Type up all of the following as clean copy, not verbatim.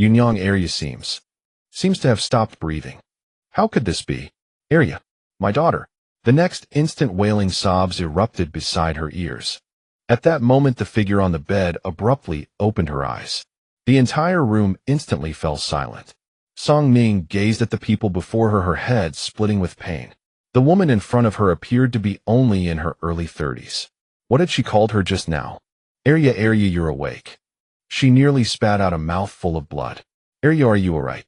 Yunyang area seems to have stopped breathing. How could this be? Area, my daughter. The next instant wailing sobs erupted beside her ears. At that moment the figure on the bed abruptly opened her eyes. The entire room instantly fell silent. Song Ning gazed at the people before her head splitting with pain. The woman in front of her appeared to be only in her early 30s. What had she called her just now? Area, you're awake. She nearly spat out a mouthful of blood. Area, are you alright?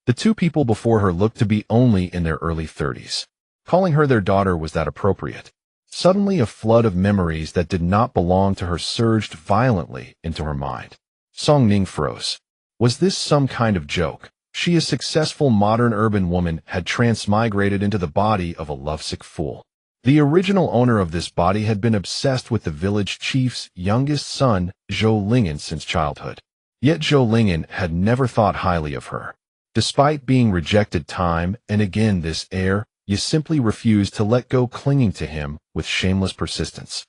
The two people before her looked to be only in their early 30s. Calling her their daughter was that appropriate? Suddenly a flood of memories that did not belong to her surged violently into her mind. Song Ning froze. Was this some kind of joke? She, a successful modern urban woman, had transmigrated into the body of a lovesick fool. The original owner of this body had been obsessed with the village chief's youngest son, Zhou Lingyan, since childhood. Yet Zhou Lingyan had never thought highly of her. Despite being rejected time and again this heir, you simply refused to let go, clinging to him with shameless persistence.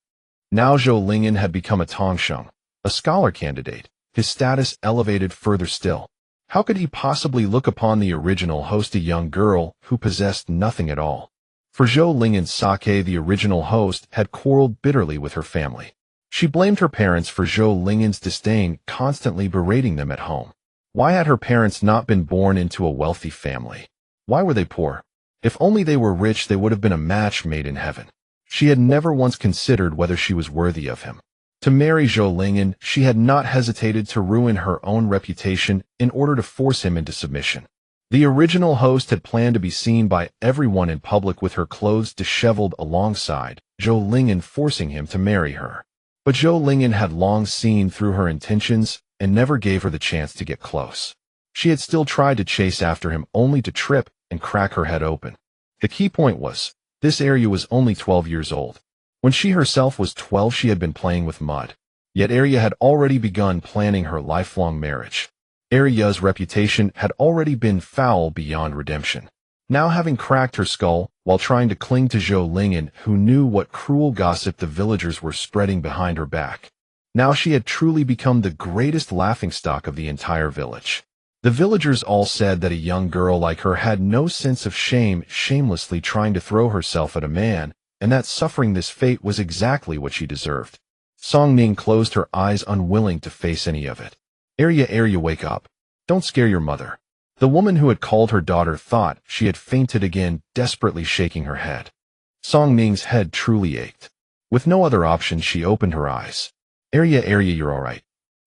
Now Zhou Lingyan had become a Tongsheng, a scholar candidate, his status elevated further still. How could he possibly look upon the original host, a young girl who possessed nothing at all? For Zhou Lingyan's Sake, the original host, had quarreled bitterly with her family. She blamed her parents for Zhou Lingyan's disdain, constantly berating them at home. Why had her parents not been born into a wealthy family? Why were they poor? If only they were rich, they would have been a match made in heaven. She had never once considered whether she was worthy of him. To marry Zhou Lingyan, she had not hesitated to ruin her own reputation in order to force him into submission. The original host had planned to be seen by everyone in public with her clothes disheveled alongside Zhou Lingyan, forcing him to marry her. But Zhou Lingyan had long seen through her intentions and never gave her the chance to get close. She had still tried to chase after him, only to trip and crack her head open. The key point was, this Arya was only 12 years old. When she herself was 12, she had been playing with mud. Yet Arya had already begun planning her lifelong marriage. Arya's reputation had already been foul beyond redemption. Now, having cracked her skull while trying to cling to Zhou Lingyan, who knew what cruel gossip the villagers were spreading behind her back. Now she had truly become the greatest laughingstock of the entire village. The villagers all said that a young girl like her had no sense of shame, shamelessly trying to throw herself at a man, and that suffering this fate was exactly what she deserved. Song Ning closed her eyes, unwilling to face any of it. Arya, wake up. Don't scare your mother. The woman who had called her daughter thought she had fainted again, desperately shaking her head. Song Ning's head truly ached. With no other option, she opened her eyes. Arya, you're alright.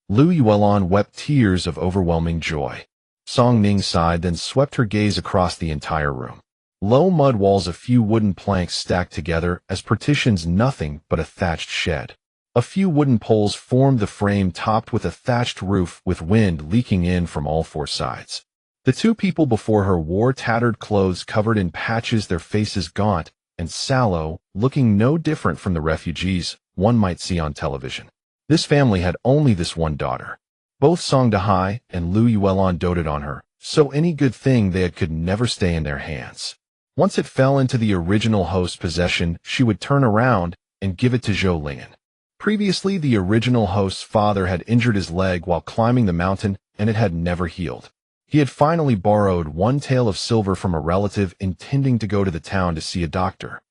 Lu Yuelan wept tears of overwhelming joy. Song Ning sighed, then swept her gaze across the entire room. Low mud walls, a few wooden planks stacked together as partitions, nothing but a thatched shed. A few wooden poles formed the frame, topped with a thatched roof with wind leaking in from all four sides. The two people before her wore tattered clothes covered in patches, their faces gaunt and sallow, looking no different from the refugees one might see on television. This family had only this one daughter. Both Song Dahai and Lu Yuelan doted on her, so any good thing they had could never stay in their hands. Once it fell into the original host's possession, she would turn around and give it to Zhou Lingyan. Previously, the original host's father had injured his leg while climbing the mountain, and it had never healed. He had finally borrowed one tael of silver from a relative, intending to go to the town to see a doctor.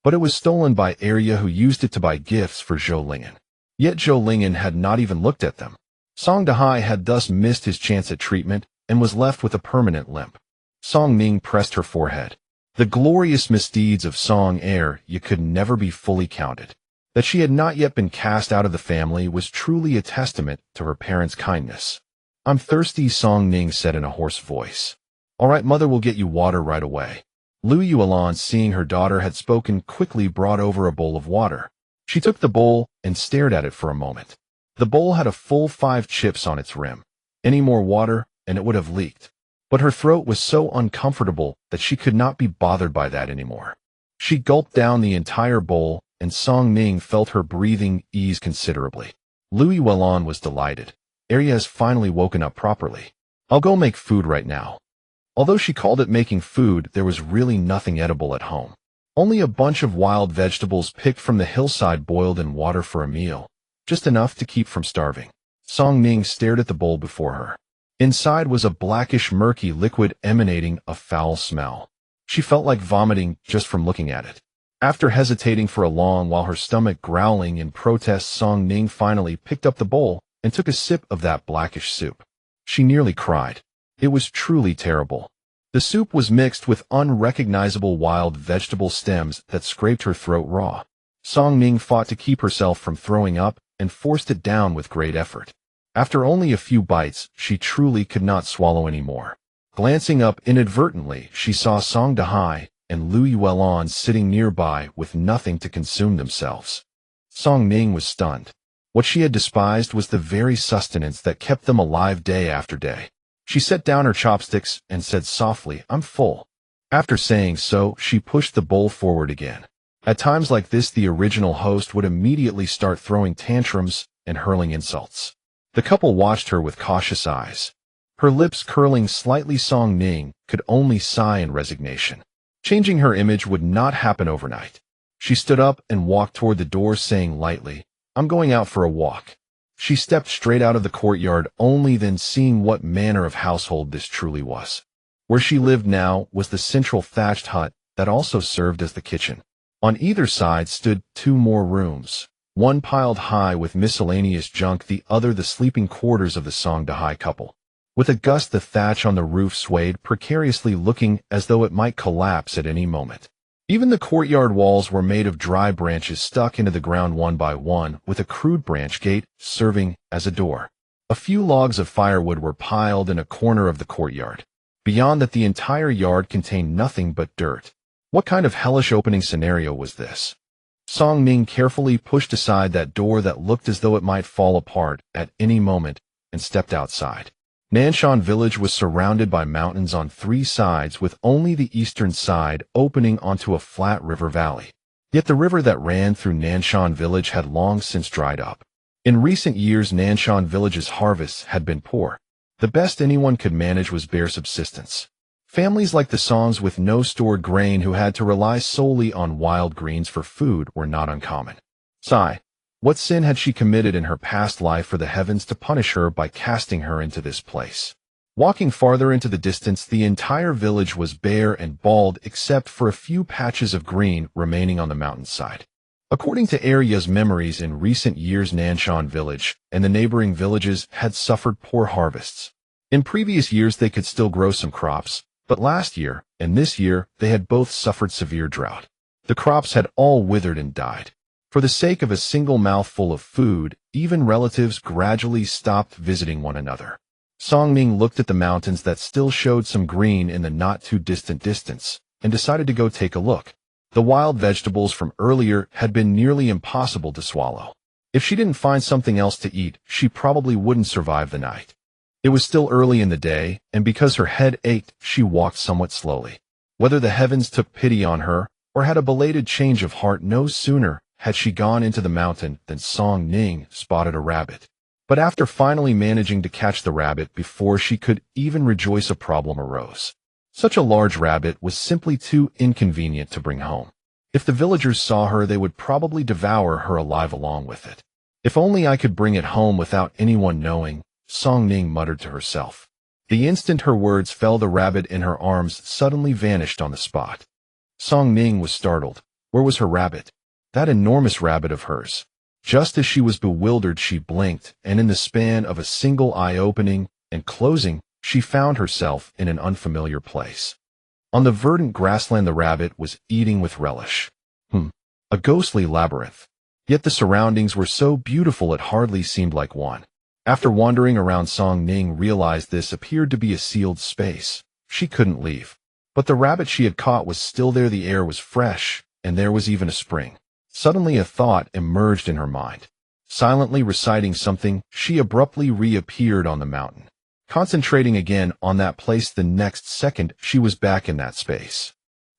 But it was stolen by Arya, who used it to buy gifts for Zhou Lingyan. Yet Zhou Lingyan had not even looked at them. Song Dahai had thus missed his chance at treatment and was left with a permanent limp. Song Ning pressed her forehead. The glorious misdeeds of Song you could never be fully counted. That she had not yet been cast out of the family was truly a testament to her parents' kindness. I'm thirsty, Song Ning said in a hoarse voice. All right, mother will get you water right away. Lu Yuelan, seeing her daughter had spoken, quickly brought over a bowl of water. She took the bowl and stared at it for a moment. The bowl had a full 5 chips on its rim. Any more water, and it would have leaked. But her throat was so uncomfortable that she could not be bothered by that anymore. She gulped down the entire bowl, and Song Ning felt her breathing ease considerably. Lu Yuelan was delighted. Arya has finally woken up properly. I'll go make food right now. Although she called it making food, there was really nothing edible at home. Only a bunch of wild vegetables picked from the hillside boiled in water for a meal, just enough to keep from starving. Song Ning stared at the bowl before her. Inside was a blackish murky liquid emanating a foul smell. She felt like vomiting just from looking at it. After hesitating for a long while, her stomach growling in protest, Song Ning finally picked up the bowl and took a sip of that blackish soup. She nearly cried. It was truly terrible. The soup was mixed with unrecognizable wild vegetable stems that scraped her throat raw. Song Ning fought to keep herself from throwing up and forced it down with great effort. After only a few bites, she truly could not swallow any more. Glancing up inadvertently, she saw Song Dahai and Lu Yuelon sitting nearby with nothing to consume themselves. Song Ning was stunned. What she had despised was the very sustenance that kept them alive day after day. She set down her chopsticks and said softly, "I'm full." After saying so, she pushed the bowl forward again. At times like this, the original host would immediately start throwing tantrums and hurling insults. The couple watched her with cautious eyes. Her lips curling slightly, Song Ning could only sigh in resignation. Changing her image would not happen overnight. She stood up and walked toward the door, saying lightly, "I'm going out for a walk." She stepped straight out of the courtyard, only then seeing what manner of household this truly was. Where she lived now was the central thatched hut that also served as the kitchen. On either side stood 2 more rooms, one piled high with miscellaneous junk, the other the sleeping quarters of the Song Dahai couple. With a gust, the thatch on the roof swayed precariously, looking as though it might collapse at any moment. Even the courtyard walls were made of dry branches stuck into the ground one by one, with a crude branch gate serving as a door. A few logs of firewood were piled in a corner of the courtyard. Beyond that, the entire yard contained nothing but dirt. What kind of hellish opening scenario was this? Song Ning carefully pushed aside that door that looked as though it might fall apart at any moment and stepped outside. Nanshan village was surrounded by mountains on 3 sides, with only the eastern side opening onto a flat river valley. Yet the river that ran through Nanshan village had long since dried up. In recent years, Nanshan village's harvests had been poor. The best anyone could manage was bare subsistence. Families like the Songs with no stored grain, who had to rely solely on wild greens for food, were not uncommon. Sigh. What sin had she committed in her past life for the heavens to punish her by casting her into this place? Walking farther into the distance, the entire village was bare and bald except for a few patches of green remaining on the mountainside. According to Arya's memories, in recent years Nanshan village and the neighboring villages had suffered poor harvests. In previous years they could still grow some crops, but last year and this year they had both suffered severe drought. The crops had all withered and died. For the sake of a single mouthful of food, even relatives gradually stopped visiting one another. Song Ning looked at the mountains that still showed some green in the not-too-distant distance, and decided to go take a look. The wild vegetables from earlier had been nearly impossible to swallow. If she didn't find something else to eat, she probably wouldn't survive the night. It was still early in the day, and because her head ached, she walked somewhat slowly. Whether the heavens took pity on her, or had a belated change of heart, no sooner had she gone into the mountain than Song Ning spotted a rabbit. But after finally managing to catch the rabbit before she could even rejoice, a problem arose. Such a large rabbit was simply too inconvenient to bring home. If the villagers saw her, they would probably devour her alive along with it. If only I could bring it home without anyone knowing, Song Ning muttered to herself. The instant her words fell, the rabbit in her arms suddenly vanished on the spot. Song Ning was startled. Where was her rabbit? That enormous rabbit of hers. Just as she was bewildered, she blinked, and in the span of a single eye opening and closing, she found herself in an unfamiliar place. On the verdant grassland, the rabbit was eating with relish. A ghostly labyrinth. Yet the surroundings were so beautiful it hardly seemed like one. After wandering around, Song Ning realized this appeared to be a sealed space. She couldn't leave. But the rabbit she had caught was still there, the air was fresh, and there was even a spring. Suddenly a thought emerged in her mind. Silently reciting something, she abruptly reappeared on the mountain. Concentrating again on that place, the next second she was back in that space.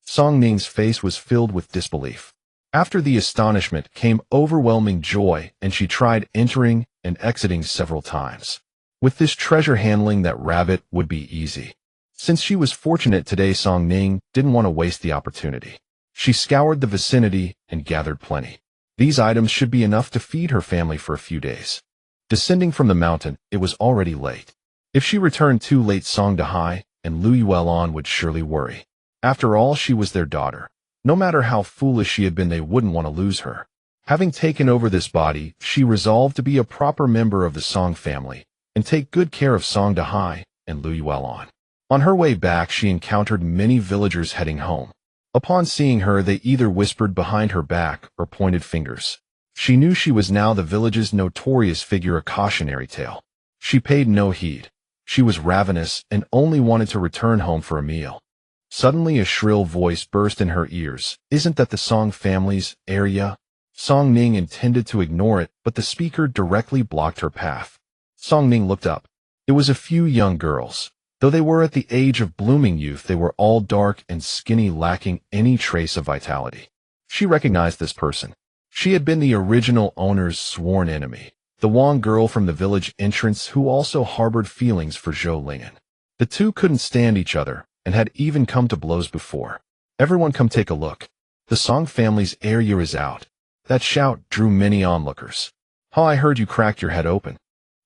Song Ning's face was filled with disbelief. After the astonishment came overwhelming joy, and she tried entering and exiting several times. With this treasure, handling that rabbit would be easy. Since she was fortunate today, Song Ning didn't want to waste the opportunity. She scoured the vicinity and gathered plenty. These items should be enough to feed her family for a few days. Descending from the mountain, it was already late. If she returned too late, Song Dahai and Lu Yuelon would surely worry. After all, she was their daughter. No matter how foolish she had been, they wouldn't want to lose her. Having taken over this body, she resolved to be a proper member of the Song family and take good care of Song Dahai and Lu Yuelon. On her way back, she encountered many villagers heading home. Upon seeing her, they either whispered behind her back or pointed fingers. She knew she was now the village's notorious figure, a cautionary tale. She paid no heed. She was ravenous and only wanted to return home for a meal. Suddenly a shrill voice burst in her ears. "Isn't that the Song family's area?" Song Ning intended to ignore it, but the speaker directly blocked her path. Song Ning looked up. It was a few young girls. Though they were at the age of blooming youth, they were all dark and skinny, lacking any trace of vitality. She recognized this person. She had been the original owner's sworn enemy, the Wang girl from the village entrance who also harbored feelings for Zhou Lingen. The two couldn't stand each other and had even come to blows before. "Everyone come take a look. The Song family's area is out." That shout drew many onlookers. "How I heard you cracked your head open.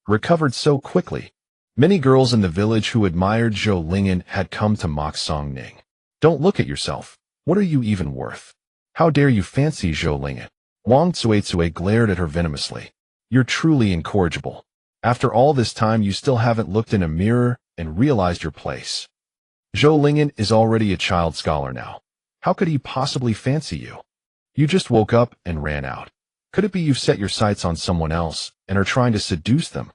Recovered so quickly." Many girls in the village who admired Zhou Lingen had come to mock Song Ning. "Don't look at yourself. What are you even worth? How dare you fancy Zhou Lingen?" Wang Tsuetsue glared at her venomously. "You're truly incorrigible. After all this time, you still haven't looked in a mirror and realized your place. Zhou Lingen is already a child scholar now. How could he possibly fancy you? You just woke up and ran out. Could it be you've set your sights on someone else and are trying to seduce them?"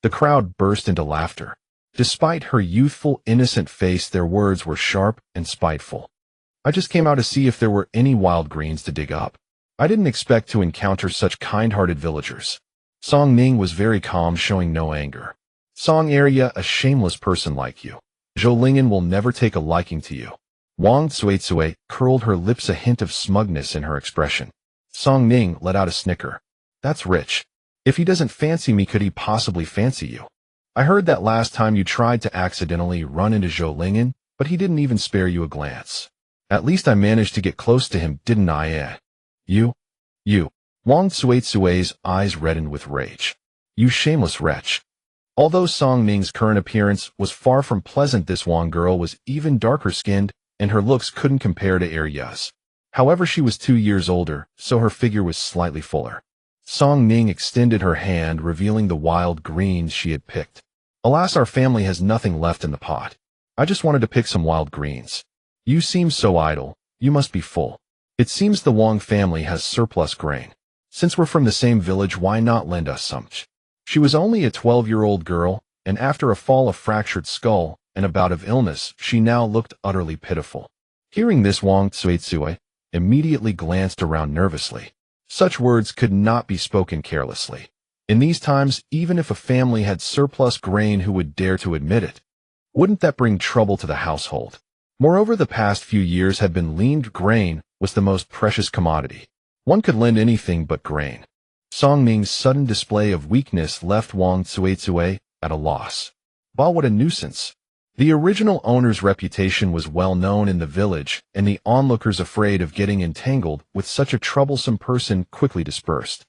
The crowd burst into laughter. Despite her youthful, innocent face, their words were sharp and spiteful. "I just came out to see if there were any wild greens to dig up. I didn't expect to encounter such kind-hearted villagers." Song Ning was very calm, showing no anger. "Song area, a shameless person like you. Zhou Lingen will never take a liking to you." Wang Tsuetsue curled her lips, a hint of smugness in her expression. Song Ning let out a snicker. "That's rich. If he doesn't fancy me, could he possibly fancy you? I heard that last time you tried to accidentally run into Zhou Lingen, but he didn't even spare you a glance. At least I managed to get close to him, didn't I, You. Wang Tsuetsue's eyes reddened with rage. "You shameless wretch." Although Song Ning's current appearance was far from pleasant, this Wang girl was even darker-skinned, and her looks couldn't compare to Arya's. However, she was 2 years older, so her figure was slightly fuller. Song Ning extended her hand, revealing the wild greens she had picked. "Alas, our family has nothing left in the pot. I just wanted to pick some wild greens. You seem so idle. You must be full. It seems the Wang family has surplus grain. Since we're from the same village, why not lend us some?" She was only a 12-year-old girl, and after a fall, a fractured skull, and a bout of illness, she now looked utterly pitiful. Hearing this, Wang Tsuetsue immediately glanced around nervously. Such words could not be spoken carelessly. In these times, even if a family had surplus grain, who would dare to admit it? Wouldn't that bring trouble to the household? Moreover, the past few years had been lean. Grain was the most precious commodity. One could lend anything but grain. Song Ning's sudden display of weakness left Wang Tsuetsue at a loss. Bah, what a nuisance! The original owner's reputation was well known in the village, and the onlookers, afraid of getting entangled with such a troublesome person, quickly dispersed.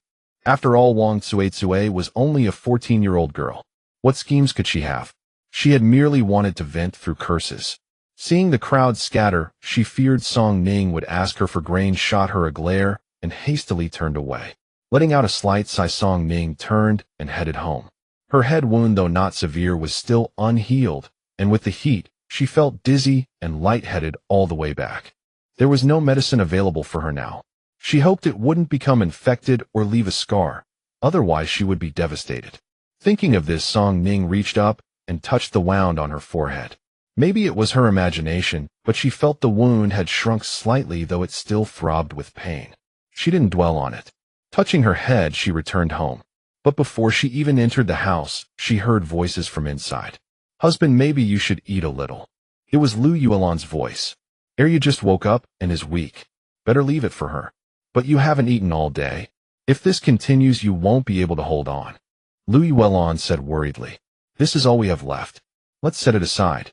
After all, Wang Tsuetsue was only a 14-year-old girl. What schemes could she have? She had merely wanted to vent through curses. Seeing the crowd scatter, she feared Song Ning would ask her for grain, shot her a glare, and hastily turned away. Letting out a slight sigh, Song Ning turned and headed home. Her head wound, though not severe, was still unhealed, and with the heat, she felt dizzy and lightheaded all the way back. There was no medicine available for her now. She hoped it wouldn't become infected or leave a scar, otherwise she would be devastated. Thinking of this, Song Ning reached up and touched the wound on her forehead. Maybe it was her imagination, but she felt the wound had shrunk slightly, though it still throbbed with pain. She didn't dwell on it. Touching her head, she returned home. But before she even entered the house, she heard voices from inside. "Husband, maybe you should eat a little." It was Lu Yuelon's voice. "Arya just woke up and is weak. Better leave it for her." "But you haven't eaten all day. If this continues, you won't be able to hold on." Lu Yuelon said worriedly. "This is all we have left. Let's set it aside."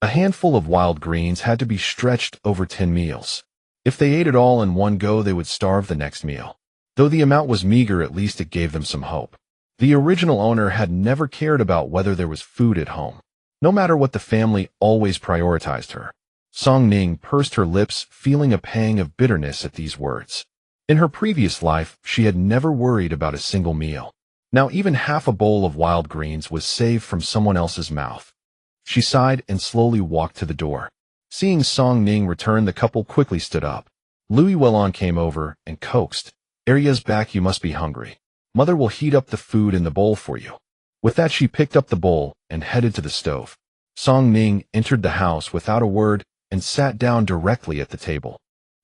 A handful of wild greens had to be stretched over 10 meals. If they ate it all in one go, they would starve the next meal. Though the amount was meager, at least it gave them some hope. The original owner had never cared about whether there was food at home. No matter what, the family always prioritized her. Song Ning pursed her lips, feeling a pang of bitterness at these words. In her previous life, she had never worried about a single meal. Now even half a bowl of wild greens was saved from someone else's mouth. She sighed and slowly walked to the door. Seeing Song Ning return, the couple quickly stood up. Louis Wellon came over and coaxed. "Arya's back, you must be hungry. Mother will heat up the food in the bowl for you." With that, she picked up the bowl and headed to the stove. Song Ning entered the house without a word and sat down directly at the table.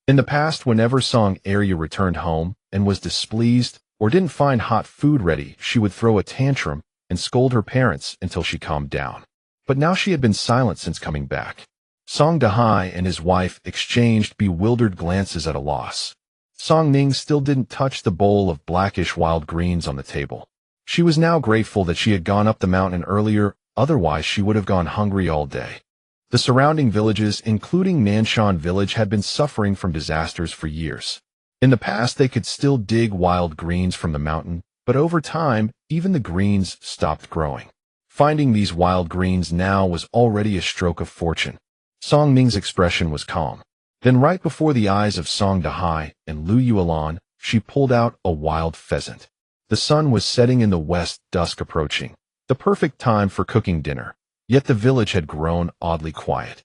In the past, whenever Song Arya returned home and was displeased or didn't find hot food ready, she would throw a tantrum and scold her parents until she calmed down. But now she had been silent since coming back. Song Dahai and his wife exchanged bewildered glances at a loss. Song Ning still didn't touch the bowl of blackish wild greens on the table. She was now grateful that she had gone up the mountain earlier, otherwise she would have gone hungry all day. The surrounding villages, including Nanshan village, had been suffering from disasters for years. In the past, they could still dig wild greens from the mountain, but over time, even the greens stopped growing. Finding these wild greens now was already a stroke of fortune. Song Ning's expression was calm. Then, right before the eyes of Song Dahai and Lu Yuelan, she pulled out a wild pheasant. The sun was setting in the west, dusk approaching, the perfect time for cooking dinner. Yet the village had grown oddly quiet.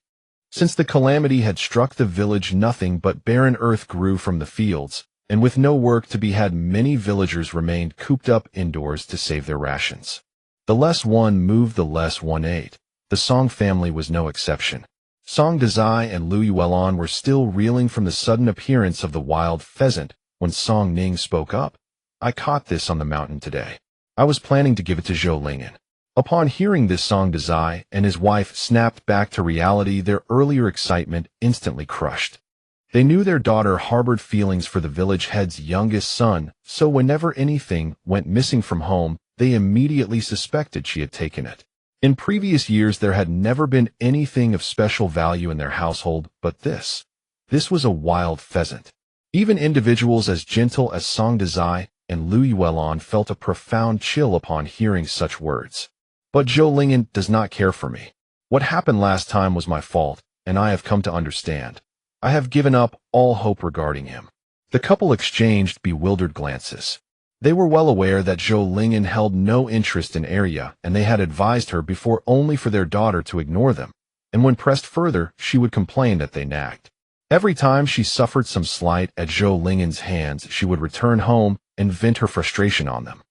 Since the calamity had struck the village, nothing but barren earth grew from the fields, and with no work to be had, many villagers remained cooped up indoors to save their rations. The less one moved, the less one ate. The Song family was no exception. Song Dazai and Lu Yuelan were still reeling from the sudden appearance of the wild pheasant when Song Ning spoke up. "I caught this on the mountain today. I was planning to give it to Zhou Lingyan." Upon hearing this, Song Dazai and his wife snapped back to reality, their earlier excitement instantly crushed. They knew their daughter harbored feelings for the village head's youngest son, so whenever anything went missing from home, they immediately suspected she had taken it. In previous years, there had never been anything of special value in their household, but this was a wild pheasant. Even individuals as gentle as Song Dazai and Lu Yuelan felt a profound chill upon hearing such words. "But Zhou Lingyan does not care for me. What happened last time was my fault, and I have come to understand. I have given up all hope regarding him." The couple exchanged bewildered glances. They were well aware that Zhou Lingyan held no interest in Arya, and they had advised her before only for their daughter to ignore them, and when pressed further, she would complain that they nagged. Every time she suffered some slight at Zhou Lingyan's hands, she would return home and vent her frustration on them.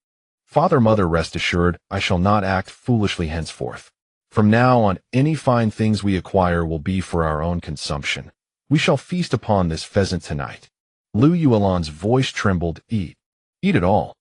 "Father, mother, rest assured, I shall not act foolishly henceforth. From now on, any fine things we acquire will be for our own consumption. We shall feast upon this pheasant tonight." Lu Yuelan's voice trembled. Eat it all.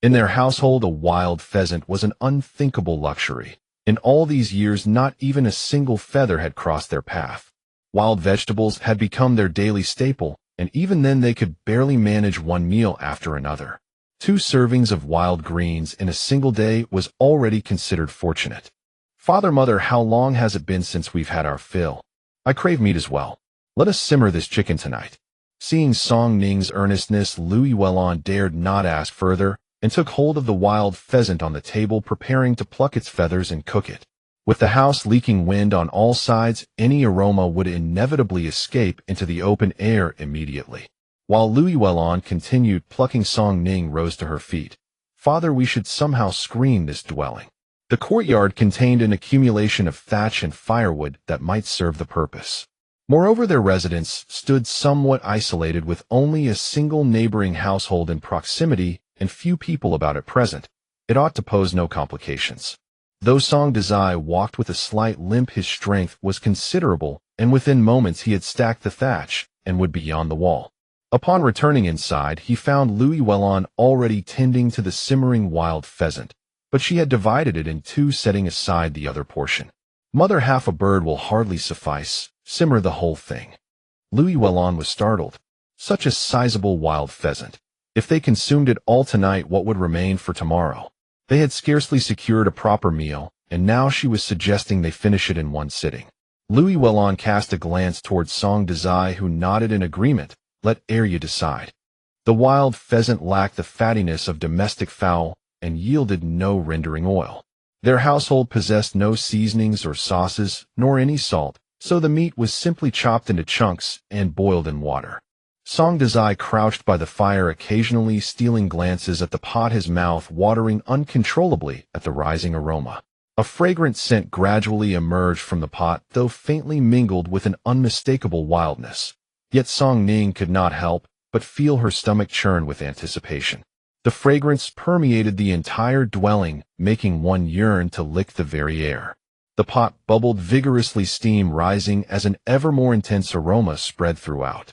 In their household, a wild pheasant was an unthinkable luxury. In all these years, not even a single feather had crossed their path. Wild vegetables had become their daily staple, and even then they could barely manage one meal after another. 2 servings of wild greens in a single day was already considered fortunate. "Father, mother, how long has it been since we've had our fill? I crave meat as well. Let us simmer this chicken tonight." Seeing Song Ning's earnestness, Lu Yuelan dared not ask further and took hold of the wild pheasant on the table, preparing to pluck its feathers and cook it. With the house leaking wind on all sides, any aroma would inevitably escape into the open air immediately. While Lu Yuelan continued plucking, Song Ning rose to her feet. "Father, we should somehow screen this dwelling." The courtyard contained an accumulation of thatch and firewood that might serve the purpose. Moreover, their residence stood somewhat isolated, with only a single neighboring household in proximity and few people about at present. It ought to pose no complications. Though Song Dazai walked with a slight limp, his strength was considerable, and within moments he had stacked the thatch and would be beyond the wall. Upon returning inside, he found Lu Yuelan already tending to the simmering wild pheasant, but she had divided it in 2, setting aside the other portion. "Mother, half a bird will hardly suffice. Simmer the whole thing." Lu Yuelan was startled. Such a sizable wild pheasant. If they consumed it all tonight, what would remain for tomorrow? They had scarcely secured a proper meal, and now she was suggesting they finish it in one sitting. Lu Yuelan cast a glance towards Song Dazai, who nodded in agreement. "Let Arya decide." The wild pheasant lacked the fattiness of domestic fowl, and yielded no rendering oil. Their household possessed no seasonings or sauces, nor any salt, so the meat was simply chopped into chunks and boiled in water. Song Ning crouched by the fire, occasionally stealing glances at the pot, his mouth watering uncontrollably at the rising aroma. A fragrant scent gradually emerged from the pot, though faintly mingled with an unmistakable wildness. Yet Song Ning could not help but feel her stomach churn with anticipation. The fragrance permeated the entire dwelling, making one yearn to lick the very air. The pot bubbled vigorously, steam rising as an ever more intense aroma spread throughout.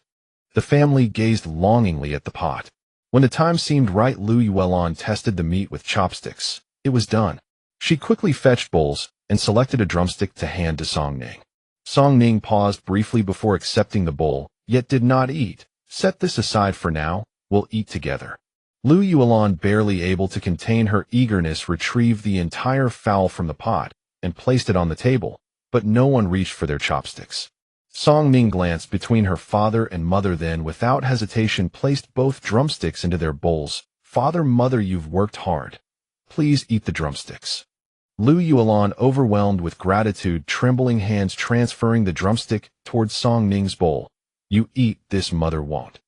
The family gazed longingly at the pot. When the time seemed right, Lu Yuelon tested the meat with chopsticks. It was done. She quickly fetched bowls and selected a drumstick to hand to Song Ning. Song Ning paused briefly before accepting the bowl, yet did not eat. Set this aside for now, we'll eat together. Lu Yuelon, barely able to contain her eagerness, retrieved the entire fowl from the pot and placed it on the table, but no one reached for their chopsticks. Song Ning glanced between her father and mother, then without hesitation placed both drumsticks into their bowls. Father, mother, you've worked hard. Please eat the drumsticks. Lu Yuelon, overwhelmed with gratitude, trembling hands transferring the drumstick towards Song Ning's bowl. You eat this, mother won't.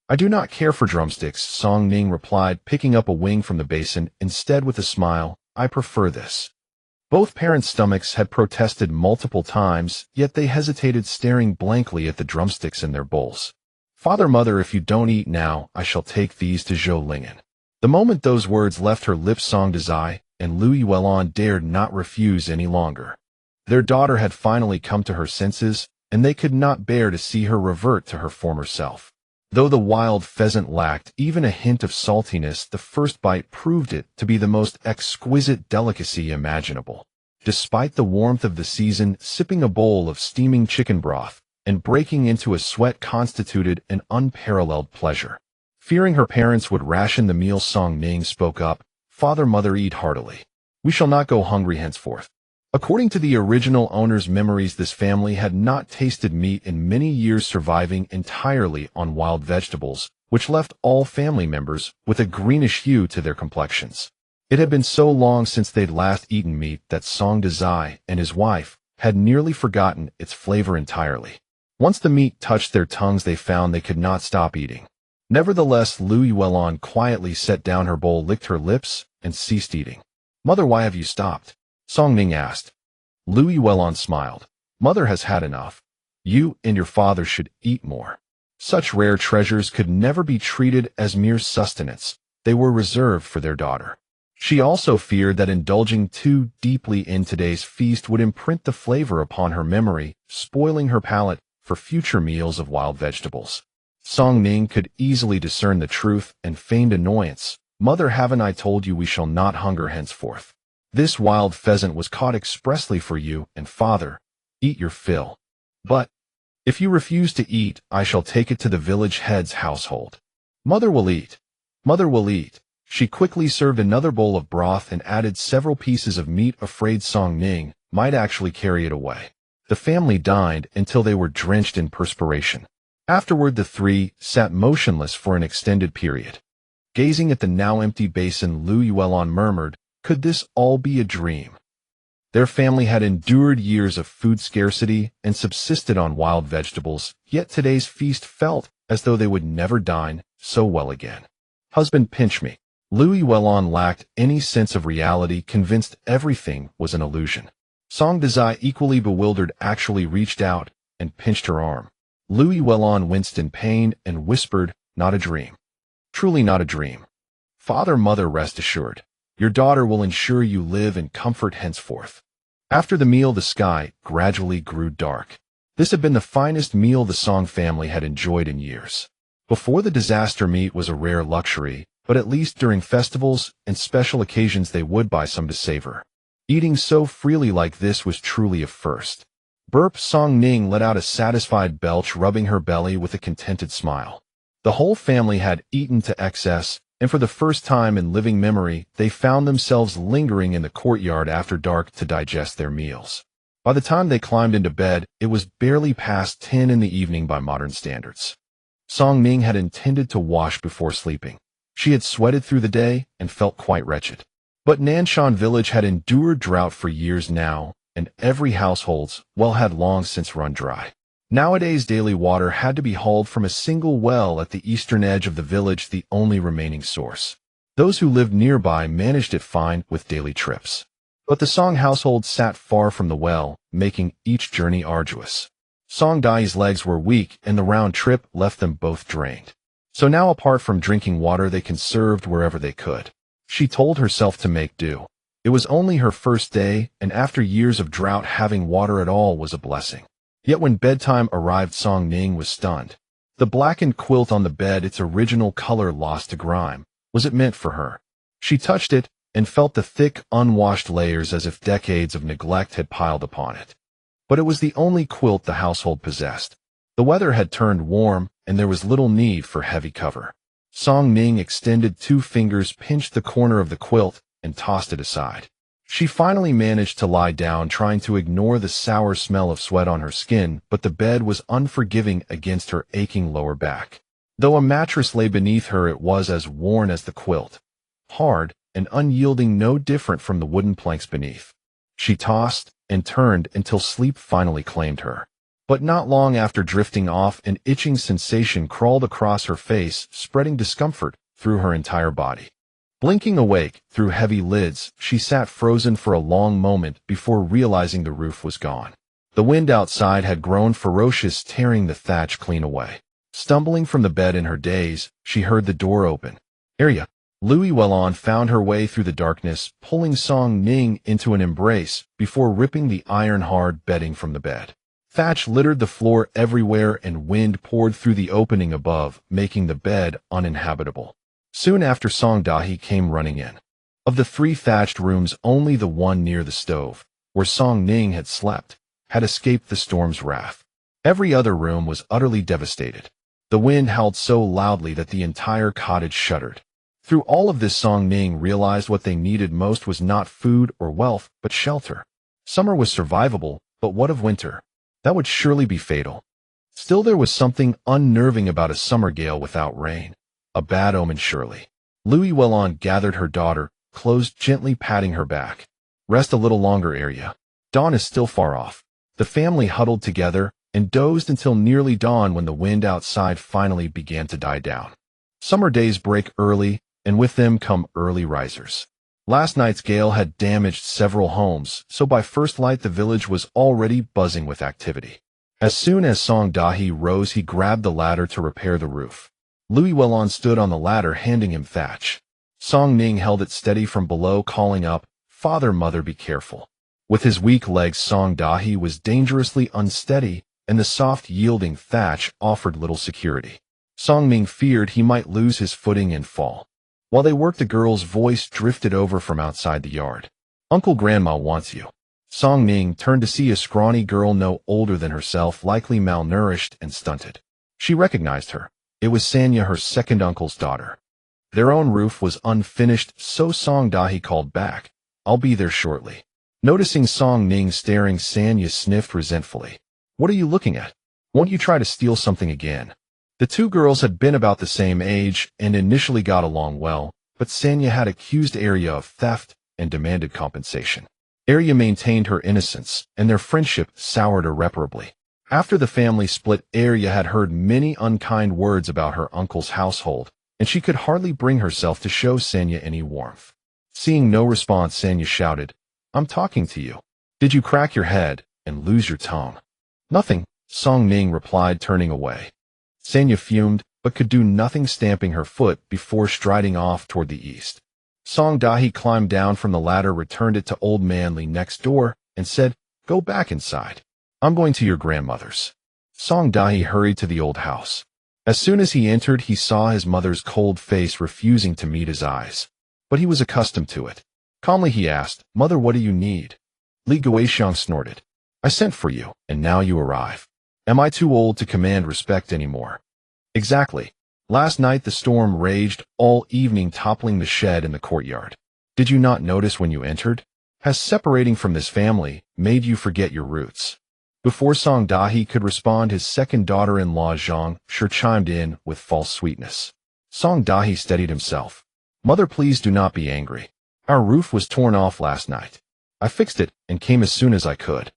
I do not care for drumsticks, Song Ning replied, picking up a wing from the basin. Instead, with a smile, I prefer this. Both parents' stomachs had protested multiple times, yet they hesitated, staring blankly at the drumsticks in their bowls. Father, mother, if you don't eat now, I shall take these to Zhou Lingen. The moment those words left her lips, Song Ning and Lu Yuelon dared not refuse any longer. Their daughter had finally come to her senses, and they could not bear to see her revert to her former self. Though the wild pheasant lacked even a hint of saltiness, the first bite proved it to be the most exquisite delicacy imaginable. Despite the warmth of the season, sipping a bowl of steaming chicken broth and breaking into a sweat constituted an unparalleled pleasure. Fearing her parents would ration the meal, Song Ning spoke up, Father, mother, eat heartily. We shall not go hungry henceforth. According to the original owner's memories, this family had not tasted meat in many years, surviving entirely on wild vegetables, which left all family members with a greenish hue to their complexions. It had been so long since they'd last eaten meat that Song Ning and his wife had nearly forgotten its flavor entirely. Once the meat touched their tongues, they found they could not stop eating. Nevertheless, Lu Yuelon quietly set down her bowl, licked her lips, and ceased eating. Mother, why have you stopped? Song Ning asked. Lu Yuelon smiled. Mother has had enough. You and your father should eat more. Such rare treasures could never be treated as mere sustenance. They were reserved for their daughter. She also feared that indulging too deeply in today's feast would imprint the flavor upon her memory, spoiling her palate for future meals of wild vegetables. Song Ning could easily discern the truth and feigned annoyance. Mother, haven't I told you we shall not hunger henceforth? This wild pheasant was caught expressly for you, and father, eat your fill. But if you refuse to eat, I shall take it to the village head's household. Mother will eat. Mother will eat. She quickly served another bowl of broth and added several pieces of meat, afraid Song Ning might actually carry it away. The family dined until they were drenched in perspiration. Afterward, the three sat motionless for an extended period. Gazing at the now empty basin, Lu Yuelon murmured, could this all be a dream? Their family had endured years of food scarcity and subsisted on wild vegetables, yet today's feast felt as though they would never dine so well again. Husband, pinch me. Lu Yuelon lacked any sense of reality, convinced everything was an illusion. Song Ning, equally bewildered, actually reached out and pinched her arm. Lu Yuelon winced in pain and whispered, not a dream. Truly not a dream. Father, mother, rest assured. Your daughter will ensure you live in comfort henceforth. After the meal, the sky gradually grew dark. This had been the finest meal the Song family had enjoyed in years. Before the disaster, meat was a rare luxury, but at least during festivals and special occasions they would buy some to savor. Eating so freely like this was truly a first. Burp, Song Ning let out a satisfied belch, rubbing her belly with a contented smile. The whole family had eaten to excess, and for the first time in living memory, they found themselves lingering in the courtyard after dark to digest their meals. By the time they climbed into bed, it was barely past 10 in the evening by modern standards. Song Ning had intended to wash before sleeping. She had sweated through the day and felt quite wretched. But Nanshan village had endured drought for years now, and every household's well had long since run dry. Nowadays daily water had to be hauled from a single well at the eastern edge of the village, the only remaining source. Those who lived nearby managed it fine with daily trips. But the Song household sat far from the well, making each journey arduous. Song Dai's legs were weak, and the round trip left them both drained. So now, apart from drinking water, they conserved wherever they could. She told herself to make do. It was only her first day, and after years of drought, having water at all was a blessing. Yet when bedtime arrived, Song Ning was stunned. The blackened quilt on the bed, its original color lost to grime. Was it meant for her? She touched it, and felt the thick, unwashed layers as if decades of neglect had piled upon it. But it was the only quilt the household possessed. The weather had turned warm, and there was little need for heavy cover. Song Ning extended 2 fingers, pinched the corner of the quilt, and tossed it aside. She finally managed to lie down, trying to ignore the sour smell of sweat on her skin, but the bed was unforgiving against her aching lower back. Though a mattress lay beneath her, it was as worn as the quilt. Hard and unyielding, no different from the wooden planks beneath. She tossed and turned until sleep finally claimed her. But not long after drifting off, an itching sensation crawled across her face, spreading discomfort through her entire body. Blinking awake through heavy lids, she sat frozen for a long moment before realizing the roof was gone. The wind outside had grown ferocious, tearing the thatch clean away. Stumbling from the bed in her daze, she heard the door open. Area. Louis Wellon found her way through the darkness, pulling Song Ning into an embrace before ripping the iron-hard bedding from the bed. Thatch littered the floor everywhere, and wind poured through the opening above, making the bed uninhabitable. Soon after, Song Dahi came running in. Of the 3 thatched rooms, only the one near the stove, where Song Ning had slept, had escaped the storm's wrath. Every other room was utterly devastated. The wind howled so loudly that the entire cottage shuddered. Through all of this, Song Ning realized what they needed most was not food or wealth, but shelter. Summer was survivable, but what of winter? That would surely be fatal. Still, there was something unnerving about a summer gale without rain. A bad omen, surely. Louis Wellon gathered her daughter, close, gently patting her back. Rest a little longer, Area. Dawn is still far off. The family huddled together and dozed until nearly dawn, when the wind outside finally began to die down. Summer days break early, and with them come early risers. Last night's gale had damaged several homes, so by first light the village was already buzzing with activity. As soon as Song Dahi rose, he grabbed the ladder to repair the roof. Louis Wellon stood on the ladder, handing him thatch. Song Ning held it steady from below, calling up, "Father, Mother, be careful." With his weak legs, Song Dahi was dangerously unsteady, and the soft, yielding thatch offered little security. Song Ning feared he might lose his footing and fall. While they worked, a girl's voice drifted over from outside the yard. "Uncle, Grandma wants you." Song Ning turned to see a scrawny girl no older than herself, likely malnourished and stunted. She recognized her. It was Sanya, her second uncle's daughter. Their own roof was unfinished, so Song Dahi called back, "I'll be there shortly." Noticing Song Ning staring, Sanya sniffed resentfully. "What are you looking at? Won't you try to steal something again?" The 2 girls had been about the same age and initially got along well, but Sanya had accused Area of theft and demanded compensation. Area maintained her innocence, and their friendship soured irreparably. After the family split, Area had heard many unkind words about her uncle's household, and she could hardly bring herself to show Sanya any warmth. Seeing no response, Sanya shouted, "I'm talking to you. Did you crack your head and lose your tongue?" "Nothing," Song Ning replied, turning away. Sanya fumed, but could do nothing, stamping her foot before striding off toward the east. Song Dahi climbed down from the ladder, returned it to Old Man Lee next door, and said, "Go back inside. I'm going to your grandmother's." Song Dahi hurried to the old house. As soon as he entered, he saw his mother's cold face refusing to meet his eyes. But he was accustomed to it. Calmly he asked, "Mother, what do you need?" Li Guixiang snorted, "I sent for you, and now you arrive. Am I too old to command respect anymore?" "Exactly. Last night the storm raged all evening, toppling the shed in the courtyard. Did you not notice when you entered? Has separating from this family made you forget your roots?" Before Song Dahi could respond, his second daughter-in-law Zhang Shi chimed in with false sweetness. Song Dahi steadied himself. "Mother, please do not be angry. Our roof was torn off last night. I fixed it and came as soon as I could.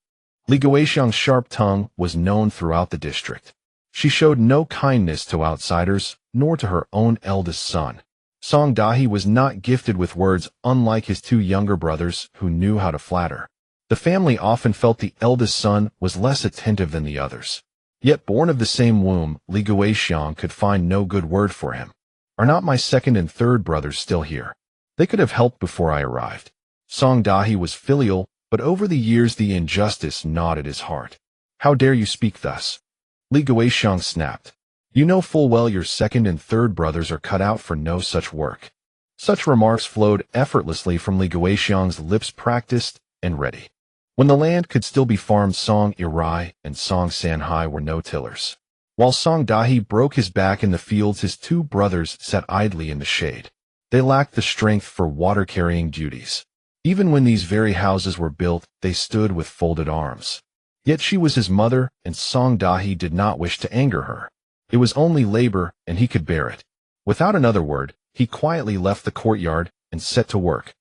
Li Guixiang's sharp tongue was known throughout the district. She showed no kindness to outsiders, nor to her own eldest son. Song Dahi was not gifted with words, unlike his two younger brothers who knew how to flatter. The family often felt the eldest son was less attentive than the others. Yet born of the same womb, Li Guixiang could find no good word for him. Are not my second and third brothers still here? They could have helped before I arrived. Song Dahi was filial, but over the years the injustice gnawed at his heart. How dare you speak thus? Li Guixiang snapped. You know full well your second and third brothers are cut out for no such work. Such remarks flowed effortlessly from Li Guixiang's lips, practiced and ready. When the land could still be farmed, Song Irai and Song Sanhai were no tillers. While Song Dahi broke his back in the fields, his two brothers sat idly in the shade. They lacked the strength for water-carrying duties. Even when these very houses were built, they stood with folded arms. Yet she was his mother, and Song Dahi did not wish to anger her. It was only labor, and he could bear it. Without another word, he quietly left the courtyard and set to work.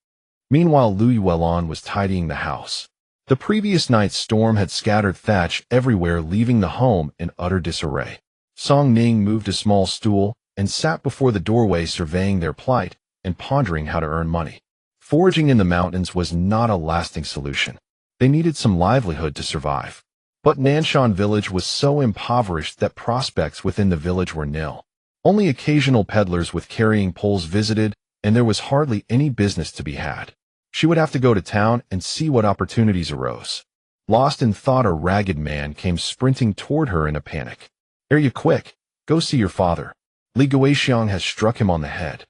Meanwhile, Lu Yuelon was tidying the house. The previous night's storm had scattered thatch everywhere, leaving the home in utter disarray. Song Ning moved a small stool and sat before the doorway, surveying their plight and pondering how to earn money. Foraging in the mountains was not a lasting solution. They needed some livelihood to survive. But Nanshan village was so impoverished that prospects within the village were nil. Only occasional peddlers with carrying poles visited, and there was hardly any business to be had. She would have to go to town and see what opportunities arose. Lost in thought, a ragged man came sprinting toward her in a panic. Are you quick? Go see your father. Li Guixiang has struck him on the head.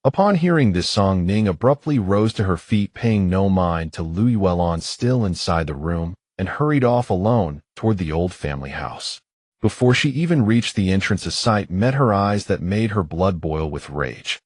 Upon hearing this, Song Ning abruptly rose to her feet, paying no mind to Lu Yuelon still inside the room, and hurried off alone toward the old family house. Before she even reached the entrance, a sight met her eyes that made her blood boil with rage.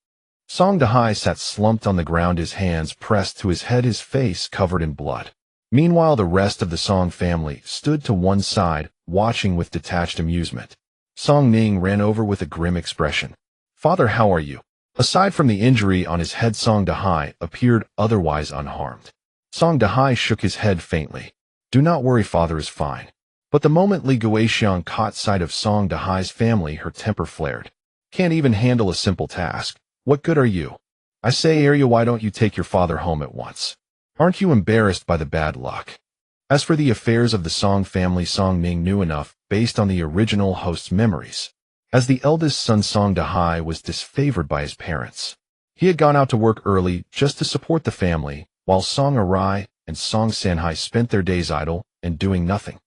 Song Dahi sat slumped on the ground, his hands pressed to his head, his face covered in blood. Meanwhile, the rest of the Song family stood to one side, watching with detached amusement. Song Ning ran over with a grim expression. Father, how are you? Aside from the injury on his head, Song Dahi appeared otherwise unharmed. Song Dahi shook his head faintly. Do not worry, father is fine. But the moment Li Guixiang caught sight of Song Dahi's family, her temper flared. Can't even handle a simple task. What good are you? I say, Arya, why don't you take your father home at once? Aren't you embarrassed by the bad luck? As for the affairs of the Song family, Song Ning knew enough, based on the original host's memories. As the eldest son, Song Dahi was disfavored by his parents. He had gone out to work early just to support the family, while Song Arai and Song Sanhai spent their days idle and doing nothing.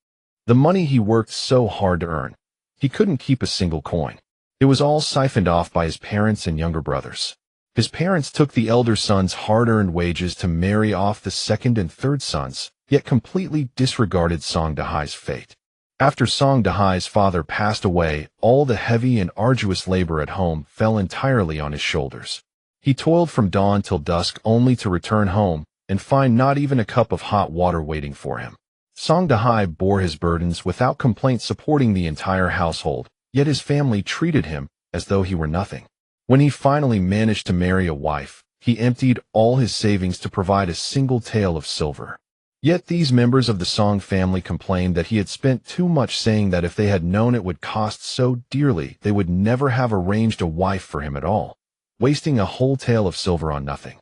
The money he worked so hard to earn, he couldn't keep a single coin. It was all siphoned off by his parents and younger brothers. His parents took the elder son's hard-earned wages to marry off the second and third sons, yet completely disregarded Song Dahi's fate. After Song Dahi's father passed away, all the heavy and arduous labor at home fell entirely on his shoulders. He toiled from dawn till dusk, only to return home and find not even a cup of hot water waiting for him. Song Dahi bore his burdens without complaint, supporting the entire household, yet his family treated him as though he were nothing. When he finally managed to marry a wife, he emptied all his savings to provide a single tael of silver. Yet these members of the Song family complained that he had spent too much, saying that if they had known it would cost so dearly, they would never have arranged a wife for him at all, wasting a whole tael of silver on nothing.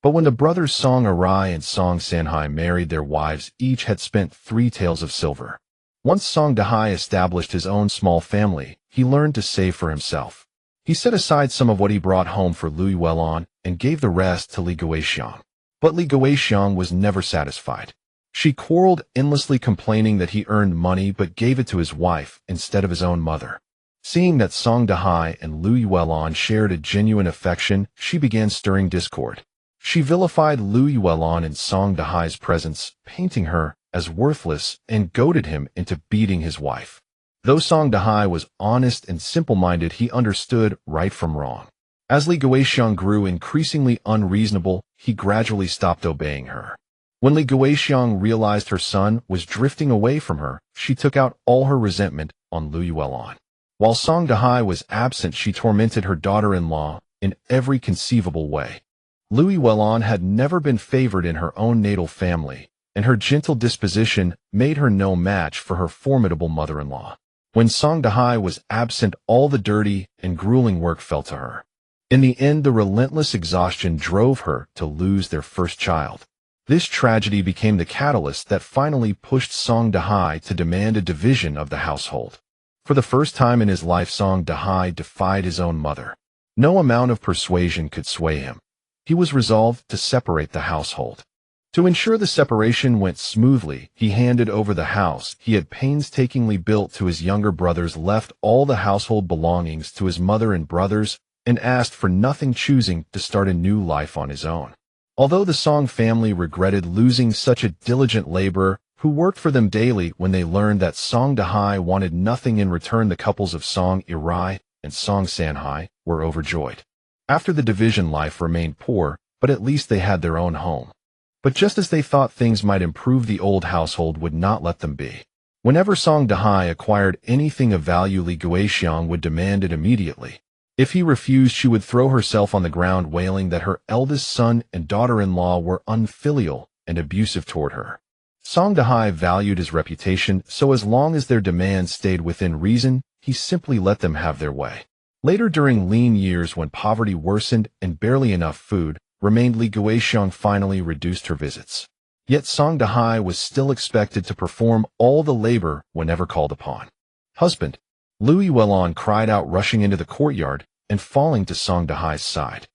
But when the brothers Song Arai and Song Sanhai married, their wives each had spent 3 taels of silver. Once Song Dahi established his own small family, he learned to save for himself. He set aside some of what he brought home for Lu Yuelon and gave the rest to Li Guixiang. But Li Guixiang was never satisfied. She quarreled endlessly, complaining that he earned money but gave it to his wife instead of his own mother. Seeing that Song Dahi and Lu Yuelon shared a genuine affection, she began stirring discord. She vilified Lu Yuelon in Song Dahi's presence, painting her as worthless, and goaded him into beating his wife. Though Song Dahi was honest and simple-minded, he understood right from wrong. As Li Guixiang grew increasingly unreasonable, he gradually stopped obeying her. When Li Guixiang realized her son was drifting away from her, she took out all her resentment on Lu Yuelon. While Song Dahi was absent, she tormented her daughter-in-law in every conceivable way. Louis Wellon had never been favored in her own natal family, and her gentle disposition made her no match for her formidable mother-in-law. When Song Dahai was absent, all the dirty and grueling work fell to her. In the end, the relentless exhaustion drove her to lose their first child. This tragedy became the catalyst that finally pushed Song Dahai to demand a division of the household. For the first time in his life, Song Dahai defied his own mother. No amount of persuasion could sway him. He was resolved to separate the household. To ensure the separation went smoothly, he handed over the house he had painstakingly built to his younger brothers, left all the household belongings to his mother and brothers, and asked for nothing, choosing to start a new life on his own. Although the Song family regretted losing such a diligent laborer who worked for them daily, when they learned that Song Dahai wanted nothing in return, the couples of Song Irai and Song Sanhai were overjoyed. After the division, life remained poor, but at least they had their own home. But just as they thought things might improve, the old household would not let them be. Whenever Song Dahai acquired anything of value, Li Guixiang would demand it immediately. If he refused, she would throw herself on the ground, wailing that her eldest son and daughter-in-law were unfilial and abusive toward her. Song Dahai valued his reputation, so as long as their demands stayed within reason, he simply let them have their way. Later, during lean years when poverty worsened and barely enough food remained, Li Guixiang finally reduced her visits. Yet Song Dahai was still expected to perform all the labor whenever called upon. "Husband," Louis Wellon cried out, rushing into the courtyard and falling to Song Dahai's side.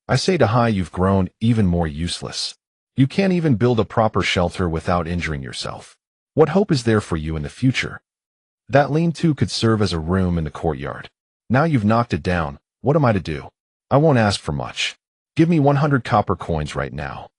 "I say, Dahai, you've grown even more useless. You can't even build a proper shelter without injuring yourself. What hope is there for you in the future? That lean-to could serve as a room in the courtyard. Now you've knocked it down, what am I to do? I won't ask for much. Give me 100 copper coins right now."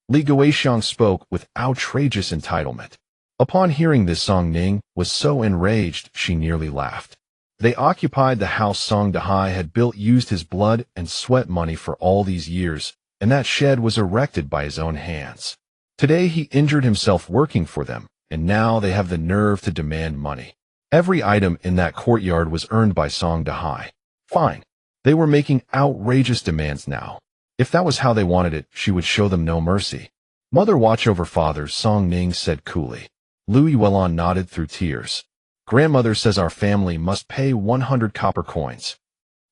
Li Guixiang spoke with outrageous entitlement. Upon hearing this, Song Ning was so enraged she nearly laughed. They occupied the house Song Dahai had built, used his blood and sweat money for all these years, and that shed was erected by his own hands. Today he injured himself working for them, and now they have the nerve to demand money. Every item in that courtyard was earned by Song Dahai. Fine. They were making outrageous demands now. If that was how they wanted it, she would show them no mercy. "Mother, watch over father," Song Ning said coolly. Louis Wellon nodded through tears. "Grandmother says our family must pay 100 copper coins.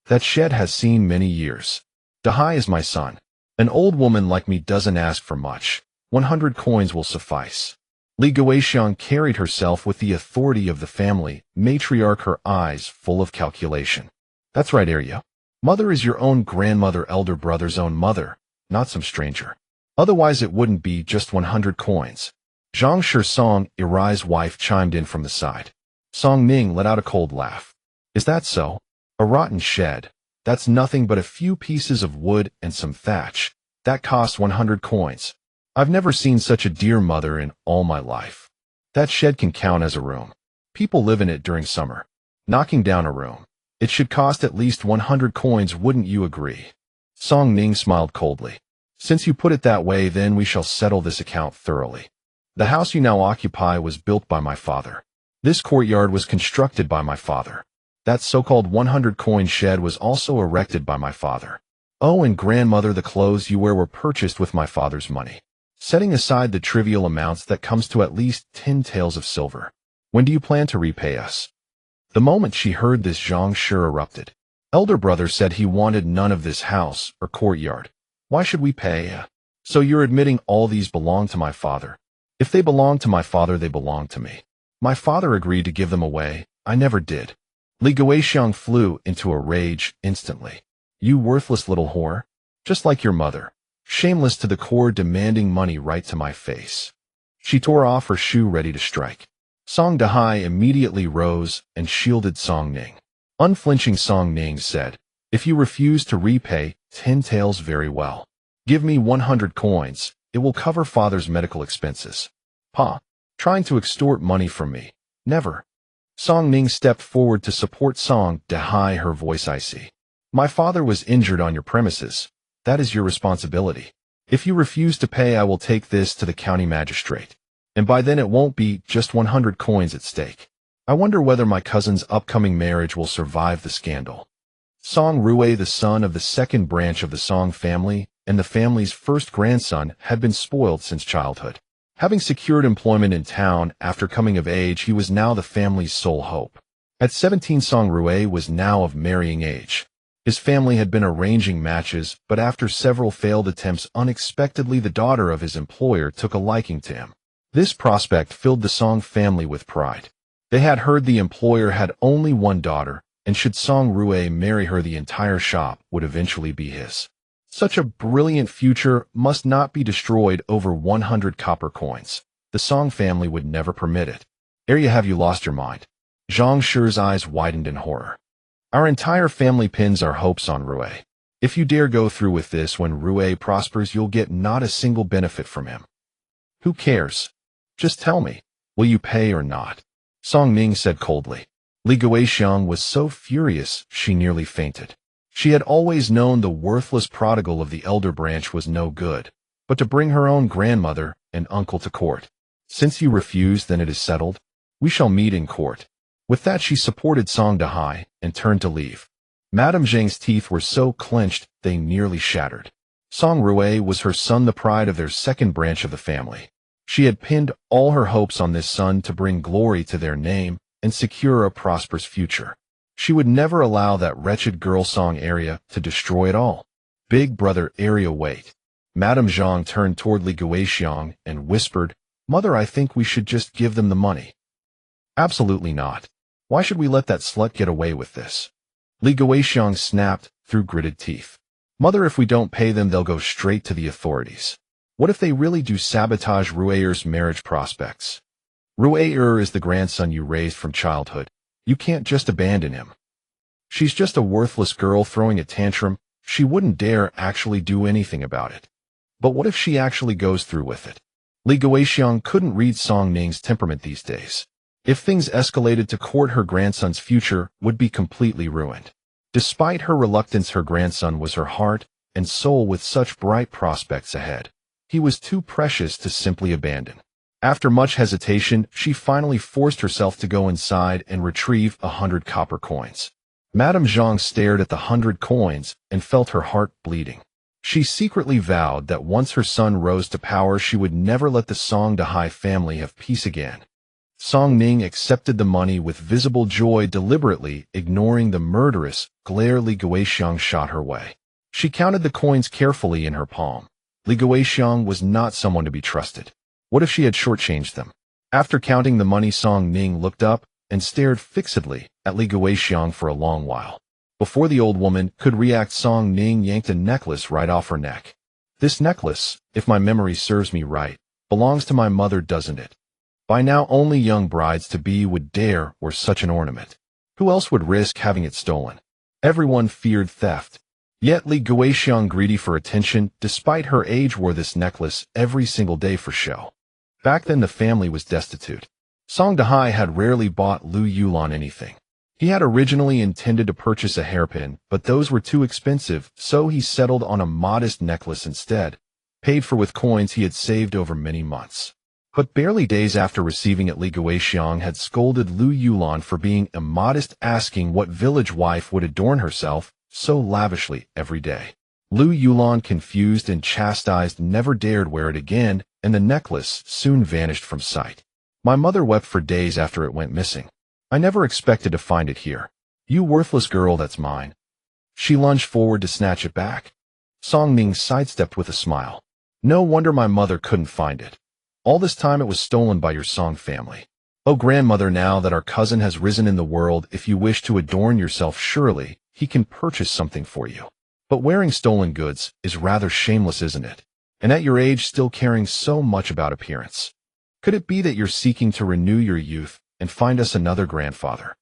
That shed has seen many years. Dahai is my son. An old woman like me doesn't ask for much. 100 coins will suffice." Li Guixiang carried herself with the authority of the family matriarch, her eyes full of calculation. "That's right, Arya. Mother is your own grandmother, elder brother's own mother, not some stranger. Otherwise it wouldn't be just 100 coins. Zhang Shi, Song Irai's wife, chimed in from the side. Song Ning let out a cold laugh. "Is that so? A rotten shed. That's nothing but a few pieces of wood and some thatch. That costs 100 coins. I've never seen such a dear mother in all my life. That shed can count as a room. People live in it during summer. Knocking down a room. It should cost at least 100 coins, wouldn't you agree?" Song Ning smiled coldly. "Since you put it that way, then we shall settle this account thoroughly. The house you now occupy was built by my father. This courtyard was constructed by my father. That so-called 100-coin shed was also erected by my father. Oh, and grandmother, the clothes you wear were purchased with my father's money. Setting aside the trivial amounts, that comes to at least 10 taels of silver. When do you plan to repay us?" The moment she heard this, Zhang Shi erupted. "Elder brother said he wanted none of this house or courtyard. Why should we pay? So you're admitting all these belong to my father? If they belong to my father, they belong to me. My father agreed to give them away. I never did." Li Guixiang flew into a rage instantly. "You worthless little whore. Just like your mother. Shameless to the core, demanding money right to my face." She tore off her shoe, ready to strike. Song Dahai immediately rose and shielded Song Ning. Unflinching, Song Ning said, "If you refuse to repay 10 taels, very well. Give me 100 coins. It will cover father's medical expenses." "Pa, trying to extort money from me. Never." Song Ning stepped forward to support Song Dahai, her voice icy. "My father was injured on your premises. That is your responsibility. If you refuse to pay, I will take this to the county magistrate. And by then it won't be just 100 coins at stake. I wonder whether my cousin's upcoming marriage will survive the scandal." Song Rui, the son of the second branch of the Song family and the family's first grandson had been spoiled since childhood. Having secured employment in town after coming of age, he was now the family's sole hope. At 17, Song Rui was now of marrying age. His family had been arranging matches, but after several failed attempts, unexpectedly the daughter of his employer took a liking to him. This prospect filled the Song family with pride. They had heard the employer had only one daughter, and should Song Rui marry her, the entire shop would eventually be his. Such a brilliant future must not be destroyed over 100 copper coins. The Song family would never permit it. Arya, have you lost your mind? Zhang Shi's eyes widened in horror. Our entire family pins our hopes on Rui. If you dare go through with this, when Rui prospers, you'll get not a single benefit from him. Who cares? Just tell me, will you pay or not? Song Ning said coldly. Li Guixiang was so furious she nearly fainted. She had always known the worthless prodigal of the elder branch was no good, but to bring her own grandmother and uncle to court. Since you refuse, then it is settled. We shall meet in court. With that, she supported Song Dahai and turned to leave. Madame Zhang's teeth were so clenched they nearly shattered. Song Rui was her son, the pride of their second branch of the family. She had pinned all her hopes on this son to bring glory to their name and secure a prosperous future. She would never allow that wretched girl Song Arya to destroy it all. Big brother Arya, wait. Madame Zhang turned toward Li Guixiang and whispered, Mother, I think we should just give them the money. Absolutely not. Why should we let that slut get away with this? Li Guixiang snapped through gritted teeth. Mother, if we don't pay them, they'll go straight to the authorities. What if they really do sabotage Rui's marriage prospects? Rui is the grandson you raised from childhood. You can't just abandon him. She's just a worthless girl throwing a tantrum. She wouldn't dare actually do anything about it. But what if she actually goes through with it? Li Guixiang couldn't read Song Ning's temperament these days. If things escalated to court, her grandson's future would be completely ruined. Despite her reluctance, her grandson was her heart and soul with such bright prospects ahead. He was too precious to simply abandon. After much hesitation, she finally forced herself to go inside and retrieve 100 copper coins. Madame Zhang stared at the 100 coins and felt her heart bleeding. She secretly vowed that once her son rose to power, she would never let the Song Dahai family have peace again. Song Ning accepted the money with visible joy, deliberately ignoring the murderous glare Li Guixiang shot her way. She counted the coins carefully in her palm. Li Guixiang was not someone to be trusted. What if she had shortchanged them? After counting the money, Song Ning looked up and stared fixedly at Li Guixiang for a long while. Before the old woman could react, Song Ning yanked a necklace right off her neck. This necklace, if my memory serves me right, belongs to my mother, doesn't it? By now, only young brides-to-be would dare wear such an ornament. Who else would risk having it stolen? Everyone feared theft. Yet Li Guixiang, greedy for attention, despite her age, wore this necklace every single day for show. Back then, the family was destitute. Song Dahai had rarely bought Lu Yulan anything. He had originally intended to purchase a hairpin, but those were too expensive, so he settled on a modest necklace instead, paid for with coins he had saved over many months. But barely days after receiving it, Li Guixiang had scolded Lu Yulan for being immodest, asking what village wife would adorn herself so lavishly every day. Lu Yulan, confused and chastised, never dared wear it again, and the necklace soon vanished from sight. My mother wept for days after it went missing. I never expected to find it here. You worthless girl, that's mine. She lunged forward to snatch it back. Song Ning sidestepped with a smile. No wonder my mother couldn't find it. All this time it was stolen by your Song family. Oh, grandmother, now that our cousin has risen in the world, if you wish to adorn yourself, surely he can purchase something for you. But wearing stolen goods is rather shameless, isn't it? And at your age, still caring so much about appearance. Could it be that you're seeking to renew your youth and find us another grandfather?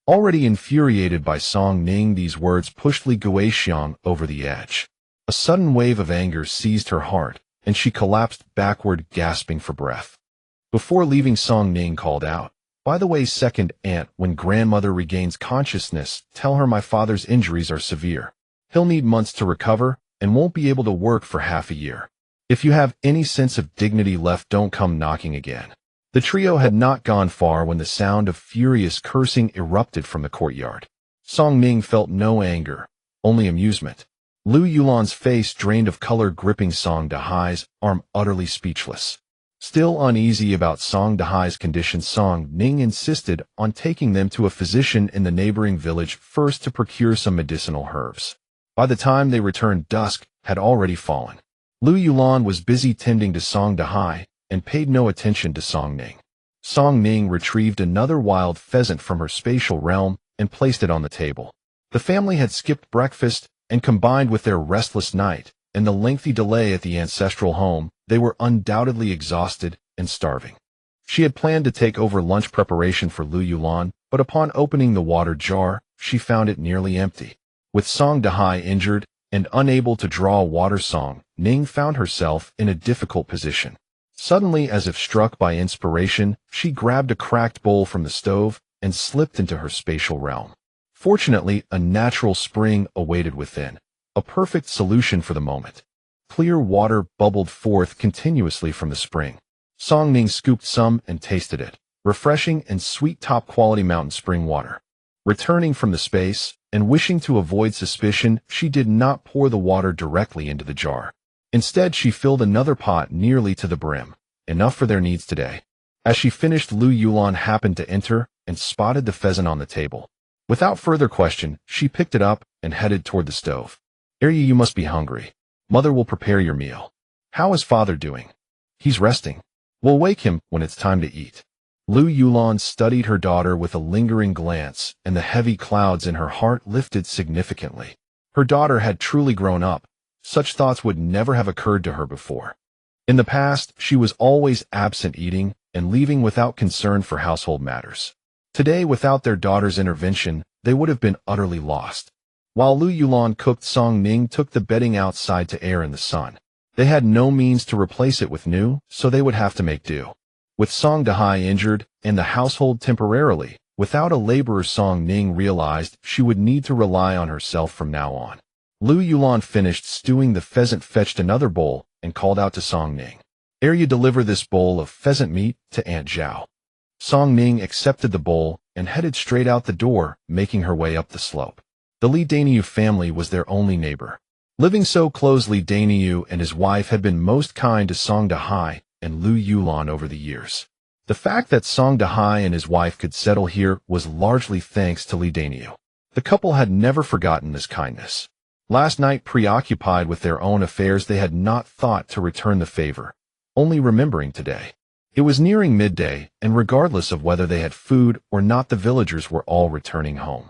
Already infuriated by Song Ning, these words pushed Li Guixiang over the edge. A sudden wave of anger seized her heart, and she collapsed backward, gasping for breath. Before leaving, Song Ning called out, "By the way, second aunt, when grandmother regains consciousness, tell her my father's injuries are severe. He'll need months to recover and won't be able to work for half a year. If you have any sense of dignity left, don't come knocking again." The trio had not gone far when the sound of furious cursing erupted from the courtyard. Song Ning felt no anger, only amusement. Lu Yulan's face drained of color, gripping Song Dahai's arm, utterly speechless. Still uneasy about Song Dahai's condition, Song Ning insisted on taking them to a physician in the neighboring village first to procure some medicinal herbs. By the time they returned, dusk had already fallen. Lu Yulan was busy tending to Song Dahai and paid no attention to Song Ning. Song Ning retrieved another wild pheasant from her spatial realm and placed it on the table. The family had skipped breakfast, and combined with their restless night and the lengthy delay at the ancestral home, they were undoubtedly exhausted and starving. She had planned to take over lunch preparation for Lu Yulan, but upon opening the water jar, she found it nearly empty. With Song Dahai injured and unable to draw water, Song Ning found herself in a difficult position. Suddenly, as if struck by inspiration, she grabbed a cracked bowl from the stove and slipped into her spatial realm. Fortunately, a natural spring awaited within, a perfect solution for the moment. Clear water bubbled forth continuously from the spring. Song Ning scooped some and tasted it, refreshing and sweet, top-quality mountain spring water. Returning from the space, and wishing to avoid suspicion, she did not pour the water directly into the jar. Instead, she filled another pot nearly to the brim, enough for their needs today. As she finished, Lu Yulan happened to enter and spotted the pheasant on the table. Without further question, she picked it up and headed toward the stove. "Arya, you must be hungry. Mother will prepare your meal." "How is father doing?" "He's resting. We'll wake him when it's time to eat." Lu Yulan studied her daughter with a lingering glance, and the heavy clouds in her heart lifted significantly. Her daughter had truly grown up. Such thoughts would never have occurred to her before. In the past, she was always absent, eating and leaving without concern for household matters. Today, without their daughter's intervention, they would have been utterly lost. While Lu Yulan cooked, Song Ning took the bedding outside to air in the sun. They had no means to replace it with new, so they would have to make do. With Song Dahai injured and the household temporarily without a laborer, Song Ning realized she would need to rely on herself from now on. Lu Yulan finished stewing the pheasant, fetched another bowl, and called out to Song Ning, "Arya, deliver this bowl of pheasant meat to Aunt Zhao." Song Ning accepted the bowl and headed straight out the door, making her way up the slope. The Li Daniu family was their only neighbor. Living so close, Li Daniu and his wife had been most kind to Song Dahai and Lu Yulan over the years. The fact that Song Dahai and his wife could settle here was largely thanks to Li Daniu. The couple had never forgotten this kindness. Last night, preoccupied with their own affairs, they had not thought to return the favor, only remembering today. It was nearing midday, and regardless of whether they had food or not, the villagers were all returning home.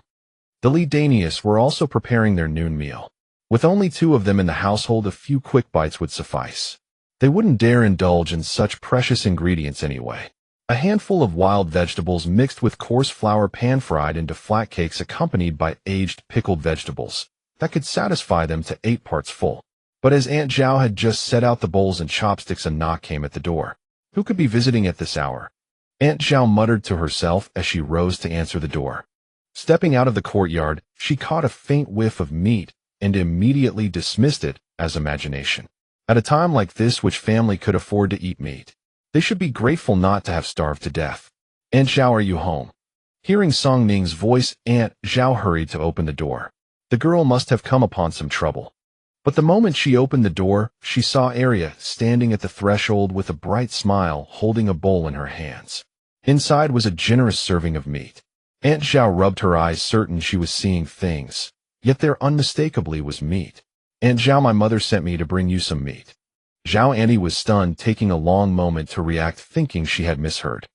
The Li Danius were also preparing their noon meal. With only two of them in the household, a few quick bites would suffice. They wouldn't dare indulge in such precious ingredients anyway. A handful of wild vegetables mixed with coarse flour, pan-fried into flat cakes, accompanied by aged pickled vegetables, that could satisfy them to 8 parts full. But as Aunt Zhao had just set out the bowls and chopsticks, a knock came at the door. Who could be visiting at this hour? Aunt Zhao muttered to herself as she rose to answer the door. Stepping out of the courtyard, she caught a faint whiff of meat and immediately dismissed it as imagination. At a time like this, which family could afford to eat meat? They should be grateful not to have starved to death. "Aunt Zhao, are you home?" Hearing Song Ning's voice, Aunt Zhao hurried to open the door. The girl must have come upon some trouble. But the moment she opened the door, she saw Arya standing at the threshold with a bright smile, holding a bowl in her hands. Inside was a generous serving of meat. Aunt Zhao rubbed her eyes, certain she was seeing things, yet there unmistakably was meat. "Aunt Zhao, my mother sent me to bring you some meat." Zhao Auntie was stunned, taking a long moment to react, thinking she had misheard.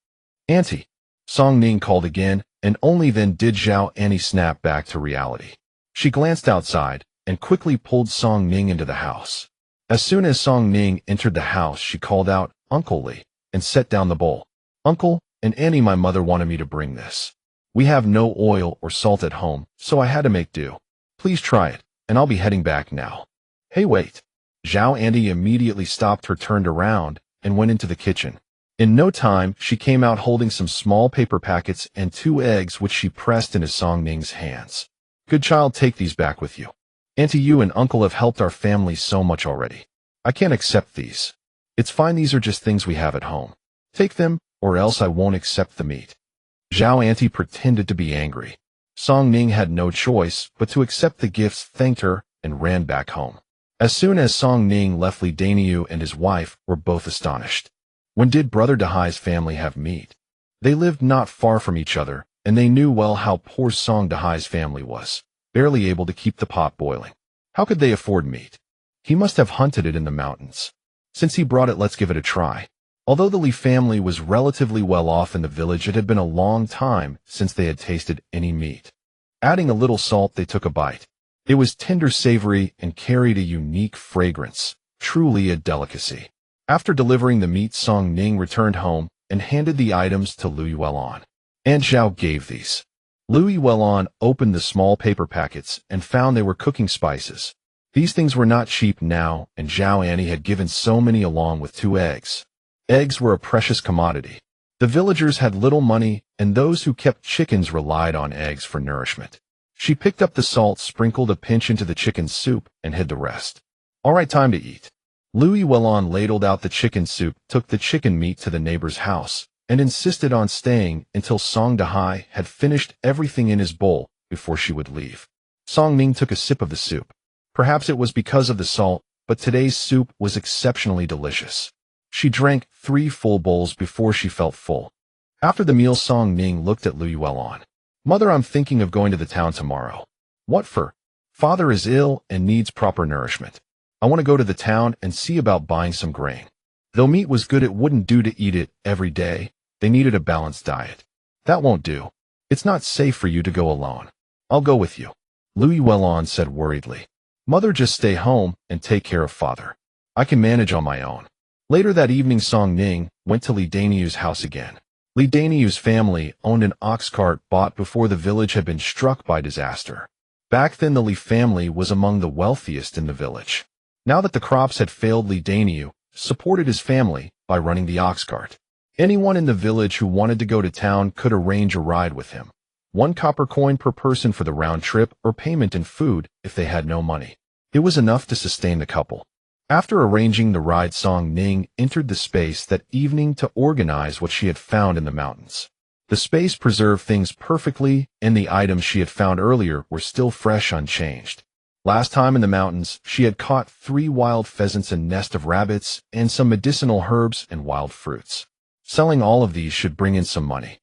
"Auntie," Song Ning called again, and only then did Zhao Auntie snap back to reality. She glanced outside and quickly pulled Song Ning into the house. As soon as Song Ning entered the house, she called out, "Uncle Li," and set down the bowl. "Uncle and Auntie, my mother wanted me to bring this. We have no oil or salt at home, so I had to make do. Please try it, and I'll be heading back now." "Hey, wait." Zhao Auntie immediately stopped her, turned around, and went into the kitchen. In no time, she came out holding some small paper packets and 2 eggs, which she pressed into Song Ning's hands. "Good child, take these back with you. Auntie, you and Uncle have helped our family so much already. I can't accept these. It's fine, these are just things we have at home. Take them, or else I won't accept the meat." Zhao Auntie pretended to be angry. Song Ning had no choice but to accept the gifts, thanked her, and ran back home. As soon as Song Ning left, Li Daniu and his wife were both astonished. When did Brother Dahai's family have meat? They lived not far from each other, and they knew well how poor Song Dahai's family was, barely able to keep the pot boiling. How could they afford meat? He must have hunted it in the mountains. Since he brought it, let's give it a try. Although the Li family was relatively well off in the village, it had been a long time since they had tasted any meat. Adding a little salt, they took a bite. It was tender, savory, and carried a unique fragrance, truly a delicacy. After delivering the meat, Song Ning returned home and handed the items to Lu Yuelon. Aunt Zhao gave these. Lu Yuelon opened the small paper packets and found they were cooking spices. These things were not cheap now, and Zhao Annie had given so many along with 2 eggs. Eggs were a precious commodity. The villagers had little money, and those who kept chickens relied on eggs for nourishment. She picked up the salt, sprinkled a pinch into the chicken soup, and hid the rest. All right, time to eat. Lu Yuelon ladled out the chicken soup, took the chicken meat to the neighbor's house, and insisted on staying until Song Dahai had finished everything in his bowl before she would leave. Song Ning took a sip of the soup. Perhaps it was because of the salt, but today's soup was exceptionally delicious. She drank 3 full bowls before she felt full. After the meal, Song Ning looked at Lu Yuelon. Mother, I'm thinking of going to the town tomorrow. What for? Father is ill and needs proper nourishment. I want to go to the town and see about buying some grain. Though meat was good, it wouldn't do to eat it every day. They needed a balanced diet. That won't do. It's not safe for you to go alone. I'll go with you. Lu Yuelon said worriedly. Mother, just stay home and take care of father. I can manage on my own. Later that evening, Song Ning went to Li Daniu's house again. Li Daniu's family owned an ox cart bought before the village had been struck by disaster. Back then, the Li family was among the wealthiest in the village. Now that the crops had failed, Li Daniu supported his family by running the ox cart. Anyone in the village who wanted to go to town could arrange a ride with him. 1 copper coin per person for the round trip, or payment in food if they had no money. It was enough to sustain the couple. After arranging the ride, Song Ning entered the space that evening to organize what she had found in the mountains. The space preserved things perfectly, and the items she had found earlier were still fresh, unchanged. Last time in the mountains, she had caught 3 wild pheasants, a nest of rabbits, and some medicinal herbs and wild fruits. Selling all of these should bring in some money.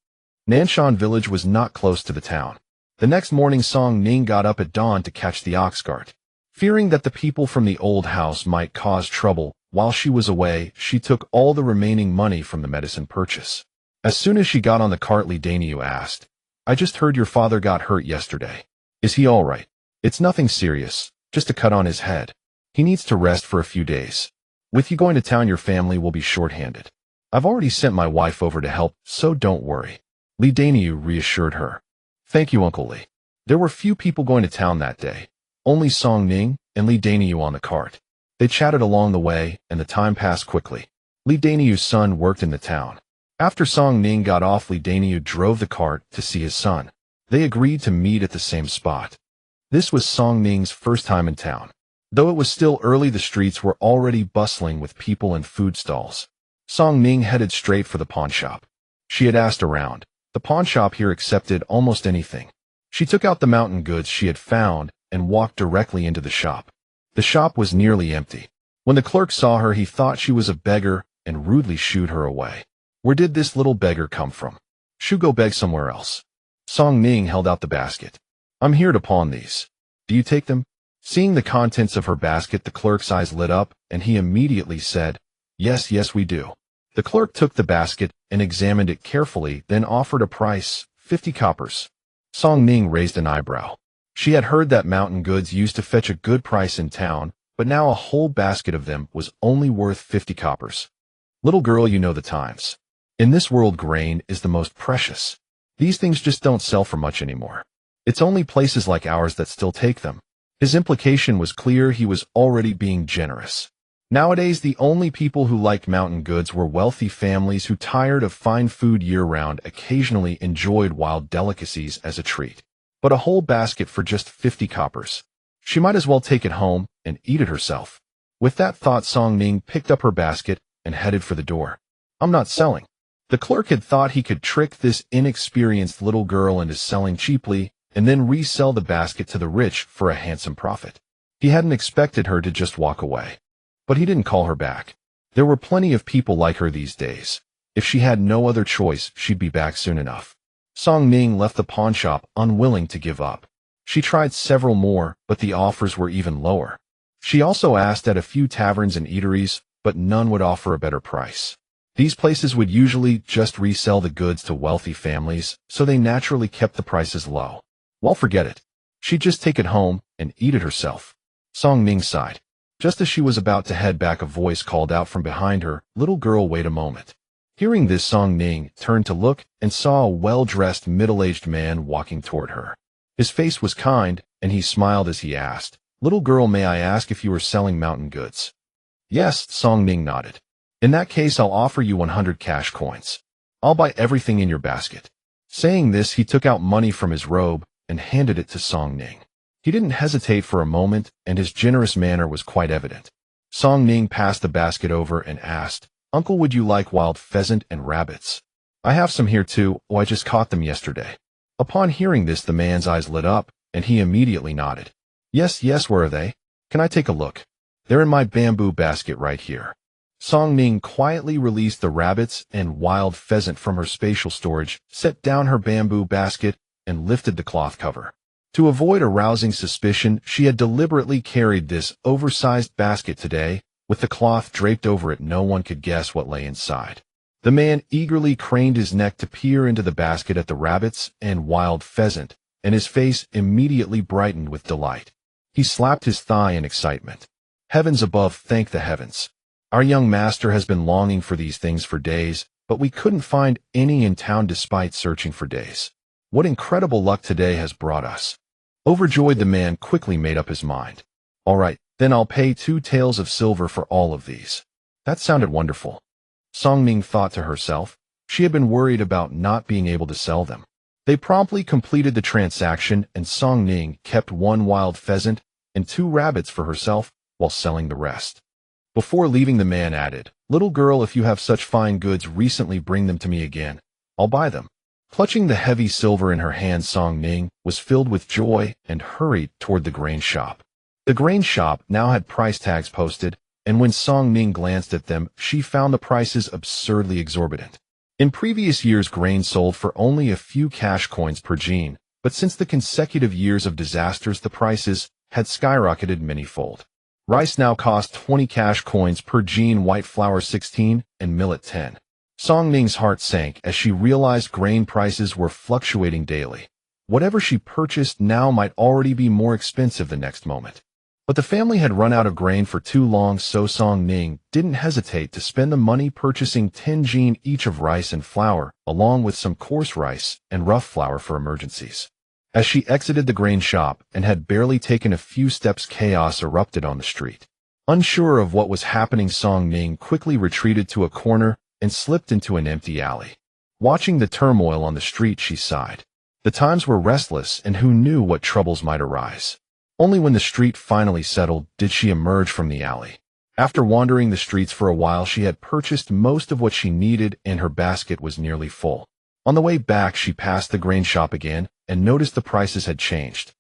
Nanshan village was not close to the town. The next morning, Song Ning got up at dawn to catch the ox cart. Fearing that the people from the old house might cause trouble while she was away, she took all the remaining money from the medicine purchase. As soon as she got on the cart, Li Daniu asked, I just heard your father got hurt yesterday. Is he all right? It's nothing serious, just a cut on his head. He needs to rest for a few days. With you going to town, your family will be short-handed. I've already sent my wife over to help, so don't worry. Li Daniu reassured her. Thank you, Uncle Li. There were few people going to town that day. Only Song Ning and Li Daniu on the cart. They chatted along the way, and the time passed quickly. Li Daniu's son worked in the town. After Song Ning got off, Li Daniu drove the cart to see his son. They agreed to meet at the same spot. This was Song Ning's first time in town. Though it was still early, the streets were already bustling with people and food stalls. Song Ning headed straight for the pawn shop. She had asked around. The pawn shop here accepted almost anything. She took out the mountain goods she had found and walked directly into the shop. The shop was nearly empty. When the clerk saw her, he thought she was a beggar and rudely shooed her away. Where did this little beggar come from? Shoo, go beg somewhere else. Song Ning held out the basket. I'm here to pawn these. Do you take them? Seeing the contents of her basket, the clerk's eyes lit up, and he immediately said, Yes, yes, we do. The clerk took the basket and examined it carefully, then offered a price, 50 coppers. Song Ning raised an eyebrow. She had heard that mountain goods used to fetch a good price in town, but now a whole basket of them was only worth 50 coppers. Little girl, you know the times. In this world, grain is the most precious. These things just don't sell for much anymore. It's only places like ours that still take them. His implication was clear. He was already being generous. Nowadays, the only people who liked mountain goods were wealthy families who, tired of fine food year-round, occasionally enjoyed wild delicacies as a treat. But a whole basket for just 50 coppers. She might as well take it home and eat it herself. With that thought, Song Ning picked up her basket and headed for the door. I'm not selling. The clerk had thought he could trick this inexperienced little girl into selling cheaply and then resell the basket to the rich for a handsome profit. He hadn't expected her to just walk away. But he didn't call her back. There were plenty of people like her these days. If she had no other choice, she'd be back soon enough. Song Ning left the pawnshop, unwilling to give up. She tried several more, but the offers were even lower. She also asked at a few taverns and eateries, but none would offer a better price. These places would usually just resell the goods to wealthy families, so they naturally kept the prices low. Well, forget it. She'd just take it home and eat it herself. Song Ning sighed. Just as she was about to head back, a voice called out from behind her, "Little girl, wait a moment." Hearing this, Song Ning turned to look and saw a well-dressed, middle-aged man walking toward her. His face was kind, and he smiled as he asked, "Little girl, may I ask if you are selling mountain goods?" "Yes," Song Ning nodded. "In that case, I'll offer you 100 cash coins. I'll buy everything in your basket." Saying this, he took out money from his robe and handed it to Song Ning. He didn't hesitate for a moment, and his generous manner was quite evident. Song Ning passed the basket over and asked, "Uncle, would you like wild pheasant and rabbits?" "I have some here too. Oh, I just caught them yesterday." Upon hearing this, the man's eyes lit up, and he immediately nodded. Yes, where are they? Can I take a look?" "They're in my bamboo basket right here." Song Ning quietly released the rabbits and wild pheasant from her spatial storage, set down her bamboo basket, and lifted the cloth cover. To avoid arousing suspicion, she had deliberately carried this oversized basket today. With the cloth draped over it, no one could guess what lay inside. The man eagerly craned his neck to peer into the basket at the rabbits and wild pheasant, and his face immediately brightened with delight. He slapped his thigh in excitement. "Heavens above, thank the heavens. Our young master has been longing for these things for days, but we couldn't find any in town despite searching for days. What incredible luck today has brought us." Overjoyed, the man quickly made up his mind. "All right, then I'll pay 2 taels of silver for all of these." That sounded wonderful. Song Ning thought to herself. She had been worried about not being able to sell them. They promptly completed the transaction, and Song Ning kept 1 wild pheasant and 2 rabbits for herself while selling the rest. Before leaving, the man added, "Little girl, if you have such fine goods recently, bring them to me again. I'll buy them." Clutching the heavy silver in her hand, Song Ning was filled with joy and hurried toward the grain shop. The grain shop now had price tags posted, and when Song Ning glanced at them, she found the prices absurdly exorbitant. In previous years, grain sold for only a few cash coins per jean, but since the consecutive years of disasters, the prices had skyrocketed manyfold. Rice now cost 20 cash coins per jean, white flour 16, and millet 10. Song Ning's heart sank as she realized grain prices were fluctuating daily. Whatever she purchased now might already be more expensive the next moment. But the family had run out of grain for too long, so Song Ning didn't hesitate to spend the money purchasing 10 jean each of rice and flour, along with some coarse rice and rough flour for emergencies. As she exited the grain shop and had barely taken a few steps, chaos erupted on the street. Unsure of what was happening, Song Ning quickly retreated to a corner and slipped into an empty alley. Watching the turmoil on the street, she sighed. The times were restless, and who knew what troubles might arise. Only when the street finally settled did she emerge from the alley. After wandering the streets for a while, she had purchased most of what she needed, and her basket was nearly full. On the way back, she passed the grain shop again and noticed the prices had changed.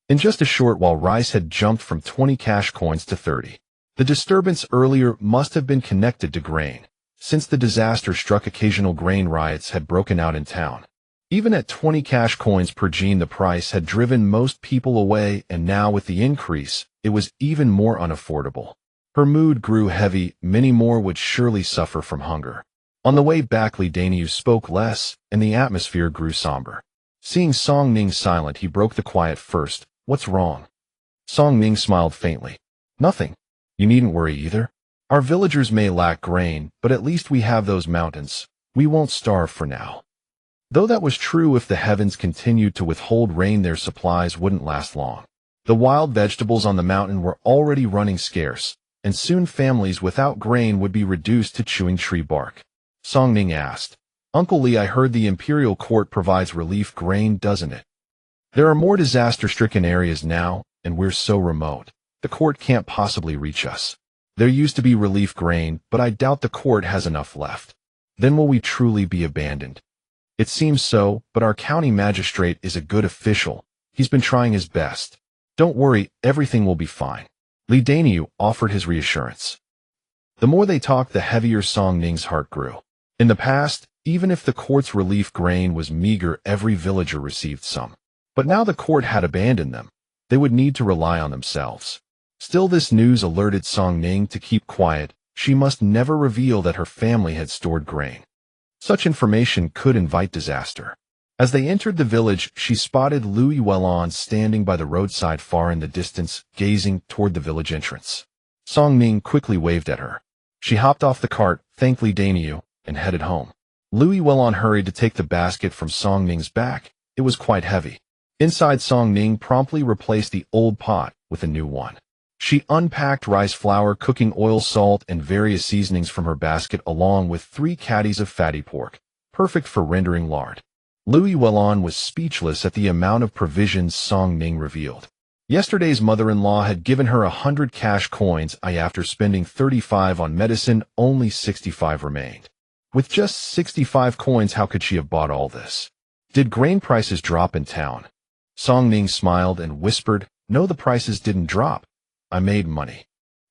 In just a short while, rice had jumped from 20 cash coins to 30. The disturbance earlier must have been connected to grain. Since the disaster struck, occasional grain riots had broken out in town. Even at 20 cash coins per jean, the price had driven most people away, and now with the increase, it was even more unaffordable. Her mood grew heavy. Many more would surely suffer from hunger. On the way back, Li Daniu spoke less, and the atmosphere grew somber. Seeing Song Ning silent, he broke the quiet first. "What's wrong?" Song Ning smiled faintly. "Nothing. You needn't worry either. Our villagers may lack grain, but at least we have those mountains. We won't starve for now." Though that was true, if the heavens continued to withhold rain, their supplies wouldn't last long. The wild vegetables on the mountain were already running scarce, and soon families without grain would be reduced to chewing tree bark. Song Ning asked, "Uncle Li, I heard the imperial court provides relief grain, doesn't it? There are more disaster-stricken areas now, and we're so remote. The court can't possibly reach us. There used to be relief grain, but I doubt the court has enough left. Then will we truly be abandoned?" "It seems so, but our county magistrate is a good official. He's been trying his best." Don't worry, everything will be fine. Li Daniu offered his reassurance. The more they talked, the heavier Song Ning's heart grew. In the past, even if the court's relief grain was meager, every villager received some. But now the court had abandoned them. They would need to rely on themselves. Still, this news alerted Song Ning to keep quiet. She must never reveal that her family had stored grain. Such information could invite disaster. As they entered the village, she spotted Lu Yuelon standing by the roadside far in the distance, gazing toward the village entrance. Song Ning quickly waved at her. She hopped off the cart, thanked Li Daniu, and headed home. Lu Yuelon hurried to take the basket from Song Ning's back. It was quite heavy. Inside, Song Ning promptly replaced the old pot with a new one. She unpacked rice flour, cooking oil, salt, and various seasonings from her basket, along with 3 caddies of fatty pork, perfect for rendering lard. Lu Yuelon was speechless at the amount of provisions Song Ning revealed. Yesterday's mother-in-law had given her 100 cash coins. After spending 35 on medicine, only 65 remained. With just 65 coins, how could she have bought all this? Did grain prices drop in town? Song Ning smiled and whispered, "No, the prices didn't drop. I made money.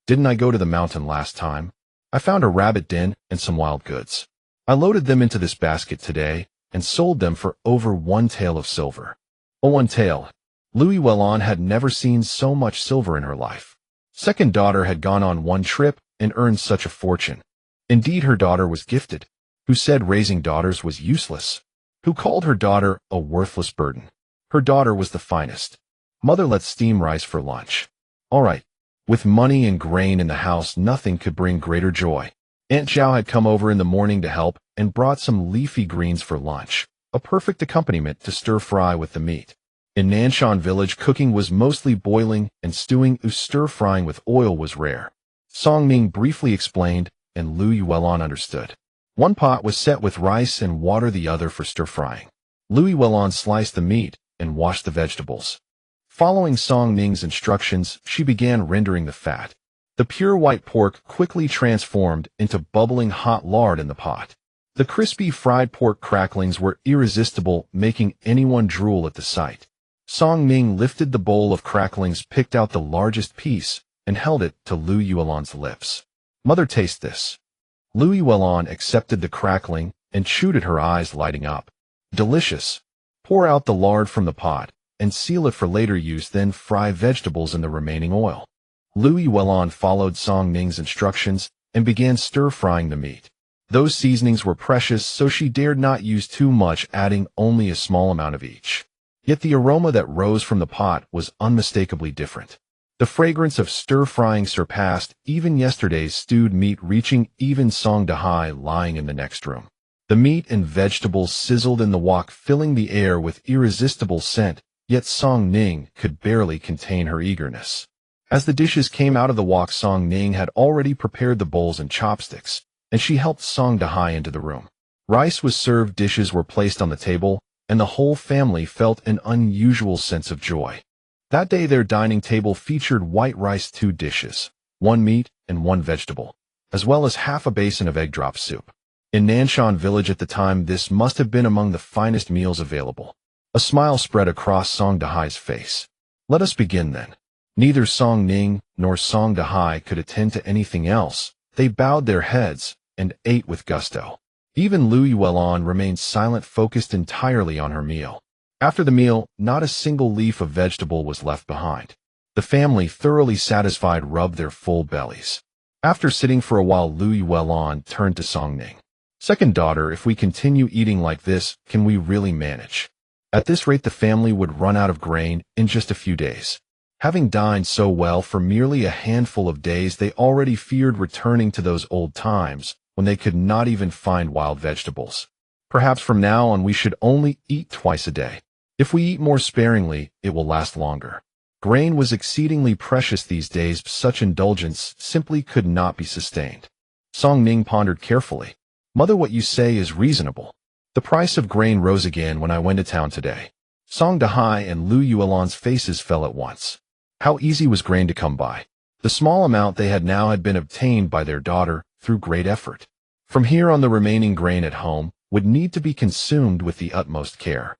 Didn't I go to the mountain last time? I found a rabbit den and some wild goods. I loaded them into this basket today and sold them for over 1 tael of silver." Oh, 1 tael. Lu Yuelon had never seen so much silver in her life. Second daughter had gone on 1 trip and earned such a fortune. Indeed, her daughter was gifted. Who said raising daughters was useless? Who called her daughter a worthless burden? Her daughter was the finest. Mother, let's steam rice for lunch. All right. With money and grain in the house, nothing could bring greater joy. Aunt Zhao had come over in the morning to help and brought some leafy greens for lunch, a perfect accompaniment to stir-fry with the meat. In Nanshan village, cooking was mostly boiling and stewing. Stir-frying with oil was rare. Song Ning briefly explained, and Lu Yuelon understood. 1 pot was set with rice and water, the other for stir-frying. Lu Yuelon sliced the meat and washed the vegetables. Following Song Ning's instructions, she began rendering the fat. The pure white pork quickly transformed into bubbling hot lard in the pot. The crispy fried pork cracklings were irresistible, making anyone drool at the sight. Song Ning lifted the bowl of cracklings, picked out the largest piece, and held it to Lu Yuelon's lips. "Mother, taste this." Lu Yuelon accepted the crackling and chewed it, her eyes lighting up. "Delicious." Pour out the lard from the pot and seal it for later use, then fry vegetables in the remaining oil. Lu Yuelon followed Song Ning's instructions and began stir-frying the meat. Those seasonings were precious, so she dared not use too much, adding only a small amount of each. Yet the aroma that rose from the pot was unmistakably different. The fragrance of stir-frying surpassed even yesterday's stewed meat, reaching even Song Dahai lying in the next room. The meat and vegetables sizzled in the wok, filling the air with irresistible scent, yet Song Ning could barely contain her eagerness. As the dishes came out of the wok, Song Ning had already prepared the bowls and chopsticks, and she helped Song Dahai into the room. Rice was served, dishes were placed on the table, and the whole family felt an unusual sense of joy. That day their dining table featured white rice, 2 dishes, 1 meat and 1 vegetable, as well as half a basin of egg drop soup. In Nanshan village at the time, this must have been among the finest meals available. A smile spread across Song Dahai's face. "Let us begin then." Neither Song Ning nor Song Dahai could attend to anything else. They bowed their heads and ate with gusto. Even Lu Yuelon remained silent, focused entirely on her meal. After the meal, not a single leaf of vegetable was left behind. The family, thoroughly satisfied, rubbed their full bellies. After sitting for a while, Lu Yuelon turned to Song Ning. "Second daughter, if we continue eating like this, can we really manage? At this rate, the family would run out of grain in just a few days." Having dined so well for merely a handful of days, they already feared returning to those old times when they could not even find wild vegetables. "Perhaps from now on we should only eat twice a day. If we eat more sparingly, it will last longer." Grain was exceedingly precious these days. Such indulgence simply could not be sustained. Song Ning pondered carefully. "Mother, what you say is reasonable. The price of grain rose again when I went to town today." Song Dahai and Lu Yuelon's faces fell at once. How easy was grain to come by? The small amount they had now had been obtained by their daughter through great effort. From here on, the remaining grain at home would need to be consumed with the utmost care.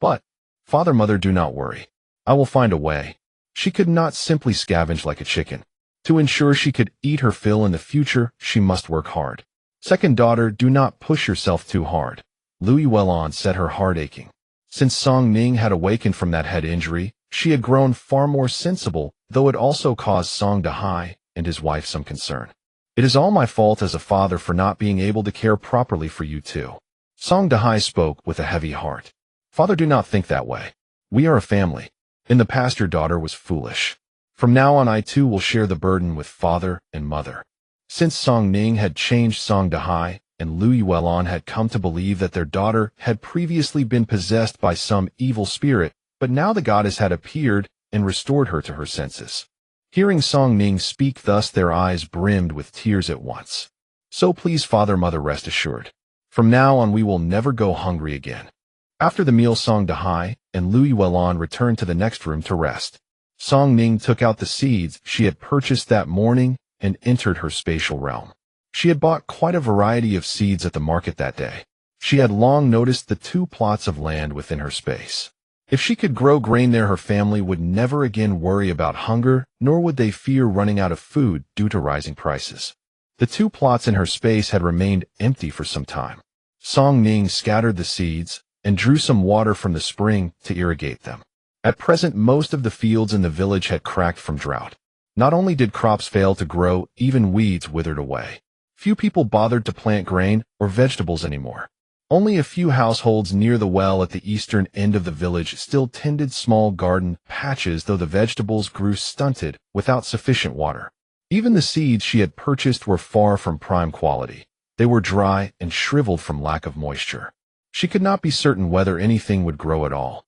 "But, father, mother, do not worry. I will find a way." She could not simply scavenge like a chicken. To ensure she could eat her fill in the future, she must work hard. Second daughter, do not push yourself too hard. Louis Wellon set her heart aching. Since Song Ning had awakened from that head injury, she had grown far more sensible, though it also caused Song Dahai and his wife some concern. It is all my fault as a father for not being able to care properly for you too. Song Dahai spoke with a heavy heart. Father, do not think that way. We are a family. In the past your daughter was foolish. From now on I too will share the burden with father and mother. Since Song Ning had changed Song Dahai, and Louis Wellon had come to believe that their daughter had previously been possessed by some evil spirit, but now the goddess had appeared and restored her to her senses. Hearing Song Ning speak thus, their eyes brimmed with tears at once. So please, father, mother, rest assured. From now on we will never go hungry again. After the meal, Song Dahai and Louis Wellon returned to the next room to rest. Song Ning took out the seeds she had purchased that morning and entered her spatial realm. She had bought quite a variety of seeds at the market that day. She had long noticed the 2 plots of land within her space. If she could grow grain there, her family would never again worry about hunger, nor would they fear running out of food due to rising prices. The 2 plots in her space had remained empty for some time. Song Ning scattered the seeds and drew some water from the spring to irrigate them. At present, most of the fields in the village had cracked from drought. Not only did crops fail to grow, even weeds withered away. Few people bothered to plant grain or vegetables anymore. Only a few households near the well at the eastern end of the village still tended small garden patches, though the vegetables grew stunted without sufficient water. Even the seeds she had purchased were far from prime quality. They were dry and shriveled from lack of moisture. She could not be certain whether anything would grow at all.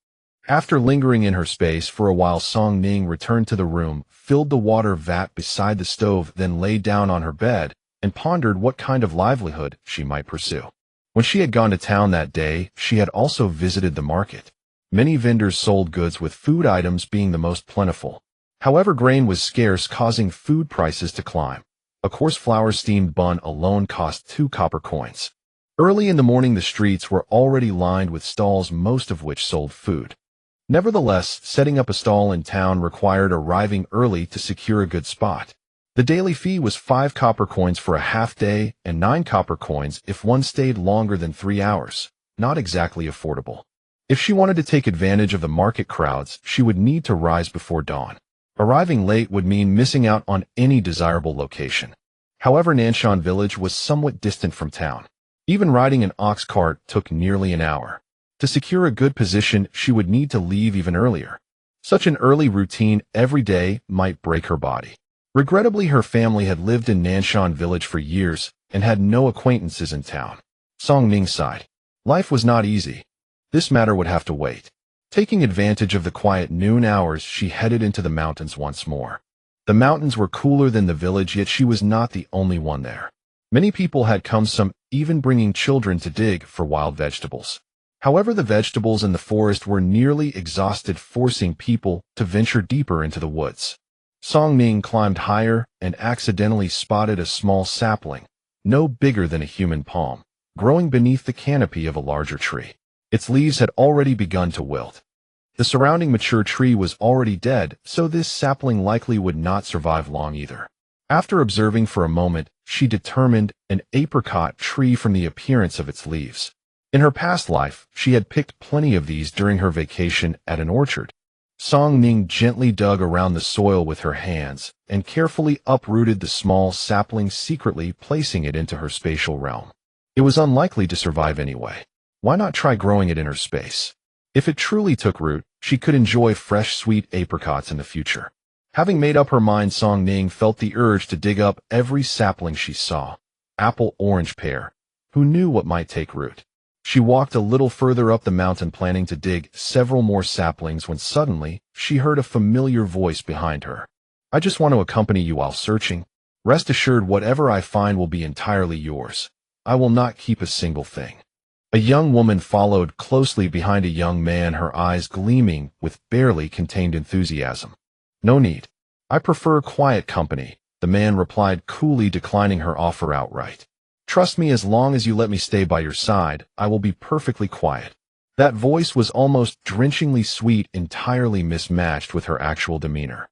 After lingering in her space for a while, Song Ning returned to the room, filled the water vat beside the stove, then lay down on her bed and pondered what kind of livelihood she might pursue. When she had gone to town that day, she had also visited the market. Many vendors sold goods, with food items being the most plentiful. However, grain was scarce, causing food prices to climb. A coarse flour steamed bun alone cost 2 copper coins. Early in the morning, the streets were already lined with stalls, most of which sold food. Nevertheless, setting up a stall in town required arriving early to secure a good spot. The daily fee was 5 copper coins for a half day and 9 copper coins if one stayed longer than 3 hours. Not exactly affordable. If she wanted to take advantage of the market crowds, she would need to rise before dawn. Arriving late would mean missing out on any desirable location. However, Nanshan village was somewhat distant from town. Even riding an ox cart took nearly an hour. To secure a good position, she would need to leave even earlier. Such an early routine every day might break her body. Regrettably, her family had lived in Nanshan village for years and had no acquaintances in town. Song Ning sighed. Life was not easy. This matter would have to wait. Taking advantage of the quiet noon hours, she headed into the mountains once more. The mountains were cooler than the village, yet she was not the only one there. Many people had come, some even bringing children to dig for wild vegetables. However, the vegetables in the forest were nearly exhausted, forcing people to venture deeper into the woods. Song Ning climbed higher and accidentally spotted a small sapling, no bigger than a human palm, growing beneath the canopy of a larger tree. Its leaves had already begun to wilt. The surrounding mature tree was already dead, so this sapling likely would not survive long either. After observing for a moment, she determined an apricot tree from the appearance of its leaves. In her past life, she had picked plenty of these during her vacation at an orchard. Song Ning gently dug around the soil with her hands and carefully uprooted the small sapling, secretly placing it into her spatial realm. It was unlikely to survive anyway. Why not try growing it in her space? If it truly took root, she could enjoy fresh, sweet apricots in the future. Having made up her mind, Song Ning felt the urge to dig up every sapling she saw. Apple, orange, pear. Who knew what might take root? She walked a little further up the mountain, planning to dig several more saplings, when suddenly she heard a familiar voice behind her. I just want to accompany you while searching. Rest assured, whatever I find will be entirely yours. I will not keep a single thing. A young woman followed closely behind a young man, her eyes gleaming with barely contained enthusiasm. No need. I prefer quiet company, the man replied coolly, declining her offer outright. Trust me, as long as you let me stay by your side, I will be perfectly quiet. That voice was almost drenchingly sweet, entirely mismatched with her actual demeanor.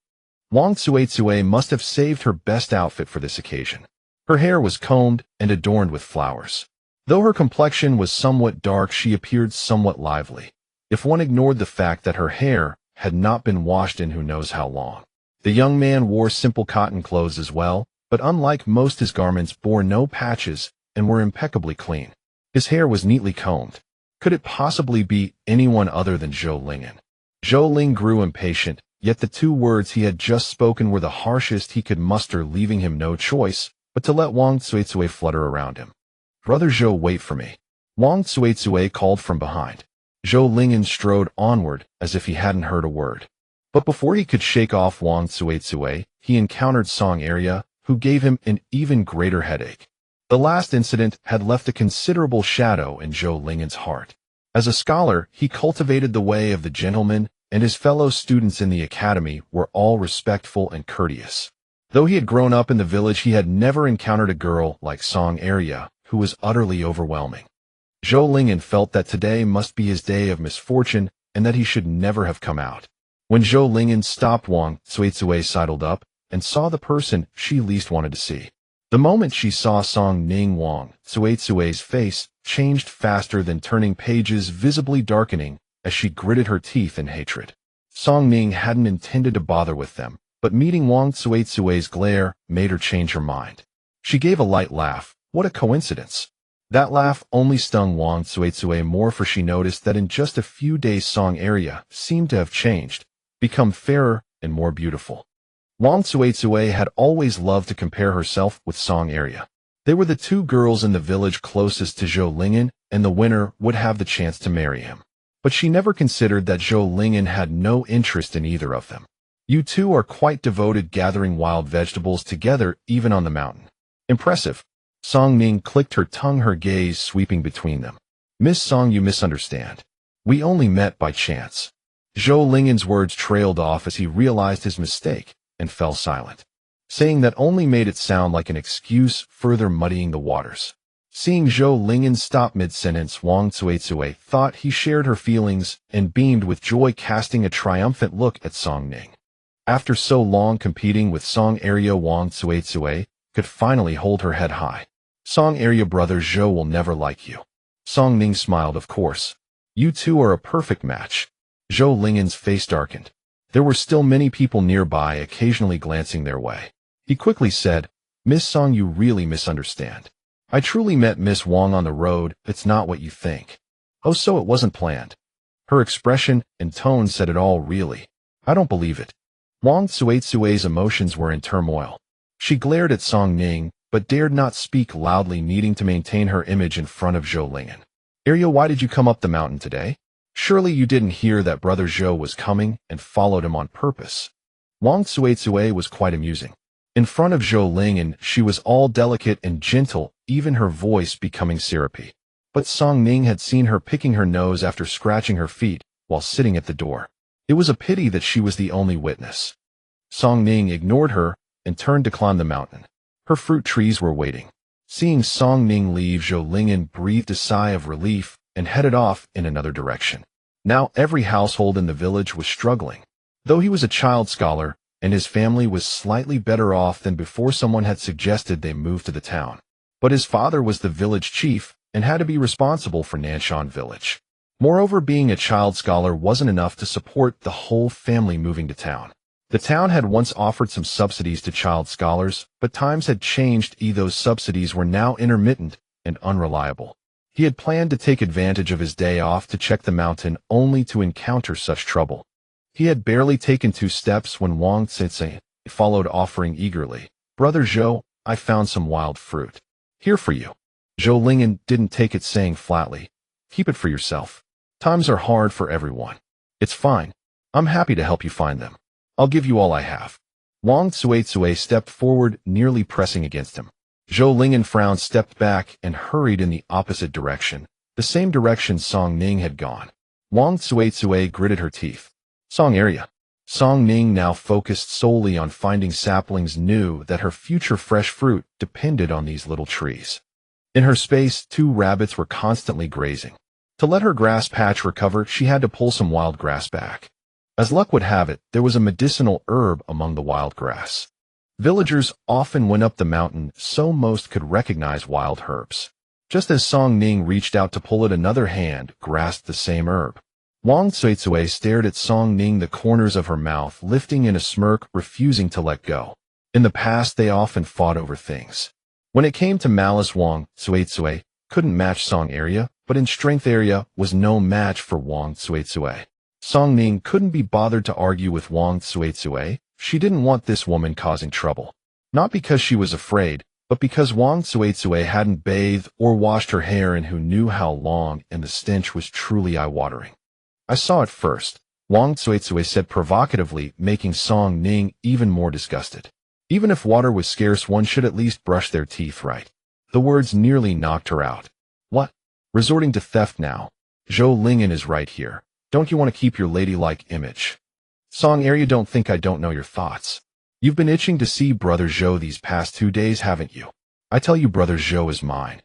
Wang Tsuetsue must have saved her best outfit for this occasion. Her hair was combed and adorned with flowers. Though her complexion was somewhat dark, she appeared somewhat lively, if one ignored the fact that her hair had not been washed in who knows how long. The young man wore simple cotton clothes as well, but unlike most, his garments bore no patches and were impeccably clean. His hair was neatly combed. Could it possibly be anyone other than Zhou Lingyan? Zhou Ling grew impatient, yet the two words he had just spoken were the harshest he could muster, leaving him no choice but to let Wang Tsuetsue flutter around him. "Brother Zhou, wait for me," Wang Tsuetsue called from behind. Zhou Lingyan strode onward as if he hadn't heard a word. But before he could shake off Wang Tsuetsue, he encountered Song Area, who gave him an even greater headache. The last incident had left a considerable shadow in Zhou Lingyan's heart. As a scholar, he cultivated the way of the gentleman, and his fellow students in the academy were all respectful and courteous. Though he had grown up in the village, he had never encountered a girl like Song Area, who was utterly overwhelming. Zhou Lingyan felt that today must be his day of misfortune and that he should never have come out. When Zhou Lingyan stopped, Wang Tsuetsue sidled up and saw the person she least wanted to see. The moment she saw Song Ning, Wang Tsuetsue's face changed faster than turning pages, visibly darkening as she gritted her teeth in hatred. Song Ning hadn't intended to bother with them, but meeting Wang Tsuetsue's glare made her change her mind. She gave a light laugh. What a coincidence! That laugh only stung Wang Tsuetsue more, for she noticed that in just a few days Song Area seemed to have changed, become fairer and more beautiful. Wang Tsuetsue had always loved to compare herself with Song Area. They were the two girls in the village closest to Zhou Lingyan, and the winner would have the chance to marry him. But she never considered that Zhou Lingyan had no interest in either of them. "You two are quite devoted, gathering wild vegetables together even on the mountain. Impressive." Song Ning clicked her tongue, her gaze sweeping between them. "Miss Song, you misunderstand. We only met by chance." Zhou Lingyan's words trailed off as he realized his mistake and fell silent. Saying that only made it sound like an excuse, further muddying the waters. Seeing Zhou Lingyan stop mid-sentence, Wang Tsuetsue thought he shared her feelings and beamed with joy, casting a triumphant look at Song Ning. After so long competing with Song Area, Wang Tsuetsue could finally hold her head high. "Song Area, brother Zhou will never like you." Song Ning smiled. "Of course. You two are a perfect match." Zhou Lingyan's face darkened. There were still many people nearby, occasionally glancing their way. He quickly said, "Miss Song, you really misunderstand. I truly met Miss Wang on the road. It's not what you think." "Oh, so it wasn't planned." Her expression and tone said it all. "Really? I don't believe it." Wang Tsuetsue's emotions were in turmoil. She glared at Song Ning, but dared not speak loudly, needing to maintain her image in front of Zhou Lingyan. "Area, why did you come up the mountain today? Surely you didn't hear that brother Zhou was coming and followed him on purpose." Wang Tsuetsue was quite amusing. In front of Zhou Lingyan, she was all delicate and gentle, even her voice becoming syrupy. But Song Ning had seen her picking her nose after scratching her feet while sitting at the door. It was a pity that she was the only witness. Song Ning ignored her and turned to climb the mountain. Her fruit trees were waiting. Seeing Song Ning leave, Zhou Lingyan breathed a sigh of relief and headed off in another direction. Now every household in the village was struggling. Though he was a child scholar, and his family was slightly better off than before someone had suggested they move to the town. But his father was the village chief and had to be responsible for Nanshan village. Moreover, being a child scholar wasn't enough to support the whole family moving to town. The town had once offered some subsidies to child scholars, but times had changed. Those subsidies were now intermittent and unreliable. He had planned to take advantage of his day off to check the mountain, only to encounter such trouble. He had barely taken 2 steps when Wang Tsuetsue followed, offering eagerly, "Brother Zhou, I found some wild fruit. Here for you." Zhou Lingyan didn't take it, saying flatly, "Keep it for yourself. Times are hard for everyone." "It's fine. I'm happy to help you find them. I'll give you all I have." Wang Tsuetsue stepped forward, nearly pressing against him. Zhou Lingyan frowned, stepped back, and hurried in the opposite direction, the same direction Song Ning had gone. Wang Tsuetsue gritted her teeth. "Song Area." Song Ning, now focused solely on finding saplings, knew that her future fresh fruit depended on these little trees. In her space, 2 rabbits were constantly grazing. To let her grass patch recover, she had to pull some wild grass back. As luck would have it, there was a medicinal herb among the wild grass. Villagers often went up the mountain so most could recognize wild herbs. Just as Song Ning reached out to pull it, another hand grasped the same herb. Wang Tsuitsue stared at Song Ning, the corners of her mouth lifting in a smirk, refusing to let go. In the past, they often fought over things. When it came to malice, Wang Tsuitsue couldn't match Song area, but in strength area was no match for Wang Tsuitsue. Song Ning couldn't be bothered to argue with Wang Tsuitsue. She didn't want this woman causing trouble. Not because she was afraid, but because Wang Tsuitsue hadn't bathed or washed her hair and who knew how long, and the stench was truly eye-watering. I saw it first, Wang Tsuitsue said provocatively, making Song Ning even more disgusted. Even if water was scarce, one should at least brush their teeth right. The words nearly knocked her out. What? Resorting to theft now? Zhou Lingyan is right here. Don't you want to keep your ladylike image? Song area, don't think I don't know your thoughts. You've been itching to see Brother Zhou these past 2 days, haven't you? I tell you, Brother Zhou is mine.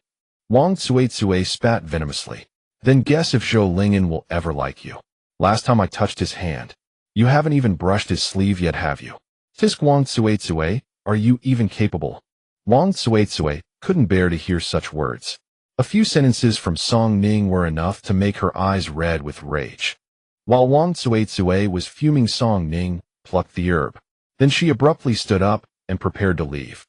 Wang Tsuitsue spat venomously. Then guess if Zhou Lingyan will ever like you. Last time I touched his hand. You haven't even brushed his sleeve yet, have you? Tisk, Wang Tsuitsue, are you even capable? Wang Tsuitsue couldn't bear to hear such words. A few sentences from Song Ning were enough to make her eyes red with rage. While Wang Tsuitsue was fuming, Song Ning plucked the herb. Then she abruptly stood up and prepared to leave.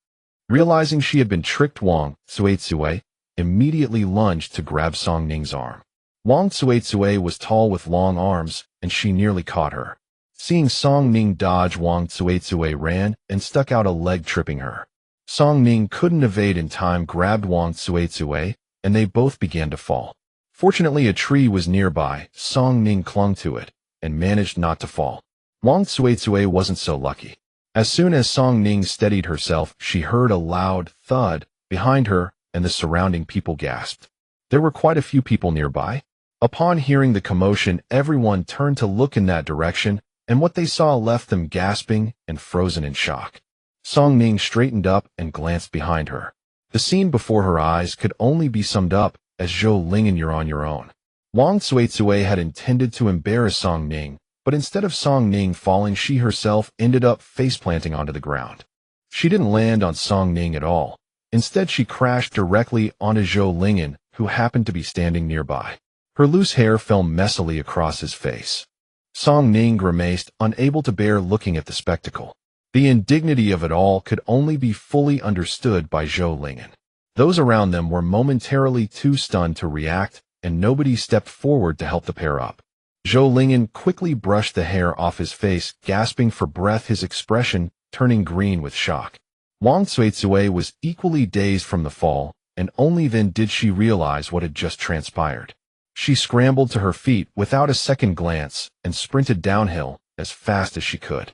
Realizing she had been tricked, Wang Tsuitsue immediately lunged to grab Song Ning's arm. Wang Tsuitsue was tall with long arms, and she nearly caught her. Seeing Song Ning dodge, Wang Tsuitsue ran and stuck out a leg, tripping her. Song Ning couldn't evade in time, grabbed Wang Tsuitsue, and they both began to fall. Fortunately, a tree was nearby. Song Ning clung to it and managed not to fall. Wang Tsuitsue wasn't so lucky. As soon as Song Ning steadied herself, she heard a loud thud behind her, and the surrounding people gasped. There were quite a few people nearby. Upon hearing the commotion, everyone turned to look in that direction, and what they saw left them gasping and frozen in shock. Song Ning straightened up and glanced behind her. The scene before her eyes could only be summed up as Zhou Lingyan, you're on your own. Wang Tsuitsue had intended to embarrass Song Ning, but instead of Song Ning falling, she herself ended up face-planting onto the ground. She didn't land on Song Ning at all. Instead, she crashed directly onto Zhou Lingyan, who happened to be standing nearby. Her loose hair fell messily across his face. Song Ning grimaced, unable to bear looking at the spectacle. The indignity of it all could only be fully understood by Zhou Lingyan. Those around them were momentarily too stunned to react, and nobody stepped forward to help the pair up. Zhou Lingyan quickly brushed the hair off his face, gasping for breath, his expression turning green with shock. Wang Tsuitsue was equally dazed from the fall, and only then did she realize what had just transpired. She scrambled to her feet without a second glance and sprinted downhill as fast as she could.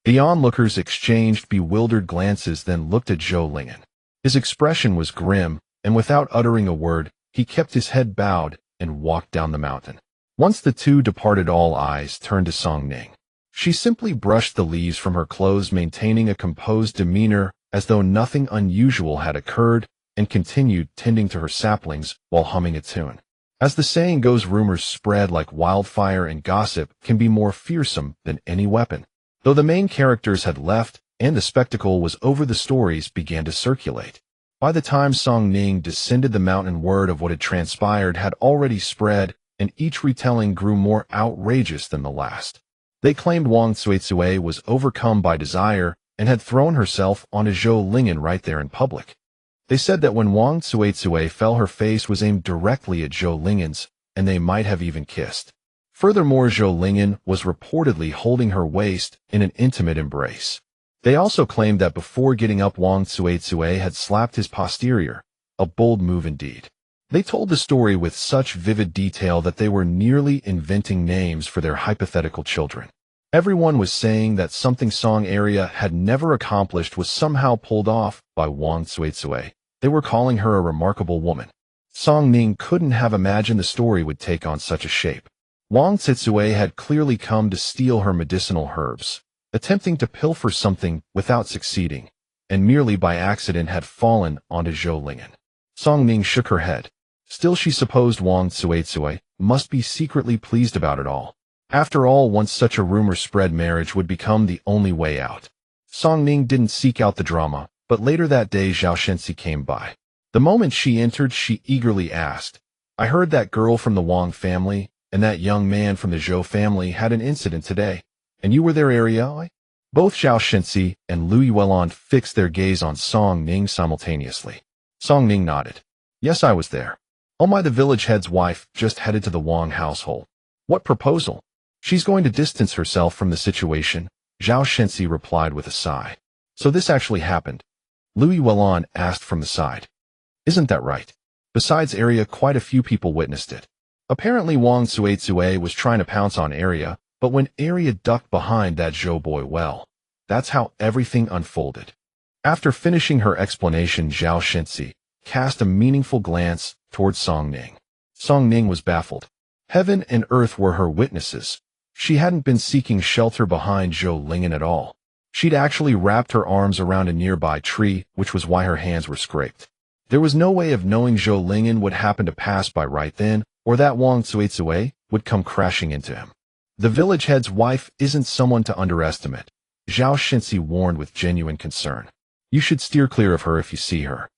The onlookers exchanged bewildered glances, then looked at Zhou Lingyan. His expression was grim, and without uttering a word, he kept his head bowed and walked down the mountain. Once the two departed, all eyes turned to Song Ning. She simply brushed the leaves from her clothes, maintaining a composed demeanor as though nothing unusual had occurred, and continued tending to her saplings while humming a tune. As the saying goes, rumors spread like wildfire, and gossip can be more fearsome than any weapon. Though the main characters had left and the spectacle was over, the stories began to circulate. By the time Song Ning descended the mountain, word of what had transpired had already spread, and each retelling grew more outrageous than the last. They claimed Wang Tsuitsue was overcome by desire and had thrown herself onto Zhou Lingyan right there in public. They said that when Wang Tsuitsue fell, her face was aimed directly at Zhou Lingyan's, and they might have even kissed. Furthermore, Zhou Lingyan was reportedly holding her waist in an intimate embrace. They also claimed that before getting up, Wang Tsuitsue had slapped his posterior, a bold move indeed. They told the story with such vivid detail that they were nearly inventing names for their hypothetical children. Everyone was saying that something Song area had never accomplished was somehow pulled off by Wang Tsuitsue. They were calling her a remarkable woman. Song Ning couldn't have imagined the story would take on such a shape. Wang Tsuitsue had clearly come to steal her medicinal herbs, attempting to pilfer something without succeeding, and merely by accident had fallen onto Zhou Lingyan. Song Ning shook her head. Still, she supposed Wang Tsuitsue must be secretly pleased about it all. After all, once such a rumor spread, marriage would become the only way out. Song Ning didn't seek out the drama, but later that day Zhao Shenxi came by. The moment she entered, she eagerly asked, "I heard that girl from the Wang family and that young man from the Zhou family had an incident today, and you were there, area?" Both Zhao Shenxi and Lu Yuelon fixed their gaze on Song Ning simultaneously. Song Ning nodded. "Yes, I was there. Oh my, the village head's wife just headed to the Wang household." "What proposal?" "She's going to distance herself from the situation," Zhao Shenxi replied with a sigh. "So this actually happened?" Lu Yuelon asked from the side. "Isn't that right? Besides area, quite a few people witnessed it. Apparently Wang Suizue was trying to pounce on area, but when area ducked behind that Zhou boy, well, that's how everything unfolded." After finishing her explanation, Zhao Shenxi cast a meaningful glance towards Song Ning. Song Ning was baffled. Heaven and earth were her witnesses. She hadn't been seeking shelter behind Zhou Lingen at all. She'd actually wrapped her arms around a nearby tree, which was why her hands were scraped. There was no way of knowing Zhou Lingen would happen to pass by right then, or that Wang Suizue would come crashing into him. The village head's wife isn't someone to underestimate, Zhao Shenxi warned with genuine concern. "You should steer clear of her if you see her."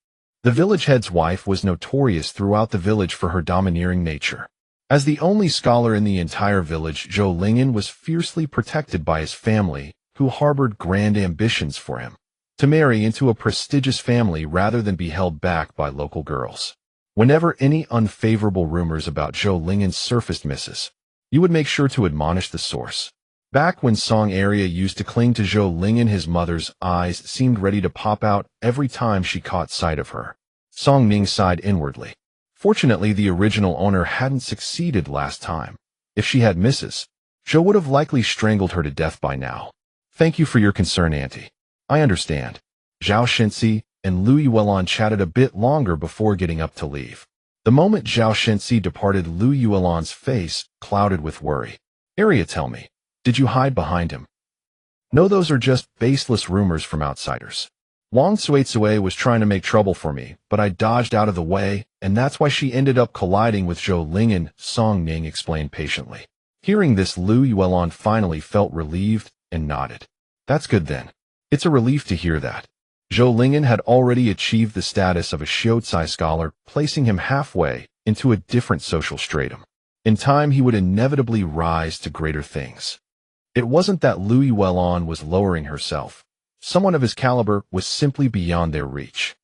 The village head's wife was notorious throughout the village for her domineering nature. As the only scholar in the entire village, Zhou Lingen was fiercely protected by his family, who harbored grand ambitions for him to marry into a prestigious family rather than be held back by local girls. Whenever any unfavorable rumors about Zhou Lingen surfaced, Mrs. You would make sure to admonish the source. Back when Song area used to cling to Zhou Lingen, his mother's eyes seemed ready to pop out every time she caught sight of her. Song Ning sighed inwardly. Fortunately, the original owner hadn't succeeded last time. If she had Mrs. Zhou would have likely strangled her to death by now. "Thank you for your concern, Auntie. I understand." Zhao Shenxi and Lu Yuelon chatted a bit longer before getting up to leave. The moment Zhao Shenxi departed, Lu Yuelon's face clouded with worry. "Area, tell me, did you hide behind him?" "No, those are just baseless rumors from outsiders. Wang Suizue was trying to make trouble for me, but I dodged out of the way, and that's why she ended up colliding with Zhou Lingen," Song Ning explained patiently. Hearing this, Lu Yuelon finally felt relieved and nodded. "That's good then. It's a relief to hear that." Zhou Lingen had already achieved the status of a Xiuzai scholar, placing him halfway into a different social stratum. In time, he would inevitably rise to greater things. It wasn't that Lu Yuelon was lowering herself. Someone of his caliber was simply beyond their reach.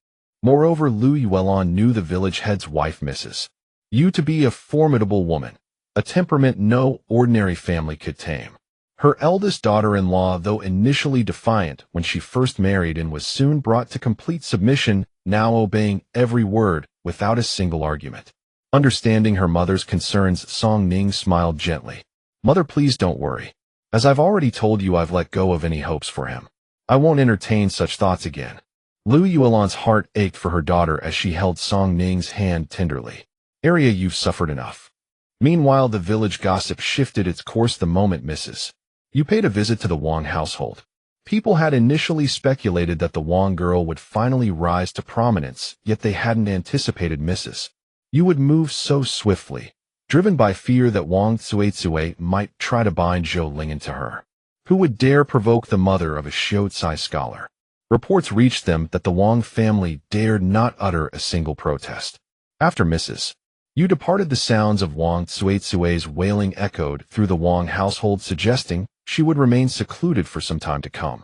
Moreover, Lu Yuelon knew the village head's wife, Mrs. Yu, to be a formidable woman, a temperament no ordinary family could tame. Her eldest daughter-in-law, though initially defiant when she first married and was soon brought to complete submission, now obeying every word without a single argument. Understanding her mother's concerns, Song Ning smiled gently. "Mother, please don't worry. As I've already told you, I've let go of any hopes for him. I won't entertain such thoughts again." Lu Yuelon's heart ached for her daughter as she held Song Ning's hand tenderly. "Area, you've suffered enough." Meanwhile, the village gossip shifted its course the moment Mrs. Yu paid a visit to the Wang household. People had initially speculated that the Wang girl would finally rise to prominence, yet they hadn't anticipated Mrs. Yu would move so swiftly, driven by fear that Wang Suizue might try to bind Zhou Lingen to her. Who would dare provoke the mother of a Xiuzai scholar? Reports reached them that the Wang family dared not utter a single protest. After Mrs. Yu departed, the sounds of Wang Suizue's wailing echoed through the Wang household, suggesting she would remain secluded for some time to come.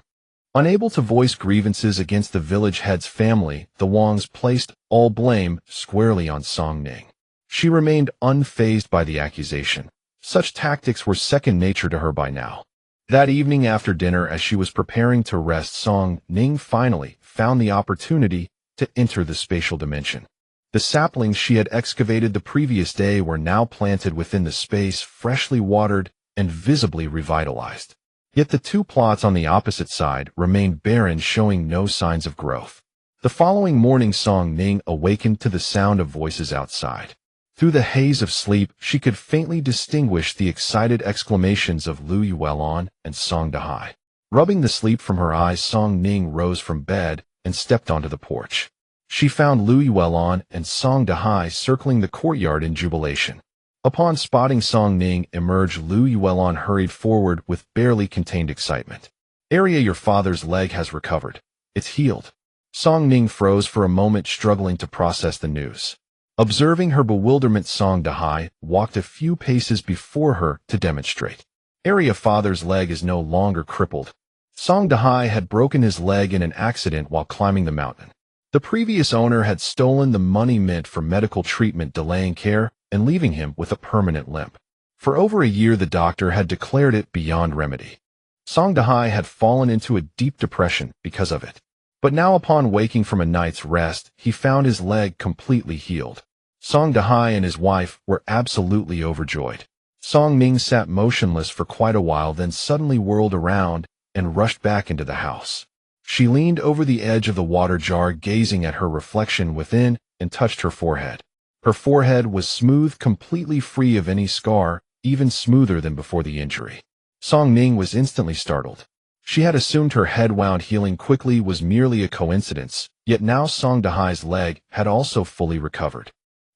Unable to voice grievances against the village head's family, the Wangs placed all blame squarely on Song Ning. She remained unfazed by the accusation. Such tactics were second nature to her by now. That evening after dinner, as she was preparing to rest, Song Ning finally found the opportunity to enter the spatial dimension. The saplings she had excavated the previous day were now planted within the space, freshly watered and visibly revitalized. Yet the two plots on the opposite side remained barren, showing no signs of growth. The following morning, Song Ning awakened to the sound of voices outside. Through the haze of sleep, she could faintly distinguish the excited exclamations of Lu Yuelon and Song Dahai. Rubbing the sleep from her eyes, Song Ning rose from bed and stepped onto the porch. She found Lu Yuelon and Song Dahai circling the courtyard in jubilation. Upon spotting Song Ning emerge, Lu Yuelon hurried forward with barely contained excitement. "Area, your father's leg has recovered. It's healed." Song Ning froze for a moment, struggling to process the news. Observing her bewilderment, Song Dahai walked a few paces before her to demonstrate. "Area, father's leg is no longer crippled." Song Dahai had broken his leg in an accident while climbing the mountain. The previous owner had stolen the money meant for medical treatment, delaying care and leaving him with a permanent limp. For over a year, the doctor had declared it beyond remedy. Song Dahai had fallen into a deep depression because of it. But now, upon waking from a night's rest, he found his leg completely healed. Song Dahai and his wife were absolutely overjoyed. Song Ning sat motionless for quite a while, then suddenly whirled around and rushed back into the house. She leaned over the edge of the water jar, gazing at her reflection within, and touched her forehead. Her forehead was smooth, completely free of any scar, even smoother than before the injury. Song Ning was instantly startled. She had assumed her head wound healing quickly was merely a coincidence, yet now Song Dahai's leg had also fully recovered.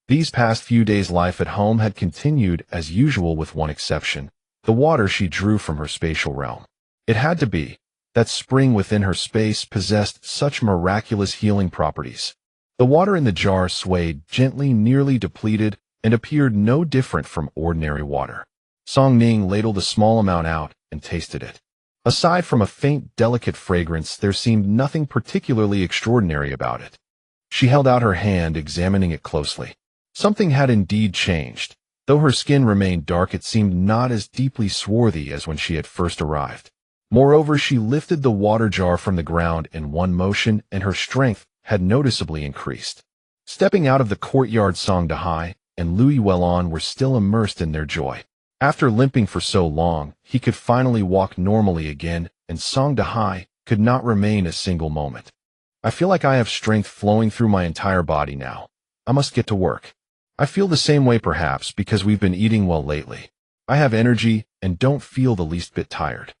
These past few days, life at home had continued as usual with one exception: the water she drew from her spatial realm. It had to be. That spring within her space possessed such miraculous healing properties. The water in the jar swayed gently, nearly depleted, and appeared no different from ordinary water. Song Ning ladled a small amount out and tasted it. Aside from a faint, delicate fragrance, there seemed nothing particularly extraordinary about it. She held out her hand, examining it closely. Something had indeed changed. Though her skin remained dark, it seemed not as deeply swarthy as when she had first arrived. Moreover, she lifted the water jar from the ground in one motion, and her strength had noticeably increased. Stepping out of the courtyard, Song Dahai and Lu Yuelon were still immersed in their joy. After limping for so long, he could finally walk normally again, and Song Dahai could not remain a single moment. "I feel like I have strength flowing through my entire body now. I must get to work." "I feel the same way, perhaps because we've been eating well lately. I have energy and don't feel the least bit tired."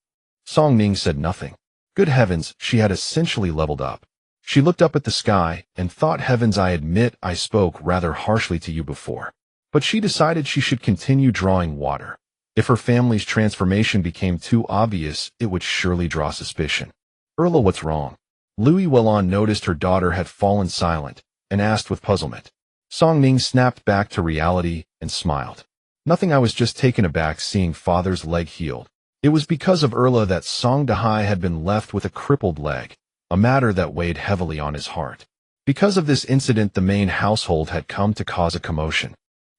Song Ning said nothing. Good heavens, she had essentially leveled up. She looked up at the sky and thought, "Heavens, I admit I spoke rather harshly to you before." But she decided she should continue drawing water. If her family's transformation became too obvious, it would surely draw suspicion. "Erla, what's wrong?" Lu Yuelon noticed her daughter had fallen silent and asked with puzzlement. Song Ning snapped back to reality and smiled. "Nothing, I was just taken aback seeing father's leg healed. It was because of Erla that Song Dahai had been left with a crippled leg, a matter that weighed heavily on his heart. Because of this incident, the main household had come to cause a commotion.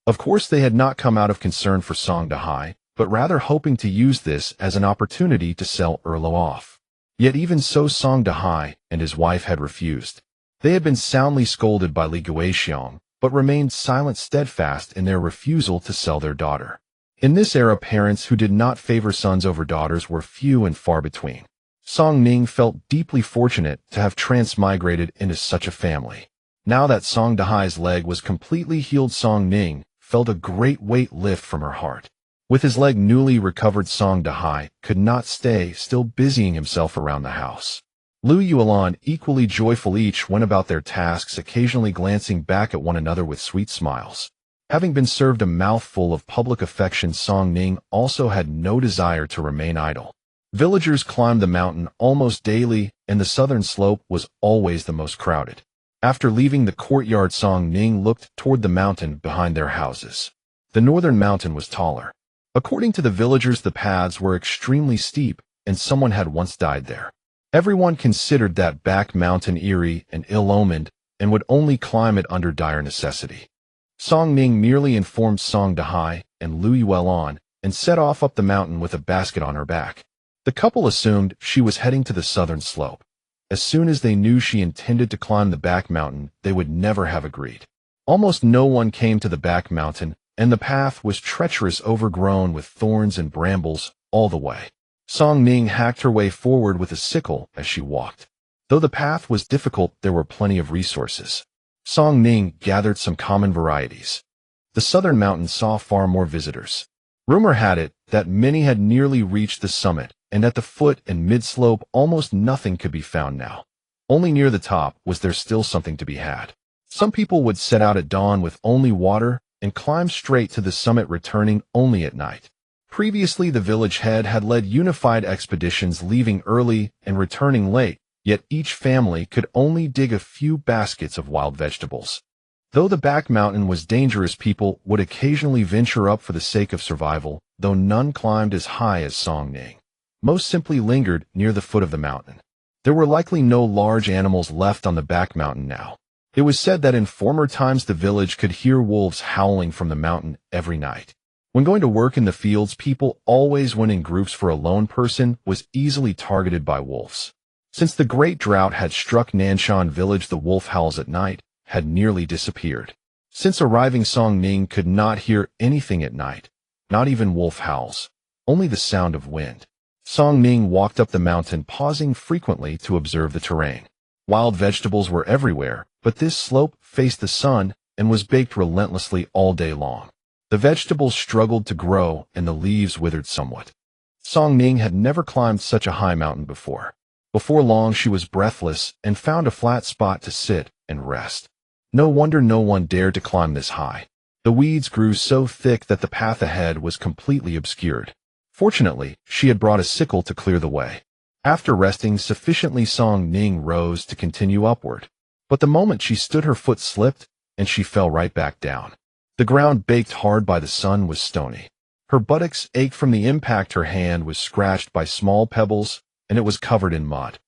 Of course, they had not come out of concern for Song Dahai, but rather hoping to use this as an opportunity to sell Erla off. Yet even so, Song Dahai and his wife had refused. They had been soundly scolded by Li Guixiong, but remained silent, steadfast in their refusal to sell their daughter. In this era, parents who did not favor sons over daughters were few and far between. Song Ning felt deeply fortunate to have transmigrated into such a family. Now that Song Dahai's leg was completely healed, Song Ning felt a great weight lift from her heart. With his leg newly recovered, Song Dahai could not stay still, busying himself around the house. Lu Yuelon, equally joyful, each went about their tasks, occasionally glancing back at one another with sweet smiles. Having been served a mouthful of public affection, Song Ning also had no desire to remain idle. Villagers climbed the mountain almost daily, and the southern slope was always the most crowded. After leaving the courtyard, Song Ning looked toward the mountain behind their houses. The northern mountain was taller. According to the villagers, the paths were extremely steep, and someone had once died there. Everyone considered that back mountain eerie and ill-omened, and would only climb it under dire necessity. Song Ning merely informed Song Dahai and Lu Yuelon and set off up the mountain with a basket on her back. The couple assumed she was heading to the southern slope. As soon as they knew she intended to climb the back mountain, they would never have agreed. Almost no one came to the back mountain, and the path was treacherous, overgrown with thorns and brambles all the way. Song Ning hacked her way forward with a sickle as she walked. Though the path was difficult, there were plenty of resources. Song Ning gathered some common varieties. The southern mountain saw far more visitors. Rumor had it that many had nearly reached the summit, and at the foot and mid-slope almost nothing could be found now. Only near the top was there still something to be had. Some people would set out at dawn with only water and climbed straight to the summit, returning only at night. Previously, the village head had led unified expeditions, leaving early and returning late, yet each family could only dig a few baskets of wild vegetables. Though the back mountain was dangerous, people would occasionally venture up for the sake of survival, though none climbed as high as Song Ning. Most simply lingered near the foot of the mountain. There were likely no large animals left on the back mountain now. It was said that in former times the village could hear wolves howling from the mountain every night. When going to work in the fields, people always went in groups, for a lone person was easily targeted by wolves. Since the great drought had struck Nanshan village, the wolf howls at night had nearly disappeared. Since arriving, Song Ning could not hear anything at night, not even wolf howls, only the sound of wind. Song Ning walked up the mountain, pausing frequently to observe the terrain. Wild vegetables were everywhere, but this slope faced the sun and was baked relentlessly all day long. The vegetables struggled to grow and the leaves withered somewhat. Song Ning had never climbed such a high mountain before. Before long, she was breathless and found a flat spot to sit and rest. No wonder no one dared to climb this high. The weeds grew so thick that the path ahead was completely obscured. Fortunately, she had brought a sickle to clear the way. After resting sufficiently, Song Ning rose to continue upward. But the moment she stood, her foot slipped, and she fell right back down. The ground, baked hard by the sun, was stony. Her buttocks ached from the impact, her hand was scratched by small pebbles, and it was covered in mud.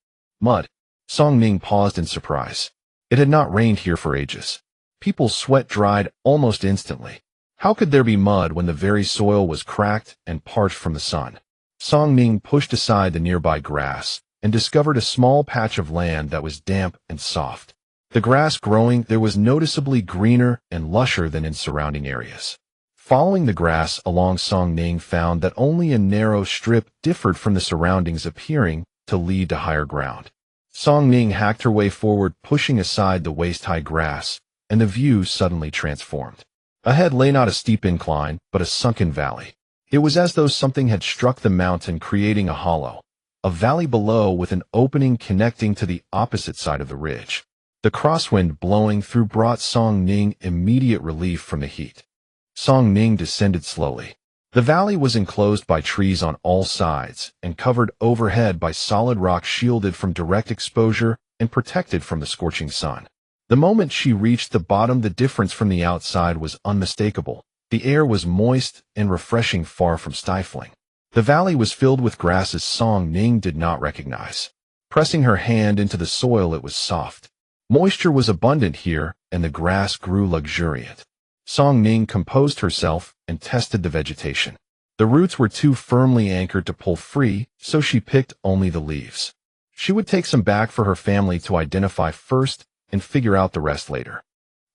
Mud? Song Ning paused in surprise. It had not rained here for ages. People's sweat dried almost instantly. How could there be mud when the very soil was cracked and parched from the sun? Song Ning pushed aside the nearby grass and discovered a small patch of land that was damp and soft. The grass growing there was noticeably greener and lusher than in surrounding areas. Following the grass along, Song Ning found that only a narrow strip differed from the surroundings, appearing to lead to higher ground. Song Ning hacked her way forward, pushing aside the waist-high grass, and the view suddenly transformed. Ahead lay not a steep incline, but a sunken valley. It was as though something had struck the mountain, creating a hollow, a valley below with an opening connecting to the opposite side of the ridge. The crosswind blowing through brought Song Ning immediate relief from the heat. Song Ning descended slowly. The valley was enclosed by trees on all sides and covered overhead by solid rock, shielded from direct exposure and protected from the scorching sun. The moment she reached the bottom, the difference from the outside was unmistakable. The air was moist and refreshing, far from stifling. The valley was filled with grasses Song Ning did not recognize. Pressing her hand into the soil, it was soft. Moisture was abundant here, and the grass grew luxuriant. Song Ning composed herself and tested the vegetation. The roots were too firmly anchored to pull free, so she picked only the leaves. She would take some back for her family to identify first and figure out the rest later.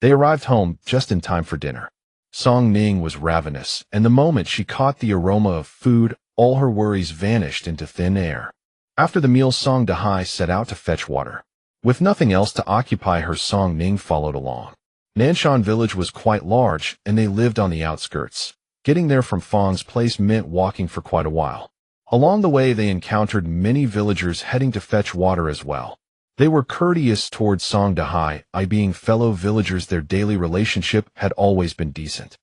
They arrived home just in time for dinner. Song Ning was ravenous, and the moment she caught the aroma of food, all her worries vanished into thin air. After the meal, Song Dahai set out to fetch water. With nothing else to occupy her, Song Ning followed along. Nanshan village was quite large, and they lived on the outskirts. Getting there from Fang's place meant walking for quite a while. Along the way, they encountered many villagers heading to fetch water as well. They were courteous towards Song Dahai, being fellow villagers. Their daily relationship had always been decent.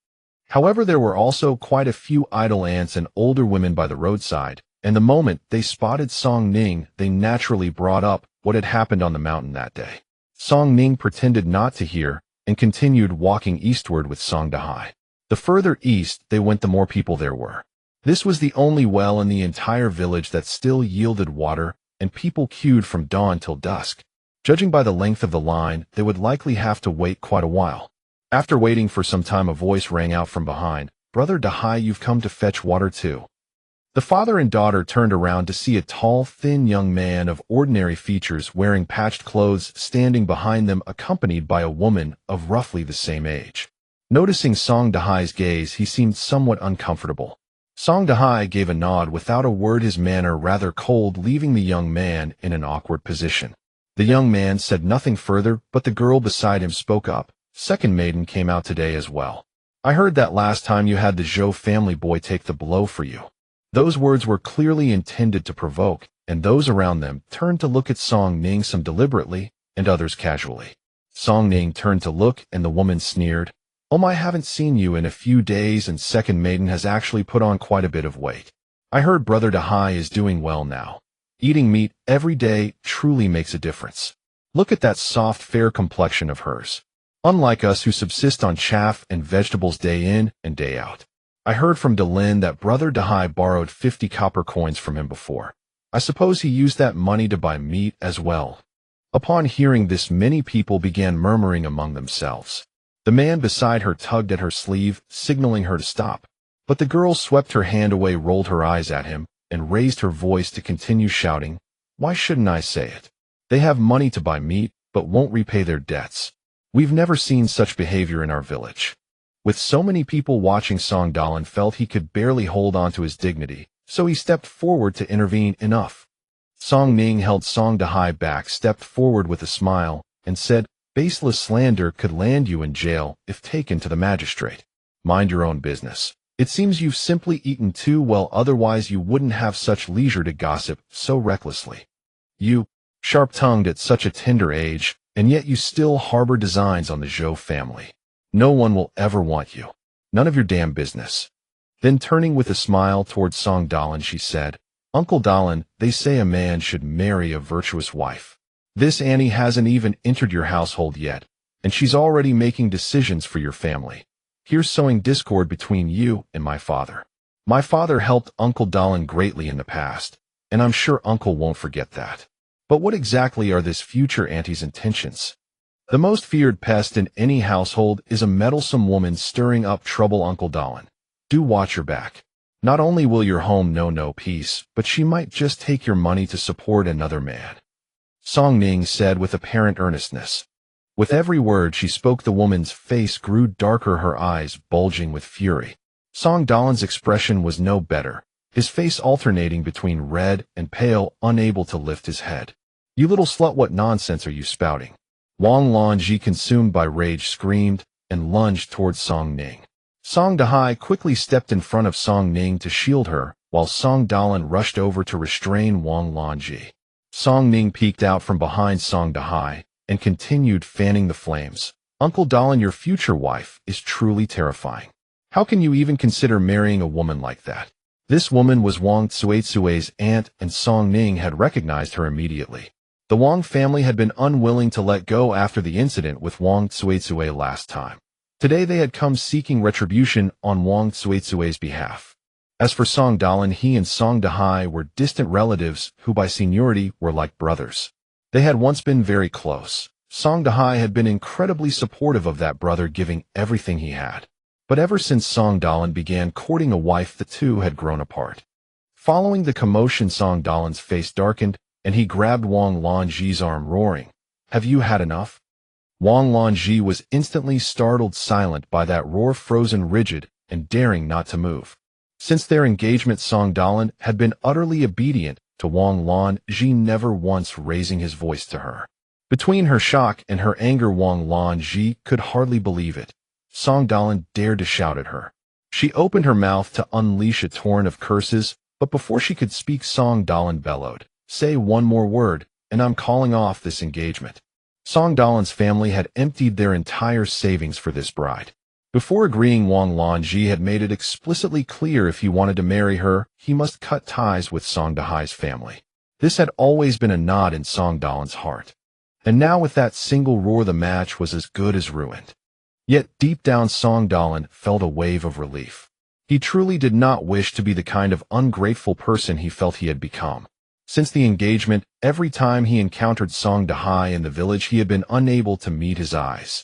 However, there were also quite a few idle aunts and older women by the roadside, and the moment they spotted Song Ning, they naturally brought up what had happened on the mountain that day. Song Ning pretended not to hear and continued walking eastward with Song Dahai. The further east they went, the more people there were. This was the only well in the entire village that still yielded water, and people queued from dawn till dusk. Judging by the length of the line, they would likely have to wait quite a while. After waiting for some time, a voice rang out from behind. "Brother Dahai, you've come to fetch water too." The father and daughter turned around to see a tall, thin young man of ordinary features, wearing patched clothes, standing behind them, accompanied by a woman of roughly the same age. Noticing Song Dahai's gaze, he seemed somewhat uncomfortable. Song Dahai gave a nod without a word, his manner rather cold, leaving the young man in an awkward position. The young man said nothing further, but the girl beside him spoke up. "Second maiden came out today as well. I heard that last time you had the Zhou family boy take the blow for you." Those words were clearly intended to provoke, and those around them turned to look at Song Ning, some deliberately and others casually. Song Ning turned to look, and the woman sneered. Oh, I haven't seen you in a few days, and second maiden has actually put on quite a bit of weight. I heard Brother Dahai is doing well now. Eating meat every day truly makes a difference. Look at that soft, fair complexion of hers. Unlike us who subsist on chaff and vegetables day in and day out. I heard from Delin that Brother Dahai borrowed 50 copper coins from him before. I suppose he used that money to buy meat as well. Upon hearing this, many people began murmuring among themselves. The man beside her tugged at her sleeve, signaling her to stop. But the girl swept her hand away, rolled her eyes at him, and raised her voice to continue shouting, "Why shouldn't I say it? They have money to buy meat, but won't repay their debts. We've never seen such behavior in our village." With so many people watching, Song Dalan felt he could barely hold on to his dignity, so he stepped forward to intervene. "Enough." Song Ning held Song Dahai back, stepped forward with a smile, and said, "Baseless slander could land you in jail if taken to the magistrate. Mind your own business. It seems you've simply eaten too well, otherwise you wouldn't have such leisure to gossip so recklessly. You, sharp-tongued at such a tender age, and yet you still harbor designs on the Zhou family. No one will ever want you. None of your damn business." Then turning with a smile towards Song Dalan, she said, "Uncle Dalan, they say a man should marry a virtuous wife. This Annie hasn't even entered your household yet, and she's already making decisions for your family. Here's sowing discord between you and my father. My father helped Uncle Dalan greatly in the past, and I'm sure Uncle won't forget that. But what exactly are this future auntie's intentions? The most feared pest in any household is a meddlesome woman stirring up trouble, Uncle Dalan. Do watch your back. Not only will your home know no peace, but she might just take your money to support another man," Song Ning said with apparent earnestness. With every word she spoke, the woman's face grew darker, her eyes bulging with fury. Song Dalan's expression was no better, his face alternating between red and pale, unable to lift his head. "You little slut, what nonsense are you spouting?" Wang Lanji, consumed by rage, screamed and lunged towards Song Ning. Song Dahai quickly stepped in front of Song Ning to shield her, while Song Dalan rushed over to restrain Wang Lanji. Song Ning peeked out from behind Song Dahai and continued fanning the flames. "Uncle Dalan, your future wife is truly terrifying. How can you even consider marrying a woman like that?" This woman was Wang Tsuetsue's aunt, and Song Ning had recognized her immediately. The Wang family had been unwilling to let go after the incident with Wang Tsuetsue last time. Today they had come seeking retribution on Wang Tsuetsue's behalf. As for Song Dalan, he and Song Dahai were distant relatives who by seniority were like brothers. They had once been very close. Song Dahai had been incredibly supportive of that brother, giving everything he had. But ever since Song Dalan began courting a wife, the two had grown apart. Following the commotion, Song Dalan's face darkened, and he grabbed Wang Lanji's arm, roaring, "Have you had enough?" Wang Lanji was instantly startled silent by that roar, frozen rigid and daring not to move. Since their engagement, Song Dalan had been utterly obedient to Wang Lanji, never once raising his voice to her. Between her shock and her anger, Wang Lanji could hardly believe it. Song Dalan dared to shout at her. She opened her mouth to unleash a torrent of curses, but before she could speak, Song Dalan bellowed, "Say one more word, and I'm calling off this engagement." Song Dalan's family had emptied their entire savings for this bride. Before agreeing, Wang Lanji had made it explicitly clear if he wanted to marry her, he must cut ties with Song Dahai's family. This had always been a knot in Song Dalan's heart. And now with that single roar, the match was as good as ruined. Yet deep down, Song Dalan felt a wave of relief. He truly did not wish to be the kind of ungrateful person he felt he had become. Since the engagement, every time he encountered Song Dahai in the village, he had been unable to meet his eyes.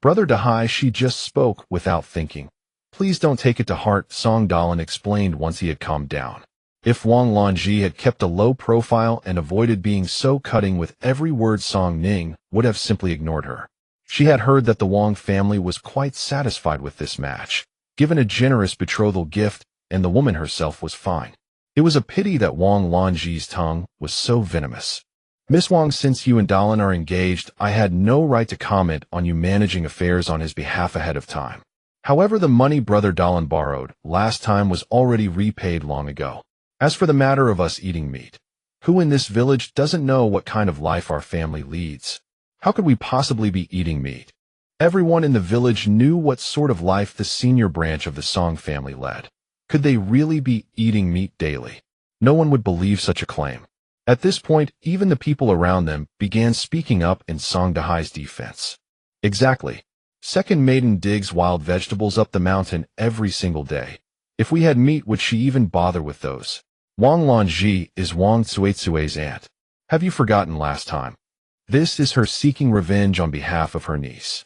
"Brother Dahai," she just spoke without thinking. "Please don't take it to heart," Song Dalan explained once he had calmed down. If Wang Lanji had kept a low profile and avoided being so cutting with every word, Song Ning would have simply ignored her. She had heard that the Wang family was quite satisfied with this match, given a generous betrothal gift, and the woman herself was fine. It was a pity that Wang Lanji's tongue was so venomous. "Miss Wang, since you and Dalan are engaged, I had no right to comment on you managing affairs on his behalf ahead of time. However, the money Brother Dalan borrowed last time was already repaid long ago. As for the matter of us eating meat, who in this village doesn't know what kind of life our family leads? How could we possibly be eating meat?" Everyone in the village knew what sort of life the senior branch of the Song family led. Could they really be eating meat daily? No one would believe such a claim. At this point, even the people around them began speaking up in Song Dahai's defense. Exactly. Second maiden digs wild vegetables up the mountain every single day. If we had meat, would she even bother with those? Wang Lanji is Wang Tsuetsue's aunt. Have you forgotten last time? This is her seeking revenge on behalf of her niece.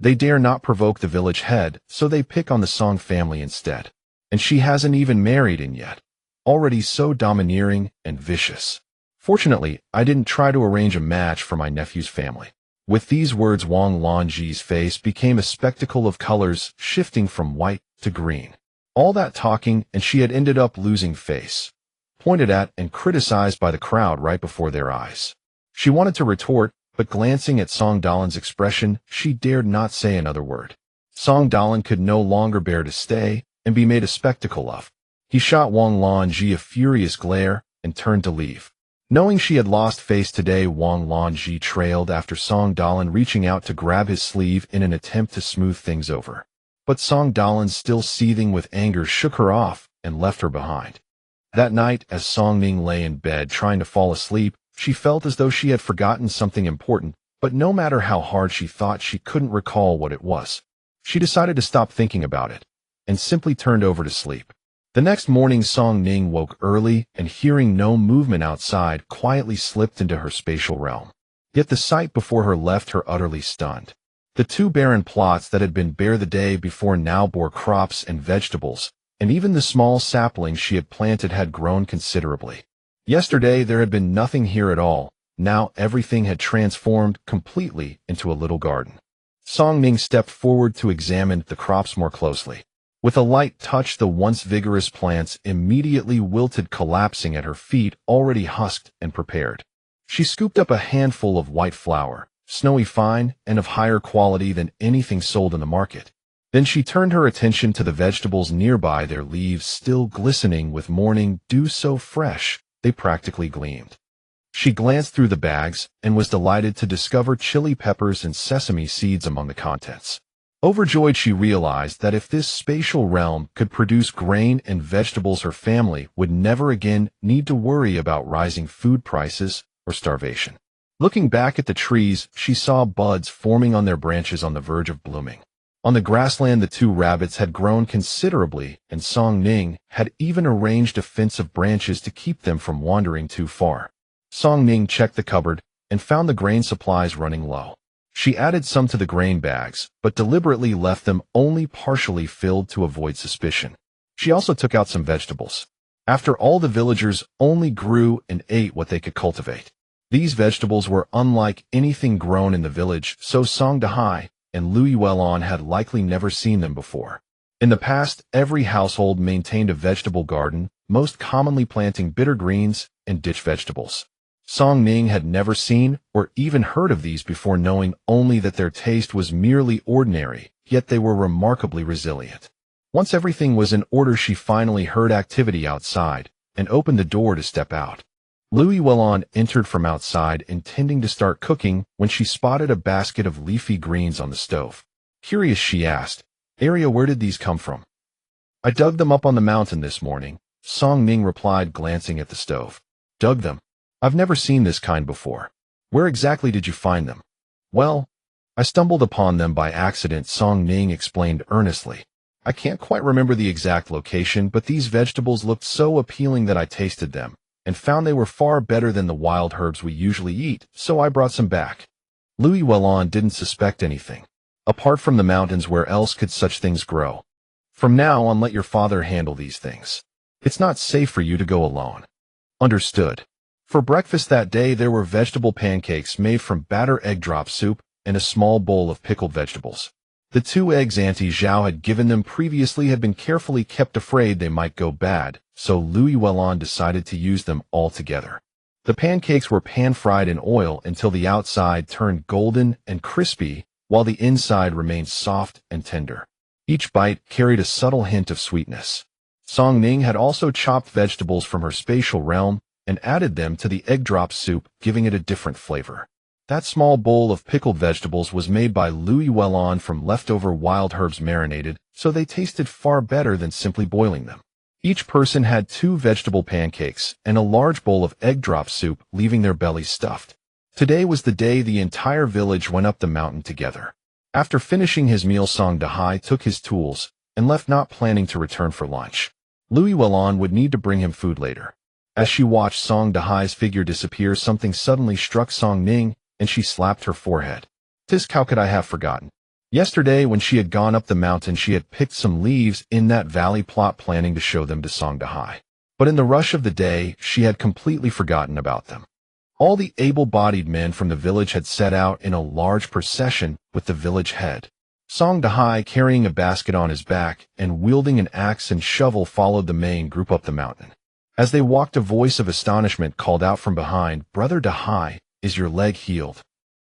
They dare not provoke the village head, so they pick on the Song family instead. And she hasn't even married in yet. Already so domineering and vicious. Fortunately, I didn't try to arrange a match for my nephew's family. With these words, Wang Lanji's face became a spectacle of colors, shifting from white to green. All that talking, and she had ended up losing face. Pointed at and criticized by the crowd right before their eyes. She wanted to retort, but glancing at Song Dalan's expression, she dared not say another word. Song Dalan could no longer bear to stay and be made a spectacle of. He shot Wang Lanji a furious glare and turned to leave. Knowing she had lost face today, Wang Lanji trailed after Song Dalan, reaching out to grab his sleeve in an attempt to smooth things over. But Song Dalan, still seething with anger, shook her off and left her behind. That night, as Song Ning lay in bed trying to fall asleep, she felt as though she had forgotten something important, but no matter how hard she thought, she couldn't recall what it was. She decided to stop thinking about it, and simply turned over to sleep. The next morning, Song Ning woke early and, hearing no movement outside, quietly slipped into her spatial realm. Yet the sight before her left her utterly stunned. The two barren plots that had been bare the day before now bore crops and vegetables, and even the small saplings she had planted had grown considerably. Yesterday there had been nothing here at all. Now everything had transformed completely into a little garden. Song Ning stepped forward to examine the crops more closely. With a light touch, the once vigorous plants immediately wilted, collapsing at her feet, already husked and prepared. She scooped up a handful of white flour, snowy fine and of higher quality than anything sold in the market. Then she turned her attention to the vegetables nearby, their leaves still glistening with morning dew, so fresh they practically gleamed. She glanced through the bags and was delighted to discover chili peppers and sesame seeds among the contents. Overjoyed, she realized that if this spatial realm could produce grain and vegetables, her family would never again need to worry about rising food prices or starvation. Looking back at the trees, she saw buds forming on their branches on the verge of blooming. On the grassland, the two rabbits had grown considerably, and Song Ning had even arranged a fence of branches to keep them from wandering too far. Song Ning checked the cupboard and found the grain supplies running low. She added some to the grain bags, but deliberately left them only partially filled to avoid suspicion. She also took out some vegetables. After all, the villagers only grew and ate what they could cultivate. These vegetables were unlike anything grown in the village, so Song Dahai and Lui Yuelon had likely never seen them before. In the past, every household maintained a vegetable garden, most commonly planting bitter greens and ditch vegetables. Song Ning had never seen or even heard of these before, knowing only that their taste was merely ordinary, yet they were remarkably resilient. Once everything was in order, she finally heard activity outside and opened the door to step out. Lui Yuelon entered from outside, intending to start cooking, when she spotted a basket of leafy greens on the stove. Curious, she asked, "Arya, where did these come from?" "I dug them up on the mountain this morning," Song Ning replied, glancing at the stove. "Dug them? I've never seen this kind before. Where exactly did you find them?" "Well, I stumbled upon them by accident," Song Ning explained earnestly. "I can't quite remember the exact location, but these vegetables looked so appealing that I tasted them and found they were far better than the wild herbs we usually eat, so I brought some back." Lui Yuelon didn't suspect anything. Apart from the mountains, where else could such things grow? "From now on, let your father handle these things. It's not safe for you to go alone." "Understood." For breakfast that day, there were vegetable pancakes made from batter egg drop soup and a small bowl of pickled vegetables. The 2 eggs Auntie Zhao had given them previously had been carefully kept, afraid they might go bad, so Lui Yuelon decided to use them all together. The pancakes were pan-fried in oil until the outside turned golden and crispy, while the inside remained soft and tender. Each bite carried a subtle hint of sweetness. Song Ning had also chopped vegetables from her spatial realm and added them to the egg drop soup, giving it a different flavor. That small bowl of pickled vegetables was made by Louis Wellon from leftover wild herbs marinated, so they tasted far better than simply boiling them. Each person had 2 vegetable pancakes and a large bowl of egg drop soup, leaving their bellies stuffed. Today was the day the entire village went up the mountain together. After finishing his meal, Song Dahai took his tools and left, not planning to return for lunch. Louis Wellon would need to bring him food later. As she watched Song Dahai's figure disappear, something suddenly struck Song Ning, and she slapped her forehead. "Tisk, how could I have forgotten?" Yesterday, when she had gone up the mountain, she had picked some leaves in that valley plot, planning to show them to Song Dahai. But in the rush of the day, she had completely forgotten about them. All the able-bodied men from the village had set out in a large procession with the village head. Song Dahai, carrying a basket on his back and wielding an axe and shovel, followed the main group up the mountain. As they walked, a voice of astonishment called out from behind, "Brother Dahai, is your leg healed?"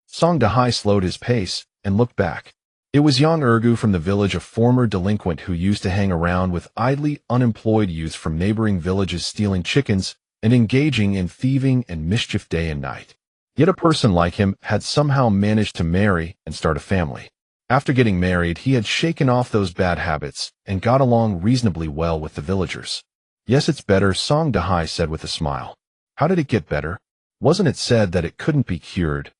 Song Dahai slowed his pace and looked back. It was young Ergu from the village, a former delinquent who used to hang around with idly unemployed youths from neighboring villages, stealing chickens and engaging in thieving and mischief day and night. Yet a person like him had somehow managed to marry and start a family. After getting married, he had shaken off those bad habits and got along reasonably well with the villagers. "Yes, it's better," Song Dahai said with a smile. "How did it get better? Wasn't it said that it couldn't be cured?"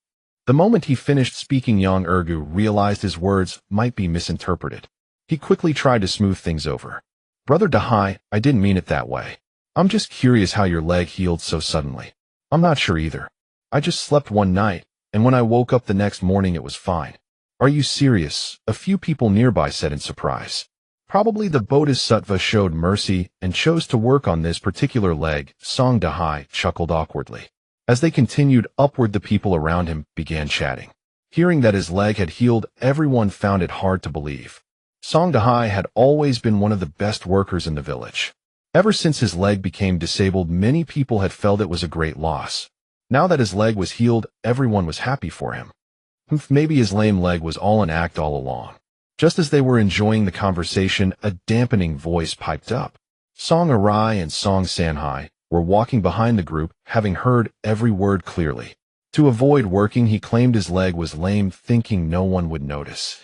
The moment he finished speaking, young Ergu realized his words might be misinterpreted. He quickly tried to smooth things over. "Brother Dahai, I didn't mean it that way. I'm just curious how your leg healed so suddenly." "I'm not sure either. I just slept one night, and when I woke up the next morning it was fine." "Are you serious?" a few people nearby said in surprise. "Probably the Bodhisattva showed mercy and chose to work on this particular leg," Song Dahai chuckled awkwardly. As they continued upward, the people around him began chatting. Hearing that his leg had healed, everyone found it hard to believe. Song Dahai had always been one of the best workers in the village. Ever since his leg became disabled, many people had felt it was a great loss. Now that his leg was healed, everyone was happy for him. Maybe his lame leg was all an act all along. Just as they were enjoying the conversation, a dampening voice piped up. Song Arai and Song Sanhai were walking behind the group, having heard every word clearly. To avoid working, he claimed his leg was lame, thinking no one would notice.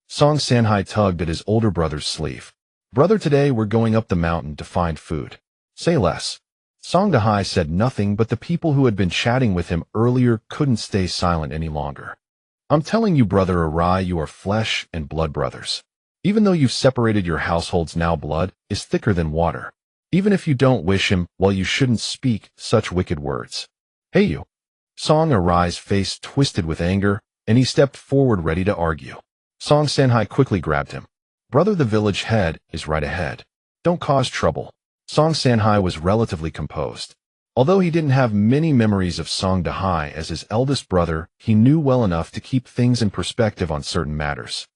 Song Sanhai tugged at his older brother's sleeve. "Brother, today we're going up the mountain to find food. Say less." Song Dahai said nothing, but the people who had been chatting with him earlier couldn't stay silent any longer. "I'm telling you, Brother Arai, you are flesh and blood brothers. Even though you've separated your households, now blood is thicker than water. Even if you don't wish him, well, you shouldn't speak such wicked words." "Hey, you." Song Arai's face twisted with anger, and he stepped forward ready to argue. Song Sanhai quickly grabbed him. "Brother, the village head is right ahead. Don't cause trouble." Song Sanhai was relatively composed. Although he didn't have many memories of Song Dahai as his eldest brother, he knew well enough to keep things in perspective on certain matters.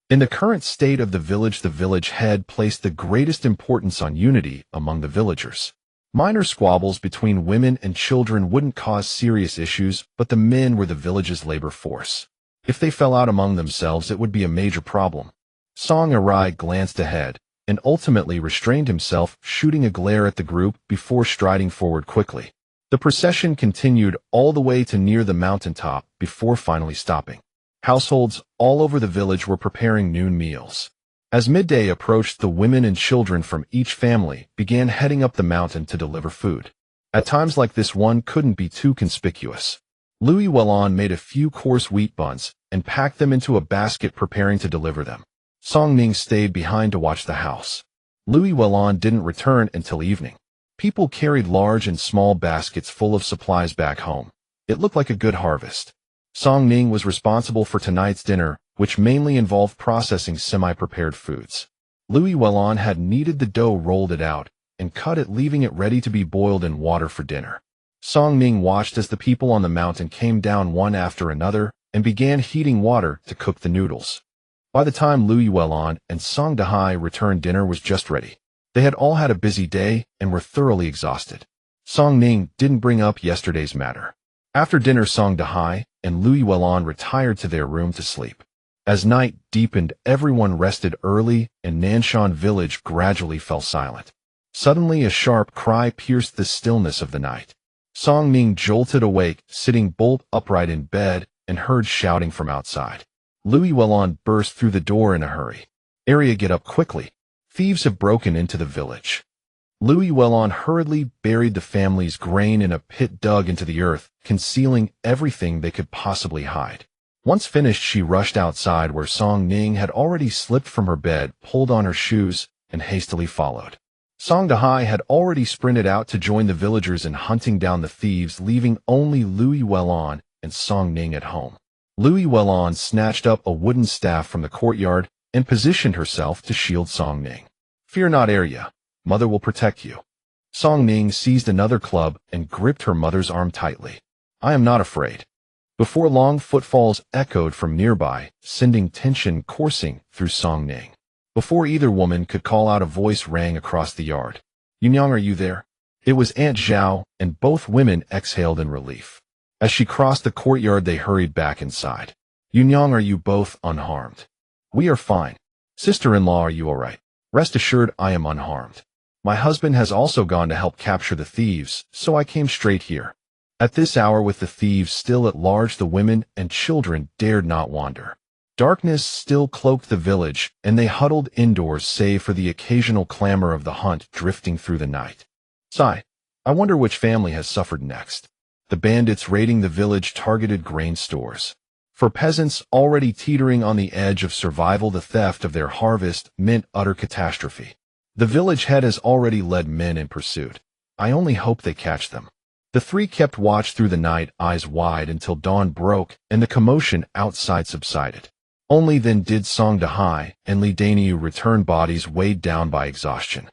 In the current state of the village head placed the greatest importance on unity among the villagers. Minor squabbles between women and children wouldn't cause serious issues, but the men were the village's labor force. If they fell out among themselves, it would be a major problem. Song Arai glanced ahead and ultimately restrained himself, shooting a glare at the group before striding forward quickly. The procession continued all the way to near the mountaintop before finally stopping. Households all over the village were preparing noon meals. As midday approached, the women and children from each family began heading up the mountain to deliver food. At times like this, one couldn't be too conspicuous. Louis Wellon made a few coarse wheat buns and packed them into a basket, preparing to deliver them. Song Ning stayed behind to watch the house. Louis Wellon didn't return until evening. People carried large and small baskets full of supplies back home. It looked like a good harvest. Song Ning was responsible for tonight's dinner, which mainly involved processing semi-prepared foods. Louis Wellon had kneaded the dough, rolled it out, and cut it, leaving it ready to be boiled in water for dinner. Song Ning watched as the people on the mountain came down one after another and began heating water to cook the noodles. By the time Louis Wellon and Song Dahai returned, dinner was just ready. They had all had a busy day and were thoroughly exhausted. Song Ning didn't bring up yesterday's matter. After dinner, Song Dahai and Louis Wellon retired to their room to sleep. As night deepened, everyone rested early, and Nanshan village gradually fell silent. Suddenly, a sharp cry pierced the stillness of the night. Song Ning jolted awake, sitting bolt upright in bed, and heard shouting from outside. Louis Wellon burst through the door in a hurry. "Area, get up quickly. Thieves have broken into the village." Louis Wellon hurriedly buried the family's grain in a pit dug into the earth, concealing everything they could possibly hide. Once finished, she rushed outside where Song Ning had already slipped from her bed, pulled on her shoes, and hastily followed. Song Dahai had already sprinted out to join the villagers in hunting down the thieves, leaving only Louis Wellon and Song Ning at home. Louis Wellon snatched up a wooden staff from the courtyard and positioned herself to shield Song Ning. "Fear not, Area. Mother will protect you." Song Ning seized another club and gripped her mother's arm tightly. "I am not afraid." Before long, footfalls echoed from nearby, sending tension coursing through Song Ning. Before either woman could call out, a voice rang across the yard. "Yunyang, are you there?" It was Aunt Zhao, and both women exhaled in relief. As she crossed the courtyard, they hurried back inside. "Yunyang, are you both unharmed?" "We are fine." "Sister-in-law, are you all right?" "Rest assured, I am unharmed. My husband has also gone to help capture the thieves, so I came straight here." At this hour, with the thieves still at large, the women and children dared not wander. Darkness still cloaked the village, and they huddled indoors save for the occasional clamor of the hunt drifting through the night. Sigh, I wonder which family has suffered next. The bandits raiding the village targeted grain stores. For peasants already teetering on the edge of survival, the theft of their harvest meant utter catastrophe. The village head has already led men in pursuit. I only hope they catch them. The three kept watch through the night, eyes wide, until dawn broke and the commotion outside subsided. Only then did Song Dahai and Li Daniu return, bodies weighed down by exhaustion.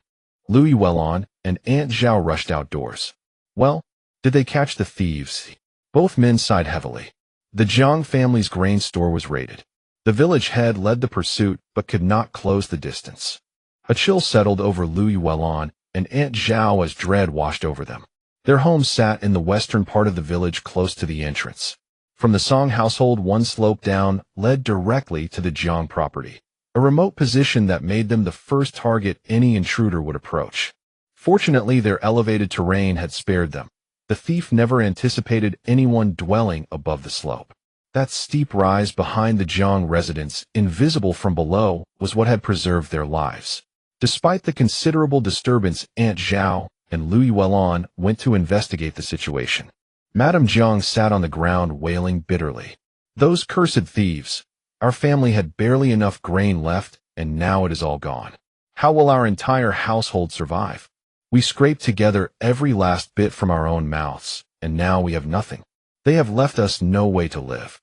Louis Wellon and Aunt Zhao rushed outdoors. "Well, did they catch the thieves?" Both men sighed heavily. The Jiang family's grain store was raided. The village head led the pursuit but could not close the distance. A chill settled over Louis Wellon and Aunt Zhao as dread washed over them. Their home sat in the western part of the village, close to the entrance. From the Song household, one slope down led directly to the Jiang property, a remote position that made them the first target any intruder would approach. Fortunately, their elevated terrain had spared them. The thief never anticipated anyone dwelling above the slope. That steep rise behind the Jiang residence, invisible from below, was what had preserved their lives. Despite the considerable disturbance, Aunt Zhao and Louis Wellon went to investigate the situation. Madame Jiang sat on the ground, wailing bitterly. "Those cursed thieves! Our family had barely enough grain left, and now it is all gone. How will our entire household survive? We scraped together every last bit from our own mouths, and now we have nothing. They have left us no way to live."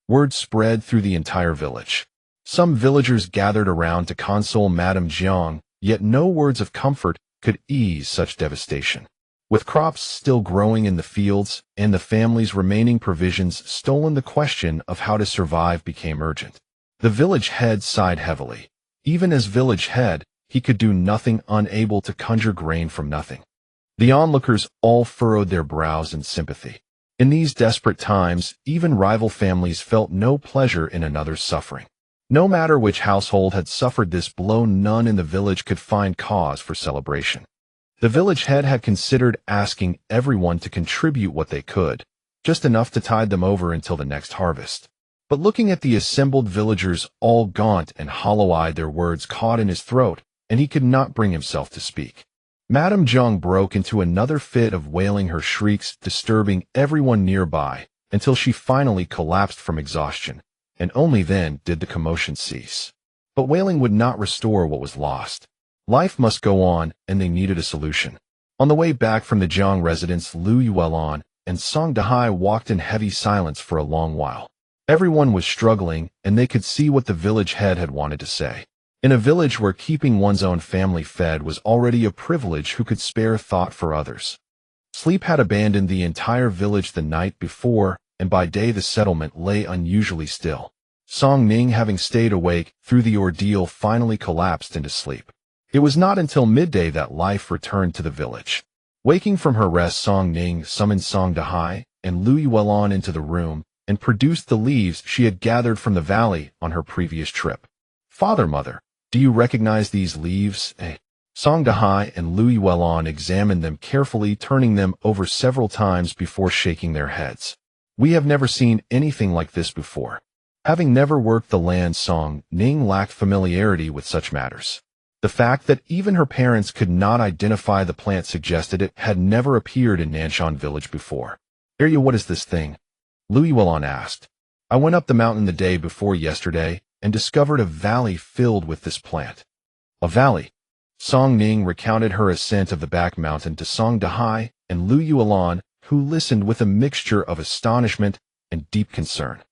Word spread through the entire village. Some villagers gathered around to console Madame Jiang, yet no words of comfort could ease such devastation. With crops still growing in the fields and the family's remaining provisions stolen, the question of how to survive became urgent. The village head sighed heavily. Even as village head, he could do nothing, unable to conjure grain from nothing. The onlookers all furrowed their brows in sympathy. In these desperate times, even rival families felt no pleasure in another's suffering. No matter which household had suffered this blow, none in the village could find cause for celebration. The village head had considered asking everyone to contribute what they could, just enough to tide them over until the next harvest. But looking at the assembled villagers, all gaunt and hollow-eyed, their words caught in his throat, and he could not bring himself to speak. Madame Jiang broke into another fit of wailing, her shrieks disturbing everyone nearby, until she finally collapsed from exhaustion, and only then did the commotion cease. But wailing would not restore what was lost. Life must go on, and they needed a solution. On the way back from the Jiang residence, Louis Wellon and Song Dahai walked in heavy silence for a long while. Everyone was struggling, and they could see what the village head had wanted to say. In a village where keeping one's own family fed was already a privilege, who could spare thought for others? Sleep had abandoned the entire village the night before, and by day the settlement lay unusually still. Song Ning, having stayed awake through the ordeal, finally collapsed into sleep. It was not until midday that life returned to the village. Waking from her rest, Song Ning summoned Song Dahai and Louis Wellon into the room and produced the leaves she had gathered from the valley on her previous trip. "Father, Mother, do you recognize these leaves?" Song Dahai and Lu Yuelon examined them carefully, turning them over several times before shaking their heads. We have never seen anything like this before. Having never worked the land, Song Ning lacked familiarity with such matters. The fact that even her parents could not identify the plant suggested it had never appeared in Nanshan village before. "Arya, what is this thing?" Lu Yuelon asked. "I went up the mountain the day before yesterday and discovered a valley filled with this plant." "A valley?" Song Ning recounted her ascent of the back mountain to Song Dahai and Lu Yuelon, who listened with a mixture of astonishment and deep concern.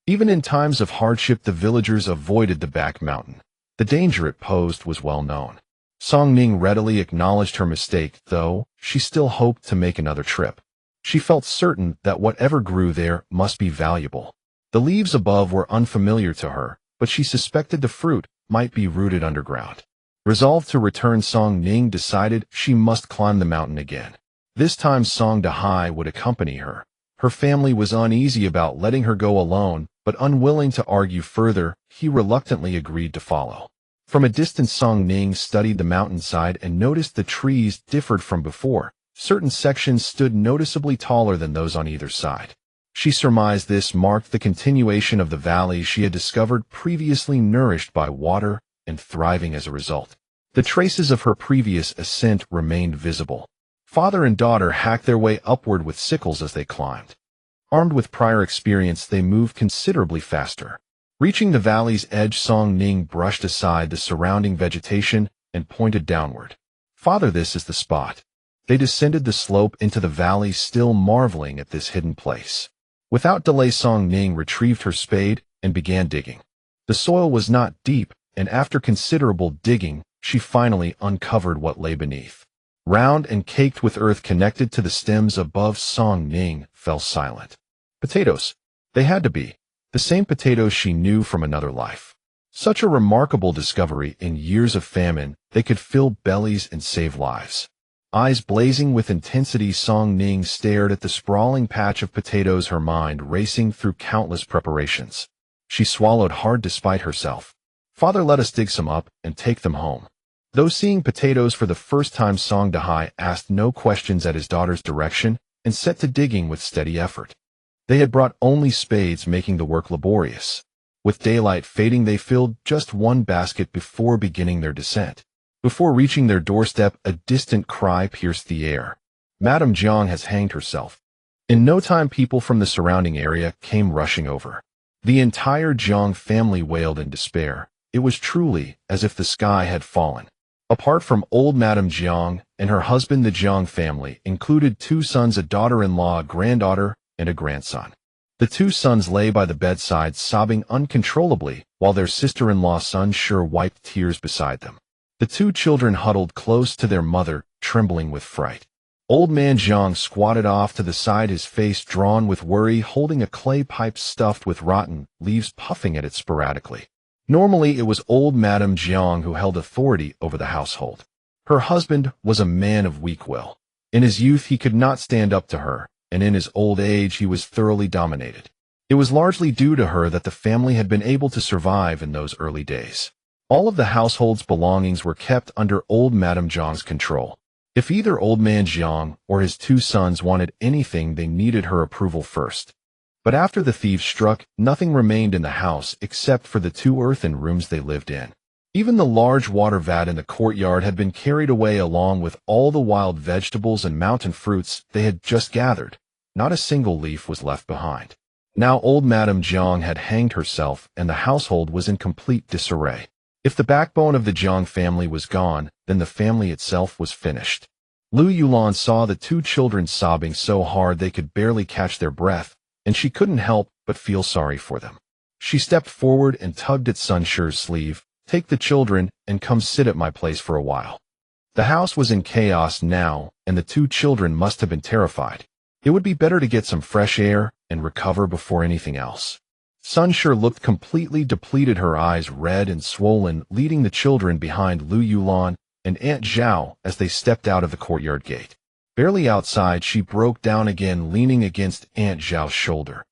Even in times of hardship, the villagers avoided the back mountain. The danger it posed was well known. Song Ning readily acknowledged her mistake, though she still hoped to make another trip. She felt certain that whatever grew there must be valuable. The leaves above were unfamiliar to her, but she suspected the fruit might be rooted underground. Resolved to return, Song Ning decided she must climb the mountain again. This time Song Dahai would accompany her. Her family was uneasy about letting her go alone, but unwilling to argue further, he reluctantly agreed to follow. From a distance, Song Ning studied the mountainside and noticed the trees differed from before. Certain sections stood noticeably taller than those on either side. She surmised this marked the continuation of the valley she had discovered, previously nourished by water and thriving as a result. The traces of her previous ascent remained visible. Father and daughter hacked their way upward with sickles as they climbed. Armed with prior experience, they moved considerably faster. Reaching the valley's edge, Song Ning brushed aside the surrounding vegetation and pointed downward. "Father, this is the spot." They descended the slope into the valley, still marveling at this hidden place. Without delay, Song Ning retrieved her spade and began digging. The soil was not deep, and after considerable digging, she finally uncovered what lay beneath. Round and caked with earth connected to the stems above, Song Ning fell silent. Potatoes. They had to be. The same potatoes she knew from another life. Such a remarkable discovery in years of famine, they could fill bellies and save lives. Eyes blazing with intensity, Song Ning stared at the sprawling patch of potatoes, her mind racing through countless preparations. She swallowed hard despite herself. "Father, let us dig some up and take them home." Though seeing potatoes for the first time, Song Dahai asked no questions at his daughter's direction and set to digging with steady effort. They had brought only spades, making the work laborious. With daylight fading, they filled just one basket before beginning their descent. Before reaching their doorstep, a distant cry pierced the air. "Madame Jiang has hanged herself." In no time, people from the surrounding area came rushing over. The entire Jiang family wailed in despair. It was truly as if the sky had fallen. Apart from old Madame Jiang and her husband, the Jiang family included 2 sons, a daughter-in-law, a granddaughter, and a grandson. The 2 sons lay by the bedside, sobbing uncontrollably, while their sister-in-law Sun Sure wiped tears beside them. The 2 children huddled close to their mother, trembling with fright. Old man Jiang squatted off to the side, his face drawn with worry, holding a clay pipe stuffed with rotten leaves, puffing at it sporadically. Normally, it was old Madame Jiang who held authority over the household. Her husband was a man of weak will. In his youth, he could not stand up to her, and in his old age, he was thoroughly dominated. It was largely due to her that the family had been able to survive in those early days. All of the household's belongings were kept under old Madame Jiang's control. If either old man Jiang or his 2 sons wanted anything, they needed her approval first. But after the thieves struck, nothing remained in the house except for the 2 earthen rooms they lived in. Even the large water vat in the courtyard had been carried away, along with all the wild vegetables and mountain fruits they had just gathered. Not a single leaf was left behind. Now old Madame Jiang had hanged herself, and the household was in complete disarray. If the backbone of the Jiang family was gone, then the family itself was finished. Lu Yuelon saw the 2 children sobbing so hard they could barely catch their breath, and she couldn't help but feel sorry for them. She stepped forward and tugged at Sun Sure's sleeve. "Take the children and come sit at my place for a while." The house was in chaos now, and the 2 children must have been terrified. It would be better to get some fresh air and recover before anything else. Sun Sure looked completely depleted, her eyes red and swollen, leading the children behind Lu Yuelon and Aunt Zhao as they stepped out of the courtyard gate. Barely outside, she broke down again, leaning against Aunt Zhao's shoulder.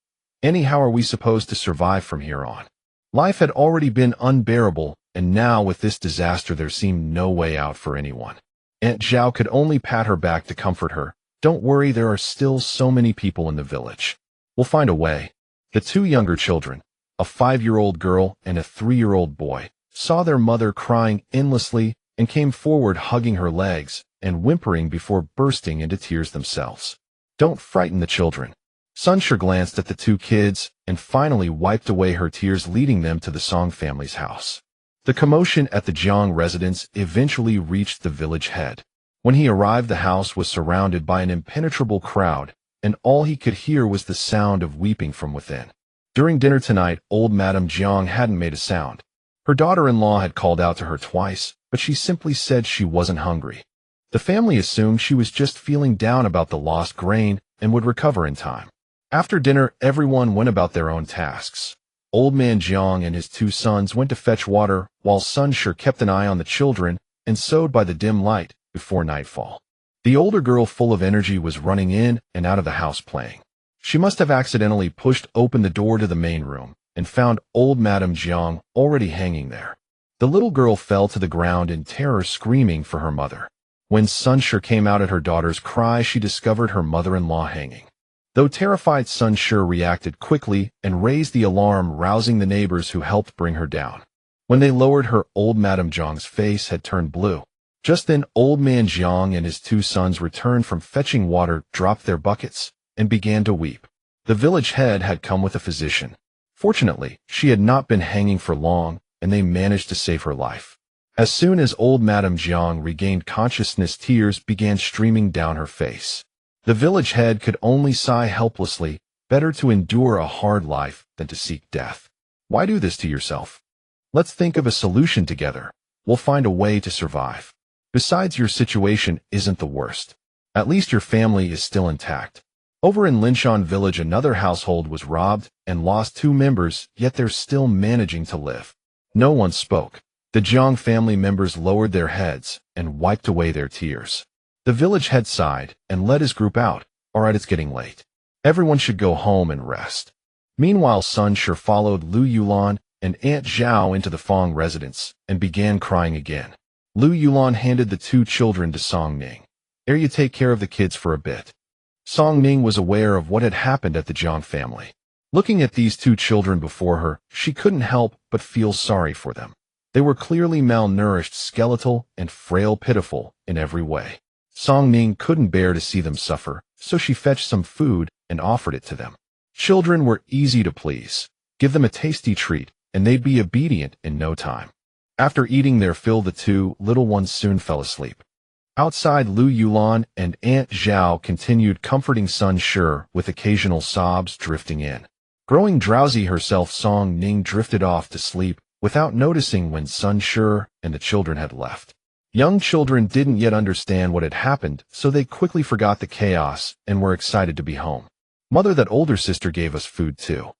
"Anyhow are we supposed to survive from here on? Life had already been unbearable, and now with this disaster there seemed no way out for anyone. Aunt Zhao could only pat her back to comfort her. Don't worry, there are still so many people in the village. We'll find a way. The two younger children, a 5-year-old girl and a 3-year-old boy, saw their mother crying endlessly and came forward hugging her legs and whimpering before bursting into tears themselves. Don't frighten the children. Sun Shi glanced at the two kids and finally wiped away her tears, leading them to the Song family's house. The commotion at the Jiang residence eventually reached the village head. When he arrived, the house was surrounded by an impenetrable crowd, and all he could hear was the sound of weeping from within. During dinner tonight, old Madame Jiang hadn't made a sound. Her daughter-in-law had called out to her twice, but she simply said she wasn't hungry. The family assumed she was just feeling down about the lost grain and would recover in time. After dinner, everyone went about their own tasks. Old Man Jiang and his two sons went to fetch water, while Sun Shi kept an eye on the children and sewed by the dim light before nightfall. The older girl, full of energy, was running in and out of the house playing. She must have accidentally pushed open the door to the main room and found old Madame Jiang already hanging there. The little girl fell to the ground in terror, screaming for her mother. When Sun Shi came out at her daughter's cry, she discovered her mother-in-law hanging. Though terrified, Sun Shi reacted quickly and raised the alarm, rousing the neighbors who helped bring her down. When they lowered her, old Madame Jiang's face had turned blue. Just then, old man Jiang and his two sons returned from fetching water, dropped their buckets, and began to weep. The village head had come with a physician. Fortunately, she had not been hanging for long, and they managed to save her life. As soon as old Madame Jiang regained consciousness, tears began streaming down her face. The village head could only sigh helplessly. Better to endure a hard life than to seek death. Why do this to yourself? Let's think of a solution together. We'll find a way to survive. Besides, your situation isn't the worst. At least your family is still intact. Over in Linshan village, another household was robbed and lost 2 members, yet they're still managing to live. No one spoke. The Jiang family members lowered their heads and wiped away their tears. The village head sighed and led his group out. All right, it's getting late. Everyone should go home and rest. Meanwhile, Sun Shi followed Lu Yulan and Aunt Zhao into the Fong residence and began crying again. Lu Yulan handed the 2 children to Song Ning. Here, you take care of the kids for a bit. Song Ning was aware of what had happened at the Jiang family. Looking at these 2 children before her, she couldn't help but feel sorry for them. They were clearly malnourished, skeletal, and frail, pitiful in every way. Song Ning couldn't bear to see them suffer, so she fetched some food and offered it to them. Children were easy to please. Give them a tasty treat, and they'd be obedient in no time. After eating their fill, the 2 little ones soon fell asleep. Outside, Lu Yulan and Aunt Zhao continued comforting Sun Shi with occasional sobs drifting in. Growing drowsy herself, Song Ning drifted off to sleep without noticing when Sun Shi and the children had left. Young children didn't yet understand what had happened, so they quickly forgot the chaos and were excited to be home. Mother, that older sister gave us food too.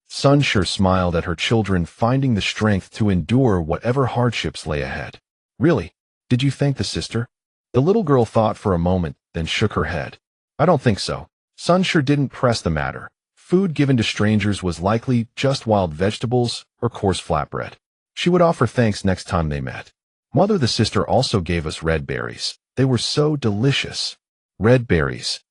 Sun Shi smiled at her children, finding the strength to endure whatever hardships lay ahead. Really? Did you thank the sister? The little girl thought for a moment, then shook her head. I don't think so. Sun Shi didn't press the matter. Food given to strangers was likely just wild vegetables or coarse flatbread. She would offer thanks next time they met. Mother, the sister also gave us red berries. They were so delicious. Red berries.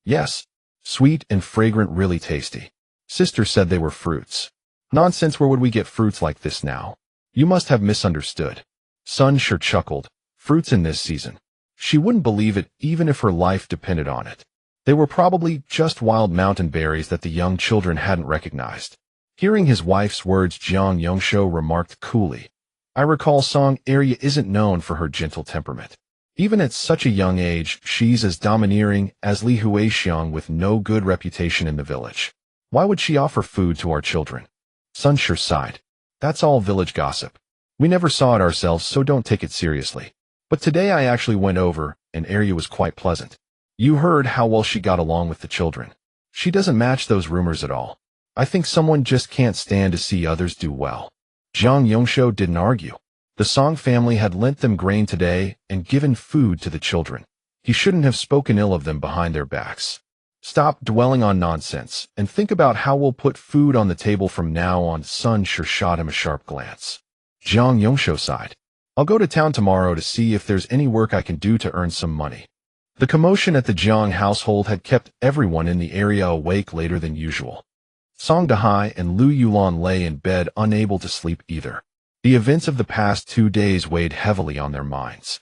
Yes. Sweet and fragrant, really tasty. Sister said they were fruits. Nonsense, where would we get fruits like this now? You must have misunderstood. Sun Shi chuckled. Fruits in this season. She wouldn't believe it even if her life depended on it. They were probably just wild mountain berries that the young children hadn't recognized. Hearing his wife's words, Jiang Yongsho remarked coolly, I recall Song area isn't known for her gentle temperament. Even at such a young age, she's as domineering as Li Huixiang, with no good reputation in the village. Why would she offer food to our children? Sun Shi sighed. That's all village gossip. We never saw it ourselves, so don't take it seriously. But today I actually went over, and area was quite pleasant. You heard how well she got along with the children. She doesn't match those rumors at all. I think someone just can't stand to see others do well. Jiang Yongsho didn't argue. The Song family had lent them grain today and given food to the children. He shouldn't have spoken ill of them behind their backs. Stop dwelling on nonsense and think about how we'll put food on the table from now on. Sun Shi shot him a sharp glance. Jiang Yongshou sighed. I'll go to town tomorrow to see if there's any work I can do to earn some money. The commotion at the Jiang household had kept everyone in the area awake later than usual. Song Dahai and Lu Yulan lay in bed unable to sleep either. The events of the past 2 days weighed heavily on their minds.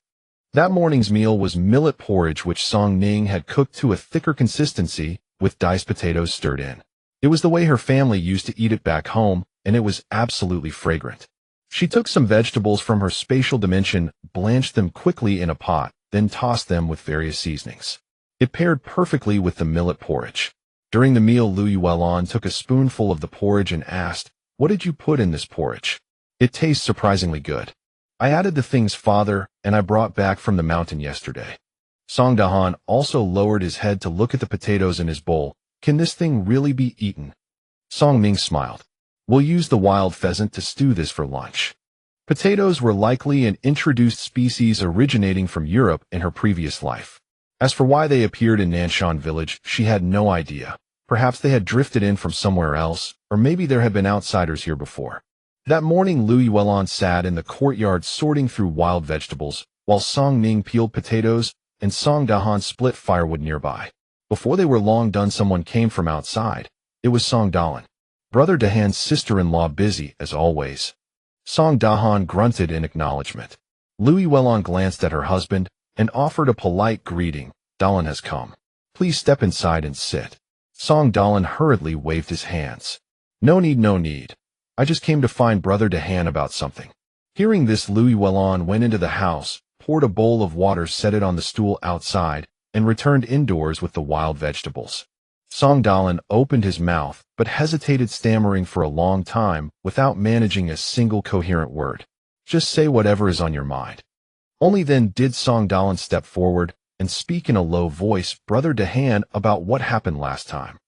That morning's meal was millet porridge which Song Ning had cooked to a thicker consistency with diced potatoes stirred in. It was the way her family used to eat it back home, and it was absolutely fragrant. She took some vegetables from her spatial dimension, blanched them quickly in a pot, then tossed them with various seasonings. It paired perfectly with the millet porridge. During the meal, Lu Yulan took a spoonful of the porridge and asked, "What did you put in this porridge? It tastes surprisingly good. I added the things father and I brought back from the mountain yesterday." Song Dahan also lowered his head to look at the potatoes in his bowl. "Can this thing really be eaten?" Song Ning smiled. "We'll use the wild pheasant to stew this for lunch." Potatoes were likely an introduced species originating from Europe in her previous life. As for why they appeared in Nanshan village, she had no idea. Perhaps they had drifted in from somewhere else, or maybe there had been outsiders here before. That morning, Lu Yulan sat in the courtyard sorting through wild vegetables, while Song Ning peeled potatoes and Song Dahan split firewood nearby. Before they were long done, someone came from outside. It was Song Dalan, Brother Dahan's sister-in-law, busy as always. Song Dahan grunted in acknowledgement. Lu Yulan glanced at her husband and offered a polite greeting. "Dalan has come. Please step inside and sit." Song Dalan hurriedly waved his hands. No need. I just came to find Brother Dahan about something." Hearing this, Lu Yulan went into the house, poured a bowl of water, set it on the stool outside, and returned indoors with the wild vegetables. Song Dalan opened his mouth, but hesitated, stammering for a long time without managing a single coherent word. "Just say whatever is on your mind." Only then did Song Dalan step forward and speak in a low voice, "Brother Dahan, about what happened last time.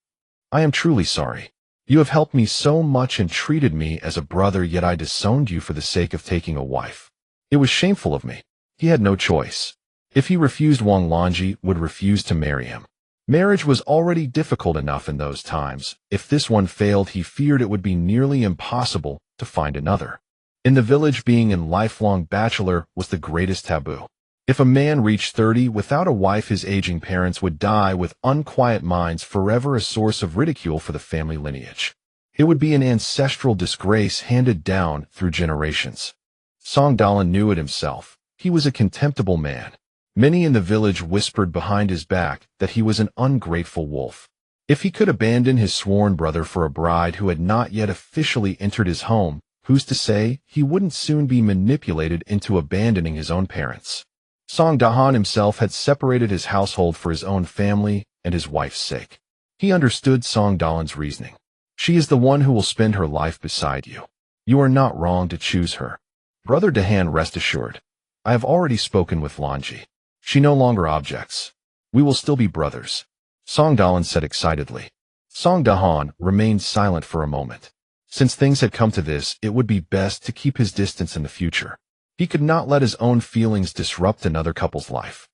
I am truly sorry. You have helped me so much and treated me as a brother, yet I disowned you for the sake of taking a wife. It was shameful of me." He had no choice. If he refused, Wang Lanji would refuse to marry him. Marriage was already difficult enough in those times. If this one failed, he feared it would be nearly impossible to find another. In the village, being a lifelong bachelor was the greatest taboo. If a man reached 30 without a wife, his aging parents would die with unquiet minds, forever a source of ridicule for the family lineage. It would be an ancestral disgrace handed down through generations. Song Dalan knew it himself. He was a contemptible man. Many in the village whispered behind his back that he was an ungrateful wolf. If he could abandon his sworn brother for a bride who had not yet officially entered his home, who's to say he wouldn't soon be manipulated into abandoning his own parents? Song Dahan himself had separated his household for his own family and his wife's sake. He understood Song Dalan's reasoning. "She is the one who will spend her life beside you. You are not wrong to choose her. Brother Dahan, rest assured. I have already spoken with Lanji. She no longer objects. We will still be brothers," Song Dalan said excitedly. Song Dahan remained silent for a moment. Since things had come to this, it would be best to keep his distance in the future. He could not let his own feelings disrupt another couple's life.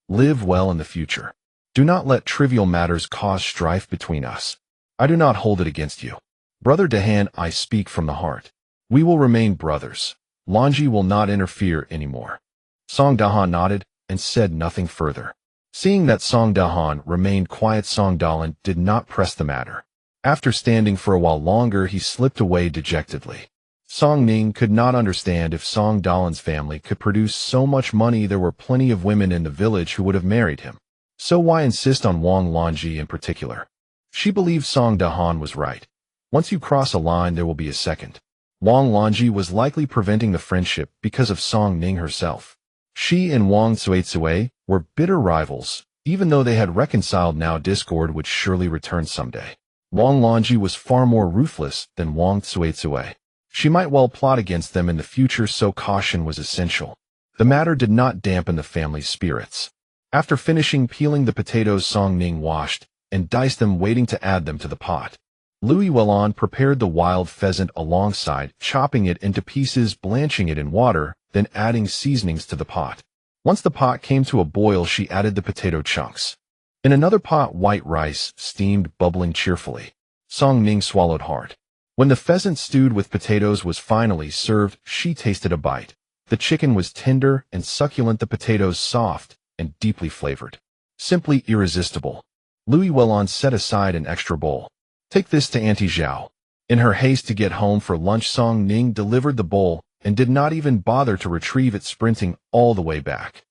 "Live well in the future. Do not let trivial matters cause strife between us. I do not hold it against you. Brother Dahan, I speak from the heart. We will remain brothers. Lanji will not interfere anymore." Song Dahan nodded and said nothing further. Seeing that Song Dahan remained quiet, Song Dalan did not press the matter. After standing for a while longer, he slipped away dejectedly. Song Ning could not understand if Song Dalan's family could produce so much money. There were plenty of women in the village who would have married him. So why insist on Wang Lanji in particular? She believed Song Dahan was right. Once you cross a line, there will be a second. Wang Lanji was likely preventing the friendship because of Song Ning herself. She and Wang Tsuetsue were bitter rivals. Even though they had reconciled, now discord would surely return someday. Wang Lanji was far more ruthless than Wang Tsuetsue. She might well plot against them in the future, so caution was essential. The matter did not dampen the family's spirits. After finishing peeling the potatoes, Song Ning washed and diced them, waiting to add them to the pot. Lu Yulan prepared the wild pheasant alongside, chopping it into pieces, blanching it in water, then adding seasonings to the pot. Once the pot came to a boil, she added the potato chunks. In another pot, white rice steamed, bubbling cheerfully. Song Ning swallowed hard. When the pheasant stewed with potatoes was finally served, she tasted a bite. The chicken was tender and succulent, the potatoes soft and deeply flavored. Simply irresistible. Louis Wellon set aside an extra bowl. Take this to Auntie Zhao. In her haste to get home for lunch, Song Ning delivered the bowl and did not even bother to retrieve it, sprinting all the way back.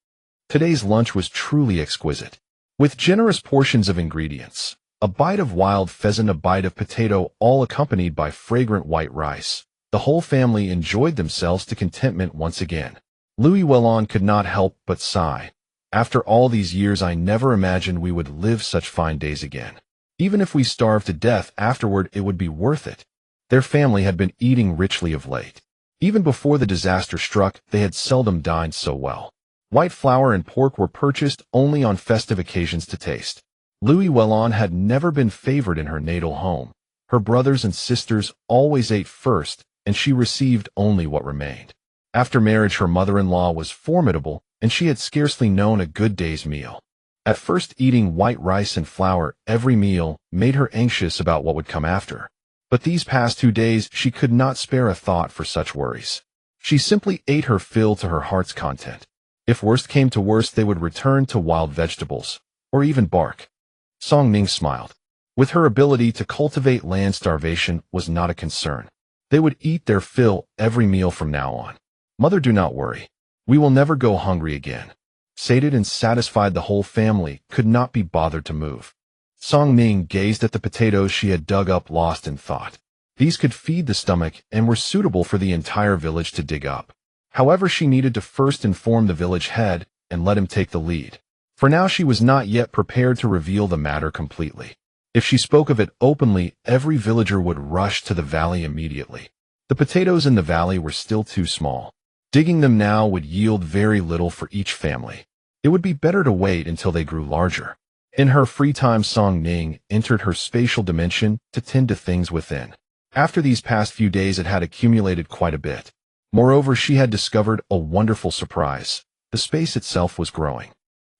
Today's lunch was truly exquisite. With generous portions of ingredients, a bite of wild pheasant, a bite of potato, all accompanied by fragrant white rice, the whole family enjoyed themselves to contentment once again. Louis Wellon could not help but sigh. After all these years, I never imagined we would live such fine days again. Even if we starved to death afterward, it would be worth it. Their family had been eating richly of late. Even before the disaster struck, they had seldom dined so well. White flour and pork were purchased only on festive occasions to taste. Louis Wellon had never been favored in her natal home. Her brothers and sisters always ate first, and she received only what remained. After marriage, her mother-in-law was formidable, and she had scarcely known a good day's meal. At first, eating white rice and flour every meal made her anxious about what would come after. But these past 2 days, she could not spare a thought for such worries. She simply ate her fill to her heart's content. If worst came to worst, they would return to wild vegetables, or even bark. Song Ning smiled. With her ability to cultivate land, starvation was not a concern. They would eat their fill every meal from now on. Mother, do not worry. We will never go hungry again. Sated and satisfied, the whole family could not be bothered to move. Song Ning gazed at the potatoes she had dug up, lost in thought. These could feed the stomach and were suitable for the entire village to dig up. However, she needed to first inform the village head and let him take the lead. For now, she was not yet prepared to reveal the matter completely. If she spoke of it openly, every villager would rush to the valley immediately. The potatoes in the valley were still too small. Digging them now would yield very little for each family. It would be better to wait until they grew larger. In her free time, Song Ning entered her spatial dimension to tend to things within. After these past few days, it had accumulated quite a bit. Moreover, she had discovered a wonderful surprise. The space itself was growing.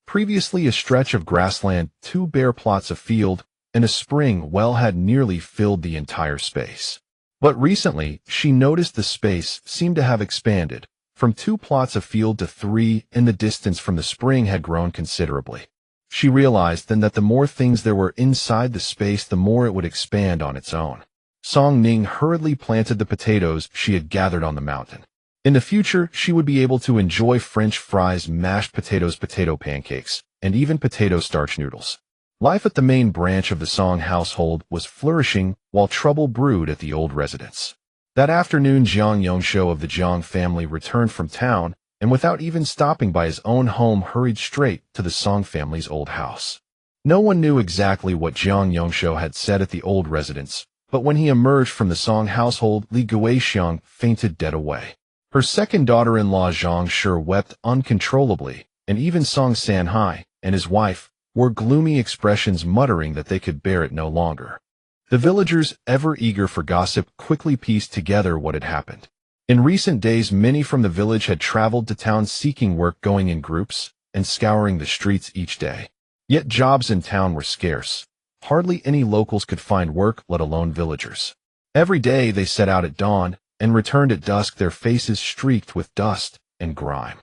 Previously a stretch of grassland, 2 bare plots of field, and a spring well had nearly filled the entire space. But recently, she noticed the space seemed to have expanded. From 2 plots of field to 3, and the distance from the spring had grown considerably. She realized then that the more things there were inside the space, the more it would expand on its own. Song Ning hurriedly planted the potatoes she had gathered on the mountain. In the future, she would be able to enjoy French fries, mashed potatoes, potato pancakes, and even potato starch noodles. Life at the main branch of the Song household was flourishing while trouble brewed at the old residence. That afternoon, Jiang Yongshou of the Jiang family returned from town, and without even stopping by his own home, hurried straight to the Song family's old house. No one knew exactly what Jiang Yongshou had said at the old residence, but when he emerged from the Song household, Li Guixiang fainted dead away. Her second daughter-in-law Zhang Shi wept uncontrollably, and even Song Sanhai and his wife wore gloomy expressions, muttering that they could bear it no longer. The villagers, ever eager for gossip, quickly pieced together what had happened. In recent days, many from the village had traveled to town seeking work, going in groups and scouring the streets each day. Yet jobs in town were scarce. Hardly any locals could find work, let alone villagers. Every day they set out at dawn and returned at dusk, their faces streaked with dust and grime.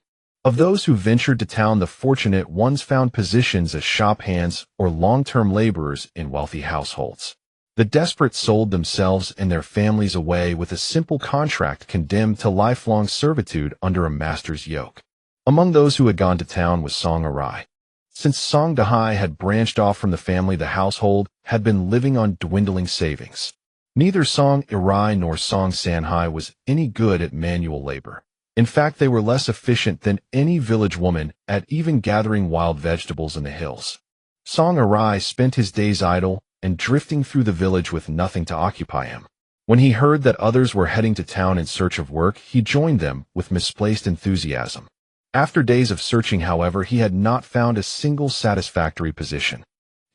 Of those who ventured to town, the fortunate ones found positions as shop hands or long-term laborers in wealthy households. The desperate sold themselves and their families away with a simple contract, condemned to lifelong servitude under a master's yoke. Among those who had gone to town was Song Arai. Since Song Dahai had branched off from the family, the household had been living on dwindling savings. Neither Song Arai nor Song Sanhai was any good at manual labor. In fact, they were less efficient than any village woman at even gathering wild vegetables in the hills. Song Arai spent his days idle and drifting through the village with nothing to occupy him. When he heard that others were heading to town in search of work, he joined them with misplaced enthusiasm. After days of searching, however, he had not found a single satisfactory position.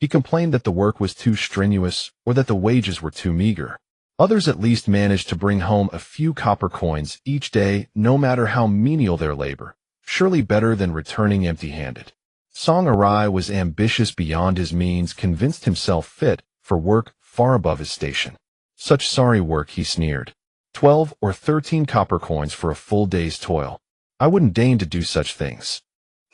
He complained that the work was too strenuous or that the wages were too meager. Others at least managed to bring home a few copper coins each day, no matter how menial their labor, surely better than returning empty-handed. Song Arai was ambitious beyond his means, convinced himself fit for work far above his station. Such sorry work, he sneered. 12 or 13 copper coins for a full day's toil. I wouldn't deign to do such things.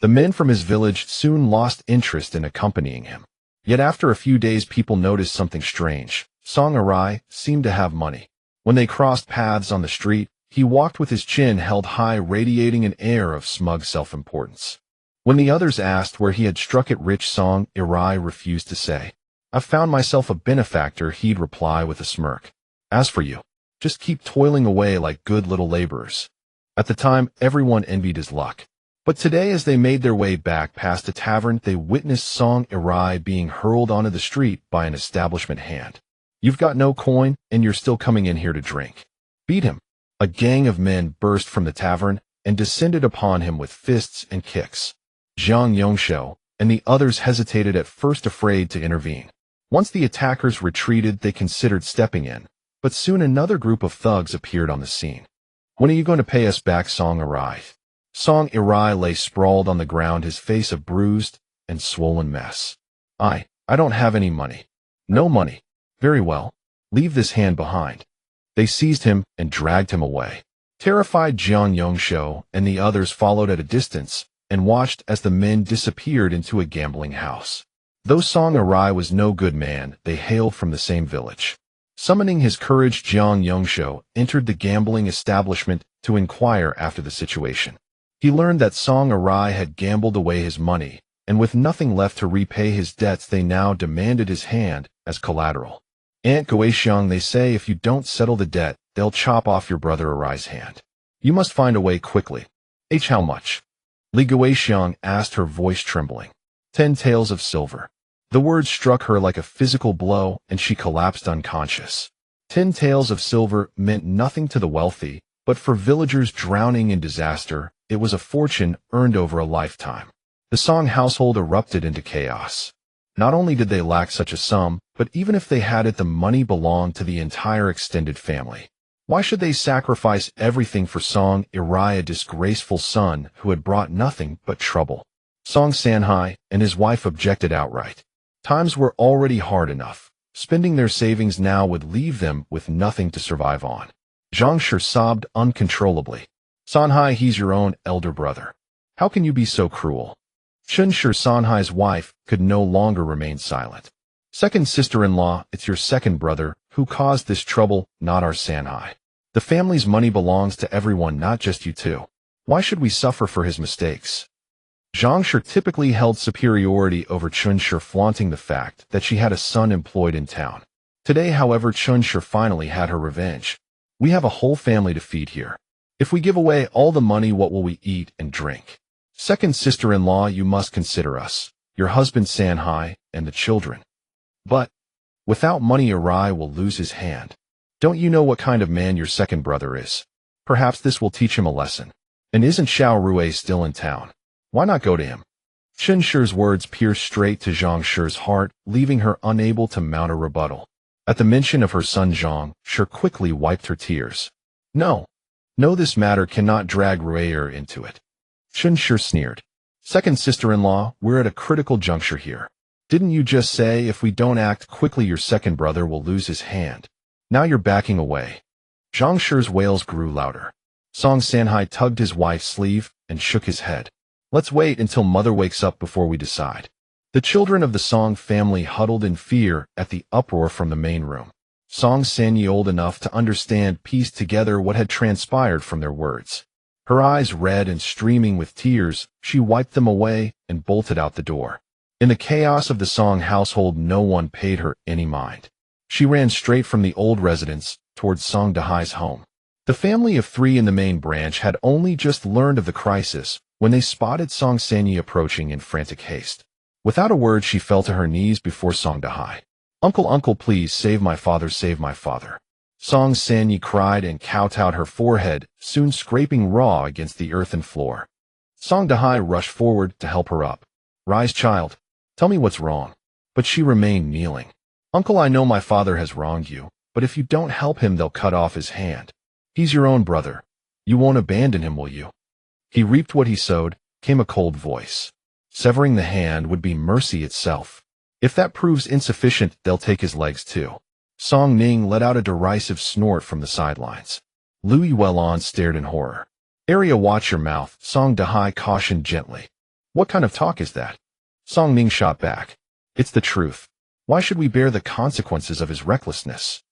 The men from his village soon lost interest in accompanying him. Yet after a few days people noticed something strange. Song Ning seemed to have money. When they crossed paths on the street, he walked with his chin held high, radiating an air of smug self-importance. When the others asked where he had struck it rich, Song Ning refused to say. "I've found myself a benefactor," he'd reply with a smirk. "As for you, just keep toiling away like good little laborers." At the time, everyone envied his luck. But today, as they made their way back past a tavern, they witnessed Song Ning being hurled onto the street by an establishment hand. "You've got no coin, and you're still coming in here to drink. Beat him." A gang of men burst from the tavern and descended upon him with fists and kicks. Jiang Yongshou and the others hesitated at first, afraid to intervene. Once the attackers retreated, they considered stepping in, but soon another group of thugs appeared on the scene. "When are you going to pay us back, Song Ning?" Song Ning lay sprawled on the ground, his face a bruised and swollen mess. I don't have any money." "No money? Very well. Leave this hand behind." They seized him and dragged him away. Terrified, Jiang Yongshou and the others followed at a distance and watched as the men disappeared into a gambling house. Though Song Ning was no good man, they hailed from the same village. Summoning his courage, Jiang Yongshou entered the gambling establishment to inquire after the situation. He learned that Song Ning had gambled away his money, and with nothing left to repay his debts, they now demanded his hand as collateral. "Aunt Guixiang, they say if you don't settle the debt, they'll chop off your brother Ari's hand. You must find a way quickly." "How much?" Li Guixiang asked, her voice trembling. 10 taels of silver." The words struck her like a physical blow, and she collapsed unconscious. 10 taels of silver meant nothing to the wealthy, but for villagers drowning in disaster, it was a fortune earned over a lifetime. The Song household erupted into chaos. Not only did they lack such a sum, but even if they had it, the money belonged to the entire extended family. Why should they sacrifice everything for Song Ning, a disgraceful son who had brought nothing but trouble? Song Sanhai and his wife objected outright. Times were already hard enough. Spending their savings now would leave them with nothing to survive on. Zhang Shi sobbed uncontrollably. "Sanhai, he's your own elder brother. How can you be so cruel?" Chun Shi, Sanhai's wife, could no longer remain silent. "Second sister-in-law, it's your second brother who caused this trouble, not our Sanhai. The family's money belongs to everyone, not just you two. Why should we suffer for his mistakes?" Zhang Shi typically held superiority over Chun Shi, flaunting the fact that she had a son employed in town. Today, however, Chun Shi finally had her revenge. "We have a whole family to feed here. If we give away all the money, what will we eat and drink? Second sister-in-law, you must consider us, your husband Sanhai, and the children." "But without money, Uri will lose his hand. Don't you know what kind of man your second brother is? Perhaps this will teach him a lesson. And isn't Xiao Rui still in town? Why not go to him?" Chun Shi's words pierced straight to Zhang Shi's heart, leaving her unable to mount a rebuttal. At the mention of her son, Zhang Shi quickly wiped her tears. No, this matter cannot drag Ruier into it." Chun Shi sneered. "Second sister-in-law, we're at a critical juncture here. Didn't you just say if we don't act quickly, your second brother will lose his hand? Now you're backing away." Zhang Shi's wails grew louder. Song Sanhai tugged his wife's sleeve and shook his head. "Let's wait until mother wakes up before we decide." The children of the Song family huddled in fear at the uproar from the main room. Song Sanyi, old enough to understand, pieced together what had transpired from their words. Her eyes red and streaming with tears, she wiped them away and bolted out the door. In the chaos of the Song household, no one paid her any mind. She ran straight from the old residence towards Song Dahai's home. The family of 3 in the main branch had only just learned of the crisis when they spotted Song Sanyi approaching in frantic haste. Without a word, she fell to her knees before Song Dahai. Uncle, please save my father, save my father." Song Sanyi cried and kowtowed, her forehead soon scraping raw against the earthen floor. Song Dahai rushed forward to help her up. "Rise, child. Tell me what's wrong." But she remained kneeling. "Uncle, I know my father has wronged you, but if you don't help him, they'll cut off his hand. He's your own brother. You won't abandon him, will you?" "He reaped what he sowed," came a cold voice. "Severing the hand would be mercy itself. If that proves insufficient, they'll take his legs too." Song Ning let out a derisive snort from the sidelines. Lu Yuelon stared in horror. "Arya, watch your mouth," Song Dahai cautioned gently. "What kind of talk is that?" Song Ning shot back. "It's the truth. Why should we bear the consequences of his recklessness?"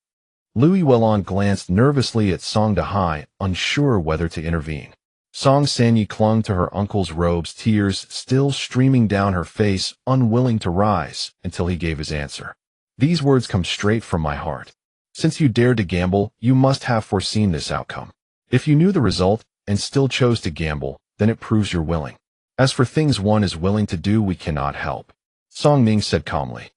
Lu Yuelon glanced nervously at Song Dahai, unsure whether to intervene. Song Sanyi clung to her uncle's robes, tears still streaming down her face, unwilling to rise until he gave his answer. "These words come straight from my heart. Since you dared to gamble, you must have foreseen this outcome. If you knew the result and still chose to gamble, then it proves you're willing. As for things one is willing to do, we cannot help," Song Ning said calmly.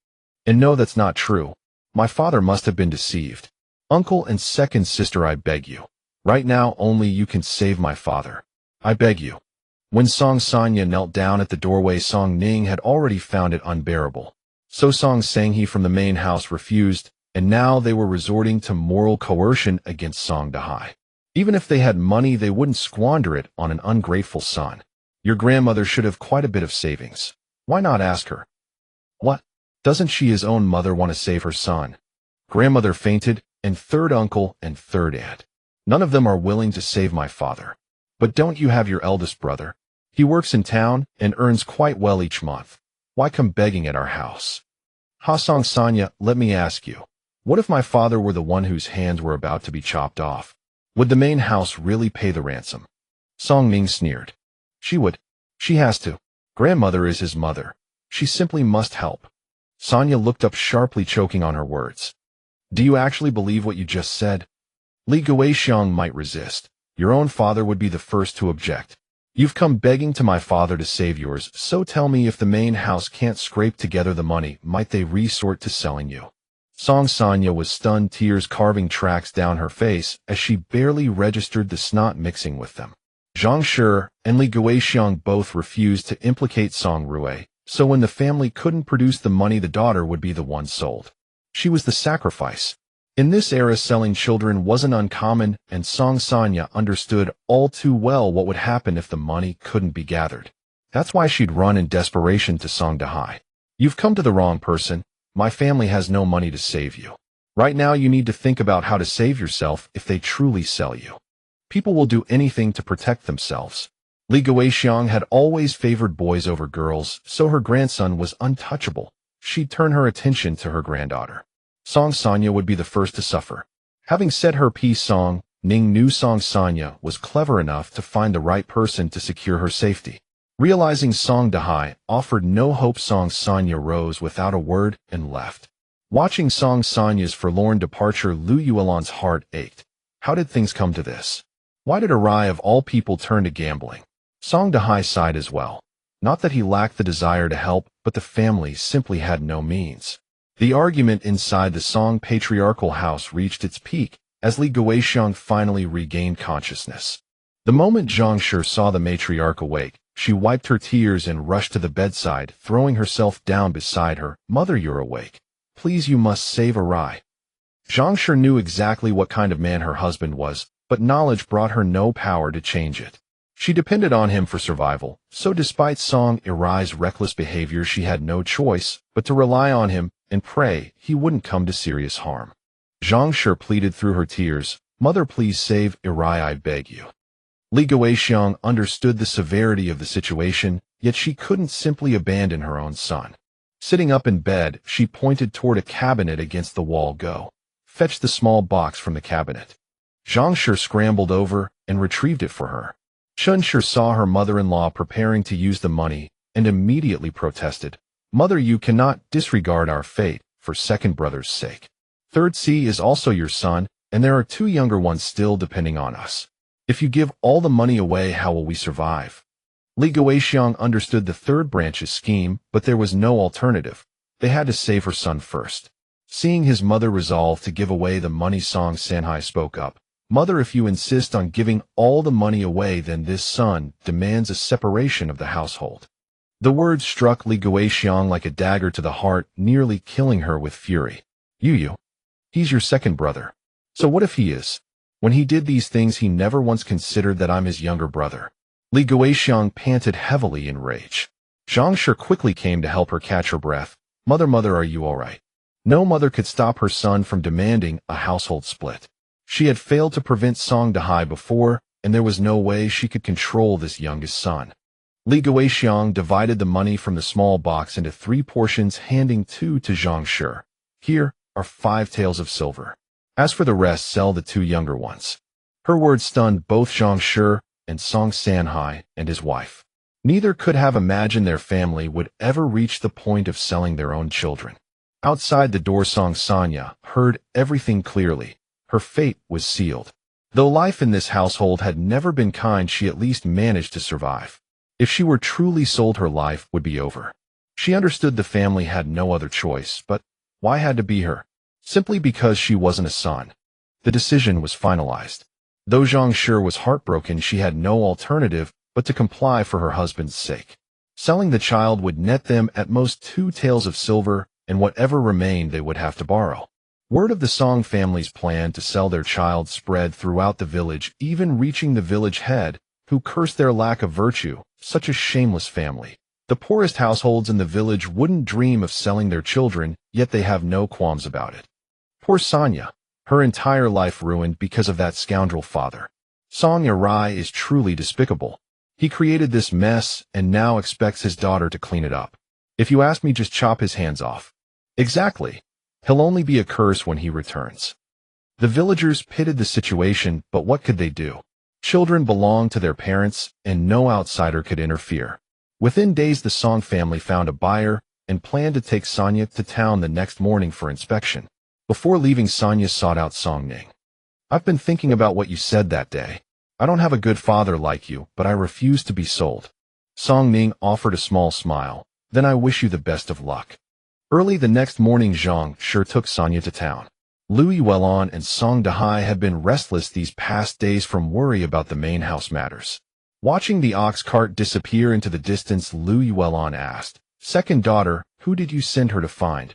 "And no, that's not true. My father must have been deceived. Uncle and second sister, I beg you. Right now, only you can save my father. I beg you." When Song Sanya knelt down at the doorway, Song Ning had already found it unbearable. So Song Sanghi from the main house refused, and now they were resorting to moral coercion against Song Dahai. Even if they had money, they wouldn't squander it on an ungrateful son. "Your grandmother should have quite a bit of savings. Why not ask her?" "What? Doesn't she, his own mother, want to save her son?" "Grandmother fainted, and third uncle and third aunt. None of them are willing to save my father. But don't you have your eldest brother? He works in town and earns quite well each month. Why come begging at our house?" "Ha Song Sanya, let me ask you. What if my father were the one whose hands were about to be chopped off? Would the main house really pay the ransom?" Song Ning sneered. "She would. She has to. Grandmother is his mother. She simply must help." Sanya looked up sharply, choking on her words. "Do you actually believe what you just said?" "Li Guixiang might resist. Your own father would be the first to object. You've come begging to my father to save yours, so tell me, if the main house can't scrape together the money, might they resort to selling you?" Song Sanya was stunned, tears carving tracks down her face as she barely registered the snot mixing with them. Zhang Shi and Li Guixiang both refused to implicate Song Rui, so when the family couldn't produce the money, the daughter would be the one sold. She was the sacrifice. In this era, selling children wasn't uncommon, and Song Sanya understood all too well what would happen if the money couldn't be gathered. That's why she'd run in desperation to Song Dahai. "You've come to the wrong person. My family has no money to save you. Right now you need to think about how to save yourself if they truly sell you. People will do anything to protect themselves." Li Guixiang had always favored boys over girls, so her grandson was untouchable. She'd turn her attention to her granddaughter. Song Sanya would be the first to suffer. Having said her piece, Song Ning knew Song Sanya was clever enough to find the right person to secure her safety. Realizing Song Dahai offered no hope, Song Sanya rose without a word and left. Watching Song Sanya's forlorn departure, Lu Yuelon's heart ached. How did things come to this? Why did Arai of all people turn to gambling? Song Dahai sighed as well. Not that he lacked the desire to help, but the family simply had no means. The argument inside the Song patriarchal house reached its peak as Li Guixiang finally regained consciousness. The moment Zhang Shi saw the matriarch awake, she wiped her tears and rushed to the bedside, throwing herself down beside her. "Mother, you're awake. Please, you must save Arai." Zhang Shi knew exactly what kind of man her husband was, but knowledge brought her no power to change it. She depended on him for survival, so despite Song Irai's reckless behavior, she had no choice but to rely on him and pray he wouldn't come to serious harm. Zhang Shi pleaded through her tears, "Mother, please save Irai, I beg you." Li Guixiang understood the severity of the situation, yet she couldn't simply abandon her own son. Sitting up in bed, she pointed toward a cabinet against the wall. "Go. Fetch the small box from the cabinet." Zhang Shi scrambled over and retrieved it for her. Chun Shi saw her mother-in-law preparing to use the money and immediately protested. "Mother, you cannot disregard our fate for second brother's sake. Third C is also your son, and there are two younger ones still depending on us. If you give all the money away, how will we survive?" Li Guixiang understood the third branch's scheme, but there was no alternative. They had to save her son first. Seeing his mother resolve to give away the money, Song Sanhai spoke up. "Mother, if you insist on giving all the money away, then this son demands a separation of the household." The words struck Li Guixiang like a dagger to the heart, nearly killing her with fury. "You, he's your second brother. So what if he is? When he did these things, he never once considered that I'm his younger brother." Li Guixiang panted heavily in rage. Zhang Shi quickly came to help her catch her breath. Mother, are you all right? No mother could stop her son from demanding a household split. She had failed to prevent Song Dahai before, and there was no way she could control this youngest son. Li Guixiang divided the money from the small box into 3 portions, handing 2 to Zhang Shi. Here are 5 taels of silver. As for the rest, sell the 2 younger ones. Her words stunned both Zhang Shi and Song Sanhai and his wife. Neither could have imagined their family would ever reach the point of selling their own children. Outside the door, Song Sanya heard everything clearly. Her fate was sealed. Though life in this household had never been kind, she at least managed to survive. If she were truly sold, her life would be over. She understood the family had no other choice, but why had to be her? Simply because she wasn't a son. The decision was finalized. Though Zhang Shi was heartbroken, she had no alternative but to comply for her husband's sake. Selling the child would net them at most 2 taels of silver, and whatever remained they would have to borrow. Word of the Song family's plan to sell their child spread throughout the village, even reaching the village head, who cursed their lack of virtue. Such a shameless family. The poorest households in the village wouldn't dream of selling their children, yet they have no qualms about it. Poor Sanya. Her entire life ruined because of that scoundrel father. Song Rai is truly despicable. He created this mess and now expects his daughter to clean it up. If you ask me, just chop his hands off. Exactly. He'll only be a curse when he returns. The villagers pitied the situation, but what could they do? Children belonged to their parents, and no outsider could interfere. Within days, the Song family found a buyer and planned to take Sanya to town the next morning for inspection. Before leaving, Sanya sought out Song Ning. I've been thinking about what you said that day. I don't have a good father like you, but I refuse to be sold. Song Ning offered a small smile. Then I wish you the best of luck. Early the next morning, Zhang Shi took Sanya to town. Lu Yuelon and Song Dahai had been restless these past days from worry about the main house matters. Watching the ox cart disappear into the distance, Lu Yuelon asked, "Second daughter, who did you send her to find?"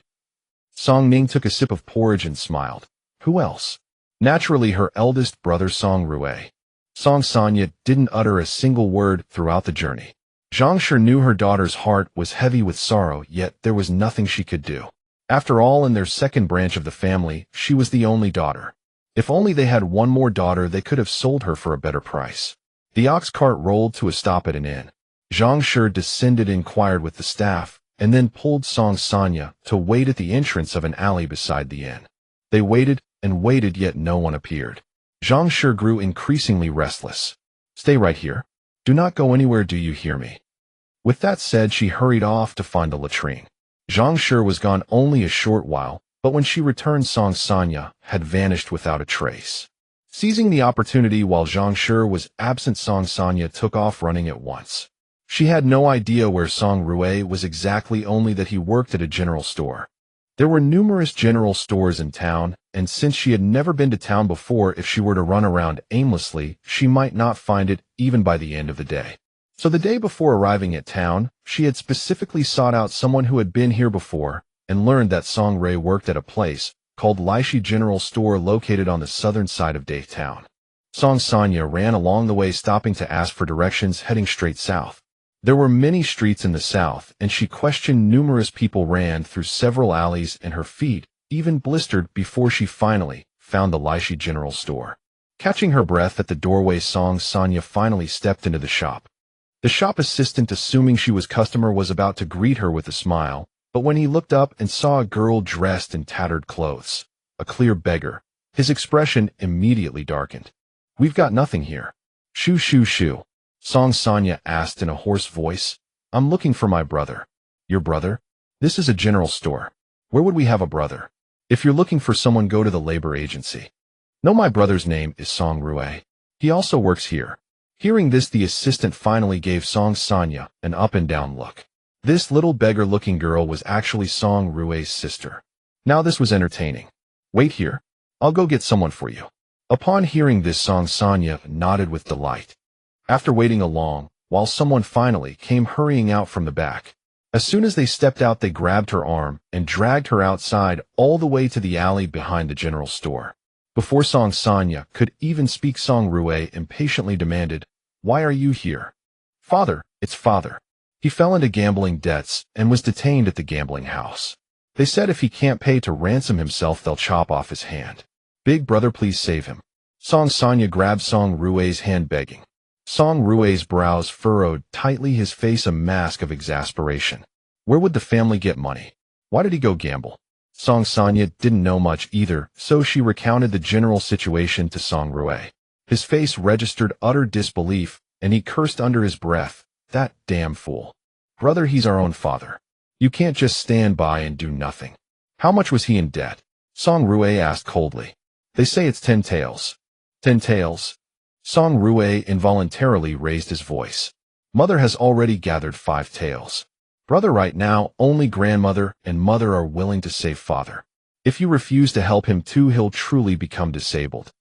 Song Ning took a sip of porridge and smiled. Who else? Naturally, her eldest brother Song Rui. Song Sanya didn't utter a single word throughout the journey. Zhang Shi knew her daughter's heart was heavy with sorrow, yet there was nothing she could do. After all, in their second branch of the family, she was the only daughter. If only they had one more daughter, they could have sold her for a better price. The ox cart rolled to a stop at an inn. Zhang Shi descended, inquired with the staff, and then pulled Song Sanya to wait at the entrance of an alley beside the inn. They waited and waited, yet no one appeared. Zhang Shi grew increasingly restless. Stay right here. Do not go anywhere, do you hear me? With that said, she hurried off to find the latrine. Zhang Shi was gone only a short while, but when she returned, Song Sanya had vanished without a trace. Seizing the opportunity while Zhang Shi was absent, Song Sanya took off running at once. She had no idea where Song Rui was exactly, only that he worked at a general store. There were numerous general stores in town, and since she had never been to town before, if she were to run around aimlessly, she might not find it even by the end of the day. So the day before arriving at town, she had specifically sought out someone who had been here before and learned that Song Rui worked at a place called Leaky General Store located on the southern side of Daytown. Song Sanya ran along the way, stopping to ask for directions, heading straight south. There were many streets in the south, and she questioned numerous people, ran through several alleys, and her feet even blistered before she finally found the Leaky General Store. Catching her breath at the doorway, Song Sanya finally stepped into the shop. The shop assistant, assuming she was customer, was about to greet her with a smile, but when he looked up and saw a girl dressed in tattered clothes, a clear beggar, his expression immediately darkened. We've got nothing here. Shoo shoo shoo. Song Sanya asked in a hoarse voice. I'm looking for my brother. Your brother? This is a general store. Where would we have a brother? If you're looking for someone, go to the labor agency. No, my brother's name is Song Rui. He also works here. Hearing this, the assistant finally gave Song Sanya an up-and-down look. This little beggar-looking girl was actually Song Rui's sister. Now this was entertaining. Wait here. I'll go get someone for you. Upon hearing this, Song Sanya nodded with delight. After waiting a long while, someone finally came hurrying out from the back. As soon as they stepped out, they grabbed her arm and dragged her outside, all the way to the alley behind the general store. Before Song Sanya could even speak, Song Rui impatiently demanded, Why are you here? Father, it's father. He fell into gambling debts and was detained at the gambling house. They said if he can't pay to ransom himself, they'll chop off his hand. Big brother, please save him. Song Sonya grabbed Song Rue's hand, begging. Song Rue's brows furrowed tightly, his face a mask of exasperation. Where would the family get money? Why did he go gamble? Song Sonya didn't know much either, so she recounted the general situation to Song Rue. His face registered utter disbelief, and he cursed under his breath, "That damn fool. Brother, he's our own father. You can't just stand by and do nothing." How much was he in debt? Song Rue asked coldly. They say it's 10 taels. 10 taels? Song Rue involuntarily raised his voice. Mother has already gathered 5 taels. Brother, right now, only grandmother and mother are willing to save father. If you refuse to help him too, he'll truly become disabled.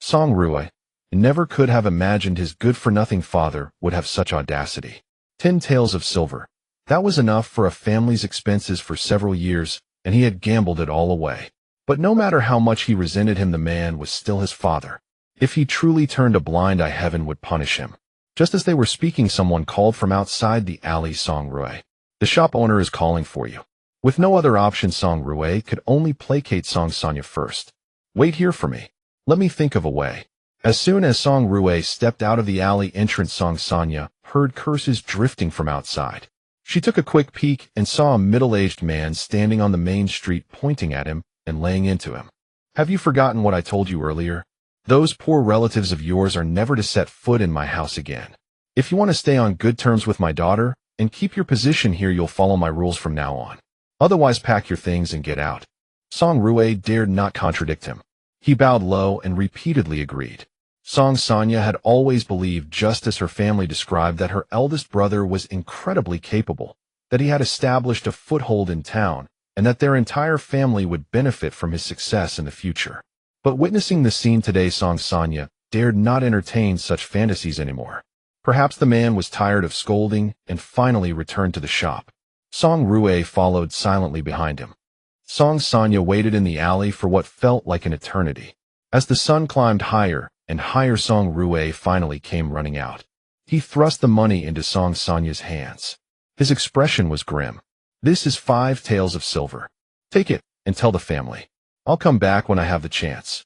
Song Rue never could have imagined his good-for-nothing father would have such audacity. 10 taels of silver. That was enough for a family's expenses for several years, and he had gambled it all away. But no matter how much he resented him, the man was still his father. If he truly turned a blind eye, heaven would punish him. Just as they were speaking, someone called from outside the alley. Song Rue. The shop owner is calling for you. With no other option, Song Rue could only placate Song Sonya first. Wait here for me. Let me think of a way. As soon as Song Rue stepped out of the alley entrance, Song Sonya heard curses drifting from outside. She took a quick peek and saw a middle-aged man standing on the main street, pointing at him and laying into him. Have you forgotten what I told you earlier? Those poor relatives of yours are never to set foot in my house again. If you want to stay on good terms with my daughter and keep your position here, you'll follow my rules from now on. Otherwise, pack your things and get out. Song Rue dared not contradict him. He bowed low and repeatedly agreed. Song Sonya had always believed, just as her family described, that her eldest brother was incredibly capable, that he had established a foothold in town, and that their entire family would benefit from his success in the future. But witnessing the scene today, Song Sonya dared not entertain such fantasies anymore. Perhaps the man was tired of scolding and finally returned to the shop. Song Rue followed silently behind him. Song Sonya waited in the alley for what felt like an eternity. As the sun climbed higher and higher, Song Rue finally came running out. He thrust the money into Song Sonya's hands. His expression was grim. This is 5 taels of silver. Take it and tell the family. I'll come back when I have the chance.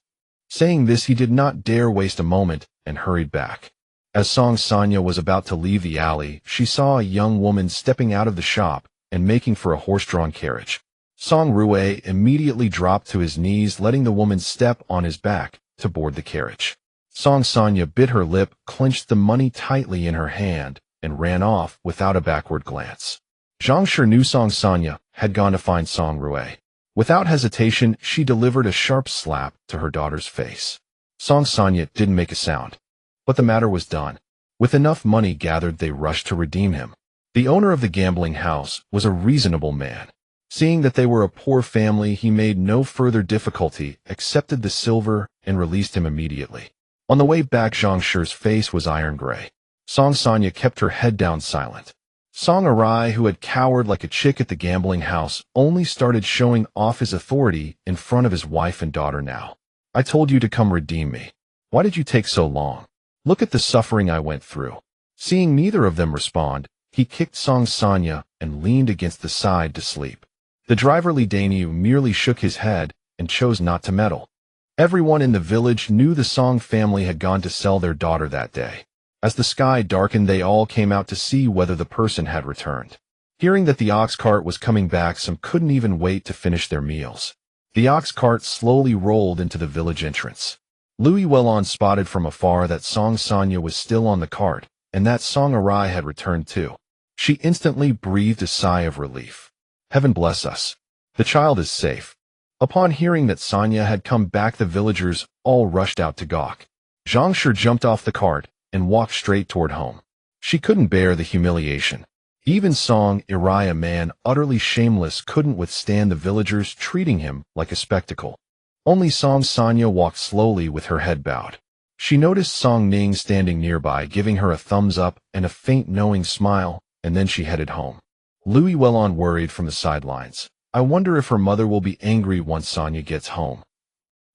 Saying this, he did not dare waste a moment and hurried back. As Song Sonya was about to leave the alley, she saw a young woman stepping out of the shop and making for a horse-drawn carriage. Song Rue immediately dropped to his knees, letting the woman step on his back to board the carriage. Song Sonya bit her lip, clenched the money tightly in her hand, and ran off without a backward glance. Zhang Shi knew Song Sonya had gone to find Song Rue. Without hesitation, she delivered a sharp slap to her daughter's face. Song Sonya didn't make a sound. But the matter was done. With enough money gathered, they rushed to redeem him. The owner of the gambling house was a reasonable man. Seeing that they were a poor family, he made no further difficulty, accepted the silver, and released him immediately. On the way back, Zhang Shi's face was iron gray. Song Sonya kept her head down, silent. Song Arai, who had cowered like a chick at the gambling house, only started showing off his authority in front of his wife and daughter now. I told you to come redeem me. Why did you take so long? Look at the suffering I went through. Seeing neither of them respond, he kicked Song Sonya and leaned against the side to sleep. The driver Li Dainu merely shook his head and chose not to meddle. Everyone in the village knew the Song family had gone to sell their daughter that day. As the sky darkened, they all came out to see whether the person had returned. Hearing that the ox cart was coming back, some couldn't even wait to finish their meals. The ox cart slowly rolled into the village entrance. Louis Wellon spotted from afar that Song Sonya was still on the cart, and that Song Arai had returned too. She instantly breathed a sigh of relief. Heaven bless us. The child is safe. Upon hearing that Sonya had come back, the villagers all rushed out to gawk. Zhang Shi jumped off the cart and walked straight toward home. She couldn't bear the humiliation. Even Song Arai, a man utterly shameless, couldn't withstand the villagers treating him like a spectacle. Only Song Sonya walked slowly with her head bowed. She noticed Song Ning standing nearby, giving her a thumbs up and a faint knowing smile, and then she headed home. Louis Wellon worried from the sidelines. I wonder if her mother will be angry once Sonya gets home.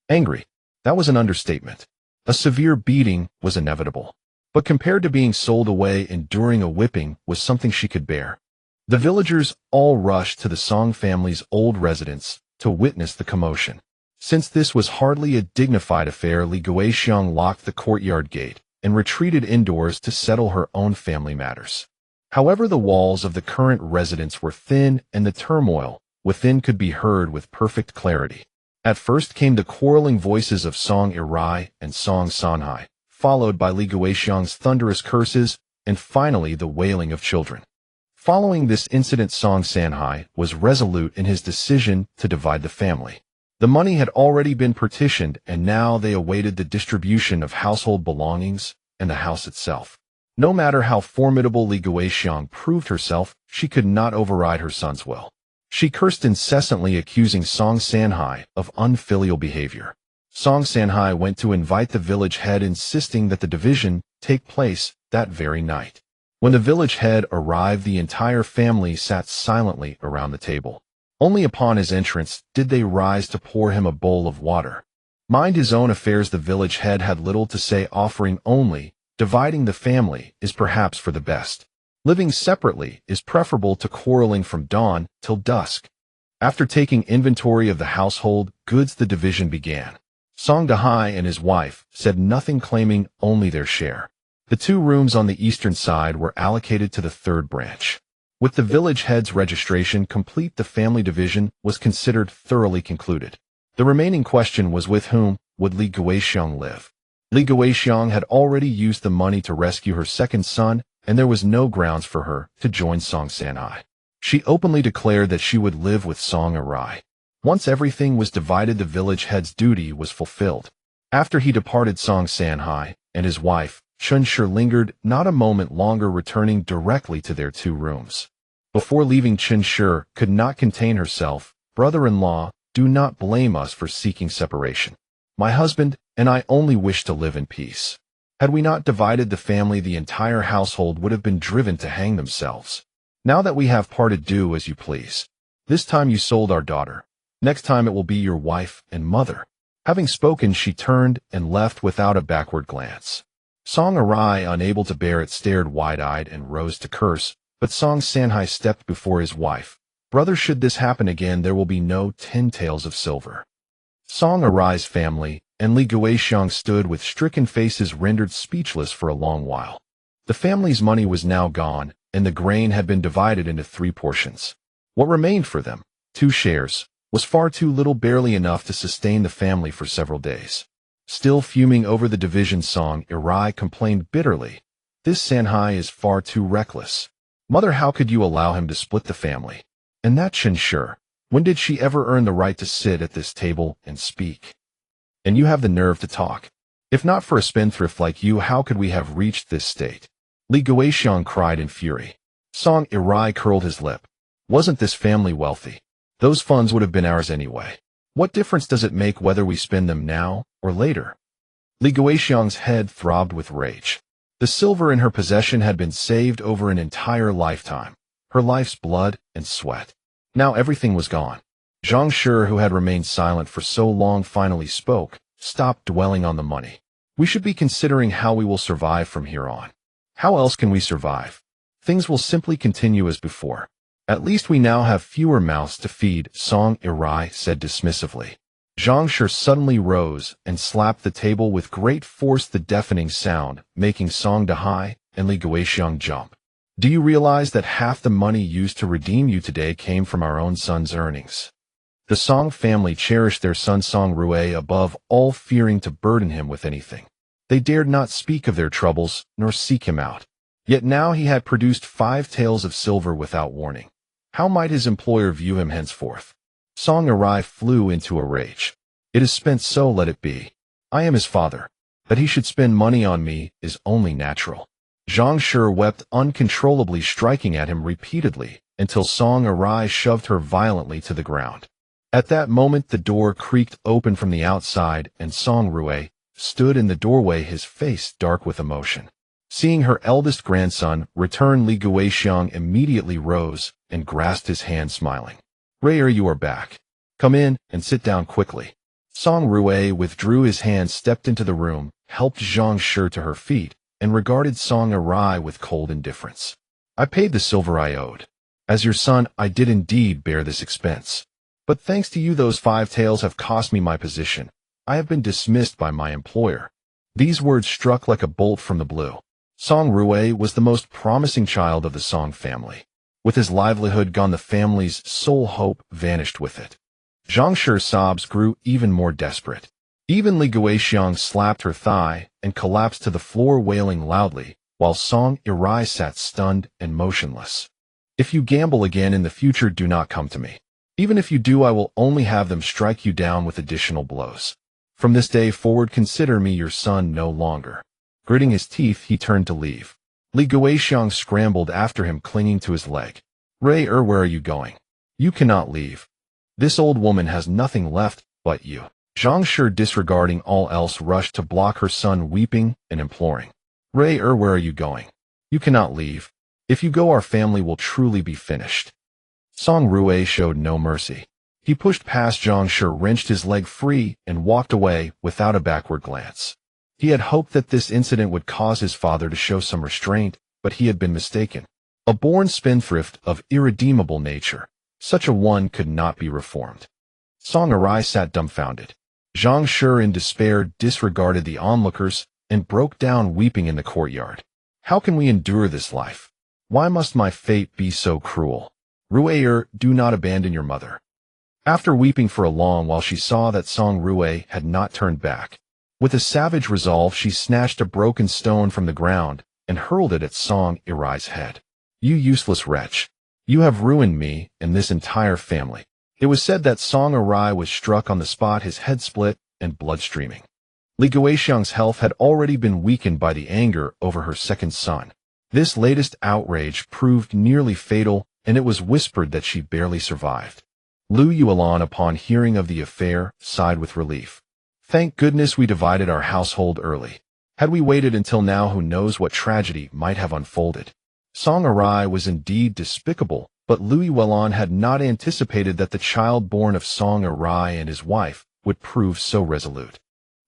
Angry? That was an understatement. A severe beating was inevitable. But compared to being sold away, enduring a whipping was something she could bear. The villagers all rushed to the Song family's old residence to witness the commotion. Since this was hardly a dignified affair, Li Guixiang locked the courtyard gate and retreated indoors to settle her own family matters. However, the walls of the current residence were thin and the turmoil within could be heard with perfect clarity. At first came the quarreling voices of Song Irai and Song Sanhai, followed by Li Guixiang's thunderous curses, and finally the wailing of children. Following this incident, Song Sanhai was resolute in his decision to divide the family. The money had already been partitioned, and now they awaited the distribution of household belongings and the house itself. No matter how formidable Li Guixiang proved herself, she could not override her son's will. She cursed incessantly, accusing Song Sanhai of unfilial behavior. Song Sanhai went to invite the village head, insisting that the division take place that very night. When the village head arrived, the entire family sat silently around the table. Only upon his entrance did they rise to pour him a bowl of water. Mind his own affairs, the village head had little to say, offering only, dividing the family is perhaps for the best. Living separately is preferable to quarreling from dawn till dusk. After taking inventory of the household goods, the division began. Song Dahai and his wife said nothing, claiming only their share. The 2 rooms on the eastern side were allocated to the 3rd branch. With the village head's registration complete, the family division was considered thoroughly concluded. The remaining question was, with whom would Li Guixiang live? Li Guixiang had already used the money to rescue her second son, and there was no grounds for her to join Song Sanhai. She openly declared that she would live with Song Irai. Once everything was divided, the village head's duty was fulfilled. After he departed, Song Sanhai and his wife, Chun Shi, lingered not a moment longer, returning directly to their 2 rooms. Before leaving, Chun Shi could not contain herself. "Brother-in-law, do not blame us for seeking separation. My husband and I only wish to live in peace. Had we not divided the family, the entire household would have been driven to hang themselves. Now that we have parted, do as you please. This time you sold our daughter. Next time it will be your wife and mother." Having spoken, she turned and left without a backward glance. Song Irai, unable to bear it, stared wide-eyed and rose to curse, but Song Sanhai stepped before his wife. "Brother, should this happen again, there will be no 10 taels of silver." Song Irai's family and Li Guixiang stood with stricken faces, rendered speechless for a long while. The family's money was now gone, and the grain had been divided into 3 portions. What remained for them, 2 shares, was far too little, barely enough to sustain the family for several days. Still fuming over the division, Song Irai complained bitterly, "This Sanhai is far too reckless. Mother, how could you allow him to split the family? And that Chun Shi, when did she ever earn the right to sit at this table and speak? And you have the nerve to talk. If not for a spendthrift like you, how could we have reached this state?" Li Guixiang cried in fury. Song Irai curled his lip. "Wasn't this family wealthy? Those funds would have been ours anyway. What difference does it make whether we spend them now or later?" Li Guixiang's head throbbed with rage. The silver in her possession had been saved over an entire lifetime, her life's blood and sweat. Now everything was gone. Zhang Shi, who had remained silent for so long, finally spoke. "Stop dwelling on the money. We should be considering how we will survive from here on. How else can we survive? Things will simply continue as before. At least we now have fewer mouths to feed," Song Irai said dismissively. Zhang Shi suddenly rose and slapped the table with great force, the deafening sound making Song Dahai and Li Guixiang jump. "Do you realize that half the money used to redeem you today came from our own son's earnings?" The Song family cherished their son Song Rui above all, fearing to burden him with anything. They dared not speak of their troubles nor seek him out. Yet now he had produced 5 taels of silver without warning. How might his employer view him henceforth? Song Irai flew into a rage. "It is spent, so let it be. I am his father. That he should spend money on me is only natural." Zhang Shi wept uncontrollably, striking at him repeatedly until Song Irai shoved her violently to the ground. At that moment the door creaked open from the outside, and Song Rui stood in the doorway, his face dark with emotion. Seeing her eldest grandson return, Li Guixiang immediately rose and grasped his hand, smiling. "Rui, you are back. Come in and sit down quickly." Song Rui withdrew his hand, stepped into the room, helped Zhang Shi to her feet, and regarded Song Irai with cold indifference. "I paid the silver I owed. As your son, I did indeed bear this expense. But thanks to you, those 5 taels have cost me my position. I have been dismissed by my employer." These words struck like a bolt from the blue. Song Rui was the most promising child of the Song family. With his livelihood gone, the family's sole hope vanished with it. Zhang Shi's sobs grew even more desperate. Even Li Guixiang slapped her thigh and collapsed to the floor, wailing loudly, while Song Ning sat stunned and motionless. "If you gamble again in the future, do not come to me. Even if you do, I will only have them strike you down with additional blows. From this day forward, consider me your son no longer." Gritting his teeth, he turned to leave. Li Guixiang scrambled after him, clinging to his leg. "Rui, where are you going? You cannot leave. This old woman has nothing left but you." Zhang Shi, disregarding all else, rushed to block her son, weeping and imploring. "Rui, where are you going? You cannot leave. If you go, our family will truly be finished." Song Rui showed no mercy. He pushed past Zhang Shi, wrenched his leg free, and walked away without a backward glance. He had hoped that this incident would cause his father to show some restraint, but he had been mistaken. A born spendthrift of irredeemable nature, such a one could not be reformed. Song Ning sat dumbfounded. Zhang Shi, in despair, disregarded the onlookers and broke down weeping in the courtyard. "How can we endure this life? Why must my fate be so cruel? Rui, do not abandon your mother." After weeping for a long while, she saw that Song Rui had not turned back. With a savage resolve, she snatched a broken stone from the ground and hurled it at Song Ning's head. "You useless wretch! You have ruined me and this entire family." It was said that Song Ning was struck on the spot, his head split and blood streaming. Li Guixiang's health had already been weakened by the anger over her second son. This latest outrage proved nearly fatal, and it was whispered that she barely survived. Lu Yuan, upon hearing of the affair, sighed with relief. "Thank goodness we divided our household early. Had we waited until now, who knows what tragedy might have unfolded." Song Ning was indeed despicable, but Lu Yuan had not anticipated that the child born of Song Ning and his wife would prove so resolute.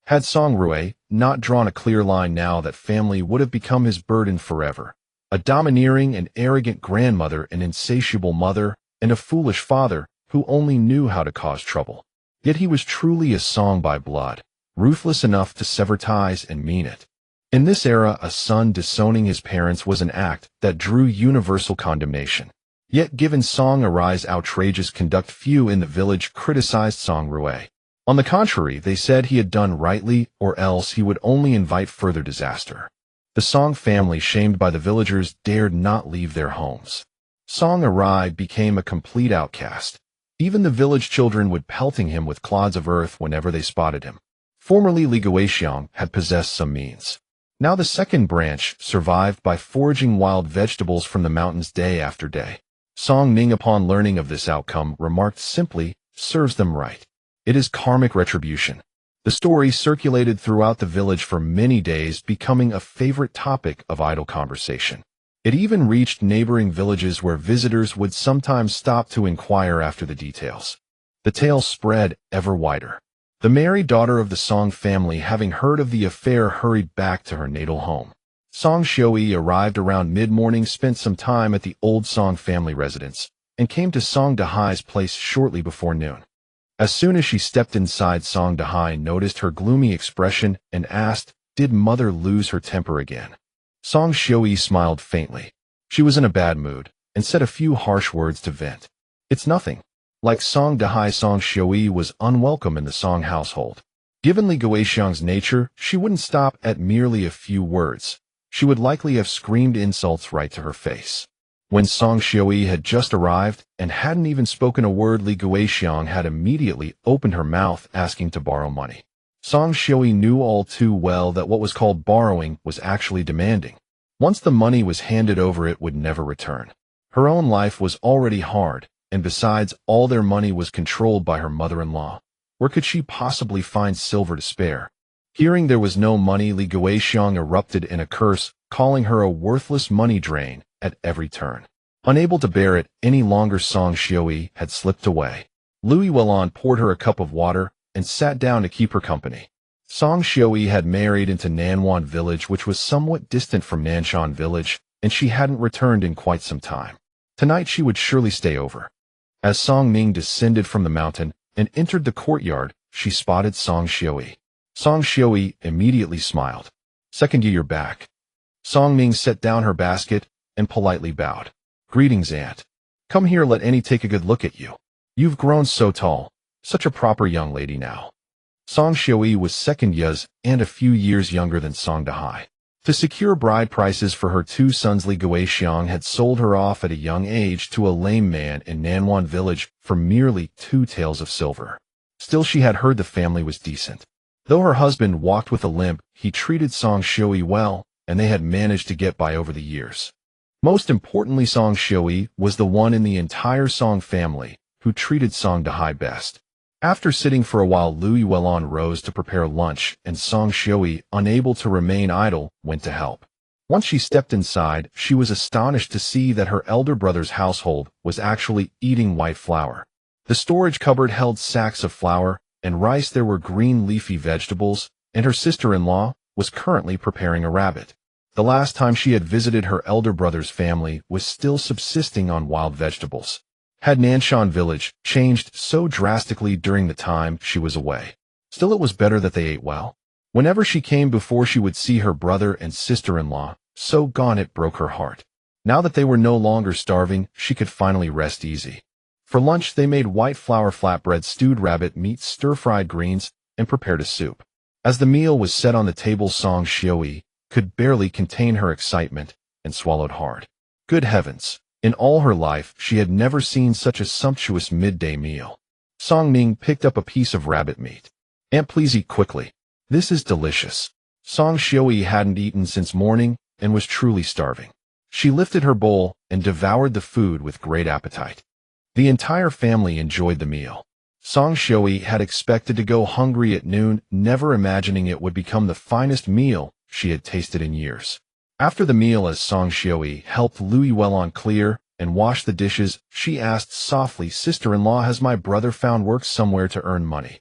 Had Song Rui not drawn a clear line, now that family would have become his burden forever. A domineering and arrogant grandmother, an insatiable mother, and a foolish father who only knew how to cause trouble. Yet he was truly a Song by blood, ruthless enough to sever ties and mean it. In this era, a son disowning his parents was an act that drew universal condemnation. Yet given Song Ning's outrageous conduct, few in the village criticized Song Rui. On the contrary, they said he had done rightly, or else he would only invite further disaster. The Song family, shamed by the villagers, dared not leave their homes. Song Ning became a complete outcast. Even the village children would pelting him with clods of earth whenever they spotted him. Formerly, Li Guixiang had possessed some means. Now the second branch survived by foraging wild vegetables from the mountains day after day. Song Ning, upon learning of this outcome, remarked simply, "Serves them right. It is karmic retribution." The story circulated throughout the village for many days, becoming a favorite topic of idle conversation. It even reached neighboring villages, where visitors would sometimes stop to inquire after the details. The tale spread ever wider. The married daughter of the Song family, having heard of the affair, hurried back to her natal home. Song Ning arrived around mid-morning, spent some time at the old Song family residence, and came to Song Dahai's place shortly before noon. As soon as she stepped inside, Song Dahai noticed her gloomy expression and asked, "Did mother lose her temper again?" Song Ning smiled faintly. She was in a bad mood, and said a few harsh words to vent. "It's nothing." Like Song Dahai, Song Ning was unwelcome in the Song household. Given Li Guixiang's nature, she wouldn't stop at merely a few words. She would likely have screamed insults right to her face. When Song Ning had just arrived and hadn't even spoken a word, Li Guixiang had immediately opened her mouth, asking to borrow money. Song Ning knew all too well that what was called borrowing was actually demanding. Once the money was handed over, it would never return. Her own life was already hard, and besides, all their money was controlled by her mother-in-law. Where could she possibly find silver to spare? Hearing there was no money, Li Guixiang erupted in a curse, calling her a worthless money drain at every turn. Unable to bear it any longer, Song Ning had slipped away. Lu Yuan poured her a cup of water and sat down to keep her company. Song Ning had married into Nanwan village, which was somewhat distant from Nanshan village, and she hadn't returned in quite some time. Tonight she would surely stay over. As Song Ning descended from the mountain and entered the courtyard, she spotted Song Xiui. Song Xiui immediately smiled. "Second, you're back." Song Ning set down her basket and politely bowed. "Greetings, aunt. Come here, let Annie take a good look at you. You've grown so tall, such a proper young lady now." Song Xiui was second Ye's and a few years younger than Song Dahai. To secure bride prices for her two sons, Li Guixiang had sold her off at a young age to a lame man in Nanwan village for merely 2 taels of silver. Still, she had heard the family was decent. Though her husband walked with a limp, he treated Song Xiui well, and they had managed to get by over the years. Most importantly, Song Xiui was the one in the entire Song family who treated Song Dahai best. After sitting for a while, Lui Welon rose to prepare lunch, and Song Xiui, unable to remain idle, went to help. Once she stepped inside, she was astonished to see that her elder brother's household was actually eating white flour. The storage cupboard held sacks of flour and rice, there were green leafy vegetables, and her sister-in-law was currently preparing a rabbit. The last time she had visited her elder brother's family was still subsisting on wild vegetables. Had Nanshan village changed so drastically during the time she was away? Still, it was better that they ate well. Whenever she came before, she would see her brother and sister-in-law, so gone it broke her heart. Now that they were no longer starving, she could finally rest easy. For lunch, they made white flour flatbread, stewed rabbit meat, stir-fried greens, and prepared a soup. As the meal was set on the table, Song Xiui could barely contain her excitement and swallowed hard. Good heavens! In all her life, she had never seen such a sumptuous midday meal. Song Ning picked up a piece of rabbit meat. "Aunt, please eat quickly. This is delicious." Song Xiui hadn't eaten since morning and was truly starving. She lifted her bowl and devoured the food with great appetite. The entire family enjoyed the meal. Song Xiui had expected to go hungry at noon, never imagining it would become the finest meal she had tasted in years. After the meal, as Song Xiui helped Lui Welon clear and wash the dishes, she asked softly, "Sister-in-law, has my brother found work somewhere to earn money?"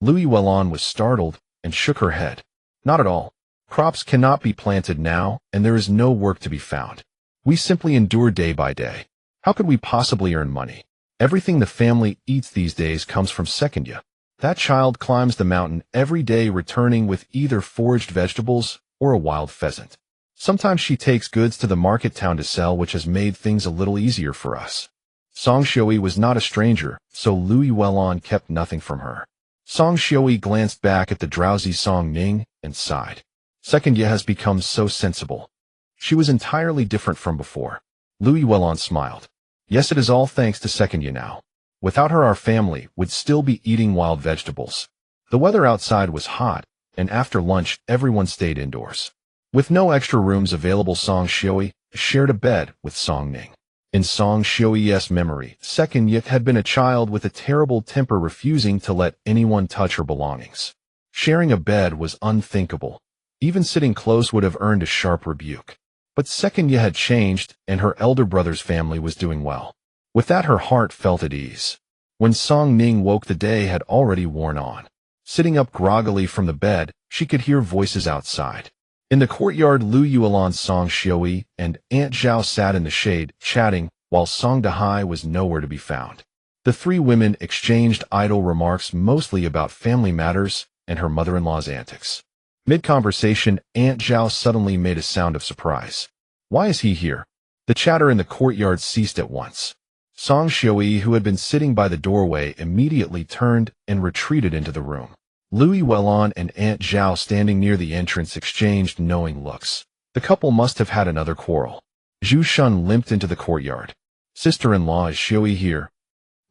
Lui Welon was startled and shook her head. "Not at all. Crops cannot be planted now, and there is no work to be found. We simply endure day by day. How could we possibly earn money? Everything the family eats these days comes from Secondya. That child climbs the mountain every day, returning with either foraged vegetables or a wild pheasant. Sometimes she takes goods to the market town to sell, which has made things a little easier for us." Song Xiui was not a stranger, so Lui Welon kept nothing from her. Song Xiui glanced back at the drowsy Song Ning and sighed. Secondya has become so sensible. She was entirely different from before. Lui Welon smiled. "Yes, it is all thanks to Secondya now. Without her, our family would still be eating wild vegetables." The weather outside was hot, and after lunch, everyone stayed indoors. With no extra rooms available, Song Xiui shared a bed with Song Ning. In Song Xiui's memory, Secondya had been a child with a terrible temper, refusing to let anyone touch her belongings. Sharing a bed was unthinkable. Even sitting close would have earned a sharp rebuke. But Secondya had changed, and her elder brother's family was doing well. With that, her heart felt at ease. When Song Ning woke, the day had already worn on. Sitting up groggily from the bed, she could hear voices outside. In the courtyard, Lu Yuelan, Song Xiui, and Aunt Zhao sat in the shade, chatting, while Song Dahai was nowhere to be found. The 3 women exchanged idle remarks, mostly about family matters and her mother-in-law's antics. Mid-conversation, Aunt Zhao suddenly made a sound of surprise. "Why is he here?" The chatter in the courtyard ceased at once. Song Xiui, who had been sitting by the doorway, immediately turned and retreated into the room. Louis Welon and Aunt Zhao, standing near the entrance, exchanged knowing looks. The couple must have had another quarrel. Zhu Shun limped into the courtyard. "Sister-in-law, is Xiui here?"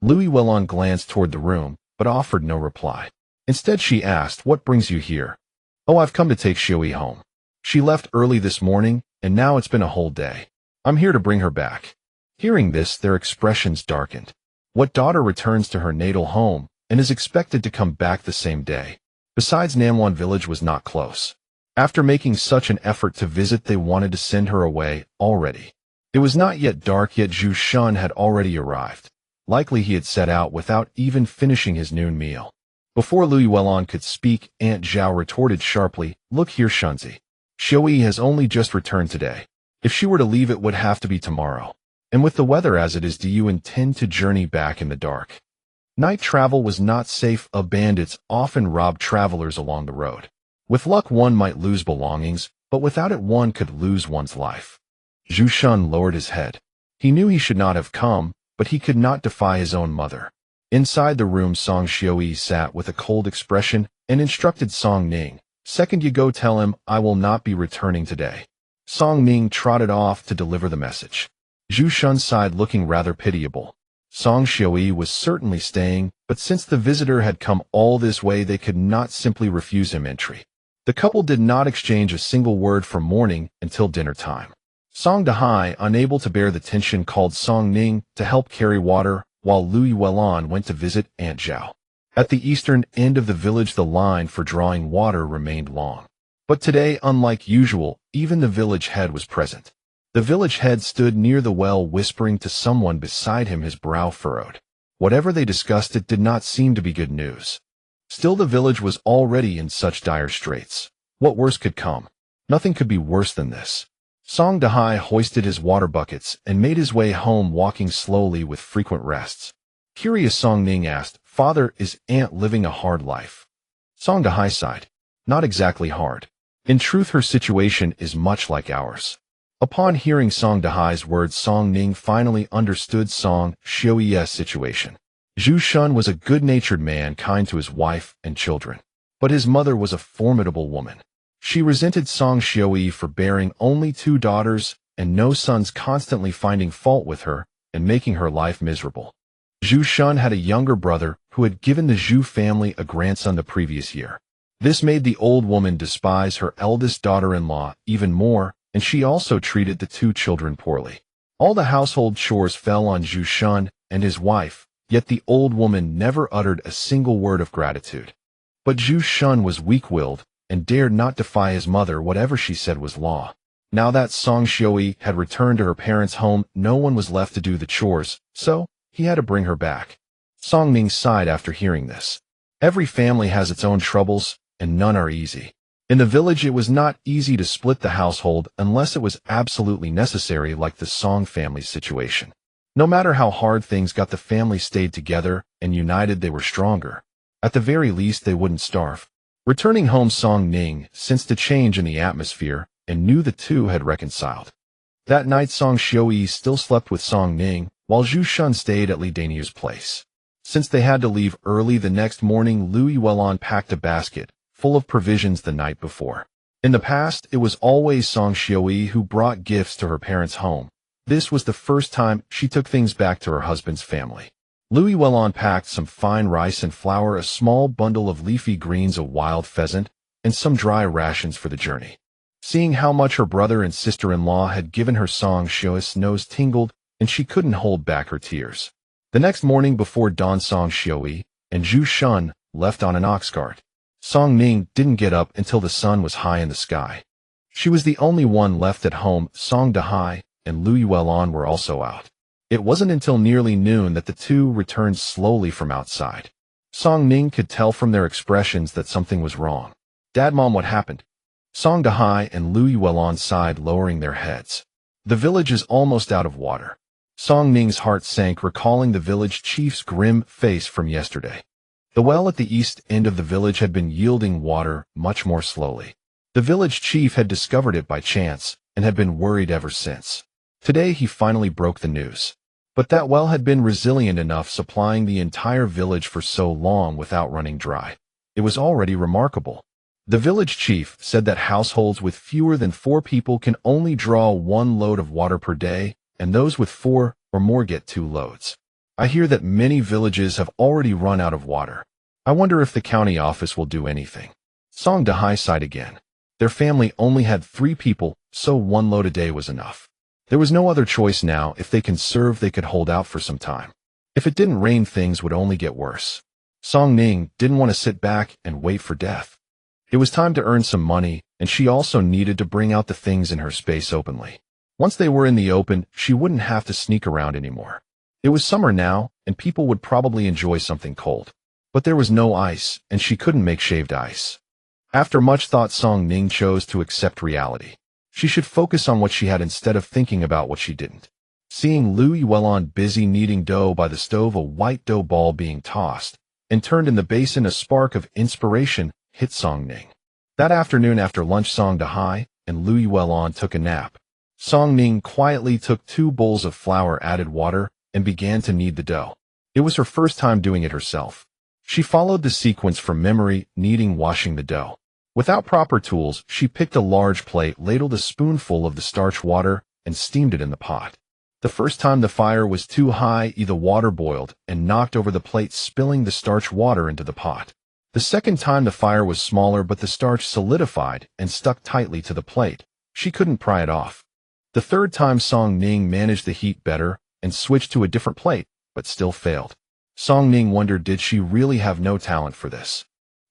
Louis Welon glanced toward the room, but offered no reply. Instead, she asked, "What brings you here?" "Oh, I've come to take Xiui home. She left early this morning, and now it's been a whole day. I'm here to bring her back." Hearing this, their expressions darkened. What daughter returns to her natal home and is expected to come back the same day? Besides, Namwan village was not close. After making such an effort to visit, they wanted to send her away already. It was not yet dark, yet Zhu Shun had already arrived. Likely he had set out without even finishing his noon meal. Before Louis Welon could speak, Aunt Zhao retorted sharply, "Look here, Shunzi. Xiui has only just returned today. If she were to leave, it would have to be tomorrow. And with the weather as it is, do you intend to journey back in the dark? Night travel was not safe. Bandits often robbed travelers along the road. With luck one might lose belongings, but without it one could lose one's life. Zhu Shun lowered his head. He knew he should not have come, but he could not defy his own mother. Inside the room, Song Xiuyi sat with a cold expression and instructed Song Ning, "Second, you go tell him I will not be returning today." Song Ning trotted off to deliver the message. Zhu Shun sighed, looking rather pitiable. Song Xiuyi was certainly staying, but since the visitor had come all this way, they could not simply refuse him entry. The couple did not exchange a single word from morning until dinner time. Song Dahai, unable to bear the tension, called Song Ning to help carry water, while Lui Welan went to visit Aunt Zhao. At the eastern end of the village, the line for drawing water remained long. But today, unlike usual, even the village head was present. The village head stood near the well, whispering to someone beside him, his brow furrowed. Whatever they discussed, it did not seem to be good news. Still, the village was already in such dire straits. What worse could come? Nothing could be worse than this. Song Dahai hoisted his water buckets and made his way home, walking slowly with frequent rests. Curious, Song Ning asked, "Father, is Aunt living a hard life?" Song Dahai sighed. "Not exactly hard. In truth, her situation is much like ours." Upon hearing Song Dahai's words, Song Ning finally understood Song Xiuyi's situation. Zhu Shun was a good-natured man, kind to his wife and children. But his mother was a formidable woman. She resented Song Xiuyi for bearing only 2 daughters and no sons, constantly finding fault with her and making her life miserable. Zhu Shun had a younger brother who had given the Zhu family a grandson the previous year. This made the old woman despise her eldest daughter-in-law even more, and she also treated the 2 children poorly. All the household chores fell on Zhu Shun and his wife, yet the old woman never uttered a single word of gratitude. But Zhu Shun was weak-willed and dared not defy his mother. Whatever she said was law. Now that Song Xiuyi had returned to her parents' home, no one was left to do the chores, so he had to bring her back. Song Ning sighed after hearing this. Every family has its own troubles, and none are easy. In the village, it was not easy to split the household unless it was absolutely necessary, like the Song family's situation. No matter how hard things got, the family stayed together, and united they were stronger. At the very least, they wouldn't starve. Returning home, Song Ning sensed a change in the atmosphere and knew the 2 had reconciled. That night, Song Xiuyi still slept with Song Ning, while Zhu Shun stayed at Li Dainiu's place. Since they had to leave early the next morning, Lui Welan packed a basket full of provisions the night before. In the past, it was always Song Xiuyi who brought gifts to her parents' home. This was the first time she took things back to her husband's family. Lui Welan packed some fine rice and flour, a small bundle of leafy greens, a wild pheasant, and some dry rations for the journey. Seeing how much her brother and sister-in-law had given her, Song Xiuyi's nose tingled, and she couldn't hold back her tears. The next morning before dawn, Song Xiuyi and Zhu Shun left on an ox cart. Song Ning didn't get up until the sun was high in the sky. She was the only one left at home. Song Dahai and Lui Welan were also out. It wasn't until nearly noon that the 2 returned slowly from outside. Song Ning could tell from their expressions that something was wrong. "Dad, Mom, what happened?" Song Dahai and Lui Welan sighed, lowering their heads. "The village is almost out of water." Song Ning's heart sank, recalling the village chief's grim face from yesterday. The well at the east end of the village had been yielding water much more slowly. The village chief had discovered it by chance and had been worried ever since. Today he finally broke the news. But that well had been resilient enough, supplying the entire village for so long without running dry. It was already remarkable. The village chief said that households with fewer than 4 people can only draw 1 load of water per day, and those with 4 or more get 2 loads. I hear that many villages have already run out of water. I wonder if the county office will do anything. Song Dahai sighed again. Their family only had 3 people, so 1 load a day was enough. There was no other choice now. If they conserved, they could hold out for some time. If it didn't rain, things would only get worse. Song Ning didn't want to sit back and wait for death. It was time to earn some money, and she also needed to bring out the things in her space openly. Once they were in the open, she wouldn't have to sneak around anymore. It was summer now, and people would probably enjoy something cold. But there was no ice, and she couldn't make shaved ice. After much thought, Song Ning chose to accept reality. She should focus on what she had instead of thinking about what she didn't. Seeing Lu Yuelon busy kneading dough by the stove, a white dough ball being tossed and turned in the basin, a spark of inspiration hit Song Ning. That afternoon after lunch, Song Dahai and Lu Yuelon took a nap. Song Ning quietly took 2 bowls of flour, added water, and began to knead the dough. It was her first time doing it herself. She followed the sequence from memory, kneading, washing the dough. Without proper tools, she picked a large plate, ladled a spoonful of the starch water, and steamed it in the pot. The first time the fire was too high, the water boiled and knocked over the plate, spilling the starch water into the pot. The second time the fire was smaller, but the starch solidified and stuck tightly to the plate. She couldn't pry it off. The third time Song Ning managed the heat better and switched to a different plate, but still failed. Song Ning wondered, did she really have no talent for this?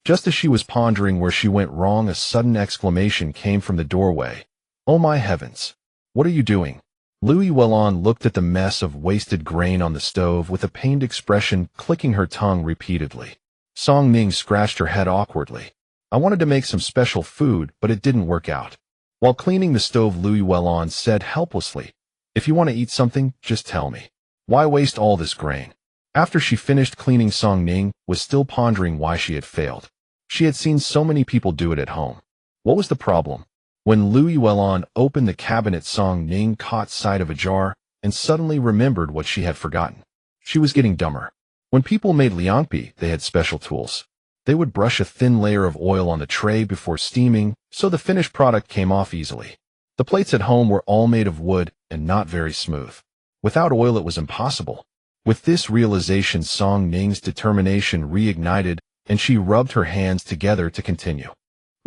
Just as she was pondering where she went wrong, a sudden exclamation came from the doorway. "Oh my heavens! What are you doing?" Lu Yuelon looked at the mess of wasted grain on the stove with a pained expression, clicking her tongue repeatedly. Song Ning scratched her head awkwardly. "I wanted to make some special food, but it didn't work out." While cleaning the stove, Lu Yuelon said helplessly, "If you want to eat something, just tell me. Why waste all this grain?" After she finished cleaning, Song Ning was still pondering why she had failed. She had seen so many people do it at home. What was the problem? When Lu Yuelon opened the cabinet, Song Ning caught sight of a jar and suddenly remembered what she had forgotten. She was getting dumber. When people made liangpi, they had special tools. They would brush a thin layer of oil on the tray before steaming, so the finished product came off easily. The plates at home were all made of wood and not very smooth. Without oil, it was impossible. With this realization, Song Ning's determination reignited, and she rubbed her hands together to continue.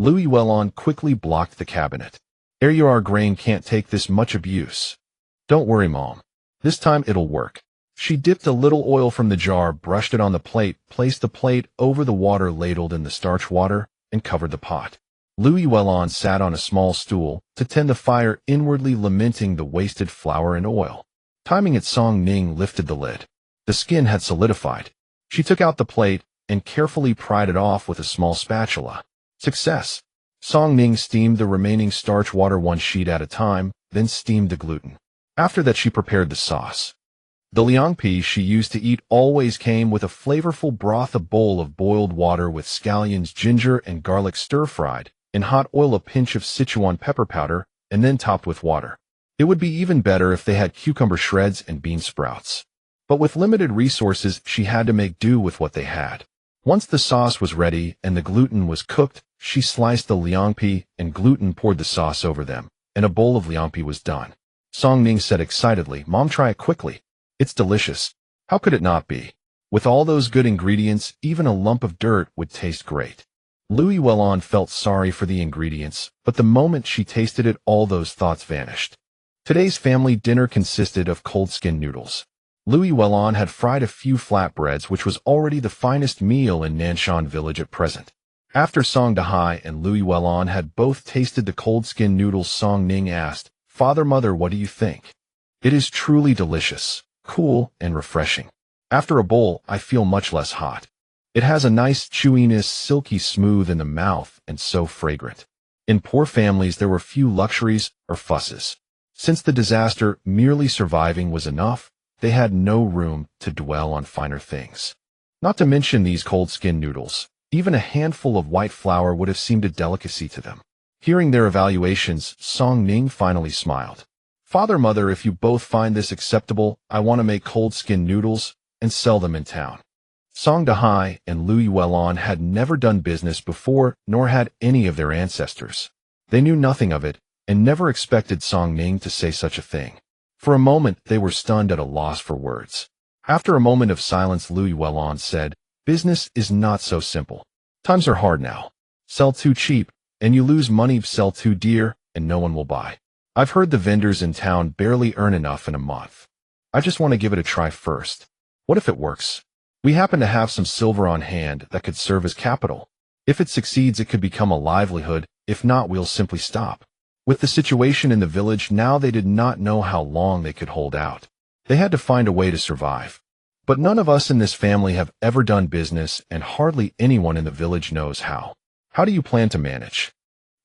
Lu Yuelon quickly blocked the cabinet. "Our grain can't take this much abuse." "Don't worry, Mom. This time it'll work." She dipped a little oil from the jar, brushed it on the plate, placed the plate over the water ladled in the starch water, and covered the pot. Lu Yuelon sat on a small stool to tend the fire, inwardly lamenting the wasted flour and oil. Timing it, Song Ning lifted the lid. The skin had solidified. She took out the plate and carefully pried it off with a small spatula. Success! Song Ning steamed the remaining starch water 1 sheet at a time, then steamed the gluten. After that, she prepared the sauce. The liangpi she used to eat always came with a flavorful broth, a bowl of boiled water with scallions, ginger, and garlic stir-fried in hot oil, a pinch of Sichuan pepper powder, and then topped with water. It would be even better if they had cucumber shreds and bean sprouts. But with limited resources, she had to make do with what they had. Once the sauce was ready and the gluten was cooked, she sliced the liangpi and gluten, poured the sauce over them, and a bowl of liangpi was done. Song Ning said excitedly, "Mom, try it quickly. It's delicious." How could it not be? With all those good ingredients, even a lump of dirt would taste great. Lu Yuelon felt sorry for the ingredients, but the moment she tasted it, all those thoughts vanished. Today's family dinner consisted of cold-skinned noodles. Lu Yuelon had fried a few flatbreads, which was already the finest meal in Nanshan village at present. After Song Dahai and Lu Yuelon had both tasted the cold-skinned noodles, Song Ning asked, "Father, Mother, what do you think?" "It is truly delicious, cool, and refreshing. After a bowl, I feel much less hot. It has a nice chewiness, silky smooth in the mouth, and so fragrant." In poor families, there were few luxuries or fusses. Since the disaster, merely surviving was enough. They had no room to dwell on finer things. Not to mention these cold-skinned noodles. Even a handful of white flour would have seemed a delicacy to them. Hearing their evaluations, Song Ning finally smiled. "Father, Mother, if you both find this acceptable, I want to make cold-skinned noodles and sell them in town." Song Dahai and Lu Yuelon had never done business before, nor had any of their ancestors. They knew nothing of it, and never expected Song Ning to say such a thing. For a moment, they were stunned at a loss for words. After a moment of silence, Lu Yuelon said, "Business is not so simple. Times are hard now. Sell too cheap, and you lose money. Sell too dear, and no one will buy. I've heard the vendors in town barely earn enough in a month. I just want to give it a try first. What if it works? We happen to have some silver on hand that could serve as capital. If it succeeds, it could become a livelihood. If not, we'll simply stop." With the situation in the village now, they did not know how long they could hold out. They had to find a way to survive. But none of us in this family have ever done business, and hardly anyone in the village knows how. How do you plan to manage?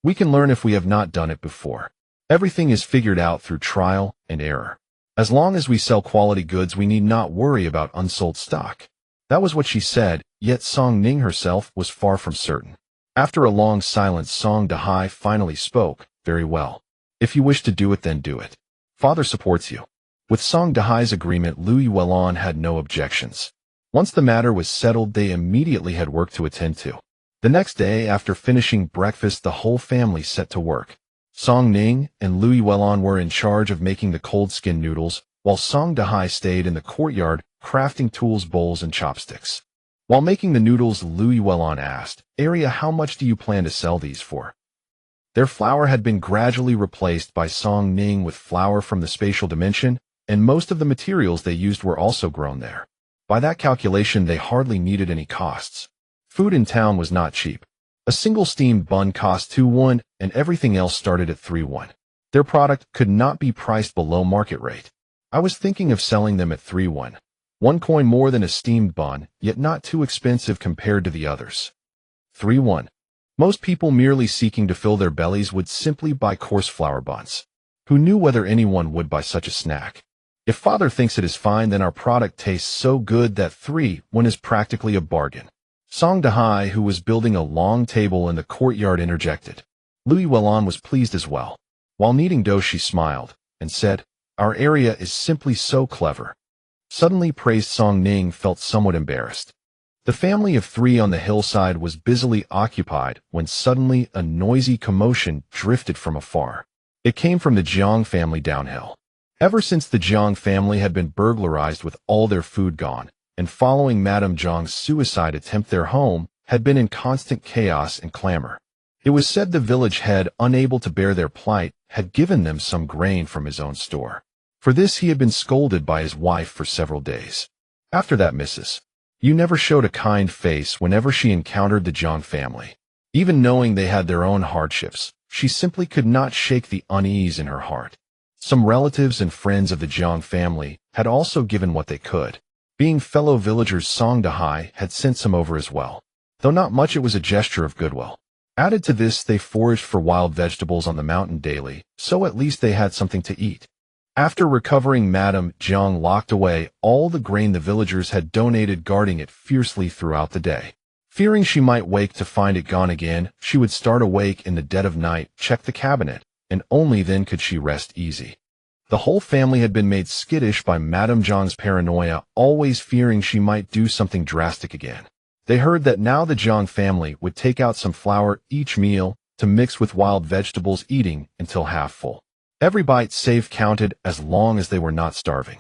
We can learn if we have not done it before. Everything is figured out through trial and error. As long as we sell quality goods, we need not worry about unsold stock. That was what she said, yet Song Ning herself was far from certain. After a long silence, Song Dahai finally spoke. Very well. If you wish to do it, then do it. Father supports you. With Song Dahai's agreement, Louis Wellon had no objections. Once the matter was settled, they immediately had work to attend to. The next day, after finishing breakfast, the whole family set to work. Song Ning and Louis Wellon were in charge of making the cold skin noodles, while Song Dahai stayed in the courtyard, crafting tools, bowls, and chopsticks. While making the noodles, Louis Wellon asked, "Arya, how much do you plan to sell these for?" Their flour had been gradually replaced by Song Ning with flour from the spatial dimension, and most of the materials they used were also grown there. By that calculation, they hardly needed any costs. Food in town was not cheap. A single steamed bun cost 2 won, and everything else started at 3 won. Their product could not be priced below market rate. I was thinking of selling them at 3 won. 1 coin more than a steamed bun, yet not too expensive compared to the others. 3 won. Most people merely seeking to fill their bellies would simply buy coarse flour buns. Who knew whether anyone would buy such a snack? If father thinks it is fine, then our product tastes so good that 3 won is practically a bargain. Song Dahai, who was building a long table in the courtyard, interjected. Louis Wellon was pleased as well. While kneading dough, she smiled and said, "Our area is simply so clever." Suddenly praised Song Ning felt somewhat embarrassed. The family of 3 on the hillside was busily occupied when suddenly a noisy commotion drifted from afar. It came from the Jiang family downhill. Ever since the Jiang family had been burglarized with all their food gone, and following Madame Jiang's suicide attempt, their home had been in constant chaos and clamor. It was said the village head, unable to bear their plight, had given them some grain from his own store. For this he had been scolded by his wife for several days. After that, Mrs. Yu never showed a kind face whenever she encountered the Jiang family. Even knowing they had their own hardships, she simply could not shake the unease in her heart. Some relatives and friends of the Jiang family had also given what they could. Being fellow villagers, Song Dahai had sent some over as well. Though not much, it was a gesture of goodwill. Added to this, they foraged for wild vegetables on the mountain daily, so at least they had something to eat. After recovering, Madame Jiang locked away all the grain the villagers had donated, guarding it fiercely throughout the day. Fearing she might wake to find it gone again, she would start awake in the dead of night, check the cabinet, and only then could she rest easy. The whole family had been made skittish by Madame Jiang's paranoia, always fearing she might do something drastic again. They heard that now the Jiang family would take out some flour each meal to mix with wild vegetables, eating until half full. Every bite saved counted as long as they were not starving.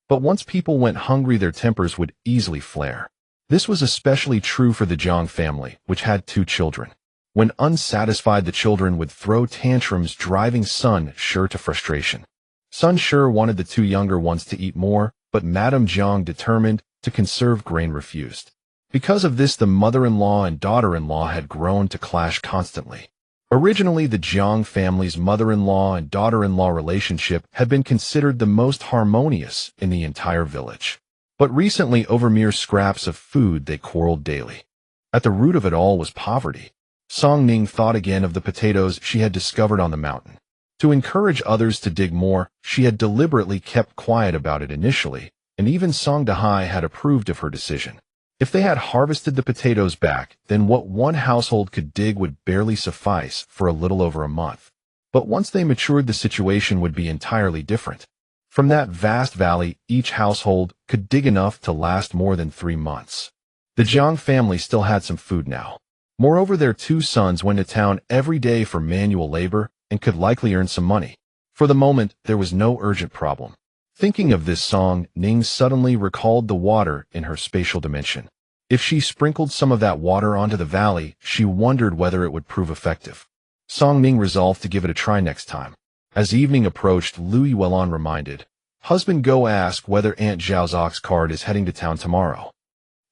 But once people went hungry, their tempers would easily flare. This was especially true for the Jiang family, which had 2 children. When unsatisfied, the children would throw tantrums, driving Sun Shi to frustration. Sun Shi wanted the 2 younger ones to eat more, but Madame Jiang, determined to conserve grain, refused. Because of this, the mother-in-law and daughter-in-law had grown to clash constantly. Originally, the Jiang family's mother-in-law and daughter-in-law relationship had been considered the most harmonious in the entire village. But recently, over mere scraps of food, they quarreled daily. At the root of it all was poverty. Song Ning thought again of the potatoes she had discovered on the mountain. To encourage others to dig more, she had deliberately kept quiet about it initially, and even Song Dahai had approved of her decision. If they had harvested the potatoes back, then what one household could dig would barely suffice for a little over a month. But once they matured, the situation would be entirely different. From that vast valley, each household could dig enough to last more than 3 months. The Jiang family still had some food now. Moreover, their 2 sons went to town every day for manual labor and could likely earn some money. For the moment, there was no urgent problem. Thinking of this, Song Ning suddenly recalled the water in her spatial dimension. If she sprinkled some of that water onto the valley, she wondered whether it would prove effective. Song Ning resolved to give it a try next time. As evening approached, Louis Wellon reminded, "Husband, go ask whether Aunt Zhao's ox cart is heading to town tomorrow."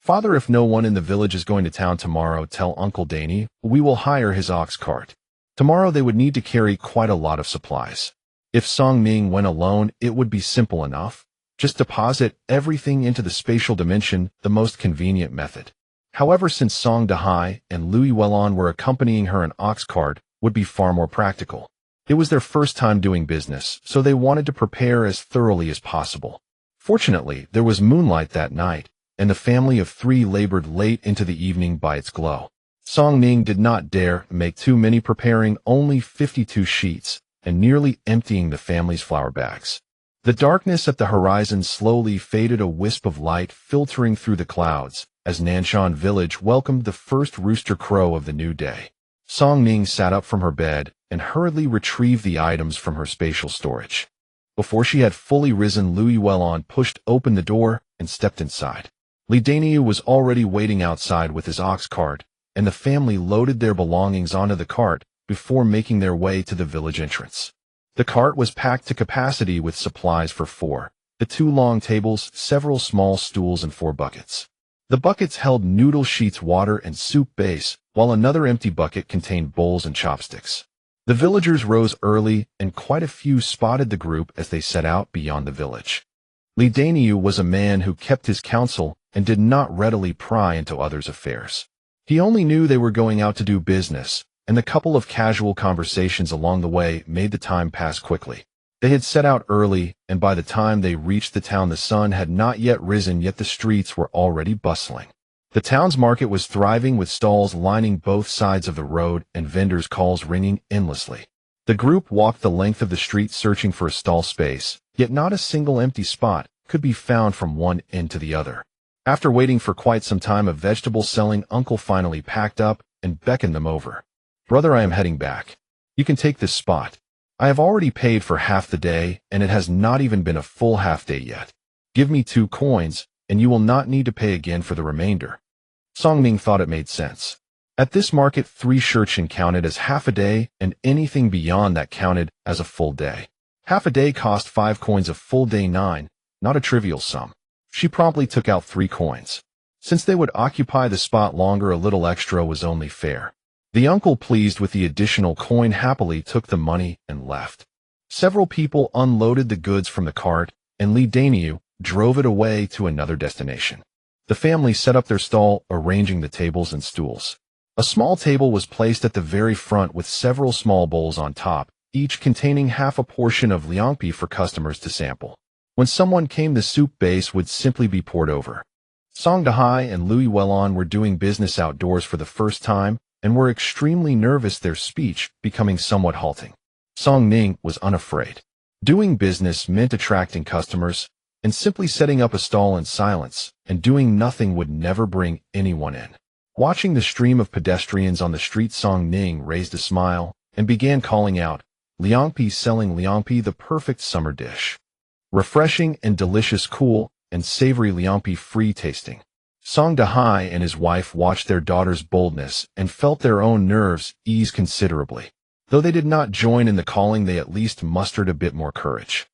"Father, if no one in the village is going to town tomorrow, tell Uncle Danny we will hire his ox cart. Tomorrow they would need to carry quite a lot of supplies. If Song Ning went alone, it would be simple enough. Just deposit everything into the spatial dimension, the most convenient method. However, since Song Dahai and Louis Wellon were accompanying her, an ox cart would be far more practical. It was their first time doing business, so they wanted to prepare as thoroughly as possible. Fortunately, there was moonlight that night, and the family of 3 labored late into the evening by its glow. Song Ning did not dare make too many, preparing only 52 sheets and nearly emptying the family's flour bags. The darkness at the horizon slowly faded, a wisp of light filtering through the clouds as Nanshan village welcomed the first rooster crow of the new day. Song Ning sat up from her bed and hurriedly retrieved the items from her spatial storage. Before she had fully risen, Louis Wellon pushed open the door and stepped inside. Li Daniu was already waiting outside with his ox cart, and the family loaded their belongings onto the cart before making their way to the village entrance. The cart was packed to capacity with supplies for 4, the 2 long tables, several small stools, and 4 buckets. The buckets held noodle sheets, water, and soup base, while another empty bucket contained bowls and chopsticks. The villagers rose early, and quite a few spotted the group as they set out beyond the village. Li Daniu was a man who kept his counsel and did not readily pry into others' affairs. He only knew they were going out to do business, and the couple of casual conversations along the way made the time pass quickly. They had set out early, and by the time they reached the town the sun had not yet risen, yet the streets were already bustling. The town's market was thriving, with stalls lining both sides of the road and vendors' calls ringing endlessly. The group walked the length of the street searching for a stall space, yet not a single empty spot could be found from one end to the other. After waiting for quite some time, a vegetable-selling uncle finally packed up and beckoned them over. "Brother, I am heading back. You can take this spot. I have already paid for half the day, and it has not even been a full half day yet. Give me 2 coins, and you will not need to pay again for the remainder." Song Ning thought it made sense. At this market, 3 shurchen counted as half a day, and anything beyond that counted as a full day. Half a day cost 5 coins, a full day 9, not a trivial sum. She promptly took out 3 coins. Since they would occupy the spot longer, a little extra was only fair. The uncle, pleased with the additional coin, happily took the money and left. Several people unloaded the goods from the cart, and Li Daniu drove it away to another destination. The family set up their stall, arranging the tables and stools. A small table was placed at the very front with several small bowls on top, each containing half a portion of liangpi for customers to sample. When someone came, the soup base would simply be poured over. Song Dahai and Louis Wellon were doing business outdoors for the first time and were extremely nervous, their speech becoming somewhat halting. Song Ning was unafraid. Doing business meant attracting customers, and simply setting up a stall in silence and doing nothing would never bring anyone in. Watching the stream of pedestrians on the street, Song Ning raised a smile and began calling out, "Liangpi, selling liangpi, the perfect summer dish. Refreshing and delicious, cool and savory liangpi, free tasting." Song Dahai and his wife watched their daughter's boldness and felt their own nerves ease considerably. Though they did not join in the calling, they at least mustered a bit more courage.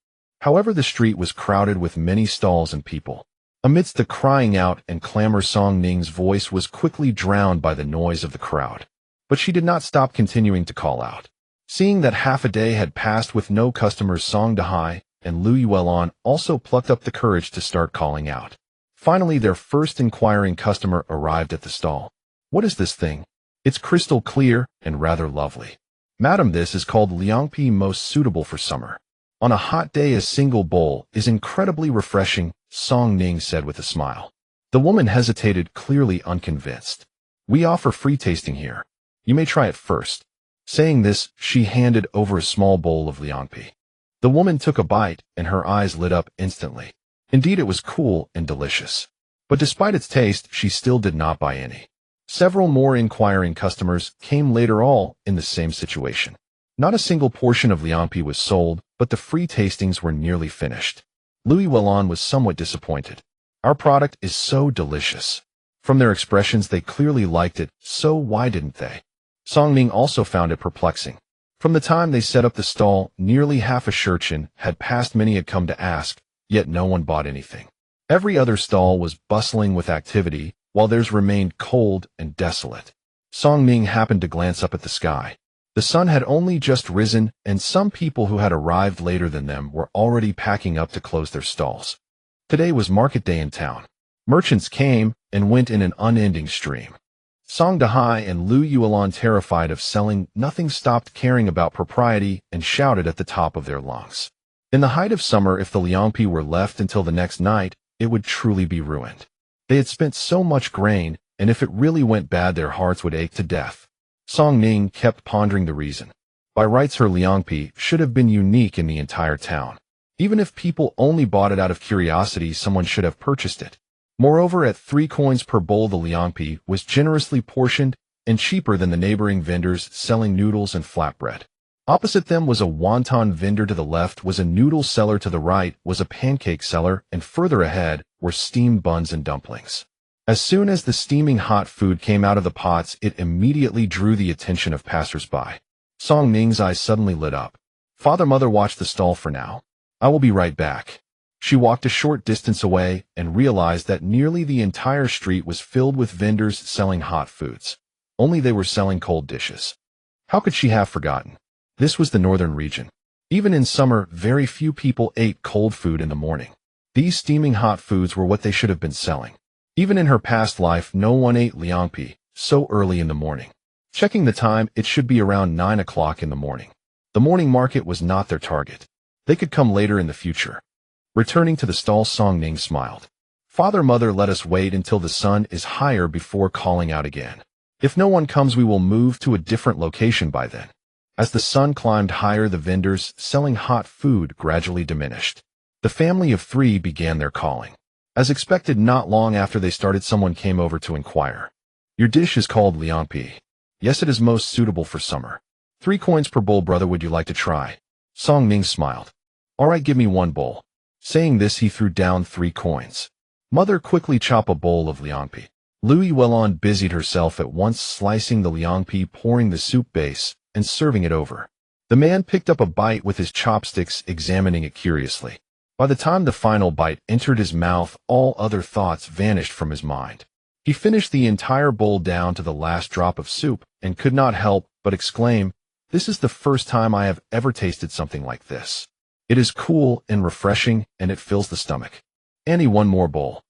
However, the street was crowded with many stalls and people. Amidst the crying out and clamor, Song Ning's voice was quickly drowned by the noise of the crowd. But she did not stop continuing to call out. Seeing that half a day had passed with no customers, Song Dahai and Louis Wellon also plucked up the courage to start calling out. Finally, their first inquiring customer arrived at the stall. "What is this thing? It's crystal clear and rather lovely." "Madam, this is called liangpi, most suitable for summer. On a hot day, a single bowl is incredibly refreshing," Song Ning said with a smile. The woman hesitated, clearly unconvinced. "We offer free tasting here. You may try it first." Saying this, she handed over a small bowl of liangpi. The woman took a bite, and her eyes lit up instantly. Indeed, it was cool and delicious. But despite its taste, she still did not buy any. Several more inquiring customers came later, all in the same situation. Not a single portion of liangpi was sold, but the free tastings were nearly finished. Louis Wellon was somewhat disappointed. "Our product is so delicious." From their expressions, they clearly liked it, so why didn't they? Song Ning also found it perplexing. From the time they set up the stall, nearly half a shurchen had passed. Many had come to ask, yet no one bought anything. Every other stall was bustling with activity, while theirs remained cold and desolate. Song Ning happened to glance up at the sky. The sun had only just risen, and some people who had arrived later than them were already packing up to close their stalls. Today was market day in town. Merchants came and went in an unending stream. Song Dahai and Lu Yuelan, terrified of selling nothing, stopped caring about propriety and shouted at the top of their lungs. In the height of summer, if the Liangpi were left until the next night, it would truly be ruined. They had spent so much grain, and if it really went bad, their hearts would ache to death. Song Ning kept pondering the reason. By rights, her Liangpi should have been unique in the entire town. Even if people only bought it out of curiosity, someone should have purchased it. Moreover, at 3 coins per bowl, the Liangpi was generously portioned and cheaper than the neighboring vendors selling noodles and flatbread. Opposite them was a wonton vendor, to the left was a noodle seller, to the right was a pancake seller, and further ahead were steamed buns and dumplings. As soon as the steaming hot food came out of the pots, it immediately drew the attention of passers-by. Song Ning's eyes suddenly lit up. Mother, watch the stall for now. I will be right back. She walked a short distance away and realized that nearly the entire street was filled with vendors selling hot foods. Only they were selling cold dishes. How could she have forgotten? This was the northern region. Even in summer, very few people ate cold food in the morning. These steaming hot foods were what they should have been selling. Even in her past life, no one ate liangpi so early in the morning. Checking the time, it should be around 9 o'clock in the morning. The morning market was not their target. They could come later in the future. Returning to the stall, Song Ning smiled. Mother, let us wait until the sun is higher before calling out again. If no one comes, we will move to a different location by then. As the sun climbed higher, the vendors selling hot food gradually diminished. The family of 3 began their calling. As expected, not long after they started, someone came over to inquire. Your dish is called liangpi. Yes, it is most suitable for summer. 3 coins per bowl, brother, would you like to try? Song Ning smiled. All right, give me 1 bowl. Saying this, he threw down 3 coins. Mother, quickly chop a bowl of liangpi. Lu Yuelan busied herself at once, slicing the liangpi, pouring the soup base, and serving it over. The man picked up a bite with his chopsticks, examining it curiously. By the time the final bite entered his mouth, all other thoughts vanished from his mind. He finished the entire bowl down to the last drop of soup and could not help but exclaim, "This is the first time I have ever tasted something like this. It is cool and refreshing, and it fills the stomach." "Annie, 1 more bowl."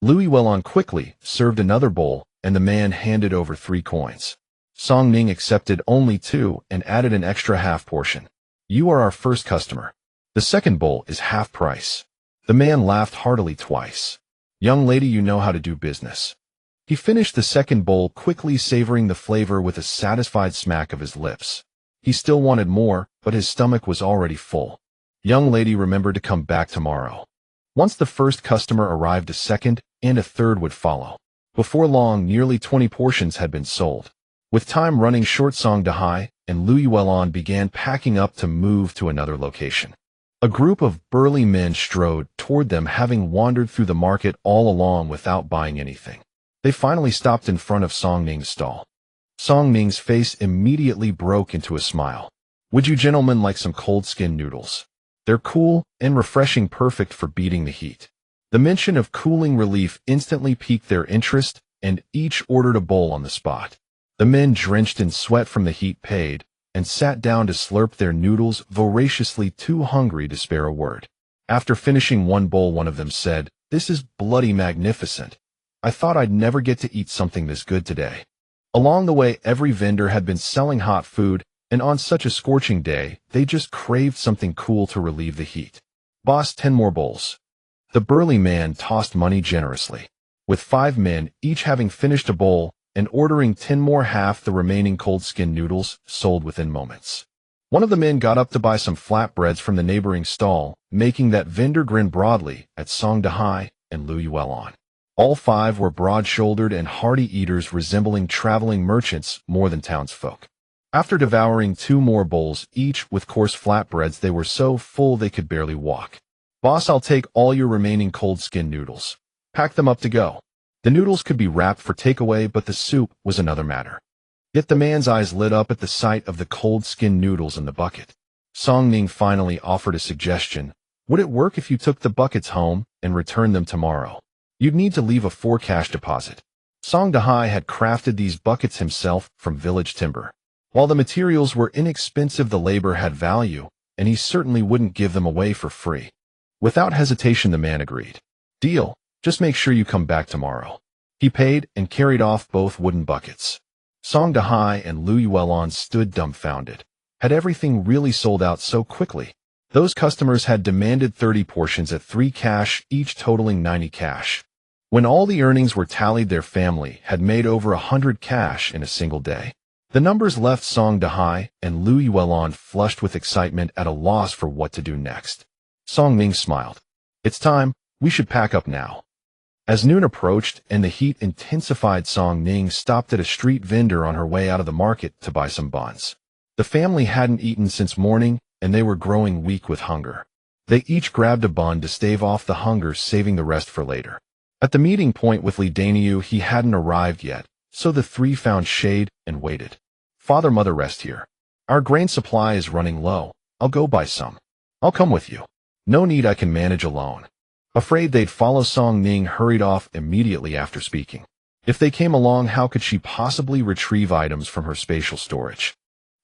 Lu Yuelan quickly served another bowl, and the man handed over 3 coins. Song Ning accepted only 2 and added an extra half portion. "You are our first customer. The second bowl is half price." The man laughed heartily twice. "Young lady, you know how to do business." He finished the second bowl quickly, savoring the flavor with a satisfied smack of his lips. He still wanted more, but his stomach was already full. "Young lady, remember to come back tomorrow." Once the first customer arrived, a second and a third would follow. Before long, nearly 20 portions had been sold. With time running short, Song Dahai and Lu Yuelan began packing up to move to another location. A group of burly men strode toward them, having wandered through the market all along without buying anything. They finally stopped in front of Song Ning's stall. Song Ning's face immediately broke into a smile. "Would you gentlemen like some cold skin noodles? They're cool and refreshing, perfect for beating the heat." The mention of cooling relief instantly piqued their interest, and each ordered a bowl on the spot. The men, drenched in sweat from the heat, paid and sat down to slurp their noodles voraciously, too hungry to spare a word. After finishing 1 bowl, one of them said, "This is bloody magnificent. I thought I'd never get to eat something this good today." Along the way, every vendor had been selling hot food, and on such a scorching day, they just craved something cool to relieve the heat. "Boss, 10 more bowls." The burly man tossed money generously. With 5 men, each having finished a bowl and ordering 10 more, half the remaining cold skin noodles sold within moments. One of the men got up to buy some flatbreads from the neighboring stall, making that vendor grin broadly at Song Dahai and Lu Yuelan. All 5 were broad-shouldered and hearty eaters, resembling traveling merchants more than townsfolk. After devouring 2 more bowls each with coarse flatbreads, they were so full they could barely walk. "Boss, I'll take all your remaining cold skin noodles. Pack them up to go." The noodles could be wrapped for takeaway, but the soup was another matter. Yet the man's eyes lit up at the sight of the cold skin noodles in the bucket. Song Ning finally offered a suggestion. "Would it work if you took the buckets home and returned them tomorrow? You'd need to leave a 4 cash deposit." Song Dahai had crafted these buckets himself from village timber. While the materials were inexpensive, the labor had value, and he certainly wouldn't give them away for free. Without hesitation, the man agreed. "Deal. Just make sure you come back tomorrow." He paid and carried off both wooden buckets. Song Dahai and Lu Yuelon stood dumbfounded. Had everything really sold out so quickly? Those customers had demanded 30 portions at 3 cash, each totaling 90 cash. When all the earnings were tallied, their family had made over 100 cash in a single day. The numbers left Song Dahai and Lu Yuelon flushed with excitement, at a loss for what to do next. Song Ning smiled. It's time, we should pack up now. As noon approached and the heat intensified, Song Ning stopped at a street vendor on her way out of the market to buy some buns. The family hadn't eaten since morning, and they were growing weak with hunger. They each grabbed a bun to stave off the hunger, saving the rest for later. At the meeting point with Li Daniu, he hadn't arrived yet, so the three found shade and waited. Father, mother, rest here. Our grain supply is running low. I'll go buy some. I'll come with you. No need, I can manage alone. Afraid they'd follow, Song Ning hurried off immediately after speaking. If they came along, how could she possibly retrieve items from her spatial storage?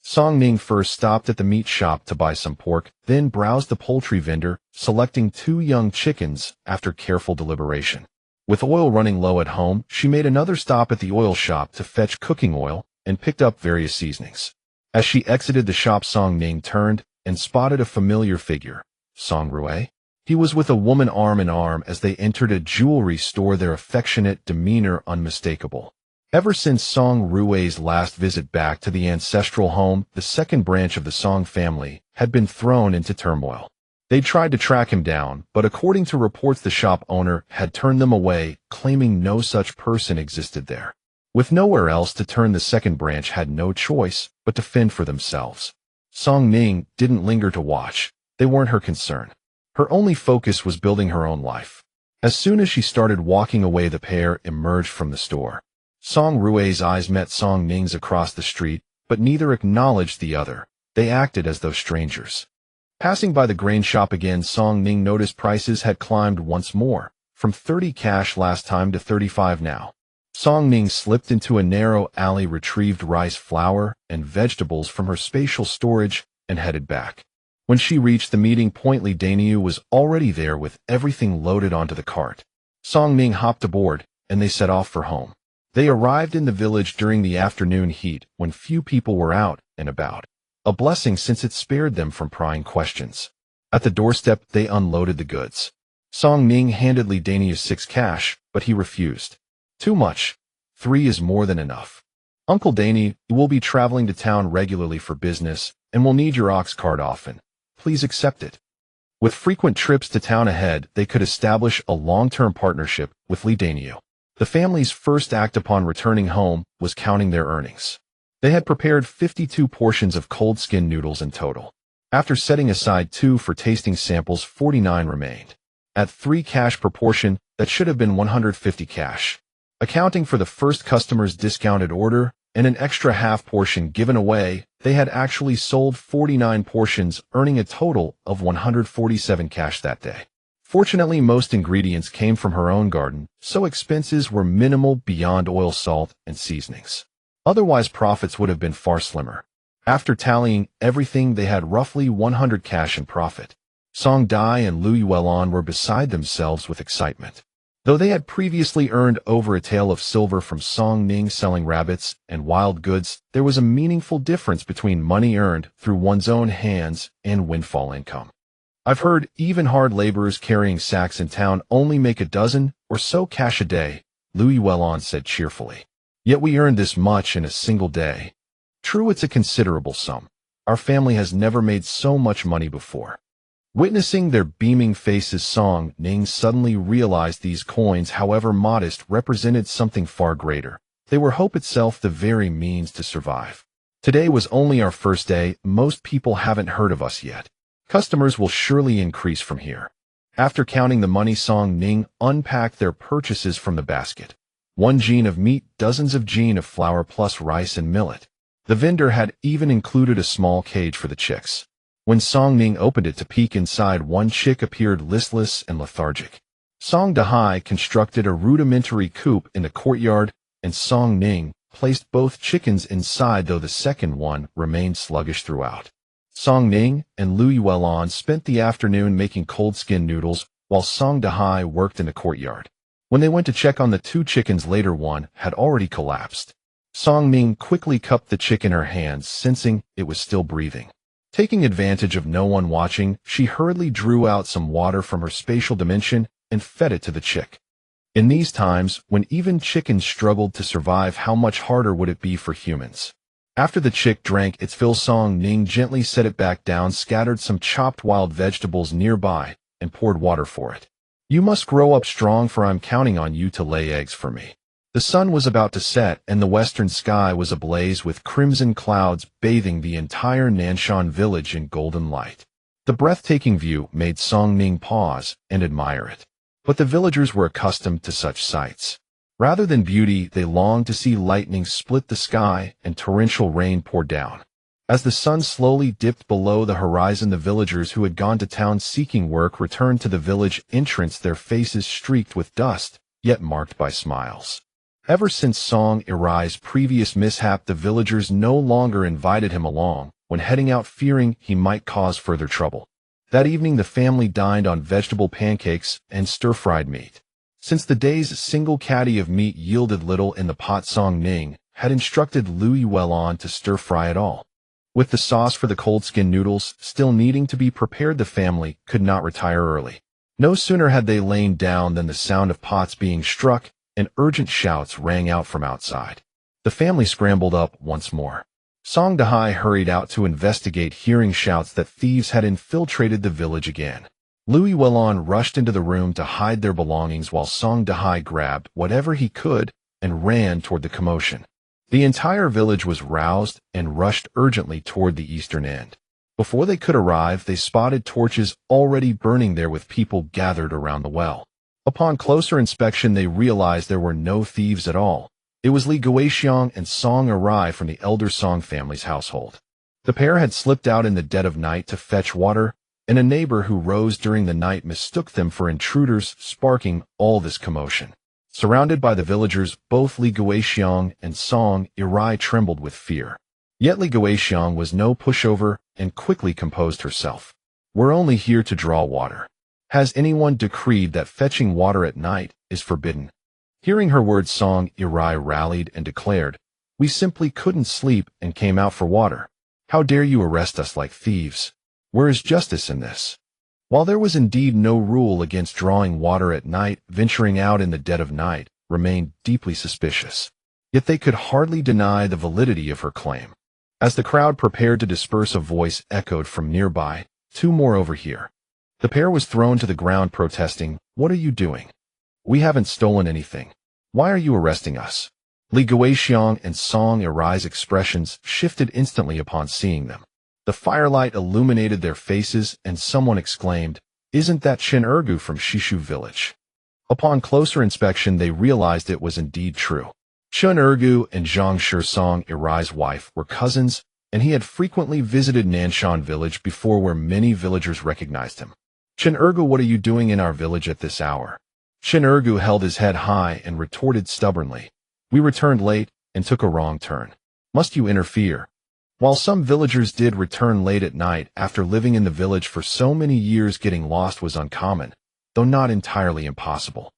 Song Ning first stopped at the meat shop to buy some pork, then browsed the poultry vendor, selecting 2 young chickens after careful deliberation. With oil running low at home, she made another stop at the oil shop to fetch cooking oil and picked up various seasonings. As she exited the shop, Song Ning turned and spotted a familiar figure, Song Rui. He was with a woman arm in arm as they entered a jewelry store, their affectionate demeanor unmistakable. Ever since Song Rui's last visit back to the ancestral home, the second branch of the Song family had been thrown into turmoil. They tried to track him down, but according to reports, the shop owner had turned them away, claiming no such person existed there. With nowhere else to turn, the second branch had no choice but to fend for themselves. Song Ning didn't linger to watch. They weren't her concern. Her only focus was building her own life. As soon as she started walking away, the pair emerged from the store. Song Rui's eyes met Song Ning's across the street, but neither acknowledged the other. They acted as though strangers. Passing by the grain shop again, Song Ning noticed prices had climbed once more, from 30 cash last time to 35 now. Song Ning slipped into a narrow alley, retrieved rice, flour, and vegetables from her spatial storage, and headed back. When she reached the meeting point, Li Daniu was already there with everything loaded onto the cart. Song Ning hopped aboard, and they set off for home. They arrived in the village during the afternoon heat, when few people were out and about. A blessing, since it spared them from prying questions. At the doorstep, they unloaded the goods. Song Ning handed Li Daniu 6 cash, but he refused. Too much. 3 is more than enough. Uncle Daniu will be traveling to town regularly for business, and will need your ox cart often. Please accept it. With frequent trips to town ahead, they could establish a long-term partnership with Li Daniu. The family's first act upon returning home was counting their earnings. They had prepared 52 portions of cold skin noodles in total. After setting aside 2 for tasting samples, 49 remained. At 3 cash per portion, that should have been 150 cash. Accounting for the first customer's discounted order and an extra half portion given away, they had actually sold 49 portions, earning a total of 147 cash that day. Fortunately, most ingredients came from her own garden, so expenses were minimal beyond oil, salt, and seasonings. Otherwise, profits would have been far slimmer. After tallying everything, they had roughly 100 cash in profit. Song Dai and Lu Yuelon were beside themselves with excitement. Though they had previously earned over a tael of silver from Song Ning selling rabbits and wild goods, there was a meaningful difference between money earned through one's own hands and windfall income. I've heard even hard laborers carrying sacks in town only make a dozen or so cash a day, Lu Yuelon said cheerfully. Yet we earned this much in a single day. True, it's a considerable sum. Our family has never made so much money before. Witnessing their beaming faces, Song Ning suddenly realized these coins, however modest, represented something far greater. They were hope itself, the very means to survive. Today was only our first day. Most people haven't heard of us yet. Customers will surely increase from here. After counting the money, Song Ning unpacked their purchases from the basket. 1 jean of meat, dozens of jean of flour, plus rice and millet. The vendor had even included a small cage for the chicks. When Song Ning opened it to peek inside, one chick appeared listless and lethargic. Song Dahai constructed a rudimentary coop in the courtyard, and Song Ning placed both chickens inside, though the second one remained sluggish throughout. Song Ning and Lu Yuelon spent the afternoon making cold skin noodles, while Song Dahai worked in the courtyard. When they went to check on the two chickens later, one had already collapsed. Song Ning quickly cupped the chick in her hands, sensing it was still breathing. Taking advantage of no one watching, she hurriedly drew out some water from her spatial dimension and fed it to the chick. In these times, when even chickens struggled to survive, how much harder would it be for humans? After the chick drank its fill, Song Ning gently set it back down, scattered some chopped wild vegetables nearby, and poured water for it. You must grow up strong, for I'm counting on you to lay eggs for me. The sun was about to set, and the western sky was ablaze with crimson clouds bathing the entire Nanshan village in golden light. The breathtaking view made Song Ning pause and admire it. But the villagers were accustomed to such sights. Rather than beauty, they longed to see lightning split the sky and torrential rain pour down. As the sun slowly dipped below the horizon, the villagers who had gone to town seeking work returned to the village entrance, their faces streaked with dust, yet marked by smiles. Ever since Song Irai's previous mishap, the villagers no longer invited him along when heading out, fearing he might cause further trouble. That evening, the family dined on vegetable pancakes and stir-fried meat. Since the day's single caddy of meat yielded little in the pot, Song Ning had instructed Lui Welon to stir-fry it all. With the sauce for the cold-skin noodles still needing to be prepared, the family could not retire early. No sooner had they lain down than the sound of pots being struck and urgent shouts rang out from outside. The family scrambled up once more. Song Dahai hurried out to investigate, hearing shouts that thieves had infiltrated the village again. Lui Welon rushed into the room to hide their belongings, while Song Dahai grabbed whatever he could and ran toward the commotion. The entire village was roused and rushed urgently toward the eastern end. Before they could arrive, they spotted torches already burning there, with people gathered around the well. Upon closer inspection, they realized there were no thieves at all. It was Li Guixiang and Song Irai from the elder Song family's household. The pair had slipped out in the dead of night to fetch water, and a neighbor who rose during the night mistook them for intruders, sparking all this commotion. Surrounded by the villagers, both Li Guixiang and Song Irai trembled with fear. Yet Li Guixiang was no pushover and quickly composed herself. "We're only here to draw water. Has anyone decreed that fetching water at night is forbidden?" Hearing her words, Song Irai rallied and declared, "We simply couldn't sleep and came out for water. How dare you arrest us like thieves? Where is justice in this?" While there was indeed no rule against drawing water at night, venturing out in the dead of night remained deeply suspicious. Yet they could hardly deny the validity of her claim. As the crowd prepared to disperse, a voice echoed from nearby, "Two more over here." The pair was thrown to the ground, protesting, "What are you doing? We haven't stolen anything. Why are you arresting us?" Li Guixiang and Song Irai's expressions shifted instantly upon seeing them. The firelight illuminated their faces, and someone exclaimed, "Isn't that Chen Ergu from Shishu village?" Upon closer inspection, they realized it was indeed true. Chen Ergu and Zhang Shi, Song Irai's wife, were cousins, and he had frequently visited Nanshan village before, where many villagers recognized him. "Chen Ergu, what are you doing in our village at this hour?" Chen Ergu held his head high and retorted stubbornly, "We returned late and took a wrong turn. Must you interfere?" While some villagers did return late at night, after living in the village for so many years, getting lost was uncommon, though not entirely impossible.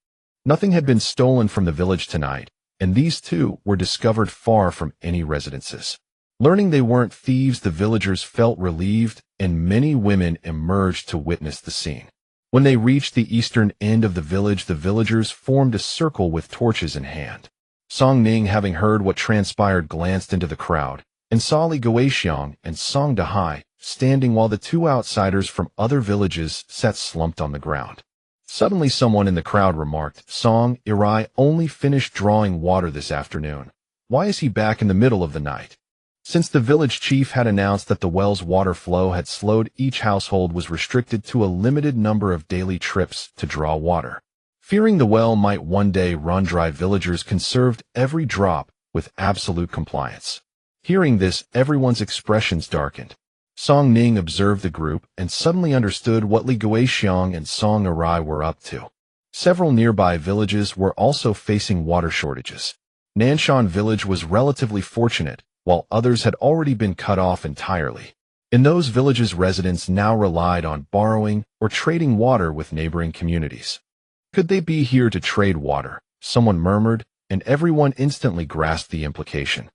Nothing had been stolen from the village tonight, and these two were discovered far from any residences. Learning they weren't thieves, the villagers felt relieved, and many women emerged to witness the scene. When they reached the eastern end of the village, the villagers formed a circle with torches in hand. Song Ning, having heard what transpired, glanced into the crowd and saw Li Guixiang and Song Dahai standing, while the two outsiders from other villages sat slumped on the ground. Suddenly, someone in the crowd remarked, "Song Irai only finished drawing water this afternoon. Why is he back in the middle of the night?" Since the village chief had announced that the well's water flow had slowed, each household was restricted to a limited number of daily trips to draw water. Fearing the well might one day run dry, villagers conserved every drop with absolute compliance. Hearing this, everyone's expressions darkened. Song Ning observed the group and suddenly understood what Li Guixiang and Song Irai were up to. Several nearby villages were also facing water shortages. Nanshan village was relatively fortunate, while others had already been cut off entirely. In those villages, residents now relied on borrowing or trading water with neighboring communities. Could they be here to trade water? Someone murmured, and everyone instantly grasped the implication.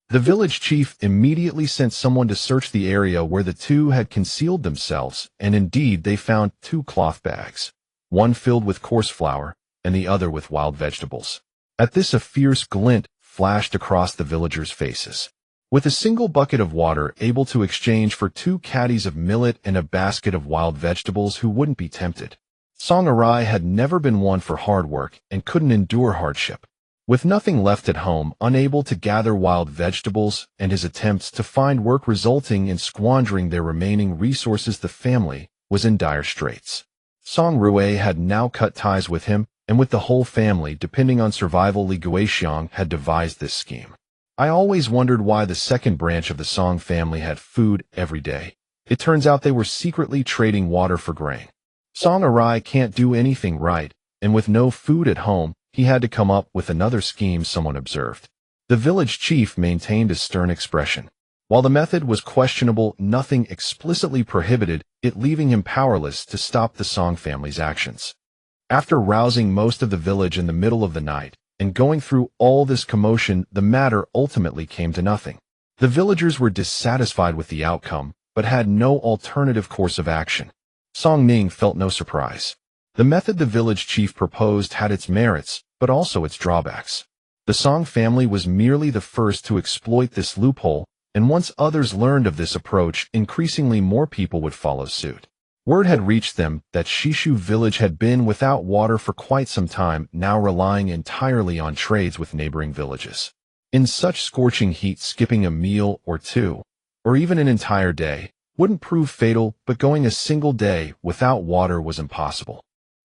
The village chief immediately sent someone to search the area where the two had concealed themselves, and indeed they found 2 cloth bags, one filled with coarse flour, and the other with wild vegetables. At this a fierce glint flashed across the villagers' faces. With a single bucket of water able to exchange for 2 caddies of millet and a basket of wild vegetables, who wouldn't be tempted? Song Ning had never been one for hard work and couldn't endure hardship. With nothing left at home, unable to gather wild vegetables, and his attempts to find work resulting in squandering their remaining resources, the family was in dire straits. Song Ning had now cut ties with him, and with the whole family depending on survival, Li Guixiang had devised this scheme. I always wondered why the second branch of the Song family had food every day. It turns out they were secretly trading water for grain. Song Ning can't do anything right, and with no food at home, he had to come up with another scheme, someone observed. The village chief maintained a stern expression. While the method was questionable, nothing explicitly prohibited it, leaving him powerless to stop the Song family's actions. After rousing most of the village in the middle of the night, and going through all this commotion, the matter ultimately came to nothing. The villagers were dissatisfied with the outcome, but had no alternative course of action. Song Ning felt no surprise. The method the village chief proposed had its merits, but also its drawbacks. The Song family was merely the first to exploit this loophole, and once others learned of this approach, increasingly more people would follow suit. Word had reached them that Shishu village had been without water for quite some time, now relying entirely on trades with neighboring villages. In such scorching heat, skipping a meal or two, or even an entire day, wouldn't prove fatal, but going a single day without water was impossible.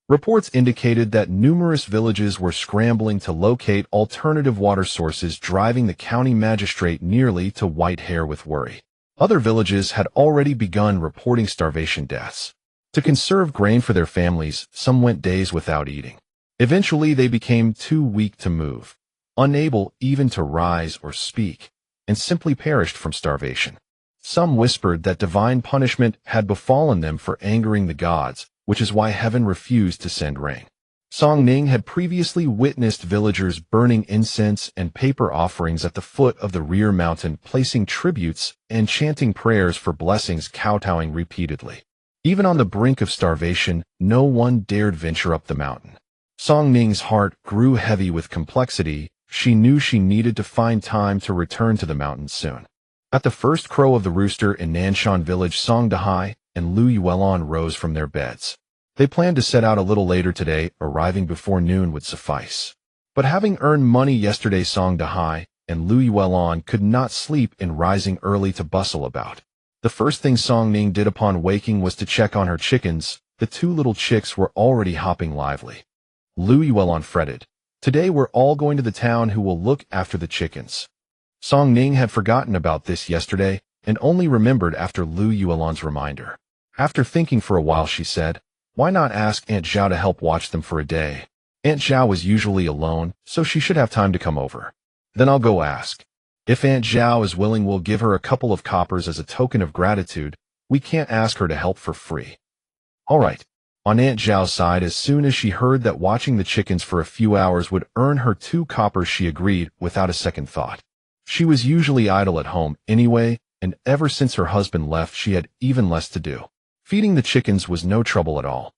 Reports indicated that numerous villages were scrambling to locate alternative water sources, driving the county magistrate nearly to white hair with worry. Other villages had already begun reporting starvation deaths. To conserve grain for their families, some went days without eating. Eventually, they became too weak to move, unable even to rise or speak, and simply perished from starvation. Some whispered that divine punishment had befallen them for angering the gods, which is why heaven refused to send rain. Song Ning had previously witnessed villagers burning incense and paper offerings at the foot of the rear mountain, placing tributes and chanting prayers for blessings, kowtowing repeatedly. Even on the brink of starvation, no one dared venture up the mountain. Song Ning's heart grew heavy with complexity. She knew she needed to find time to return to the mountains soon. At the first crow of the rooster in Nanshan village, Song Ning and Lu Yuelon rose from their beds. They planned to set out a little later today, arriving before noon would suffice. But having earned money yesterday, Song Ning and Lu Yuelon could not sleep in, rising early to bustle about. The first thing Song Ning did upon waking was to check on her chickens. The 2 little chicks were already hopping lively. Lu Yuelon fretted. Today we're all going to the town. Who will look after the chickens? Song Ning had forgotten about this yesterday, and only remembered after Lu Yuelon's reminder. After thinking for a while, she said, "Why not ask Aunt Zhao to help watch them for a day? Aunt Zhao was usually alone, so she should have time to come over. Then I'll go ask. If Aunt Zhao is willing, we'll give her a couple of coppers as a token of gratitude. We can't ask her to help for free." All right. On Aunt Zhao's side, as soon as she heard that watching the chickens for a few hours would earn her 2 coppers, she agreed without a second thought. She was usually idle at home anyway, and ever since her husband left, she had even less to do. Feeding the chickens was no trouble at all.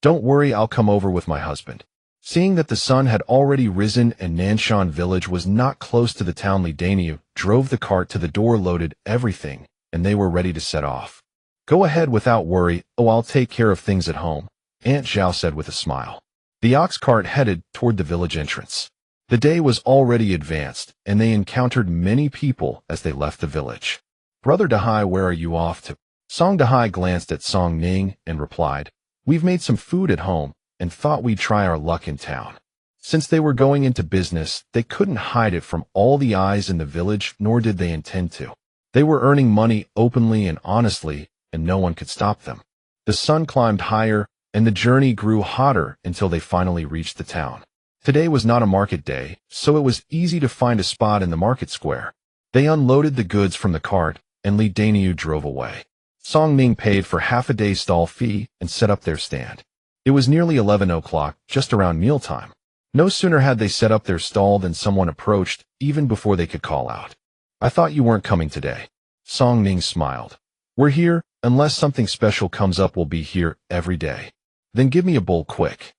"Don't worry, I'll come over with my husband." Seeing that the sun had already risen and Nanshan village was not close to the town, Li Daniu drove the cart to the door, loaded everything, and they were ready to set off. "Go ahead without worry. Oh, I'll take care of things at home," Aunt Zhao said with a smile. The ox cart headed toward the village entrance. The day was already advanced, and they encountered many people as they left the village. "Brother Dahai, where are you off to?" Song Ning glanced at Song Ning and replied, "We've made some food at home and thought we'd try our luck in town." Since they were going into business, they couldn't hide it from all the eyes in the village, nor did they intend to. They were earning money openly and honestly, and no one could stop them. The sun climbed higher, and the journey grew hotter until they finally reached the town. Today was not a market day, so it was easy to find a spot in the market square. They unloaded the goods from the cart, and Li Daniu drove away. Song Ning paid for half a day's stall fee and set up their stand. It was nearly 11 o'clock, just around mealtime. No sooner had they set up their stall than someone approached, even before they could call out. "I thought you weren't coming today." Song Ning smiled. "We're here, unless something special comes up we'll be here every day." "Then give me a bowl quick."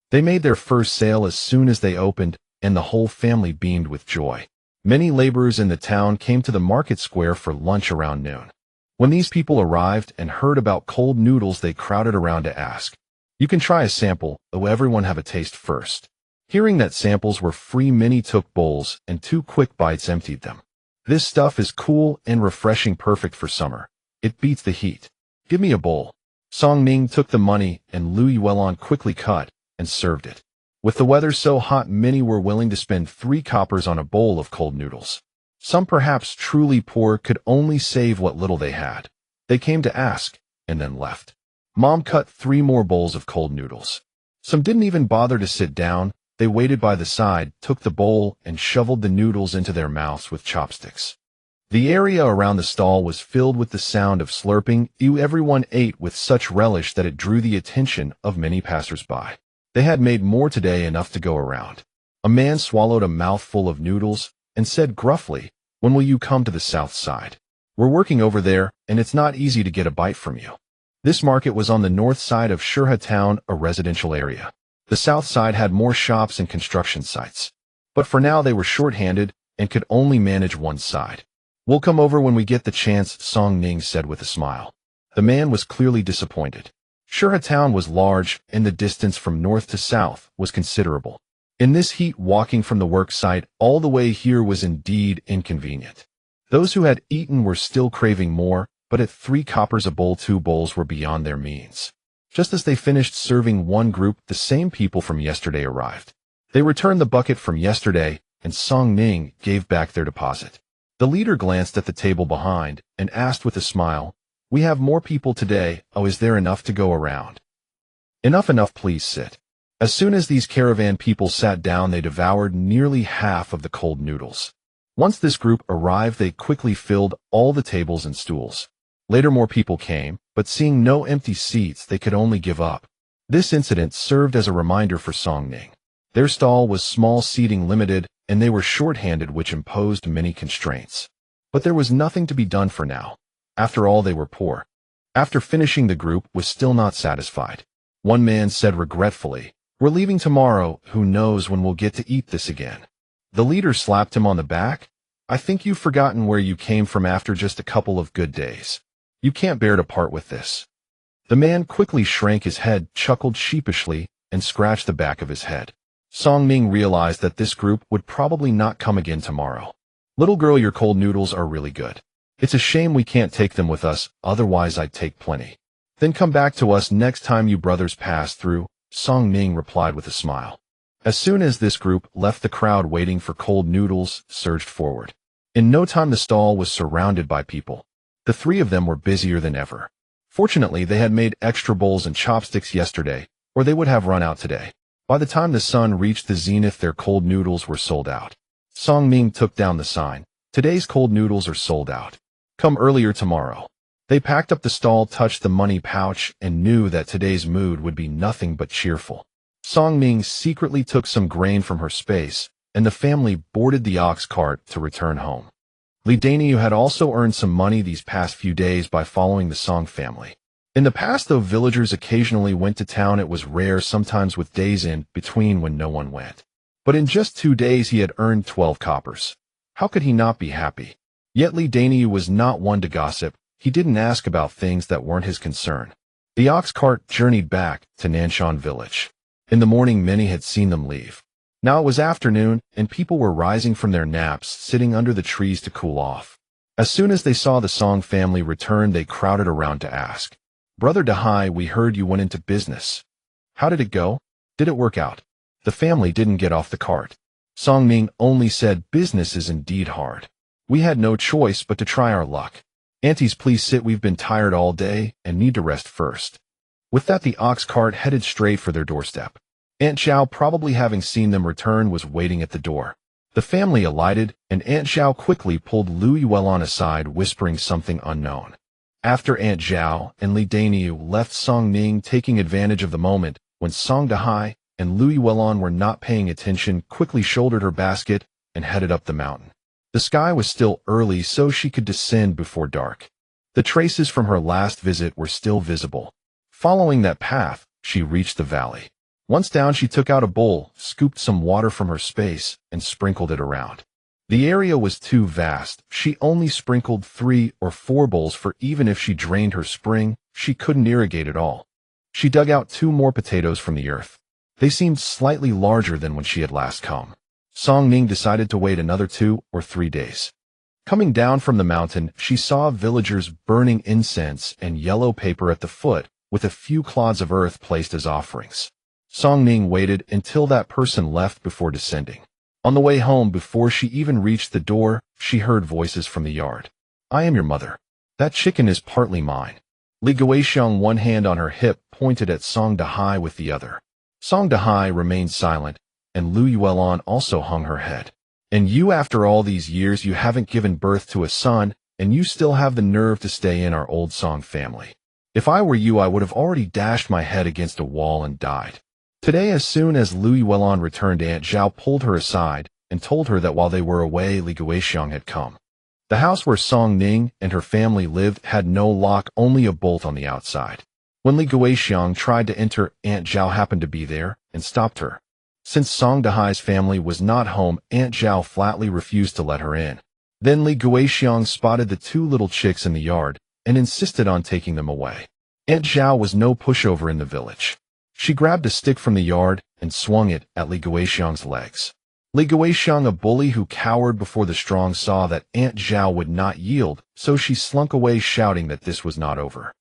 They made their first sale as soon as they opened, and the whole family beamed with joy. Many laborers in the town came to the market square for lunch around noon. When these people arrived and heard about cold noodles, they crowded around to ask, "You can try a sample, though everyone have a taste first." Hearing that samples were free, many took bowls, and 2 quick bites emptied them. "This stuff is cool and refreshing, perfect for summer. It beats the heat. Give me a bowl." Song Ning took the money, and Lu Yuelon quickly cut and served it. With the weather so hot, many were willing to spend 3 coppers on a bowl of cold noodles. Some, perhaps truly poor, could only save what little they had. They came to ask, and then left. Mom cut 3 more bowls of cold noodles. Some didn't even bother to sit down. They waited by the side, took the bowl, and shoveled the noodles into their mouths with chopsticks. The area around the stall was filled with the sound of slurping. Everyone ate with such relish that it drew the attention of many passers-by. They had made more today, enough to go around. A man swallowed a mouthful of noodles and said gruffly, "When will you come to the south side? We're working over there, and it's not easy to get a bite from you." This market was on the north side of Shurha town, a residential area. The south side had more shops and construction sites. But for now they were short-handed and could only manage one side. "We'll come over when we get the chance," Song Ning said with a smile. The man was clearly disappointed. Shurha town was large, and the distance from north to south was considerable. In this heat, walking from the work site all the way here was indeed inconvenient. Those who had eaten were still craving more, but at 3 coppers a bowl, 2 bowls were beyond their means. Just as they finished serving one group, the same people from yesterday arrived. They returned the bucket from yesterday, and Song Ning gave back their deposit. The leader glanced at the table behind and asked with a smile, "We have more people today. Oh, is there enough to go around?" Enough, please sit." As soon as these caravan people sat down, they devoured nearly half of the cold noodles. Once this group arrived, they quickly filled all the tables and stools. Later more people came, but seeing no empty seats, they could only give up. This incident served as a reminder for Song Ning. Their stall was small, seating limited, and they were short-handed, which imposed many constraints. But there was nothing to be done for now. After all, they were poor. After finishing, the group was still not satisfied. One man said regretfully, "We're leaving tomorrow. Who knows when we'll get to eat this again." The leader slapped him on the back. "I think you've forgotten where you came from after just a couple of good days. You can't bear to part with this." The man quickly shrank his head, chuckled sheepishly, and scratched the back of his head. Song Ning realized that this group would probably not come again tomorrow. "Little girl, your cold noodles are really good. It's a shame we can't take them with us, otherwise I'd take plenty." "Then come back to us next time you brothers pass through," Song Ning replied with a smile. As soon as this group left, the crowd waiting for cold noodles surged forward. In no time the stall was surrounded by people. The 3 of them were busier than ever. Fortunately, they had made extra bowls and chopsticks yesterday, or they would have run out today. By the time the sun reached the zenith, their cold noodles were sold out. Song Ning took down the sign, "Today's cold noodles are sold out. Come earlier tomorrow." They packed up the stall, touched the money pouch, and knew that today's mood would be nothing but cheerful. Song Ning secretly took some grain from her space, and the family boarded the ox cart to return home. Li Daniu had also earned some money these past few days by following the Song family. In the past, though villagers occasionally went to town, it was rare, sometimes with days in between when no one went. But in just 2 days he had earned 12 coppers. How could he not be happy? Yet Li Daniu was not one to gossip. He didn't ask about things that weren't his concern. The ox cart journeyed back to Nanshan village. In the morning, many had seen them leave. Now it was afternoon, and people were rising from their naps, sitting under the trees to cool off. As soon as they saw the Song family return, they crowded around to ask, "Brother Dahai, we heard you went into business. How did it go? Did it work out?" The family didn't get off the cart. Song Ning only said, "Business is indeed hard. We had no choice but to try our luck. Aunties, please sit. We've been tired all day and need to rest first." With that, the ox cart headed straight for their doorstep. Aunt Zhao, probably having seen them return, was waiting at the door. The family alighted, and Aunt Zhao quickly pulled Lu Yuelon aside, whispering something unknown. After Aunt Zhao and Li Daniu left, Song Ning, taking advantage of the moment, when Song Dahai and Louis Wellon were not paying attention, quickly shouldered her basket and headed up the mountain. The sky was still early, so she could descend before dark. The traces from her last visit were still visible. Following that path, she reached the valley. Once down, she took out a bowl, scooped some water from her space, and sprinkled it around. The area was too vast. She only sprinkled 3 or 4 bowls, for even if she drained her spring, she couldn't irrigate it all. She dug out 2 more potatoes from the earth. They seemed slightly larger than when she had last come. Song Ning decided to wait another 2 or 3 days. Coming down from the mountain, she saw villagers burning incense and yellow paper at the foot, with a few clods of earth placed as offerings. Song Ning waited until that person left before descending. On the way home, before she even reached the door, she heard voices from the yard. "I am your mother. That chicken is partly mine." Li Guixiang, one hand on her hip, pointed at Song Dahai with the other. Song Dahai remained silent, and Lu Yuelon also hung her head. "And you, after all these years, you haven't given birth to a son, and you still have the nerve to stay in our old Song family. If I were you, I would have already dashed my head against a wall and died." Today, as soon as Lu Yuelon returned, Aunt Zhao pulled her aside and told her that while they were away, Li Guixiang had come. The house where Song Ning and her family lived had no lock, only a bolt on the outside. When Li Guixiang tried to enter, Aunt Zhao happened to be there and stopped her. Since Song Dahai's family was not home, Aunt Zhao flatly refused to let her in. Then Li Guixiang spotted the 2 little chicks in the yard and insisted on taking them away. Aunt Zhao was no pushover in the village. She grabbed a stick from the yard and swung it at Li Guixiang's legs. Li Guixiang, a bully who cowered before the strong, saw that Aunt Zhao would not yield, so she slunk away, shouting that this was not over.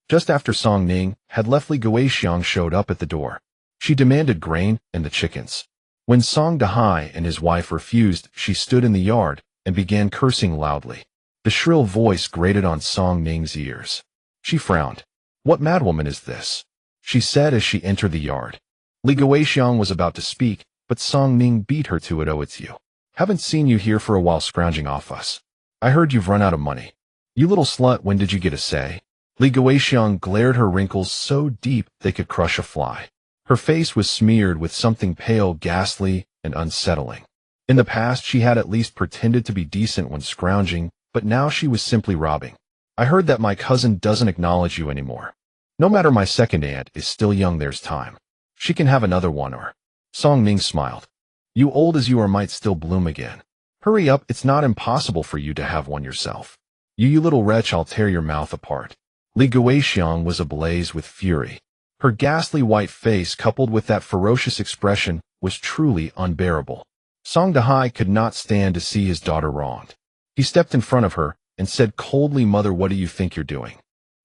Just after Song Ning had left, Li Guixiang showed up at the door. She demanded grain and the chickens. When Song Dahai and his wife refused, she stood in the yard and began cursing loudly. The shrill voice grated on Song Ning's ears. She frowned. "What madwoman is this?" she said as she entered the yard. Li Guixiang was about to speak, but Song Ning beat her to it. "Oh, it's you. Haven't seen you here for a while, scrounging off us. I heard you've run out of money. You little slut, when did you get a say?" Li Guixiang glared, her wrinkles so deep they could crush a fly. Her face was smeared with something pale, ghastly, and unsettling. In the past, she had at least pretended to be decent when scrounging, but now she was simply robbing. "I heard that my cousin doesn't acknowledge you anymore. No matter, my second aunt is still young, there's time. She can have another one, or..." Song Ning smiled. "You, old as you are, might still bloom again. Hurry up, it's not impossible for you to have one yourself. You little wretch, I'll tear your mouth apart." Li Guixiang was ablaze with fury. Her ghastly white face, coupled with that ferocious expression, was truly unbearable. Song Dahai could not stand to see his daughter wronged. He stepped in front of her and said coldly, "Mother, what do you think you're doing?"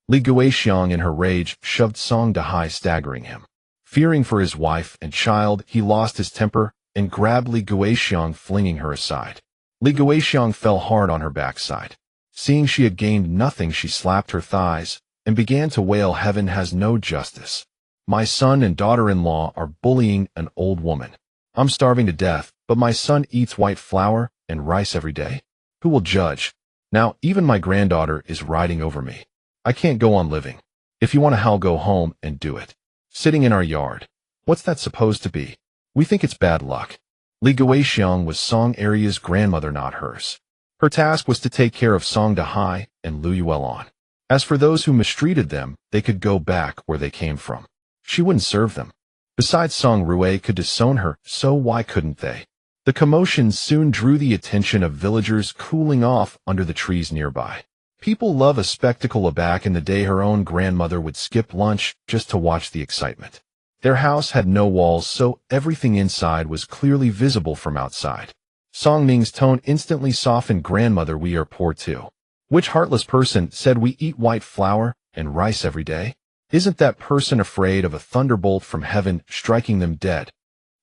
Li Guixiang, in her rage, shoved Song Dahai, staggering him. Fearing for his wife and child, he lost his temper and grabbed Li Guixiang, flinging her aside. Li Guixiang fell hard on her backside. Seeing she had gained nothing, she slapped her thighs and began to wail, "Heaven has no justice. My son and daughter-in-law are bullying an old woman. I'm starving to death, but my son eats white flour and rice every day. Who will judge? Now even my granddaughter is riding over me. I can't go on living. If you want to howl, go home and do it. Sitting in our yard. What's that supposed to be? We think it's bad luck." Li Guixiang was Song Aria's grandmother, not hers. Her task was to take care of Song Dahai and Lu Yuelon. As for those who mistreated them, they could go back where they came from. She wouldn't serve them. Besides, Song Rui could disown her, so why couldn't they? The commotion soon drew the attention of villagers cooling off under the trees nearby. People love a spectacle. Back in the day, her own grandmother would skip lunch just to watch the excitement. Their house had no walls, so everything inside was clearly visible from outside. Song Ning's tone instantly softened. "Grandmother, we are poor too. Which heartless person said we eat white flour and rice every day? Isn't that person afraid of a thunderbolt from heaven striking them dead?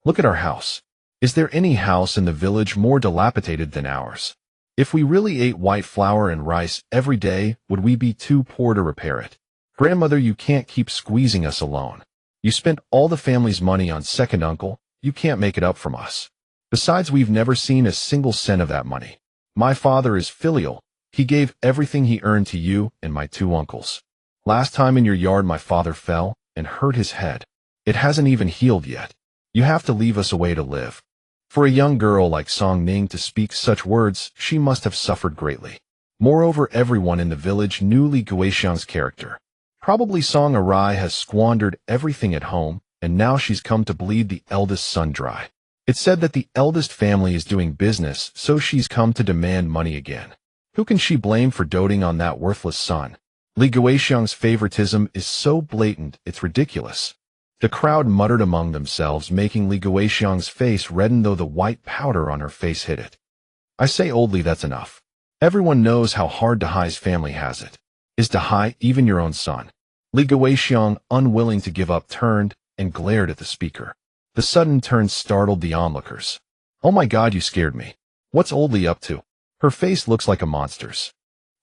Look at our house. Is there any house in the village more dilapidated than ours? If we really ate white flour and rice every day, would we be too poor to repair it? Grandmother, you can't keep squeezing us alone. You spent all the family's money on second uncle. You can't make it up from us. Besides, we've never seen a single cent of that money. My father is filial. He gave everything he earned to you and my 2 uncles. Last time in your yard, my father fell and hurt his head. It hasn't even healed yet. You have to leave us a way to live. For a young girl like Song Ning to speak such words, she must have suffered greatly. Moreover, everyone in the village knew Li Guixiang's character. Probably Song Arai has squandered everything at home, and now she's come to bleed the eldest son dry. It's said that the eldest family is doing business, so she's come to demand money again. Who can she blame for doting on that worthless son? Li Guixiang's favoritism is so blatant, it's ridiculous. The crowd muttered among themselves, making Li Guixiang's face redden though the white powder on her face hid it. I say, oldly, that's enough. Everyone knows how hard Dahai's family has it. Is Dahai even your own son? Li Guixiang, unwilling to give up, turned and glared at the speaker. The sudden turn startled the onlookers. Oh my God, you scared me. What's Oldly up to? Her face looks like a monster's.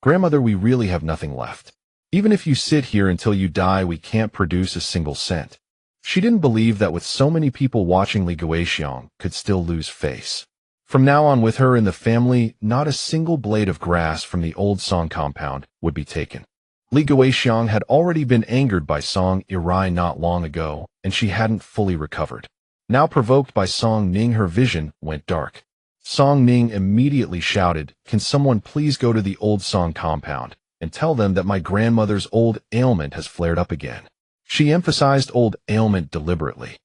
Grandmother, we really have nothing left. Even if you sit here until you die, we can't produce a single cent. She didn't believe that with so many people watching, Li Guixiang could still lose face. From now on, with her in the family, not a single blade of grass from the old Song compound would be taken. Li Guixiang had already been angered by Song Arai not long ago, and she hadn't fully recovered. Now provoked by Song Ning, her vision went dark. Song Ning immediately shouted, "Can someone please go to the old Song compound and tell them that my grandmother's old ailment has flared up again?" She emphasized old ailment deliberately.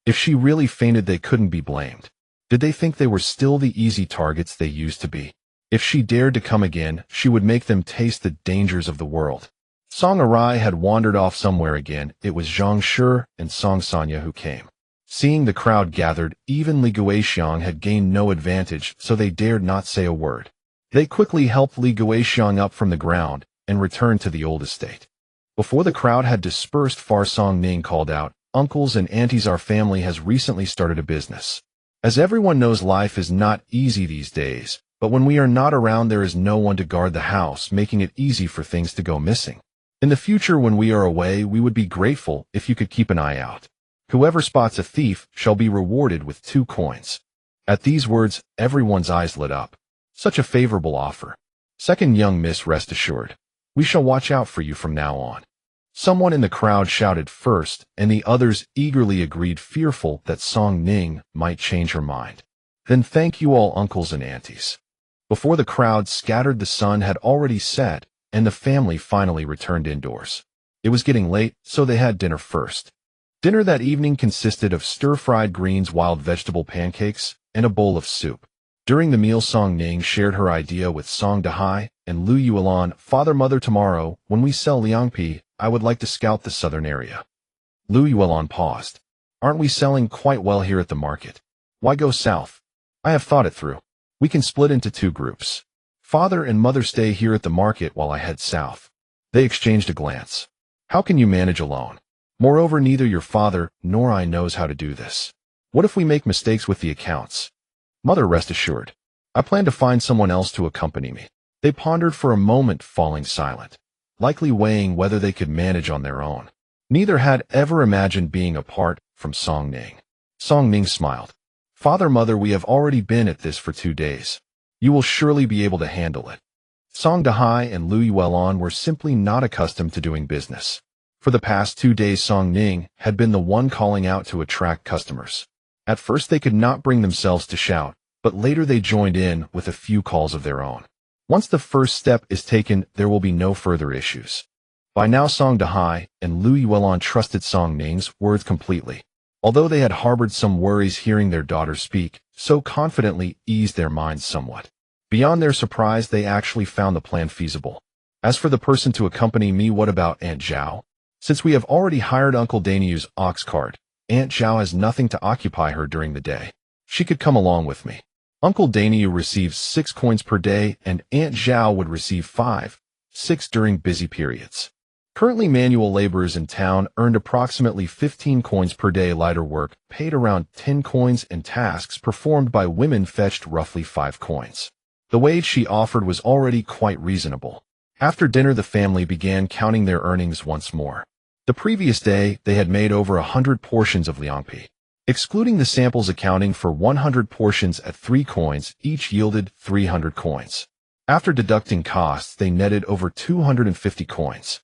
If she really fainted, they couldn't be blamed. Did they think they were still the easy targets they used to be? If she dared to come again, she would make them taste the dangers of the world. Song Arai had wandered off somewhere again. It was Zhang Shi and Song Sanya who came. Seeing the crowd gathered, even Li Guixiang had gained no advantage, so they dared not say a word. They quickly helped Li Guixiang up from the ground and returned to the old estate. Before the crowd had dispersed far, Song Ning called out, "Uncles and aunties, our family has recently started a business. As everyone knows, life is not easy these days, but when we are not around, there is no one to guard the house, making it easy for things to go missing. In the future, when we are away, we would be grateful if you could keep an eye out. Whoever spots a thief shall be rewarded with 2 coins. At these words, everyone's eyes lit up. Such a favorable offer. "Second young miss, rest assured. We shall watch out for you from now on." Someone in the crowd shouted first, and the others eagerly agreed, fearful that Song Ning might change her mind. "Then thank you all, uncles and aunties." Before the crowd scattered, the sun had already set, and the family finally returned indoors. It was getting late, so they had dinner first. Dinner that evening consisted of stir-fried greens, wild vegetable pancakes, and a bowl of soup. During the meal, Song Ning shared her idea with Song Dahai and Lu Yuelan. "Father, Mother, tomorrow, when we sell Liangpi, I would like to scout the southern area." Lu Yuelan paused. "Aren't we selling quite well here at the market? Why go south? I have thought it through. We can split into 2 groups. Father and Mother stay here at the market while I head south." They exchanged a glance. "How can you manage alone? Moreover, neither your father nor I knows how to do this. What if we make mistakes with the accounts?" "Mother, rest assured. I plan to find someone else to accompany me." They pondered for a moment, falling silent, likely weighing whether they could manage on their own. Neither had ever imagined being apart from Song Ning. Song Ning smiled. "Father, Mother, we have already been at this for 2 days. You will surely be able to handle it." Song Dahai and Lu Yuelan were simply not accustomed to doing business. For the past 2 days, Song Ning had been the one calling out to attract customers. At first, they could not bring themselves to shout, but later they joined in with a few calls of their own. Once the first step is taken, there will be no further issues. By now, Song Dahai and Lu Yuelan trusted Song Ning's words completely. Although they had harbored some worries, hearing their daughter speak so confidently eased their minds somewhat. Beyond their surprise, they actually found the plan feasible. "As for the person to accompany me, what about Aunt Zhao? Since we have already hired Uncle Daniel's ox cart, Aunt Zhao has nothing to occupy her during the day. She could come along with me. Uncle Daniel receives 6 coins per day, and Aunt Zhao would receive 5, 6 during busy periods. Currently, manual laborers in town earned approximately 15 coins per day. Lighter work paid around 10 coins, and tasks performed by women fetched roughly 5 coins. The wage she offered was already quite reasonable. After dinner, the family began counting their earnings once more. The previous day, they had made over 100 portions of liangpi. Excluding the samples, accounting for 100 portions at 3 coins, each yielded 300 coins. After deducting costs, they netted over 250 coins.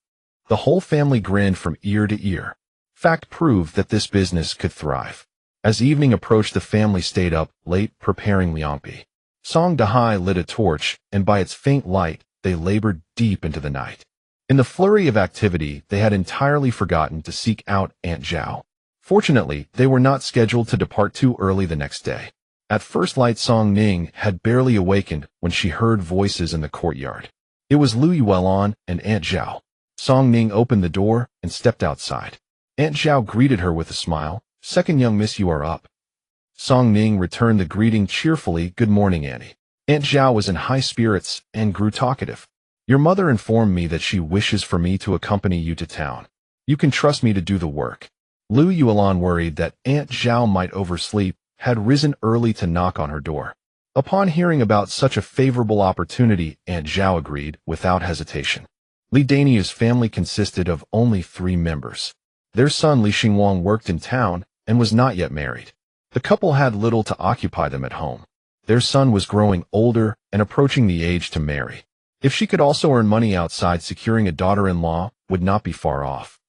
The whole family grinned from ear to ear. Fact proved that this business could thrive. As evening approached, the family stayed up late preparing liangpi. Song Dahai lit a torch, and by its faint light, they labored deep into the night. In the flurry of activity, they had entirely forgotten to seek out Aunt Zhao. Fortunately, they were not scheduled to depart too early the next day. At first light, Song Ning had barely awakened when she heard voices in the courtyard. It was Lu Yuelon and Aunt Zhao. Song Ning opened the door and stepped outside. Aunt Zhao greeted her with a smile. "Second young miss, you are up." Song Ning returned the greeting cheerfully. "Good morning, Auntie." Aunt Zhao was in high spirits and grew talkative. "Your mother informed me that she wishes for me to accompany you to town. You can trust me to do the work." Lu Yuelon, worried that Aunt Zhao might oversleep, had risen early to knock on her door. Upon hearing about such a favorable opportunity, Aunt Zhao agreed without hesitation. Li Daniu's family consisted of only 3 members. Their son Li Xingwang worked in town and was not yet married. The couple had little to occupy them at home. Their son was growing older and approaching the age to marry. If she could also earn money outside, securing a daughter-in-law would not be far off.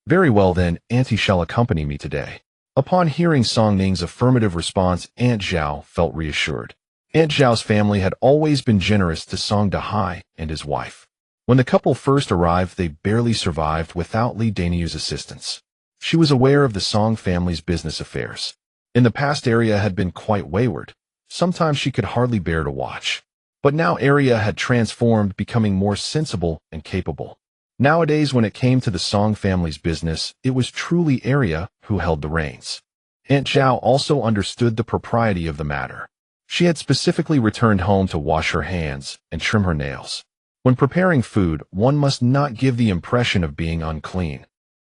"Very well then, Auntie shall accompany me today." Upon hearing Song Ning's affirmative response, Aunt Zhao felt reassured. Aunt Zhao's family had always been generous to Song Dahai and his wife. When the couple first arrived, they barely survived without Li Daniu's assistance. She was aware of the Song family's business affairs. In the past, Arya had been quite wayward. Sometimes she could hardly bear to watch. But now Arya had transformed, becoming more sensible and capable. Nowadays, when it came to the Song family's business, it was truly Arya who held the reins. Aunt Zhao also understood the propriety of the matter. She had specifically returned home to wash her hands and trim her nails. When preparing food, one must not give the impression of being unclean.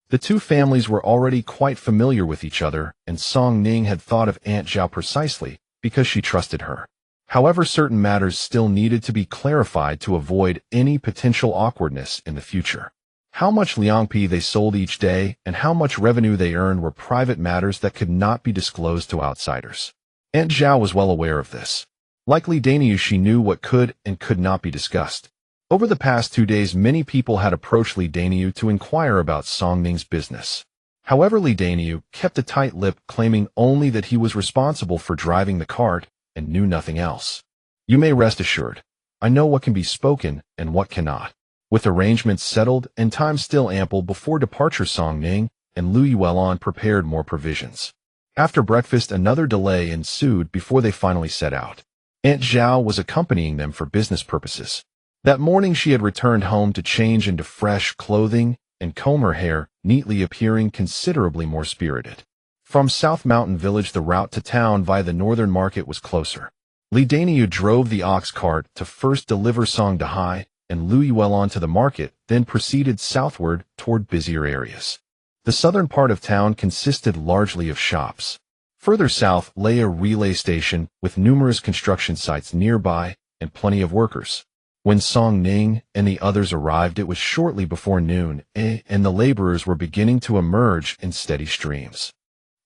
The two families were already quite familiar with each other, and Song Ning had thought of Aunt Zhao precisely because she trusted her. However, certain matters still needed to be clarified to avoid any potential awkwardness in the future. How much liangpi they sold each day and how much revenue they earned were private matters that could not be disclosed to outsiders. Aunt Zhao was well aware of this. Like Li Daniu, she knew what could and could not be discussed. Over the past 2 days, many people had approached Li Daniu to inquire about Song Ning's business. However, Li Daniu kept a tight lip, claiming only that he was responsible for driving the cart and knew nothing else. "You may rest assured. I know what can be spoken and what cannot." With arrangements settled and time still ample before departure, Song Ning and Lu Yuelon prepared more provisions. After breakfast, another delay ensued before they finally set out. Aunt Zhao was accompanying them for business purposes. That morning she had returned home to change into fresh clothing and comb her hair, neatly, appearing considerably more spirited. From South Mountain Village, the route to town via the northern market was closer. Li Daniu drove the ox cart to first deliver Song Dahai and Lu Yuelon to the market, then proceeded southward toward busier areas. The southern part of town consisted largely of shops. Further south lay a relay station with numerous construction sites nearby and plenty of workers. When Song Ning and the others arrived, it was shortly before noon, and the laborers were beginning to emerge in steady streams.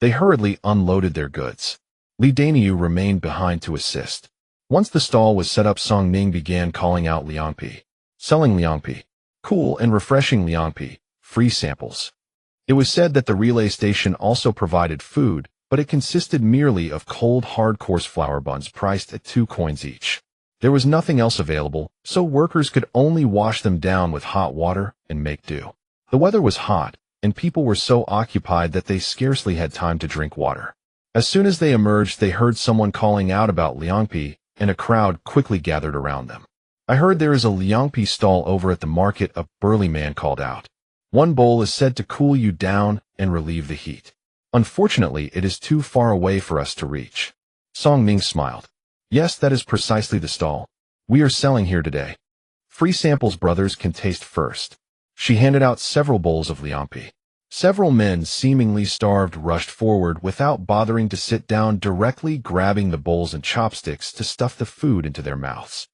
They hurriedly unloaded their goods. Li Daniu remained behind to assist. Once the stall was set up, Song Ning began calling out liangpi. Selling liangpi. Cool and refreshing liangpi. Free samples. It was said that the relay station also provided food, but it consisted merely of cold, hard, coarse flour buns priced at 2 coins each. There was nothing else available, so workers could only wash them down with hot water and make do. The weather was hot, and people were so occupied that they scarcely had time to drink water. As soon as they emerged, they heard someone calling out about liangpi, and a crowd quickly gathered around them. "I heard there is a liangpi stall over at the market," a burly man called out. "1 bowl is said to cool you down and relieve the heat. Unfortunately, it is too far away for us to reach." Song Ning smiled. "Yes, that is precisely the stall we are selling here today. Free samples, brothers can taste first." She handed out several bowls of liangpi. Several men, seemingly starved, rushed forward without bothering to sit down, directly grabbing the bowls and chopsticks to stuff the food into their mouths.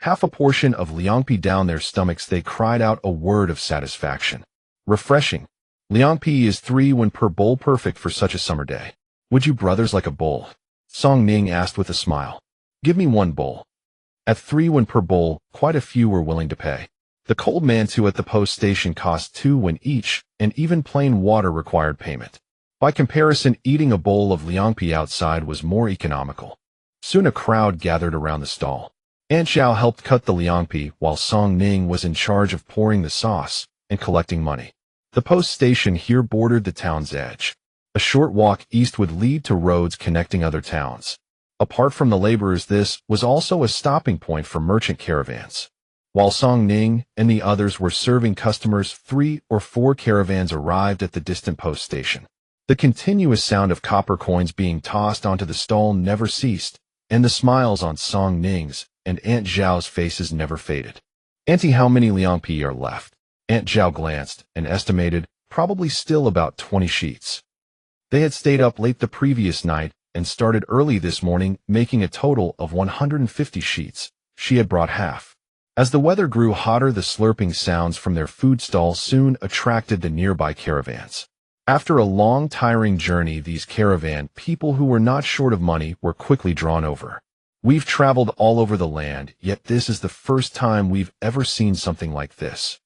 Half a portion of liangpi down their stomachs, they cried out a word of satisfaction. "Refreshing. Liangpi is 3 won per bowl, perfect for such a summer day. Would you brothers like a bowl?" Song Ning asked with a smile. "Give me 1 bowl." At 3 won per bowl, quite a few were willing to pay. The cold mantou at the post station cost 2 when each, and even plain water required payment. By comparison, eating a bowl of liangpi outside was more economical. Soon a crowd gathered around the stall. Aunt Zhao helped cut the liangpi while Song Ning was in charge of pouring the sauce and collecting money. The post station here bordered the town's edge. A short walk east would lead to roads connecting other towns. Apart from the laborers, this was also a stopping point for merchant caravans. While Song Ning and the others were serving customers, 3 or 4 caravans arrived at the distant post station. The continuous sound of copper coins being tossed onto the stall never ceased, and the smiles on Song Ning's and Aunt Zhao's faces never faded. "Auntie, how many liangpi are left?" Aunt Zhao glanced and estimated, probably still about 20 sheets. They had stayed up late the previous night and started early this morning, making a total of 150 sheets. She had brought half. As the weather grew hotter, the slurping sounds from their food stalls soon attracted the nearby caravans. After a long, tiring journey, these caravan people who were not short of money were quickly drawn over. "We've traveled all over the land, yet this is the first time we've ever seen something like this.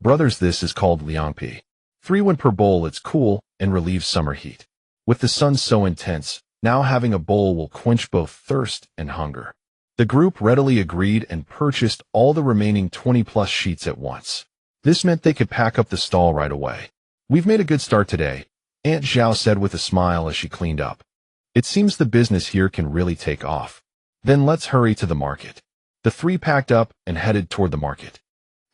Brothers, this is called liangpi. 3 won per bowl. It's cool and relieves summer heat. With the sun so intense, now having a bowl will quench both thirst and hunger." The group readily agreed and purchased all the remaining 20-plus sheets at once. This meant they could pack up the stall right away. "We've made a good start today," Aunt Zhao said with a smile as she cleaned up. "It seems the business here can really take off. Then let's hurry to the market." The 3 packed up and headed toward the market.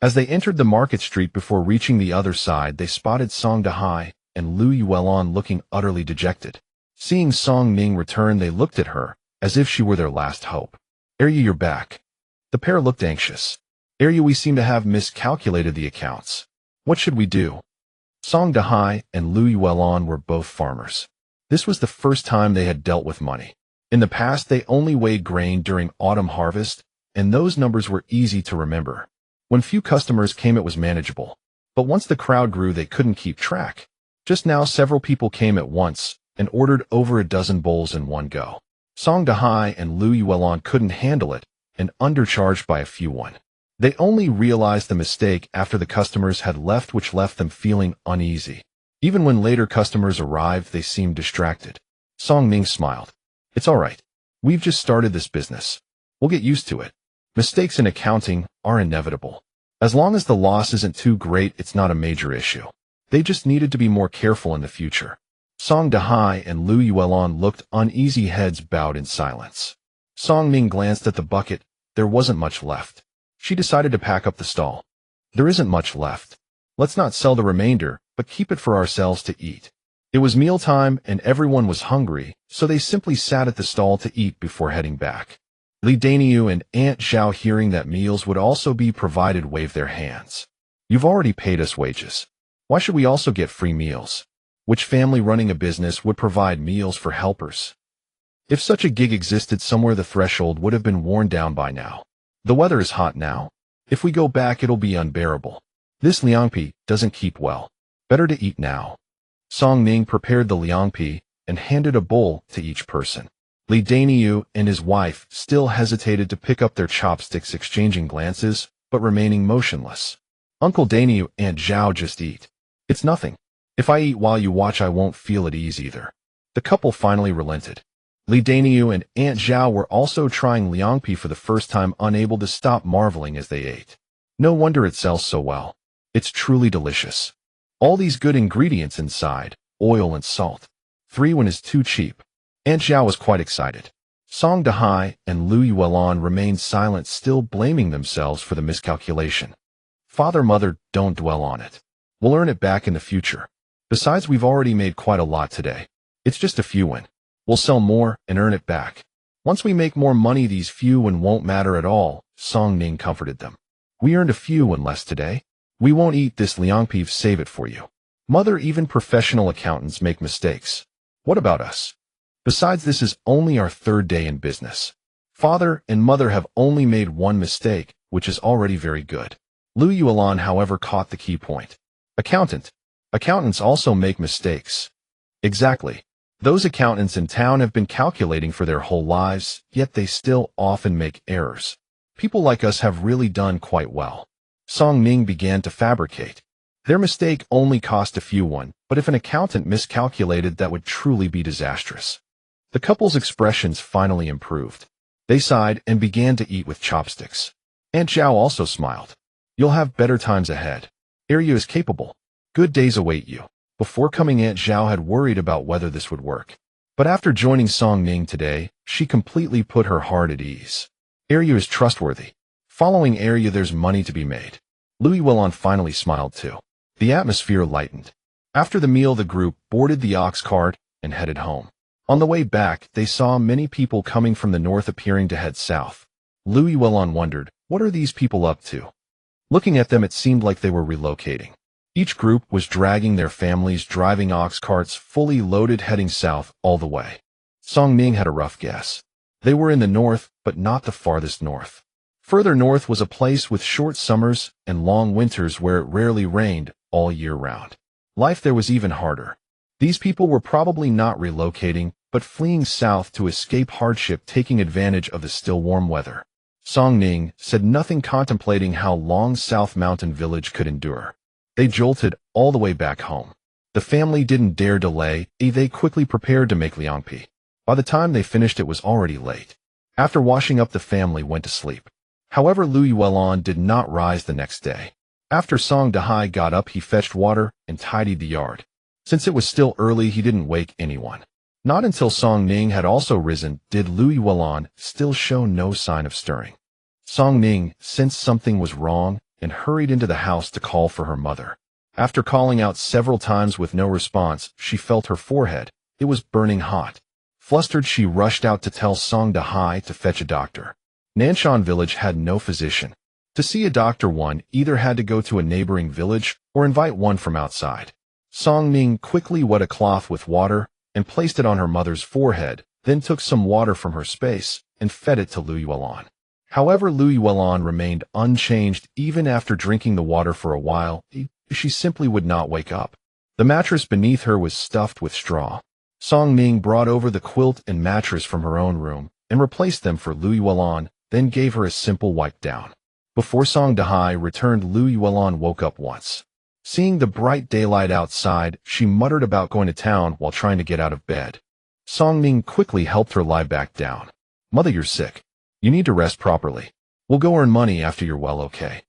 As they entered the market street, before reaching the other side, they spotted Song Dahai and Lu Yuelon looking utterly dejected. Seeing Song Ning return, they looked at her as if she were their last hope. "Arya, you're back." The pair looked anxious. "Arya, we seem to have miscalculated the accounts. What should we do?" Song Dahai and Lu Yuelon were both farmers. This was the first time they had dealt with money. In the past, they only weighed grain during autumn harvest, and those numbers were easy to remember. When few customers came, it was manageable. But once the crowd grew, they couldn't keep track. Just now, several people came at once and ordered over a dozen bowls in one go. Song Dahai and Lu Yuelon couldn't handle it and undercharged by a few won. They only realized the mistake after the customers had left, which left them feeling uneasy. Even when later customers arrived, they seemed distracted. Song Ning smiled. "It's all right. We've just started this business. We'll get used to it. Mistakes in accounting are inevitable. As long as the loss isn't too great, it's not a major issue. They just needed to be more careful in the future." Song Dahai and Lu Yuelon looked uneasy, heads bowed in silence. Song Ning glanced at the bucket. There wasn't much left. She decided to pack up the stall. "There isn't much left. Let's not sell the remainder, but keep it for ourselves to eat." It was mealtime and everyone was hungry, so they simply sat at the stall to eat before heading back. Li Daniu and Aunt Zhao, hearing that meals would also be provided, waved their hands. "You've already paid us wages. Why should we also get free meals? Which family running a business would provide meals for helpers? If such a gig existed somewhere, the threshold would have been worn down by now. The weather is hot now. If we go back, it'll be unbearable. This liangpi doesn't keep well. Better to eat now." Song Ning prepared the liangpi and handed a bowl to each person. Li Daniu and his wife still hesitated to pick up their chopsticks, exchanging glances, but remaining motionless. "Uncle Daniu, Aunt Zhao, just eat. It's nothing. If I eat while you watch, I won't feel at ease either." The couple finally relented. Li Daniu and Aunt Zhao were also trying liangpi for the first time, unable to stop marveling as they ate. "No wonder it sells so well. It's truly delicious. All these good ingredients inside, oil and salt. 3 won is too cheap." Aunt Zhao was quite excited. Song Dahai and Lu Yuelon remained silent, still blaming themselves for the miscalculation. "Father, Mother, don't dwell on it. We'll earn it back in the future. Besides, we've already made quite a lot today. It's just a few won. We'll sell more and earn it back. Once we make more money, these few won won't matter at all," Song Ning comforted them. "We earned a few won less today. We won't eat this liangpi, save it for you. Mother, even professional accountants make mistakes. What about us? Besides, this is only our 3rd day in business. Father and Mother have only made 1 mistake, which is already very good." Lu Yuelon, however, caught the key point. Accountants also make mistakes." "Exactly. Those accountants in town have been calculating for their whole lives, yet they still often make errors. People like us have really done quite well. Song Ning began to fabricate. Their mistake only cost a few won, but if an accountant miscalculated, that would truly be disastrous. The couple's expressions finally improved. They sighed and began to eat with chopsticks. Aunt Zhao also smiled. You'll have better times ahead. Arya is capable. Good days await you. Before coming, Aunt Zhao had worried about whether this would work. But after joining Song Ning today, she completely put her heart at ease. Arya is trustworthy. Following Arya, there's money to be made. Louis Wellon finally smiled too. The atmosphere lightened. After the meal, the group boarded the ox cart and headed home. On the way back, they saw many people coming from the north appearing to head south. Louis Wellon wondered, what are these people up to? Looking at them, it seemed like they were relocating. Each group was dragging their families, driving ox carts fully loaded, heading south all the way. Song Ning had a rough guess. They were in the north, but not the farthest north. Further north was a place with short summers and long winters where it rarely rained all year round. Life there was even harder. These people were probably not relocating, but fleeing south to escape hardship, taking advantage of the still warm weather. Song Ning said nothing, contemplating how long South Mountain Village could endure. They jolted all the way back home. The family didn't dare delay, they quickly prepared to make liangpi. By the time they finished, it was already late. After washing up, the family went to sleep. However, Louis Wellon did not rise the next day. After Song Dahai got up, he fetched water and tidied the yard. Since it was still early, he didn't wake anyone. Not until Song Ning had also risen did Louis Wellon still show no sign of stirring. Song Ning sensed something was wrong and hurried into the house to call for her mother. After calling out several times with no response, she felt her forehead. It was burning hot. Flustered, she rushed out to tell Song Dahai to fetch a doctor. Nanshan village had no physician. To see a doctor, one either had to go to a neighboring village or invite one from outside. Song Ning quickly wet a cloth with water and placed it on her mother's forehead, then took some water from her space and fed it to Louis Wellon. However, Louis Wellon remained unchanged even after drinking the water for a while. She simply would not wake up. The mattress beneath her was stuffed with straw. Song Ning brought over the quilt and mattress from her own room and replaced them for Louis Wellon, then gave her a simple wipe down. Before Song Dahai returned, Louis Wellon woke up once. Seeing the bright daylight outside, she muttered about going to town while trying to get out of bed. Song Ning quickly helped her lie back down. Mother, you're sick. You need to rest properly. We'll go earn money after you're well, okay?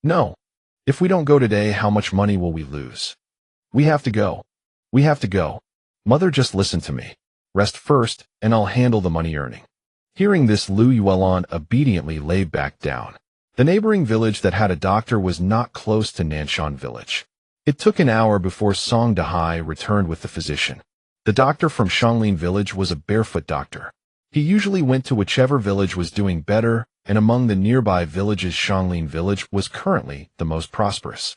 No. If we don't go today, how much money will we lose? We have to go. We have to go. Mother, just listen to me. Rest first, and I'll handle the money earning. Hearing this, Louis Wellon obediently lay back down. The neighboring village that had a doctor was not close to Nanshan village. It took an hour before Song Dahai returned with the physician. The doctor from Shanglin village was a barefoot doctor. He usually went to whichever village was doing better, and among the nearby villages, Shanglin village was currently the most prosperous.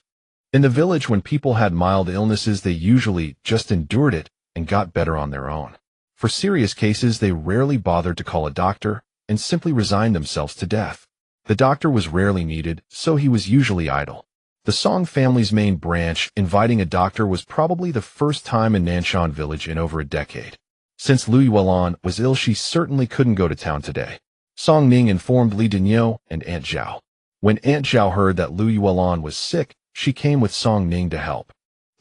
In the village, when people had mild illnesses, they usually just endured it and got better on their own. For serious cases, they rarely bothered to call a doctor and simply resigned themselves to death. The doctor was rarely needed, so he was usually idle. The Song family's main branch inviting a doctor was probably the first time in Nanshan village in over a decade. Since Louis Wellon was ill, she certainly couldn't go to town today. Song Ning informed Li Dinyo and Aunt Zhao. When Aunt Zhao heard that Louis Wellon was sick, she came with Song Ning to help.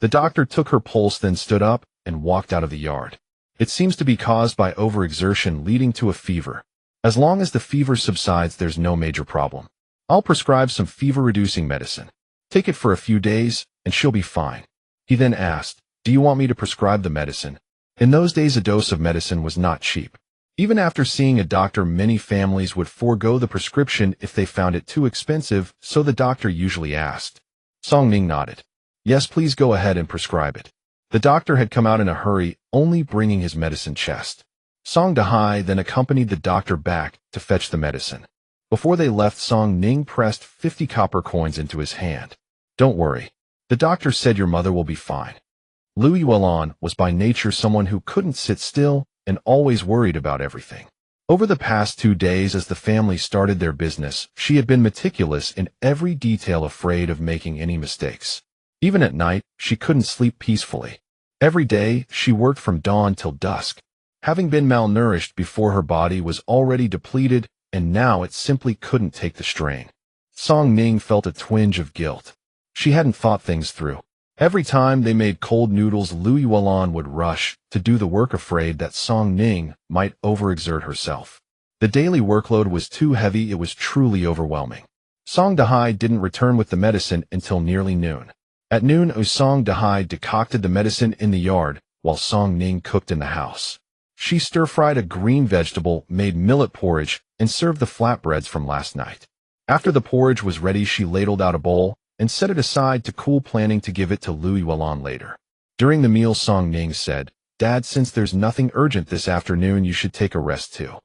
The doctor took her pulse, then stood up and walked out of the yard. It seems to be caused by overexertion leading to a fever. As long as the fever subsides, there's no major problem. I'll prescribe some fever-reducing medicine. Take it for a few days, and she'll be fine. He then asked, do you want me to prescribe the medicine? In those days, a dose of medicine was not cheap. Even after seeing a doctor, many families would forego the prescription if they found it too expensive, so the doctor usually asked. Song Ning nodded. Yes, please go ahead and prescribe it. The doctor had come out in a hurry, only bringing his medicine chest. Song Dahai then accompanied the doctor back to fetch the medicine. Before they left, Song Ning pressed 50 copper coins into his hand. Don't worry. The doctor said your mother will be fine. Louis Wellon was by nature someone who couldn't sit still and always worried about everything. Over the past 2 days, as the family started their business, she had been meticulous in every detail, afraid of making any mistakes. Even at night, she couldn't sleep peacefully. Every day, she worked from dawn till dusk. Having been malnourished before, her body was already depleted, and now it simply couldn't take the strain. Song Ning felt a twinge of guilt. She hadn't thought things through. Every time they made cold noodles, Lui Wulan would rush to do the work, afraid that Song Ning might overexert herself. The daily workload was too heavy, it was truly overwhelming. Song Dahai didn't return with the medicine until nearly noon. At noon, Song Dahai decocted the medicine in the yard, while Song Ning cooked in the house. She stir-fried a green vegetable, made millet porridge, and served the flatbreads from last night. After the porridge was ready, she ladled out a bowl and set it aside to cool, planning to give it to Lui Wulan later. During the meal, Song Ning said, "Dad, since there's nothing urgent this afternoon, you should take a rest too."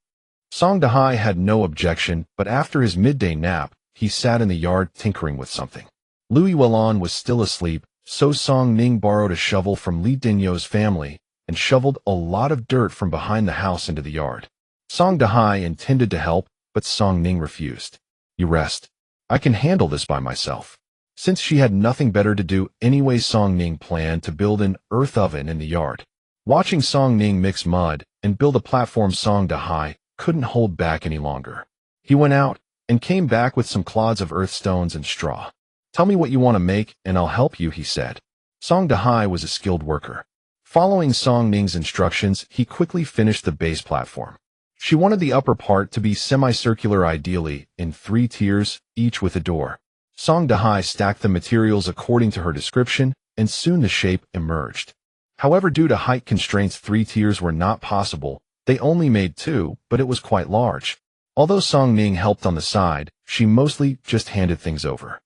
Song Dahai had no objection, but after his midday nap, he sat in the yard tinkering with something. Lui Wulan was still asleep, so Song Ning borrowed a shovel from Li Dinyo's family and shoveled a lot of dirt from behind the house into the yard. Song Dahai intended to help, but Song Ning refused. "You rest. I can handle this by myself." Since she had nothing better to do anyway, Song Ning planned to build an earth oven in the yard. Watching Song Ning mix mud and build a platform, Song Dahai couldn't hold back any longer. He went out and came back with some clods of earth stones and straw. "Tell me what you want to make, and I'll help you," he said. Song Dahai was a skilled worker. Following Song Ning's instructions, he quickly finished the base platform. She wanted the upper part to be semicircular, ideally in 3 tiers, each with a door. Song Dahai stacked the materials according to her description, and soon the shape emerged. However, due to height constraints, 3 tiers were not possible. They only made 2, but it was quite large. Although Song Ning helped on the side, she mostly just handed things over.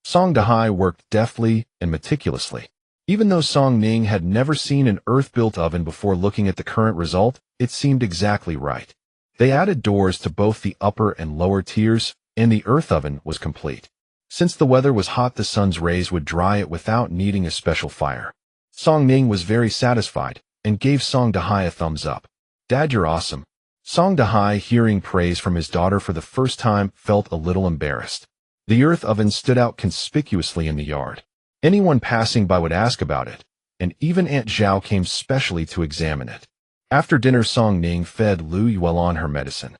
Song Dahai worked deftly and meticulously. Even though Song Ning had never seen an earth-built oven before, looking at the current result, it seemed exactly right. They added doors to both the upper and lower tiers, and the earth oven was complete. Since the weather was hot, the sun's rays would dry it without needing a special fire. Song Ning was very satisfied and gave Song Dahai a thumbs up. "Dad, you're awesome." Song Dahai, hearing praise from his daughter for the first time, felt a little embarrassed. The earth oven stood out conspicuously in the yard. Anyone passing by would ask about it, and even Aunt Zhao came specially to examine it. After dinner, Song Ning fed Lui Wulan her medicine.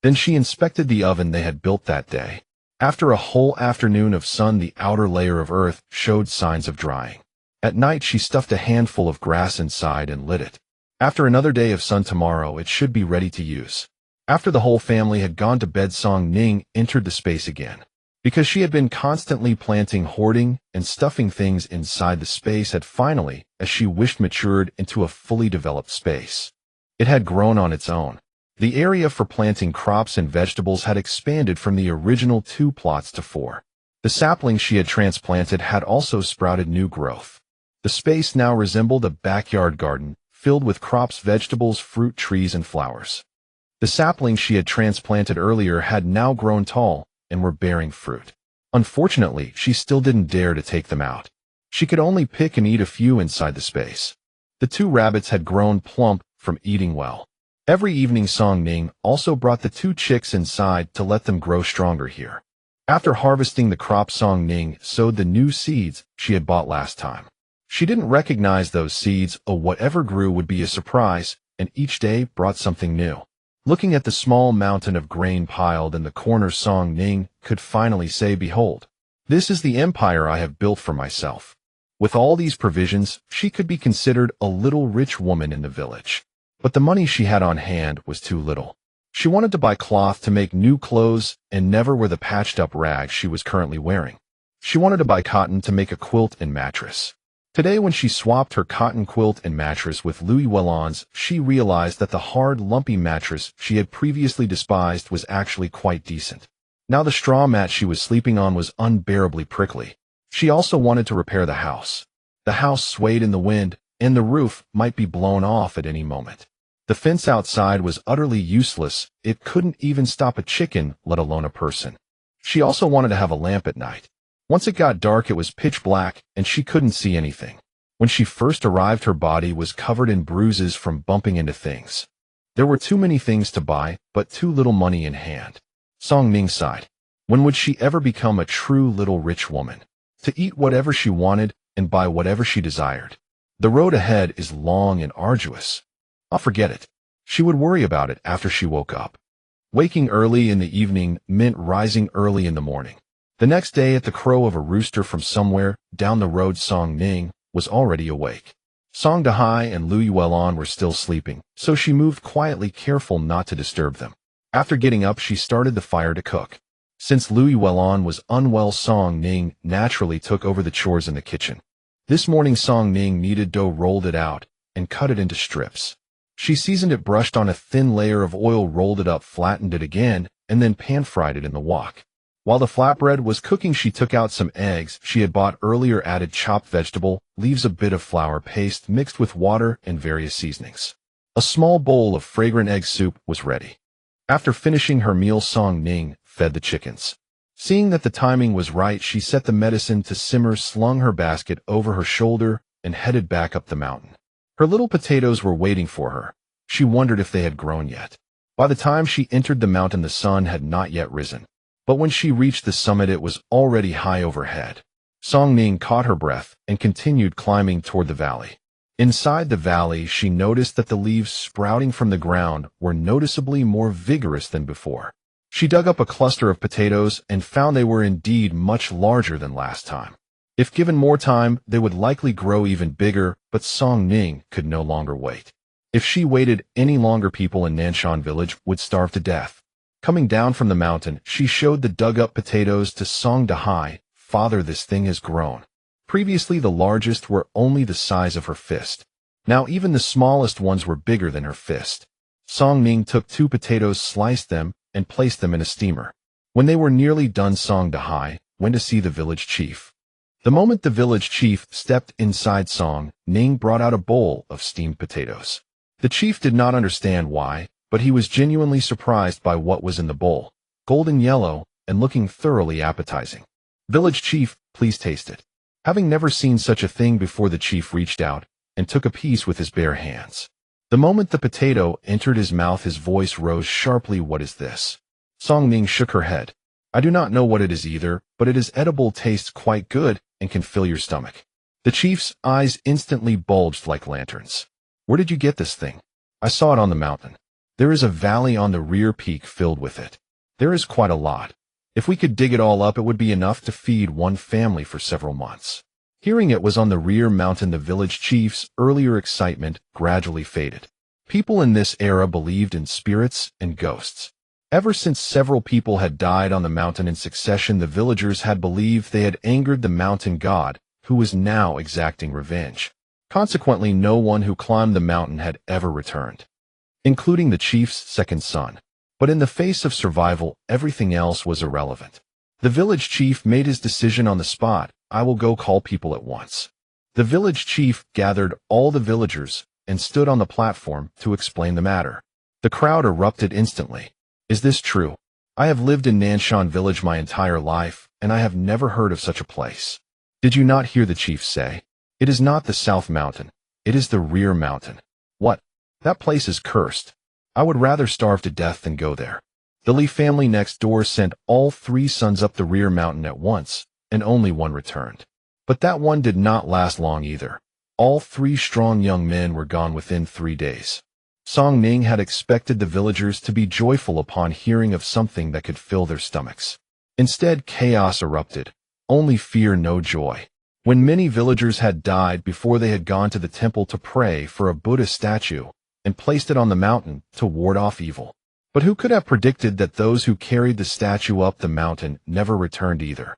Then she inspected the oven they had built that day. After a whole afternoon of sun, the outer layer of earth showed signs of drying. At night, she stuffed a handful of grass inside and lit it. After another day of sun, tomorrow it should be ready to use. After the whole family had gone to bed, Song Ning entered the space again. Because she had been constantly planting, hoarding, and stuffing things inside, the space had finally, as she wished, matured into a fully developed space. It had grown on its own. The area for planting crops and vegetables had expanded from the original 2 plots to 4. The saplings she had transplanted had also sprouted new growth. The space now resembled a backyard garden, filled with crops, vegetables, fruit trees, and flowers. The saplings she had transplanted earlier had now grown tall and were bearing fruit. Unfortunately, she still didn't dare to take them out. She could only pick and eat a few inside the space. The 2 rabbits had grown plump from eating well. Every evening, Song Ning also brought the 2 chicks inside to let them grow stronger here. After harvesting the crop, Song Ning sowed the new seeds she had bought last time. She didn't recognize those seeds, or whatever grew would be a surprise, and each day brought something new. Looking at the small mountain of grain piled in the corner, Song Ning could finally say, "Behold, this is the empire I have built for myself." With all these provisions, she could be considered a little rich woman in the village. But the money she had on hand was too little. She wanted to buy cloth to make new clothes and never wear the patched-up rags she was currently wearing. She wanted to buy cotton to make a quilt and mattress. Today, when she swapped her cotton quilt and mattress with Lui Wulan's, she realized that the hard, lumpy mattress she had previously despised was actually quite decent. Now the straw mat she was sleeping on was unbearably prickly. She also wanted to repair the house. The house swayed in the wind, and the roof might be blown off at any moment. The fence outside was utterly useless. It couldn't even stop a chicken, let alone a person. She also wanted to have a lamp at night. Once it got dark, it was pitch black, and she couldn't see anything. When she first arrived, her body was covered in bruises from bumping into things. There were too many things to buy, but too little money in hand. Song Ning sighed. When would she ever become a true little rich woman? To eat whatever she wanted and buy whatever she desired. The road ahead is long and arduous. I'll forget it. She would worry about it after she woke up. Waking early in the evening meant rising early in the morning. The next day, at the crow of a rooster from somewhere down the road, Song Ning was already awake. Song Dahai and Lu Yuelon were still sleeping, so she moved quietly, careful not to disturb them. After getting up, she started the fire to cook. Since Lu Yuelon was unwell, Song Ning naturally took over the chores in the kitchen. This morning, Song Ning kneaded dough, rolled it out, and cut it into strips. She seasoned it, brushed on a thin layer of oil, rolled it up, flattened it again, and then pan-fried it in the wok. While the flatbread was cooking, she took out some eggs she had bought earlier, added chopped vegetable leaves, a bit of flour paste mixed with water, and various seasonings. A small bowl of fragrant egg soup was ready. After finishing her meal, Song Ning fed the chickens. Seeing that the timing was right, she set the medicine to simmer, slung her basket over her shoulder, and headed back up the mountain. Her little potatoes were waiting for her. She wondered if they had grown yet. By the time she entered the mountain, the sun had not yet risen. But when she reached the summit, it was already high overhead. Song Ning caught her breath and continued climbing toward the valley. Inside the valley, she noticed that the leaves sprouting from the ground were noticeably more vigorous than before. She dug up a cluster of potatoes and found they were indeed much larger than last time. If given more time, they would likely grow even bigger, but Song Ning could no longer wait. If she waited any longer, people in Nanshan village would starve to death. Coming down from the mountain, she showed the dug-up potatoes to Song Dahai. "Father, this thing has grown. Previously, the largest were only the size of her fist. Now even the smallest ones were bigger than her fist." Song Ning took 2 potatoes, sliced them, and placed them in a steamer. When they were nearly done, Song Dahai went to see the village chief. The moment the village chief stepped inside, Song Ning brought out a bowl of steamed potatoes. The chief did not understand why, but he was genuinely surprised by what was in the bowl, golden yellow and looking thoroughly appetizing. "Village chief, please taste it." Having never seen such a thing before, the chief reached out and took a piece with his bare hands. The moment the potato entered his mouth, his voice rose sharply. "What is this?" Song Ning shook her head. "I do not know what it is either, but it is edible, tastes quite good, and can fill your stomach." The chief's eyes instantly bulged like lanterns. "Where did you get this thing?" "I saw it on the mountain. There is a valley on the rear peak filled with it. There is quite a lot. If we could dig it all up, it would be enough to feed one family for several months." Hearing it was on the rear mountain, the village chief's earlier excitement gradually faded. People in this era believed in spirits and ghosts. Ever since several people had died on the mountain in succession, the villagers had believed they had angered the mountain god, who was now exacting revenge. Consequently, no one who climbed the mountain had ever returned, including the chief's second son. But in the face of survival, everything else was irrelevant. The village chief made his decision on the spot. "I will go call people at once." The village chief gathered all the villagers and stood on the platform to explain the matter. The crowd erupted instantly. "Is this true? I have lived in Nanshan village my entire life, and I have never heard of such a place." "Did you not hear the chief say? It is not the South Mountain. It is the rear mountain." "What? That place is cursed. I would rather starve to death than go there." The Li family next door sent all 3 sons up the rear mountain at once, and only one returned. But that one did not last long either. All 3 strong young men were gone within 3 days. Song Ning had expected the villagers to be joyful upon hearing of something that could fill their stomachs. Instead, chaos erupted. Only fear, no joy. When many villagers had died before they had gone to the temple to pray for a Buddha statue and placed it on the mountain to ward off evil. But who could have predicted that those who carried the statue up the mountain never returned either?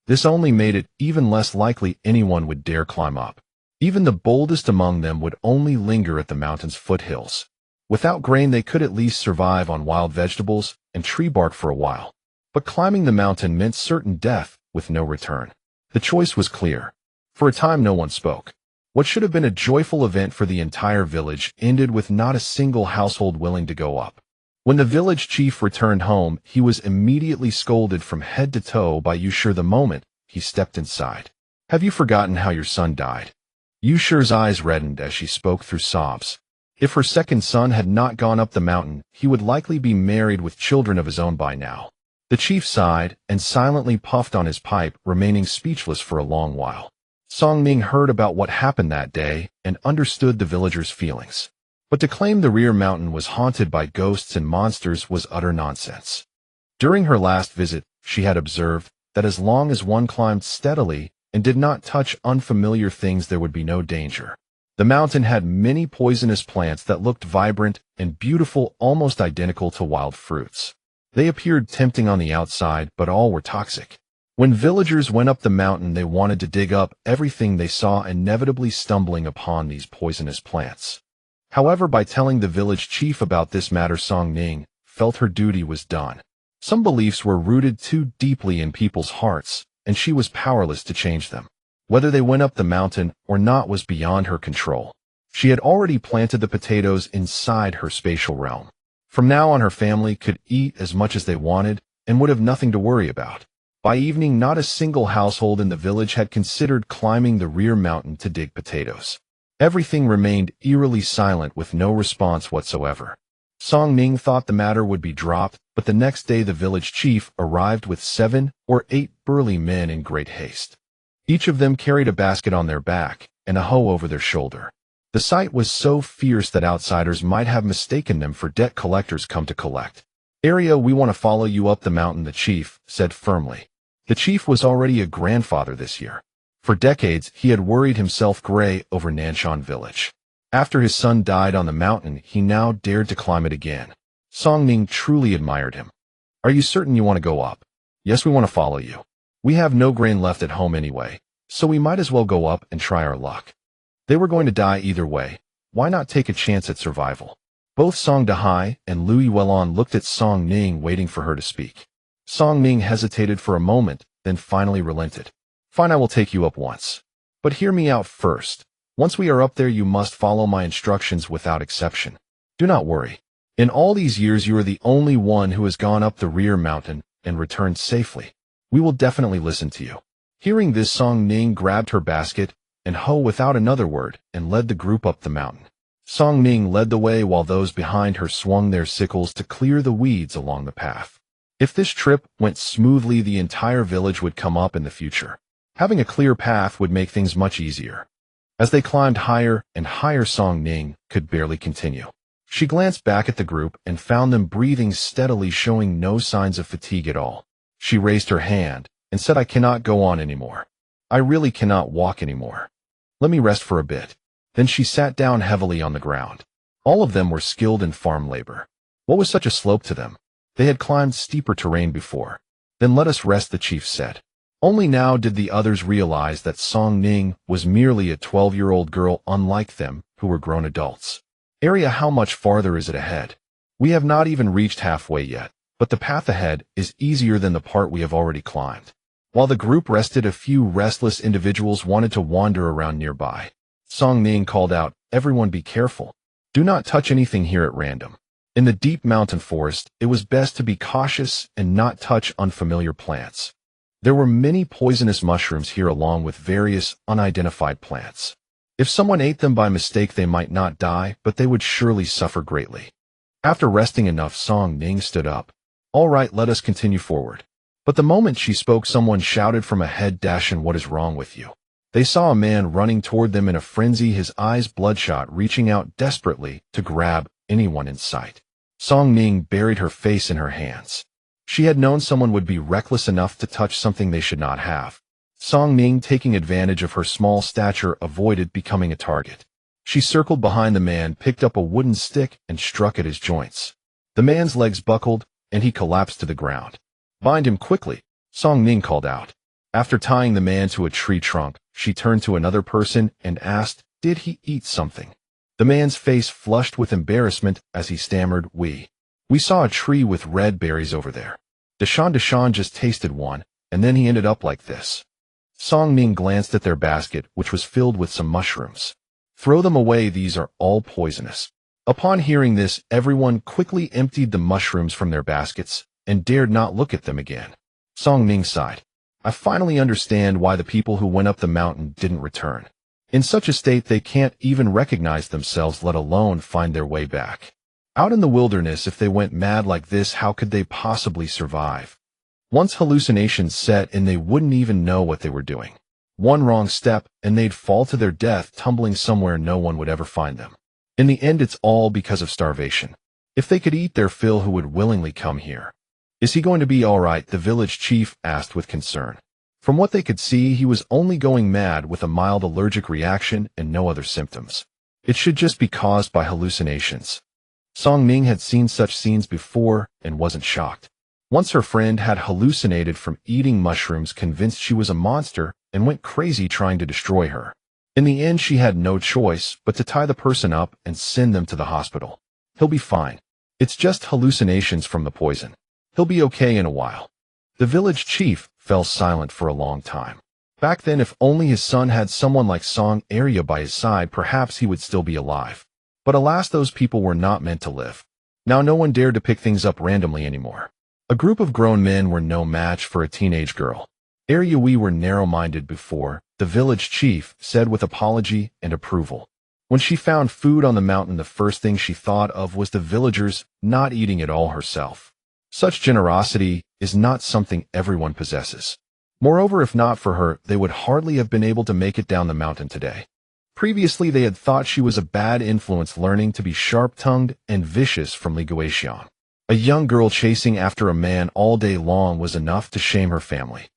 This only made it even less likely anyone would dare climb up. Even the boldest among them would only linger at the mountain's foothills. Without grain, they could at least survive on wild vegetables and tree bark for a while. But climbing the mountain meant certain death with no return. The choice was clear. For a time, no one spoke. What should have been a joyful event for the entire village ended with not a single household willing to go up. When the village chief returned home, he was immediately scolded from head to toe by Yushur the moment he stepped inside. "Have you forgotten how your son died?" Yushur's eyes reddened as she spoke through sobs. If her second son had not gone up the mountain, he would likely be married with children of his own by now. The chief sighed and silently puffed on his pipe, remaining speechless for a long while. Song Ning heard about what happened that day and understood the villagers' feelings. But to claim the rear mountain was haunted by ghosts and monsters was utter nonsense. During her last visit, she had observed that as long as one climbed steadily and did not touch unfamiliar things, there would be no danger. The mountain had many poisonous plants that looked vibrant and beautiful, almost identical to wild fruits. They appeared tempting on the outside, but all were toxic. When villagers went up the mountain, they wanted to dig up everything they saw, inevitably stumbling upon these poisonous plants. However, by telling the village chief about this matter, Song Ning felt her duty was done. Some beliefs were rooted too deeply in people's hearts, and she was powerless to change them. Whether they went up the mountain or not was beyond her control. She had already planted the potatoes inside her spatial realm. From now on, her family could eat as much as they wanted and would have nothing to worry about. By evening, not a single household in the village had considered climbing the rear mountain to dig potatoes. Everything remained eerily silent with no response whatsoever. Song Ning thought the matter would be dropped, but the next day the village chief arrived with 7 or 8 burly men in great haste. Each of them carried a basket on their back and a hoe over their shoulder. The sight was so fierce that outsiders might have mistaken them for debt collectors come to collect. "Area, we want to follow you up the mountain," the chief said firmly. The chief was already a grandfather this year. For decades, he had worried himself gray over Nanshan village. After his son died on the mountain, he now dared to climb it again. Song Ning truly admired him. "Are you certain you want to go up?" "Yes, we want to follow you. We have no grain left at home anyway, so we might as well go up and try our luck." They were going to die either way. Why not take a chance at survival? Both Song Dahai and Liu Yuelon looked at Song Ning, waiting for her to speak. Song Ning hesitated for a moment, then finally relented. "Fine, I will take you up once. But hear me out first. Once we are up there, you must follow my instructions without exception. Do not worry. In all these years, you are the only one who has gone up the rear mountain and returned safely. We will definitely listen to you." Hearing this, Song Ning grabbed her basket and hoe without another word and led the group up the mountain. Song Ning led the way while those behind her swung their sickles to clear the weeds along the path. If this trip went smoothly, the entire village would come up in the future. Having a clear path would make things much easier. As they climbed higher and higher, Song Ning could barely continue. She glanced back at the group and found them breathing steadily, showing no signs of fatigue at all. She raised her hand and said, "I cannot go on anymore. I really cannot walk anymore. Let me rest for a bit." Then she sat down heavily on the ground. All of them were skilled in farm labor. What was such a slope to them? They had climbed steeper terrain before. "Then let us rest," the chief said. Only now did the others realize that Song Ning was merely a 12-year-old girl, unlike them, who were grown adults. "Area, how much farther is it ahead?" "We have not even reached halfway yet, but the path ahead is easier than the part we have already climbed." While the group rested, a few restless individuals wanted to wander around nearby. Song Ning called out, "Everyone be careful. Do not touch anything here at random. In the deep mountain forest, it was best to be cautious and not touch unfamiliar plants. There were many poisonous mushrooms here along with various unidentified plants. If someone ate them by mistake, they might not die, but they would surely suffer greatly." After resting enough, Song Ning stood up. "All right, let us continue forward." But the moment she spoke, someone shouted from ahead, "Dashin, what is wrong with you?" They saw a man running toward them in a frenzy, his eyes bloodshot, reaching out desperately to grab anyone in sight. Song Ning buried her face in her hands. She had known someone would be reckless enough to touch something they should not have. Song Ning, taking advantage of her small stature, avoided becoming a target. She circled behind the man, picked up a wooden stick, and struck at his joints. The man's legs buckled, and he collapsed to the ground. "Bind him quickly," Song Ning called out. After tying the man to a tree trunk, she turned to another person and asked, "Did he eat something?" The man's face flushed with embarrassment as he stammered, We saw a tree with red berries over there. Dashan just tasted one, and then he ended up like this." Song Ning glanced at their basket, which was filled with some mushrooms. "Throw them away, these are all poisonous." Upon hearing this, everyone quickly emptied the mushrooms from their baskets and dared not look at them again. Song Ning sighed. "I finally understand why the people who went up the mountain didn't return. In such a state, they can't even recognize themselves, let alone find their way back. Out in the wilderness, if they went mad like this, how could they possibly survive? Once hallucinations set in, they wouldn't even know what they were doing. One wrong step, and they'd fall to their death, tumbling somewhere no one would ever find them. In the end, it's all because of starvation. If they could eat their fill, who would willingly come here?" Is he going to be all right? The village chief asked with concern. From what they could see, he was only going mad with a mild allergic reaction and no other symptoms. It should just be caused by hallucinations. Song Ning had seen such scenes before and wasn't shocked. Once her friend had hallucinated from eating mushrooms, convinced she was a monster, and went crazy trying to destroy her. In the end, she had no choice but to tie the person up and send them to the hospital. He'll be fine. It's just hallucinations from the poison. He'll be okay in a while. The village chief fell silent for a long time. Back then, if only his son had someone like Song Ning by his side, perhaps he would still be alive. But alas, those people were not meant to live. Now no one dared to pick things up randomly anymore. A group of grown men were no match for a teenage girl. We were narrow-minded before, the village chief said with apology and approval. When she found food on the mountain, the first thing she thought of was the villagers, not eating it all herself. Such generosity is not something everyone possesses. Moreover, if not for her, they would hardly have been able to make it down the mountain today. Previously, they had thought she was a bad influence, learning to be sharp-tongued and vicious from Liguation. A young girl chasing after a man all day long was enough to shame her family.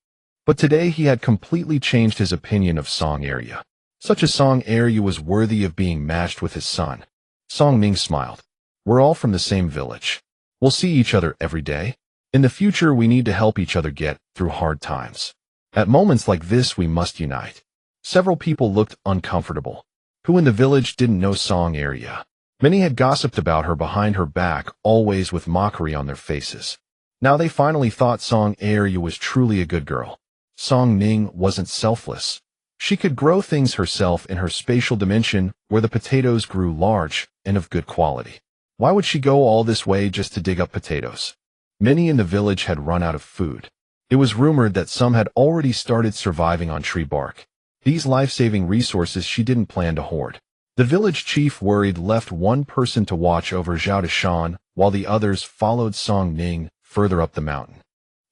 But today he had completely changed his opinion of Song Ning. Such a Song Ning was worthy of being matched with his son. Song Ning smiled. We're all from the same village. We'll see each other every day. In the future, we need to help each other get through hard times. At moments like this, we must unite. Several people looked uncomfortable. Who in the village didn't know Song Ning? Many had gossiped about her behind her back, always with mockery on their faces. Now they finally thought Song Ning was truly a good girl. Song Ning wasn't selfless. She could grow things herself in her spatial dimension, where the potatoes grew large and of good quality. Why would she go all this way just to dig up potatoes? Many in the village had run out of food. It was rumored that some had already started surviving on tree bark. These life-saving resources she didn't plan to hoard. The village chief, worried, left one person to watch over Zhao Deshan, while the others followed Song Ning further up the mountain.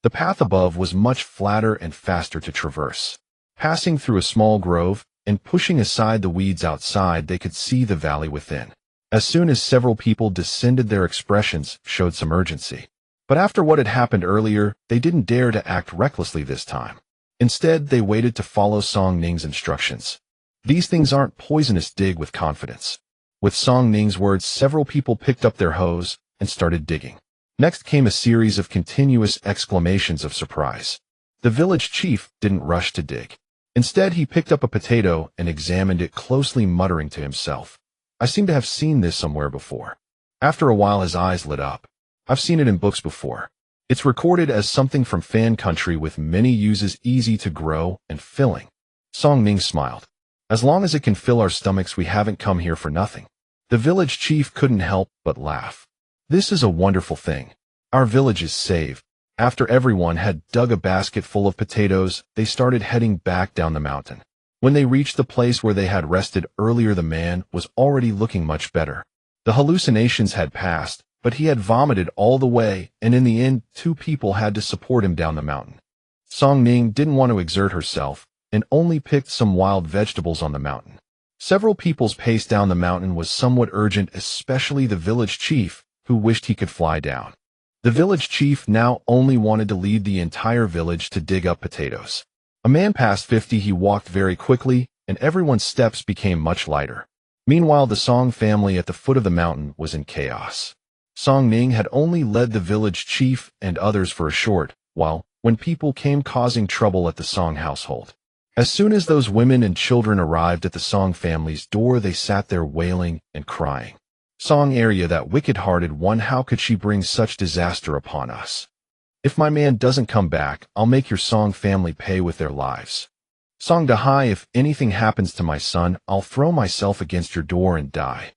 The path above was much flatter and faster to traverse. Passing through a small grove and pushing aside the weeds outside, they could see the valley within. As soon as several people descended, their expressions showed some urgency. But after what had happened earlier, they didn't dare to act recklessly this time. Instead, they waited to follow Song Ning's instructions. These things aren't poisonous. Dig with confidence. With Song Ning's words, several people picked up their hoes and started digging. Next came a series of continuous exclamations of surprise. The village chief didn't rush to dig. Instead, he picked up a potato and examined it closely, muttering to himself, I seem to have seen this somewhere before. After a while, his eyes lit up. I've seen it in books before. It's recorded as something from Fan Country with many uses, easy to grow and filling. Song Ning smiled. As long as it can fill our stomachs, we haven't come here for nothing. The village chief couldn't help but laugh. This is a wonderful thing. Our village is saved. After everyone had dug a basket full of potatoes, they started heading back down the mountain. When they reached the place where they had rested earlier, the man was already looking much better. The hallucinations had passed, but he had vomited all the way, and in the end, 2 people had to support him down the mountain. Song Ning didn't want to exert herself, and only picked some wild vegetables on the mountain. Several people's pace down the mountain was somewhat urgent, especially the village chief, who wished he could fly down. The village chief now only wanted to lead the entire village to dig up potatoes. A man past 50, he walked very quickly, and everyone's steps became much lighter. Meanwhile, the Song family at the foot of the mountain was in chaos. Song Ning had only led the village chief and others for a short while when people came causing trouble at the Song household. As soon as those women and children arrived at the Song family's door, they sat there wailing and crying. Song Ning, that wicked-hearted one, how could she bring such disaster upon us? If my man doesn't come back, I'll make your Song family pay with their lives. Song Dahai, if anything happens to my son, I'll throw myself against your door and die.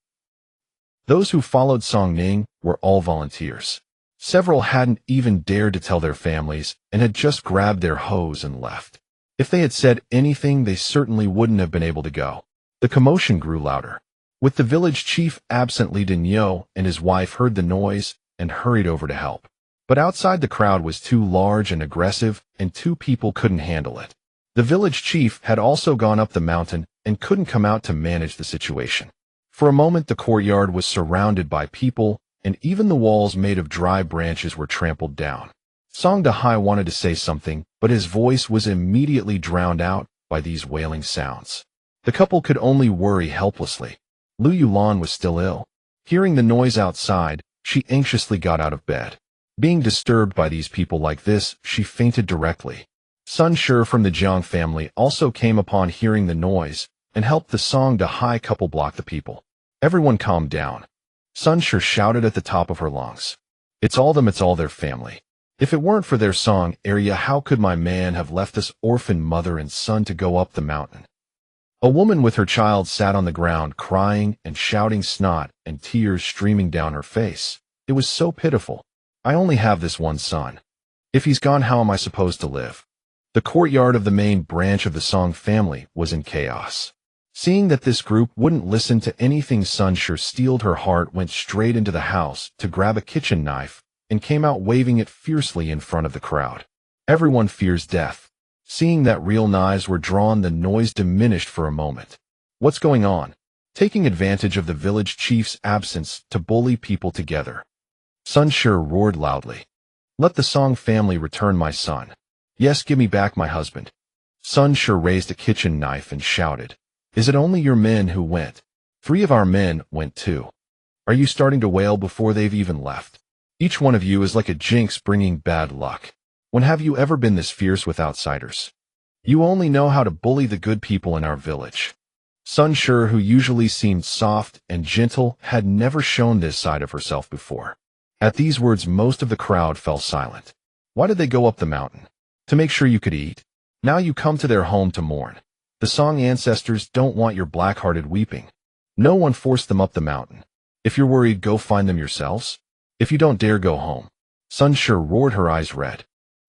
Those who followed Song Ning were all volunteers. Several hadn't even dared to tell their families and had just grabbed their hoes and left. If they had said anything, they certainly wouldn't have been able to go. The commotion grew louder. With the village chief absent, Li Dinyo and his wife heard the noise and hurried over to help. But outside, the crowd was too large and aggressive, and 2 people couldn't handle it. The village chief had also gone up the mountain and couldn't come out to manage the situation. For a moment, the courtyard was surrounded by people, and even the walls made of dry branches were trampled down. Song Dahai wanted to say something, but his voice was immediately drowned out by these wailing sounds. The couple could only worry helplessly. Lu Yulan was still ill. Hearing the noise outside, she anxiously got out of bed. Being disturbed by these people like this, she fainted directly. Sun Shi from the Jiang family also came upon hearing the noise and helped the Song Dahai couple block the people. Everyone calmed down. Sun Shi shouted at the top of her lungs. It's all them, it's all their family. If it weren't for their song, area, how could my man have left us orphan mother and son to go up the mountain? A woman with her child sat on the ground crying and shouting, snot and tears streaming down her face. It was so pitiful. I only have this one son. If he's gone, how am I supposed to live? The courtyard of the main branch of the Song family was in chaos. Seeing that this group wouldn't listen to anything, Sun Shi steeled her heart, went straight into the house to grab a kitchen knife and came out waving it fiercely in front of the crowd. Everyone fears death. Seeing that real knives were drawn, the noise diminished for a moment. What's going on? Taking advantage of the village chief's absence to bully people together. Sun Shi roared loudly. Let the Song family return my son. Yes, give me back my husband. Sun Shi raised a kitchen knife and shouted. Is it only your men who went? 3 of our men went too. Are you starting to wail before they've even left? Each one of you is like a jinx bringing bad luck. When have you ever been this fierce with outsiders? You only know how to bully the good people in our village. Sun Shi, who usually seemed soft and gentle, had never shown this side of herself before. At these words, most of the crowd fell silent. Why did they go up the mountain? To make sure you could eat. Now you come to their home to mourn. The Song ancestors don't want your black-hearted weeping. No one forced them up the mountain. If you're worried, go find them yourselves. If you don't dare, go home. Sun Shi roared, her eyes red.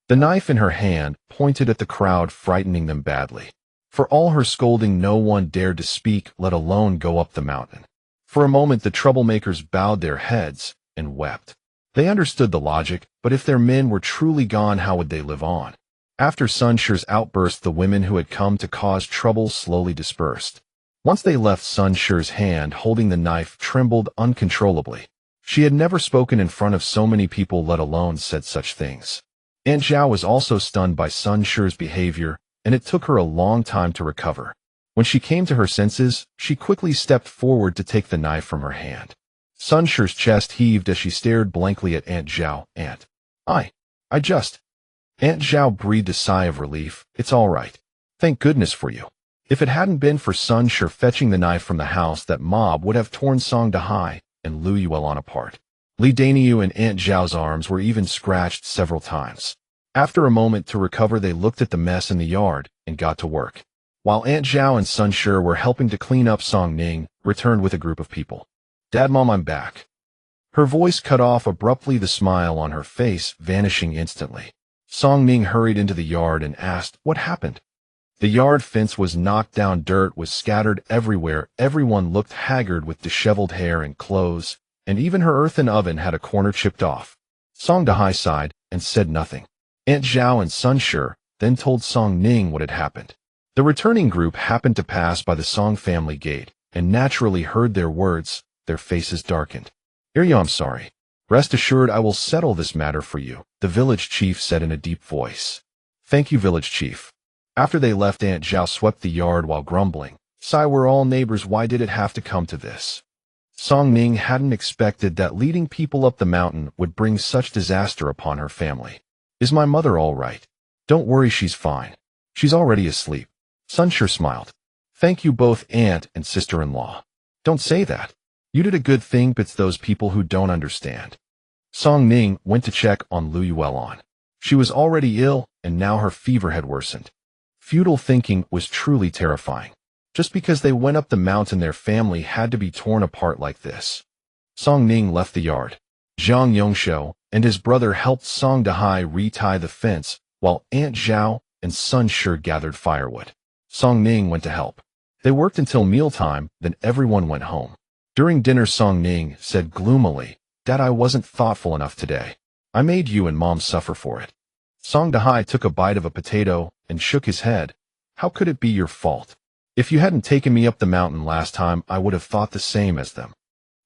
The knife in her hand pointed at the crowd, frightening them badly. For all her scolding, no one dared to speak, let alone go up the mountain. For a moment, the troublemakers bowed their heads and wept. They understood the logic, but if their men were truly gone, how would they live on? After Sun Shi's outburst, the women who had come to cause trouble slowly dispersed. Once they left, Sun Shi's hand holding the knife trembled uncontrollably. She had never spoken in front of so many people, let alone said such things. Aunt Zhao was also stunned by Sun Shi's behavior, and it took her a long time to recover. When she came to her senses, she quickly stepped forward to take the knife from her hand. Sun Shi's chest heaved as she stared blankly at Aunt Zhao. Aunt Zhao breathed a sigh of relief. It's all right. Thank goodness for you. If it hadn't been for Sun Shi fetching the knife from the house, that mob would have torn Song Dahai and Lu Yulan apart. Li Daniu and Aunt Zhao's arms were even scratched several times. After a moment to recover, they looked at the mess in the yard and got to work. While Aunt Zhao and Sun Shi were helping to clean up, Song Ning returned with a group of people. Dad, Mom, I'm back. Her voice cut off abruptly, the smile on her face vanishing instantly. Song Ning hurried into the yard and asked, what happened? The yard fence was knocked down, dirt was scattered everywhere, everyone looked haggard with disheveled hair and clothes, and even her earthen oven had a corner chipped off. Song Dahai sighed and said nothing. Aunt Zhao and Sun Shi then told Song Ning what had happened. The returning group happened to pass by the Song family gate and naturally heard their words. Their faces darkened. Irya, I'm sorry. Rest assured I will settle this matter for you, the village chief said in a deep voice. Thank you, village chief. After they left, Aunt Zhao swept the yard while grumbling. Sigh, we're all neighbors, why did it have to come to this? Song Ning hadn't expected that leading people up the mountain would bring such disaster upon her family. Is my mother all right? Don't worry, she's fine. She's already asleep. Sun Shi smiled. Thank you both, aunt and sister-in-law. Don't say that. You did a good thing, but it's those people who don't understand. Song Ning went to check on Lu Yulan. She was already ill, and now her fever had worsened. Futile thinking was truly terrifying. Just because they went up the mountain, their family had to be torn apart like this. Song Ning left the yard. Zhang Yongshou and his brother helped Song Dahai retie the fence, while Aunt Zhao and Sun Shi gathered firewood. Song Ning went to help. They worked until mealtime, then everyone went home. During dinner, Song Ning said gloomily, Dad, I wasn't thoughtful enough today. I made you and Mom suffer for it. Song Dahai took a bite of a potato and shook his head. How could it be your fault? If you hadn't taken me up the mountain last time, I would have thought the same as them.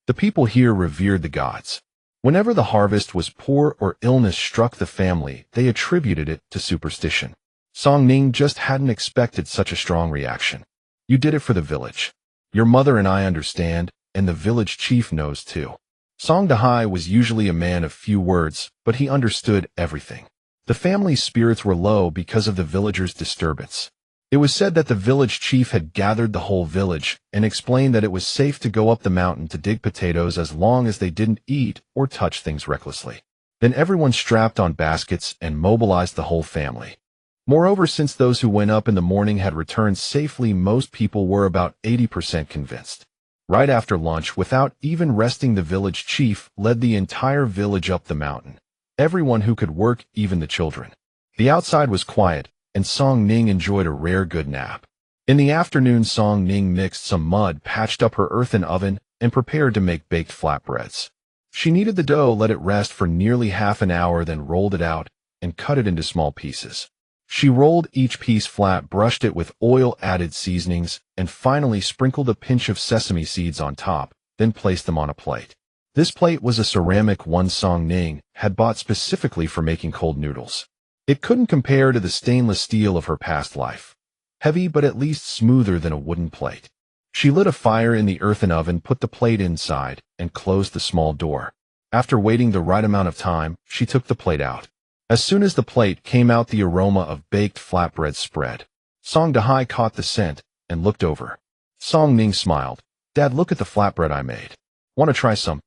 The people here revered the gods. Whenever the harvest was poor or illness struck the family, they attributed it to superstition. Song Ning just hadn't expected such a strong reaction. You did it for the village. Your mother and I understand, and the village chief knows too. Song Dahai was usually a man of few words, but he understood everything. The family's spirits were low because of the villagers' disturbance. It was said that the village chief had gathered the whole village and explained that it was safe to go up the mountain to dig potatoes as long as they didn't eat or touch things recklessly. Then everyone strapped on baskets and mobilized the whole family. Moreover, since those who went up in the morning had returned safely, most people were about 80% convinced. Right after lunch, without even resting, the village chief led the entire village up the mountain. Everyone who could work, even the children. The outside was quiet, and Song Ning enjoyed a rare good nap. In the afternoon, Song Ning mixed some mud, patched up her earthen oven, and prepared to make baked flatbreads. She kneaded the dough, let it rest for nearly half an hour, then rolled it out and cut it into small pieces. She rolled each piece flat, brushed it with oil, added seasonings, and finally sprinkled a pinch of sesame seeds on top, then placed them on a plate. This plate was a ceramic one Song Ning had bought specifically for making cold noodles. It couldn't compare to the stainless steel of her past life. Heavy, but at least smoother than a wooden plate. She lit a fire in the earthen oven, put the plate inside, and closed the small door. After waiting the right amount of time, she took the plate out. As soon as the plate came out, the aroma of baked flatbread spread. Song Dahai caught the scent and looked over. Song Ning smiled. Dad, look at the flatbread I made. Want to try some?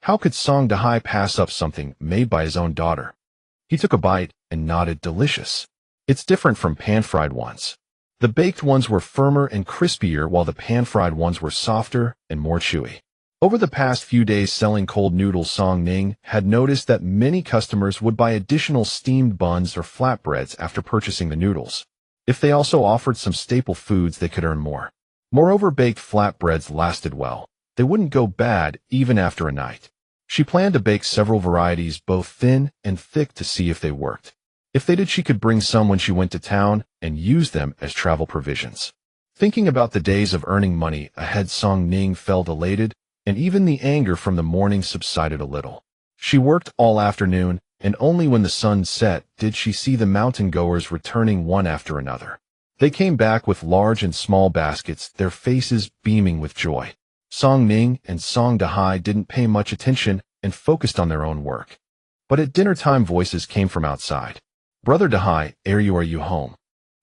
How could Song Dahai pass up something made by his own daughter? He took a bite and nodded. Delicious. It's different from pan-fried ones. The baked ones were firmer and crispier, while the pan-fried ones were softer and more chewy. Over the past few days selling cold noodles, Song Ning had noticed that many customers would buy additional steamed buns or flatbreads after purchasing the noodles. If they also offered some staple foods, they could earn more. Moreover, baked flatbreads lasted well. They wouldn't go bad even after a night. She planned to bake several varieties, both thin and thick, to see if they worked. If they did, she could bring some when she went to town and use them as travel provisions. Thinking about the days of earning money ahead, Song Ning felt elated, and even the anger from the morning subsided a little. She worked all afternoon, and only when the sun set did she see the mountain goers returning one after another. They came back with large and small baskets, their faces beaming with joy. Song Ning and Song Dahai didn't pay much attention and focused on their own work. But at dinner time, voices came from outside. Brother Dahai, are you home?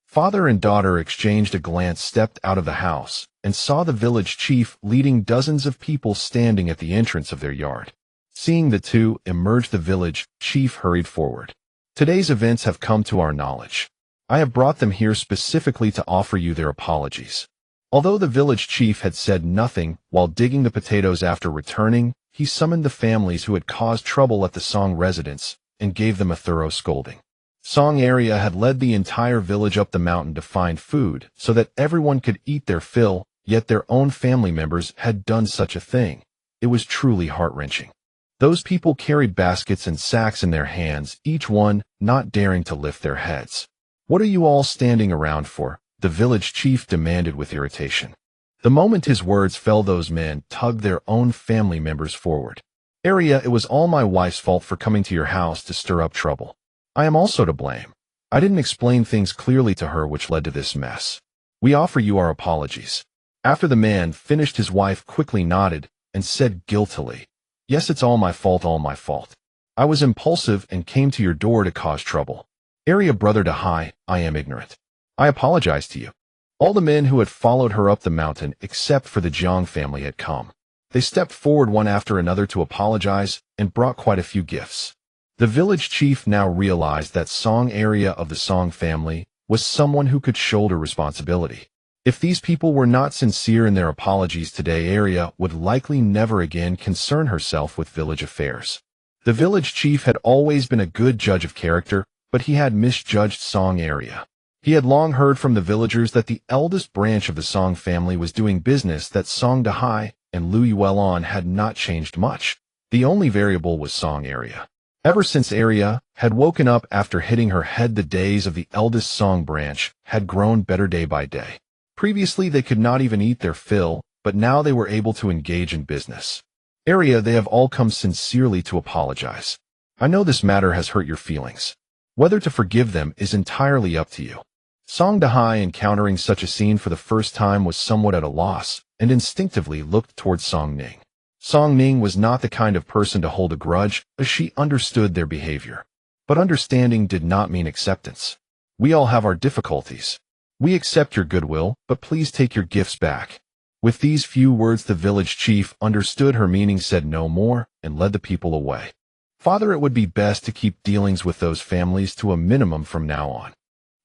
Father and daughter exchanged a glance, stepped out of the house, and saw the village chief leading dozens of people standing at the entrance of their yard. Seeing the two emerge, the village chief hurried forward. Today's events have come to our knowledge. I have brought them here specifically to offer you their apologies. Although the village chief had said nothing while digging the potatoes after returning, he summoned the families who had caused trouble at the Song residence and gave them a thorough scolding. Song area had led the entire village up the mountain to find food so that everyone could eat their fill, yet their own family members had done such a thing. It was truly heart-wrenching. Those people carried baskets and sacks in their hands, each one not daring to lift their heads. What are you all standing around for? The village chief demanded with irritation. The moment his words fell, those men tugged their own family members forward. It was all my wife's fault for coming to your house to stir up trouble. I am also to blame. I didn't explain things clearly to her, which led to this mess. We offer you our apologies. After the man finished, his wife quickly nodded and said guiltily, Yes, it's all my fault, all my fault. I was impulsive and came to your door to cause trouble. Brother Dahai, I am ignorant. I apologize to you. All the men who had followed her up the mountain, except for the Jiang family, had come. They stepped forward one after another to apologize and brought quite a few gifts. The village chief now realized that Song area of the Song family was someone who could shoulder responsibility. If these people were not sincere in their apologies today, area would likely never again concern herself with village affairs. The village chief had always been a good judge of character, but he had misjudged Song area. He had long heard from the villagers that the eldest branch of the Song family was doing business, that Song Dahai and Lu Yuelon had not changed much. The only variable was Song area. Ever since Area had woken up after hitting her head, the days of the eldest Song branch had grown better day by day. Previously, they could not even eat their fill, but now they were able to engage in business. Area, they have all come sincerely to apologize. I know this matter has hurt your feelings. Whether to forgive them is entirely up to you. Song Dahai, encountering such a scene for the first time, was somewhat at a loss and instinctively looked towards Song Ning. Song Ning was not the kind of person to hold a grudge, as she understood their behavior. But understanding did not mean acceptance. We all have our difficulties. We accept your goodwill, but please take your gifts back. With these few words, the village chief understood her meaning, said no more, and led the people away. Father, it would be best to keep dealings with those families to a minimum from now on.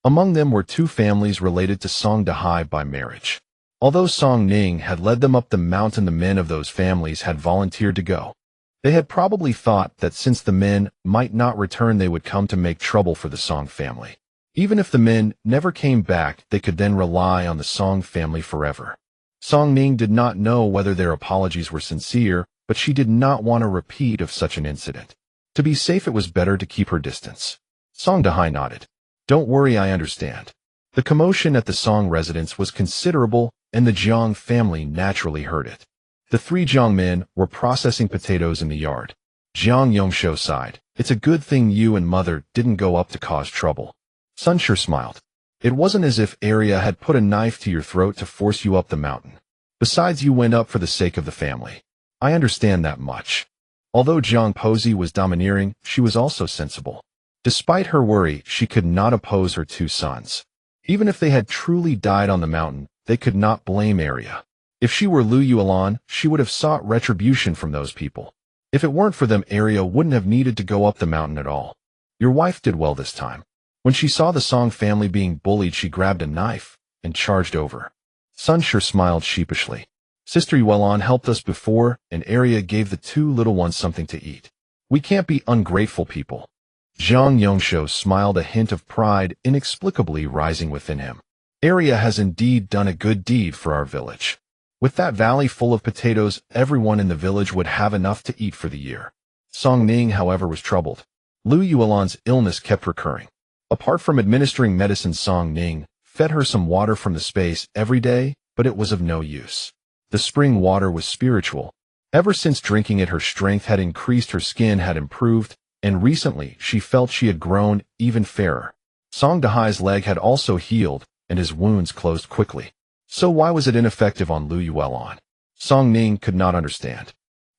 Among them were two families related to Song Dahai by marriage. Although Song Ning had led them up the mountain, the men of those families had volunteered to go. They had probably thought that since the men might not return, they would come to make trouble for the Song family. Even if the men never came back, they could then rely on the Song family forever. Song Ning did not know whether their apologies were sincere, but she did not want a repeat of such an incident. To be safe, it was better to keep her distance. Song Dahai nodded. Don't worry, I understand. The commotion at the Song residence was considerable, and the Jiang family naturally heard it. The three Jiang men were processing potatoes in the yard. Jiang Yongsho sighed. It's a good thing you and mother didn't go up to cause trouble. Sun Sure smiled. It wasn't as if Arya had put a knife to your throat to force you up the mountain. Besides, you went up for the sake of the family. I understand that much. Although Jiang Pozi was domineering, she was also sensible. Despite her worry, she could not oppose her two sons. Even if they had truly died on the mountain, they could not blame Arya. If she were Lu Yuelan, she would have sought retribution from those people. If it weren't for them, Arya wouldn't have needed to go up the mountain at all. Your wife did well this time. When she saw the Song family being bullied, she grabbed a knife and charged over. Sun Sure smiled sheepishly. Sister Yuelan helped us before, and Arya gave the two little ones something to eat. We can't be ungrateful people. Jiang Yongsho smiled, a hint of pride inexplicably rising within him. Arya has indeed done a good deed for our village. With that valley full of potatoes, everyone in the village would have enough to eat for the year. Song Ning, however, was troubled. Lu Yuelan's illness kept recurring. Apart from administering medicine, Song Ning fed her some water from the space every day, but it was of no use. The spring water was spiritual. Ever since drinking it, her strength had increased, her skin had improved, and recently she felt she had grown even fairer. Song Dahai's leg had also healed, and his wounds closed quickly. So why was it ineffective on Lu Yuelan? Song Ning could not understand.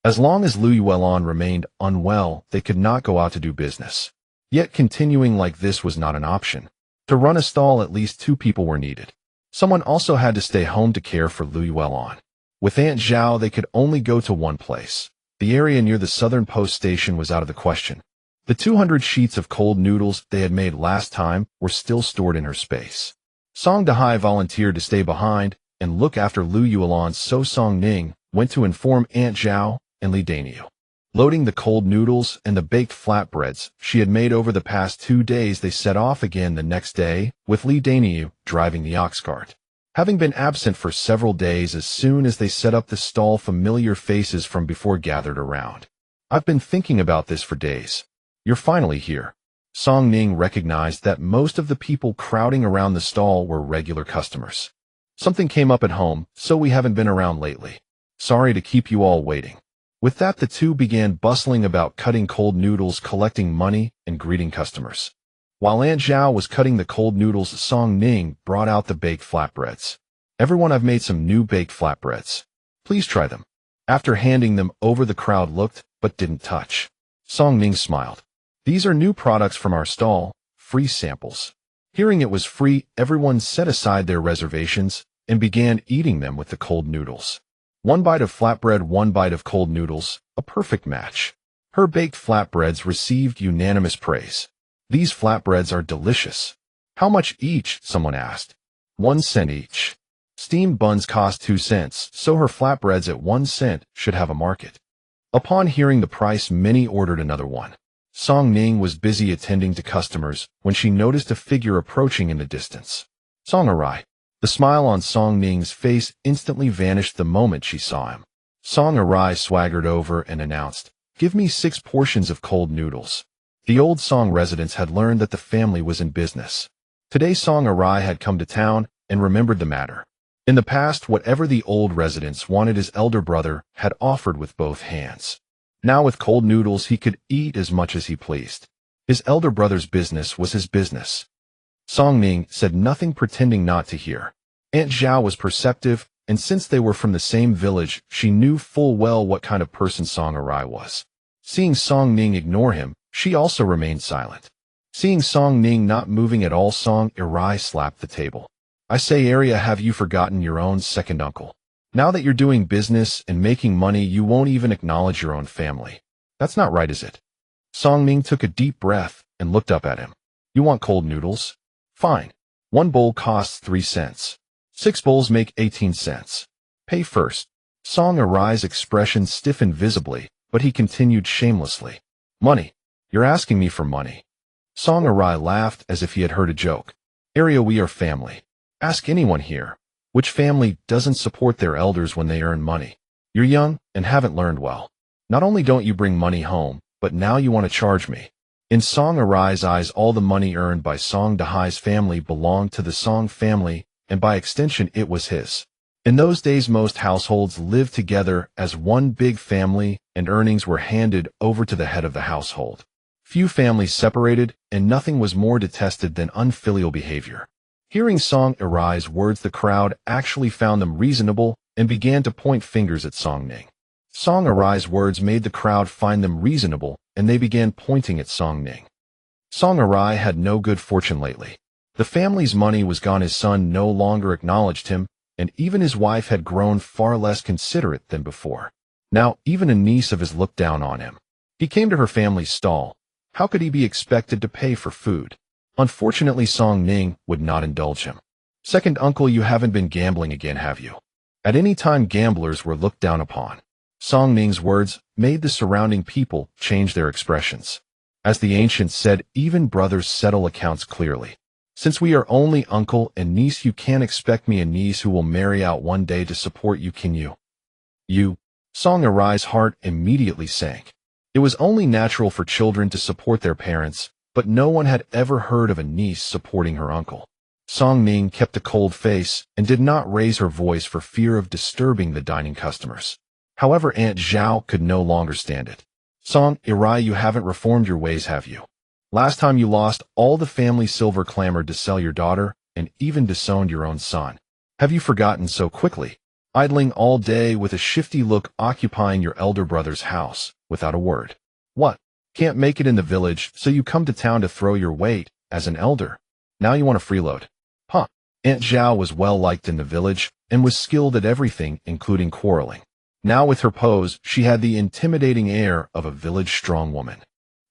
As long as Lu Yuelan remained unwell, they could not go out to do business. Yet continuing like this was not an option. To run a stall, at least two people were needed. Someone also had to stay home to care for Lu Yuelan. With Aunt Zhao, they could only go to one place. The area near the southern post station was out of the question. The 200 sheets of cold noodles they had made last time were still stored in her space. Song Dahai volunteered to stay behind and look after Lu Yuelan, so Song Ning went to inform Aunt Zhao and Li Daniu. Loading the cold noodles and the baked flatbreads she had made over the past 2 days, they set off again the next day, with Li Daniu driving the ox cart. Having been absent for several days, as soon as they set up the stall, familiar faces from before gathered around. I've been thinking about this for days. You're finally here. Song Ning recognized that most of the people crowding around the stall were regular customers. Something came up at home, so we haven't been around lately. Sorry to keep you all waiting. With that, the two began bustling about, cutting cold noodles, collecting money, and greeting customers. While Aunt Zhao was cutting the cold noodles, Song Ning brought out the baked flatbreads. Everyone, I've made some new baked flatbreads. Please try them. After handing them over, the crowd looked, but didn't touch. Song Ning smiled. These are new products from our stall, free samples. Hearing it was free, everyone set aside their reservations and began eating them with the cold noodles. One bite of flatbread, one bite of cold noodles, a perfect match. Her baked flatbreads received unanimous praise. These flatbreads are delicious. How much each? Someone asked. 1 cent each. Steamed buns cost 2 cents, so her flatbreads at 1 cent should have a market. Upon hearing the price, many ordered another one. Song Ning was busy attending to customers when she noticed a figure approaching in the distance. Song Arai. The smile on Song Ning's face instantly vanished the moment she saw him. Song Arai swaggered over and announced, "Give me 6 portions of cold noodles." The old Song residents had learned that the family was in business. Today Song Arai had come to town and remembered the matter. In the past, whatever the old residents wanted his elder brother had offered with both hands. Now with cold noodles he could eat as much as he pleased. His elder brother's business was his business. Song Ning said nothing, pretending not to hear. Aunt Zhao was perceptive, and since they were from the same village, she knew full well what kind of person Song Arai was. Seeing Song Ning ignore him, she also remained silent. Seeing Song Ning not moving at all, Song Arai slapped the table. I say, Arya, have you forgotten your own second uncle? Now that you're doing business and making money, you won't even acknowledge your own family. That's not right, is it? Song Ning took a deep breath and looked up at him. You want cold noodles? Fine. 1 bowl costs 3 cents. 6 bowls make 18 cents. Pay first. Song Arai's expression stiffened visibly, but he continued shamelessly. Money. You're asking me for money. Song Arai laughed as if he had heard a joke. Arya, we are family. Ask anyone here. Which family doesn't support their elders when they earn money? You're young and haven't learned well. Not only don't you bring money home, but now you want to charge me. In Song Arai's eyes, all the money earned by Song Dahai's family belonged to the Song family, and by extension it was his. In those days, most households lived together as one big family, and earnings were handed over to the head of the household. Few families separated, and nothing was more detested than unfilial behavior. Hearing Song Arai's words, the crowd actually found them reasonable and began to point fingers at Song Ning. Song Arai's words made the crowd find them reasonable, and they began pointing at Song Ning. Song Arai had no good fortune lately. The family's money was gone, his son no longer acknowledged him, and even his wife had grown far less considerate than before. Now, even a niece of his looked down on him. He came to her family's stall. How could he be expected to pay for food? Unfortunately, Song Ning would not indulge him. Second uncle, you haven't been gambling again, have you? At any time, gamblers were looked down upon. Song Ning's words made the surrounding people change their expressions. As the ancients said, even brothers settle accounts clearly. Since we are only uncle and niece, you can't expect me, a niece who will marry out one day, to support you, can you? You. Song Arai's heart immediately sank. It was only natural for children to support their parents, but no one had ever heard of a niece supporting her uncle. Song Ning kept a cold face and did not raise her voice for fear of disturbing the dining customers. However, Aunt Zhao could no longer stand it. Song Arai, you haven't reformed your ways, have you? Last time you lost all the family silver, clamored to sell your daughter, and even disowned your own son. Have you forgotten so quickly? Idling all day with a shifty look, occupying your elder brother's house, without a word. What? Can't make it in the village, so you come to town to throw your weight, as an elder. Now you want to freeload. Huh. Aunt Zhao was well liked in the village, and was skilled at everything, including quarreling. Now with her pose, she had the intimidating air of a village strong woman.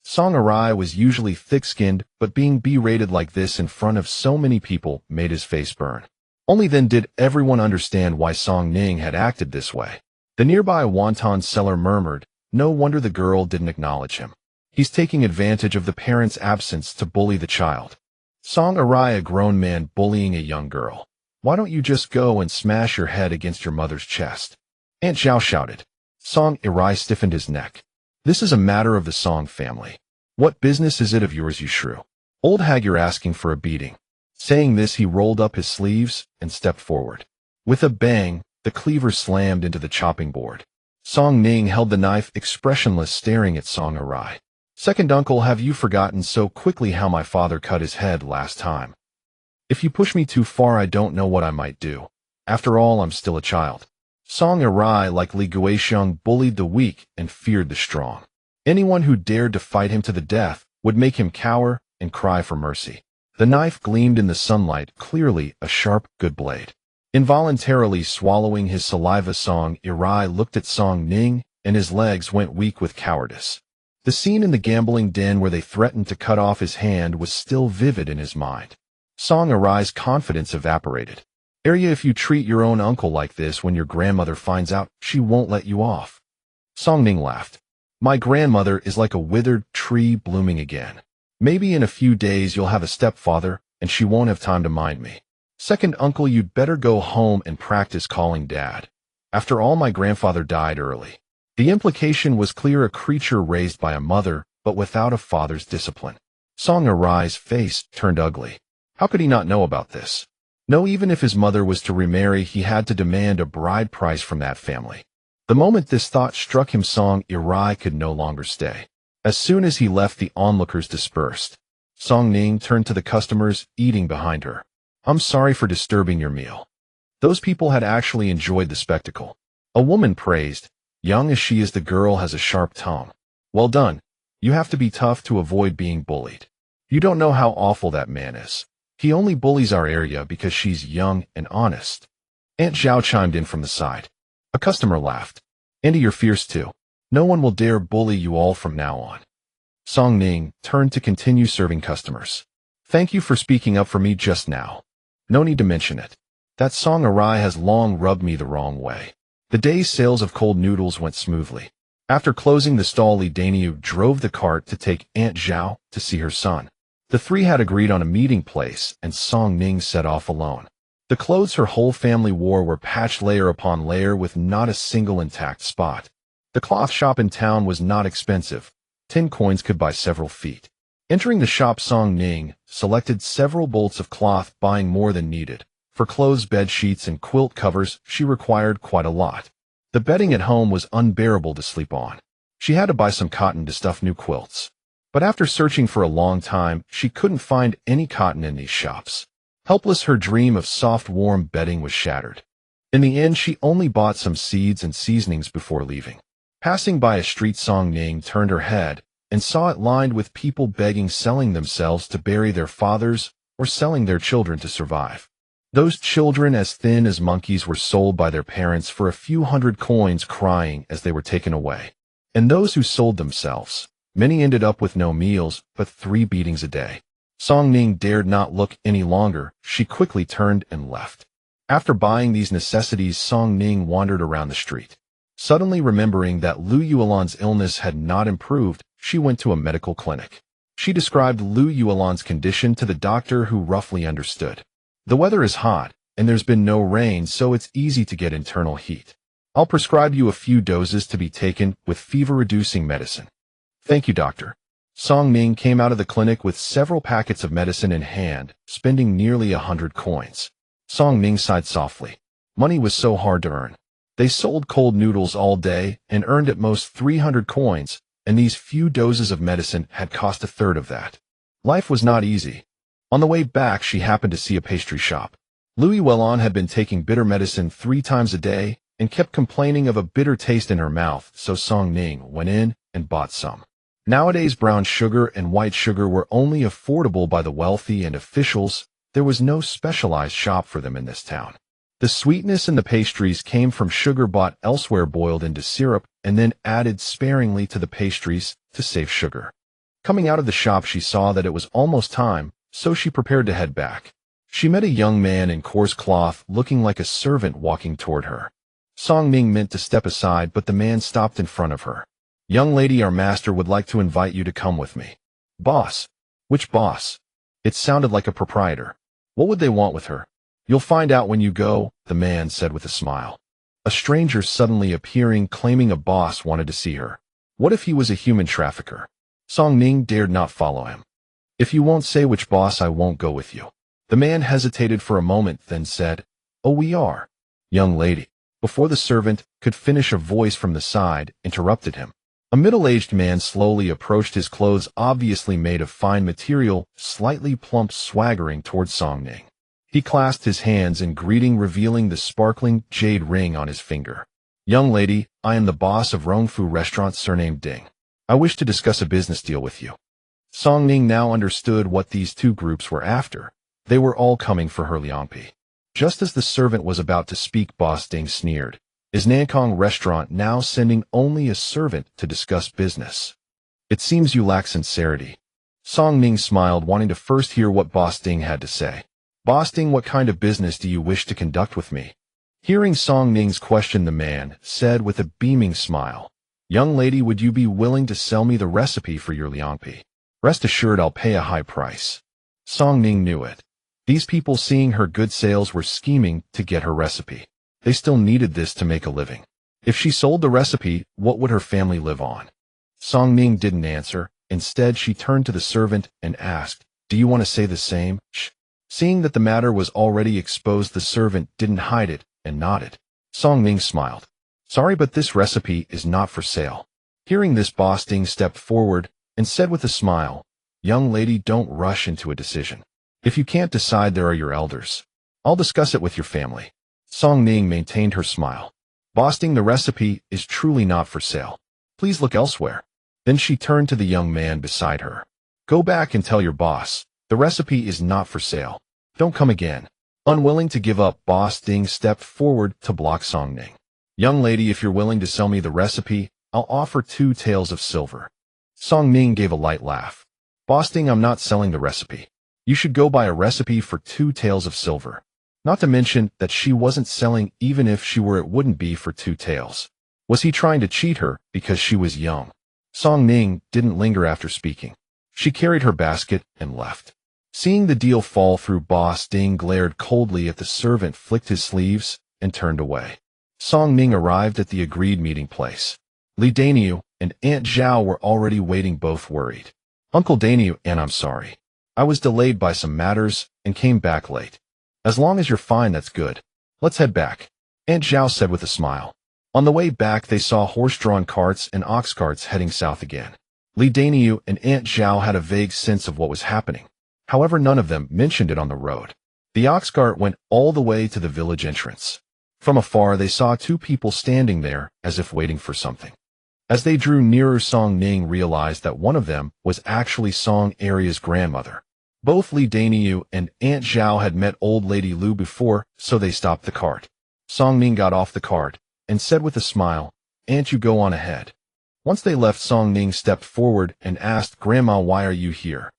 Song Arai was usually thick-skinned, but being berated like this in front of so many people made his face burn. Only then did everyone understand why Song Ning had acted this way. The nearby wonton seller murmured, no wonder the girl didn't acknowledge him. He's taking advantage of the parent's absence to bully the child. Song Arai, a grown man bullying a young girl. Why don't you just go and smash your head against your mother's chest? Aunt Zhao shouted. Song Arai stiffened his neck. This is a matter of the Song family. What business is it of yours, you shrew? Old hag, you're asking for a beating. Saying this, he rolled up his sleeves and stepped forward. With a bang, the cleaver slammed into the chopping board. Song Ning held the knife, expressionless, staring at Song Arai. Second uncle, have you forgotten so quickly how my father cut his head last time? If you push me too far, I don't know what I might do. After all, I'm still a child. Song Arai, like Li Guixiong, bullied the weak and feared the strong. Anyone who dared to fight him to the death would make him cower and cry for mercy. The knife gleamed in the sunlight, clearly a sharp, good blade. Involuntarily swallowing his saliva, Song Arai looked at Song Ning, and his legs went weak with cowardice. The scene in the gambling den where they threatened to cut off his hand was still vivid in his mind. Song Arai's confidence evaporated. Arya, if you treat your own uncle like this, when your grandmother finds out, she won't let you off. Song Ning laughed. My grandmother is like a withered tree blooming again. Maybe in a few days you'll have a stepfather, and she won't have time to mind me. Second uncle, you'd better go home and practice calling dad. After all, my grandfather died early. The implication was clear, a creature raised by a mother, but without a father's discipline. Song Arai's face turned ugly. How could he not know about this? No, even if his mother was to remarry, he had to demand a bride price from that family. The moment this thought struck him, Song Ning could no longer stay. As soon as he left, the onlookers dispersed. Song Ning turned to the customers eating behind her. "I'm sorry for disturbing your meal." Those people had actually enjoyed the spectacle. A woman praised, "Young as she is, the girl has a sharp tongue. Well done. You have to be tough to avoid being bullied. You don't know how awful that man is. He only bullies our area because she's young and honest." Aunt Zhao chimed in from the side. A customer laughed. "Andy, you're fierce too. No one will dare bully you all from now on." Song Ning turned to continue serving customers. "Thank you for speaking up for me just now. No need to mention it. That Song Ning has long rubbed me the wrong way." The day's sales of cold noodles went smoothly. After closing the stall, Li Daniu drove the cart to take Aunt Zhao to see her son. The three had agreed on a meeting place, and Song Ning set off alone. The clothes her whole family wore were patched layer upon layer with not a single intact spot. The cloth shop in town was not expensive. 10 coins could buy several feet. Entering the shop, Song Ning selected several bolts of cloth, buying more than needed. For clothes, bed sheets, and quilt covers, she required quite a lot. The bedding at home was unbearable to sleep on. She had to buy some cotton to stuff new quilts. But after searching for a long time, she couldn't find any cotton in these shops. Helpless, her dream of soft, warm bedding was shattered. In the end, she only bought some seeds and seasonings before leaving. Passing by a street, Song Ning turned her head and saw it lined with people begging, selling themselves to bury their fathers or selling their children to survive. Those children, as thin as monkeys, were sold by their parents for a few hundred coins, crying as they were taken away. And those who sold themselves, many ended up with no meals but 3 beatings a day. Song Ning dared not look any longer. She quickly turned and left. After buying these necessities, Song Ning wandered around the street. Suddenly remembering that Lu Yuelan's illness had not improved, she went to a medical clinic. She described Lu Yuelan's condition to the doctor, who roughly understood. "The weather is hot, and there's been no rain, so it's easy to get internal heat. I'll prescribe you a few doses to be taken with fever-reducing medicine." "Thank you, doctor." Song Ning came out of the clinic with several packets of medicine in hand, spending nearly 100 coins. Song Ning sighed softly. Money was so hard to earn. They sold cold noodles all day and earned at most 300 coins, and these few doses of medicine had cost a third of that. Life was not easy. On the way back, she happened to see a pastry shop. Lu Yuelan had been taking bitter medicine 3 times a day and kept complaining of a bitter taste in her mouth, so Song Ning went in and bought some. Nowadays, brown sugar and white sugar were only affordable by the wealthy and officials. There was no specialized shop for them in this town. The sweetness in the pastries came from sugar bought elsewhere, boiled into syrup, and then added sparingly to the pastries to save sugar. Coming out of the shop, she saw that it was almost time, so she prepared to head back. She met a young man in coarse cloth, looking like a servant, walking toward her. Song Ning meant to step aside, but the man stopped in front of her. "Young lady, our master would like to invite you to come with me." "Boss? Which boss?" It sounded like a proprietor. "What would they want with her?" "You'll find out when you go," the man said with a smile. A stranger suddenly appearing, claiming a boss wanted to see her. What if he was a human trafficker? Song Ning dared not follow him. "If you won't say which boss, I won't go with you." The man hesitated for a moment, then said, "Oh, we are." "Young lady." Before the servant could finish, a voice from the side interrupted him. A middle-aged man slowly approached, his clothes obviously made of fine material, slightly plump, swaggering towards Song Ning. He clasped his hands in greeting, revealing the sparkling jade ring on his finger. "Young lady, I am the boss of Rongfu Restaurant, surnamed Ding. I wish to discuss a business deal with you." Song Ning now understood what these two groups were after. They were all coming for her Liangpi. Just as the servant was about to speak, Boss Ding sneered. "Is Nankong Restaurant now sending only a servant to discuss business? It seems you lack sincerity." Song Ning smiled, wanting to first hear what Boss Ding had to say. "Boss Ding, what kind of business do you wish to conduct with me?" Hearing Song Ning's question, the man said with a beaming smile, "Young lady, would you be willing to sell me the recipe for your Liangpi? Rest assured I'll pay a high price." Song Ning knew it. These people, seeing her good sales, were scheming to get her recipe. They still needed this to make a living. If she sold the recipe, what would her family live on? Song Ning didn't answer. Instead, she turned to the servant and asked, "Do you want to say the same?" "Shh. Seeing that the matter was already exposed, the servant didn't hide it and nodded. Song Ning smiled. Sorry, but this recipe is not for sale. Hearing this, Boss Ding stepped forward and said with a smile, Young lady, don't rush into a decision. If you can't decide, there are your elders. I'll discuss it with your family. Song Ning maintained her smile. Boss Ding, the recipe is truly not for sale. Please look elsewhere. Then she turned to the young man beside her. Go back and tell your boss, the recipe is not for sale. Don't come again. Unwilling to give up, Boss Ding stepped forward to block Song Ning. Young lady, if you're willing to sell me the recipe, I'll offer 2 taels of silver. Song Ning gave a light laugh. Boss Ding, I'm not selling the recipe. You should go buy a recipe for 2 taels of silver. Not to mention that she wasn't selling. Even if she were, it wouldn't be for 2 taels. Was he trying to cheat her because she was young? Song Ning didn't linger after speaking. She carried her basket and left. Seeing the deal fall through, Boss Ding glared coldly at the servant, flicked his sleeves, and turned away. Song Ning arrived at the agreed meeting place. Li Daniu and Aunt Zhao were already waiting, both worried. Uncle Daniu, and I'm sorry. I was delayed by some matters and came back late. As long as you're fine, that's good. Let's head back, Aunt Zhao said with a smile. On the way back, they saw horse-drawn carts and ox carts heading south again. Li Daniu and Aunt Zhao had a vague sense of what was happening. However, none of them mentioned it on the road. The ox cart went all the way to the village entrance. From afar, they saw 2 people standing there as if waiting for something. As they drew nearer, Song Ning realized that one of them was actually Song Aria's grandmother. Both Li Daniu and Aunt Zhao had met old lady Lu before, so they stopped the cart. Song Ning got off the cart and said with a smile, Aunt, you go on ahead. Once they left, Song Ning stepped forward and asked, Grandma, why are you here?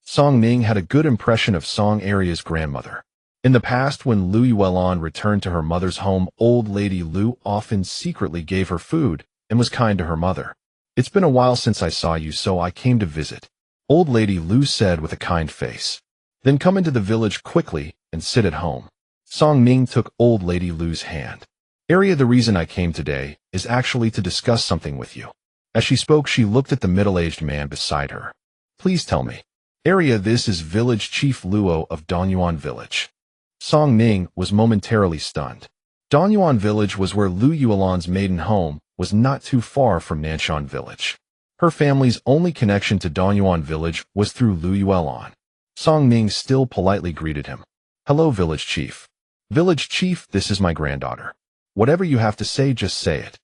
Song Ning had a good impression of Song Aria's grandmother. In the past, when Lu Yuelan returned to her mother's home, old lady Lu often secretly gave her food and was kind to her mother. It's been a while since I saw you, so I came to visit, old lady Lu said with a kind face. Then come into the village quickly and sit at home. Song Ning took old lady Lu's hand. Aria, the reason I came today is actually to discuss something with you. As she spoke, she looked at the middle-aged man beside her. Please tell me. Aria, this is Village Chief Luo of Donyuan Village. Song Ning was momentarily stunned. Donyuan Village was where Lu Yuelan's maiden home was, not too far from Nanshan Village. Her family's only connection to Donyuan Village was through Lu Yuelan. Song Ning still politely greeted him. Hello, Village Chief. Village Chief, this is my granddaughter. Whatever you have to say, just say it.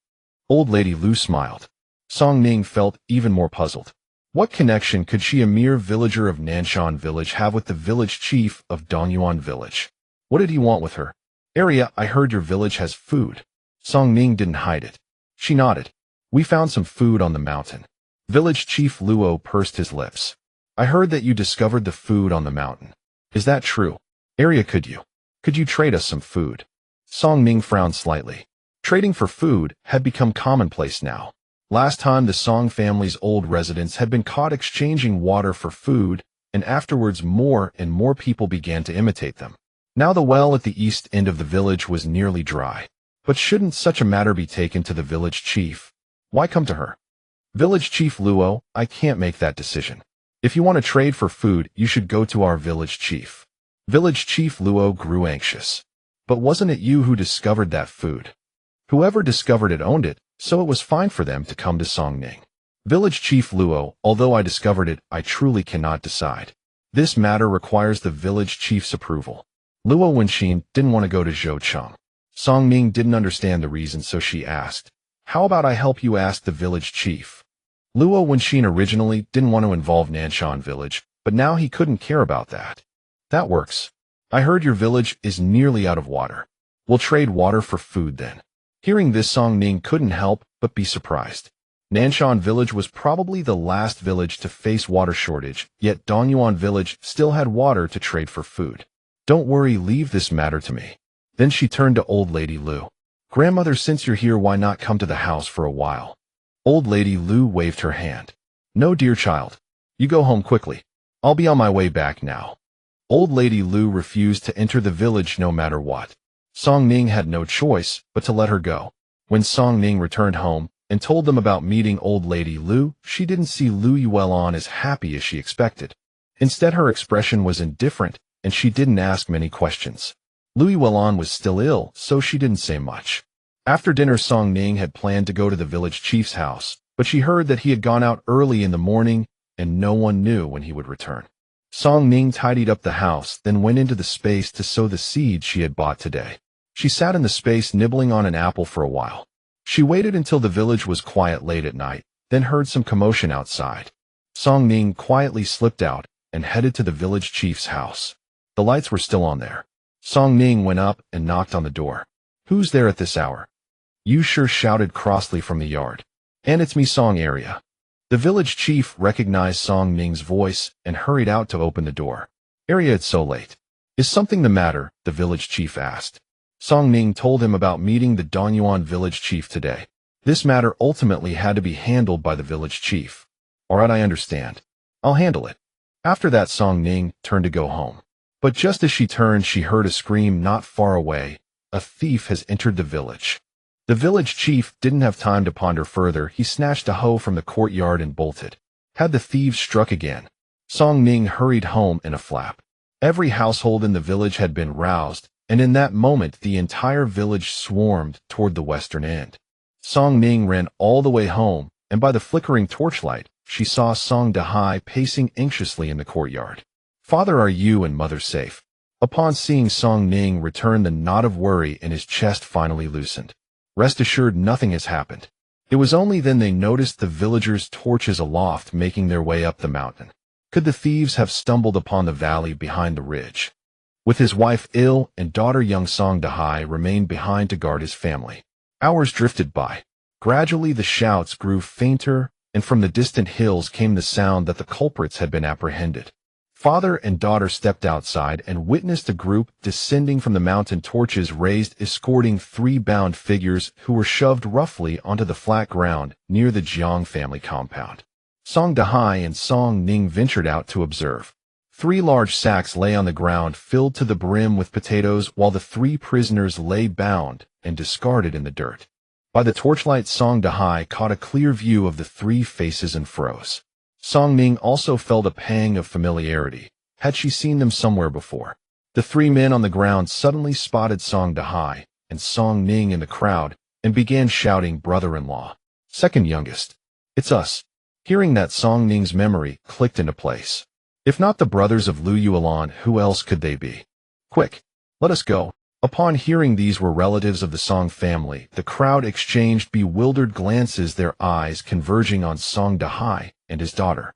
Old lady Lu smiled. Song Ning felt even more puzzled. What connection could she, a mere villager of Nanshan Village, have with the village chief of Donyuan Village? What did he want with her? Aria, I heard your village has food. Song Ning didn't hide it. She nodded. We found some food on the mountain. Village Chief Luo pursed his lips. I heard that you discovered the food on the mountain. Is that true? Aria, could you trade us some food? Song Ning frowned slightly. Trading for food had become commonplace now. Last time, the Song family's old residents had been caught exchanging water for food, and afterwards more and more people began to imitate them. Now the well at the east end of the village was nearly dry. But shouldn't such a matter be taken to the village chief? Why come to her? Village Chief Luo, I can't make that decision. If you want to trade for food, you should go to our village chief. Village Chief Luo grew anxious. But wasn't it you who discovered that food? Whoever discovered it owned it, so it was fine for them to come to Song Ning. Village Chief Luo, although I discovered it, I truly cannot decide. This matter requires the village chief's approval. Luo Wenxin didn't want to go to Zhoucheng. Song Ning didn't understand the reason, so she asked, how about I help you ask the village chief? Luo Wenxin originally didn't want to involve Nanshan Village, but now he couldn't care about that. That works. I heard your village is nearly out of water. We'll trade water for food then. Hearing this, Song Ning couldn't help but be surprised. Nanshan Village was probably the last village to face water shortage, yet Donyuan Village still had water to trade for food. Don't worry, leave this matter to me. Then she turned to old lady Lu. Grandmother, since you're here, why not come to the house for a while? Old lady Lu waved her hand. No, dear child. You go home quickly. I'll be on my way back now. Old lady Lu refused to enter the village no matter what. Song Ning had no choice but to let her go. When Song Ning returned home and told them about meeting old lady Lu, she didn't see Lu Yuelan as happy as she expected. Instead, her expression was indifferent and she didn't ask many questions. Lu Yuan was still ill, so she didn't say much. After dinner, Song Ning had planned to go to the village chief's house, but she heard that he had gone out early in the morning, and no one knew when he would return. Song Ning tidied up the house, then went into the space to sow the seeds she had bought today. She sat in the space nibbling on an apple for a while. She waited until the village was quiet late at night, then heard some commotion outside. Song Ning quietly slipped out and headed to the village chief's house. The lights were still on there. Song Ning went up and knocked on the door. "Who's there at this hour?" Yu Shi shouted crossly from the yard. "And it's me, Song Area." The village chief recognized Song Ning's voice and hurried out to open the door. "Area, it's so late. Is something the matter?" the village chief asked. Song Ning told him about meeting the Donyuan village chief today. This matter ultimately had to be handled by the village chief. "All right, I understand. I'll handle it." After that, Song Ning turned to go home. But just as she turned, she heard a scream not far away. "A thief has entered the village." The village chief didn't have time to ponder further. He snatched a hoe from the courtyard and bolted. Had the thieves struck again? Song Ning hurried home in a flap. Every household in the village had been roused, and in that moment the entire village swarmed toward the western end. Song Ning ran all the way home, and by the flickering torchlight, she saw Song Dahai pacing anxiously in the courtyard. "Father, are you and mother safe?" Upon seeing Song Ning return, the knot of worry in his chest finally loosened. "Rest assured, nothing has happened." It was only then they noticed the villagers' torches aloft making their way up the mountain. Could the thieves have stumbled upon the valley behind the ridge? With his wife ill and daughter young, Song Dahai remained behind to guard his family. Hours drifted by. Gradually the shouts grew fainter, and from the distant hills came the sound that the culprits had been apprehended. Father and daughter stepped outside and witnessed a group descending from the mountain, torches raised, escorting 3 bound figures who were shoved roughly onto the flat ground near the Jiang family compound. Song Dahai and Song Ning ventured out to observe. 3 large sacks lay on the ground filled to the brim with potatoes, while the 3 prisoners lay bound and discarded in the dirt. By the torchlight, Song Dahai caught a clear view of the 3 faces and froze. Song Ning also felt a pang of familiarity. Had she seen them somewhere before? The 3 men on the ground suddenly spotted Song Dahai and Song Ning in the crowd and began shouting, "Brother-in-law. Second youngest. It's us." Hearing that, Song Ning's memory clicked into place. If not the brothers of Lu Yuan, who else could they be? "Quick, let us go." Upon hearing these were relatives of the Song family, the crowd exchanged bewildered glances, their eyes converging on Song Dahai and his daughter.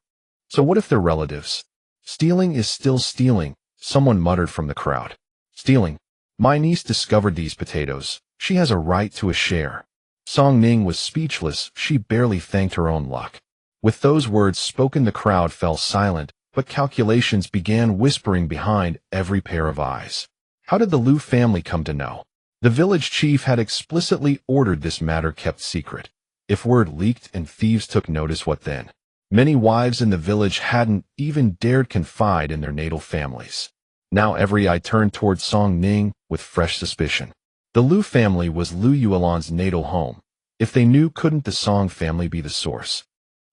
"So what if they're relatives?" "Stealing is still stealing," someone muttered from the crowd. "Stealing? My niece discovered these potatoes. She has a right to a share." Song Ning was speechless. She barely thanked her own luck. With those words spoken, the crowd fell silent, but calculations began whispering behind every pair of eyes. How did the Lu family come to know? The village chief had explicitly ordered this matter kept secret. If word leaked and thieves took notice, what then? Many wives in the village hadn't even dared confide in their natal families. Now every eye turned toward Song Ning with fresh suspicion. The Lu family was Lu Yuan's natal home. If they knew, couldn't the Song family be the source?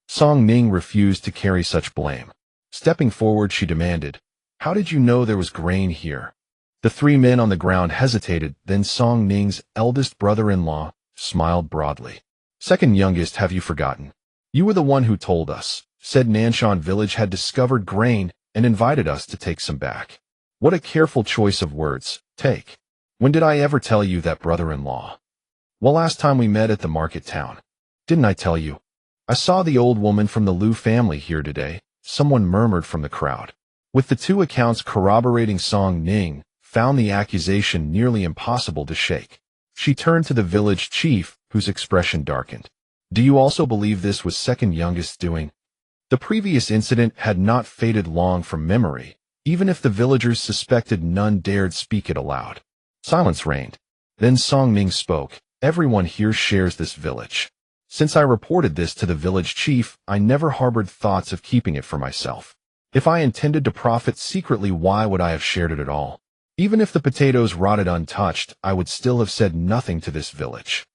Song Ning refused to carry such blame. Stepping forward, she demanded, "How did you know there was grain here?" The 3 men on the ground hesitated, then Song Ning's eldest brother-in-law smiled broadly. "Second youngest, have you forgotten? You were the one who told us, said Nanshan village had discovered grain and invited us to take some back." What a careful choice of words. Take. When did I ever tell you that, brother-in-law? Well, last time we met at the market town. Didn't I tell you? I saw the old woman from the Lu family here today, someone murmured from the crowd. With the 2 accounts corroborating, Song Ning found the accusation nearly impossible to shake. She turned to the village chief, whose expression darkened. "Do you also believe this was second youngest's doing?" The previous incident had not faded long from memory. Even if the villagers suspected, none dared speak it aloud. Silence reigned. Then Song Ning spoke. "Everyone here shares this village. Since I reported this to the village chief, I never harbored thoughts of keeping it for myself. If I intended to profit secretly, why would I have shared it at all? Even if the potatoes rotted untouched, I would still have said nothing to this village."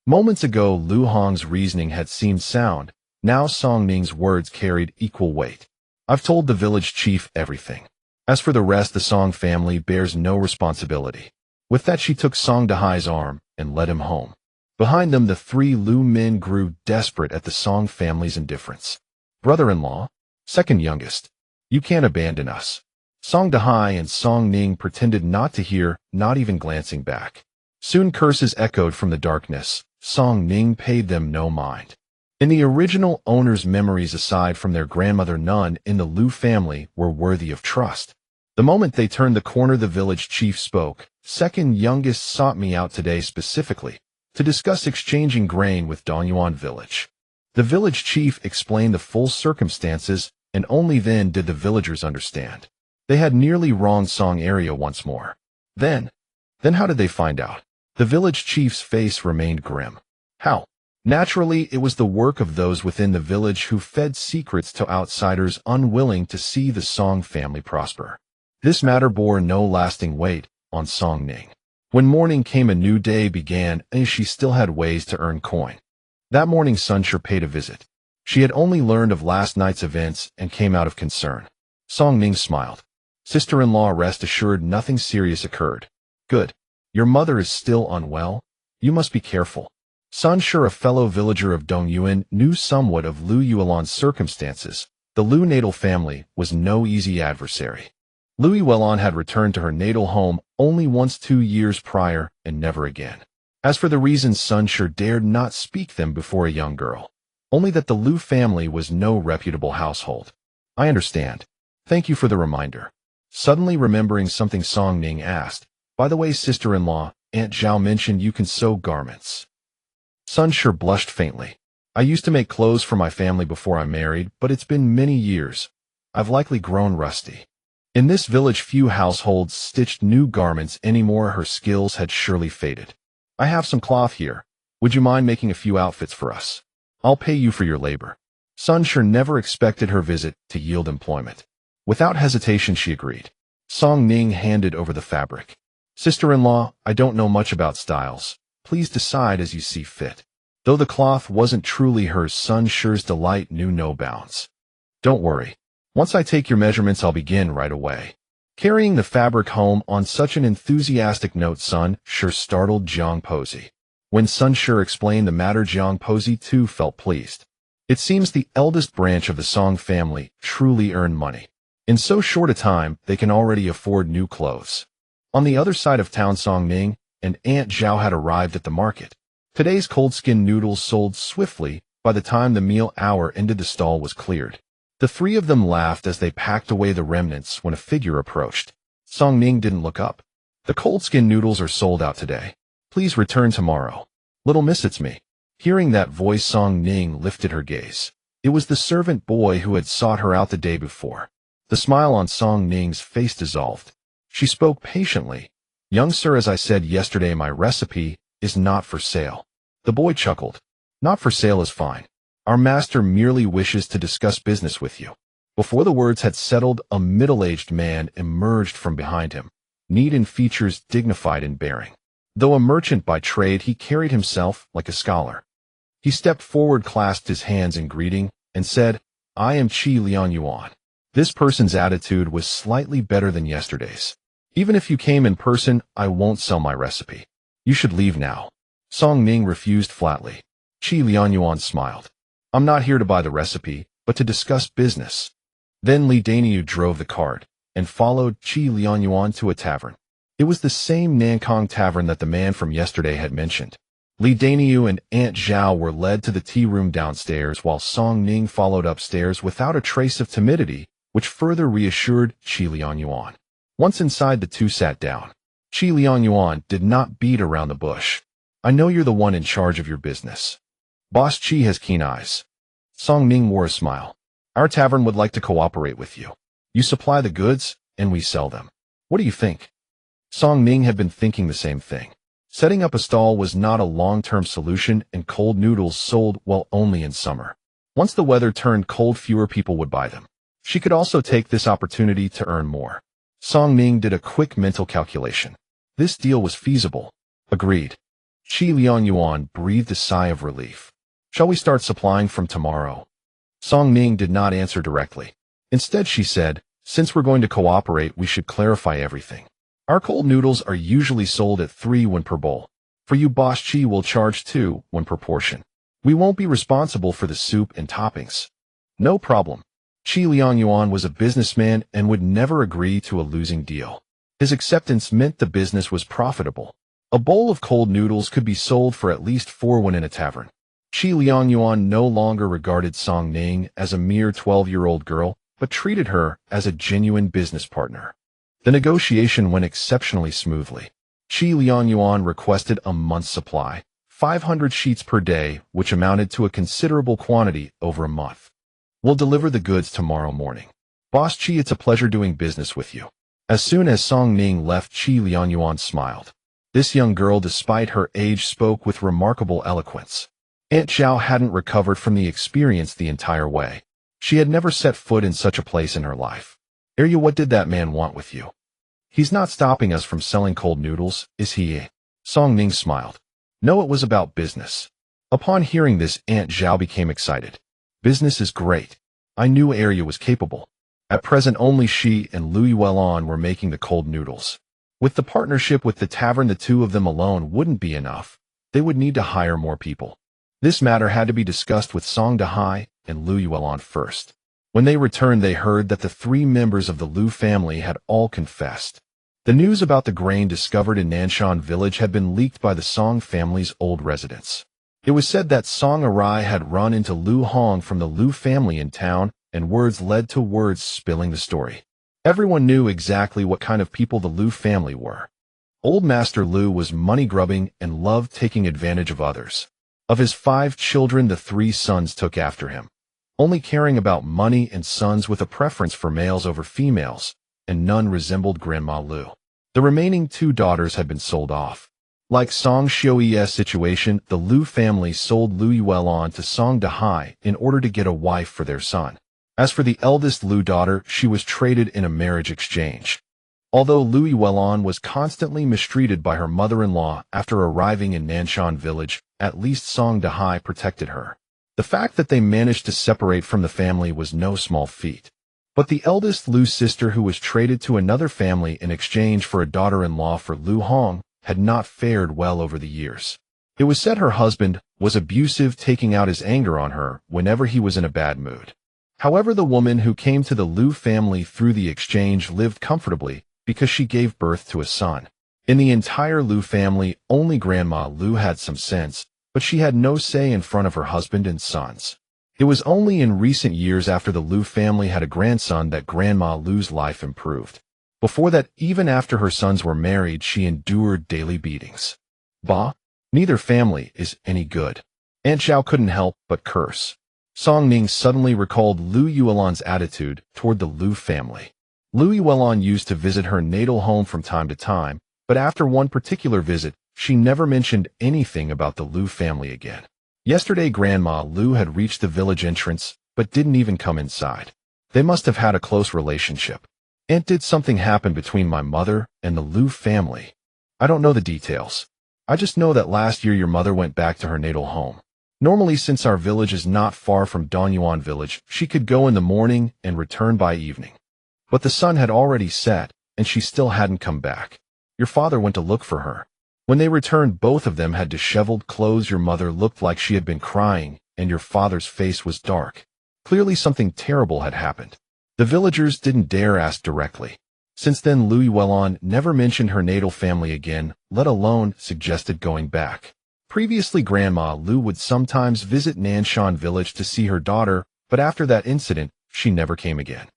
Moments ago, Lu Hong's reasoning had seemed sound. Now Song Ning's words carried equal weight. "I've told the village chief everything. As for the rest, the Song family bears no responsibility. With that, she took Song Dahai's arm and led him home. Behind them, the three Lu men grew desperate at the Song family's indifference. Brother-in-law, second youngest, you can't abandon us. Song Dahai and Song Ning pretended not to hear, not even glancing back. Soon curses echoed from the darkness. Song Ning paid them no mind. In the original owner's memories, aside from their grandmother, none in the Lu family were worthy of trust. The moment they turned the corner, the village chief spoke. Second youngest sought me out today specifically to discuss exchanging grain with Dongyuan village. The village chief explained the full circumstances, and only then did the villagers understand. They had nearly wronged Song area once more. Then how did they find out? The village chief's face remained grim. How? Naturally, it was the work of those within the village who fed secrets to outsiders unwilling to see the Song family prosper. This matter bore no lasting weight on Song Ning. When morning came, a new day began, and she still had ways to earn coin. That morning, Sunshur paid a visit. She had only learned of last night's events and came out of concern. Song Ning smiled. Sister-in-law, rest assured nothing serious occurred. Good. Your mother is still unwell. You must be careful. Sunshur, a fellow villager of Dongyuan, knew somewhat of Lu Yuelan's circumstances. The Lu natal family was no easy adversary. Lu Yuelan had returned to her natal home only once 2 years prior, and never again. As for the reasons, Sunshur dared not speak them before a young girl. Only that the Lu family was no reputable household. I understand. Thank you for the reminder. Suddenly remembering something, Song Ning asked, by the way, sister-in-law, Aunt Zhao mentioned you can sew garments. Sunshur blushed faintly. I used to make clothes for my family before I married, but it's been many years. I've likely grown rusty. In this village, few households stitched new garments anymore. Her skills had surely faded. I have some cloth here. Would you mind making a few outfits for us? I'll pay you for your labor. Sunshur never expected her visit to yield employment. Without hesitation, she agreed. Song Ning handed over the fabric. Sister-in-law, I don't know much about styles. Please decide as you see fit. Though the cloth wasn't truly hers, Sunshur's delight knew no bounds. Don't worry. Once I take your measurements, I'll begin right away. Carrying the fabric home on such an enthusiastic note, Sunshur startled Jiang Pozi. When Sunshur explained the matter, Jiang Pozi too felt pleased. It seems the eldest branch of the Song family truly earned money. In so short a time, they can already afford new clothes. On the other side of town, Song Ning and Aunt Zhao had arrived at the market. Today's cold-skinned noodles sold swiftly. By the time the meal hour ended, the stall was cleared. The three of them laughed as they packed away the remnants when a figure approached. Song Ning didn't look up. The cold-skinned noodles are sold out today. Please return tomorrow. Little miss, it's me. Hearing that voice, Song Ning lifted her gaze. It was the servant boy who had sought her out the day before. The smile on Song Ning's face dissolved. She spoke patiently. Young sir, as I said yesterday, my recipe is not for sale. The boy chuckled. Not for sale is fine. Our master merely wishes to discuss business with you. Before the words had settled, a middle-aged man emerged from behind him, neat in features, dignified in bearing. Though a merchant by trade, he carried himself like a scholar. He stepped forward, clasped his hands in greeting, and said, I am Qi Lianyuan. This person's attitude was slightly better than yesterday's. Even if you came in person, I won't sell my recipe. You should leave now. Song Ning refused flatly. Qi Lianyuan smiled. I'm not here to buy the recipe, but to discuss business. Then Li Daniu drove the cart and followed Qi Lianyuan to a tavern. It was the same Nankong tavern that the man from yesterday had mentioned. Li Daniu and Aunt Zhao were led to the tea room downstairs, while Song Ning followed upstairs without a trace of timidity, which further reassured Qi Lianyuan. Once inside, the two sat down. Qi Lianyuan did not beat around the bush. I know you're the one in charge of your business. Boss Qi has keen eyes. Song Ning wore a smile. Our tavern would like to cooperate with you. You supply the goods, and we sell them. What do you think? Song Ning had been thinking the same thing. Setting up a stall was not a long-term solution, and cold noodles sold well only in summer. Once the weather turned cold, fewer people would buy them. She could also take this opportunity to earn more. Song Ning did a quick mental calculation. This deal was feasible. Agreed. Qi Lianyuan breathed a sigh of relief. Shall we start supplying from tomorrow? Song Ning did not answer directly. Instead, she said, Since we're going to cooperate, we should clarify everything. Our cold noodles are usually sold at 3 won per bowl. For you, Boss Chi will charge 2 won per portion. We won't be responsible for the soup and toppings. No problem. Chi Liangyuan was a businessman and would never agree to a losing deal. His acceptance meant the business was profitable. A bowl of cold noodles could be sold for at least 4 won in a tavern. Chi Liangyuan no longer regarded Song Ning as a mere 12-year-old girl, but treated her as a genuine business partner. The negotiation went exceptionally smoothly. Chi Liangyuan requested a month's supply, 500 sheets per day, which amounted to a considerable quantity over a month. We'll deliver the goods tomorrow morning. Boss Chi, it's a pleasure doing business with you. As soon as Song Ning left, Chi Liangyuan smiled. This young girl, despite her age, spoke with remarkable eloquence. Aunt Zhao hadn't recovered from the experience the entire way. She had never set foot in such a place in her life. Arya, what did that man want with you? He's not stopping us from selling cold noodles, is he? Song Ning smiled. No, it was about business. Upon hearing this, Aunt Zhao became excited. Business is great. I knew Arya was capable. At present, only she and Louis Wellon were making the cold noodles. With the partnership with the tavern, the two of them alone wouldn't be enough. They would need to hire more people. This matter had to be discussed with Song Dahai and Louis Wellon first. When they returned, they heard that the 3 members of the Liu family had all confessed. The news about the grain discovered in Nanshan village had been leaked by the Song family's old residents. It was said that Song Arai had run into Liu Hong from the Liu family in town, and words led to words, spilling the story. Everyone knew exactly what kind of people the Liu family were. Old Master Liu was money-grubbing and loved taking advantage of others. Of his 5 children, the 3 sons took after him, only caring about money, and sons with a preference for males over females, and none resembled Grandma Liu. The remaining 2 daughters had been sold off. Like Song Xiuyi's situation, the Liu family sold Louis Wellon to Song Dahai in order to get a wife for their son. As for the eldest Liu daughter, she was traded in a marriage exchange. Although Louis Wellon was constantly mistreated by her mother-in-law after arriving in Nanshan village, at least Song Dahai protected her. The fact that they managed to separate from the family was no small feat. But the eldest Liu sister, who was traded to another family in exchange for a daughter-in-law for Liu Hong, had not fared well over the years. It was said her husband was abusive, taking out his anger on her whenever he was in a bad mood. However, the woman who came to the Liu family through the exchange lived comfortably because she gave birth to a son. In the entire Liu family, only Grandma Liu had some sense, but she had no say in front of her husband and sons. It was only in recent years, after the Liu family had a grandson, that Grandma Liu's life improved. Before that, even after her sons were married, she endured daily beatings. Bah, neither family is any good. Aunt Zhao couldn't help but curse. Song Ning suddenly recalled Liu Yuelon's attitude toward the Liu family. Louis Wellon used to visit her natal home from time to time, but after one particular visit, she never mentioned anything about the Liu family again. Yesterday, Grandma Liu had reached the village entrance, but didn't even come inside. They must have had a close relationship. Aunt, did something happen between my mother and the Liu family? I don't know the details. I just know that last year your mother went back to her natal home. Normally, since our village is not far from Donyuan village, she could go in the morning and return by evening. But the sun had already set, and she still hadn't come back. Your father went to look for her. When they returned, both of them had disheveled clothes. Your mother looked like she had been crying, and your father's face was dark. Clearly something terrible had happened. The villagers didn't dare ask directly. Since then, Louis Wellon never mentioned her natal family again, let alone suggested going back. Previously, Grandma Liu would sometimes visit Nanshan village to see her daughter, but after that incident, she never came again.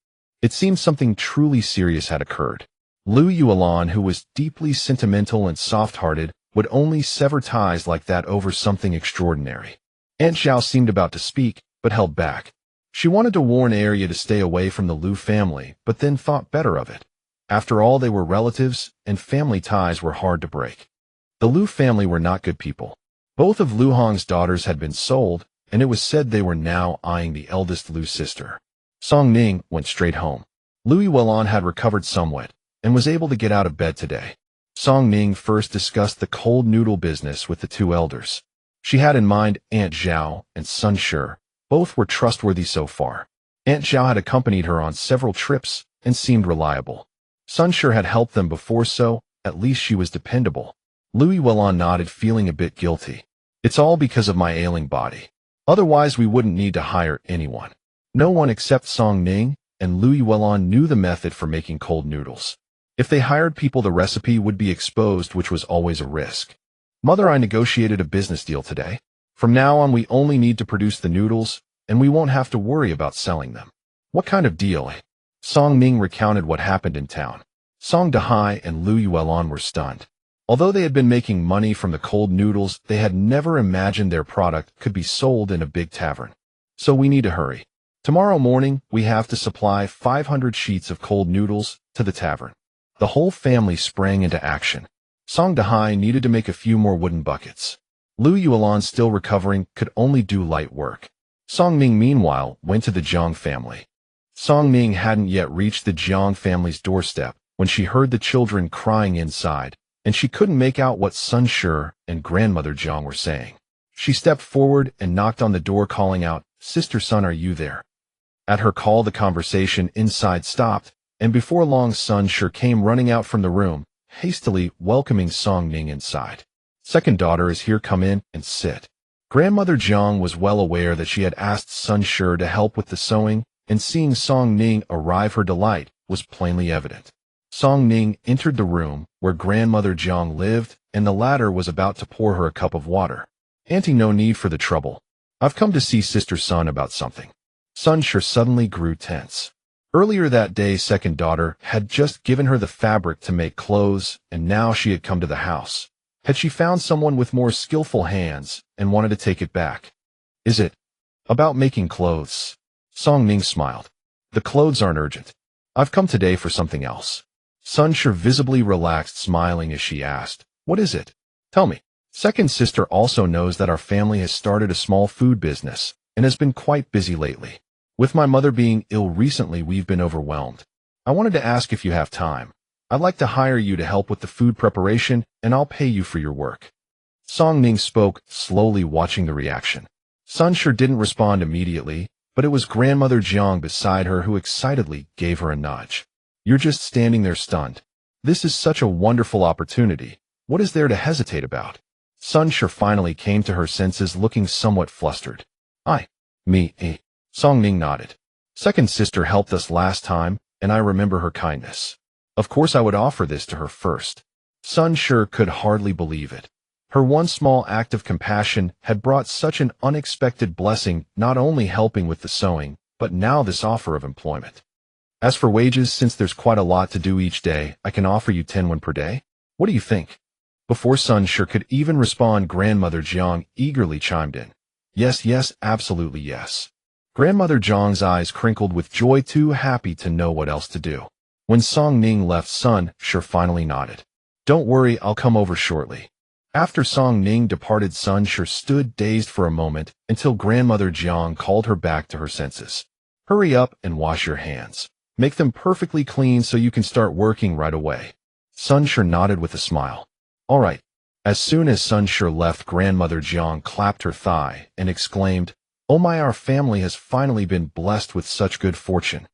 It seemed something truly serious had occurred. Liu Yuelon, who was deeply sentimental and soft-hearted, would only sever ties like that over something extraordinary. Aunt Zhao seemed about to speak, but held back. She wanted to warn Arya to stay away from the Liu family, but then thought better of it. After all, they were relatives, and family ties were hard to break. The Liu family were not good people. Both of Liu Hong's daughters had been sold, and it was said they were now eyeing the eldest Liu sister. Song Ning went straight home. Louis Wellon had recovered somewhat, and was able to get out of bed today. Song Ning first discussed the cold noodle business with the 2 elders. She had in mind Aunt Zhao and Sun Shi. Both were trustworthy so far. Aunt Zhao had accompanied her on several trips, and seemed reliable. Sun sure had helped them before, so at least she was dependable. Louis Wellon nodded, feeling a bit guilty. It's all because of my ailing body. Otherwise we wouldn't need to hire anyone. No one except Song Ning and Louis Wellon knew the method for making cold noodles. If they hired people, the recipe would be exposed, which was always a risk. Mother, I negotiated a business deal today. From now on, we only need to produce the noodles, and we won't have to worry about selling them. What kind of deal? Song Ning recounted what happened in town. Song Dahai and Louis Wellon were stunned. Although they had been making money from the cold noodles, they had never imagined their product could be sold in a big tavern. So we need to hurry. Tomorrow morning, we have to supply 500 sheets of cold noodles to the tavern. The whole family sprang into action. Song Dahai needed to make a few more wooden buckets. Louis Wellon, still recovering, could only do light work. Song Ning, meanwhile, went to the Jiang family. Song Ning hadn't yet reached the Jiang family's doorstep when she heard the children crying inside, and she couldn't make out what Sun Shi and grandmother Jiang were saying. She stepped forward and knocked on the door, calling out, "Sister Sun, are you there?" At her call, the conversation inside stopped, and before long Sun Shi came running out from the room, hastily welcoming Song Ning inside. "Second daughter is here, come in and sit." Grandmother Jiang was well aware that she had asked Sun Shi to help with the sewing, and seeing Song Ning arrive, her delight was plainly evident. Song Ning entered the room where grandmother Jiang lived, and the latter was about to pour her a cup of water. "Auntie, no need for the trouble. I've come to see Sister Sun about something." Sun Shi suddenly grew tense. Earlier that day, second daughter had just given her the fabric to make clothes, and now she had come to the house. Had she found someone with more skillful hands and wanted to take it back? "Is it about making clothes?" Song Ning smiled. "The clothes aren't urgent. I've come today for something else." Sun Shi visibly relaxed, smiling as she asked, "What is it? Tell me." Second sister also knows that our family has started a small food business and has been quite busy lately. With my mother being ill recently, we've been overwhelmed. I wanted to ask if you have time. I'd like to hire you to help with the food preparation, and I'll pay you for your work. Song Ning spoke, slowly watching the reaction. Sun Shi didn't respond immediately, but it was grandmother Jiang beside her who excitedly gave her a nudge. "You're just standing there stunned. This is such a wonderful opportunity. What is there to hesitate about?" Sun Shi finally came to her senses, looking somewhat flustered. Me. Song Ning nodded. "Second sister helped us last time, and I remember her kindness. Of course I would offer this to her first." Sun Shi could hardly believe it. Her one small act of compassion had brought such an unexpected blessing, not only helping with the sewing, but now this offer of employment. "As for wages, since there's quite a lot to do each day, I can offer you 10 won per day. What do you think?" Before Sun Shi could even respond, grandmother Jiang eagerly chimed in. Yes, absolutely yes." Grandmother Jiang's eyes crinkled with joy, too happy to know what else to do. When Song Ning left, Sun Shi finally nodded. "Don't worry, I'll come over shortly." After Song Ning departed, Sun Shi stood dazed for a moment until grandmother Jiang called her back to her senses. "Hurry up and wash your hands. Make them perfectly clean so you can start working right away." Sun Shi nodded with a smile. "All right." As soon as Sun Shi left, grandmother Jiang clapped her thigh and exclaimed, "Oh my, our family has finally been blessed with such good fortune."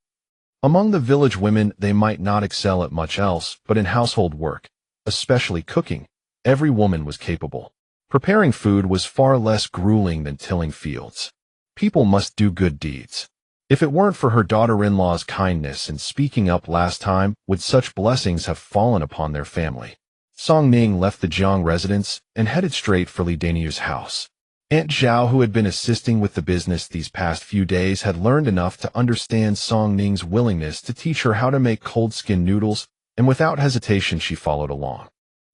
Among the village women, they might not excel at much else, but in household work, especially cooking, every woman was capable. Preparing food was far less grueling than tilling fields. People must do good deeds. If it weren't for her daughter-in-law's kindness and speaking up last time, would such blessings have fallen upon their family? Song Ning left the Jiang residence and headed straight for Li Daniu's house. Aunt Zhao, who had been assisting with the business these past few days, had learned enough to understand Song Ning's willingness to teach her how to make cold-skin noodles, and without hesitation she followed along.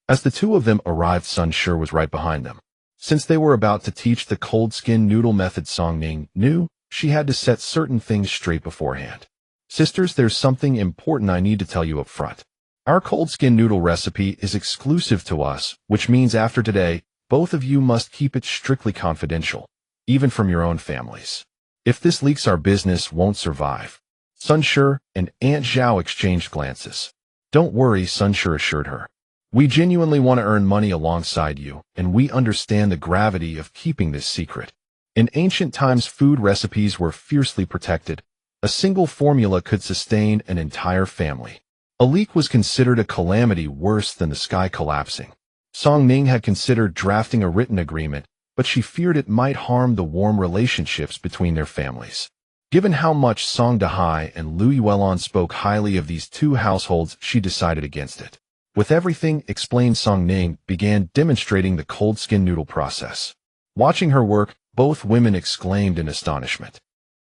As the two of them arrived, Sun Shi was right behind them. Since they were about to teach the cold-skin noodle method, Song Ning knew she had to set certain things straight beforehand. "Sisters, there's something important I need to tell you up front. Our cold-skin noodle recipe is exclusive to us, which means after today, both of you must keep it strictly confidential, even from your own families. If this leaks, our business won't survive." Sun Shi and Aunt Zhao exchanged glances. "Don't worry," Sun Shi assured her. "We genuinely want to earn money alongside you, and we understand the gravity of keeping this secret. In ancient times, food recipes were fiercely protected, A single formula could sustain an entire family. A leak was considered a calamity worse than the sky collapsing. Song Ning had considered drafting a written agreement, but she feared it might harm the warm relationships between their families. Given how much Song Dahai and Liu Yuelon spoke highly of these two households, she decided against it. With everything explained, Song Ning began demonstrating the cold skin noodle process. Watching her work, both women exclaimed in astonishment.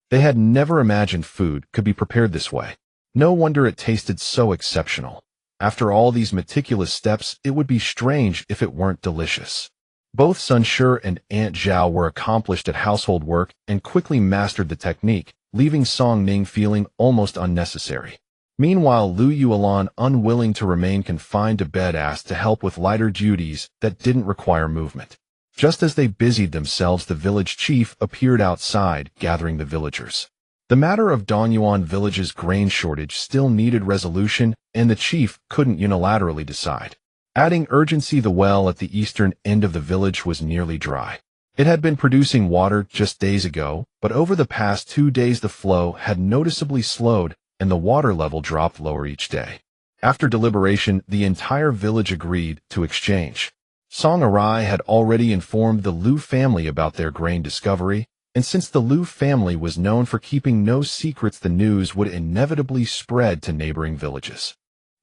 They had never imagined food could be prepared this way. No wonder it tasted so exceptional. After all these meticulous steps, it would be strange if it weren't delicious. Both Sun Shi and Aunt Zhao were accomplished at household work and quickly mastered the technique, leaving Song Ning feeling almost unnecessary. Meanwhile, Liu Yuelon, unwilling to remain confined to bed, asked to help with lighter duties that didn't require movement. Just as they busied themselves, the village chief appeared outside, gathering the villagers. The matter of Donyuan village's grain shortage still needed resolution, and the chief couldn't unilaterally decide. Adding urgency, the well at the eastern end of the village was nearly dry. It had been producing water just days ago, but over the past 2 days the flow had noticeably slowed, and the water level dropped lower each day. After deliberation, the entire village agreed to exchange. Song Arai had already informed the Liu family about their grain discovery, and since the Liu family was known for keeping no secrets, the news would inevitably spread to neighboring villages.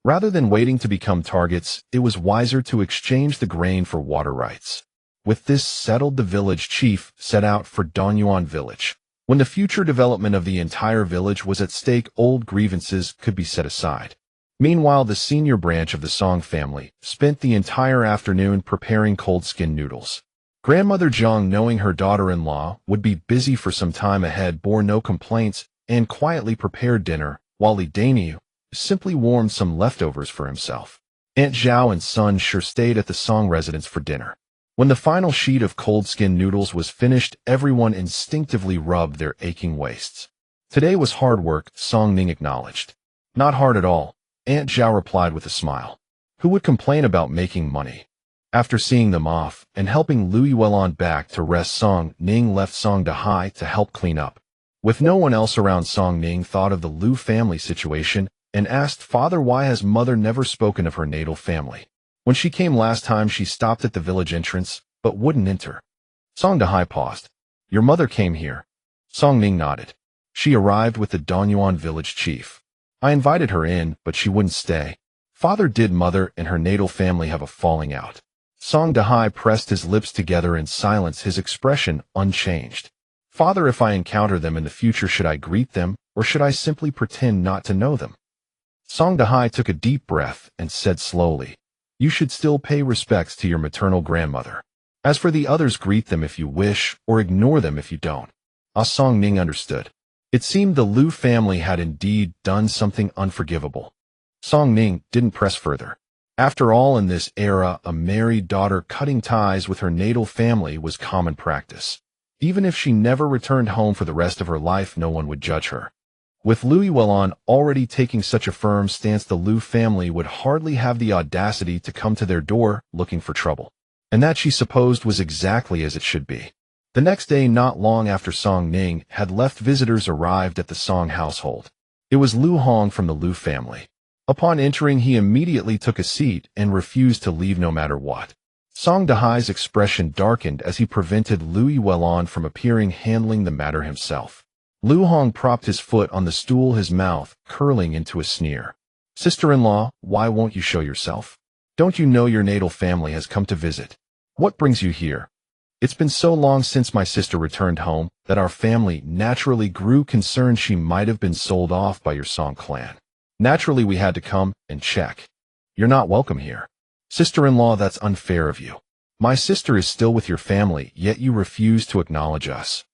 Rather than waiting to become targets, it was wiser to exchange the grain for water rights. With this settled, the village chief set out for Donyuan village. When the future development of the entire village was at stake, old grievances could be set aside. Meanwhile, the senior branch of the Song family spent the entire afternoon preparing cold skin noodles. Grandmother Zhang, knowing her daughter-in-law would be busy for some time ahead, bore no complaints and quietly prepared dinner, while Li Dainu simply warmed some leftovers for himself. Aunt Zhao and Sun Shi stayed at the Song residence for dinner. When the final sheet of cold skin noodles was finished, everyone instinctively rubbed their aching waists. Today was hard work, Song Ning acknowledged. Not hard at all, Aunt Zhao replied with a smile. Who would complain about making money? After seeing them off and helping Liu Yuelon back to rest, Song Ning left Song Dahai to help clean up. With no one else around, Song Ning thought of the Liu family situation and asked, "Father, why has mother never spoken of her natal family? When she came last time, she stopped at the village entrance, but wouldn't enter." Song Dahai paused. "Your mother came here." Song Ning nodded. "She arrived with the Donyuan village chief. I invited her in, but she wouldn't stay. Father did. Mother and her natal family have a falling out." Song Dahai pressed his lips together in silence, his expression unchanged. "Father, if I encounter them in the future, should I greet them, or should I simply pretend not to know them?" Song Dahai took a deep breath and said slowly, "You should still pay respects to your maternal grandmother. As for the others, greet them if you wish, or ignore them if you don't." Song Ning understood. It seemed the Liu family had indeed done something unforgivable. Song Ning didn't press further. After all, in this era, a married daughter cutting ties with her natal family was common practice. Even if she never returned home for the rest of her life, no one would judge her. With Liu Yuelon already taking such a firm stance, the Liu family would hardly have the audacity to come to their door looking for trouble. And that, she supposed, was exactly as it should be. The next day, not long after Song Ning had left, visitors arrived at the Song household. It was Liu Hong from the Liu family. Upon entering, he immediately took a seat and refused to leave no matter what. Song Dahai's expression darkened as he prevented Liu Yuelon from appearing, handling the matter himself. Liu Hong propped his foot on the stool, his mouth curling into a sneer. "Sister-in-law, why won't you show yourself? Don't you know your natal family has come to visit? What brings you here?" "It's been so long since my sister returned home that our family naturally grew concerned she might have been sold off by your Song clan. Naturally, we had to come and check. You're not welcome here." "Sister-in-law, that's unfair of you. My sister is still with your family, yet you refuse to acknowledge us."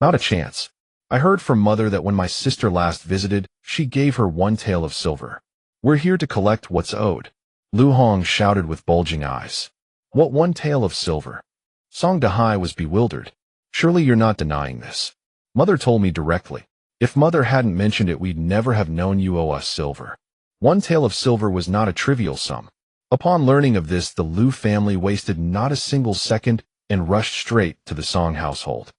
"Not a chance. I heard from mother that when my sister last visited, she gave her 1 tael of silver. We're here to collect what's owed." Liu Hong shouted with bulging eyes. "What 1 tael of silver?" Song Dahai was bewildered. "Surely you're not denying this. Mother told me directly. If mother hadn't mentioned it, we'd never have known you owe us silver." 1 tael of silver was not a trivial sum. Upon learning of this, the Liu family wasted not a single second and rushed straight to the Song household.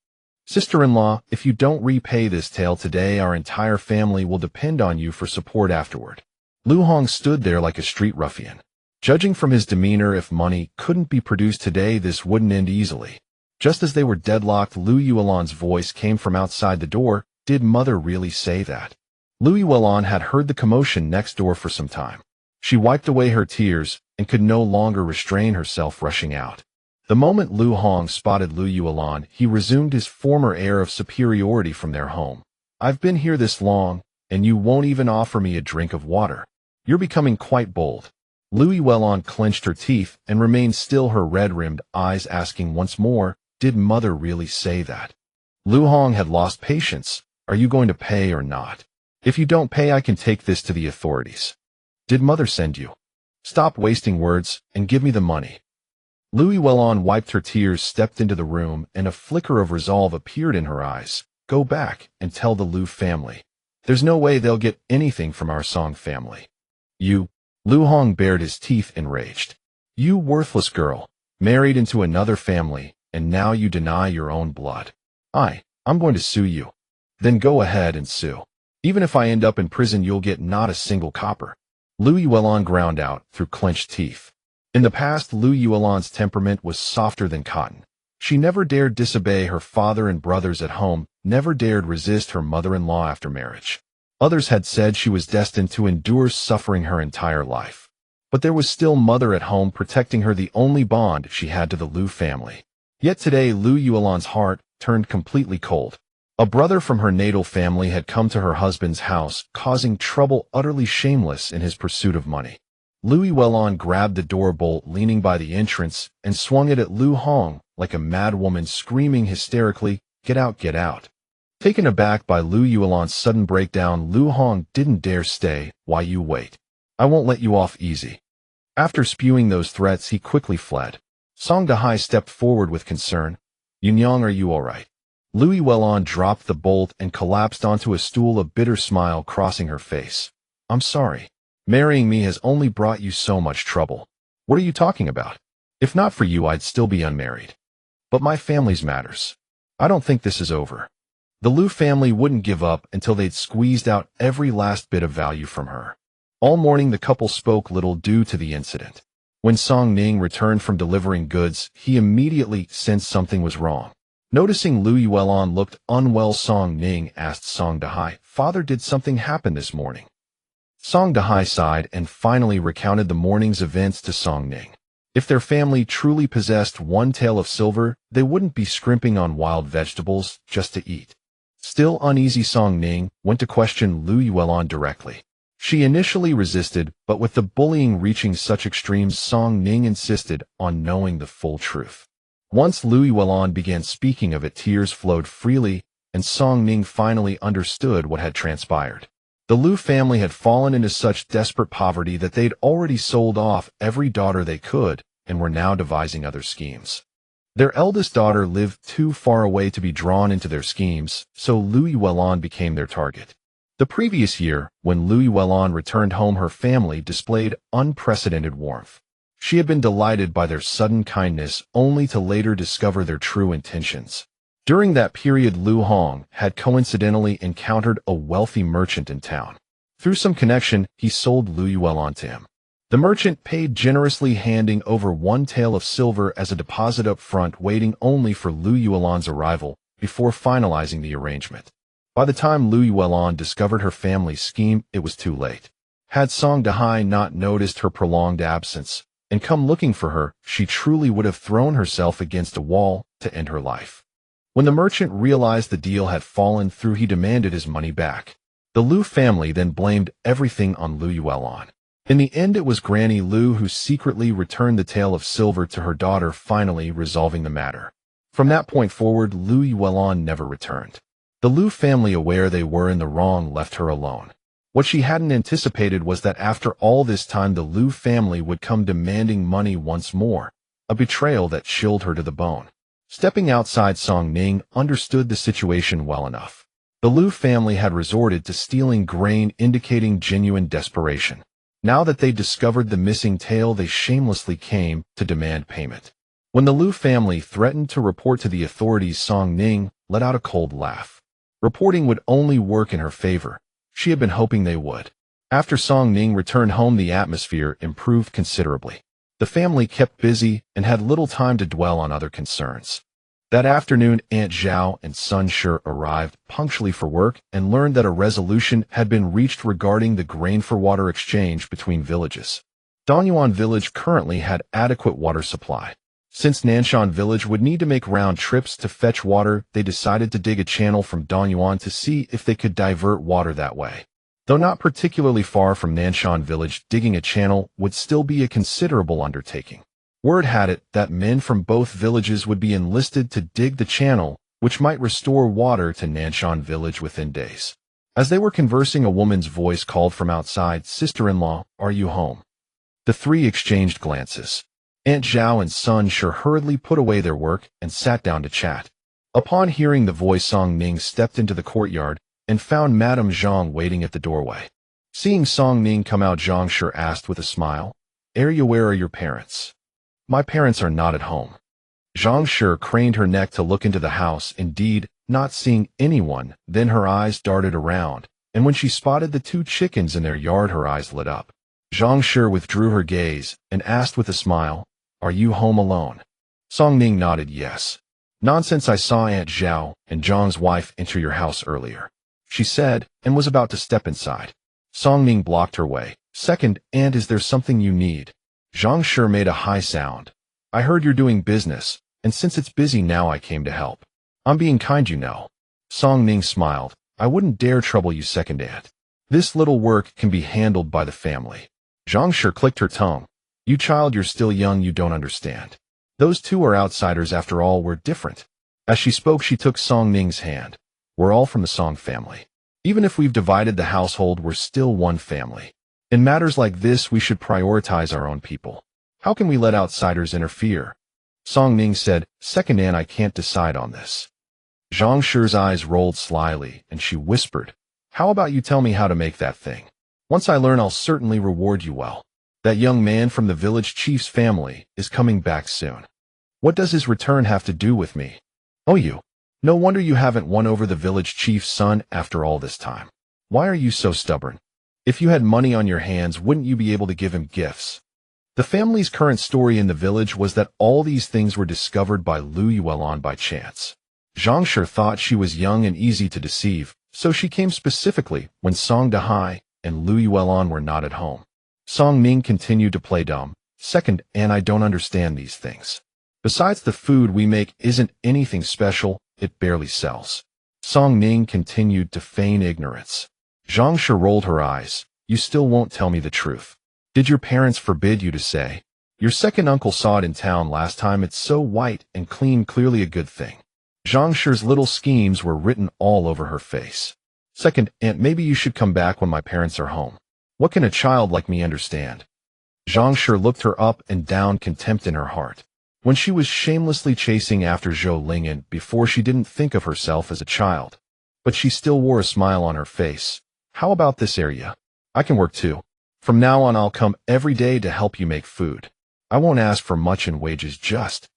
Sister-in-law, if you don't repay this tail today, our entire family will depend on you for support afterward. Lu Hong stood there like a street ruffian. Judging from his demeanor, if money couldn't be produced today, this wouldn't end easily. Just as they were deadlocked, Lu Yuelan's voice came from outside the door. Did mother really say that? Lu Yuelan had heard the commotion next door for some time. She wiped away her tears and could no longer restrain herself, rushing out. The moment Lu Hong spotted Lu Yuelan, he resumed his former air of superiority from their home. I've been here this long, and you won't even offer me a drink of water. You're becoming quite bold. Lu Yuelan clenched her teeth and remained still, her red-rimmed eyes asking once more, did mother really say that? Lu Hong had lost patience. Are you going to pay or not? If you don't pay, I can take this to the authorities. Did mother send you? Stop wasting words and give me the money. Lu Yuelan wiped her tears, stepped into the room, and a flicker of resolve appeared in her eyes. Go back and tell the Lu family. There's no way they'll get anything from our Song family. You, Lu Hong bared his teeth, enraged. You worthless girl, married into another family, and now you deny your own blood. I'm going to sue you. Then go ahead and sue. Even if I end up in prison, you'll get not a single copper. Lu Yuelan ground out through clenched teeth. In the past, Lu Yuelan's temperament was softer than cotton. She never dared disobey her father and brothers at home, never dared resist her mother-in-law after marriage. Others had said she was destined to endure suffering her entire life. But there was still mother at home, protecting her, the only bond she had to the Lu family. Yet today, Lu Yuelan's heart turned completely cold. A brother from her natal family had come to her husband's house, causing trouble, utterly shameless in his pursuit of money. Lu Yuelan grabbed the door bolt leaning by the entrance and swung it at Lu Hong like a mad woman, screaming hysterically, "Get out, get out." Taken aback by Lu Yuelan's sudden breakdown, Lu Hong didn't dare stay. Why, you wait. I won't let you off easy. After spewing those threats, he quickly fled. Song Dahai stepped forward with concern. Yunyang, are you all right? Lu Yuelan dropped the bolt and collapsed onto a stool, a bitter smile crossing her face. I'm sorry. Marrying me has only brought you so much trouble. What are you talking about? If not for you, I'd still be unmarried. But my family's matters. I don't think this is over. The Lu family wouldn't give up until they'd squeezed out every last bit of value from her. All morning the couple spoke little due to the incident. When Song Ning returned from delivering goods, he immediately sensed something was wrong. Noticing Lu Yuelan looked unwell, Song Ning asked Song Dahai, "Father, did something happen this morning?" Song Dahai sighed and finally recounted the morning's events to Song Ning. If their family truly possessed one tael of silver, they wouldn't be scrimping on wild vegetables just to eat. Still uneasy, Song Ning went to question Lu Yuelan directly. She initially resisted, but with the bullying reaching such extremes, Song Ning insisted on knowing the full truth. Once Lu Yuelan began speaking of it, tears flowed freely, and Song Ning finally understood what had transpired. The Lu family had fallen into such desperate poverty that they'd already sold off every daughter they could and were now devising other schemes. Their eldest daughter lived too far away to be drawn into their schemes, so Lu Yuelan became their target. The previous year, when Lu Yuelan returned home, her family displayed unprecedented warmth. She had been delighted by their sudden kindness, only to later discover their true intentions. During that period, Lu Hong had coincidentally encountered a wealthy merchant in town. Through some connection, he sold Lu Yuelan to him. The merchant paid generously, handing over one tael of silver as a deposit up front, waiting only for Lu Yuelan's arrival before finalizing the arrangement. By the time Lu Yuelan discovered her family's scheme, it was too late. Had Song Dahai not noticed her prolonged absence and come looking for her, she truly would have thrown herself against a wall to end her life. When the merchant realized the deal had fallen through, he demanded his money back. The Lu family then blamed everything on Lu Yuelan. In the end, it was Granny Lu who secretly returned the tael of silver to her daughter, finally resolving the matter. From that point forward, Lu Yuelan never returned. The Lu family, aware they were in the wrong, left her alone. What she hadn't anticipated was that after all this time, the Lu family would come demanding money once more, a betrayal that chilled her to the bone. Stepping outside, Song Ning understood the situation well enough. The Lu family had resorted to stealing grain, indicating genuine desperation. Now that they discovered the missing tael, they shamelessly came to demand payment. When the Lu family threatened to report to the authorities, Song Ning let out a cold laugh. Reporting would only work in her favor. She had been hoping they would. After Song Ning returned home, the atmosphere improved considerably. The family kept busy and had little time to dwell on other concerns. That afternoon, Aunt Zhao and son Shi arrived punctually for work and learned that a resolution had been reached regarding the grain-for-water exchange between villages. Danyuan village currently had adequate water supply. Since Nanshan village would need to make round trips to fetch water, they decided to dig a channel from Danyuan to see if they could divert water that way. Though not particularly far from Nanshan village, digging a channel would still be a considerable undertaking. Word had it that men from both villages would be enlisted to dig the channel, which might restore water to Nanshan village within days. As they were conversing, a woman's voice called from outside, "Sister-in-law, are you home?" The three exchanged glances. Aunt Zhao and son Shi hurriedly put away their work and sat down to chat. Upon hearing the voice, Song Ning stepped into the courtyard and found Madame Zhang waiting at the doorway. Seeing Song Ning come out, Zhang Shi asked with a smile, "Arya, where are your parents?" "My parents are not at home." Zhang Shi craned her neck to look into the house, indeed, not seeing anyone. Then her eyes darted around, and when she spotted the two chickens in their yard, her eyes lit up. Zhang Shi withdrew her gaze and asked with a smile, "Are you home alone?" Song Ning nodded yes. "Nonsense, I saw Aunt Zhao and Zhang's wife enter your house earlier," she said, and was about to step inside. Song Ning blocked her way. "Second, Aunt, is there something you need?" Zhang Shi made a high sound. "I heard you're doing business, and since it's busy now, I came to help. I'm being kind, you know." Song Ning smiled. "I wouldn't dare trouble you, second aunt. This little work can be handled by the family." Zhang Shi clicked her tongue. "You child, you're still young, you don't understand. Those two are outsiders after all, we're different." As she spoke, she took Song Ning's hand. "We're all from the Song family. Even if we've divided the household, we're still one family. In matters like this, we should prioritize our own people. How can we let outsiders interfere?" Song Ning said, "Second aunt, I can't decide on this." Zhang Shi's eyes rolled slyly, and she whispered, "How about you tell me how to make that thing? Once I learn, I'll certainly reward you well. That young man from the village chief's family is coming back soon. What does his return have to do with me?" "Oh, you. No wonder you haven't won over the village chief's son after all this time. Why are you so stubborn? If you had money on your hands, wouldn't you be able to give him gifts?" The family's current story in the village was that all these things were discovered by Lu Yuelon by chance. Zhang Shi thought she was young and easy to deceive, so she came specifically when Song Dahai and Lu Yuelon were not at home. Song Ning continued to play dumb. "Second, and I don't understand these things. Besides, the food we make isn't anything special, it barely sells." Song Ning continued to feign ignorance. Zhang Shi rolled her eyes. "You still won't tell me the truth. Did your parents forbid you to say? Your second uncle saw it in town last time. It's so white and clean, clearly a good thing." Zhang Shi's little schemes were written all over her face. "Second aunt, maybe you should come back when my parents are home. What can a child like me understand?" Zhang Shi looked her up and down, contempt in her heart. When she was shamelessly chasing after Zhou Lingyan before, she didn't think of herself as a child. But she still wore a smile on her face. "How about this area? I can work too. From now on, I'll come every day to help you make food. I won't ask for much in wages, just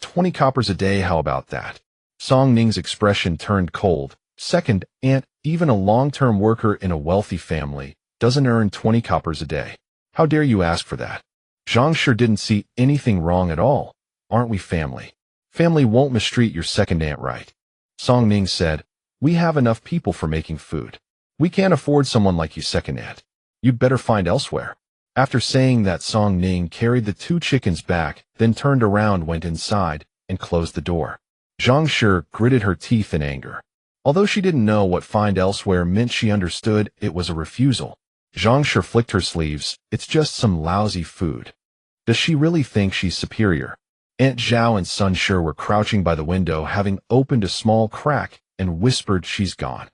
20 coppers a day, how about that?" Song Ning's expression turned cold. "Second aunt, even a long-term worker in a wealthy family doesn't earn 20 coppers a day. How dare you ask for that?" Zhang Shi didn't see anything wrong at all. "Aren't we family? Family won't mistreat your second aunt, right?" Song Ning said, "We have enough people for making food. We can't afford someone like you, second aunt. You'd better find elsewhere." After saying that, Song Ning carried the two chickens back, then turned around, went inside, and closed the door. Zhang Shi gritted her teeth in anger. Although she didn't know what "find elsewhere" meant, she understood it was a refusal. Zhang Shi flicked her sleeves. "It's just some lousy food. Does she really think she's superior?" Aunt Zhao and son Shi were crouching by the window, having opened a small crack, and whispered, "She's gone."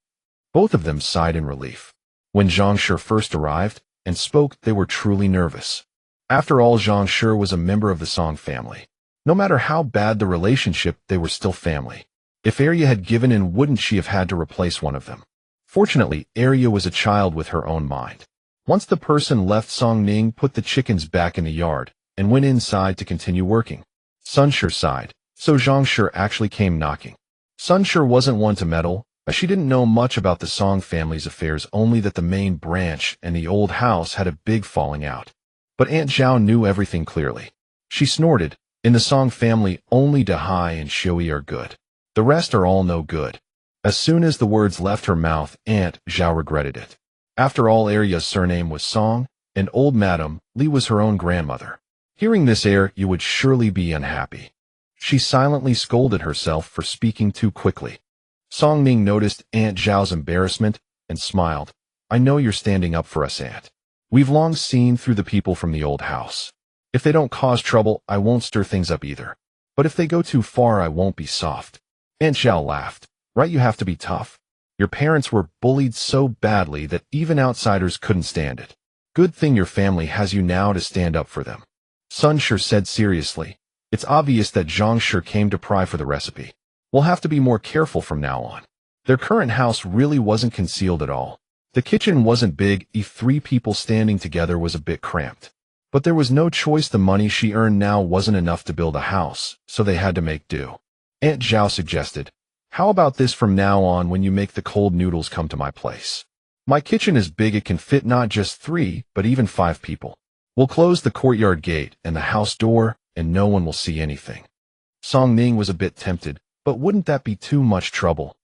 Both of them sighed in relief. When Zhang Shi first arrived and spoke, they were truly nervous. After all, Zhang Shi was a member of the Song family. No matter how bad the relationship, they were still family. If Arya had given in, wouldn't she have had to replace one of them? Fortunately, Arya was a child with her own mind. Once the person left, Song Ning put the chickens back in the yard and went inside to continue working. Sun Shi sighed, so Zhang Shi actually came knocking. Sun sure wasn't one to meddle, as she didn't know much about the Song family's affairs, only that the main branch and the old house had a big falling out. But Aunt Zhao knew everything clearly. She snorted, "In the Song family, only Dahai and Shui are good. The rest are all no good." As soon as the words left her mouth, Aunt Zhao regretted it. After all, Arya's surname was Song, and old Madam Li was her own grandmother. Hearing this heir, you would surely be unhappy. She silently scolded herself for speaking too quickly. Song Ning noticed Aunt Zhao's embarrassment and smiled. "I know you're standing up for us, Aunt. We've long seen through the people from the old house. If they don't cause trouble, I won't stir things up either. But if they go too far, I won't be soft." Aunt Zhao laughed. "Right, you have to be tough. Your parents were bullied so badly that even outsiders couldn't stand it. Good thing your family has you now to stand up for them." Sun Sure said seriously, "It's obvious that Zhang Sure came to pry for the recipe. We'll have to be more careful from now on." Their current house really wasn't concealed at all. The kitchen wasn't big, if 3 people standing together was a bit cramped. But there was no choice. The money she earned now wasn't enough to build a house, so they had to make do. Aunt Zhao suggested, "How about this from now on when you make the cold noodles, come to my place? My kitchen is big, it can fit not just 3, but even 5 people. We'll close the courtyard gate and the house door, and no one will see anything." Song Ning was a bit tempted, but wouldn't that be too much trouble?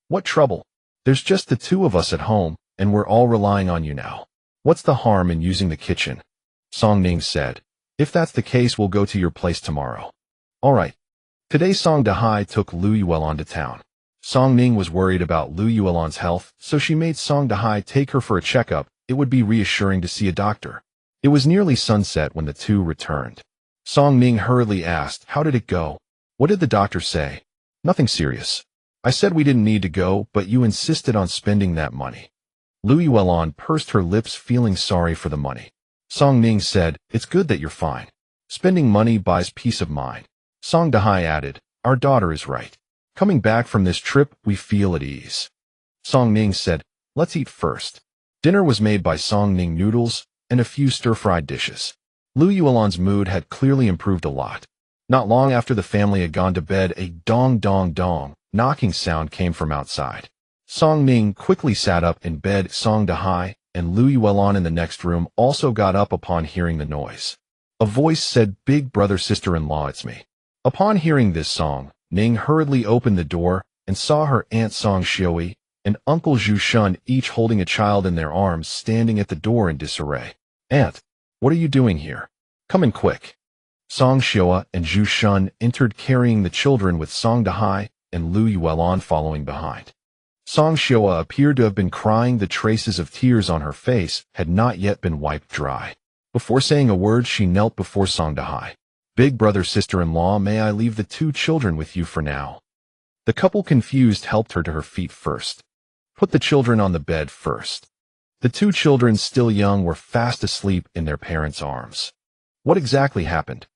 "What trouble? There's just the 2 of us at home, and we're all relying on you now. What's the harm in using the kitchen?" Song Ning said, "If that's the case, we'll go to your place tomorrow." "All right." Today Song Dahai took Lu Yuelon to town. Song Ning was worried about Lu Yuelon's health, so she made Song Dahai take her for a checkup. It would be reassuring to see a doctor. It was nearly sunset when the 2 returned. Song Ning hurriedly asked, "How did it go? What did the doctor say?" "Nothing serious. I said we didn't need to go, but you insisted on spending that money." Lu Yuelon pursed her lips, feeling sorry for the money. Song Ning said, "It's good that you're fine. Spending money buys peace of mind." Song Dahai added, "Our daughter is right. Coming back from this trip, we feel at ease." Song Ning said, "Let's eat first." Dinner was made by Song Ning noodles and a few stir-fried dishes. Lu Yuelon's mood had clearly improved a lot. Not long after the family had gone to bed, a dong-dong-dong knocking sound came from outside. Song Ning quickly sat up in bed. Song Dahai and Lu Yuelon in the next room also got up upon hearing the noise. A voice said, "Big brother, sister-in-law, it's me." Upon hearing this, Song Ning hurriedly opened the door and saw her Aunt Song Shui and Uncle Zhu Shun, each holding a child in their arms, standing at the door in disarray. "Aunt, what are you doing here? Come in quick." Song Shua and Zhu Shun entered carrying the children, with Song Dahai and Lu Yuelon following behind. Song Shua appeared to have been crying. The traces of tears on her face had not yet been wiped dry. Before saying a word, she knelt before Song Dahai. "Big brother, sister-in-law, may I leave the 2 children with you for now?" The couple, confused, helped her to her feet first. "Put the children on the bed first." The 2 children, still young, were fast asleep in their parents' arms. What exactly happened?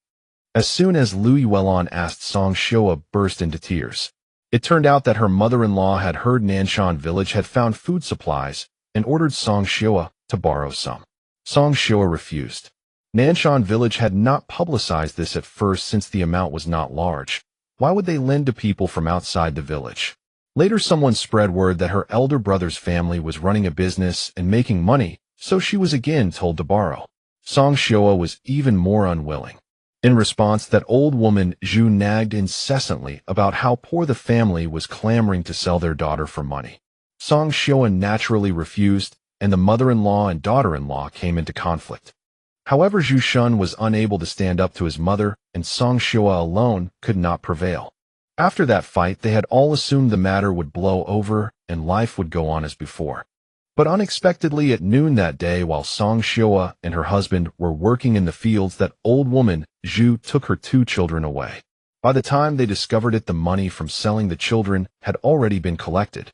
As soon as Lu Yuelon asked, Song Shua burst into tears. It turned out that her mother-in-law had heard Nanshan village had found food supplies and ordered Song Shua to borrow some. Song Shua refused. Nanshan village had not publicized this at first, since the amount was not large. Why would they lend to people from outside the village? Later, someone spread word that her elder brother's family was running a business and making money, so she was again told to borrow. Song Shua was even more unwilling. In response, that old woman Zhu nagged incessantly about how poor the family was, clamoring to sell their daughter for money. Song Shua naturally refused, and the mother-in-law and daughter-in-law came into conflict. However, Zhu Shun was unable to stand up to his mother, and Song Shua alone could not prevail. After that fight, they had all assumed the matter would blow over and life would go on as before. But unexpectedly, at noon that day, while Song Shua and her husband were working in the fields, that old woman Zhu took her 2 children away. By the time they discovered it, the money from selling the children had already been collected.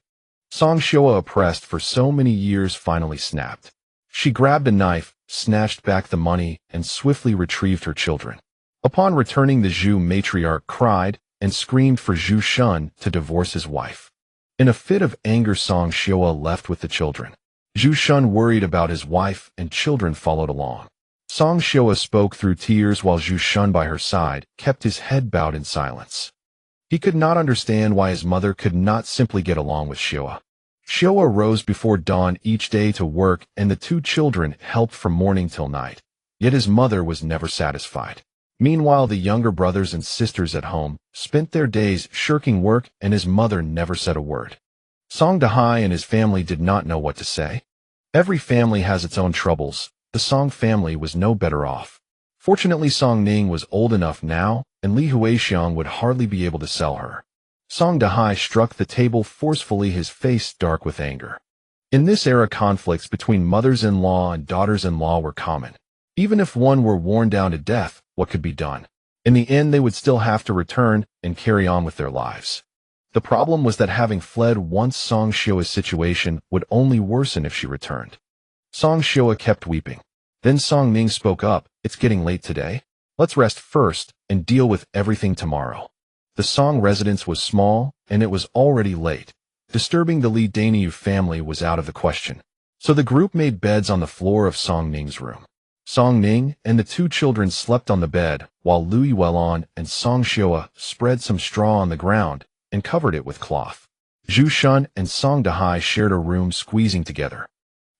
Song Shua, oppressed for so many years, finally snapped. She grabbed a knife, snatched back the money, and swiftly retrieved her children. Upon returning, the Zhu matriarch cried and screamed for Zhu Shun to divorce his wife. In a fit of anger, Song Shua left with the children. Zhu Shun, worried about his wife and children, followed along. Song Shua spoke through tears, while Zhu Shun, by her side, kept his head bowed in silence. He could not understand why his mother could not simply get along with Showa. Showa rose before dawn each day to work, and the two children helped from morning till night. Yet his mother was never satisfied. Meanwhile, the younger brothers and sisters at home spent their days shirking work, and his mother never said a word. Song Dahai and his family did not know what to say. Every family has its own troubles. The Song family was no better off. Fortunately, Song Ning was old enough now, and Li Huixiang would hardly be able to sell her. Song Dahai struck the table forcefully, his face dark with anger. In this era, conflicts between mothers-in-law and daughters-in-law were common. Even if one were worn down to death, what could be done? In the end, they would still have to return and carry on with their lives. The problem was that having fled once, Song Shoa's situation would only worsen if she returned. Song Shoa kept weeping. Then Song Ning spoke up, "It's getting late today. Let's rest first and deal with everything tomorrow." The Song residence was small, and it was already late. Disturbing the Li Danyu family was out of the question. So the group made beds on the floor of Song Ning's room. Song Ning and the two children slept on the bed, while Lu Yuelon and Song Shoa spread some straw on the ground and covered it with cloth. Zhu Shun and Song Dahai shared a room, squeezing together.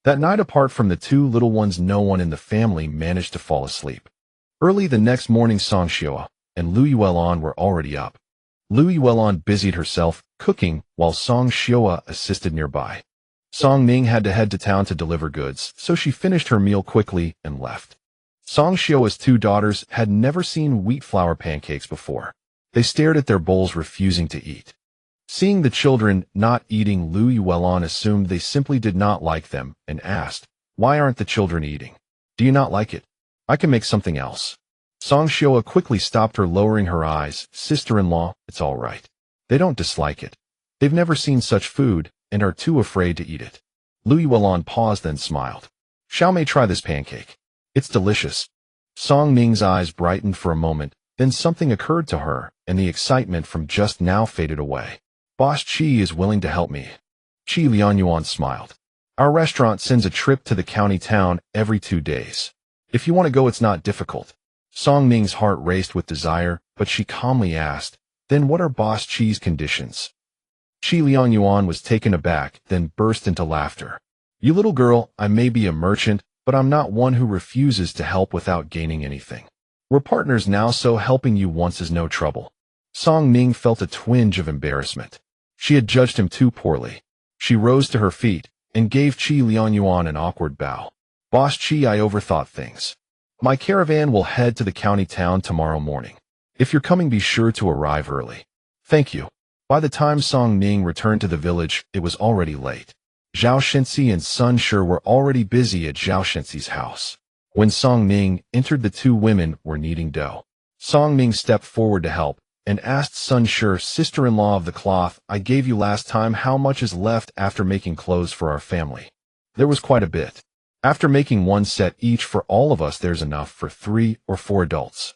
That night, apart from the two little ones, no one in the family managed to fall asleep. Early the next morning, Song Shoa and Lu Yuelon were already up. Lu Yuelon busied herself cooking, while Song Shoa assisted nearby. Song Ning had to head to town to deliver goods, so she finished her meal quickly and left. Song Shoa's two daughters had never seen wheat flour pancakes before. They stared at their bowls, refusing to eat. Seeing the children not eating, Lu Yuelon assumed they simply did not like them and asked, "Why aren't the children eating? Do you not like it? I can make something else." Song Shoa quickly stopped her, lowering her eyes. "Sister-in-law, it's all right. They don't dislike it. They've never seen such food and are too afraid to eat it." Lu Yuelon paused, then smiled. "Xiao may try this pancake. It's delicious." Song Ning's eyes brightened for a moment, then something occurred to her, and the excitement from just now faded away. "Boss Chi is willing to help me." Chi Lianyuan smiled. "Our restaurant sends a trip to the county town every 2 days. If you want to go, it's not difficult." Song Ning's heart raced with desire, but she calmly asked, "Then what are Boss Chi's conditions?" Chi Lianyuan was taken aback, then burst into laughter. "You little girl, I may be a merchant, but I'm not one who refuses to help without gaining anything. We're partners now, so helping you once is no trouble." Song Ning felt a twinge of embarrassment. She had judged him too poorly. She rose to her feet and gave Chi Lianyuan an awkward bow. "Boss Chi, I overthought things. My caravan will head to the county town tomorrow morning. If you're coming, be sure to arrive early." "Thank you." By the time Song Ning returned to the village, it was already late. Zhao Shenxi and Sun Shi were already busy at Zhao Shenxi's house. When Song Ning entered, the two women were kneading dough. Song Ning stepped forward to help and asked Sun Shi, "Sister-in-law of the cloth I gave you last time, how much is left after making clothes for our family?" "There was quite a bit. After making one set each for all of us, there's enough for 3 or 4 adults."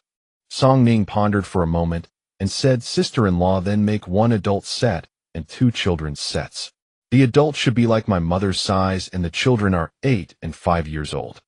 Song Ning pondered for a moment and said, "Sister-in-law, then make 1 adult set and 2 children's sets. The adults should be like my mother's size, and the children are 8 and 5 years old."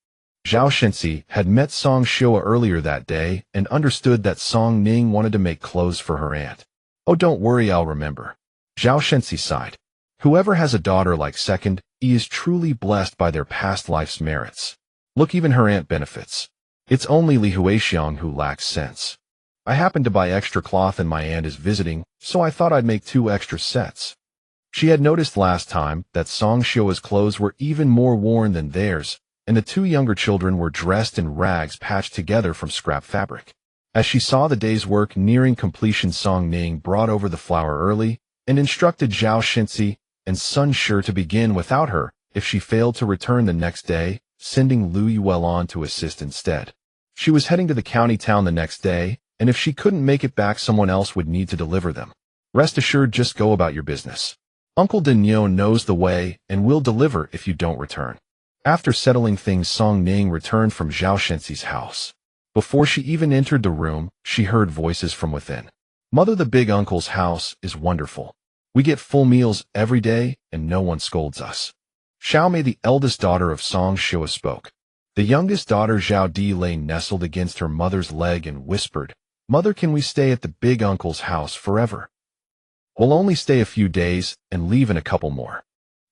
Zhao Shenxi had met Song Shoa earlier that day and understood that Song Ning wanted to make clothes for her aunt. "Oh, don't worry, I'll remember." Zhao Shenxi sighed. Whoever has a daughter like Second E is truly blessed by their past life's merits. Look, even her aunt benefits. It's only Li Huixiang who lacks sense. I happened to buy extra cloth and my aunt is visiting, so I thought I'd make 2 extra sets. She had noticed last time that Song Shoa's clothes were even more worn than theirs, and the 2 younger children were dressed in rags patched together from scrap fabric. As she saw the day's work nearing completion, Song Ning brought over the flour early and instructed Zhao Shenxi and Sun Shi to begin without her if she failed to return the next day, sending Lu Yuelon to assist instead. She was heading to the county town the next day, and if she couldn't make it back, someone else would need to deliver them. "Rest assured, just go about your business. Uncle Denyo knows the way and will deliver if you don't return." After settling things, Song Ning returned from Zhao Shenxi's house. Before she even entered the room, she heard voices from within. "Mother, the big uncle's house is wonderful. We get full meals every day, and no one scolds us." Xiao Mei, the eldest daughter of Song Shoa, spoke. The youngest daughter, Zhao Di, lay nestled against her mother's leg and whispered, "Mother, can we stay at the big uncle's house forever?" We'll only stay a few days and leave in a couple more.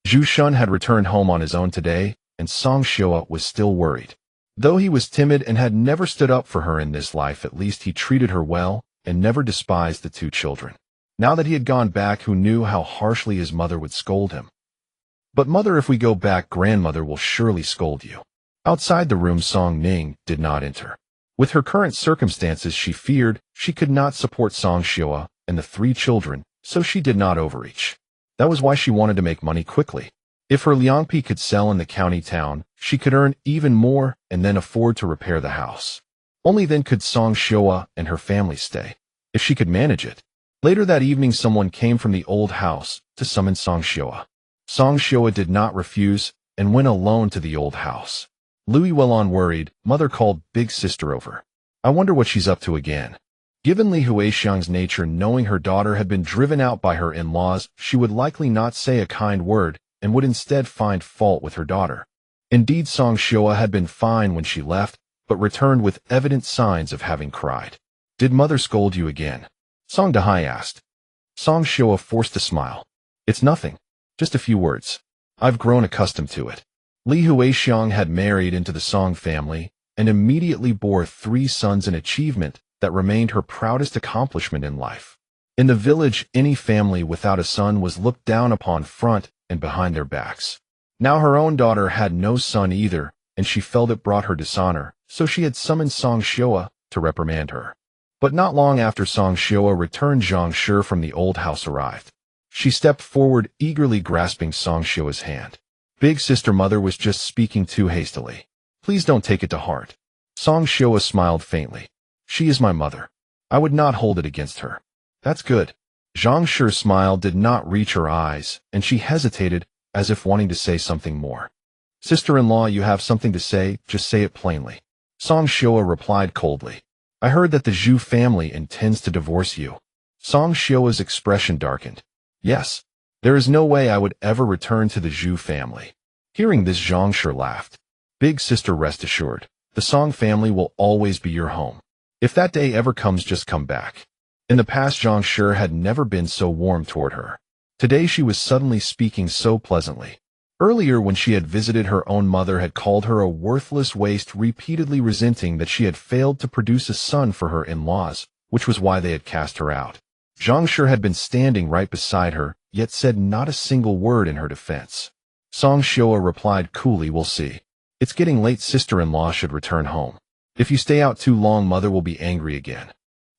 Zhu Shun had returned home on his own today, and Song Shua was still worried. Though he was timid and had never stood up for her in this life, at least he treated her well and never despised the two children. Now that he had gone back, who knew how harshly his mother would scold him? But mother, if we go back, grandmother will surely scold you. Outside the room, Song Ning did not enter. With her current circumstances, she feared she could not support Song Shua and the three children, so she did not overreach. That was why she wanted to make money quickly. If her liangpi could sell in the county town, she could earn even more and then afford to repair the house. Only then could Song Shua and her family stay, if she could manage it. Later that evening, someone came from the old house to summon Song Shua. Song Shua did not refuse and went alone to the old house. Lui Welon worried, mother called big sister over. I wonder what she's up to again. Given Li Huixiang's nature, knowing her daughter had been driven out by her in-laws, she would likely not say a kind word and would instead find fault with her daughter. Indeed, Song Shua had been fine when she left, but returned with evident signs of having cried. Did mother scold you again? Song Dehai asked. Song Shua forced a smile. It's nothing. Just a few words. I've grown accustomed to it. Li Huixiang had married into the Song family and immediately bore 3 sons, an achievement that remained her proudest accomplishment in life. In the village, any family without a son was looked down upon front and behind their backs. Now her own daughter had no son either, and she felt it brought her dishonor, so she had summoned Song Shua to reprimand her. But not long after Song Shua returned, Zhang Shi from the old house arrived. She stepped forward, eagerly grasping Song Shua's hand. Big sister, mother was just speaking too hastily. Please don't take it to heart. Song Shua smiled faintly. She is my mother. I would not hold it against her. That's good. Zhang Shi's smile did not reach her eyes, and she hesitated, as if wanting to say something more. Sister-in-law, you have something to say, just say it plainly. Song Shua replied coldly. I heard that the Zhu family intends to divorce you. Song Shua's expression darkened. Yes. There is no way I would ever return to the Zhu family. Hearing this, Zhang Shi laughed. Big sister, rest assured, the Song family will always be your home. If that day ever comes, just come back. In the past, Zhang Shi had never been so warm toward her. Today she was suddenly speaking so pleasantly. Earlier, when she had visited, her own mother had called her a worthless waste, repeatedly resenting that she had failed to produce a son for her in-laws, which was why they had cast her out. Zhang Shi had been standing right beside her, yet said not a single word in her defense. Song Shua replied coolly, we'll see. It's getting late, sister-in-law should return home. If you stay out too long, mother will be angry again.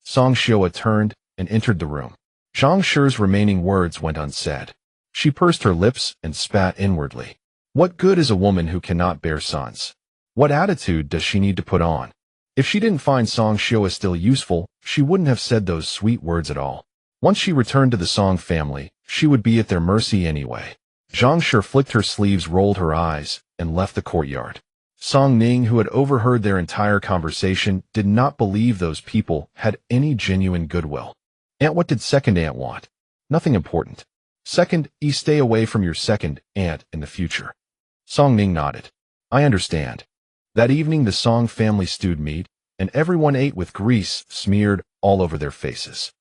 Song Shua turned and entered the room. Zhang Shi's remaining words went unsaid. She pursed her lips and spat inwardly. What good is a woman who cannot bear sons? What attitude does she need to put on? If she didn't find Song Shua still useful, she wouldn't have said those sweet words at all. Once she returned to the Song family, she would be at their mercy anyway. Zhang Shi flicked her sleeves, rolled her eyes, and left the courtyard. Song Ning, who had overheard their entire conversation, did not believe those people had any genuine goodwill. Aunt, what did second aunt want? Nothing important. Second, stay away from your second aunt in the future. Song Ning nodded. I understand. That evening the Song family stewed meat, and everyone ate with grease smeared all over their faces.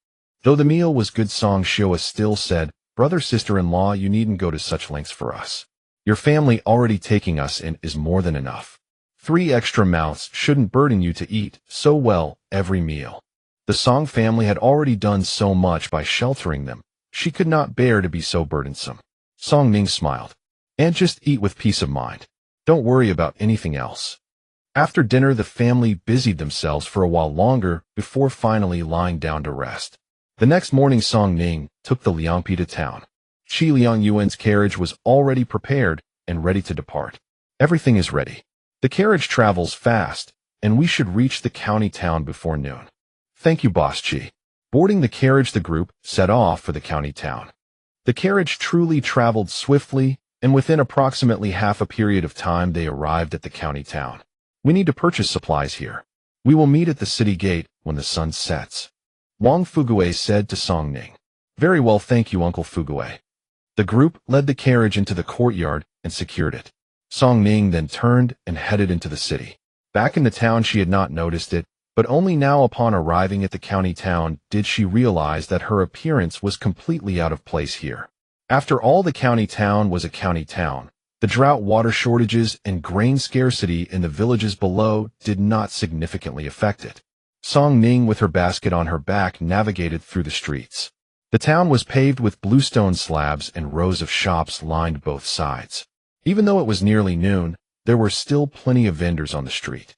Though the meal was good, Song Shua still said, brother, sister-in-law, you needn't go to such lengths for us. Your family already taking us in is more than enough. 3 extra mouths shouldn't burden you to eat so well every meal. The Song family had already done so much by sheltering them. She could not bear to be so burdensome. Song Ning smiled. And just eat with peace of mind. Don't worry about anything else. After dinner, the family busied themselves for a while longer before finally lying down to rest. The next morning, Song Ning took the liangpi to town. Qi Liang Yuan's carriage was already prepared and ready to depart. Everything is ready. The carriage travels fast, and we should reach the county town before noon. Thank you, Boss Qi. Boarding the carriage, the group set off for the county town. The carriage truly traveled swiftly, and within approximately half a period of time they arrived at the county town. We need to purchase supplies here. We will meet at the city gate when the sun sets. Wang Fugue said to Song Ning. Very well, thank you, Uncle Fugue. The group led the carriage into the courtyard and secured it. Song Ning then turned and headed into the city. Back in the town, she had not noticed it, But only now upon arriving at the county town did she realize that her appearance was completely out of place here. After all, the county town was a county town. The drought, water shortages, and grain scarcity in the villages below did not significantly affect it. Song Ning, with her basket on her back, navigated through the streets. The town was paved with bluestone slabs and rows of shops lined both sides. Even though it was nearly noon, there were still plenty of vendors on the street.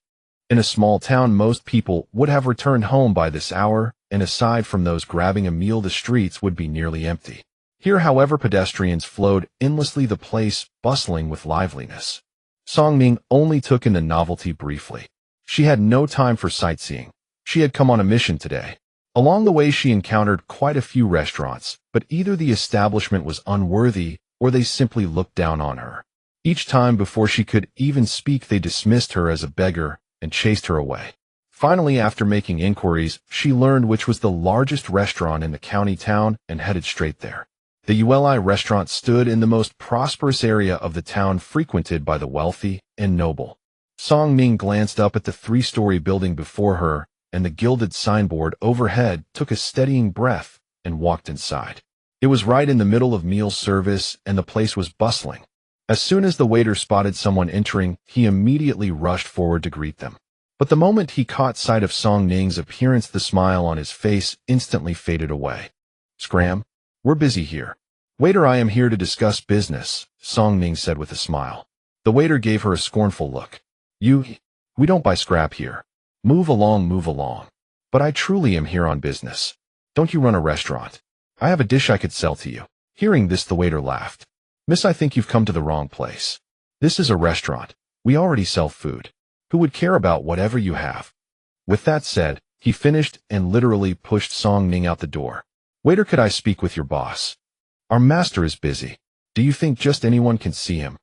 In a small town, most people would have returned home by this hour, and aside from those grabbing a meal, the streets would be nearly empty. Here, however, pedestrians flowed endlessly, the place bustling with liveliness. Song Ning only took in the novelty briefly. She had no time for sightseeing. She had come on a mission today. Along the way, she encountered quite a few restaurants, but either the establishment was unworthy or they simply looked down on her. Each time, before she could even speak, they dismissed her as a beggar and chased her away. Finally, after making inquiries, she learned which was the largest restaurant in the county town and headed straight there. The Uli restaurant stood in the most prosperous area of the town, frequented by the wealthy and noble. Song Ning glanced up at the three-story building before her and the gilded signboard overhead, took a steadying breath, and walked inside. It was right in the middle of meal service, and the place was bustling. As soon as the waiter spotted someone entering, he immediately rushed forward to greet them. But the moment he caught sight of Song Ning's appearance, the smile on his face instantly faded away. "Scram, we're busy here." "Waiter, I am here to discuss business," Song Ning said with a smile. The waiter gave her a scornful look. We don't buy scrap here. Move along, move along." "But I truly am here on business. Don't you run a restaurant? I have a dish I could sell to you." Hearing this, the waiter laughed. "Miss, I think you've come to the wrong place. This is a restaurant. We already sell food. Who would care about whatever you have?" With that said, he finished and literally pushed Song Ning out the door. "Waiter, could I speak with your boss? Our master is busy. Do you think just anyone can see him?"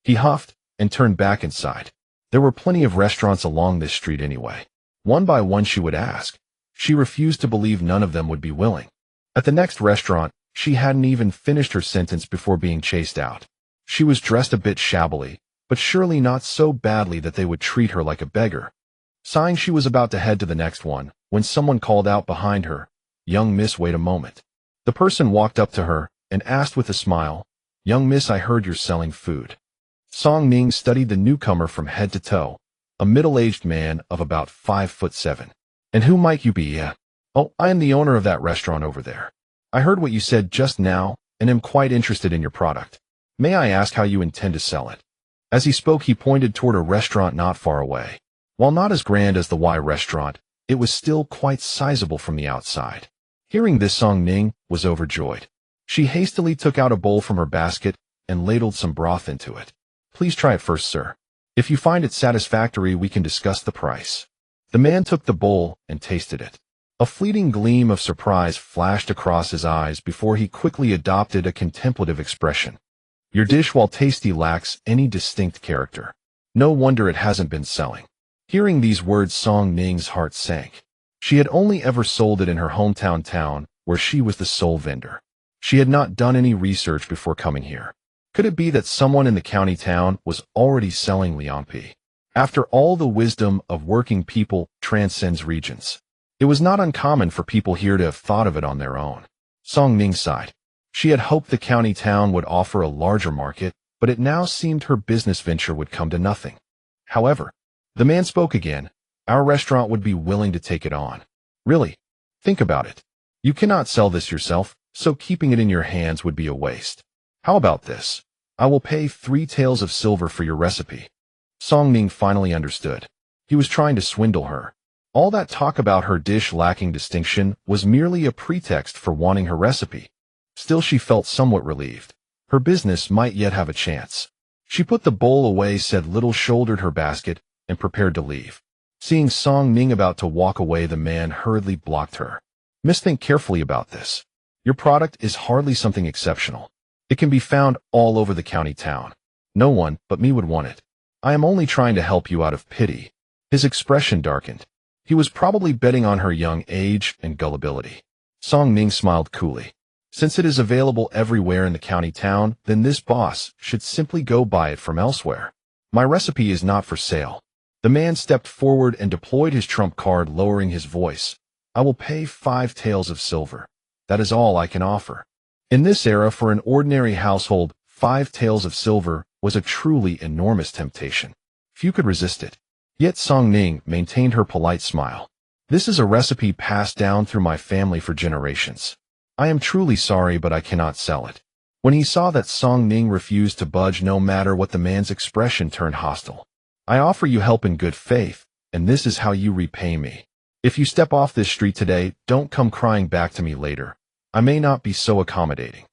He huffed and turned back inside. There were plenty of restaurants along this street anyway. One by one she would ask. She refused to believe none of them would be willing. At the next restaurant, she hadn't even finished her sentence before being chased out. She was dressed a bit shabbily, but surely not so badly that they would treat her like a beggar. Sighing, she was about to head to the next one, when someone called out behind her, "Young miss, wait a moment." The person walked up to her and asked with a smile, "Young miss, I heard you're selling food." Song Ning studied the newcomer from head to toe, a middle-aged man of about 5'7". "And who might you be?" "Oh, I am the owner of that restaurant over there. I heard what you said just now and am quite interested in your product. May I ask how you intend to sell it?" As he spoke, he pointed toward a restaurant not far away. While not as grand as the Y restaurant, it was still quite sizable from the outside. Hearing this, Song Ning was overjoyed. She hastily took out a bowl from her basket and ladled some broth into it. "Please try it first, sir. If you find it satisfactory, we can discuss the price." The man took the bowl and tasted it. A fleeting gleam of surprise flashed across his eyes before he quickly adopted a contemplative expression. "Your dish, while tasty, lacks any distinct character. No wonder it hasn't been selling." Hearing these words, Song Ning's heart sank. She had only ever sold it in her hometown town, where she was the sole vendor. She had not done any research before coming here. Could it be that someone in the county town was already selling Lianpi? After all, the wisdom of working people transcends regions. It was not uncommon for people here to have thought of it on their own. Song Ning sighed. She had hoped the county town would offer a larger market, but it now seemed her business venture would come to nothing. However, the man spoke again. "Our restaurant would be willing to take it on." "Really? Think about it. You cannot sell this yourself, so keeping it in your hands would be a waste. How about this? I will pay 3 taels of silver for your recipe." Song Ning finally understood. He was trying to swindle her. All that talk about her dish lacking distinction was merely a pretext for wanting her recipe. Still, she felt somewhat relieved. Her business might yet have a chance. She put the bowl away, said little, shouldered her basket, and prepared to leave. Seeing Song Ning about to walk away, the man hurriedly blocked her. "Miss, think carefully about this. Your product is hardly something exceptional. It can be found all over the county town. No one but me would want it. I am only trying to help you out of pity." His expression darkened. He was probably betting on her young age and gullibility. Song Ning smiled coolly. "Since it is available everywhere in the county town, then this boss should simply go buy it from elsewhere. My recipe is not for sale." The man stepped forward and deployed his trump card, lowering his voice. I will pay 5 taels of silver. That is all I can offer. In this era, for an ordinary household, 5 taels of silver was a truly enormous temptation. Few could resist it. Yet Song Ning maintained her polite smile. This is a recipe passed down through my family for generations. I am truly sorry, but I cannot sell it. When he saw that Song Ning refused to budge no matter what, the man's expression turned hostile. I offer you help in good faith, and this is how you repay me. If you step off this street today, don't come crying back to me later. I may not be so accommodating.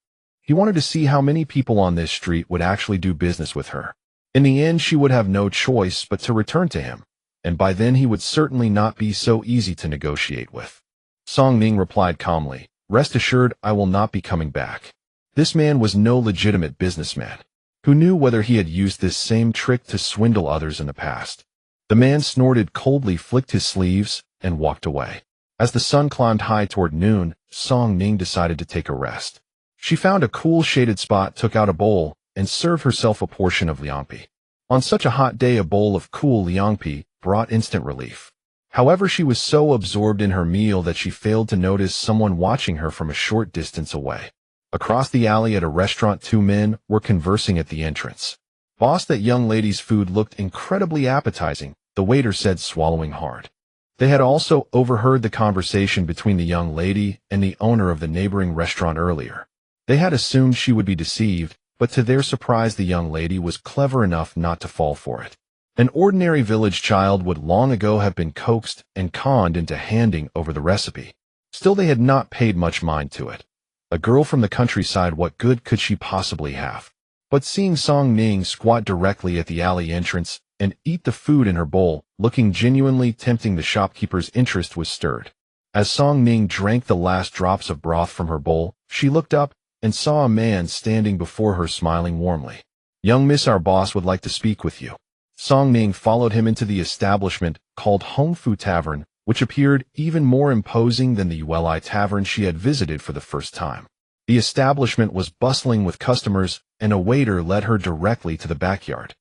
He wanted to see how many people on this street would actually do business with her. In the end, she would have no choice but to return to him, and by then he would certainly not be so easy to negotiate with. Song Ning replied calmly, Rest assured, I will not be coming back. This man was no legitimate businessman. Who knew whether he had used this same trick to swindle others in the past? The man snorted coldly, flicked his sleeves, and walked away. As the sun climbed high toward noon, Song Ning decided to take a rest. She found a cool shaded spot, took out a bowl, and served herself a portion of liangpi. On such a hot day, a bowl of cool liangpi brought instant relief. However, she was so absorbed in her meal that she failed to notice someone watching her from a short distance away. Across the alley at a restaurant, 2 men were conversing at the entrance. Boss, that young lady's food looked incredibly appetizing, the waiter said, swallowing hard. They had also overheard the conversation between the young lady and the owner of the neighboring restaurant earlier. They had assumed she would be deceived, but to their surprise, the young lady was clever enough not to fall for it. An ordinary village child would long ago have been coaxed and conned into handing over the recipe. Still, they had not paid much mind to it. A girl from the countryside, what good could she possibly have? But seeing Song Ning squat directly at the alley entrance and eat the food in her bowl, looking genuinely tempting, the shopkeeper's interest was stirred. As Song Ning drank the last drops of broth from her bowl, she looked up and saw a man standing before her, smiling warmly. Young miss, our boss would like to speak with you. Song Ning followed him into the establishment called Home Fu Tavern, which appeared even more imposing than the Yueli Tavern she had visited for the first time. The establishment was bustling with customers, and a waiter led her directly to the backyard.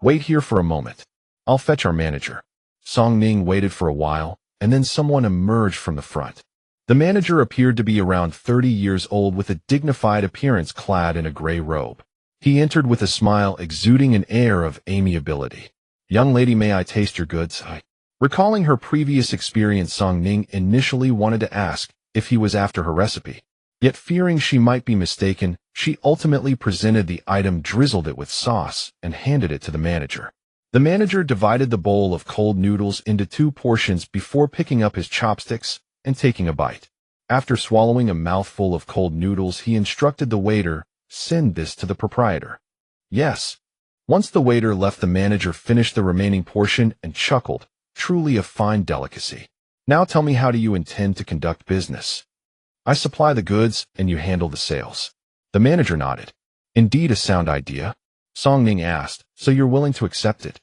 Wait here for a moment. I'll fetch our manager. Song Ning waited for a while, and then someone emerged from the front. The manager appeared to be around 30 years old, with a dignified appearance, clad in a gray robe. He entered with a smile, exuding an air of amiability. Young lady, may I taste your goods? Recalling her previous experience, Song Ning initially wanted to ask if he was after her recipe. Yet fearing she might be mistaken, she ultimately presented the item, drizzled it with sauce, and handed it to the manager. The manager divided the bowl of cold noodles into 2 portions before picking up his chopsticks and taking a bite. After swallowing a mouthful of cold noodles, he instructed the waiter, send this to the proprietor. Yes. Once the waiter left, the manager finished the remaining portion and chuckled. Truly a fine delicacy. Now tell me, how do you intend to conduct business? I supply the goods, and you handle the sales. The manager nodded. Indeed, a sound idea. Song Ning asked, so you're willing to accept it?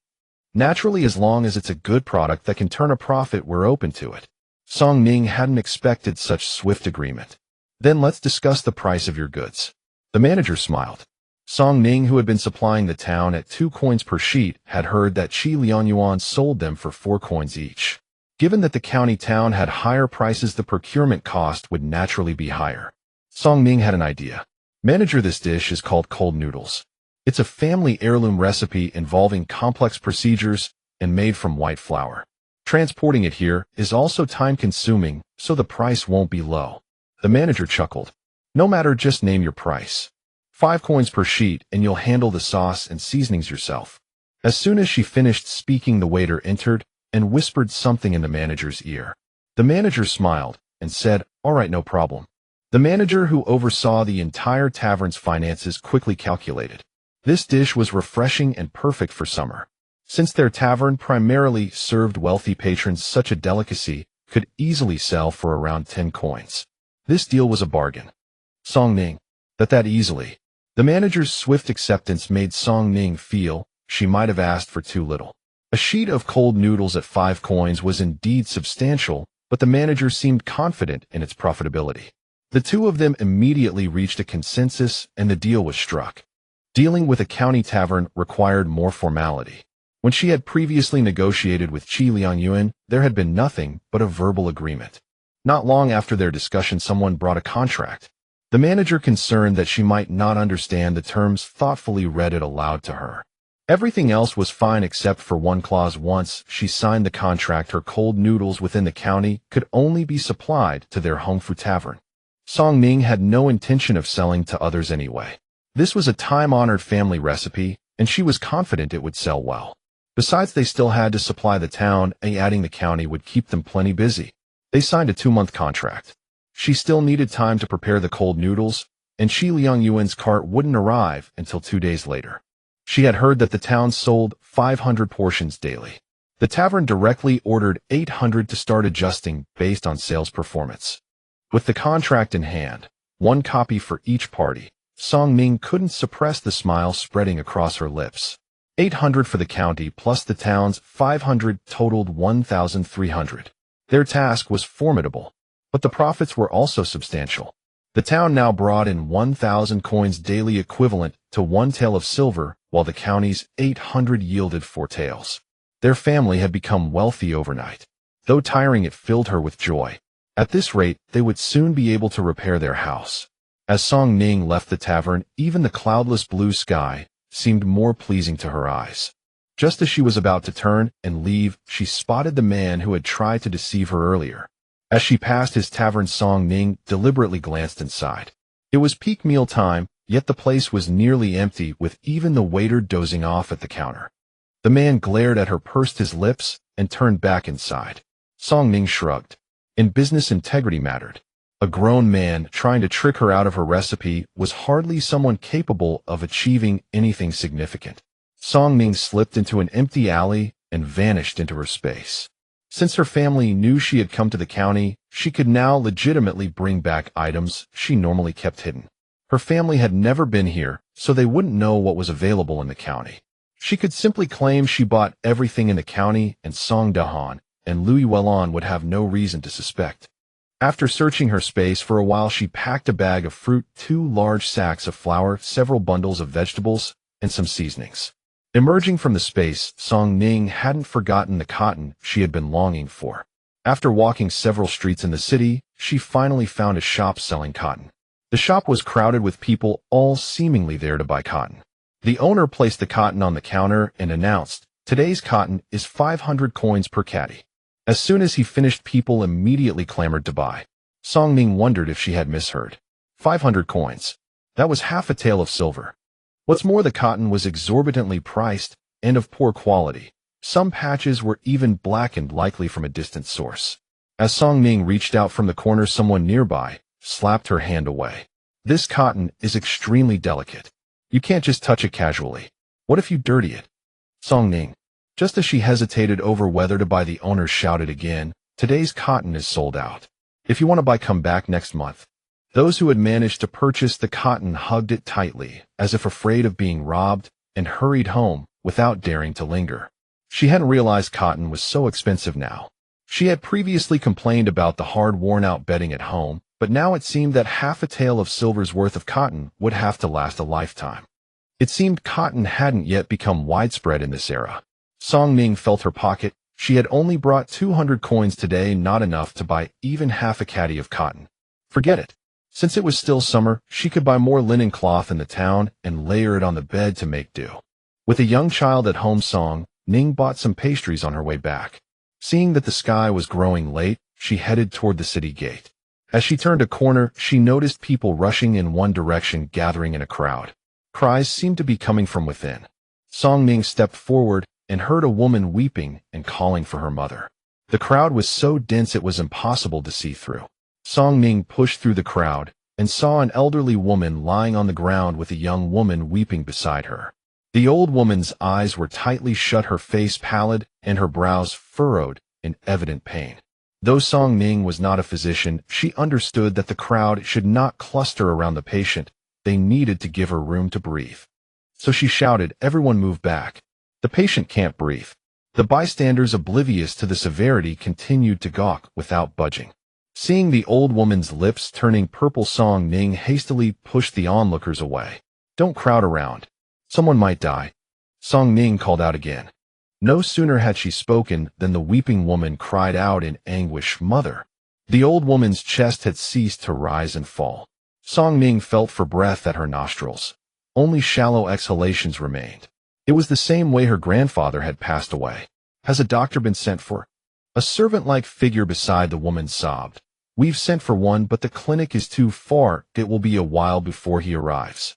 Naturally, as long as it's a good product that can turn a profit, we're open to it. Song Ning hadn't expected such swift agreement. Then let's discuss the price of your goods. The manager smiled. Song Ning, who had been supplying the town at 2 coins per sheet, had heard that Chi Lianyuan sold them for 4 coins each. Given that the county town had higher prices, the procurement cost would naturally be higher. Song Ning had an idea. Manager, this dish is called cold noodles. It's a family heirloom recipe involving complex procedures and made from white flour. Transporting it here is also time-consuming, so the price won't be low. The manager chuckled. No matter, just name your price. 5 coins per sheet, and you'll handle the sauce and seasonings yourself. As soon as she finished speaking, the waiter entered and whispered something in the manager's ear. The manager smiled and said, all right, no problem. The manager, who oversaw the entire tavern's finances, quickly calculated. This dish was refreshing and perfect for summer. Since their tavern primarily served wealthy patrons, such a delicacy could easily sell for around 10 coins. This deal was a bargain. Song Ning, that easily. The manager's swift acceptance made Song Ning feel she might have asked for too little. A sheet of cold noodles at 5 coins was indeed substantial, but the manager seemed confident in its profitability. The 2 of them immediately reached a consensus, and the deal was struck. Dealing with a county tavern required more formality. When she had previously negotiated with Qi Liangyuan, there had been nothing but a verbal agreement. Not long after their discussion, someone brought a contract. The manager, concerned that she might not understand the terms, thoughtfully read it aloud to her. Everything else was fine except for one clause. Once she signed the contract, her cold noodles within the county could only be supplied to their Hongfu tavern. Song Ning had no intention of selling to others anyway. This was a time-honored family recipe, and she was confident it would sell well. Besides, they still had to supply the town, and adding the county would keep them plenty busy. They signed a 2-month contract. She still needed time to prepare the cold noodles, and Qi Liangyuan's cart wouldn't arrive until 2 days later. She had heard that the town sold 500 portions daily. The tavern directly ordered 800 to start adjusting based on sales performance. With the contract in hand, 1 copy for each party, Song Ning couldn't suppress the smile spreading across her lips. 800 for the county plus the town's 500 totaled 1,300. Their task was formidable, but the profits were also substantial. The town now brought in 1,000 coins daily, equivalent to 1 tael of silver, while the county's 800 yielded 4 taels. Their family had become wealthy overnight. Though tiring, it filled her with joy. At this rate, they would soon be able to repair their house. As Song Ning left the tavern, even the cloudless blue sky seemed more pleasing to her eyes. Just as she was about to turn and leave, she spotted the man who had tried to deceive her earlier. As she passed his tavern, Song Ning deliberately glanced inside. It was peak meal time, yet the place was nearly empty, with even the waiter dozing off at the counter. The man glared at her, pursed his lips, and turned back inside. Song Ning shrugged. In business, integrity mattered. A grown man trying to trick her out of her recipe was hardly someone capable of achieving anything significant. Song Ning slipped into an empty alley and vanished into her space. Since her family knew she had come to the county, she could now legitimately bring back items she normally kept hidden. Her family had never been here, so they wouldn't know what was available in the county. She could simply claim she bought everything in the county, and Song Dahan and Louis Wellon would have no reason to suspect. After searching her space for a while, she packed a bag of fruit, 2 large sacks of flour, several bundles of vegetables, and some seasonings. Emerging from the space, Song Ning hadn't forgotten the cotton she had been longing for. After walking several streets in the city, she finally found a shop selling cotton. The shop was crowded with people, all seemingly there to buy cotton. The owner placed the cotton on the counter and announced, "Today's cotton is 500 coins per caddy." As soon as he finished, people immediately clamored to buy. Song Ning wondered if she had misheard. 500 coins. That was half a tael of silver. What's more, the cotton was exorbitantly priced and of poor quality. Some patches were even blackened, likely from a distant source. As Song Ning reached out from the corner, someone nearby slapped her hand away. "This cotton is extremely delicate. You can't just touch it casually. What if you dirty it?" Song Ning, just as she hesitated over whether to buy, the owner shouted again, "Today's cotton is sold out. If you want to buy, come back next month." Those who had managed to purchase the cotton hugged it tightly, as if afraid of being robbed, and hurried home without daring to linger. She hadn't realized cotton was so expensive now. She had previously complained about the hard, worn-out bedding at home, but now it seemed that half a tael of silver's worth of cotton would have to last a lifetime. It seemed cotton hadn't yet become widespread in this era. Song Ning felt her pocket. She had only brought 200 coins today, not enough to buy even half a caddy of cotton. Forget it. Since it was still summer, she could buy more linen cloth in the town and layer it on the bed to make do. With a young child at home, Song Ning bought some pastries on her way back. Seeing that the sky was growing late, she headed toward the city gate. As she turned a corner, she noticed people rushing in one direction, gathering in a crowd. Cries seemed to be coming from within. Song Ning stepped forward and heard a woman weeping and calling for her mother. The crowd was so dense it was impossible to see through. Song Ning pushed through the crowd and saw an elderly woman lying on the ground with a young woman weeping beside her. The old woman's eyes were tightly shut, her face pallid, and her brows furrowed in evident pain. Though Song Ning was not a physician, she understood that the crowd should not cluster around the patient. They needed to give her room to breathe. So she shouted, "Everyone move back. The patient can't breathe." The bystanders, oblivious to the severity, continued to gawk without budging. Seeing the old woman's lips turning purple, Song Ning hastily pushed the onlookers away. "Don't crowd around. Someone might die." Song Ning called out again. No sooner had she spoken than the weeping woman cried out in anguish, "Mother!" The old woman's chest had ceased to rise and fall. Song Ning felt for breath at her nostrils. Only shallow exhalations remained. It was the same way her grandfather had passed away. "Has a doctor been sent for?" A servant-like figure beside the woman sobbed. "We've sent for one, but the clinic is too far. It will be a while before he arrives."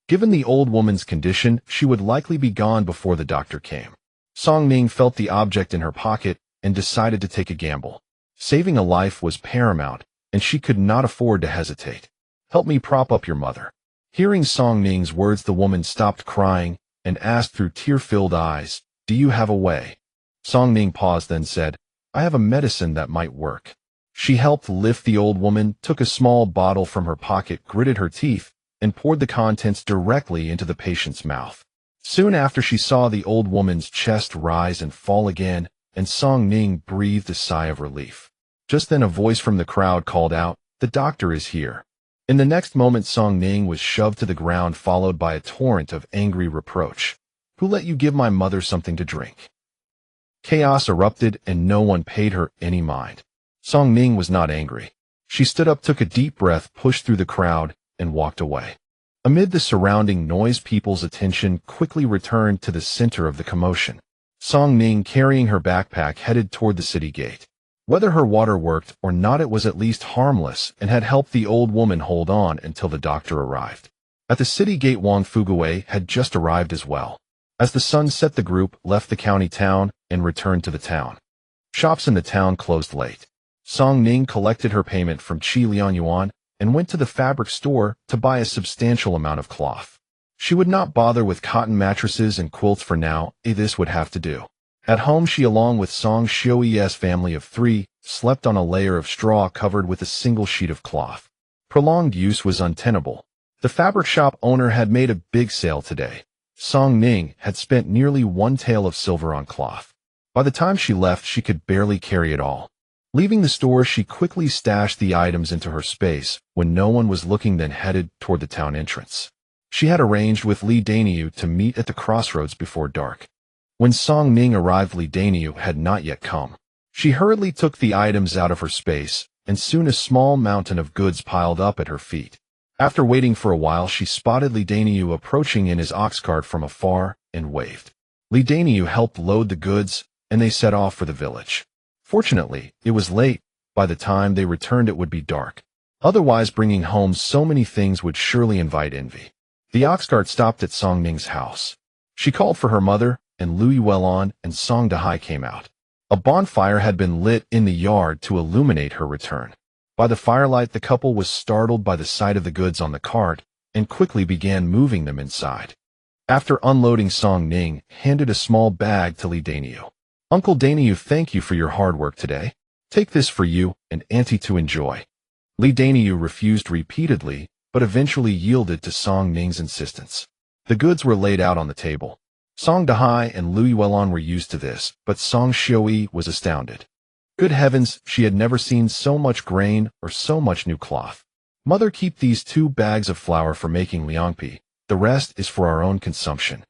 Given the old woman's condition, she would likely be gone before the doctor came. Song Ning felt the object in her pocket and decided to take a gamble. Saving a life was paramount, and she could not afford to hesitate. "Help me prop up your mother." Hearing Song Ning's words, the woman stopped crying and asked through tear-filled eyes, "Do you have a way?" Song Ning paused, then said, "I have a medicine that might work." She helped lift the old woman, took a small bottle from her pocket, gritted her teeth, and poured the contents directly into the patient's mouth. Soon after, she saw the old woman's chest rise and fall again, and Song Ning breathed a sigh of relief. Just then a voice from the crowd called out, "The doctor is here." In the next moment, Song Ning was shoved to the ground, followed by a torrent of angry reproach. "Who let you give my mother something to drink?" Chaos erupted, and no one paid her any mind. Song Ning was not angry. She stood up, took a deep breath, pushed through the crowd, and walked away. Amid the surrounding noise, people's attention quickly returned to the center of the commotion. Song Ning, carrying her backpack, headed toward the city gate. Whether her water worked or not, it was at least harmless and had helped the old woman hold on until the doctor arrived. At the city gate, Wang Fugui had just arrived as well. As the sun set, the group left the county town and returned to the town. Shops in the town closed late. Song Ning collected her payment from Qi Lian Yuan and went to the fabric store to buy a substantial amount of cloth. She would not bother with cotton mattresses and quilts for now. This would have to do. At home, she, along with Song Xiui's family of 3, slept on a layer of straw covered with a single sheet of cloth. Prolonged use was untenable. The fabric shop owner had made a big sale today. Song Ning had spent nearly 1 tael of silver on cloth. By the time she left, she could barely carry it all. Leaving the store, she quickly stashed the items into her space when no one was looking, then headed toward the town entrance. She had arranged with Li Daniu to meet at the crossroads before dark. When Song Ning arrived, Li Daniu had not yet come. She hurriedly took the items out of her space, and soon a small mountain of goods piled up at her feet. After waiting for a while, she spotted Li Daniu approaching in his ox cart from afar and waved. Li Daniu helped load the goods, and they set off for the village. Fortunately, it was late. By the time they returned, it would be dark. Otherwise, bringing home so many things would surely invite envy. The ox cart stopped at Song Ning's house. She called for her mother, and Lui Welon and Song Dahai came out. A bonfire had been lit in the yard to illuminate her return. By the firelight, the couple was startled by the sight of the goods on the cart and quickly began moving them inside. After unloading, Song Ning handed a small bag to Li Daniu. "Uncle Daniu, thank you for your hard work today. Take this for you and Auntie to enjoy." Li Daniu refused repeatedly, but eventually yielded to Song Ning's insistence. The goods were laid out on the table. Song Dahai and Lui Welon were used to this, but Song Xiui was astounded. Good heavens, she had never seen so much grain or so much new cloth. "Mother, keep these 2 bags of flour for making liangpi. The rest is for our own consumption."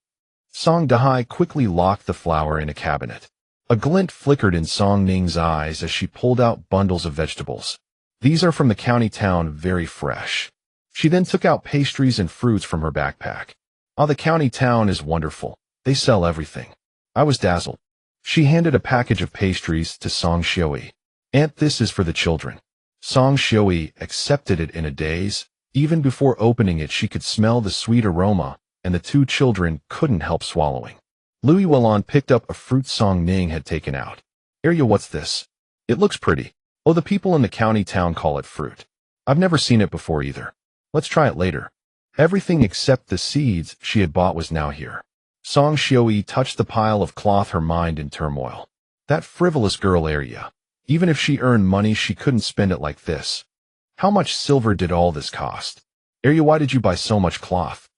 Song Dahai quickly locked the flour in a cabinet. A glint flickered in Song Ning's eyes as she pulled out bundles of vegetables. "These are from the county town, very fresh." She then took out pastries and fruits from her backpack. "Ah, the county town is wonderful. They sell everything." I was dazzled. She handed a package of pastries to Song Xiui. "Aunt, this is for the children." Song Xiui accepted it in a daze. Even before opening it, she could smell the sweet aroma, and the 2 children couldn't help swallowing. Lui Welon picked up a fruit Song Ning had taken out. "Arya, what's this? It looks pretty." "Oh, the people in the county town call it fruit. I've never seen it before either. Let's try it later." Everything except the seeds she had bought was now here. Song Xiui touched the pile of cloth, her mind in turmoil. That frivolous girl Arya. Even if she earned money, she couldn't spend it like this. How much silver did all this cost? "Arya, why did you buy so much cloth?"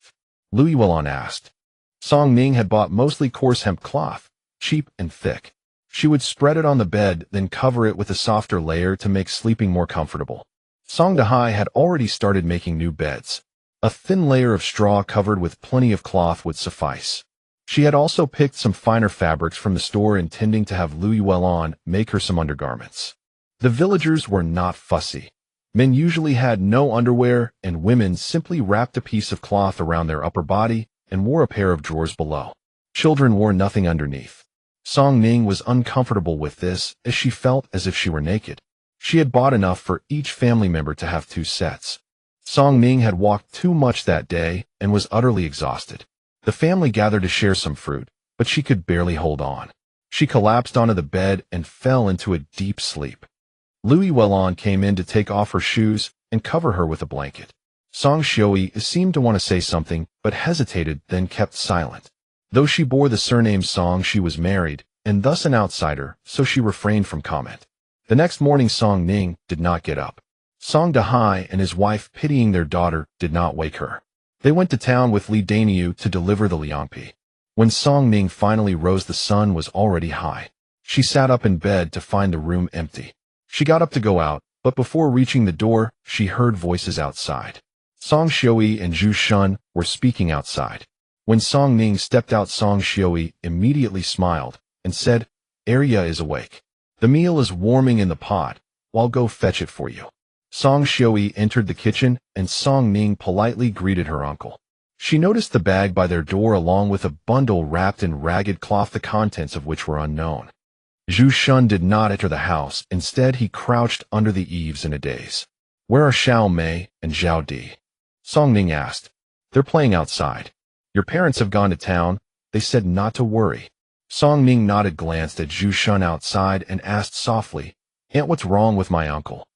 Lui Welon asked. Song Ning had bought mostly coarse hemp cloth, cheap and thick. She would spread it on the bed, then cover it with a softer layer to make sleeping more comfortable. Song Dahai had already started making new beds. A thin layer of straw covered with plenty of cloth would suffice. She had also picked some finer fabrics from the store, intending to have Louis Wellon make her some undergarments. The villagers were not fussy. Men usually had no underwear, and women simply wrapped a piece of cloth around their upper body and wore a pair of drawers below. Children wore nothing underneath. Song Ning was uncomfortable with this, as she felt as if she were naked. She had bought enough for each family member to have 2 sets. Song Ning had walked too much that day and was utterly exhausted. The family gathered to share some fruit, but she could barely hold on. She collapsed onto the bed and fell into a deep sleep. Louis Wellon came in to take off her shoes and cover her with a blanket. Song Xiui seemed to want to say something, but hesitated, then kept silent. Though she bore the surname Song, she was married, and thus an outsider, so she refrained from comment. The next morning Song Ning did not get up. Song Dahai and his wife, pitying their daughter, did not wake her. They went to town with Li Daniu to deliver the liangpi. When Song Ning finally rose, the sun was already high. She sat up in bed to find the room empty. She got up to go out, but before reaching the door, she heard voices outside. Song Xiui and Zhu Shun were speaking outside. When Song Ning stepped out, Song Xiui immediately smiled and said, "Arya is awake. The meal is warming in the pot. I'll go fetch it for you." Song Xiui entered the kitchen, and Song Ning politely greeted her uncle. She noticed the bag by their door along with a bundle wrapped in ragged cloth, the contents of which were unknown. Zhu Shun did not enter the house. Instead, he crouched under the eaves in a daze. "Where are Xiao Mei and Zhao Di?" Song Ning asked. "They're playing outside. Your parents have gone to town. They said not to worry." Song Ning nodded, glanced at Zhu Shun outside, and asked softly, "Aunt, what's wrong with my uncle?"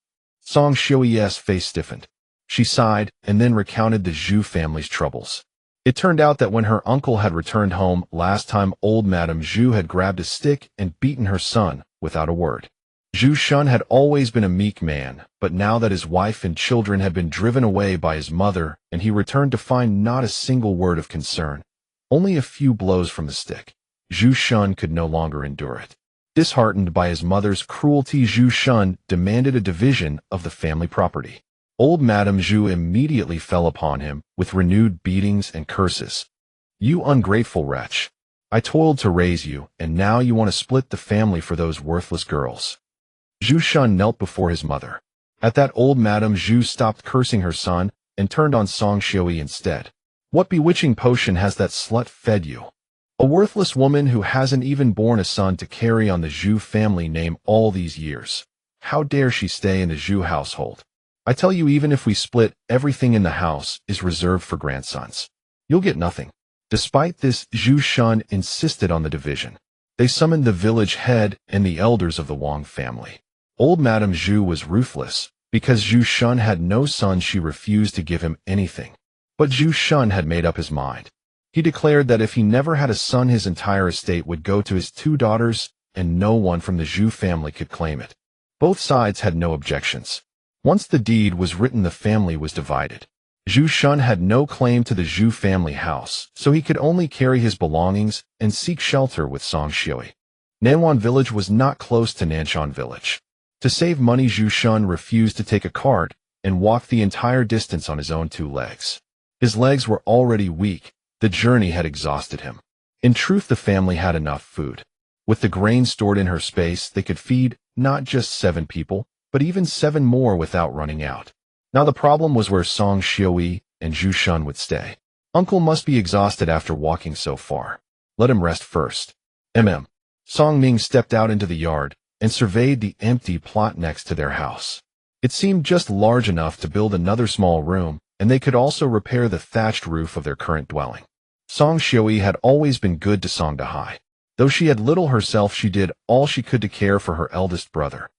Song Xiui's face stiffened. She sighed and then recounted the Zhu family's troubles. It turned out that when her uncle had returned home last time, old Madame Zhu had grabbed a stick and beaten her son without a word. Zhu Shun had always been a meek man, but now that his wife and children had been driven away by his mother, and he returned to find not a single word of concern, only a few blows from the stick, Zhu Shun could no longer endure it. Disheartened by his mother's cruelty, Zhu Shun demanded a division of the family property. Old Madame Zhu immediately fell upon him with renewed beatings and curses. "You ungrateful wretch! I toiled to raise you, and now you want to split the family for those worthless girls." Zhu Shun knelt before his mother. At that, old Madame Zhu stopped cursing her son and turned on Song Xiui instead. "What bewitching potion has that slut fed you? A worthless woman who hasn't even borne a son to carry on the Zhu family name all these years. How dare she stay in the Zhu household? I tell you, even if we split, everything in the house is reserved for grandsons. You'll get nothing." Despite this, Zhu Shun insisted on the division. They summoned the village head and the elders of the Wang family. Old Madame Zhu was ruthless. Because Zhu Shun had no son, she refused to give him anything. But Zhu Shun had made up his mind. He declared that if he never had a son, his entire estate would go to his 2 daughters, and no one from the Zhu family could claim it. Both sides had no objections. Once the deed was written, the family was divided. Zhu Shun had no claim to the Zhu family house, so he could only carry his belongings and seek shelter with Song Xiui. Nanwan village was not close to Nanshan village. To save money, Zhu Shun refused to take a cart and walked the entire distance on his own 2 legs. His legs were already weak. The journey had exhausted him. In truth, the family had enough food. With the grain stored in her space, they could feed not just 7 people, but even 7 more without running out. Now the problem was where Song Xiui and Zhu Shun would stay. Uncle must be exhausted after walking so far. Let him rest first. Song Ning stepped out into the yard and surveyed the empty plot next to their house. It seemed just large enough to build another small room, and they could also repair the thatched roof of their current dwelling. Song Xiui had always been good to Song Dahai. Though she had little herself, she did all she could to care for her eldest brother.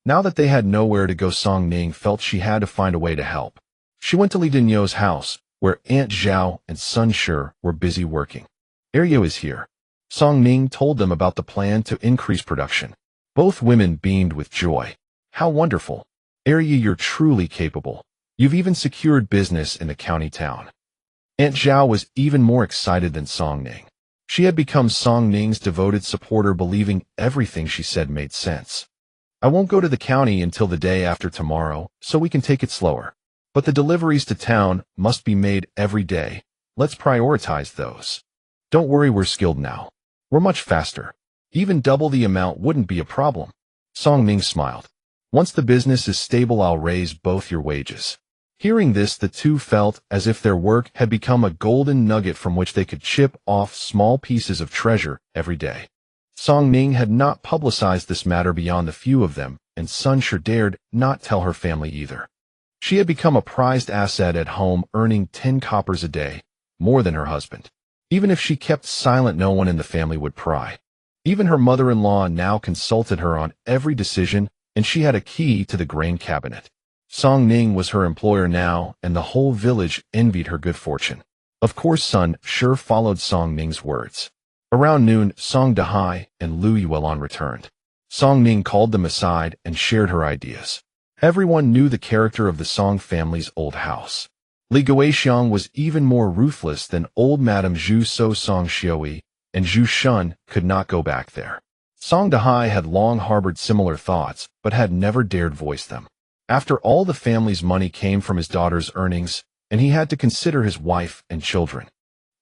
Now that they had nowhere to go, Song Ning felt she had to find a way to help. She went to Li Dinyo's house, where Aunt Zhao and Sun Shi were busy working. "Arya is here." Song Ning told them about the plan to increase production. Both women beamed with joy. "How wonderful! Arya, you're truly capable. You've even secured business in the county town." Aunt Zhao was even more excited than Song Ning. She had become Song Ning's devoted supporter, believing everything she said made sense. "I won't go to the county until the day after tomorrow, so we can take it slower. But the deliveries to town must be made every day. Let's prioritize those." Don't worry, we're skilled now. We're much faster. Even double the amount wouldn't be a problem. Song Ning smiled. Once the business is stable, I'll raise both your wages. Hearing this, the two felt as if their work had become a golden nugget from which they could chip off small pieces of treasure every day. Song Ning had not publicized this matter beyond the few of them, and Sun Sure dared not tell her family either. She had become a prized asset at home, earning 10 coppers a day, more than her husband. Even if she kept silent, no one in the family would pry. Even her mother-in-law now consulted her on every decision, and she had a key to the grain cabinet. Song Ning was her employer now, and the whole village envied her good fortune. Of course, Sun Sure followed Song Ning's words. Around noon, Song Dahai and Lu Yuelon returned. Song Ning called them aside and shared her ideas. Everyone knew the character of the Song family's old house. Li Guixiang was even more ruthless than old Madame Zhu, so Song Xiui and Zhu Shun could not go back there. Song Dahai had long harbored similar thoughts, but had never dared voice them. After all, the family's money came from his daughter's earnings, and he had to consider his wife and children.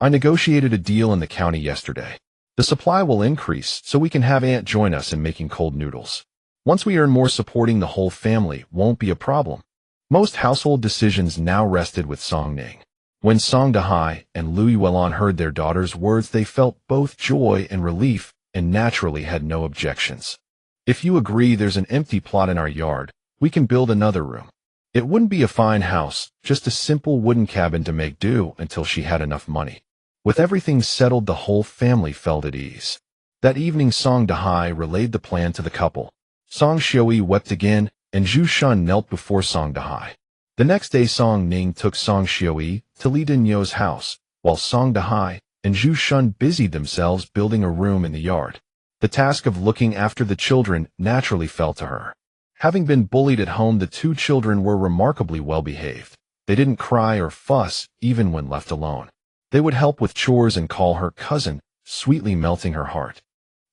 I negotiated a deal in the county yesterday. The supply will increase, so we can have Aunt join us in making cold noodles. Once we earn more, supporting the whole family won't be a problem. Most household decisions now rested with Song Ning. When Song Dahai and Lu Yuelon heard their daughter's words, they felt both joy and relief, and naturally had no objections. If you agree, there's an empty plot in our yard. We can build another room. It wouldn't be a fine house, just a simple wooden cabin to make do until she had enough money. With everything settled, the whole family felt at ease. That evening, Song Dahai relayed the plan to the couple. Song Xiui wept again, and Zhu Shun knelt before Song Dahai. The next day, Song Ning took Song Xiui to Li Dinyo's house, while Song Dahai and Zhu Shun busied themselves building a room in the yard. The task of looking after the children naturally fell to her. Having been bullied at home, the two children were remarkably well behaved. They didn't cry or fuss, even when left alone. They would help with chores and call her cousin, sweetly melting her heart.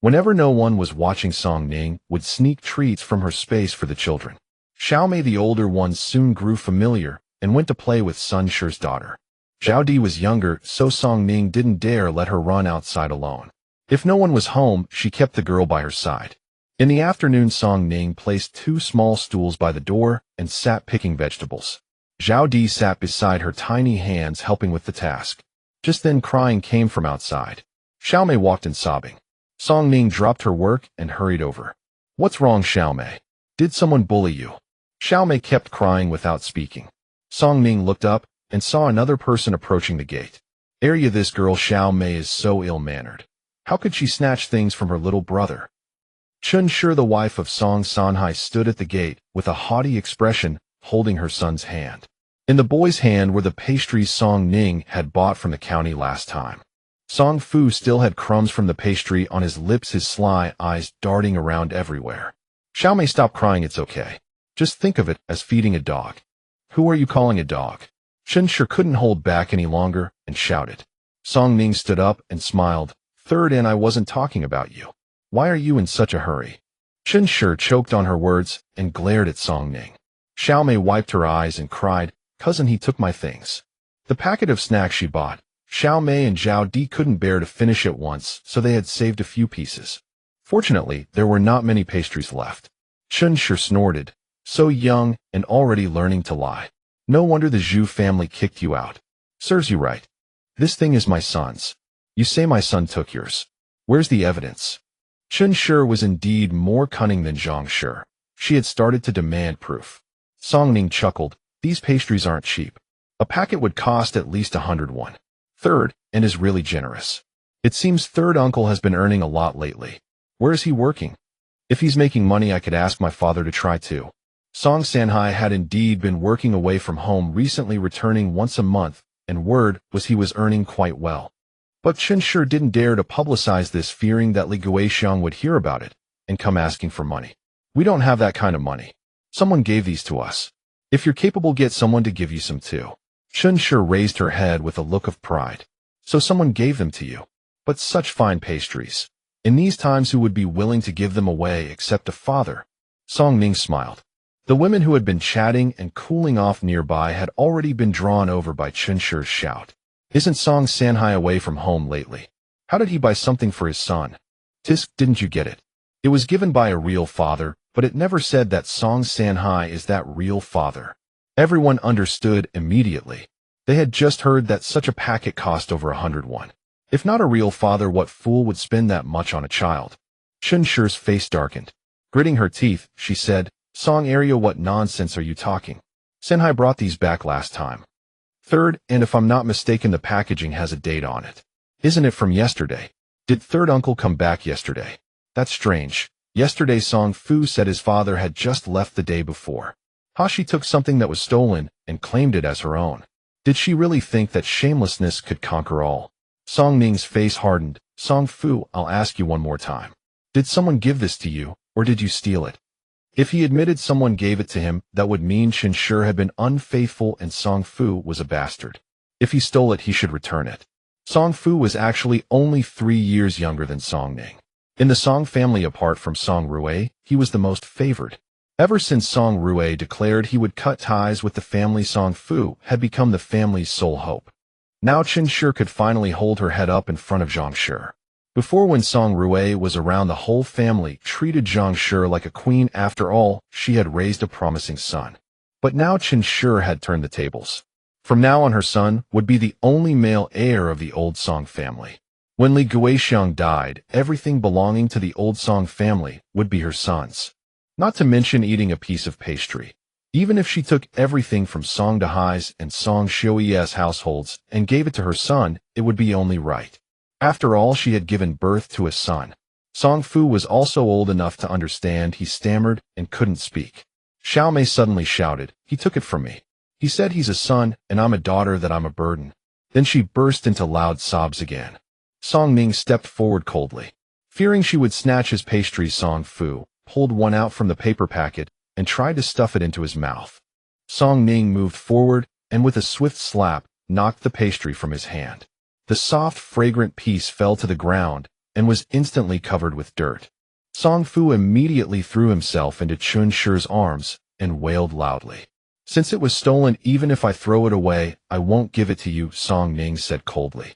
Whenever no one was watching, Song Ning would sneak treats from her space for the children. Xiaomei, the older one, soon grew familiar and went to play with Sun Sure's daughter. Zhao Di was younger, so Song Ning didn't dare let her run outside alone. If no one was home, she kept the girl by her side. In the afternoon, Song Ning placed 2 small stools by the door and sat picking vegetables. Zhao Di sat beside her, tiny hands helping with the task. Just then, crying came from outside. Xiaomei walked in sobbing. Song Ning dropped her work and hurried over. "What's wrong, Xiaomei? Did someone bully you?" Xiaomei kept crying without speaking. Song Ning looked up and saw another person approaching the gate. This girl Xiaomei is so ill-mannered. How could she snatch things from her little brother? Chun Sure, the wife of Song Sanhai, stood at the gate with a haughty expression, holding her son's hand. In the boy's hand were the pastries Song Ning had bought from the county last time. Song Fu still had crumbs from the pastry on his lips, his sly eyes darting around everywhere. "Xiaomei, stop crying, it's okay. Just think of it as feeding a dog." "Who are you calling a dog?" Chun Sure couldn't hold back any longer and shouted. Song Ning stood up and smiled. "Third, and I wasn't talking about you. Why are you in such a hurry?" Chun Sure choked on her words and glared at Song Ning. Xiaomei wiped her eyes and cried, "Cousin, he took my things." The packet of snacks she bought. Xiaomei and Zhao Di couldn't bear to finish at once, so they had saved a few pieces. Fortunately, there were not many pastries left. Chun Sure snorted. "So young and already learning to lie. No wonder the Zhu family kicked you out. Serves you right. This thing is my son's. You say my son took yours. Where's the evidence?" Chun Sure was indeed more cunning than Zhang Sure. She had started to demand proof. Song Ning chuckled. "These pastries aren't cheap. A packet would cost at least 101. Third, and is really generous. It seems Third Uncle has been earning a lot lately. Where is he working? If he's making money, I could ask my father to try too." Song Sanhai had indeed been working away from home, recently returning once a month, and word was he was earning quite well. But Chun Sure didn't dare to publicize this, fearing that Li Guixiang would hear about it and come asking for money. "We don't have that kind of money. Someone gave these to us. If you're capable, get someone to give you some too." Chun Sure raised her head with a look of pride. "So someone gave them to you? But such fine pastries. In these times, who would be willing to give them away except a father?" Song Ning smiled. The women who had been chatting and cooling off nearby had already been drawn over by Chun Sure's shout. "Isn't Song Sanhai away from home lately? How did he buy something for his son? Tisk, didn't you get it? It was given by a real father, but it never said that Song Sanhai is that real father. Everyone understood immediately. They had just heard that such a packet cost over 100 won. If not a real father, what fool would spend that much on a child? Chunshir's face darkened. Gritting her teeth, she said, Song area, what nonsense are you talking? Senhai brought these back last time. Third, and if I'm not mistaken, the packaging has a date on it. Isn't it from yesterday? Did third uncle come back yesterday? That's strange. Yesterday Song Fu said his father had just left the day before. Hashi took something that was stolen and claimed it as her own. Did she really think that shamelessness could conquer all? Song Ning's face hardened. Song Fu, I'll ask you one more time. Did someone give this to you, or did you steal it? If he admitted someone gave it to him, that would mean Chunshir had been unfaithful and Song Fu was a bastard. If he stole it, he should return it. Song Fu was actually only 3 years younger than Song Ning. In the Song family, apart from Song Rue, he was the most favored. Ever since Song Rue declared he would cut ties with the family, Song Fu had become the family's sole hope. Now Chunshir could finally hold her head up in front of Zhangshir. Before, when Song Rue was around, the whole family treated Zhangshir like a queen. After all, she had raised a promising son. But now Chunshir had turned the tables. From now on, her son would be the only male heir of the old Song family. When Li Guixiang died, everything belonging to the old Song family would be her son's. Not to mention eating a piece of pastry. Even if she took everything from Song Dahai's and Song Shoi's households and gave it to her son, it would be only right. After all, she had given birth to a son. Song Fu was also old enough to understand. He stammered and couldn't speak. Xiao Mei suddenly shouted, he took it from me. He said he's a son and I'm a daughter, that I'm a burden. Then she burst into loud sobs again. Song Ning stepped forward coldly. Fearing she would snatch his pastry, Song Fu pulled one out from the paper packet and tried to stuff it into his mouth. Song Ning moved forward and with a swift slap knocked the pastry from his hand. The soft, fragrant piece fell to the ground and was instantly covered with dirt. Song Fu immediately threw himself into Chunshir's arms and wailed loudly. Since it was stolen, even if I throw it away, I won't give it to you, Song Ning said coldly.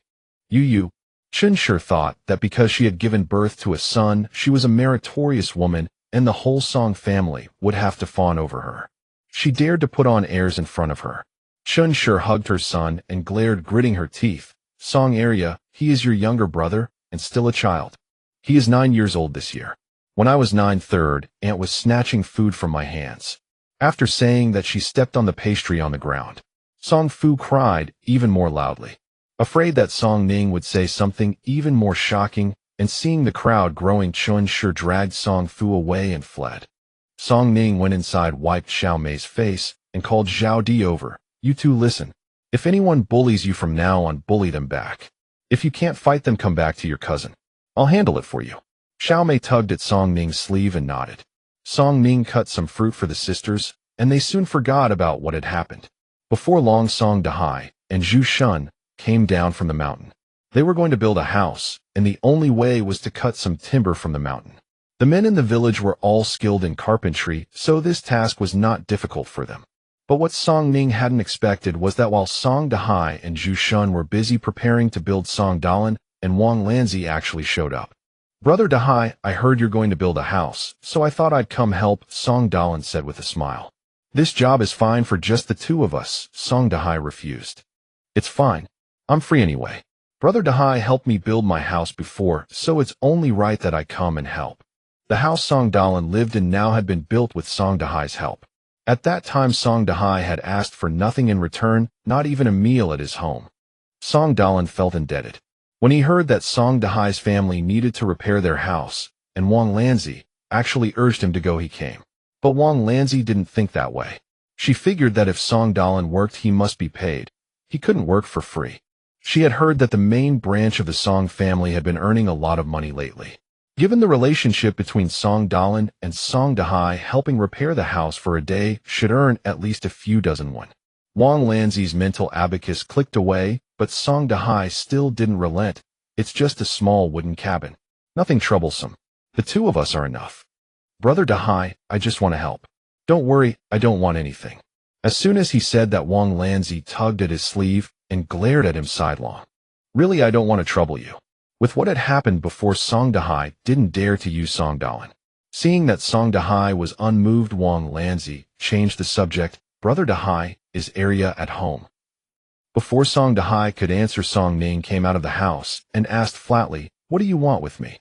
You. Chunshir thought that because she had given birth to a son, she was a meritorious woman and the whole Song family would have to fawn over her. She dared to put on airs in front of her. Chunshir hugged her son and glared, gritting her teeth. Song area, he is your younger brother and still a child. He is 9 years old this year. When I was 9, Aunt was snatching food from my hands. After saying that, she stepped on the pastry on the ground. Song Fu cried even more loudly. Afraid that Song Ning would say something even more shocking, and seeing the crowd growing, Chunshir dragged Song Fu away and fled. Song Ning went inside, wiped Xiao Mei's face, and called Zhao Di over. You two listen. If anyone bullies you from now on, bully them back. If you can't fight them, come back to your cousin. I'll handle it for you. Xiao Mei tugged at Song Ning's sleeve and nodded. Song Ning cut some fruit for the sisters, and they soon forgot about what had happened. Before long, Song Dahai and Zhu Shun came down from the mountain. They were going to build a house, and the only way was to cut some timber from the mountain. The men in the village were all skilled in carpentry, so this task was not difficult for them. But what Song Ning hadn't expected was that while Song Dahai and Zhu Shun were busy preparing to build, Song Dalan and Wang Lanzi actually showed up. Brother Dahai, I heard you're going to build a house, so I thought I'd come help, Song Dalan said with a smile. This job is fine for just the two of us, Song Dahai refused. It's fine. I'm free anyway. Brother Dahai helped me build my house before, so it's only right that I come and help. The house Song Dalan lived in now had been built with Song Dahai's help. At that time, Song Dahai had asked for nothing in return, not even a meal at his home. Song Dalan felt indebted. When he heard that Song Dahai's family needed to repair their house, and Wang Lanzi actually urged him to go, he came. But Wang Lanzi didn't think that way. She figured that if Song Dalan worked, he must be paid. He couldn't work for free. She had heard that the main branch of the Song family had been earning a lot of money lately. Given the relationship between Song Dalan and Song Dahai, helping repair the house for a day should earn at least a few dozen won. Wang Lanzi's mental abacus clicked away, but Song Dahai still didn't relent. It's just a small wooden cabin. Nothing troublesome. The two of us are enough. Brother Dahai, I just want to help. Don't worry, I don't want anything. As soon as he said that, Wang Lanzi tugged at his sleeve and glared at him sidelong. Really, I don't want to trouble you. With what had happened before, Song Dahai didn't dare to use Song Dalin. Seeing that Song Dahai was unmoved, Wang Lanzi changed the subject. Brother Dahai, is Arya at home? Before Song Dahai could answer, Song Ning came out of the house and asked flatly, what do you want with me?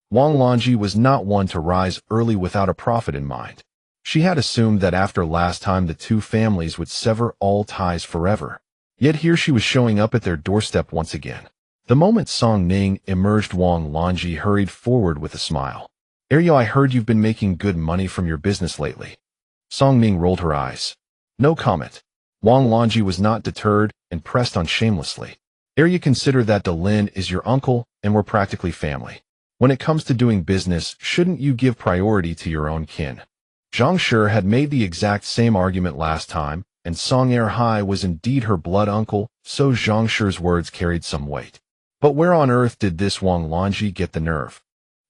Wang Lanji was not one to rise early without a profit in mind. She had assumed that after last time the two families would sever all ties forever. Yet here she was showing up at their doorstep once again. The moment Song Ning emerged, Wang Lanji hurried forward with a smile. Arya, I heard you've been making good money from your business lately. Song Ning rolled her eyes. No comment. Wang Lanji was not deterred and pressed on shamelessly. Arya, consider that Dalin is your uncle and we're practically family. When it comes to doing business, shouldn't you give priority to your own kin? Zhang Shi had made the exact same argument last time, and Song Erhai was indeed her blood uncle, so Zhang Shi's words carried some weight. But where on earth did this Wang Lanji get the nerve?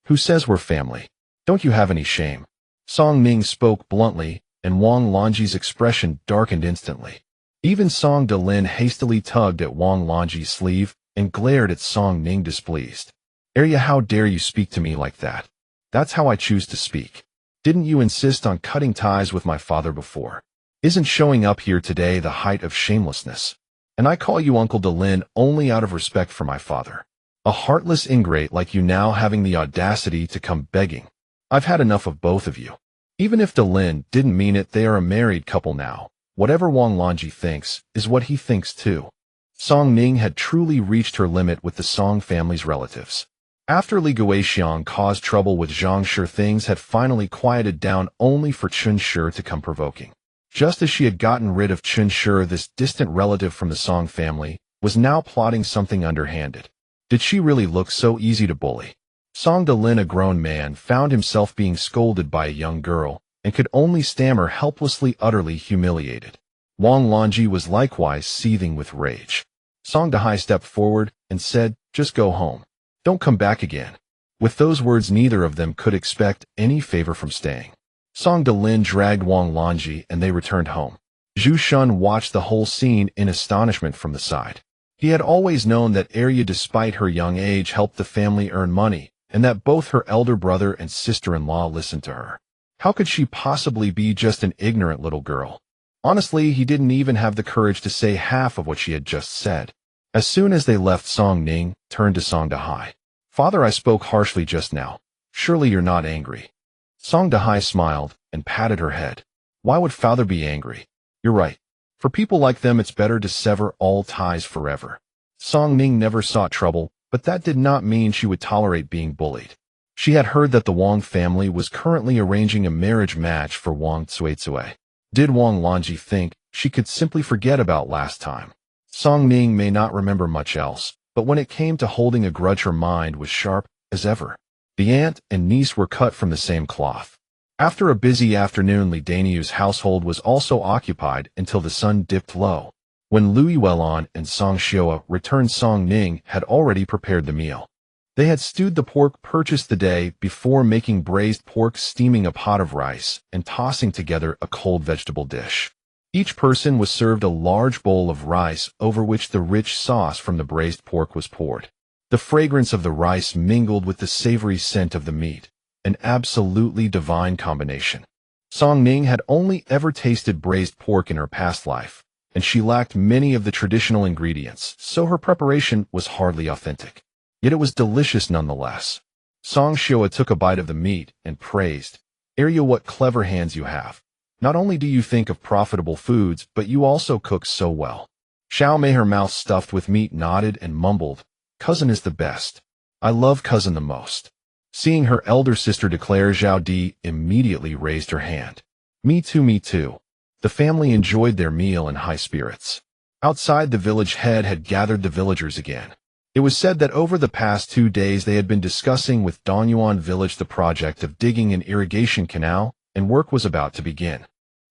Who says we're family? Don't you have any shame? Song Ning spoke bluntly, and Wang Lanji's expression darkened instantly. Even Song Dalin hastily tugged at Wang Lanji's sleeve and glared at Song Ning displeased. Arya, how dare you speak to me like that? That's how I choose to speak. Didn't you insist on cutting ties with my father before? Isn't showing up here today the height of shamelessness? And I call you Uncle Dalin only out of respect for my father. A heartless ingrate like you now having the audacity to come begging. I've had enough of both of you. Even if Dalin didn't mean it, they are a married couple now. Whatever Wang Lanji thinks is what he thinks too. Song Ning had truly reached her limit with the Song family's relatives. After Li Guixiang caused trouble with Zhang Shi, things had finally quieted down, only for Chun Shi to come provoking. Just as she had gotten rid of Chun Shi, this distant relative from the Song family was now plotting something underhanded. Did she really look so easy to bully? Song Dalin, a grown man, found himself being scolded by a young girl and could only stammer helplessly, utterly humiliated. Wang Lanji was likewise seething with rage. Song Dahai stepped forward and said, just go home. Don't come back again. With those words, neither of them could expect any favor from staying. Song Dalin dragged Wang Lanji and they returned home. Zhu Shun watched the whole scene in astonishment from the side. He had always known that Arya, despite her young age, helped the family earn money, and that both her elder brother and sister-in-law listened to her. How could she possibly be just an ignorant little girl? Honestly, he didn't even have the courage to say half of what she had just said. As soon as they left, Song Ning turned to Song Dahai. Father, I spoke harshly just now. Surely you're not angry. Song Dahai smiled and patted her head. Why would father be angry? You're right. For people like them, it's better to sever all ties forever. Song Ning never sought trouble, but that did not mean she would tolerate being bullied. She had heard that the Wang family was currently arranging a marriage match for Wang Tsuetsue. Did Wang Lanji think she could simply forget about last time? Song Ning may not remember much else, but when it came to holding a grudge, her mind was sharp as ever. The aunt and niece were cut from the same cloth. After a busy afternoon, Li Daniu's household was also occupied until the sun dipped low. When Lui Welan and Song Xiua returned, Song Ning had already prepared the meal. They had stewed the pork purchased the day before, making braised pork, steaming a pot of rice, and tossing together a cold vegetable dish. Each person was served a large bowl of rice over which the rich sauce from the braised pork was poured. The fragrance of the rice mingled with the savory scent of the meat, an absolutely divine combination. Song Ning had only ever tasted braised pork in her past life, and she lacked many of the traditional ingredients, so her preparation was hardly authentic. Yet it was delicious nonetheless. Song Xiua took a bite of the meat and praised, Arya, what clever hands you have. Not only do you think of profitable foods, but you also cook so well. Xiao Mei, her mouth stuffed with meat, nodded and mumbled, cousin is the best. I love cousin the most. Seeing her elder sister declare, Zhao Di immediately raised her hand. Me too, me too. The family enjoyed their meal in high spirits. Outside, the village head had gathered the villagers again. It was said that over the past 2 days they had been discussing with Dongyuan village the project of digging an irrigation canal, and work was about to begin.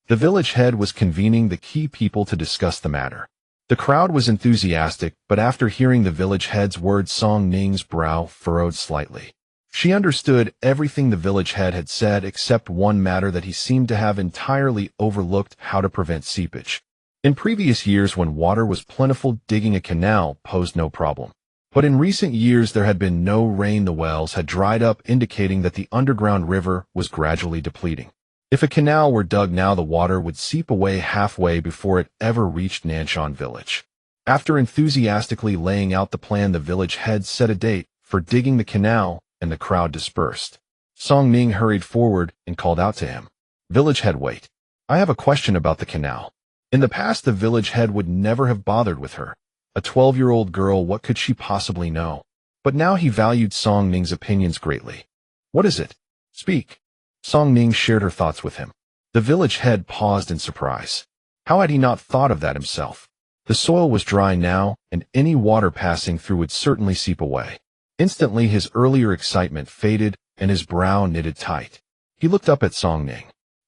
The village head was convening the key people to discuss the matter. The crowd was enthusiastic, but after hearing the village head's words, Song Ning's brow furrowed slightly. She understood everything the village head had said except one matter that he seemed to have entirely overlooked: how to prevent seepage. In previous years, when water was plentiful, digging a canal posed no problem. But in recent years there had been no rain. The wells had dried up, indicating that the underground river was gradually depleting. If a canal were dug now, the water would seep away halfway before it ever reached Nanshan village. After enthusiastically laying out the plan, the village head set a date for digging the canal, and the crowd dispersed. Song Ning hurried forward and called out to him. Village head, wait. I have a question about the canal. In the past, the village head would never have bothered with her. A 12-year-old girl, what could she possibly know? But now he valued Song Ning's opinions greatly. What is it? Speak. Song Ning shared her thoughts with him. The village head paused in surprise. How had he not thought of that himself? The soil was dry now, and any water passing through would certainly seep away. Instantly his earlier excitement faded, and his brow knitted tight. He looked up at Song Ning.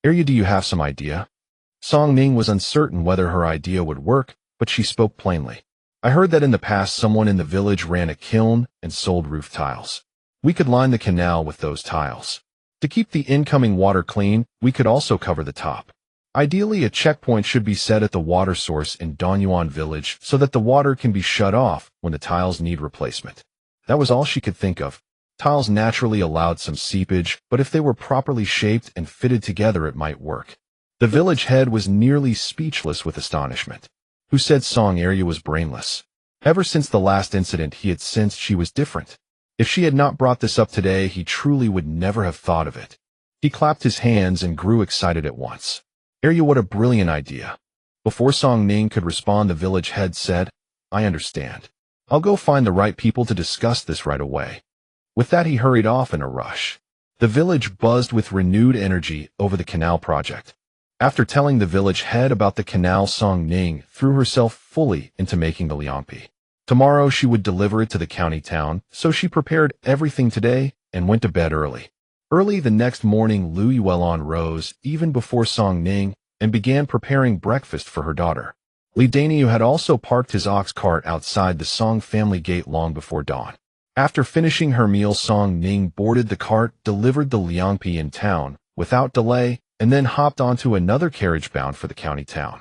Arya, do you have some idea? Song Ning was uncertain whether her idea would work, but she spoke plainly. I heard that in the past someone in the village ran a kiln and sold roof tiles. We could line the canal with those tiles. To keep the incoming water clean, we could also cover the top. Ideally, a checkpoint should be set at the water source in Donyuan village so that the water can be shut off when the tiles need replacement. That was all she could think of. Tiles naturally allowed some seepage, but if they were properly shaped and fitted together, it might work. The village head was nearly speechless with astonishment. Who said Song Arya was brainless? Ever since the last incident, he had sensed she was different. If she had not brought this up today, he truly would never have thought of it. He clapped his hands and grew excited at once. Arya, what a brilliant idea. Before Song Ning could respond, the village head said, I understand. I'll go find the right people to discuss this right away. With that, he hurried off in a rush. The village buzzed with renewed energy over the canal project. After telling the village head about the canal, Song Ning threw herself fully into making the liangpi. Tomorrow she would deliver it to the county town, so she prepared everything today and went to bed early. Early the next morning, Lu Yuelon rose even before Song Ning and began preparing breakfast for her daughter. Li Daniu had also parked his ox cart outside the Song family gate long before dawn. After finishing her meal, Song Ning boarded the cart, delivered the liangpi in town without delay, and then hopped onto another carriage bound for the county town.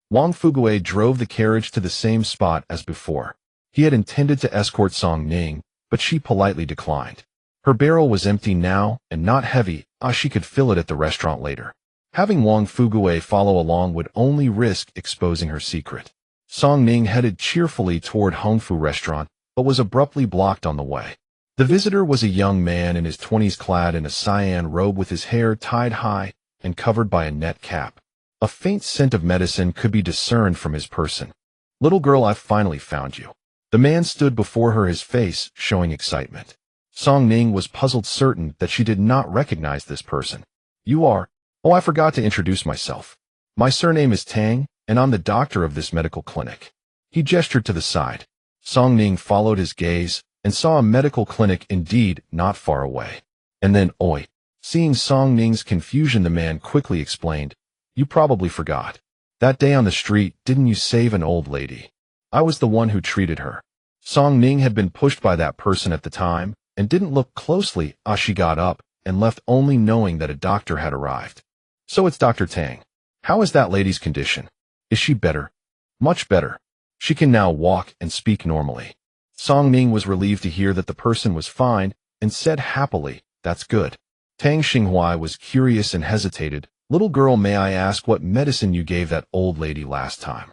Wang Fuguei drove the carriage to the same spot as before. He had intended to escort Song Ning, but she politely declined. Her barrel was empty now and not heavy, she could fill it at the restaurant later. Having Wang Fuguei follow along would only risk exposing her secret. Song Ning headed cheerfully toward Hongfu restaurant, but was abruptly blocked on the way. The visitor was a young man in his 20s, clad in a cyan robe with his hair tied high and covered by a net cap. A faint scent of medicine could be discerned from his person. Little girl, I've finally found you. The man stood before her, his face showing excitement. Song Ning was puzzled, certain that she did not recognize this person. You are? Oh, I forgot to introduce myself. My surname is Tang, and I'm the doctor of this medical clinic. He gestured to the side. Song Ning followed his gaze and saw a medical clinic indeed not far away. And then, oi. Seeing Song Ning's confusion, the man quickly explained, you probably forgot. That day on the street, didn't you save an old lady? I was the one who treated her. Song Ning had been pushed by that person at the time and didn't look closely as she got up and left, only knowing that a doctor had arrived. So it's Dr. Tang. How is that lady's condition? Is she better? Much better. She can now walk and speak normally. Song Ning was relieved to hear that the person was fine and said happily, that's good. Tang Xinghuai was curious and hesitated. Little girl, may I ask what medicine you gave that old lady last time?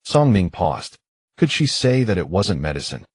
Song Ning paused. Could she say that it wasn't medicine?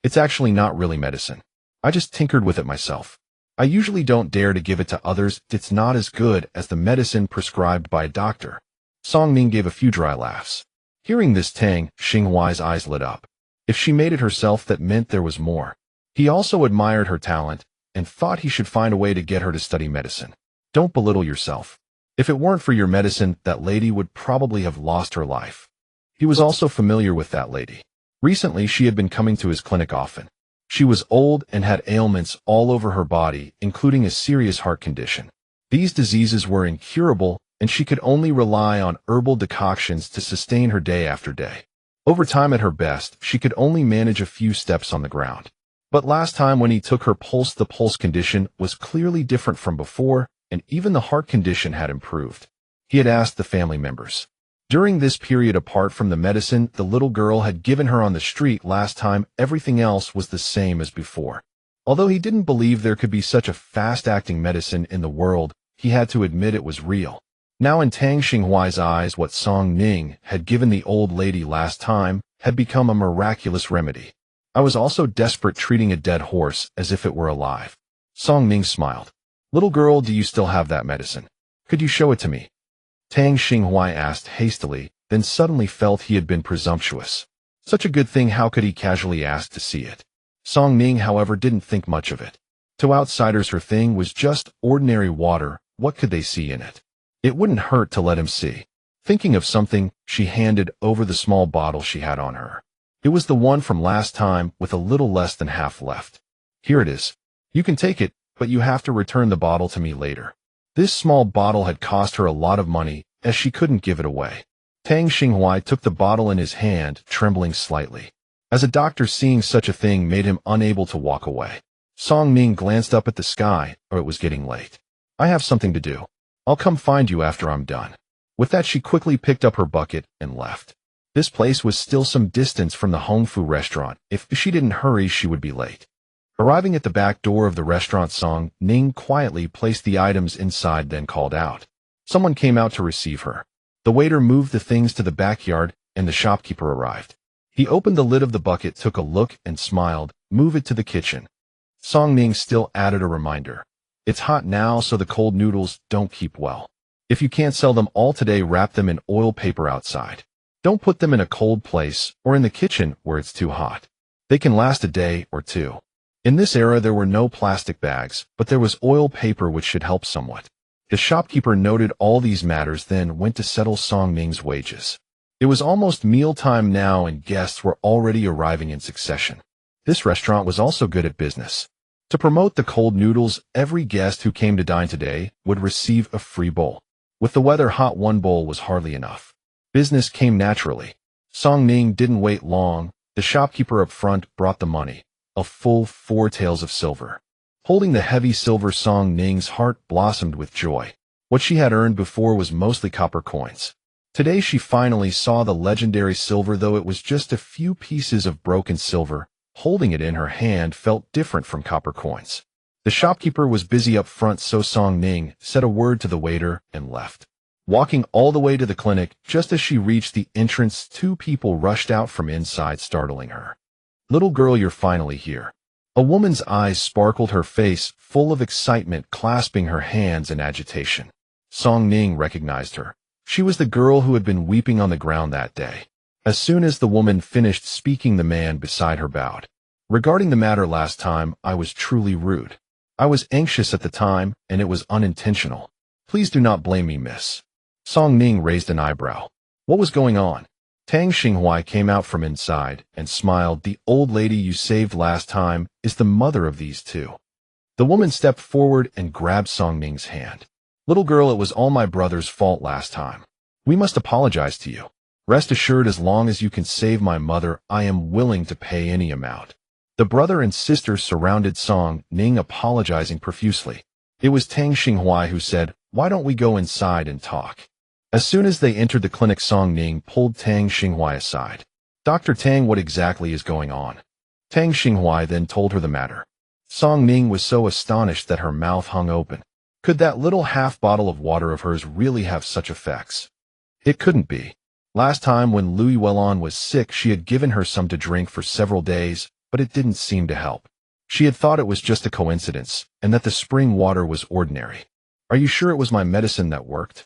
It's actually not really medicine. I just tinkered with it myself. I usually don't dare to give it to others. It's not as good as the medicine prescribed by a doctor. Song Ning gave a few dry laughs. Hearing this, Tang Xinghuai's eyes lit up. If she made it herself, that meant there was more. He also admired her talent and thought he should find a way to get her to study medicine. Don't belittle yourself. If it weren't for your medicine, that lady would probably have lost her life. He was also familiar with that lady. Recently, she had been coming to his clinic often. She was old and had ailments all over her body, including a serious heart condition. These diseases were incurable, and she could only rely on herbal decoctions to sustain her day after day. Over time, at her best, she could only manage a few steps on the ground. But last time when he took her pulse, the pulse condition was clearly different from before, and even the heart condition had improved. He had asked the family members. During this period, apart from the medicine the little girl had given her on the street last time, everything else was the same as before. Although he didn't believe there could be such a fast-acting medicine in the world, he had to admit it was real. Now in Tang Xinghuai's eyes, what Song Ning had given the old lady last time had become a miraculous remedy. I was also desperate, treating a dead horse as if it were alive. Song Ning smiled. Little girl, do you still have that medicine? Could you show it to me? Tang Xinghuai asked hastily, then suddenly felt he had been presumptuous. Such a good thing, how could he casually ask to see it? Song Ning, however, didn't think much of it. To outsiders, her thing was just ordinary water. What could they see in it? It wouldn't hurt to let him see. Thinking of something, she handed over the small bottle she had on her. It was the one from last time, with a little less than half left. Here it is. You can take it, but you have to return the bottle to me later. This small bottle had cost her a lot of money, as she couldn't give it away. Tang Xinghuai took the bottle in his hand, trembling slightly. As a doctor, seeing such a thing made him unable to walk away. Song Ning glanced up at the sky, or it was getting late. I have something to do. I'll come find you after I'm done. With that, she quickly picked up her bucket and left. This place was still some distance from the home food restaurant. If she didn't hurry, she would be late. Arriving at the back door of the restaurant, Song Ning quietly placed the items inside, then called out. Someone came out to receive her. The waiter moved the things to the backyard, and the shopkeeper arrived. He opened the lid of the bucket, took a look, and smiled. Move it to the kitchen. Song Ning still added a reminder. It's hot now, so the cold noodles don't keep well. If you can't sell them all today, wrap them in oil paper outside. Don't put them in a cold place or in the kitchen where it's too hot. They can last a day or two. In this era, there were no plastic bags, but there was oil paper, which should help somewhat. The shopkeeper noted all these matters, then went to settle Song Ning's wages. It was almost mealtime now, and guests were already arriving in succession. This restaurant was also good at business. To promote the cold noodles, every guest who came to dine today would receive a free bowl. With the weather hot, one bowl was hardly enough. Business came naturally. Song Ning didn't wait long. The shopkeeper up front brought the money, a full 4 taels of silver. Holding the heavy silver, Song Ning's heart blossomed with joy. What she had earned before was mostly copper coins. Today she finally saw the legendary silver, though it was just a few pieces of broken silver. Holding it in her hand felt different from copper coins. The shopkeeper was busy up front, so Song Ning said a word to the waiter and left. Walking all the way to the clinic, just as she reached the entrance, 2 people rushed out from inside, startling her. Little girl, you're finally here. A woman's eyes sparkled, her face full of excitement, clasping her hands in agitation. Song Ning recognized her. She was the girl who had been weeping on the ground that day. As soon as the woman finished speaking, the man beside her bowed. Regarding the matter last time, I was truly rude. I was anxious at the time, and it was unintentional. Please do not blame me, miss. Song Ning raised an eyebrow. What was going on? Tang Xinghuai came out from inside and smiled. The old lady you saved last time is the mother of these 2. The woman stepped forward and grabbed Song Ning's hand. Little girl, it was all my brother's fault last time. We must apologize to you. Rest assured, as long as you can save my mother, I am willing to pay any amount. The brother and sister surrounded Song Ning, apologizing profusely. It was Tang Xinghuai who said, "Why don't we go inside and talk?" As soon as they entered the clinic, Song Ning pulled Tang Xinghuai aside. Dr. Tang, what exactly is going on? Tang Xinghuai then told her the matter. Song Ning was so astonished that her mouth hung open. Could that little half bottle of water of hers really have such effects? It couldn't be. Last time when Lui Welan was sick, she had given her some to drink for several days, but it didn't seem to help. She had thought it was just a coincidence, and that the spring water was ordinary. Are you sure it was my medicine that worked?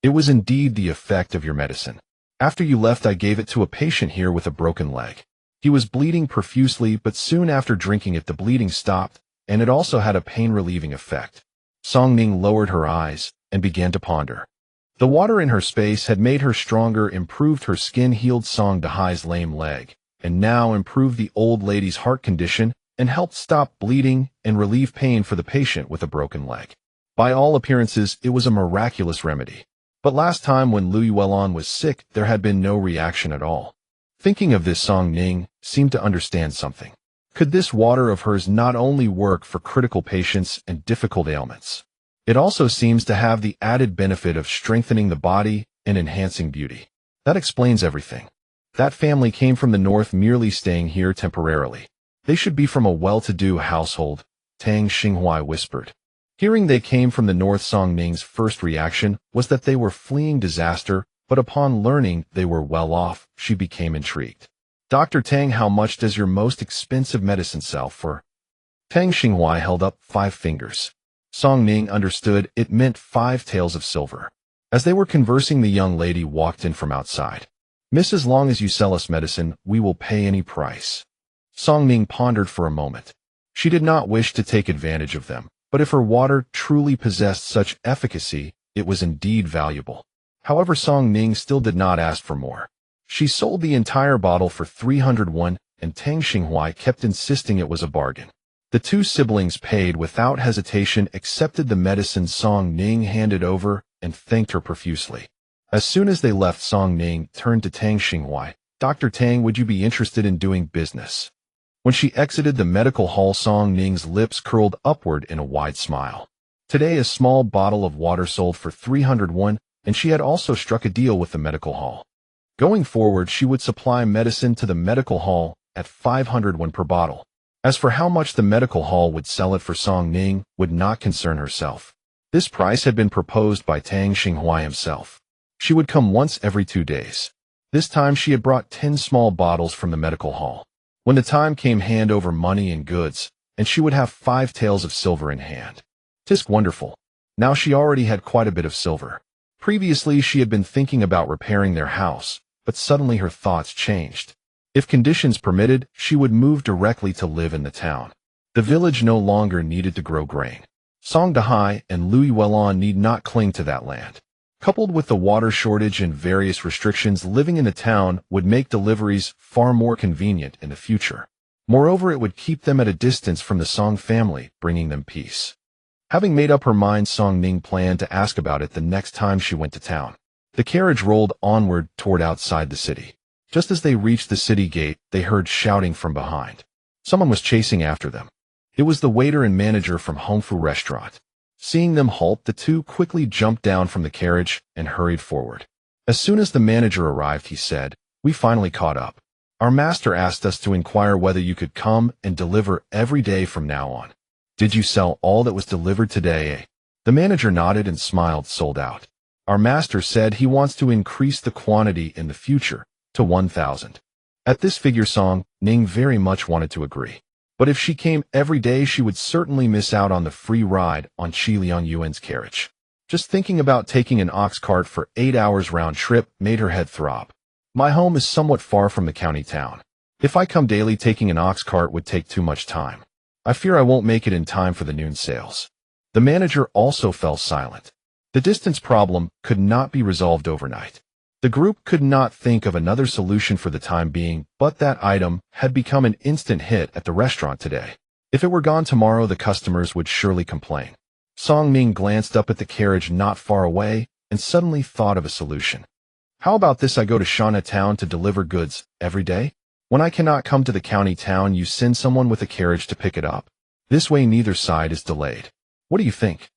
It was indeed the effect of your medicine. After you left, I gave it to a patient here with a broken leg. He was bleeding profusely, but soon after drinking it, the bleeding stopped, and it also had a pain-relieving effect. Song Ning lowered her eyes and began to ponder. The water in her space had made her stronger, improved her skin, healed Song Dahai's lame leg, and now improved the old lady's heart condition and helped stop bleeding and relieve pain for the patient with a broken leg. By all appearances, it was a miraculous remedy. But last time when Lui Welan was sick, there had been no reaction at all. Thinking of this, Song Ning seemed to understand something. Could this water of hers not only work for critical patients and difficult ailments? It also seems to have the added benefit of strengthening the body and enhancing beauty. That explains everything. That family came from the north merely staying here temporarily. They should be from a well-to-do household, Tang Xinghua whispered. Hearing they came from the north, Song Ning's first reaction was that they were fleeing disaster, but upon learning they were well off, she became intrigued. Dr. Tang, how much does your most expensive medicine sell for? Tang Xinghua held up 5 fingers. Song Ning understood it meant 5 taels of silver. As they were conversing, the young lady walked in from outside. Miss, as long as you sell us medicine, we will pay any price. Song Ning pondered for a moment. She did not wish to take advantage of them, but if her water truly possessed such efficacy, it was indeed valuable. However, Song Ning still did not ask for more. She sold the entire bottle for 300 won, and Tang Xinghua kept insisting it was a bargain. The 2 siblings paid without hesitation, accepted the medicine Song Ning handed over, and thanked her profusely. As soon as they left, Song Ning turned to Tang Xinghua. Dr. Tang, would you be interested in doing business? When she exited the medical hall, Song Ning's lips curled upward in a wide smile. Today, a small bottle of water sold for 300 won, and she had also struck a deal with the medical hall. Going forward, she would supply medicine to the medical hall at 500 won per bottle. As for how much the medical hall would sell it for, Song Ning would not concern herself. This price had been proposed by Tang Xinghua himself. She would come once every 2 days. This time she had brought 10 small bottles from the medical hall. When the time came, hand over money and goods, and she would have 5 taels of silver in hand. Tisk, wonderful. Now she already had quite a bit of silver. Previously she had been thinking about repairing their house, but suddenly her thoughts changed. If conditions permitted, she would move directly to live in the town. The village no longer needed to grow grain. Song Dahai and Lui Welon need not cling to that land. Coupled with the water shortage and various restrictions, living in the town would make deliveries far more convenient in the future. Moreover, it would keep them at a distance from the Song family, bringing them peace. Having made up her mind, Song Ning planned to ask about it the next time she went to town. The carriage rolled onward toward outside the city. Just as they reached the city gate, they heard shouting from behind. Someone was chasing after them. It was the waiter and manager from Hongfu restaurant. Seeing them halt, the 2 quickly jumped down from the carriage and hurried forward. As soon as the manager arrived, he said, "We finally caught up. Our master asked us to inquire whether you could come and deliver every day from now on. Did you sell all that was delivered today?" The manager nodded and smiled. "Sold out. Our master said he wants to increase the quantity in the future to 1,000. At this figure, Song Ning very much wanted to agree. But if she came every day, she would certainly miss out on the free ride on Qi Liang Yuan's carriage. Just thinking about taking an ox cart for 8 hours round trip made her head throb. My home is somewhat far from the county town. If I come daily, taking an ox cart would take too much time. I fear I won't make it in time for the noon sales." The manager also fell silent. The distance problem could not be resolved overnight. The group could not think of another solution for the time being, but that item had become an instant hit at the restaurant today. If it were gone tomorrow, the customers would surely complain. Song Ning glanced up at the carriage not far away and suddenly thought of a solution. How about this? I go to Shana town to deliver goods every day. When I cannot come to the county town, you send someone with a carriage to pick it up. This way neither side is delayed. What do you think?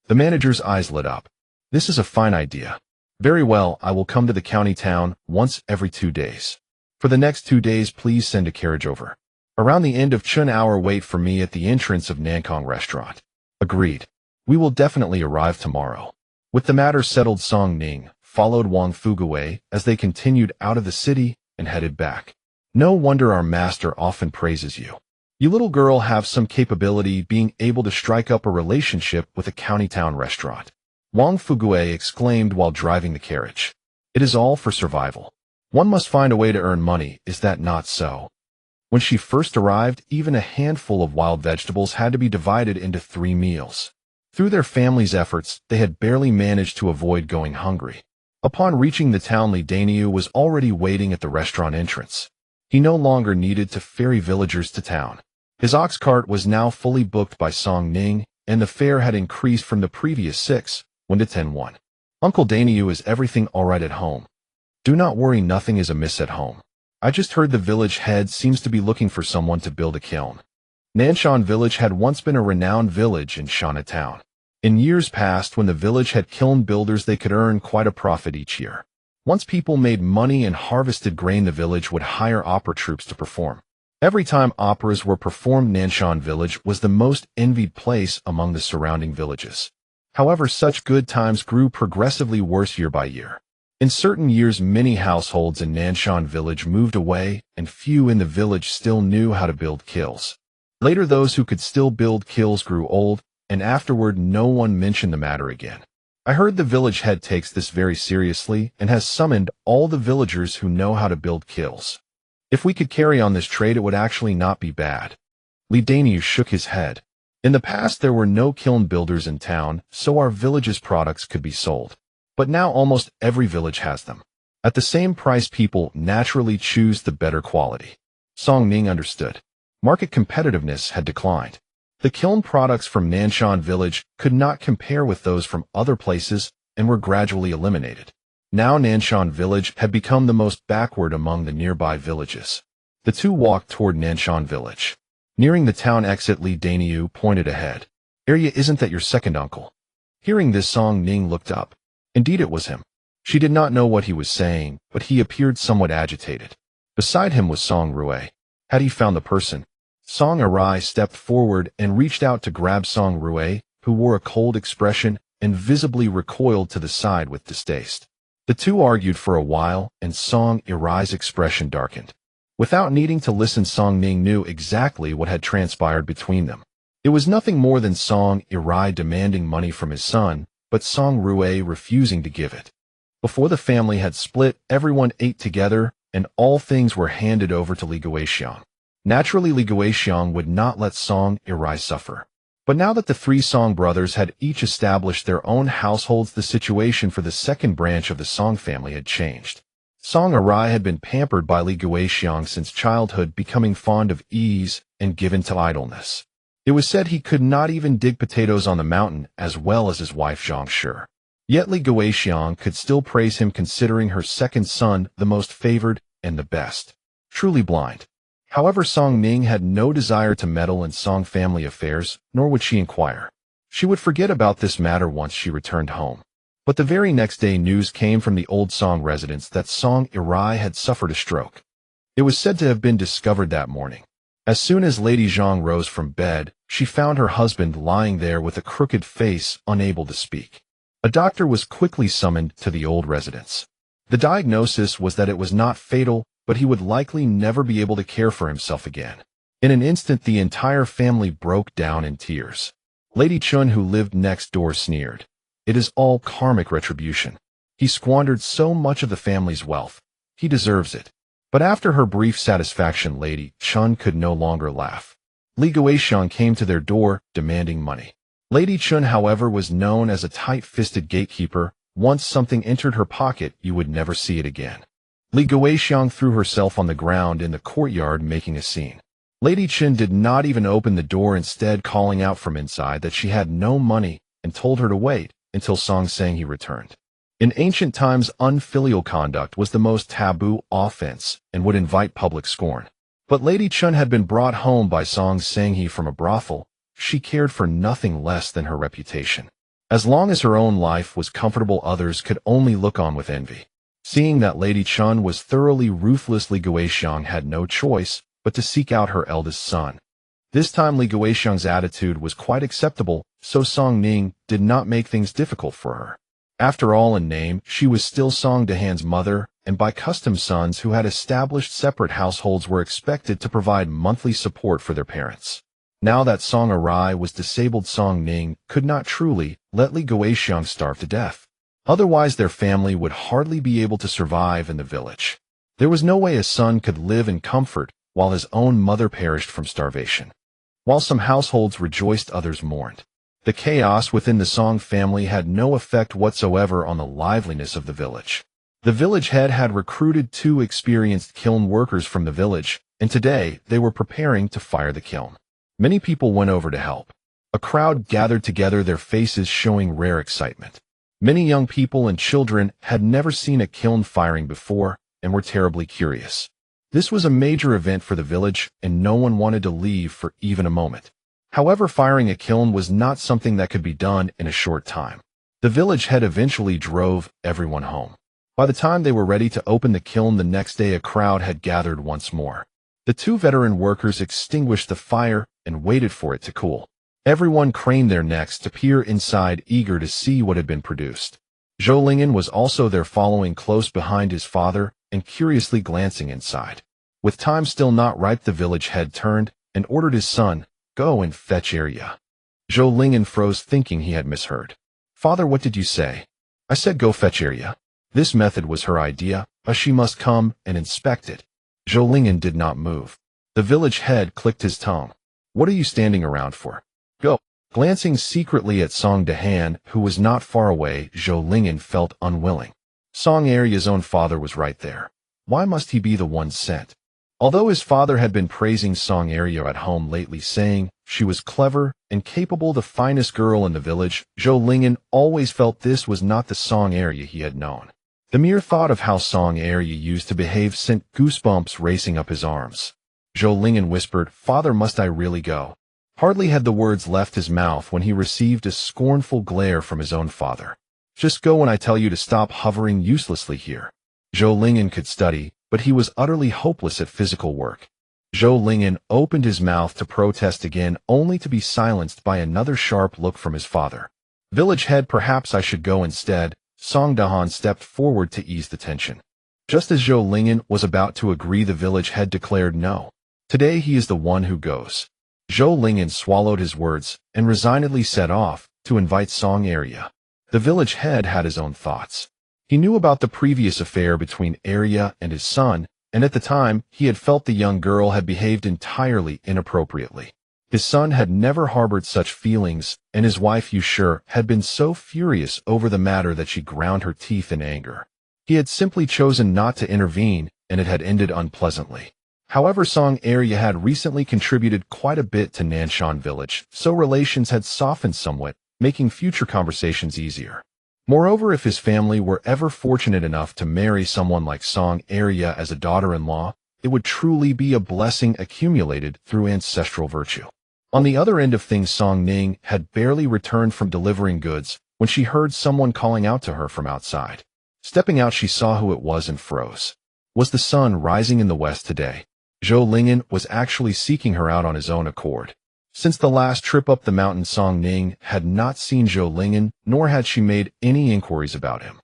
The manager's eyes lit up. This is a fine idea. Very well, I will come to the county town once every 2 days. For the next 2 days, please send a carriage over. Around the end of Chun hour, wait for me at the entrance of Nankong restaurant. Agreed. We will definitely arrive tomorrow. With the matter settled, Song Ning followed Wang Fuguwei as they continued out of the city and headed back. No wonder our master often praises you. You little girl have some capability, being able to strike up a relationship with a county town restaurant. Wang Fuguwei exclaimed while driving the carriage. It is all for survival. One must find a way to earn money, is that not so? When she first arrived, even a handful of wild vegetables had to be divided into 3 meals. Through their family's efforts, they had barely managed to avoid going hungry. Upon reaching the town, Li Daniu was already waiting at the restaurant entrance. He no longer needed to ferry villagers to town. His ox cart was now fully booked by Song Ning, and the fare had increased from the previous 6 won to 10 won. Uncle Daniu, is everything all right at home? Do not worry, nothing is amiss at home. I just heard the village head seems to be looking for someone to build a kiln. Nanshan village had once been a renowned village in Shana town. In years past, when the village had kiln builders, they could earn quite a profit each year. Once people made money and harvested grain, the village would hire opera troupes to perform. Every time operas were performed, Nanshan village was the most envied place among the surrounding villages. However, such good times grew progressively worse year by year. In certain years, many households in Nanshan village moved away, and few in the village still knew how to build kilns. Later, those who could still build kilns grew old, and afterward no one mentioned the matter again. I heard the village head takes this very seriously and has summoned all the villagers who know how to build kilns. If we could carry on this trade, it would actually not be bad. Li Daniu shook his head. In the past, there were no kiln builders in town, so our village's products could be sold. But now almost every village has them. At the same price, people naturally choose the better quality. Song Ning understood. Market competitiveness had declined. The kiln products from Nanshan village could not compare with those from other places and were gradually eliminated. Now Nanshan village had become the most backward among the nearby villages. The two walked toward Nanshan village. Nearing the town exit, Li Daniu pointed ahead. "Arya, isn't that your second uncle?" Hearing this, Song Ning looked up. Indeed, it was him. She did not know what he was saying, but he appeared somewhat agitated. Beside him was Song Rui. Had he found the person? Song Arai stepped forward and reached out to grab Song Rui, who wore a cold expression and visibly recoiled to the side with distaste. The two argued for a while, and Song Arai's expression darkened. Without needing to listen, Song Ning knew exactly what had transpired between them. It was nothing more than Song Arai demanding money from his son, but Song Rui refusing to give it. Before the family had split, everyone ate together, and all things were handed over to Li Guixiang. Naturally, Li Guixiang would not let Song Arai suffer. But now that the three Song brothers had each established their own households, the situation for the second branch of the Song family had changed. Song Arai had been pampered by Li Guixiang since childhood, becoming fond of ease and given to idleness. It was said he could not even dig potatoes on the mountain as well as his wife Zhang Shi. Yet Li Guixiang could still praise him, considering her second son the most favored and the best. Truly blind. However, Song Ning had no desire to meddle in Song family affairs, nor would she inquire. She would forget about this matter once she returned home. But the very next day, news came from the old Song residence that Song Arai had suffered a stroke. It was said to have been discovered that morning. As soon as Lady Zhang rose from bed, she found her husband lying there with a crooked face, unable to speak. A doctor was quickly summoned to the old residence. The diagnosis was that it was not fatal, but he would likely never be able to care for himself again. In an instant, the entire family broke down in tears. Lady Chun, who lived next door, sneered. "It is all karmic retribution. He squandered so much of the family's wealth. He deserves it." But after her brief satisfaction, Lady Chun could no longer laugh. Li Guixiang came to their door, demanding money. Lady Chun, however, was known as a tight-fisted gatekeeper. Once something entered her pocket, you would never see it again. Li Guixiang threw herself on the ground in the courtyard, making a scene. Lady Chen did not even open the door, instead calling out from inside that she had no money and told her to wait until Song Sang he returned. In ancient times, unfilial conduct was the most taboo offense and would invite public scorn. But Lady Chun had been brought home by Song Sang he from a brothel. She cared for nothing less than her reputation. As long as her own life was comfortable, others could only look on with envy. Seeing that Lady Chun was thoroughly ruthless, Li Guixiang had no choice but to seek out her eldest son. This time Li Guixiang's attitude was quite acceptable, so Song Ning did not make things difficult for her. After all, in name, she was still Song Dehan's mother, and by custom sons who had established separate households were expected to provide monthly support for their parents. Now that Song Arai was disabled, Song Ning could not truly let Li Guixiang starve to death. Otherwise, their family would hardly be able to survive in the village. There was no way a son could live in comfort while his own mother perished from starvation. While some households rejoiced, others mourned. The chaos within the Song family had no effect whatsoever on the liveliness of the village. The village head had recruited 2 experienced kiln workers from the village, and today they were preparing to fire the kiln. Many people went over to help. A crowd gathered together, their faces showing rare excitement. Many young people and children had never seen a kiln firing before and were terribly curious. This was a major event for the village, and no one wanted to leave for even a moment. However, firing a kiln was not something that could be done in a short time. The village head eventually drove everyone home. By the time they were ready to open the kiln the next day, a crowd had gathered once more. The two veteran workers extinguished the fire and waited for it to cool. Everyone craned their necks to peer inside, eager to see what had been produced. Zhou Lingyan was also there, following close behind his father and curiously glancing inside. With time still not ripe, the village head turned and ordered his son, "Go and fetch Arya." Zhou Lingyan froze, thinking he had misheard. "Father, what did you say?" "I said go fetch Arya." This method was her idea, but she must come and inspect it. Zhou Lingyan did not move. The village head clicked his tongue. "What are you standing around for? Go." Glancing secretly at Song Dahan, who was not far away, Zhou Lingyan felt unwilling. Song Arya's own father was right there. Why must he be the one sent? Although his father had been praising Song Arya at home lately, saying she was clever and capable, the finest girl in the village, Zhou Lingyan always felt this was not the Song Arya he had known. The mere thought of how Song Arya used to behave sent goosebumps racing up his arms. Zhou Lingyan whispered, "Father, must I really go?" Hardly had the words left his mouth when he received a scornful glare from his own father. "Just go when I tell you to stop hovering uselessly here." Zhou Lingyan could study, but he was utterly hopeless at physical work. Zhou Lingyan opened his mouth to protest again, only to be silenced by another sharp look from his father. "Village head, perhaps I should go instead." Song Dahan stepped forward to ease the tension. Just as Zhou Lingyan was about to agree, the village head declared, "No. Today he is the one who goes." Zhou Lingyan swallowed his words and resignedly set off to invite Song Arya. The village head had his own thoughts. He knew about the previous affair between Arya and his son, and at the time, he had felt the young girl had behaved entirely inappropriately. His son had never harbored such feelings, and his wife, Yushur, had been so furious over the matter that she ground her teeth in anger. He had simply chosen not to intervene, and it had ended unpleasantly. However, Song Arya had recently contributed quite a bit to Nanshan village, so relations had softened somewhat, making future conversations easier. Moreover, if his family were ever fortunate enough to marry someone like Song Arya as a daughter-in-law, it would truly be a blessing accumulated through ancestral virtue. On the other end of things, Song Ning had barely returned from delivering goods when she heard someone calling out to her from outside. Stepping out, she saw who it was and froze. Was the sun rising in the west today? Zhou Lingyan was actually seeking her out on his own accord. Since the last trip up the mountain, Song Ning had not seen Zhou Lingyan, nor had she made any inquiries about him.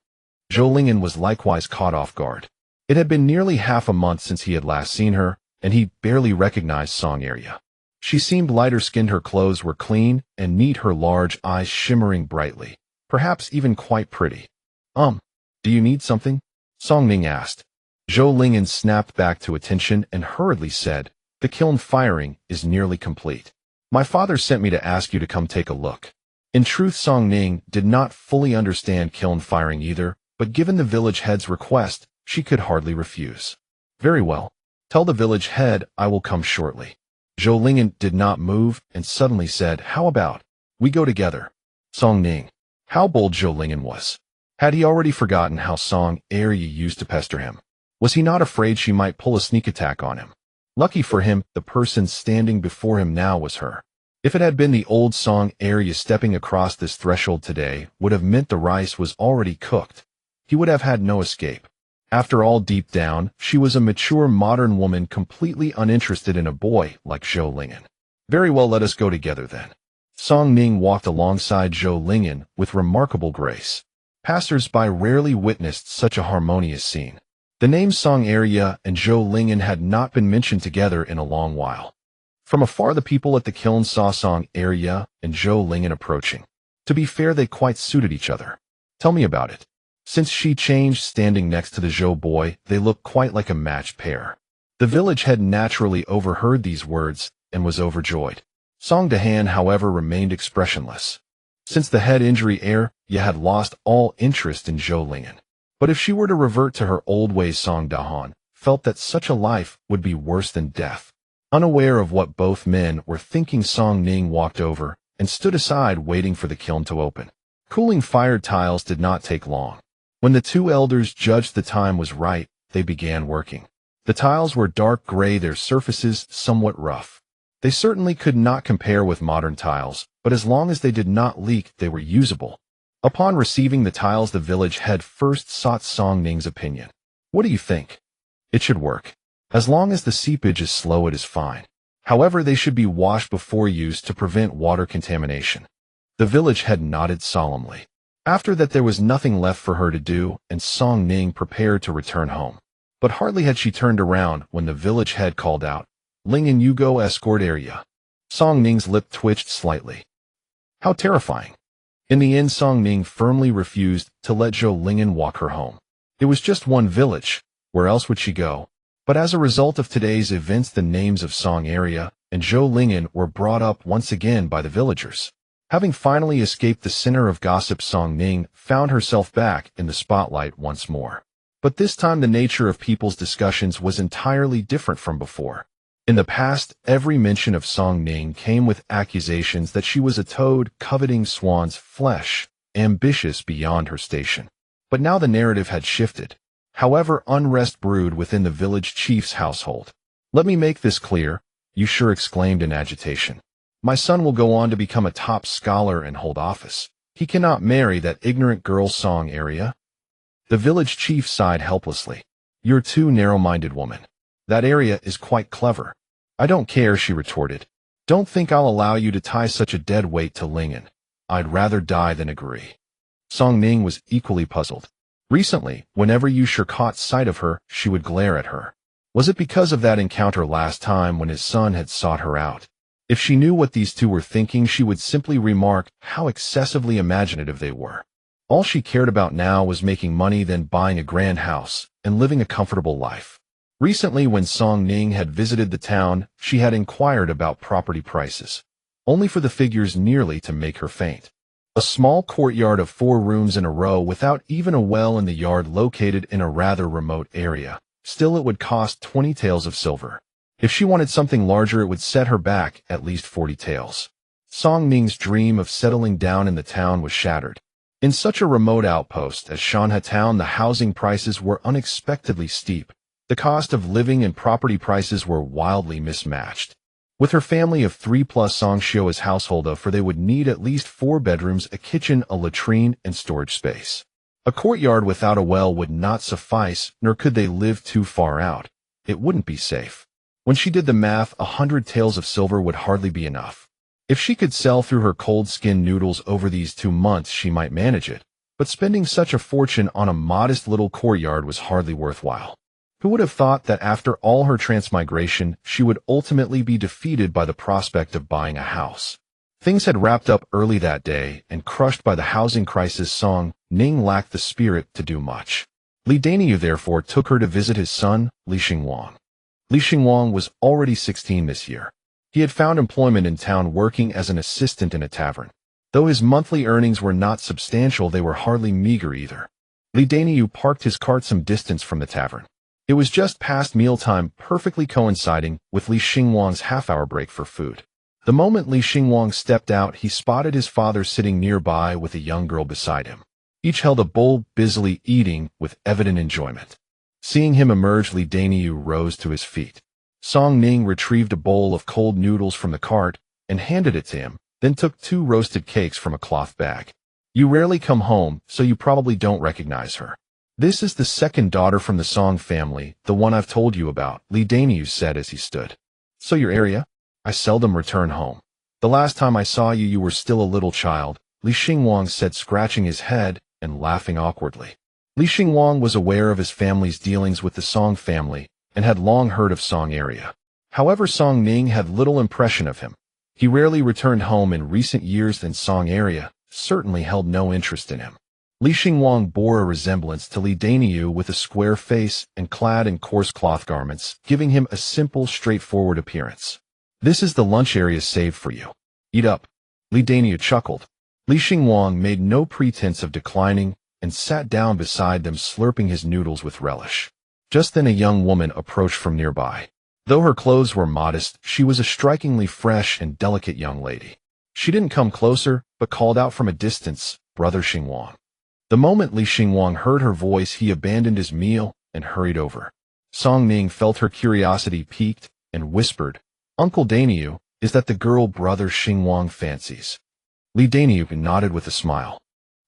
Zhou Lingyan was likewise caught off guard. It had been nearly half a month since he had last seen her, and he barely recognized Song Arya. She seemed lighter-skinned, her clothes were clean and neat, her large eyes shimmering brightly, perhaps even quite pretty. Do you need something?" Song Ning asked. Zhou Lingyan snapped back to attention and hurriedly said, "The kiln firing is nearly complete. My father sent me to ask you to come take a look." In truth, Song Ning did not fully understand kiln firing either, but given the village head's request, she could hardly refuse. "Very well. Tell the village head I will come shortly." Zhou Lingyan did not move and suddenly said, "How about we go together?" Song Ning. How bold Zhou Lingyan was. Had he already forgotten how Song Arya used to pester him? Was he not afraid she might pull a sneak attack on him? Lucky for him, the person standing before him now was her. If it had been the old Song Arya stepping across this threshold today, would have meant the rice was already cooked. He would have had no escape. After all, deep down, she was a mature modern woman completely uninterested in a boy like Zhou Lingyan. "Very well, let us go together then." Song Ning walked alongside Zhou Lingyan with remarkable grace. Passers-by rarely witnessed such a harmonious scene. The names Song Arya and Zhou Lingyan had not been mentioned together in a long while. From afar, the people at the kiln saw Song Arya and Zhou Lingyan approaching. To be fair, they quite suited each other. "Tell me about it." Since she changed, standing next to the Zhou boy, they looked quite like a matched pair. The village head naturally overheard these words and was overjoyed. Song Dahan, however, remained expressionless. Since the head injury, Arya had lost all interest in Zhou Lingyan. But if she were to revert to her old ways, Song Dahan felt that such a life would be worse than death. Unaware of what both men were thinking, Song Ning walked over and stood aside, waiting for the kiln to open. Cooling fired tiles did not take long. When the two elders judged the time was right, they began working. The tiles were dark gray, their surfaces somewhat rough. They certainly could not compare with modern tiles, but as long as they did not leak, they were usable. Upon receiving the tiles, the village head first sought Song Ning's opinion. What do you think? It should work. As long as the seepage is slow, it is fine. However, they should be washed before use to prevent water contamination. The village head nodded solemnly. After that, there was nothing left for her to do, and Song Ning prepared to return home. But hardly had she turned around when the village head called out, "Ling and you go escort area." Song Ning's lip twitched slightly. How terrifying. In the end, Song Ning firmly refused to let Zhou Lingyan walk her home. It was just one village. Where else would she go? But as a result of today's events, the names of Song area and Zhou Lingyan were brought up once again by the villagers. Having finally escaped the center of gossip, Song Ning found herself back in the spotlight once more. But this time the nature of people's discussions was entirely different from before. In the past, every mention of Song Ning came with accusations that she was a toad coveting swan's flesh, ambitious beyond her station. But now the narrative had shifted. However, unrest brewed within the village chief's household. "Let me make this clear," Yushur exclaimed in agitation. "My son will go on to become a top scholar and hold office. He cannot marry that ignorant girl Song area." The village chief sighed helplessly. "You're too narrow-minded, woman. That area is quite clever." "I don't care," she retorted. "Don't think I'll allow you to tie such a dead weight to Lingyan. I'd rather die than agree." Song Ning was equally puzzled. Recently, whenever Yushur caught sight of her, she would glare at her. Was it because of that encounter last time when his son had sought her out? If she knew what these two were thinking, she would simply remark how excessively imaginative they were. All she cared about now was making money, then buying a grand house, and living a comfortable life. Recently, when Song Ning had visited the town, she had inquired about property prices, only for the figures nearly to make her faint. A small courtyard of 4 rooms in a row without even a well in the yard, located in a rather remote area. Still, it would cost 20 taels of silver. If she wanted something larger, it would set her back at least 40 taels. Song Ning's dream of settling down in the town was shattered. In such a remote outpost as Shanha Town, the housing prices were unexpectedly steep. The cost of living and property prices were wildly mismatched. With her family of 3+ Song Xiu's household, for they would need at least 4 bedrooms, a kitchen, a latrine, and storage space. A courtyard without a well would not suffice, nor could they live too far out. It wouldn't be safe. When she did the math, 100 taels of silver would hardly be enough. If she could sell through her cold-skinned noodles over these 2 months, she might manage it. But spending such a fortune on a modest little courtyard was hardly worthwhile. Who would have thought that after all her transmigration, she would ultimately be defeated by the prospect of buying a house? Things had wrapped up early that day, and crushed by the housing crisis, Song Ning lacked the spirit to do much. Li Daniu therefore took her to visit his son, Li Xingwang. Li Xingwang was already 16 this year. He had found employment in town working as an assistant in a tavern. Though his monthly earnings were not substantial, they were hardly meager either. Li Daniu parked his cart some distance from the tavern. It was just past mealtime, perfectly coinciding with Li Xingwang's half-hour break for food. The moment Li Xingwang stepped out, he spotted his father sitting nearby with a young girl beside him. Each held a bowl, busily eating with evident enjoyment. Seeing him emerge, Li Daniu rose to his feet. Song Ning retrieved a bowl of cold noodles from the cart and handed it to him, then took 2 roasted cakes from a cloth bag. "You rarely come home, so you probably don't recognize her. This is the second daughter from the Song family, the one I've told you about," Li Daniu said as he stood. "So your area? I seldom return home. The last time I saw you, you were still a little child," Li Xingwang said, scratching his head and laughing awkwardly. Li Xingwang was aware of his family's dealings with the Song family and had long heard of Song area. However, Song Ning had little impression of him. He rarely returned home in recent years, and Song area certainly held no interest in him. Li Xingwang bore a resemblance to Li Daniu, with a square face and clad in coarse cloth garments, giving him a simple, straightforward appearance. "This is the lunch area saved for you. Eat up." Li Daniu chuckled. Li Xingwang made no pretense of declining and sat down beside them, slurping his noodles with relish. Just then a young woman approached from nearby. Though her clothes were modest, she was a strikingly fresh and delicate young lady. She didn't come closer, but called out from a distance, "Brother Xingwang." The moment Li Xingwang heard her voice, he abandoned his meal and hurried over. Song Ning felt her curiosity piqued and whispered, "Uncle Daniu, is that the girl brother Xinguang fancies. Li Daniu nodded with a smile.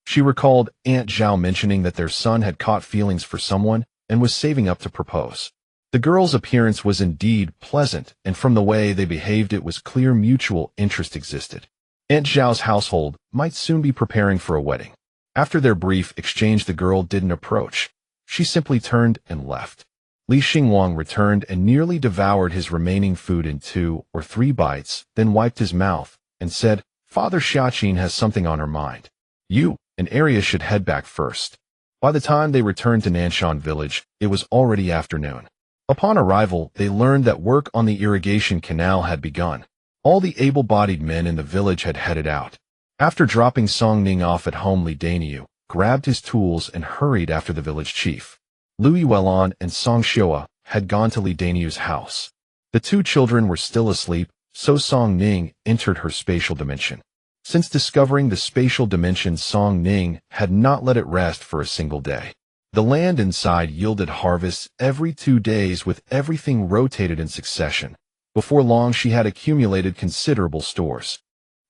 She recalled Aunt Zhao mentioning that their son had caught feelings for someone and was saving up to propose. The girl's appearance was indeed pleasant, and from the way they behaved it was clear mutual interest existed. Aunt Zhao's household might soon be preparing for a wedding. After their brief exchange, the girl didn't approach. She simply turned and left. Li Xinguang returned and nearly devoured his remaining food in 2 or 3 bites, then wiped his mouth and said, "Father Xiaqin has something on her mind. You and Arya should head back first." By the time they returned to Nanshan village, it was already afternoon. Upon arrival, they learned that work on the irrigation canal had begun. All the able-bodied men in the village had headed out. After dropping Song Ning off at home, Li Daniu grabbed his tools and hurried after the village chief. Lui Welan and Song Xiua had gone to Li Daniu's house. The 2 children were still asleep, so Song Ning entered her spatial dimension. Since discovering the spatial dimension, Song Ning had not let it rest for a single day. The land inside yielded harvests every 2 days, with everything rotated in succession. Before long, she had accumulated considerable stores.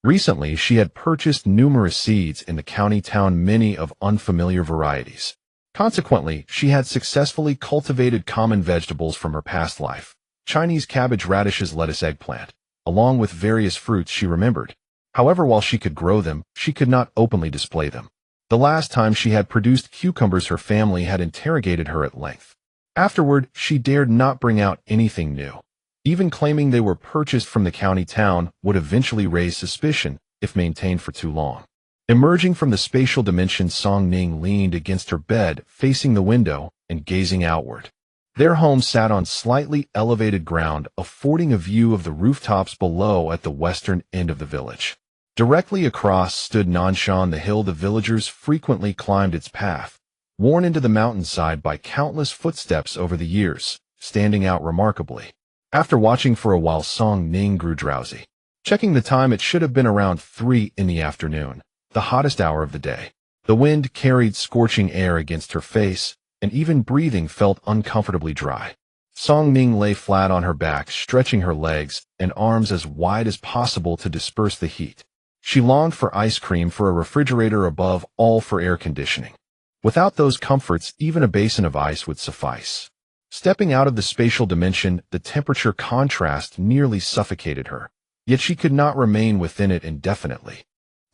Recently, she had purchased numerous seeds in the county town, many of unfamiliar varieties. Consequently, she had successfully cultivated common vegetables from her past life: Chinese cabbage, radishes, lettuce, eggplant, along with various fruits she remembered. However, while she could grow them, she could not openly display them. The last time she had produced cucumbers, her family had interrogated her at length. Afterward, she dared not bring out anything new. Even claiming they were purchased from the county town would eventually raise suspicion if maintained for too long. Emerging from the spatial dimension, Song Ning leaned against her bed, facing the window and gazing outward. Their home sat on slightly elevated ground, affording a view of the rooftops below at the western end of the village. Directly across stood Nanshan, the hill the villagers frequently climbed. Its path, worn into the mountainside by countless footsteps over the years, standing out remarkably. After watching for a while, Song Ning grew drowsy. Checking the time, it should have been around 3 in the afternoon, the hottest hour of the day. The wind carried scorching air against her face, and even breathing felt uncomfortably dry. Song Ning lay flat on her back, stretching her legs and arms as wide as possible to disperse the heat. She longed for ice cream, for a refrigerator, above all for air conditioning. Without those comforts, even a basin of ice would suffice. Stepping out of the spatial dimension, the temperature contrast nearly suffocated her, yet she could not remain within it indefinitely.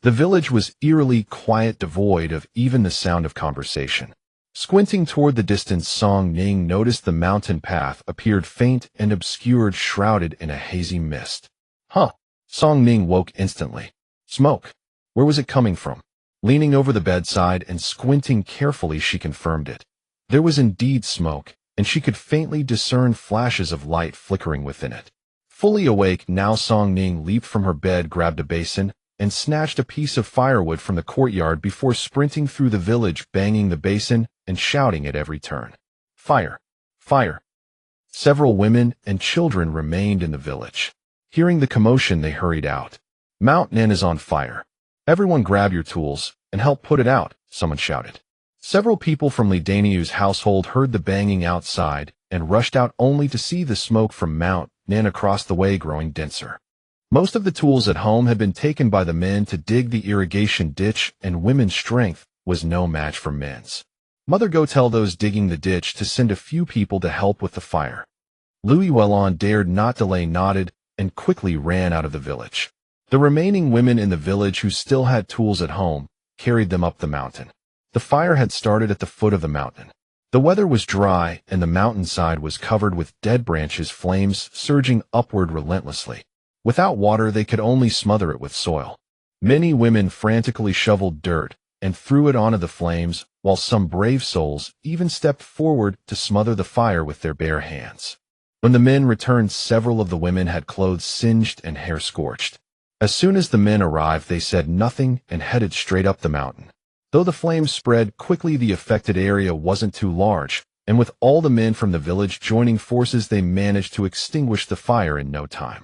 The village was eerily quiet, devoid of even the sound of conversation. Squinting toward the distance, Song Ning noticed the mountain path appeared faint and obscured, shrouded in a hazy mist. Huh! Song Ning woke instantly. Smoke! Where was it coming from? Leaning over the bedside and squinting carefully, she confirmed it. There was indeed smoke, and she could faintly discern flashes of light flickering within it. Fully awake now, Song Ning leaped from her bed, grabbed a basin, and snatched a piece of firewood from the courtyard before sprinting through the village, banging the basin and shouting at every turn. Fire! Fire! Several women and children remained in the village. Hearing the commotion, they hurried out. Mount Nen is on fire. Everyone grab your tools and help put it out, someone shouted. Several people from Li Daniu's household heard the banging outside and rushed out, only to see the smoke from Mount Nen across the way growing denser. Most of the tools at home had been taken by the men to dig the irrigation ditch, and women's strength was no match for men's. Mother, go tell those digging the ditch to send a few people to help with the fire. Lui Welan dared not delay, nodded, and quickly ran out of the village. The remaining women in the village who still had tools at home carried them up the mountain. The fire had started at the foot of the mountain. The weather was dry, and the mountainside was covered with dead branches, flames surging upward relentlessly. Without water, they could only smother it with soil. Many women frantically shoveled dirt and threw it onto the flames, while some brave souls even stepped forward to smother the fire with their bare hands. When the men returned, several of the women had clothes singed and hair scorched. As soon as the men arrived, they said nothing and headed straight up the mountain. Though the flames spread quickly, the affected area wasn't too large, and with all the men from the village joining forces, they managed to extinguish the fire in no time.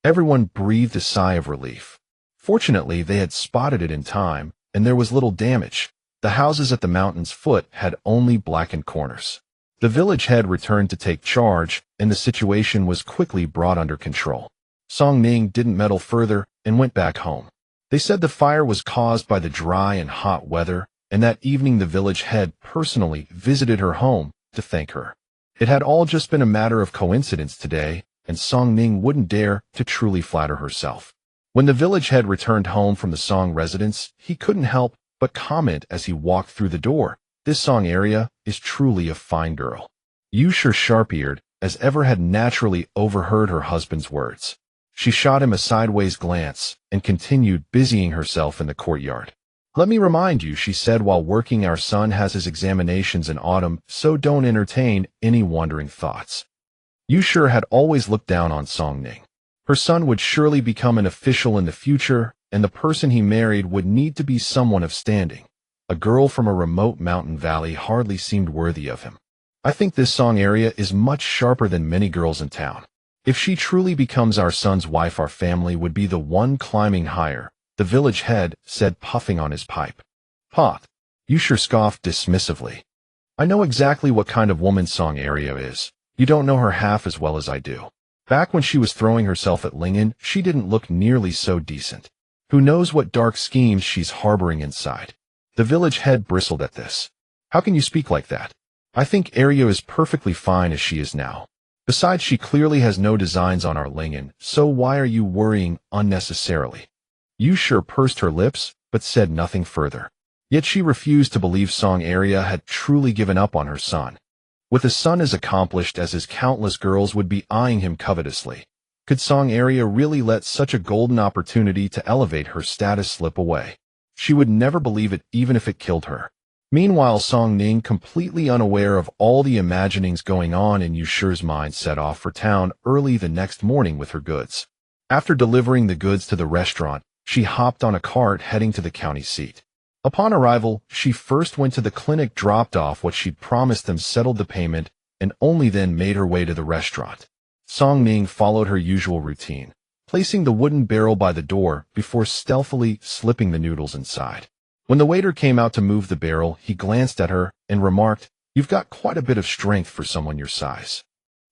Everyone breathed a sigh of relief. Fortunately, they had spotted it in time, and there was little damage. The houses at the mountain's foot had only blackened corners. The village head returned to take charge, and the situation was quickly brought under control. Song Ning didn't meddle further and went back home. They said the fire was caused by the dry and hot weather, and that evening the village head personally visited her home to thank her. It had all just been a matter of coincidence today, and Song Ning wouldn't dare to truly flatter herself. When the village head returned home from the Song residence, he couldn't help but comment as he walked through the door, "This Song area is truly a fine girl." Yusher, sharp-eared as ever, had naturally overheard her husband's words. She shot him a sideways glance and continued busying herself in the courtyard. "Let me remind you," she said while working, "our son has his examinations in autumn, so don't entertain any wandering thoughts." Yusher had always looked down on Song Ning. Her son would surely become an official in the future, and the person he married would need to be someone of standing. A girl from a remote mountain valley hardly seemed worthy of him. "I think this Song area is much sharper than many girls in town. If she truly becomes our son's wife, our family would be the one climbing higher," the village head said, puffing on his pipe. "Pot," Yusher scoffed dismissively. "I know exactly what kind of woman Song area is. You don't know her half as well as I do. Back when she was throwing herself at Lingen, she didn't look nearly so decent. Who knows what dark schemes she's harboring inside." The village head bristled at this. "How can you speak like that? I think Arya is perfectly fine as she is now. Besides, she clearly has no designs on our Lingen, so why are you worrying unnecessarily?" Yusher pursed her lips, but said nothing further. Yet she refused to believe Song Arya had truly given up on her son. With a son as accomplished as his, countless girls would be eyeing him covetously. Could Song Arya really let such a golden opportunity to elevate her status slip away? She would never believe it, even if it killed her. Meanwhile, Song Ning, completely unaware of all the imaginings going on in Yusher's mind, set off for town early the next morning with her goods. After delivering the goods to the restaurant, she hopped on a cart heading to the county seat. Upon arrival, she first went to the clinic, dropped off what she'd promised them, settled the payment, and only then made her way to the restaurant. Song Ning followed her usual routine, placing the wooden barrel by the door before stealthily slipping the noodles inside. When the waiter came out to move the barrel, he glanced at her and remarked, "You've got quite a bit of strength for someone your size."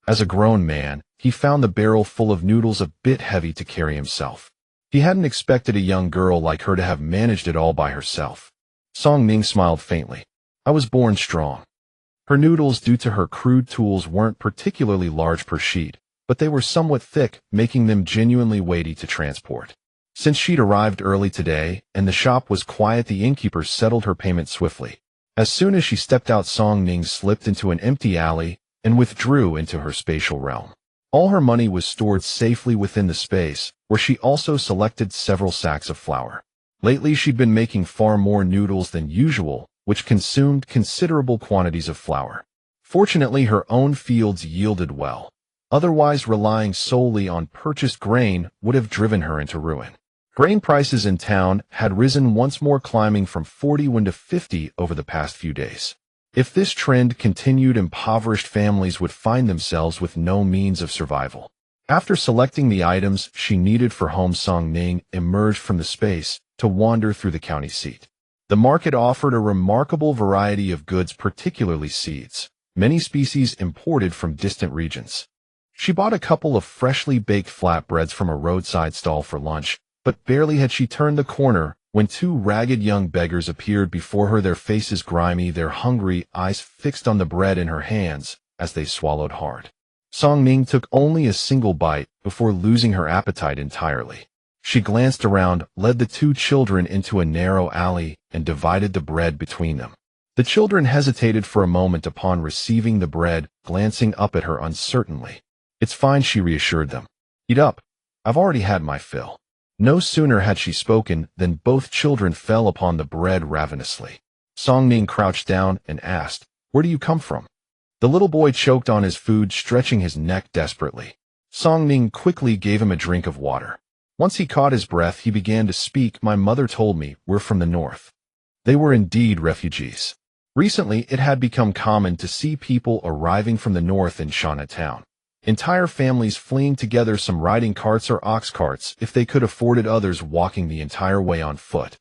As a grown man, he found the barrel full of noodles a bit heavy to carry himself. He hadn't expected a young girl like her to have managed it all by herself. Song Ning smiled faintly. "I was born strong." Her noodles, due to her crude tools, weren't particularly large per sheet, but they were somewhat thick, making them genuinely weighty to transport. Since she'd arrived early today and the shop was quiet, the innkeeper settled her payment swiftly. As soon as she stepped out, Song Ning slipped into an empty alley and withdrew into her spatial realm. All her money was stored safely within the space, where she also selected several sacks of flour. Lately, she'd been making far more noodles than usual, which consumed considerable quantities of flour. Fortunately, her own fields yielded well. Otherwise, relying solely on purchased grain would have driven her into ruin. Grain prices in town had risen once more, climbing from 41 to 50 over the past few days. If this trend continued, impoverished families would find themselves with no means of survival. After selecting the items she needed for home, Song Ning emerged from the space to wander through the county seat. The market offered a remarkable variety of goods, particularly seeds, many species imported from distant regions. She bought a couple of freshly baked flatbreads from a roadside stall for lunch, but barely had she turned the corner when two ragged young beggars appeared before her, their faces grimy, their hungry eyes fixed on the bread in her hands as they swallowed hard. Song Ning took only a single bite before losing her appetite entirely. She glanced around, led the two children into a narrow alley, and divided the bread between them. The children hesitated for a moment upon receiving the bread, glancing up at her uncertainly. "It's fine," she reassured them. "Eat up. I've already had my fill." No sooner had she spoken than both children fell upon the bread ravenously. Song Ning crouched down and asked, "Where do you come from?" The little boy choked on his food, stretching his neck desperately. Song Ning quickly gave him a drink of water. Once he caught his breath, he began to speak. "My mother told me we're from the north." They were indeed refugees. Recently, it had become common to see people arriving from the north in Shana town. Entire families fleeing together, some riding carts or ox carts if they could afford it, others walking the entire way on foot.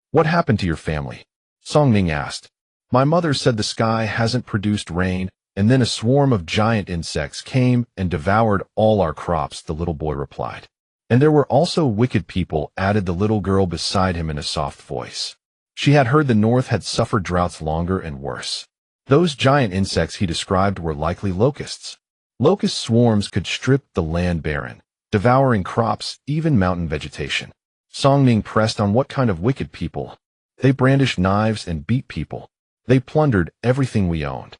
"What happened to your family?" Song Ning asked. "My mother said the sky hasn't produced rain, and then a swarm of giant insects came and devoured all our crops," the little boy replied. And there were also wicked people, added the little girl beside him in a soft voice. She had heard the north had suffered droughts longer and worse. Those giant insects he described were likely locusts. Locust swarms could strip the land barren, devouring crops, even mountain vegetation. Song Ning pressed on. What kind of wicked people? They brandished knives and beat people. They plundered everything we owned.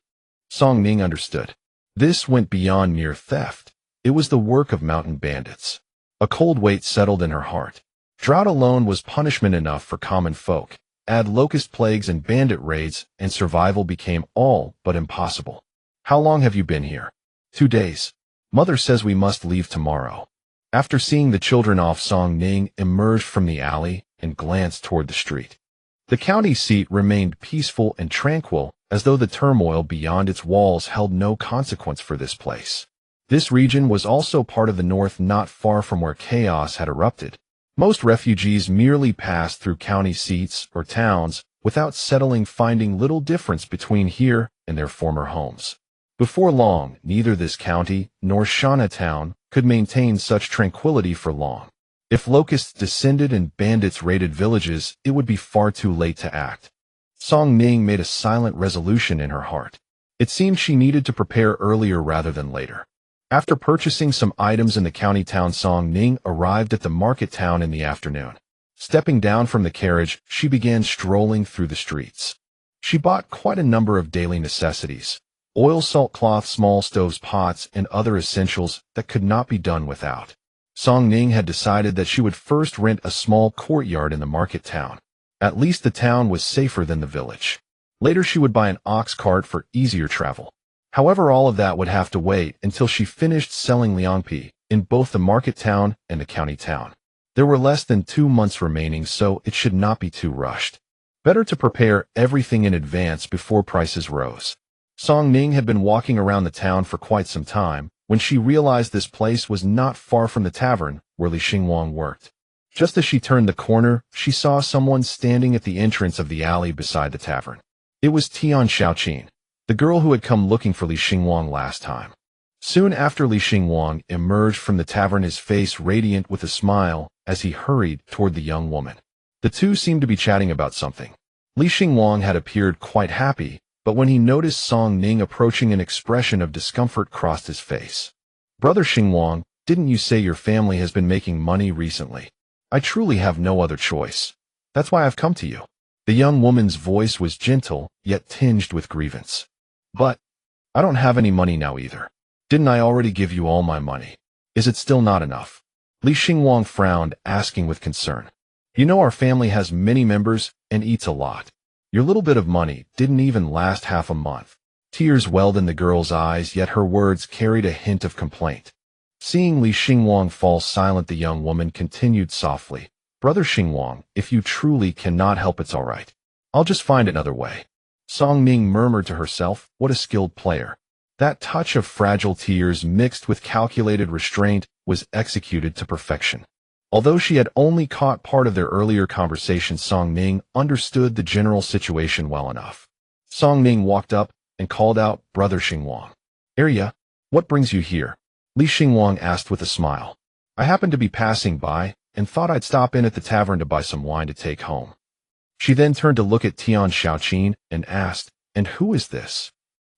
Song Ning understood. This went beyond mere theft. It was the work of mountain bandits. A cold weight settled in her heart. Drought alone was punishment enough for common folk. Add locust plagues and bandit raids, and survival became all but impossible. How long have you been here? 2 days. Mother says we must leave tomorrow. After seeing the children off, Song Ning emerged from the alley and glanced toward the street. The county seat remained peaceful and tranquil, as though the turmoil beyond its walls held no consequence for this place. This region was also part of the north, not far from where chaos had erupted. Most refugees merely passed through county seats or towns without settling, finding little difference between here and their former homes. Before long, neither this county nor Chinatown could maintain such tranquility for long. If locusts descended and bandits raided villages, it would be far too late to act. Song Ning made a silent resolution in her heart. It seemed she needed to prepare earlier rather than later. After purchasing some items in the county town, Song Ning arrived at the market town in the afternoon. Stepping down from the carriage, she began strolling through the streets. She bought quite a number of daily necessities: oil, salt, cloth, small stoves, pots, and other essentials that could not be done without. Song Ning had decided that she would first rent a small courtyard in the market town. At least the town was safer than the village. Later she would buy an ox cart for easier travel. However, all of that would have to wait until she finished selling liangpi in both the market town and the county town. There were less than 2 months remaining, so it should not be too rushed. Better to prepare everything in advance before prices rose. Song Ning had been walking around the town for quite some time when she realized this place was not far from the tavern where Li Xingwang worked. Just as she turned the corner, she saw someone standing at the entrance of the alley beside the tavern. It was Tian Xiaoqin, the girl who had come looking for Li Xingwang last time. Soon after, Li Xingwang emerged from the tavern, his face radiant with a smile as he hurried toward the young woman. The two seemed to be chatting about something. Li Xingwang had appeared quite happy, but when he noticed Song Ning approaching, an expression of discomfort crossed his face. "Brother Xingwang, didn't you say your family has been making money recently? I truly have no other choice. That's why I've come to you." The young woman's voice was gentle, yet tinged with grievance. "But I don't have any money now either. Didn't I already give you all my money? Is it still not enough?" Li Xingwang frowned, asking with concern. "You know our family has many members and eats a lot. Your little bit of money didn't even last half a month." Tears welled in the girl's eyes, yet her words carried a hint of complaint. Seeing Li Xingwang fall silent, the young woman continued softly, "Brother Xingwang, if you truly cannot help, it's all right. I'll just find another way." Song Ning murmured to herself, "What a skilled player." That touch of fragile tears mixed with calculated restraint was executed to perfection. Although she had only caught part of their earlier conversation, Song Ning understood the general situation well enough. Song Ning walked up and called out, "Brother Xingwang." "Arya, what brings you here?" Li Xingwang asked with a smile. "I happened to be passing by and thought I'd stop in at the tavern to buy some wine to take home." She then turned to look at Tian Xiaoqin and asked, "And who is this?"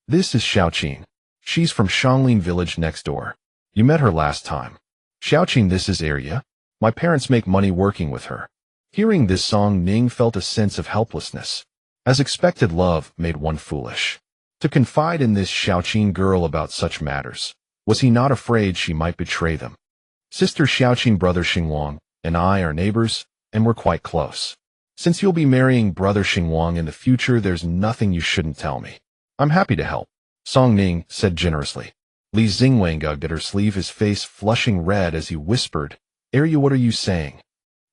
"This is Xiaoqin. She's from Shanglin village next door. You met her last time." "Xiaoqin, this is Arya. My parents make money working with her." Hearing this, Song Ning felt a sense of helplessness. As expected, love made one foolish. To confide in this Xiaoqin girl about such matters, was he not afraid she might betray them? "Sister Xiaoqin, Brother Xingwang and I are neighbors, and we're quite close. Since you'll be marrying Brother Xingwang in the future, there's nothing you shouldn't tell me. I'm happy to help," Song Ning said generously. Li Xingwang tugged at her sleeve, his face flushing red as he whispered, "Arya, what are you saying?"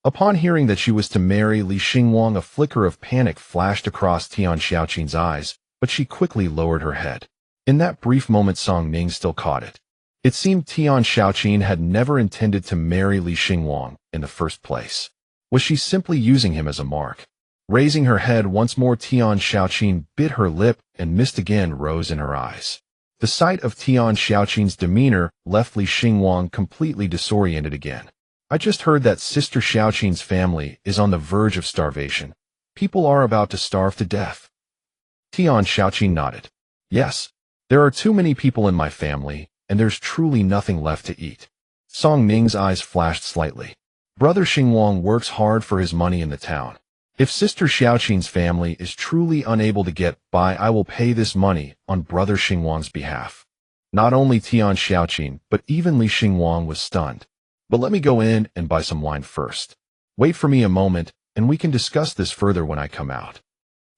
Upon hearing that she was to marry Li Xingwang, a flicker of panic flashed across Tian Xiaoqin's eyes, but she quickly lowered her head. In that brief moment, Song Ning still caught it. It seemed Tian Xiaoqin had never intended to marry Li Xingwang in the first place. Was she simply using him as a mark? Raising her head once more, Tian Xiaoqin bit her lip, and mist again rose in her eyes. The sight of Tian Xiaoqin's demeanor left Li Xingwang completely disoriented again. I just heard that Sister Xiaoqin's family is on the verge of starvation. People are about to starve to death. Tian Xiaoqin nodded. Yes, there are too many people in my family, and there's truly nothing left to eat. Song Ning's eyes flashed slightly. Brother Xinguang works hard for his money in the town. If Sister Xiaoqin's family is truly unable to get by, I will pay this money on Brother Xinguang's behalf. Not only Tian Xiaoqin, but even Li Xinguang was stunned. But let me go in and buy some wine first. Wait for me a moment, and we can discuss this further when I come out.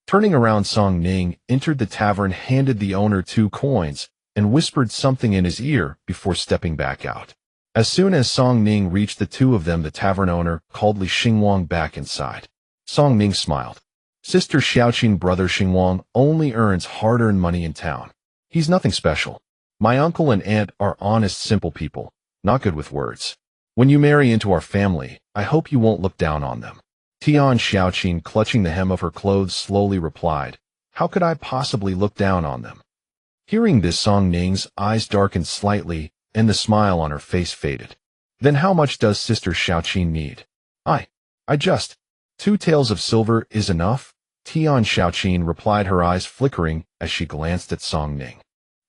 Turning around, Song Ning entered the tavern, handed the owner 2 coins, and whispered something in his ear before stepping back out. As soon as Song Ning reached the 2 of them, the tavern owner called Li Xinguang back inside. Song Ning smiled. Sister Xiaoqin, Brother Xinguang only earns hard-earned money in town. He's nothing special. My uncle and aunt are honest, simple people, not good with words. When you marry into our family, I hope you won't look down on them. Tian Xiaoqin, clutching the hem of her clothes, slowly replied, How could I possibly look down on them? Hearing this, Song Ning's eyes darkened slightly, and the smile on her face faded. Then how much does Sister Xiaoqin need? I just 2 taels of silver is enough, Tian Xiaoqin replied, her eyes flickering as she glanced at Song Ning.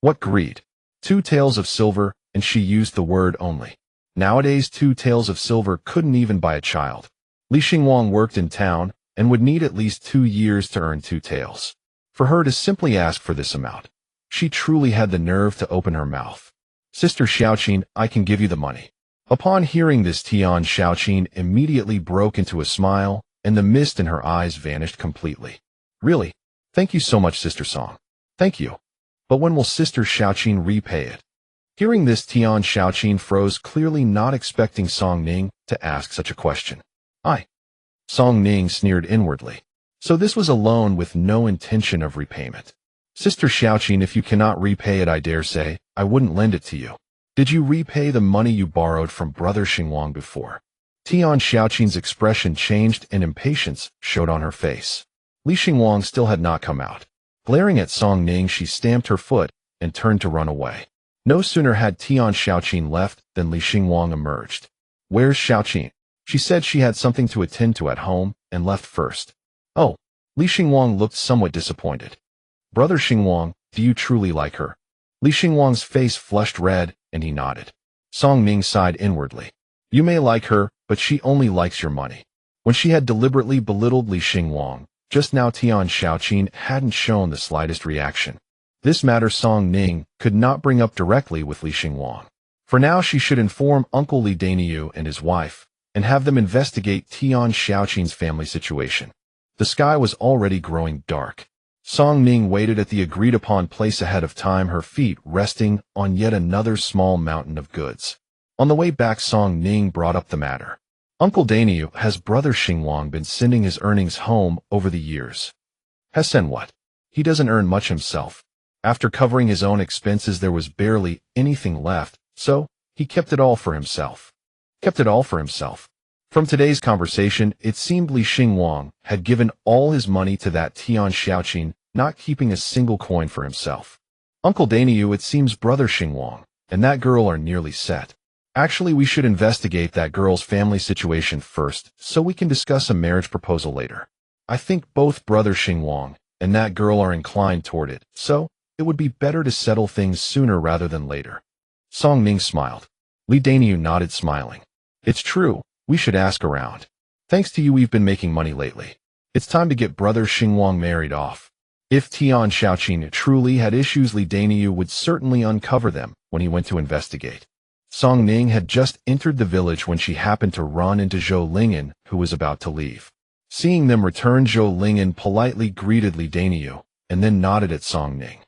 What greed! 2 taels of silver, and she used the word only. Nowadays 2 taels of silver couldn't even buy a child. Li Xinguang worked in town and would need at least 2 years to earn 2 taels. For her to simply ask for this amount, she truly had the nerve to open her mouth. Sister Xiaoqin, I can give you the money. Upon hearing this, Tian Xiaoqin immediately broke into a smile, and the mist in her eyes vanished completely. Really? Thank you so much, Sister Song. Thank you. But when will Sister Xiaoqin repay it? Hearing this, Tian Xiaoqin froze, clearly not expecting Song Ning to ask such a question. Song Ning sneered inwardly. So this was a loan with no intention of repayment. Sister Xiaoqin, if you cannot repay it, I dare say, I wouldn't lend it to you. Did you repay the money you borrowed from Brother Xinguang before? Tian Xiaoqin's expression changed and impatience showed on her face. Li Xinguang still had not come out. Glaring at Song Ning, she stamped her foot and turned to run away. No sooner had Tian Xiaoqin left than Li Xinguang emerged. Where's Xiaoqin? She said she had something to attend to at home and left first. Oh, Li Xinguang looked somewhat disappointed. Brother Xinguang, do you truly like her? Li Xinguang's face flushed red and he nodded. Song Ning sighed inwardly. You may like her, but she only likes your money. When she had deliberately belittled Li Xinguang, just now Tian Xiaoqin hadn't shown the slightest reaction. This matter Song Ning could not bring up directly with Li Xinguang. For now she should inform Uncle Li Daniu and his wife, and have them investigate Tian Xiaoqin's family situation. The sky was already growing dark. Song Ning waited at the agreed-upon place ahead of time, her feet resting on yet another small mountain of goods. On the way back, Song Ning brought up the matter. Uncle Daniu, has Brother Xinguang been sending his earnings home over the years? Has sent what? He doesn't earn much himself. After covering his own expenses, there was barely anything left, so he kept it all for himself. Kept it all for himself. From today's conversation, it seemed Li Xinguang had given all his money to that Tian Xiaoqin, not keeping a single coin for himself. Uncle Daniu, it seems Brother Xinguang and that girl are nearly set. Actually, we should investigate that girl's family situation first, so we can discuss a marriage proposal later. I think both Brother Xinguang and that girl are inclined toward it, so it would be better to settle things sooner rather than later. Song Ning smiled. Li Daniu nodded, smiling. It's true, we should ask around. Thanks to you, we've been making money lately. It's time to get Brother Xinguang married off. If Tian Xiaoqin truly had issues, Li Daniu would certainly uncover them when he went to investigate. Song Ning had just entered the village when she happened to run into Zhou Lingyan, who was about to leave. Seeing them return, Zhou Lingyan politely greeted Li Daniu and then nodded at Song Ning.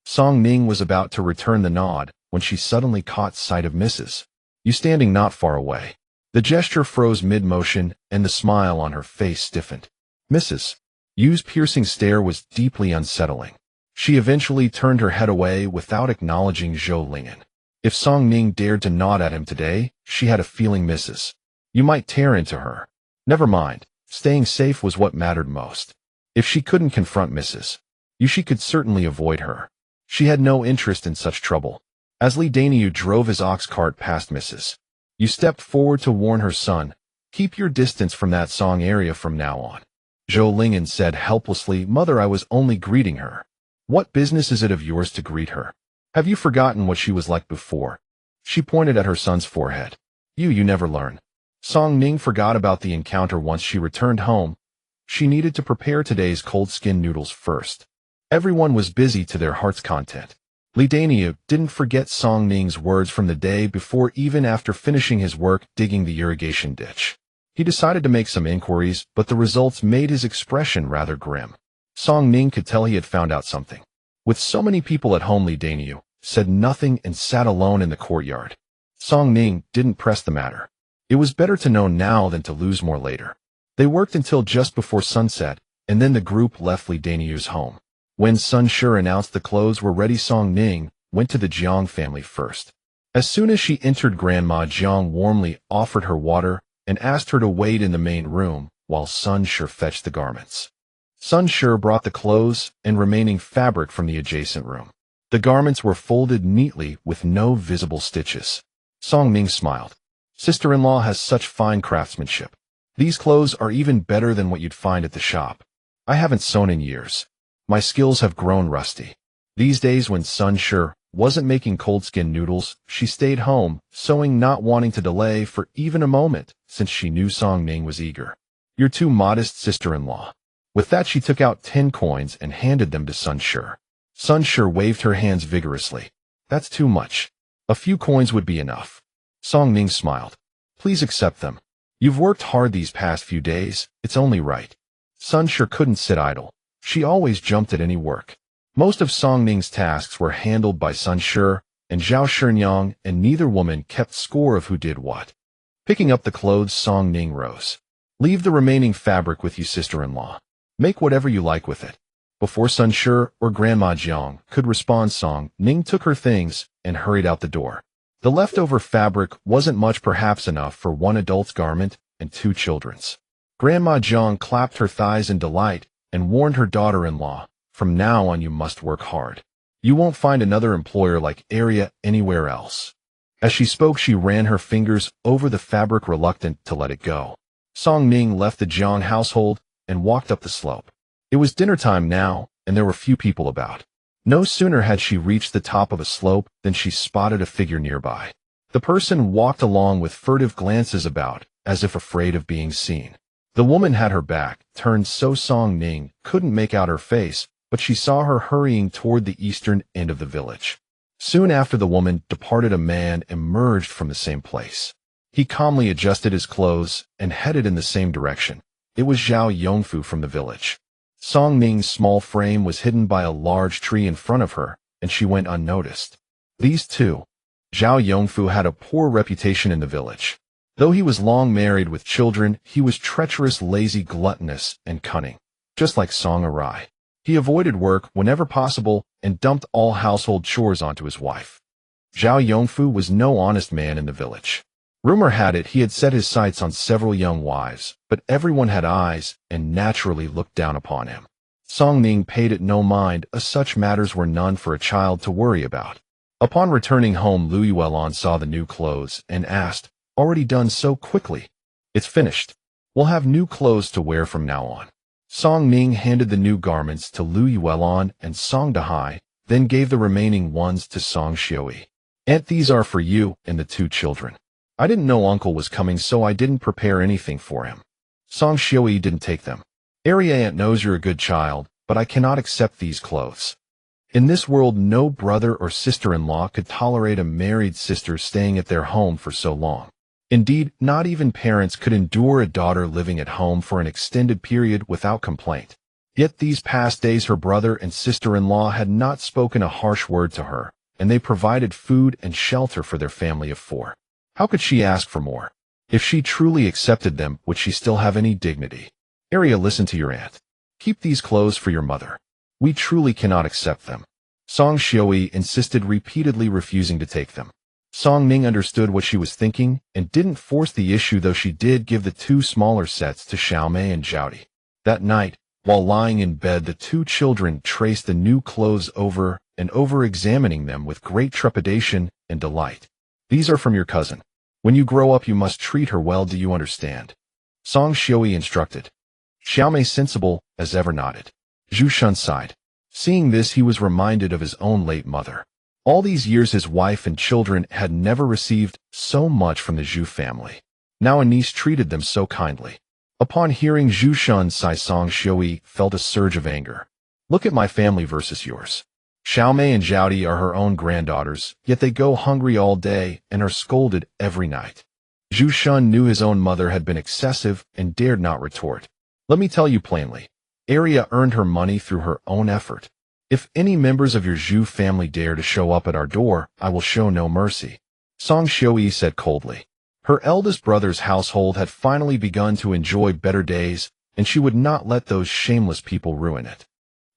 Song Ning was about to return the nod when she suddenly caught sight of Mrs. Yu standing not far away. The gesture froze mid-motion and the smile on her face stiffened. Mrs. Yu's piercing stare was deeply unsettling. She eventually turned her head away without acknowledging Zhou Lingyan. If Song Ning dared to nod at him today, she had a feeling Mrs. Yu might tear into her. Never mind, staying safe was what mattered most. If she couldn't confront Mrs. Yu, she could certainly avoid her. She had no interest in such trouble. As Li Daniu drove his ox cart past Mrs. You stepped forward to warn her son, "Keep your distance from that Song area from now on." Zhou Lingyan said helplessly, "Mother, I was only greeting her." "What business is it of yours to greet her? Have you forgotten what she was like before?" She pointed at her son's forehead. You never learn." Song Ning forgot about the encounter once she returned home. She needed to prepare today's cold-skinned noodles first. Everyone was busy to their heart's content. Li Daniu didn't forget Song Ning's words from the day before, even after finishing his work digging the irrigation ditch. He decided to make some inquiries, but the results made his expression rather grim. Song Ning could tell he had found out something. With so many people at home, Li Daniu said nothing and sat alone in the courtyard. Song Ning didn't press the matter. It was better to know now than to lose more later. They worked until just before sunset, and then the group left Li Daniu's home. When Sun Shi announced the clothes were ready, Song Ning went to the Jiang family first. As soon as she entered, Grandma Jiang warmly offered her water and asked her to wait in the main room while Sun Shi fetched the garments. Sun Shi brought the clothes and remaining fabric from the adjacent room. The garments were folded neatly with no visible stitches. Song Ning smiled. "Sister-in-law has such fine craftsmanship. These clothes are even better than what you'd find at the shop. I haven't sewn in years. My skills have grown rusty." These days, when Sun Shi wasn't making cold-skinned noodles, she stayed home, sewing, not wanting to delay for even a moment, since she knew Song Ning was eager. "You're too modest, sister-in-law." With that, she took out 10 coins and handed them to Sun Shi. Sun Shi waved her hands vigorously. "That's too much. A few coins would be enough." Song Ning smiled. "Please accept them. You've worked hard these past few days. It's only right." Sun Shi couldn't sit idle. She always jumped at any work. Most of Song Ning's tasks were handled by Sun Shi and Zhao Shinyang, and neither woman kept score of who did what. Picking up the clothes, Song Ning rose. "Leave the remaining fabric with you, sister-in-law. Make whatever you like with it." Before Sun Shi or Grandma Jiang could respond, Song Ning took her things and hurried out the door. The leftover fabric wasn't much, perhaps enough for one adult's garment and 2 children's. Grandma Jiang clapped her thighs in delight and warned her daughter-in-law, "From now on you must work hard. You won't find another employer like Arya anywhere else." As she spoke, she ran her fingers over the fabric, reluctant to let it go. Song Ning left the Jiang household and walked up the slope. It was dinner time now, and there were few people about. No sooner had she reached the top of a slope than she spotted a figure nearby. The person walked along with furtive glances about, as if afraid of being seen. The woman had her back turned so Song Ning couldn't make out her face, but she saw her hurrying toward the eastern end of the village. Soon after the woman departed, a man emerged from the same place. He calmly adjusted his clothes and headed in the same direction. It was Zhao Yongfu from the village. Song Ning's small frame was hidden by a large tree in front of her, and she went unnoticed. These two. Zhao Yongfu had a poor reputation in the village. Though he was long married with children, he was treacherous, lazy, gluttonous, and cunning. Just like Song Arai. He avoided work whenever possible and dumped all household chores onto his wife. Zhao Yongfu was no honest man in the village. Rumor had it he had set his sights on several young wives, but everyone had eyes and naturally looked down upon him. Song Ning paid it no mind, as such matters were none for a child to worry about. Upon returning home, Lu Yuelon saw the new clothes and asked, "Already done so quickly?" "It's finished. We'll have new clothes to wear from now on." Song Ning handed the new garments to Lu Yuelon and Song Dahai, then gave the remaining ones to Song Xiui. "Aunt, these are for you and the 2 children. I didn't know Uncle was coming, so I didn't prepare anything for him." Song Xiui didn't take them. "Arya, Aunt knows you're a good child, but I cannot accept these clothes." In this world, no brother or sister-in-law could tolerate a married sister staying at their home for so long. Indeed, not even parents could endure a daughter living at home for an extended period without complaint. Yet these past days her brother and sister-in-law had not spoken a harsh word to her, and they provided food and shelter for their family of 4. How could she ask for more? If she truly accepted them, would she still have any dignity? "Arya, listen to your aunt. Keep these clothes for your mother. We truly cannot accept them." Song Xiui insisted, repeatedly refusing to take them. Song Ning understood what she was thinking and didn't force the issue, though she did give the 2 smaller sets to Xiaomei and Zhaodi. That night, while lying in bed, the 2 children traced the new clothes over and over, examining them with great trepidation and delight. "These are from your cousin. When you grow up you must treat her well, do you understand? Song Xiui instructed. Xiaomei, sensible as ever, nodded. Zhu Shun sighed. Seeing this, he was reminded of his own late mother. All these years his wife and children had never received so much from the Zhu family. Now a niece treated them so kindly. Upon hearing Zhu Shun sigh, Song Xiui felt a surge of anger. Look at my family versus yours. Xiaomei and Zhaodi are her own granddaughters, yet they go hungry all day and are scolded every night. Zhu Shun knew his own mother had been excessive and dared not retort. Let me tell you plainly, Arya earned her money through her own effort. If any members of your Zhu family dare to show up at our door, I will show no mercy. Song Xiui said coldly. Her eldest brother's household had finally begun to enjoy better days, and she would not let those shameless people ruin it.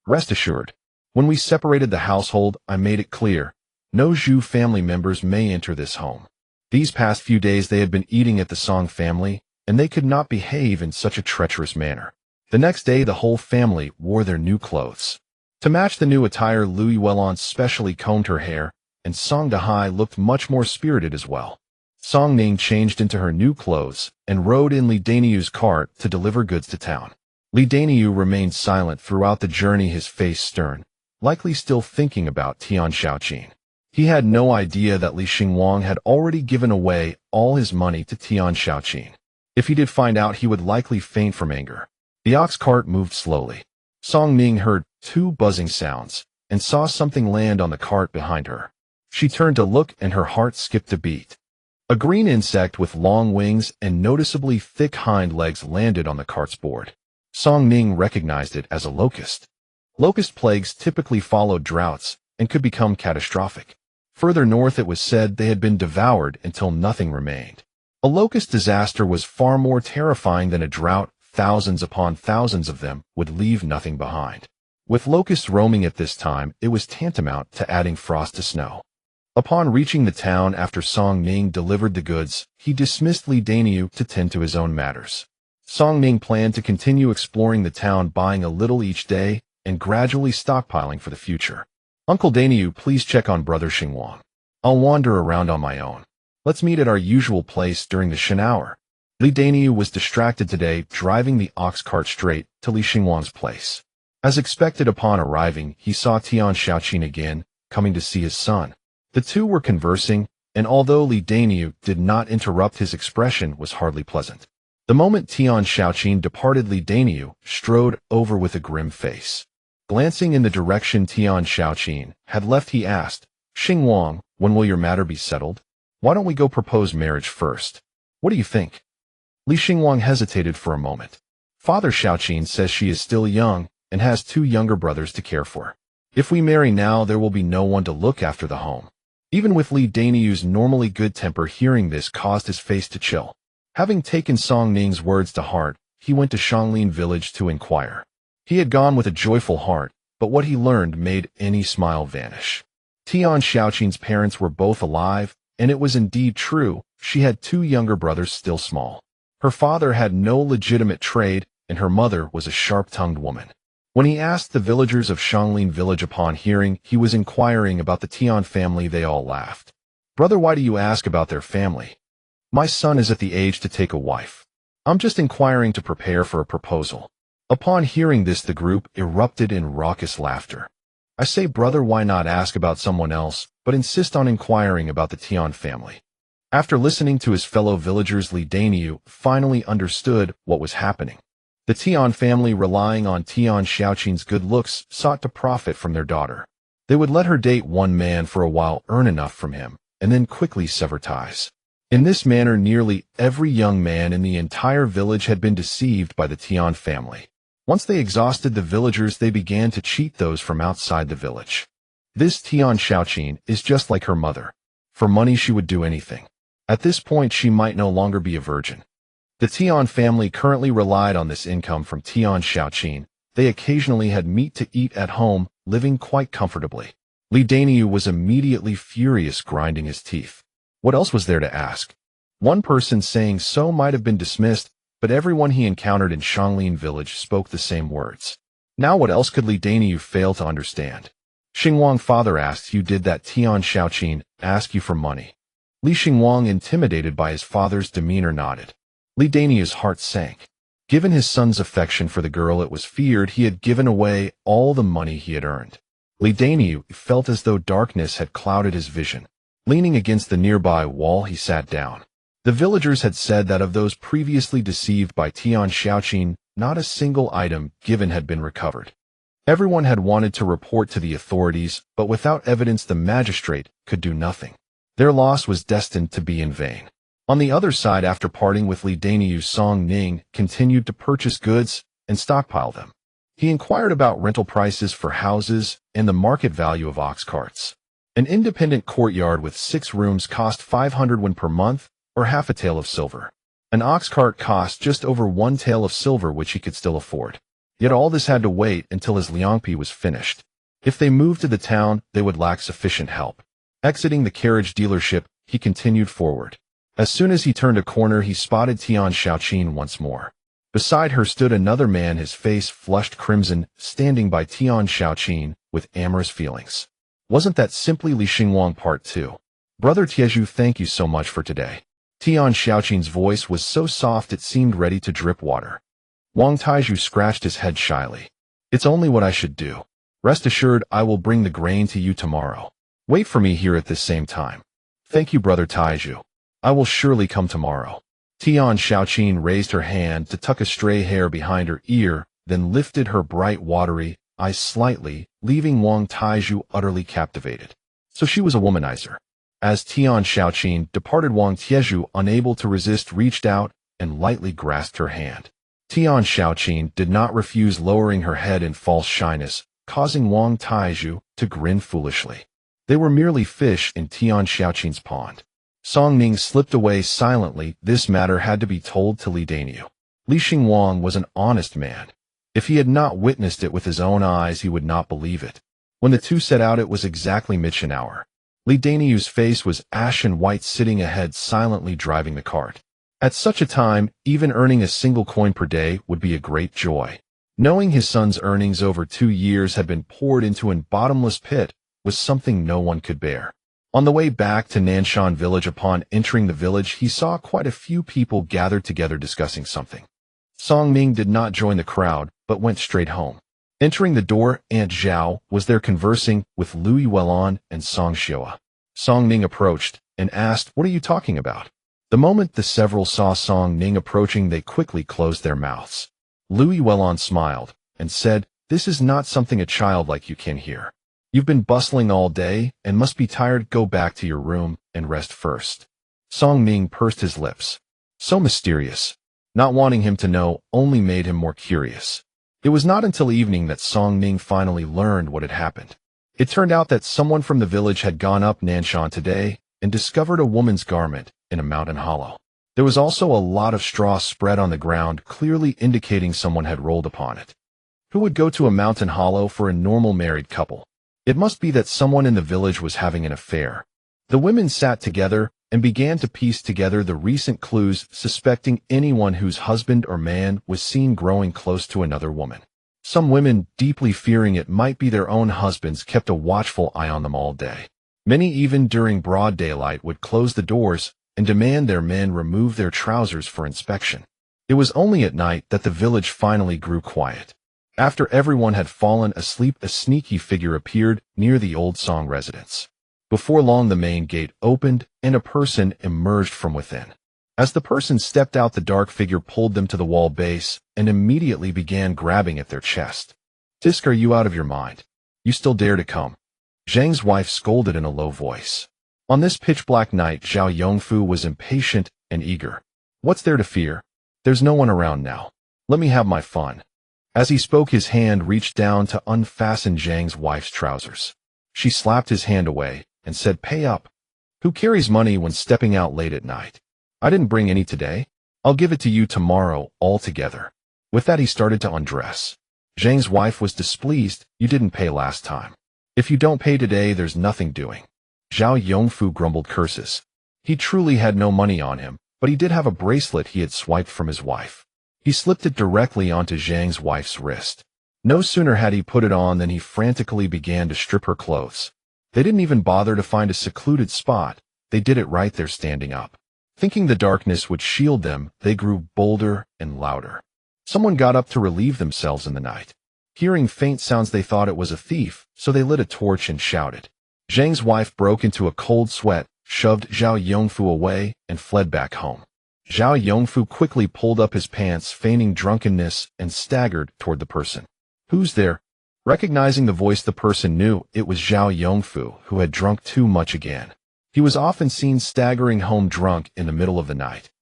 Rest assured, when we separated the household, I made it clear, no Zhu family members may enter this home. These past few days they had been eating at the Song family, and they could not behave in such a treacherous manner. The next day the whole family wore their new clothes. To match the new attire, Lu Yuelon specially combed her hair, and Song Dahai looked much more spirited as well. Song Ning changed into her new clothes and rode in Li Daniu's cart to deliver goods to town. Li Daniu remained silent throughout the journey, his face stern, likely still thinking about Tian Shaoqin. He had no idea that Li Xingwang had already given away all his money to Tian Shaoqin. If he did find out, he would likely faint from anger. The ox cart moved slowly. Song Ning heard 2 buzzing sounds and saw something land on the cart behind her. She turned to look and her heart skipped a beat. A green insect with long wings and noticeably thick hind legs landed on the cart's board. Song Ning recognized it as a locust. Locust plagues typically followed droughts and could become catastrophic. Further north it was said they had been devoured until nothing remained. A locust disaster was far more terrifying than a drought. Thousands upon thousands of them would leave nothing behind. With locusts roaming at this time, it was tantamount to adding frost to snow. Upon reaching the town after Song Ning delivered the goods, he dismissed Li Daniu to tend to his own matters. Song Ning planned to continue exploring the town, buying a little each day and gradually stockpiling for the future. Uncle Daniu, please check on Brother Xingwang. I'll wander around on my own. Let's meet at our usual place during the Shen hour. Li Daniu was distracted today, driving the ox cart straight to Li Xingwang's place. As expected, upon arriving, he saw Tian Shaoqin again, coming to see his son. The two were conversing, and although Li Daniu did not interrupt, his expression was hardly pleasant. The moment Tian Shaoqin departed, Li Daniu strode over with a grim face. Glancing in the direction Tian Shaoqin had left, he asked, Xingwang, when will your matter be settled? Why don't we go propose marriage first? What do you think? Li Xingwang hesitated for a moment. Father Shaoqin says she is still young and has 2 younger brothers to care for. If we marry now, there will be no one to look after the home. Even with Li Daniu's normally good temper, hearing this caused his face to chill. Having taken Song Ning's words to heart, he went to Shanglin village to inquire. He had gone with a joyful heart, but what he learned made any smile vanish. Tian Shaoqin's parents were both alive, and it was indeed true, she had 2 younger brothers still small. Her father had no legitimate trade, and her mother was a sharp-tongued woman. When he asked the villagers of Shanglin village upon hearing he was inquiring about the Tian family, they all laughed. Brother, why do you ask about their family? My son is at the age to take a wife. I'm just inquiring to prepare for a proposal. Upon hearing this, the group erupted in raucous laughter. I say, brother, why not ask about someone else, but insist on inquiring about the Tian family? After listening to his fellow villagers, Li Daniu finally understood what was happening. The Tian family, relying on Tian Shaoqin's good looks, sought to profit from their daughter. They would let her date one man for a while, earn enough from him, and then quickly sever ties. In this manner, nearly every young man in the entire village had been deceived by the Tian family. Once they exhausted the villagers, they began to cheat those from outside the village. This Tian Shaoqin is just like her mother. For money she would do anything. At this point she might no longer be a virgin. The Tian family currently relied on this income from Tian Shaoqin. They occasionally had meat to eat at home, living quite comfortably. Li Daniu was immediately furious, grinding his teeth. What else was there to ask? One person saying so might have been dismissed, but everyone he encountered in Shanglin village spoke the same words. Now what else could Li Daniu fail to understand? Xingwang, father asked, you did that Tian Shaoqin ask you for money? Li Xingwang, intimidated by his father's demeanor, nodded. Li Daniu's heart sank. Given his son's affection for the girl, it was feared he had given away all the money he had earned. Li Daniu felt as though darkness had clouded his vision. Leaning against the nearby wall, he sat down. The villagers had said that of those previously deceived by Tian Xiaoqin, not a single item given had been recovered. Everyone had wanted to report to the authorities, but without evidence the magistrate could do nothing. Their loss was destined to be in vain. On the other side, after parting with Li Daniu, Song Ning continued to purchase goods and stockpile them. He inquired about rental prices for houses and the market value of ox carts. An independent courtyard with 6 rooms cost 500 yuan per month, or half a tael of silver. An ox cart cost just over 1 tael of silver, which he could still afford. Yet all this had to wait until his liangpi was finished. If they moved to the town, they would lack sufficient help. Exiting the carriage dealership, he continued forward. As soon as he turned a corner, he spotted Tian Xiaoqin once more. Beside her stood another man, his face flushed crimson, standing by Tian Xiaoqin with amorous feelings. Wasn't that simply Li Xingwang Part 2? Brother Tieju, thank you so much for today. Tian Xiaoqin's voice was so soft it seemed ready to drip water. Wang Taiju scratched his head shyly. It's only what I should do. Rest assured, I will bring the grain to you tomorrow. Wait for me here at this same time. Thank you, Brother Taiju. I will surely come tomorrow. Tian Xiaoqin raised her hand to tuck a stray hair behind her ear, then lifted her bright watery eyes slightly, leaving Wang Taiju utterly captivated. So she was a womanizer. As Tian Xiaoqin departed, Wang Taiju, unable to resist, reached out and lightly grasped her hand. Tian Xiaoqin did not refuse, lowering her head in false shyness, causing Wang Taiju to grin foolishly. They were merely fish in Tian Xiaoqin's pond. Song Ning slipped away silently. This matter had to be told to Li Daniu. Li Xingwang was an honest man. If he had not witnessed it with his own eyes, he would not believe it. When the two set out, it was exactly midnight hour. Li Daniu's face was ashen white, sitting ahead, silently driving the cart. At such a time, even earning a single coin per day would be a great joy. Knowing his son's earnings over 2 years had been poured into a bottomless pit was something no one could bear. On the way back to Nanshan village, upon entering the village, he saw quite a few people gathered together discussing something. Song Ning did not join the crowd, but went straight home. Entering the door, Aunt Zhao was there conversing with Lui Welan and Song Xiua. Song Ning approached and asked, "What are you talking about?" The moment the several saw Song Ning approaching, they quickly closed their mouths. Lui Welan smiled and said, "This is not something a child like you can hear. You've been bustling all day and must be tired. Go back to your room and rest first." Song Ning pursed his lips. So mysterious. Not wanting him to know only made him more curious. It was not until evening that Song Ning finally learned what had happened. It turned out that someone from the village had gone up Nanshan today and discovered a woman's garment in a mountain hollow. There was also a lot of straw spread on the ground, clearly indicating someone had rolled upon it. Who would go to a mountain hollow for a normal married couple? It must be that someone in the village was having an affair. The women sat together and began to piece together the recent clues, suspecting anyone whose husband or man was seen growing close to another woman. Some women, deeply fearing it might be their own husbands, kept a watchful eye on them all day. Many, even during broad daylight, would close the doors and demand their men remove their trousers for inspection. It was only at night that the village finally grew quiet. After everyone had fallen asleep, a sneaky figure appeared near the old Song residence. Before long, the main gate opened and a person emerged from within. As the person stepped out, the dark figure pulled them to the wall base and immediately began grabbing at their chest. "Tisk, are you out of your mind? You still dare to come?" Zhang's wife scolded in a low voice. On this pitch-black night, Zhao Yongfu was impatient and eager. "What's there to fear? There's no one around now. Let me have my fun." As he spoke, his hand reached down to unfasten Zhang's wife's trousers. She slapped his hand away and said, "Pay up. Who carries money when stepping out late at night? I didn't bring any today. I'll give it to you tomorrow all together." With that, he started to undress. Zhang's wife was displeased. "You didn't pay last time. If you don't pay today, there's nothing doing." Zhao Yongfu grumbled curses. He truly had no money on him, but he did have a bracelet he had swiped from his wife. He slipped it directly onto Zhang's wife's wrist. No sooner had he put it on than he frantically began to strip her clothes. They didn't even bother to find a secluded spot. they did it right there standing up. Thinking the darkness would shield them, they grew bolder and louder. Someone got up to relieve themselves in the night. Hearing faint sounds, they thought it was a thief, so they lit a torch and shouted. Zhang's wife broke into a cold sweat, shoved Zhao Yongfu away, and fled back home. Zhao Yongfu quickly pulled up his pants, feigning drunkenness, and staggered toward the person. "Who's there?" Recognizing the voice, the person knew it was Zhao Yongfu, who had drunk too much again. He was often seen staggering home drunk in the middle of the night.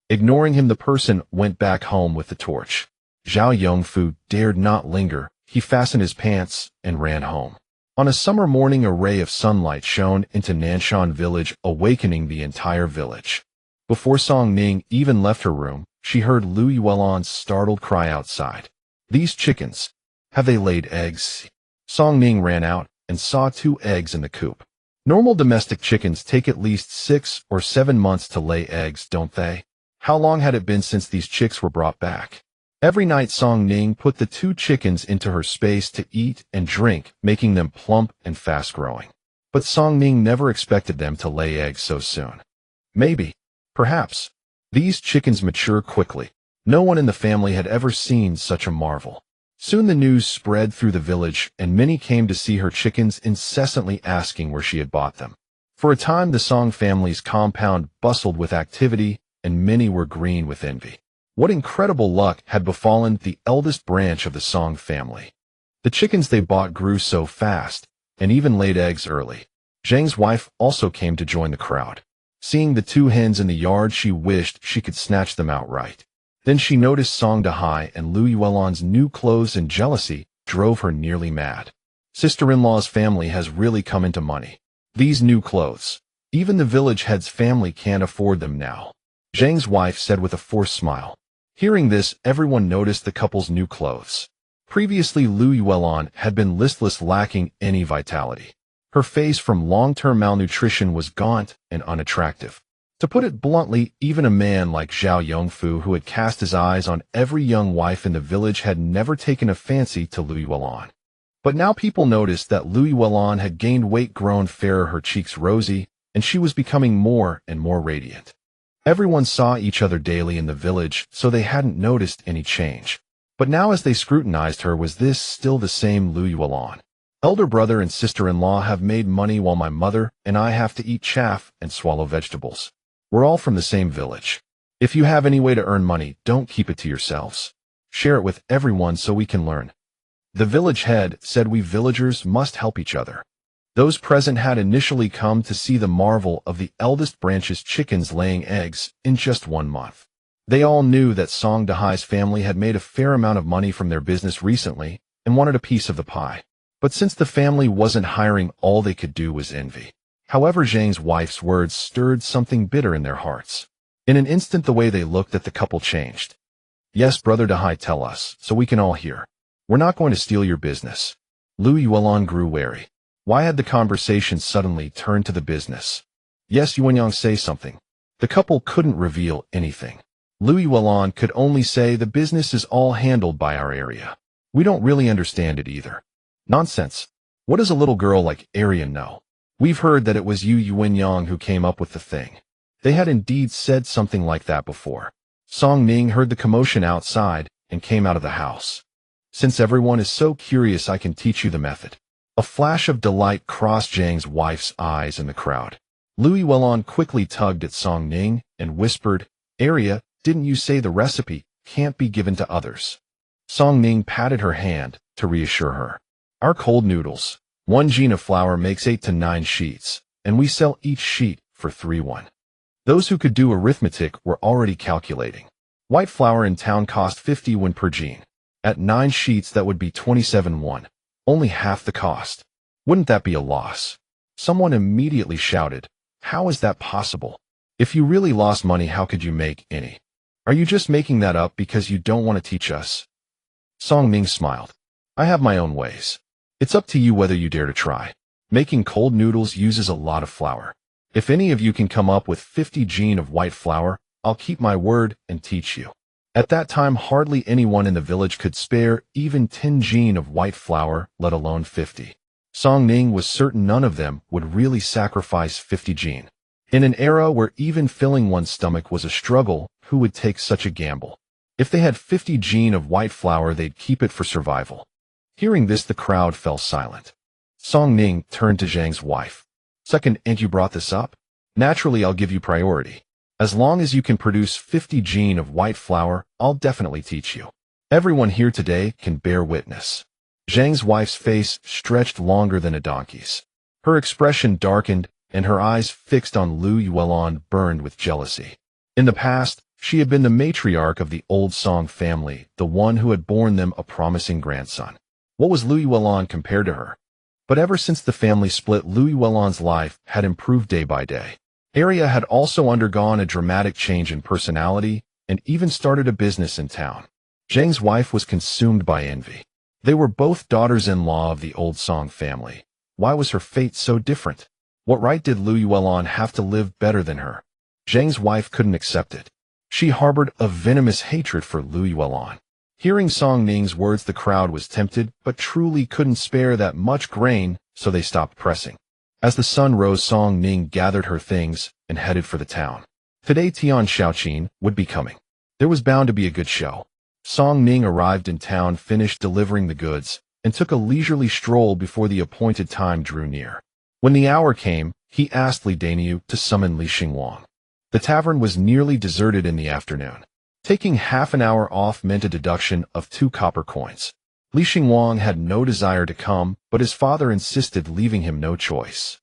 Ignoring him, the person went back home with the torch. Zhao Yongfu dared not linger. He fastened his pants and ran home. On a summer morning, a ray of sunlight shone into Nanshan village, awakening the entire village. Before Song Ning even left her room, she heard Lu Yuelan's startled cry outside. "These chickens, have they laid eggs?" Song Ning ran out and saw 2 eggs in the coop. Normal domestic chickens take at least 6 or 7 months to lay eggs, don't they? How long had it been since these chicks were brought back? Every night Song Ning put the 2 chickens into her space to eat and drink, making them plump and fast-growing. But Song Ning never expected them to lay eggs so soon. Maybe, perhaps, these chickens mature quickly. No one in the family had ever seen such a marvel. Soon the news spread through the village, and many came to see her chickens, incessantly asking where she had bought them. For a time the Song family's compound bustled with activity, and many were green with envy. What incredible luck had befallen the eldest branch of the Song family. The chickens they bought grew so fast, and even laid eggs early. Zhang's wife also came to join the crowd. Seeing the 2 hens in the yard, she wished she could snatch them outright. Then she noticed Song Dahai and Lu Yuelan's new clothes, and jealousy drove her nearly mad. Sister-in-law's family has really come into money. These new clothes. Even the village head's family can't afford them now, Zhang's wife said with a forced smile. Hearing this, everyone noticed the couple's new clothes. Previously, Lu Yuelan had been listless, lacking any vitality. Her face from long-term malnutrition was gaunt and unattractive. To put it bluntly, even a man like Zhao Yongfu, who had cast his eyes on every young wife in the village, had never taken a fancy to Lu Yuelan. But now people noticed that Lu Yuelan had gained weight, grown fairer, her cheeks rosy, and she was becoming more and more radiant. Everyone saw each other daily in the village, so they hadn't noticed any change. But now as they scrutinized her, was this still the same Lu Yuelan? Elder brother and sister-in-law have made money while my mother and I have to eat chaff and swallow vegetables. We're all from the same village. If you have any way to earn money, don't keep it to yourselves. Share it with everyone so we can learn. The village head said we villagers must help each other. Those present had initially come to see the marvel of the eldest branch's chickens laying eggs in just 1 month. They all knew that Song Dahai's family had made a fair amount of money from their business recently and wanted a piece of the pie. But since the family wasn't hiring, all they could do was envy. However, Zhang's wife's words stirred something bitter in their hearts. In an instant, the way they looked at the couple changed. "Yes, Brother Dahai, tell us, so we can all hear. We're not going to steal your business." Lu Yuelan grew wary. Why had the conversation suddenly turned to the business? "Yes, Yuanyang, say something." The couple couldn't reveal anything. Lu Yuelan could only say, "The business is all handled by our area. We don't really understand it either." "Nonsense. What does a little girl like Arian know? We've heard that it was you, Yuanyang, who came up with the thing." They had indeed said something like that before. Song Ning heard the commotion outside and came out of the house. "Since everyone is so curious, I can teach you the method." A flash of delight crossed Zhang's wife's eyes in the crowd. Lu Yuelan quickly tugged at Song Ning and whispered, "Aria, didn't you say the recipe can't be given to others?" Song Ning patted her hand to reassure her. "Our cold noodles. 1 jean of flour makes 8 to 9 sheets, and we sell each sheet for 3 won. Those who could do arithmetic were already calculating. White flour in town cost 50 won per jean. At 9 sheets, that would be 27 won. Only half the cost. Wouldn't that be a loss?" Someone immediately shouted, "How is that possible? If you really lost money, how could you make any? Are you just making that up because you don't want to teach us?" Song Ning smiled. "I have my own ways. It's up to you whether you dare to try. Making cold noodles uses a lot of flour. If any of you can come up with 50 jean of white flour, I'll keep my word and teach you." At that time, hardly anyone in the village could spare even 10 jean of white flour, let alone 50. Song Ning was certain none of them would really sacrifice 50 jean. In an era where even filling one's stomach was a struggle, who would take such a gamble? If they had 50 gene of white flour, they'd keep it for survival. Hearing this, the crowd fell silent. Song Ning turned to Zhang's wife. Second, and you brought this up? Naturally, I'll give you priority. As long as you can produce 50 gene of white flour, I'll definitely teach you. Everyone here today can bear witness. Zhang's wife's face stretched longer than a donkey's. Her expression darkened, and her eyes fixed on Lu Yuelon burned with jealousy. In the past, she had been the matriarch of the old Song family, the one who had borne them a promising grandson. What was Lu Yuelon compared to her? But ever since the family split, Lu Yuelon's life had improved day by day. Arya had also undergone a dramatic change in personality and even started a business in town. Zhang's wife was consumed by envy. They were both daughters-in-law of the old Song family. Why was her fate so different? What right did Lu Yuelon have to live better than her? Zhang's wife couldn't accept it. She harbored a venomous hatred for Lu Yuelon. Hearing Song Ning's words, the crowd was tempted, but truly couldn't spare that much grain, so they stopped pressing. As the sun rose, Song Ning gathered her things and headed for the town. Today Tian Xiaoqin would be coming. There was bound to be a good show. Song Ning arrived in town, finished delivering the goods, and took a leisurely stroll before the appointed time drew near. When the hour came, he asked Li Daniu to summon Li Xingwang. The tavern was nearly deserted in the afternoon. Taking half an hour off meant a deduction of 2 copper coins. Li Xingwang had no desire to come, but his father insisted, leaving him no choice.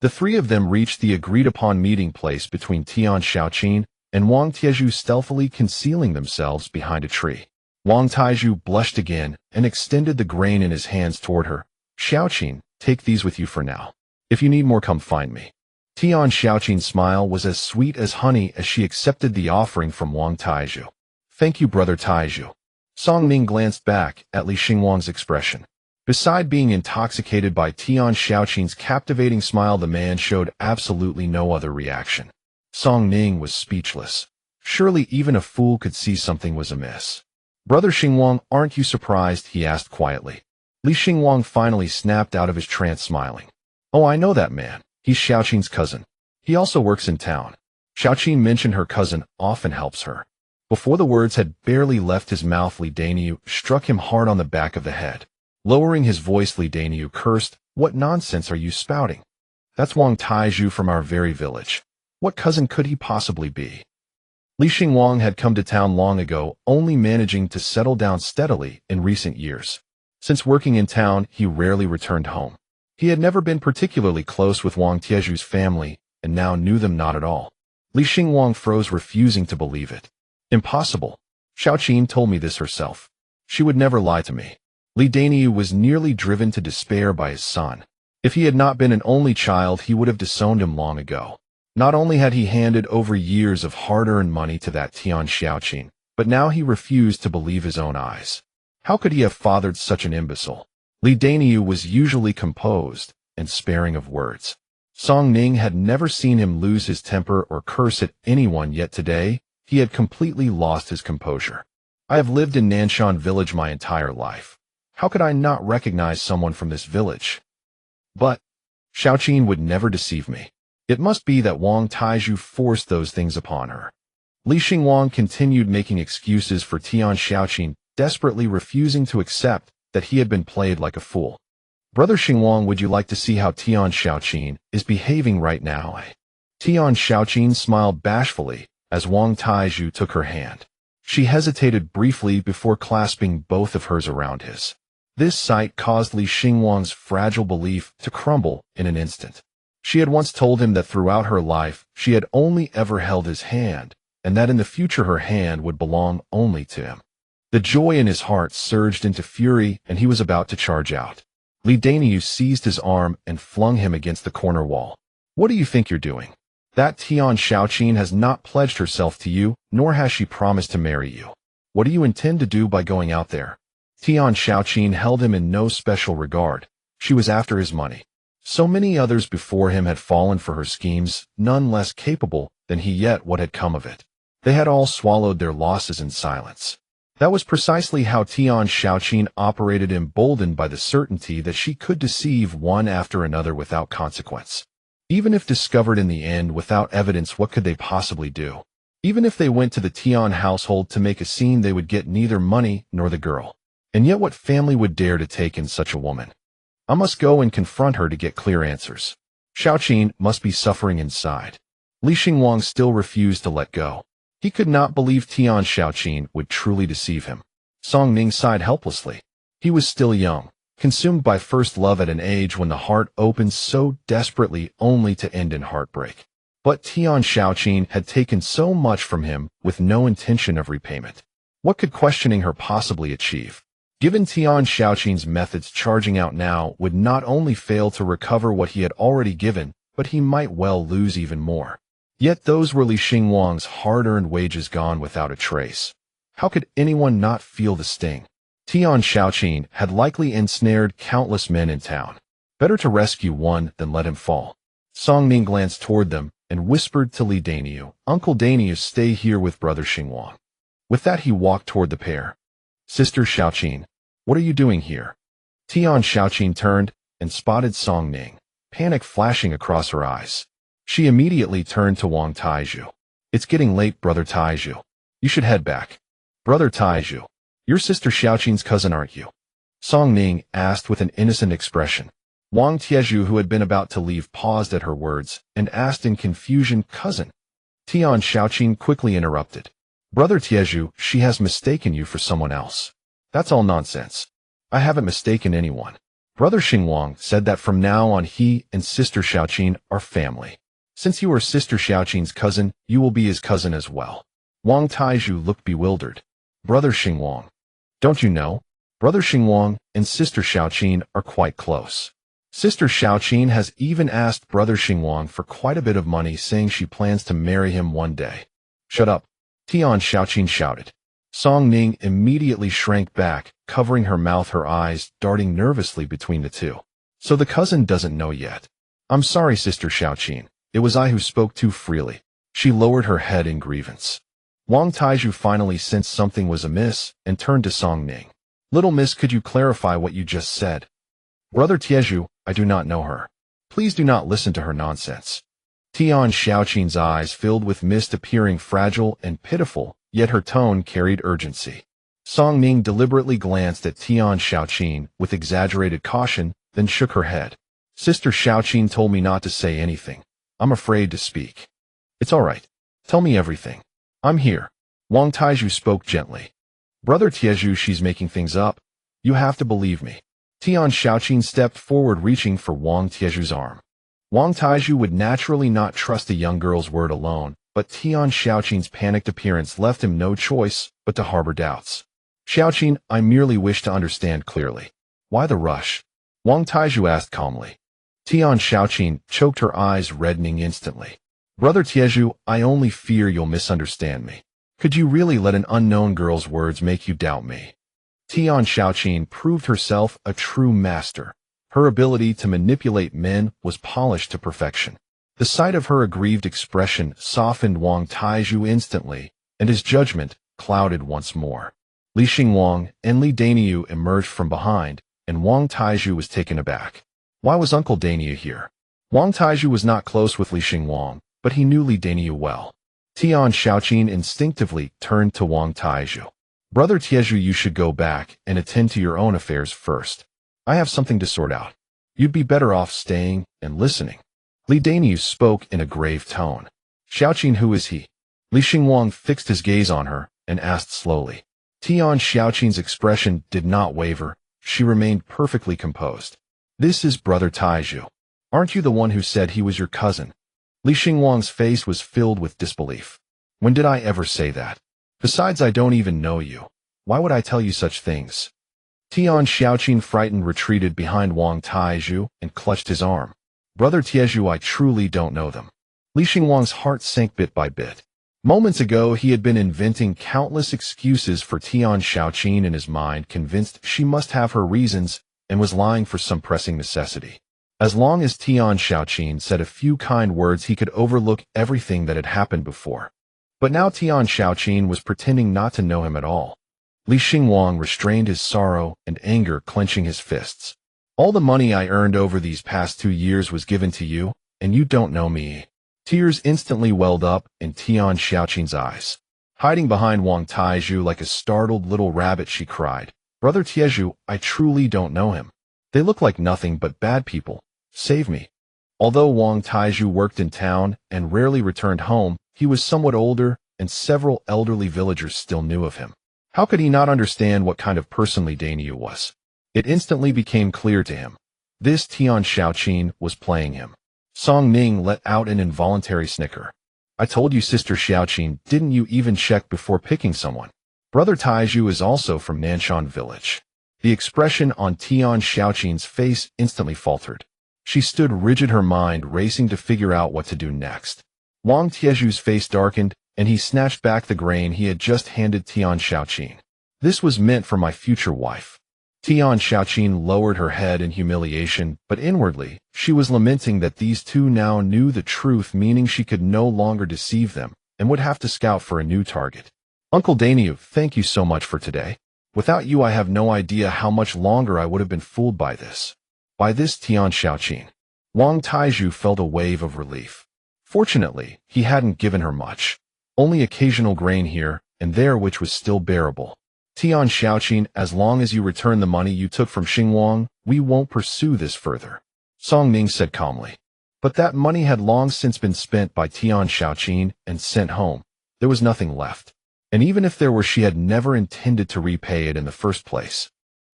The three of them reached the agreed-upon meeting place between Tian Xiaoqin and Wang Tiezhu, stealthily concealing themselves behind a tree. Wang Tiezhu blushed again and extended the grain in his hands toward her. Xiaoqin, take these with you for now. If you need more, come find me. Tian Xiaoqin's smile was as sweet as honey as she accepted the offering from Wang Tiezhu. Thank you, brother Tiezhu. Song Ning glanced back at Li Xingwang's expression. Beside being intoxicated by Tian Xiaoqin's captivating smile, the man showed absolutely no other reaction. Song Ning was speechless. Surely even a fool could see something was amiss. Brother Xingwang, aren't you surprised? He asked quietly. Li Xingwang finally snapped out of his trance, smiling. Oh, I know that man. He's Xiaoqin's cousin. He also works in town. Xiaoqin mentioned her cousin often helps her. Before the words had barely left his mouth, Li Daniu struck him hard on the back of the head. Lowering his voice, Li Daniu cursed, "What nonsense are you spouting? That's Wang Tiezhu from our very village. What cousin could he possibly be?" Li Xingwang had come to town long ago, only managing to settle down steadily in recent years. Since working in town, he rarely returned home. He had never been particularly close with Wang Tiezhu's family, and now knew them not at all. Li Xingwang froze, refusing to believe it. Impossible. Xiaoqin told me this herself. She would never lie to me. Li Daniu was nearly driven to despair by his son. If he had not been an only child, he would have disowned him long ago. Not only had he handed over years of hard-earned money to that Tian Xiaoqin, but now he refused to believe his own eyes. How could he have fathered such an imbecile? Li Daniu was usually composed and sparing of words. Song Ning had never seen him lose his temper or curse at anyone, yet today, he had completely lost his composure. I have lived in Nanshan village my entire life. How could I not recognize someone from this village? But Xiaoqin would never deceive me. It must be that Wang Tiezhu forced those things upon her. Li Xingwang continued making excuses for Tian Xiaoqin, desperately refusing to accept that he had been played like a fool. Brother Xingwang, would you like to see how Tian Xiaoqin is behaving right now? Tian Xiaoqin smiled bashfully as Wang Tiezhu took her hand. She hesitated briefly before clasping both of hers around his. This sight caused Li Xingwang's fragile belief to crumble in an instant. She had once told him that throughout her life she had only ever held his hand, and that in the future her hand would belong only to him. The joy in his heart surged into fury, and he was about to charge out. Li Daniu seized his arm and flung him against the corner wall. What do you think you're doing? That Tian Xiaoqin has not pledged herself to you, nor has she promised to marry you. What do you intend to do by going out there? Tian Xiaoqin held him in no special regard. She was after his money. So many others before him had fallen for her schemes, none less capable than he, yet what had come of it? They had all swallowed their losses in silence. That was precisely how Tian Xiaoqin operated, emboldened by the certainty that she could deceive one after another without consequence. Even if discovered in the end without evidence, what could they possibly do? Even if they went to the Tian household to make a scene, they would get neither money nor the girl. And yet what family would dare to take in such a woman? I must go and confront her to get clear answers. Xiaoqin must be suffering inside. Li Xingwang still refused to let go. He could not believe Tian Xiaoqin would truly deceive him. Song Ning sighed helplessly. He was still young, consumed by first love at an age when the heart opens so desperately only to end in heartbreak. But Tian Xiaoqin had taken so much from him with no intention of repayment. What could questioning her possibly achieve? Given Tian Xiaoqin's methods, charging out now would not only fail to recover what he had already given, but he might well lose even more. Yet those were Li Xingwang's hard-earned wages gone without a trace. How could anyone not feel the sting? Tian Xiaoqin had likely ensnared countless men in town. Better to rescue one than let him fall. Song Ning glanced toward them and whispered to Li Daniu, "Uncle Daniu, stay here with Brother Xingwang." With that he walked toward the pair. "Sister Xiaoqin, what are you doing here?" Tian Xiaoqin turned and spotted Song Ning, panic flashing across her eyes. She immediately turned to Wang Taizhu. "It's getting late, Brother Taizhu. You should head back." "Brother Taizhu, you're Sister Xiaoqin's cousin, aren't you?" Song Ning asked with an innocent expression. Wang Taizhu, who had been about to leave, paused at her words and asked in confusion, "Cousin?" Tian Xiaoqin quickly interrupted. "Brother Taizhu, she has mistaken you for someone else." "That's all nonsense. I haven't mistaken anyone. Brother Xingwang said that from now on he and Sister Xiaoqin are family. Since you are Sister Xiaoqin's cousin, you will be his cousin as well." Wang Taizhu looked bewildered. "Brother Xingwang, don't you know? Brother Xingwang and Sister Xiaoqin are quite close. Sister Xiaoqin has even asked Brother Xingwang for quite a bit of money, saying she plans to marry him one day." "Shut up," Tian Xiaoqin shouted. Song Ning immediately shrank back, covering her mouth, her eyes darting nervously between the two. "So the cousin doesn't know yet. I'm sorry, Sister Xiaoqin. It was I who spoke too freely." She lowered her head in grievance. Wang Taizhu finally sensed something was amiss and turned to Song Ning. "Little miss, could you clarify what you just said?" "Brother Taizhu, I do not know her. Please do not listen to her nonsense." Tian Xiaoqin's eyes filled with mist, appearing fragile and pitiful, yet her tone carried urgency. Song Ning deliberately glanced at Tian Xiaoqin with exaggerated caution, then shook her head. "Sister Xiaoqin told me not to say anything. I'm afraid to speak." "It's all right. Tell me everything. I'm here." Wang Taizhu spoke gently. "Brother Taizhu, she's making things up. You have to believe me." Tian Xiaoqin stepped forward, reaching for Wang Taizhu's arm. Wang Taizhu would naturally not trust a young girl's word alone, but Tian Xiaoqin's panicked appearance left him no choice but to harbor doubts. "Xiaoqin, I merely wish to understand clearly. Why the rush?" Wang Taizhu asked calmly. Tian Xiaoqin choked, her eyes reddening instantly. "Brother Taizhu, I only fear you'll misunderstand me. Could you really let an unknown girl's words make you doubt me?" Tian Xiaoqin proved herself a true master. Her ability to manipulate men was polished to perfection. The sight of her aggrieved expression softened Wang Taizhu instantly, and his judgment clouded once more. Li Xingwang and Li Daniu emerged from behind, and Wang Taizhu was taken aback. Why was Uncle Daniu here? Wang Taizhu was not close with Li Xingwang, but he knew Li Daniu well. Tian Xiaoqin instinctively turned to Wang Taizhu. "Brother Taizhu, you should go back and attend to your own affairs first. I have something to sort out. You'd be better off staying and listening." Li Daniu spoke in a grave tone. "Xiaoqin, who is he?" Li Xingwang fixed his gaze on her and asked slowly. Tian Xiaoqin's expression did not waver. She remained perfectly composed. "This is Brother Taizhu. Aren't you the one who said he was your cousin?" Li Xingwang's face was filled with disbelief. "When did I ever say that? Besides, I don't even know you. Why would I tell you such things?" Tian Xiaoqin, frightened, retreated behind Wang Taizhu and clutched his arm. "Brother Taizhu, I truly don't know them." Li Xingwang's heart sank bit by bit. Moments ago, he had been inventing countless excuses for Tian Xiaoqin in his mind, convinced she must have her reasons and was lying for some pressing necessity. As long as Tian Xiaoqin said a few kind words, he could overlook everything that had happened before. But now Tian Xiaoqin was pretending not to know him at all. Li Xingwang restrained his sorrow and anger, clenching his fists. "All the money I earned over these past 2 years was given to you, and you don't know me. Tears instantly welled up in Tian Xiaoqing's eyes. Hiding behind Wang Taizhu like a startled little rabbit, she cried, "Brother Tiezhu, I truly don't know him. They look like nothing but bad people. Save me." Although Wang Taizhu worked in town and rarely returned home, he was somewhat older, and several elderly villagers still knew of him. How could he not understand what kind of person Li Daniu was? It instantly became clear to him. This Tian Xiaoqing was playing him. Song Ning let out an involuntary snicker. "I told you, Sister Xiaoqing, didn't you even check before picking someone? Brother Taizhu is also from Nanshan village." The expression on Tian Xiaoqing's face instantly faltered. She stood rigid, her mind racing to figure out what to do next. Wang Tiezhu's face darkened, and he snatched back the grain he had just handed Tian Xiaoqing. "This was meant for my future wife." Tian Xiaoqing lowered her head in humiliation, but inwardly, she was lamenting that these two now knew the truth, meaning she could no longer deceive them, and would have to scout for a new target. "Uncle Daniu, thank you so much for today. Without you, I have no idea how much longer I would have been fooled by this." By this Tian Xiaoqing. Wang Taizhu felt a wave of relief. Fortunately, he hadn't given her much. Only occasional grain here and there, which was still bearable. "Tian Xiaoqing, as long as you return the money you took from Xingwang, we won't pursue this further," Song Ning said calmly. But that money had long since been spent by Tian Xiaoqing and sent home. There was nothing left. And even if there were, she had never intended to repay it in the first place.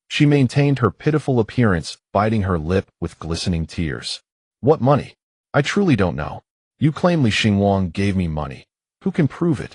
She maintained her pitiful appearance, biting her lip with glistening tears. "What money? I truly don't know. You claim Li Xingwang gave me money. Who can prove it?"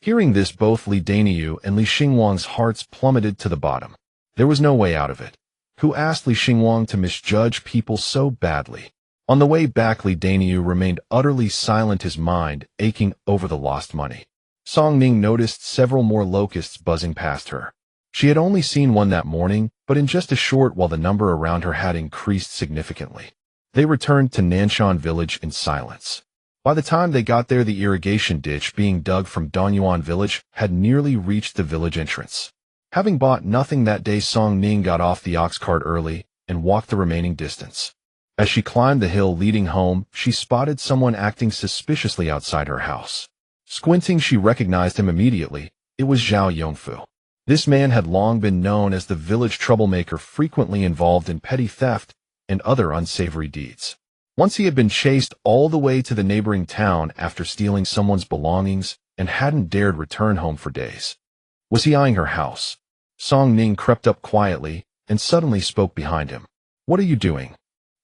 Hearing this, both Li Daniu and Li Xingwang's hearts plummeted to the bottom. There was no way out of it. Who asked Li Xingwang to misjudge people so badly? On the way back, Li Daniu remained utterly silent, his mind aching over the lost money. Song Ning noticed several more locusts buzzing past her. She had only seen one that morning, but in just a short while the number around her had increased significantly. They returned to Nanshan village in silence. By the time they got there, the irrigation ditch being dug from Donyuan village had nearly reached the village entrance. Having bought nothing that day, Song Ning got off the ox cart early and walked the remaining distance. As she climbed the hill leading home, she spotted someone acting suspiciously outside her house. Squinting, she recognized him immediately. It was Zhao Yongfu. This man had long been known as the village troublemaker, frequently involved in petty theft and other unsavory deeds. Once he had been chased all the way to the neighboring town after stealing someone's belongings and hadn't dared return home for days. Was he eyeing her house? Song Ning crept up quietly and suddenly spoke behind him. "What are you doing?"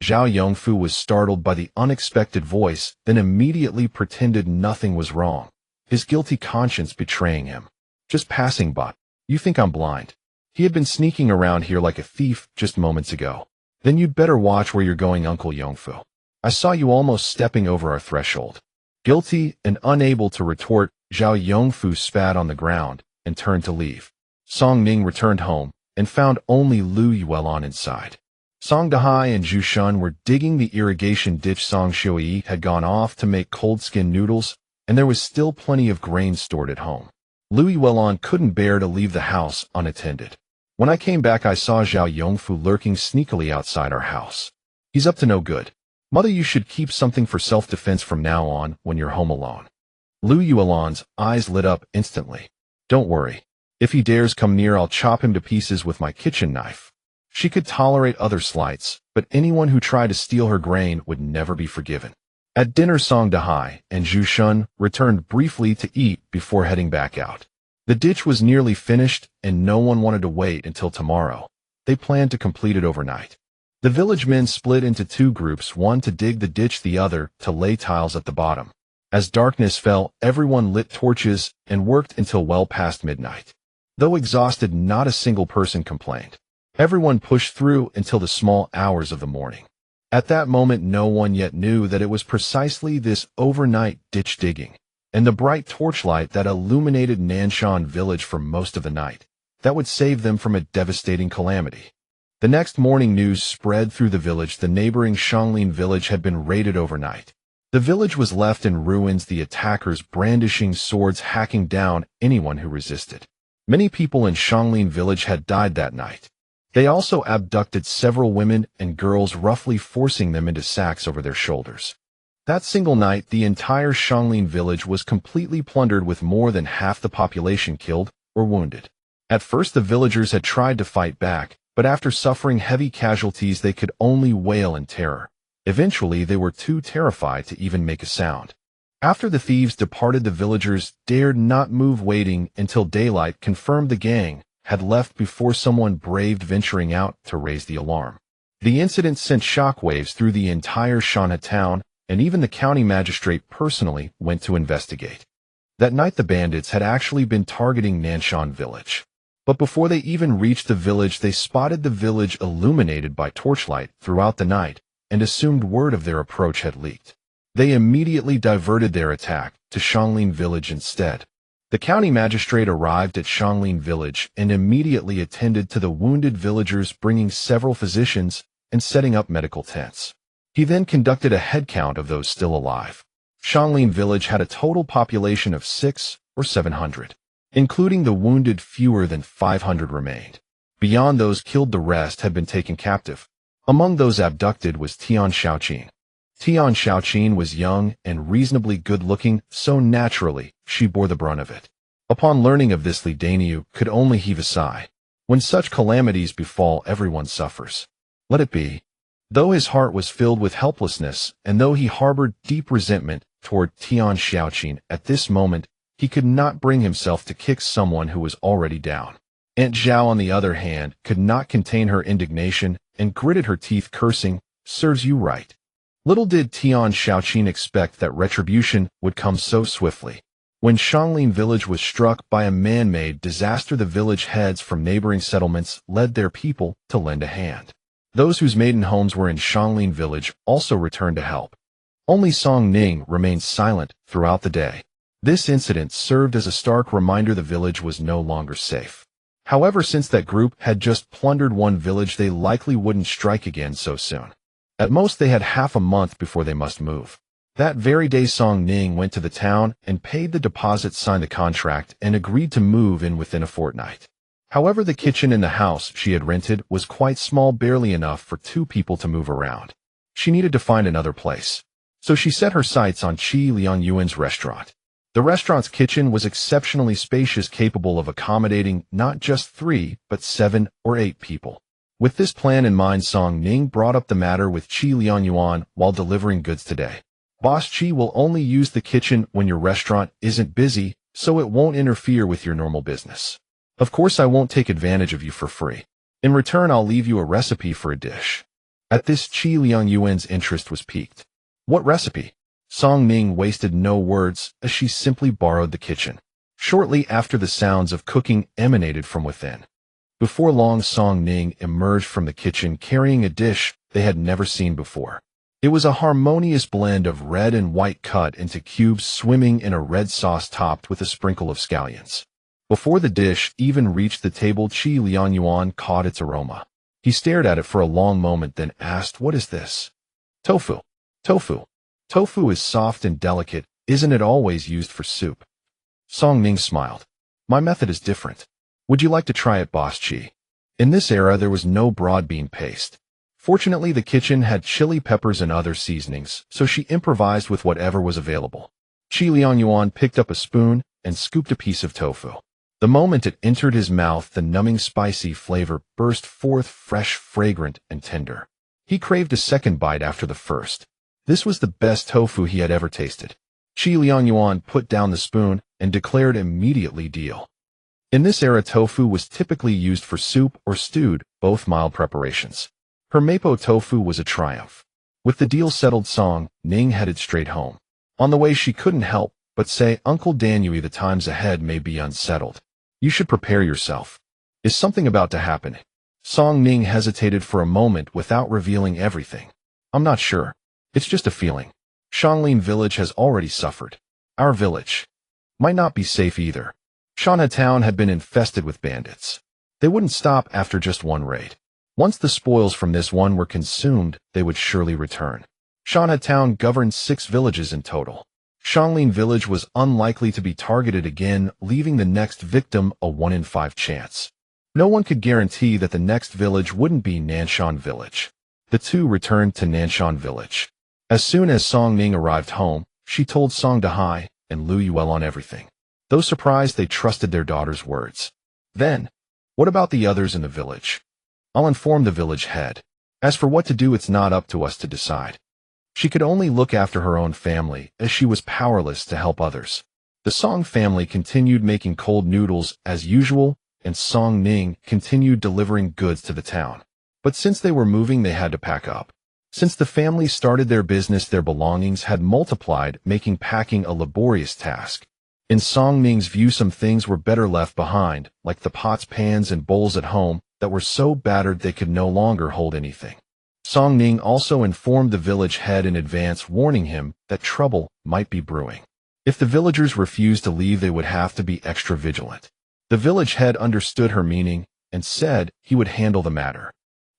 Zhao Yongfu was startled by the unexpected voice, then immediately pretended nothing was wrong, his guilty conscience betraying him. "Just passing by. You think I'm blind? He had been sneaking around here like a thief just moments ago." "Then you'd better watch where you're going, Uncle Yongfu. I saw you almost stepping over our threshold." Guilty and unable to retort, Zhao Yongfu spat on the ground and turned to leave. Song Ning returned home and found only Lu Yuelon inside. Song Dahai and Zhu Shun were digging the irrigation ditch. Song Shui had gone off to make cold-skin noodles, and there was still plenty of grain stored at home. Lu Yuelon couldn't bear to leave the house unattended. "When I came back, I saw Zhao Yongfu lurking sneakily outside our house. He's up to no good. Mother, you should keep something for self-defense from now on when you're home alone." Lu Yuelon's eyes lit up instantly. "Don't worry. If he dares come near, I'll chop him to pieces with my kitchen knife." She could tolerate other slights, but anyone who tried to steal her grain would never be forgiven. At dinner, Song Dahai and Zhu Shun returned briefly to eat before heading back out. The ditch was nearly finished, and no one wanted to wait until tomorrow. They planned to complete it overnight. The village men split into two groups, one to dig the ditch, the other to lay tiles at the bottom. As darkness fell, everyone lit torches and worked until well past midnight. Though exhausted, not a single person complained. Everyone pushed through until the small hours of the morning. At that moment, no one yet knew that it was precisely this overnight ditch digging and the bright torchlight that illuminated Nanshan village for most of the night that would save them from a devastating calamity. The next morning, news spread through the village. The neighboring Shanglin village had been raided overnight. The village was left in ruins, the attackers brandishing swords, hacking down anyone who resisted. Many people in Shanglin village had died that night. They also abducted several women and girls, roughly forcing them into sacks over their shoulders. That single night, the entire Ning village was completely plundered with more than half the population killed or wounded. At first, the villagers had tried to fight back, but after suffering heavy casualties, they could only wail in terror. Eventually, they were too terrified to even make a sound. After the thieves departed, the villagers dared not move, waiting until daylight confirmed the gang had left before someone braved venturing out to raise the alarm. The incident sent shockwaves through the entire Shanha town, and even the county magistrate personally went to investigate. That night, the bandits had actually been targeting Nanshan village. But before they even reached the village, they spotted the village illuminated by torchlight throughout the night and assumed word of their approach had leaked. They immediately diverted their attack to Ning village instead. The county magistrate arrived at Ning village and immediately attended to the wounded villagers, bringing several physicians and setting up medical tents. He then conducted a head count of those still alive. Ning village had a total population of 600 or 700. Including the wounded, fewer than 500 remained. Beyond those killed, the rest had been taken captive. Among those abducted was Tian Xiaoqin. Tian Xiaoqin was young and reasonably good-looking, so naturally, she bore the brunt of it. Upon learning of this, Li Daniu could only heave a sigh. When such calamities befall, everyone suffers. Let it be. Though his heart was filled with helplessness, and though he harbored deep resentment toward Tian Xiaoqin, at this moment, he could not bring himself to kick someone who was already down. Aunt Zhao, on the other hand, could not contain her indignation and gritted her teeth, cursing, "Serves you right." Little did Tian Xiaoqin expect that retribution would come so swiftly. When Ning village was struck by a man-made disaster, the village heads from neighboring settlements led their people to lend a hand. Those whose maiden homes were in Ning village also returned to help. Only Song Ning remained silent throughout the day. This incident served as a stark reminder the village was no longer safe. However, since that group had just plundered one village, they likely wouldn't strike again so soon. At most, they had half a month before they must move. That very day, Song Ning went to the town and paid the deposit, signed the contract, and agreed to move in within a fortnight. However, the kitchen in the house she had rented was quite small, barely enough for 2 people to move around. She needed to find another place. So she set her sights on Qi Liangyuan's restaurant. The restaurant's kitchen was exceptionally spacious, capable of accommodating not just 3, but 7 or 8 people. With this plan in mind, Song Ning brought up the matter with Qi Liangyuan while delivering goods today. Boss Qi will only use the kitchen when your restaurant isn't busy, so it won't interfere with your normal business. Of course, I won't take advantage of you for free. In return, I'll leave you a recipe for a dish. At this, Qi Liangyuan's interest was piqued. What recipe? Song Ning wasted no words as she simply borrowed the kitchen. Shortly after, the sounds of cooking emanated from within. Before long, Song Ning emerged from the kitchen carrying a dish they had never seen before. It was a harmonious blend of red and white cut into cubes, swimming in a red sauce topped with a sprinkle of scallions. Before the dish even reached the table, Qi Liangyuan caught its aroma. He stared at it for a long moment, then asked, "What is this?" "Tofu. Tofu. Tofu is soft and delicate. Isn't it always used for soup?" Song Ning smiled. "My method is different. Would you like to try it, Boss Qi?" In this era, there was no broad bean paste. Fortunately, the kitchen had chili peppers and other seasonings, so she improvised with whatever was available. Qi Liangyuan picked up a spoon and scooped a piece of tofu. The moment it entered his mouth, the numbing spicy flavor burst forth, fresh, fragrant, and tender. He craved a second bite after the first. This was the best tofu he had ever tasted. Qi Liangyuan put down the spoon and declared immediately deal. In this era, tofu was typically used for soup or stewed, both mild preparations. Her mapo tofu was a triumph. With the deal settled, Song Ning headed straight home. On the way, she couldn't help but say, "Uncle Danyui, the times ahead may be unsettled. You should prepare yourself. Is something about to happen?" Song Ning hesitated for a moment without revealing everything. "I'm not sure. It's just a feeling. Ning village has already suffered. Our village might not be safe either." Shanha town had been infested with bandits. They wouldn't stop after just one raid. Once the spoils from this one were consumed, they would surely return. Shanha town governed 6 villages in total. Ning village was unlikely to be targeted again, leaving the next victim a 1 in 5 chance. No one could guarantee that the next village wouldn't be Nanshan village. The two returned to Nanshan village. As soon as Song Ning arrived home, she told Song Dahai and Lu Yuelon everything. Though surprised, they trusted their daughter's words. Then, what about the others in the village? I'll inform the village head. As for what to do, it's not up to us to decide. She could only look after her own family, as she was powerless to help others. The Song family continued making cold noodles as usual, and Song Ning continued delivering goods to the town. But since they were moving, they had to pack up. Since the family started their business, their belongings had multiplied, making packing a laborious task. In Song Ning's view, some things were better left behind, like the pots, pans, and bowls at home that were so battered they could no longer hold anything. Song Ning also informed the village head in advance, warning him that trouble might be brewing. If the villagers refused to leave, they would have to be extra vigilant. The village head understood her meaning and said he would handle the matter.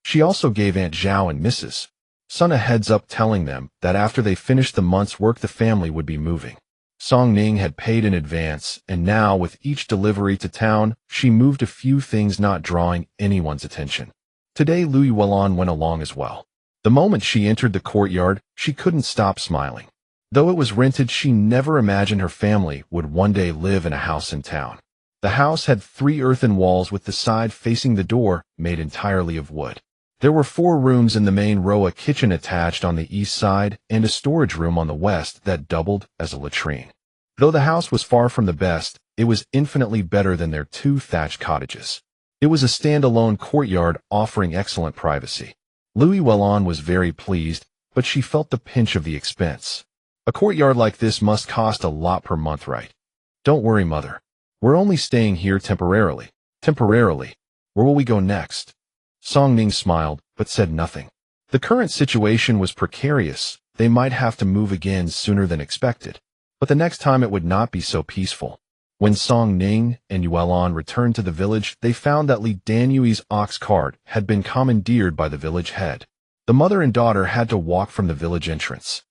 She also gave Aunt Zhao and Mrs. Sun a heads up, telling them that after they finished the month's work, the family would be moving. Song Ning had paid in advance, and now with each delivery to town, she moved a few things, not drawing anyone's attention. Today Lu Yuelon went along as well. The moment she entered the courtyard, she couldn't stop smiling. Though it was rented, she never imagined her family would one day live in a house in town. The house had 3 earthen walls with the side facing the door made entirely of wood. There were 4 rooms in the main row, a kitchen attached on the east side, and a storage room on the west that doubled as a latrine. Though the house was far from the best, it was infinitely better than their 2 thatched cottages. It was a standalone courtyard offering excellent privacy. Lu Yuelon was very pleased, but she felt the pinch of the expense. A courtyard like this must cost a lot per month, right? Don't worry, mother. We're only staying here temporarily. Temporarily? Where will we go next? Song Ning smiled, but said nothing. The current situation was precarious. They might have to move again sooner than expected. But the next time it would not be so peaceful. When Song Ning and Yuelon returned to the village, they found that Li Danyui's ox cart had been commandeered by the village head. The mother and daughter had to walk from the village entrance.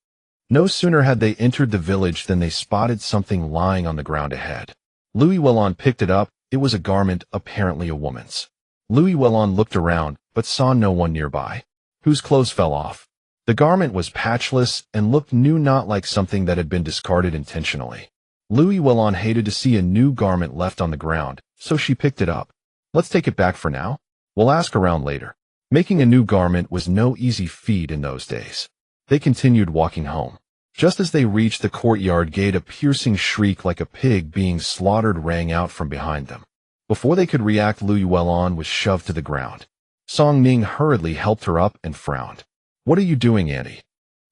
No sooner had they entered the village than they spotted something lying on the ground ahead. Lu Yuelon picked it up. It was a garment, apparently a woman's. Lu Yuelon looked around, but saw no one nearby. Whose clothes fell off? The garment was patchless and looked new, not like something that had been discarded intentionally. Lu Yuelon hated to see a new garment left on the ground, so she picked it up. Let's take it back for now. We'll ask around later. Making a new garment was no easy feat in those days. They continued walking home. Just as they reached the courtyard gate, a piercing shriek like a pig being slaughtered rang out from behind them. Before they could react, Lu Yuelon was shoved to the ground. Song Ning hurriedly helped her up and frowned. What are you doing, Auntie?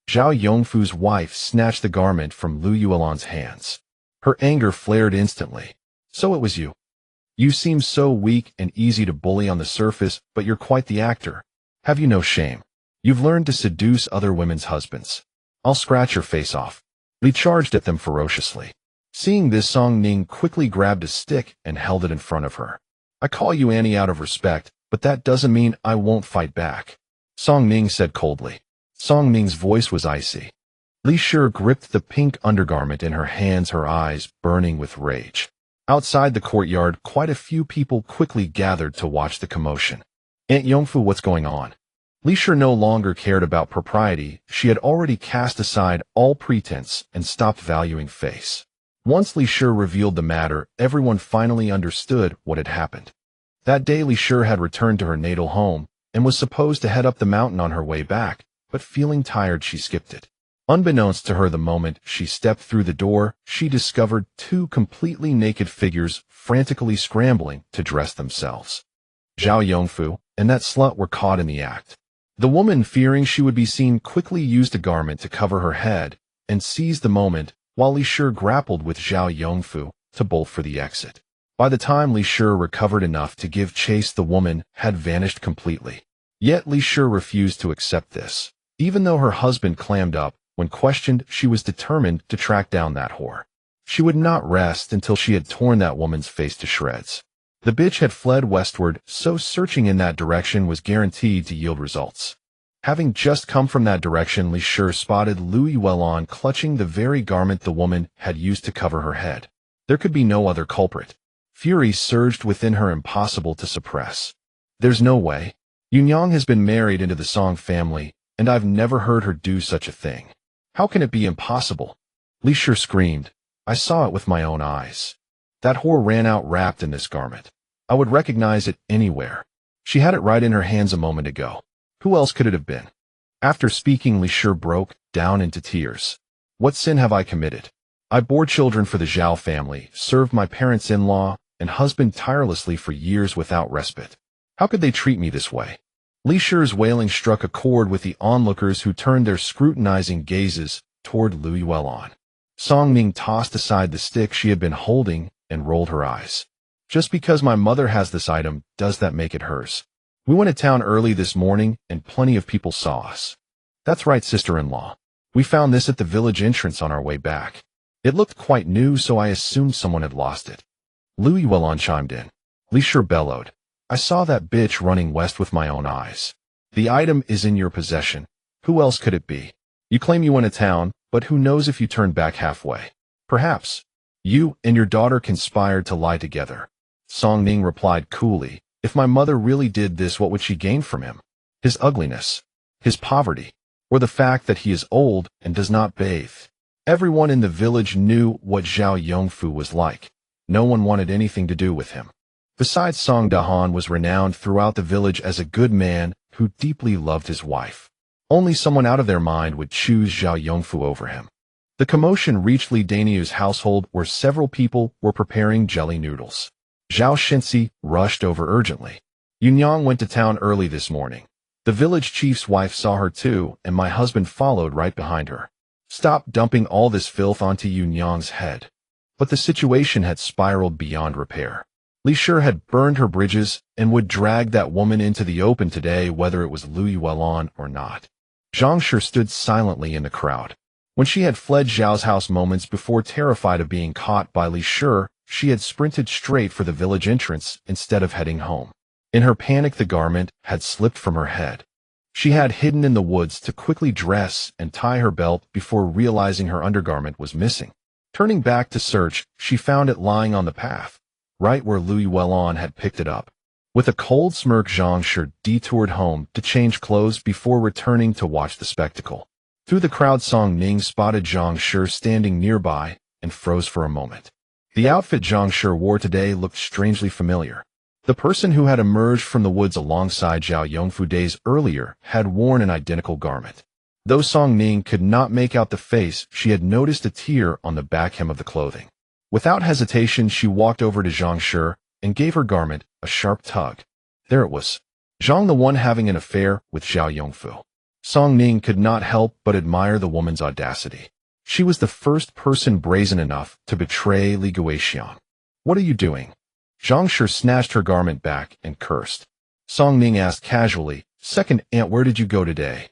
Zhao Yongfu's wife snatched the garment from Lu Yuelon's hands. Her anger flared instantly. So it was you. You seem so weak and easy to bully on the surface, but you're quite the actor. Have you no shame? You've learned to seduce other women's husbands. I'll scratch your face off. Li charged at them ferociously. Seeing this, Song Ning quickly grabbed a stick and held it in front of her. I call you Annie out of respect, but that doesn't mean I won't fight back, Song Ning said coldly. Song Ning's voice was icy. Li Shi gripped the pink undergarment in her hands, her eyes burning with rage. Outside the courtyard, quite a few people quickly gathered to watch the commotion. Aunt Yongfu, what's going on? Li Shi no longer cared about propriety. She had already cast aside all pretense and stopped valuing face. Once Li Shi revealed the matter, everyone finally understood what had happened. That day Li Shi had returned to her natal home and was supposed to head up the mountain on her way back, but feeling tired she skipped it. Unbeknownst to her, the moment she stepped through the door, she discovered 2 completely naked figures frantically scrambling to dress themselves. Zhao Yongfu and that slut were caught in the act. The woman, fearing she would be seen, quickly used a garment to cover her head and seized the moment, while Li Shi grappled with Zhao Yongfu to bolt for the exit. By the time Li Shi recovered enough to give chase, the woman had vanished completely. Yet Li Shi refused to accept this. Even though her husband clammed up, when questioned, she was determined to track down that whore. She would not rest until she had torn that woman's face to shreds. The bitch had fled westward, so searching in that direction was guaranteed to yield results. Having just come from that direction, Li Shi spotted Lu Yuelon clutching the very garment the woman had used to cover her head. There could be no other culprit. Fury surged within her, impossible to suppress. There's no way. Yunyang has been married into the Song family, and I've never heard her do such a thing. How can it be impossible? Li Shi screamed. I saw it with my own eyes. That whore ran out wrapped in this garment. I would recognize it anywhere. She had it right in her hands a moment ago. Who else could it have been? After speaking, Li Shi broke down into tears. What sin have I committed? I bore children for the Zhao family, served my parents-in-law and husband tirelessly for years without respite. How could they treat me this way? Li Shi's wailing struck a chord with the onlookers who turned their scrutinizing gazes toward Lu Yuelon. Song Ning tossed aside the stick she had been holding and rolled her eyes. Just because my mother has this item, does that make it hers? We went to town early this morning and plenty of people saw us. That's right, sister-in-law. We found this at the village entrance on our way back. It looked quite new, so I assumed someone had lost it. Lu Yuelon chimed in. Li Shi bellowed. I saw that bitch running west with my own eyes. The item is in your possession. Who else could it be? You claim you went to town, but who knows if you turned back halfway? Perhaps you and your daughter conspired to lie together. Song Ning replied coolly. If my mother really did this, what would she gain from him? His ugliness, his poverty, or the fact that he is old and does not bathe. Everyone in the village knew what Zhao Yongfu was like. No one wanted anything to do with him. Besides, Song Dahan was renowned throughout the village as a good man who deeply loved his wife. Only someone out of their mind would choose Zhao Yongfu over him. The commotion reached Li Daniu's household where several people were preparing jelly noodles. Zhao Shenxi rushed over urgently. Yunyang went to town early this morning. The village chief's wife saw her too, and my husband followed right behind her. Stop dumping all this filth onto Yunyang's head. But the situation had spiraled beyond repair. Li Shi had burned her bridges and would drag that woman into the open today, whether it was Lu Yuelon or not. Zhang Shi stood silently in the crowd. When she had fled Zhao's house moments before, terrified of being caught by Li Shi, she had sprinted straight for the village entrance instead of heading home. In her panic, the garment had slipped from her head. She had hidden in the woods to quickly dress and tie her belt before realizing her undergarment was missing. Turning back to search, she found it lying on the path, right where Lu Yuelon had picked it up. With a cold smirk, Zhang Shi detoured home to change clothes before returning to watch the spectacle. Through the crowd, Song Ning spotted Zhang Shi standing nearby and froze for a moment. The outfit Zhang Shi wore today looked strangely familiar. The person who had emerged from the woods alongside Zhao Yongfu days earlier had worn an identical garment. Though Song Ning could not make out the face, she had noticed a tear on the back hem of the clothing. Without hesitation, she walked over to Zhang Shi and gave her garment a sharp tug. There it was. Zhang, the one having an affair with Zhao Yongfu. Song Ning could not help but admire the woman's audacity. She was the first person brazen enough to betray Li Guixiang. What are you doing? Zhang Shi snatched her garment back and cursed. Song Ning asked casually, Second aunt, where did you go today?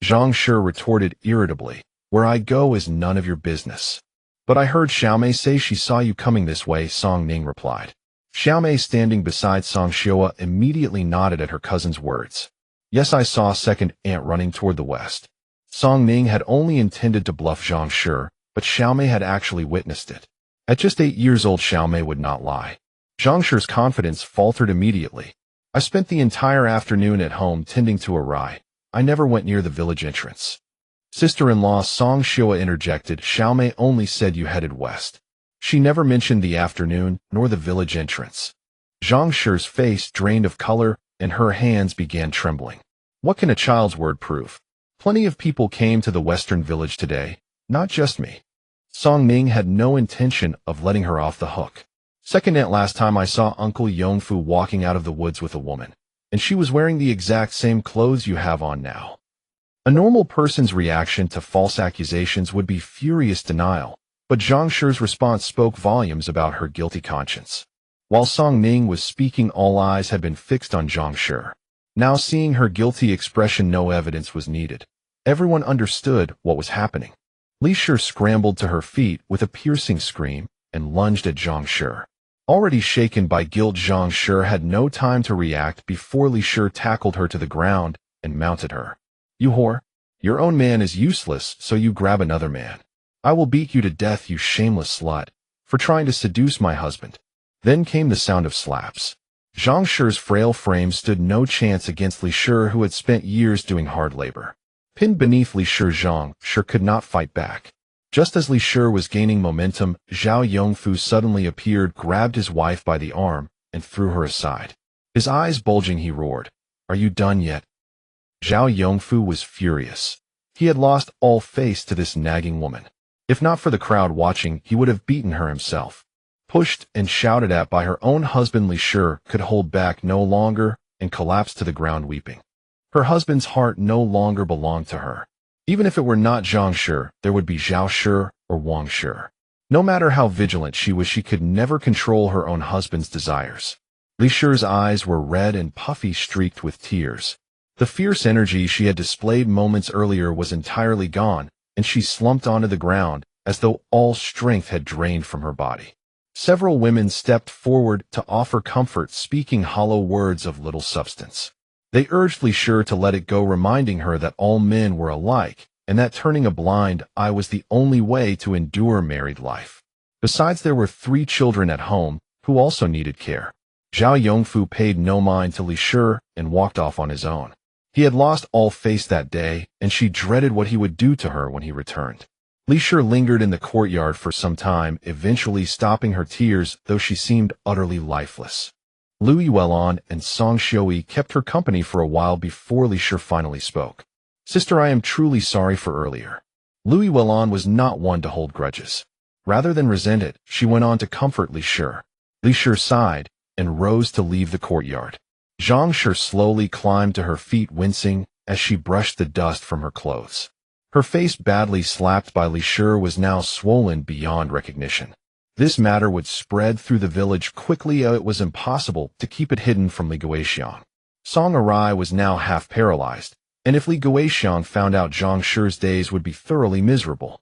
Zhang Shi retorted irritably, Where I go is none of your business. But I heard Xiaomei say she saw you coming this way, Song Ning replied. Xiaomei, standing beside Song Xiua, immediately nodded at her cousin's words. Yes, I saw second aunt running toward the west. Song Ning had only intended to bluff Zhang Shi, but Xiaomei had actually witnessed it. At just 8 years old, Xiaomei would not lie. Zhang Shi's confidence faltered immediately. I spent the entire afternoon at home tending to a rye. I never went near the village entrance. Sister-in-law Song Xiua interjected. Xiaomei only said you headed west. She never mentioned the afternoon nor the village entrance. Zhang Shi's face drained of color and her hands began trembling. What can a child's word prove? Plenty of people came to the western village today, not just me. Song Ning had no intention of letting her off the hook. Second aunt, last time I saw Uncle Yongfu walking out of the woods with a woman, and she was wearing the exact same clothes you have on now. A normal person's reaction to false accusations would be furious denial, but Zhang Shi's response spoke volumes about her guilty conscience. While Song Ning was speaking, all eyes had been fixed on Zhang Shi. Now, seeing her guilty expression, no evidence was needed. Everyone understood what was happening. Li Shi scrambled to her feet with a piercing scream and lunged at Zhang Shi. Already shaken by guilt, Zhang Shi had no time to react before Li Shi tackled her to the ground and mounted her. You whore! Your own man is useless, so you grab another man. I will beat you to death, you shameless slut, for trying to seduce my husband. Then came the sound of slaps. Zhang Shi's frail frame stood no chance against Li Shi, who had spent years doing hard labor. Pinned beneath Li Shi, Zhang Shi could not fight back. Just as Li Shi was gaining momentum, Zhao Yongfu suddenly appeared, grabbed his wife by the arm, and threw her aside. His eyes bulging, he roared, "Are you done yet?" Zhao Yongfu was furious. He had lost all faith to this nagging woman. If not for the crowd watching, he would have beaten her himself. Pushed and shouted at by her own husband, Li Shi could hold back no longer and collapsed to the ground weeping. Her husband's heart no longer belonged to her. Even if it were not Zhang Shi, there would be Zhao Shi or Wang Shi. No matter how vigilant she was, she could never control her own husband's desires. Li Shi's eyes were red and puffy, streaked with tears. The fierce energy she had displayed moments earlier was entirely gone, and she slumped onto the ground as though all strength had drained from her body. Several women stepped forward to offer comfort, speaking hollow words of little substance. They urged Li Shi to let it go, reminding her that all men were alike, and that turning a blind eye was the only way to endure married life. Besides, there were 3 children at home who also needed care. Zhao Yongfu paid no mind to Li Shi and walked off on his own. He had lost all faith that day, and she dreaded what he would do to her when he returned. Li Shi lingered in the courtyard for some time, eventually stopping her tears, though she seemed utterly lifeless. Lu Yuelon and Song Xiui kept her company for a while before Li Shi finally spoke. "Sister, I am truly sorry for earlier." Lu Yuelon was not one to hold grudges. Rather than resent it, she went on to comfort Li Shi. Li Shi sighed and rose to leave the courtyard. Zhang Shi slowly climbed to her feet, wincing as she brushed the dust from her clothes. Her face, badly slapped by Li Shi, was now swollen beyond recognition. This matter would spread through the village quickly. It was impossible to keep it hidden from Li Guixiang. Song Arai was now half paralyzed, and if Li Guixiang found out, Zhang Shi's days would be thoroughly miserable.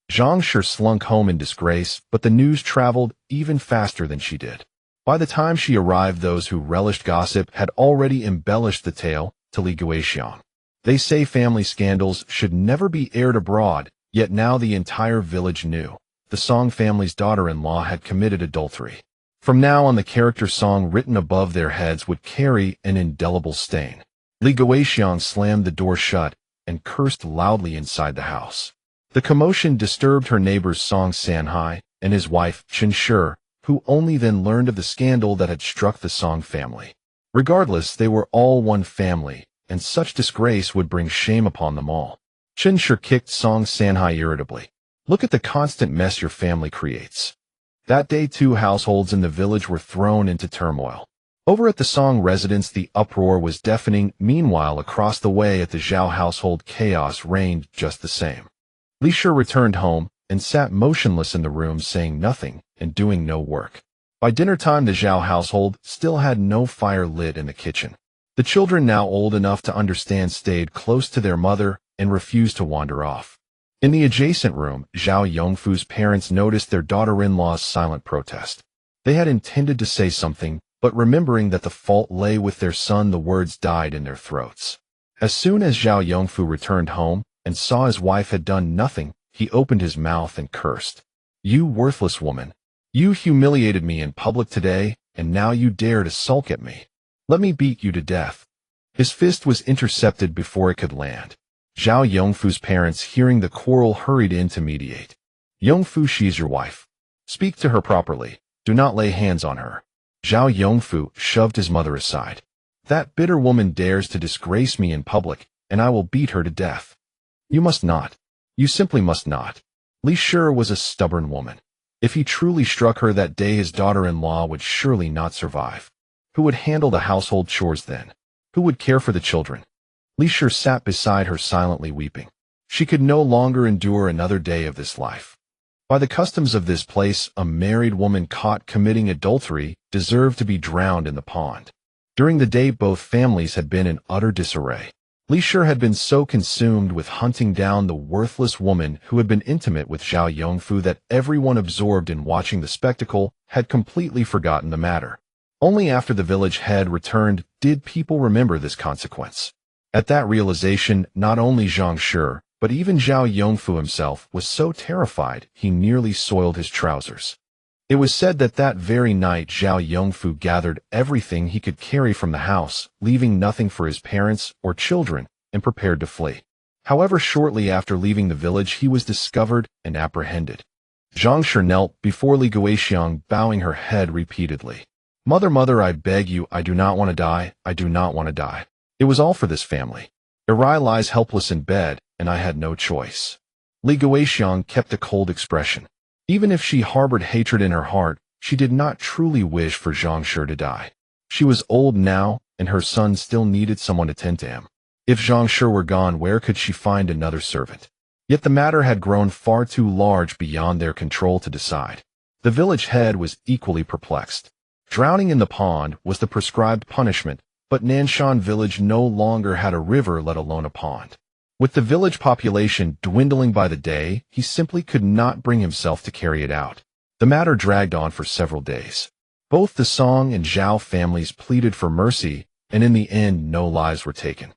Zhang Shi slunk home in disgrace, but the news traveled even faster than she did. By the time she arrived, those who relished gossip had already embellished the tale to Li Guixiang. They say family scandals should never be aired abroad, yet now the entire village knew. The Song family's daughter-in-law had committed adultery. From now on, the character Song written above their heads would carry an indelible stain. Li Guixiang slammed the door shut and cursed loudly inside the house. The commotion disturbed her neighbors Song Sanhai and his wife Chen Shi, who only then learned of the scandal that had struck the Song family. Regardless, they were all one family, and such disgrace would bring shame upon them all. Chen Shi kicked Song Sanhai irritably. "Look at the constant mess your family creates." That day, 2 households in the village were thrown into turmoil. Over at the Song residence, the uproar was deafening. Meanwhile, across the way at the Zhao household, chaos reigned just the same. Li Shi returned home and sat motionless in the room, saying nothing and doing no work. By dinner time, the Zhao household still had no fire lit in the kitchen. The children, now old enough to understand, stayed close to their mother and refused to wander off. In the adjacent room, Zhao Yongfu's parents noticed their daughter-in-law's silent protest. They had intended to say something, but remembering that the fault lay with their son, the words died in their throats. As soon as Zhao Yongfu returned home and saw his wife had done nothing, he opened his mouth and cursed. "You worthless woman! You humiliated me in public today, and now you dare to sulk at me. Let me beat you to death." His fist was intercepted before it could land. Zhao Yongfu's parents, hearing the quarrel, hurried in to mediate. "Yongfu, she's your wife. Speak to her properly. Do not lay hands on her." Zhao Yongfu shoved his mother aside. "That bitter woman dares to disgrace me in public, and I will beat her to death." "You must not. You simply must not." Li Shi was a stubborn woman. If he truly struck her that day, his daughter-in-law would surely not survive. Who would handle the household chores then? Who would care for the children? Li Shi sat beside her silently weeping. She could no longer endure another day of this life. By the customs of this place, a married woman caught committing adultery deserved to be drowned in the pond. During the day, both families had been in utter disarray. Li Shi had been so consumed with hunting down the worthless woman who had been intimate with Zhao Yongfu that everyone absorbed in watching the spectacle had completely forgotten the matter. Only after the village head returned did people remember this consequence. At that realization, not only Zhang Shi, but even Zhao Yongfu himself was so terrified he nearly soiled his trousers. It was said that that very night Zhao Yongfu gathered everything he could carry from the house, leaving nothing for his parents or children, and prepared to flee. However, shortly after leaving the village, he was discovered and apprehended. Zhang Shi knelt before Li Guixiang, bowing her head repeatedly. Mother, mother, I beg you, I do not want to die, I do not want to die. It was all for this family. Eri lies helpless in bed, and I had no choice. Li Guixiang kept a cold expression. Even if she harbored hatred in her heart, she did not truly wish for Zhang Shi to die. She was old now, and her son still needed someone to tend to him. If Zhang Shi were gone, where could she find another servant? Yet the matter had grown far too large beyond their control to decide. The village head was equally perplexed. Drowning in the pond was the prescribed punishment, but Nanshan village no longer had a river, let alone a pond. With the village population dwindling by the day, he simply could not bring himself to carry it out. The matter dragged on for several days. Both the Song and Zhao families pleaded for mercy, and in the end no lives were taken.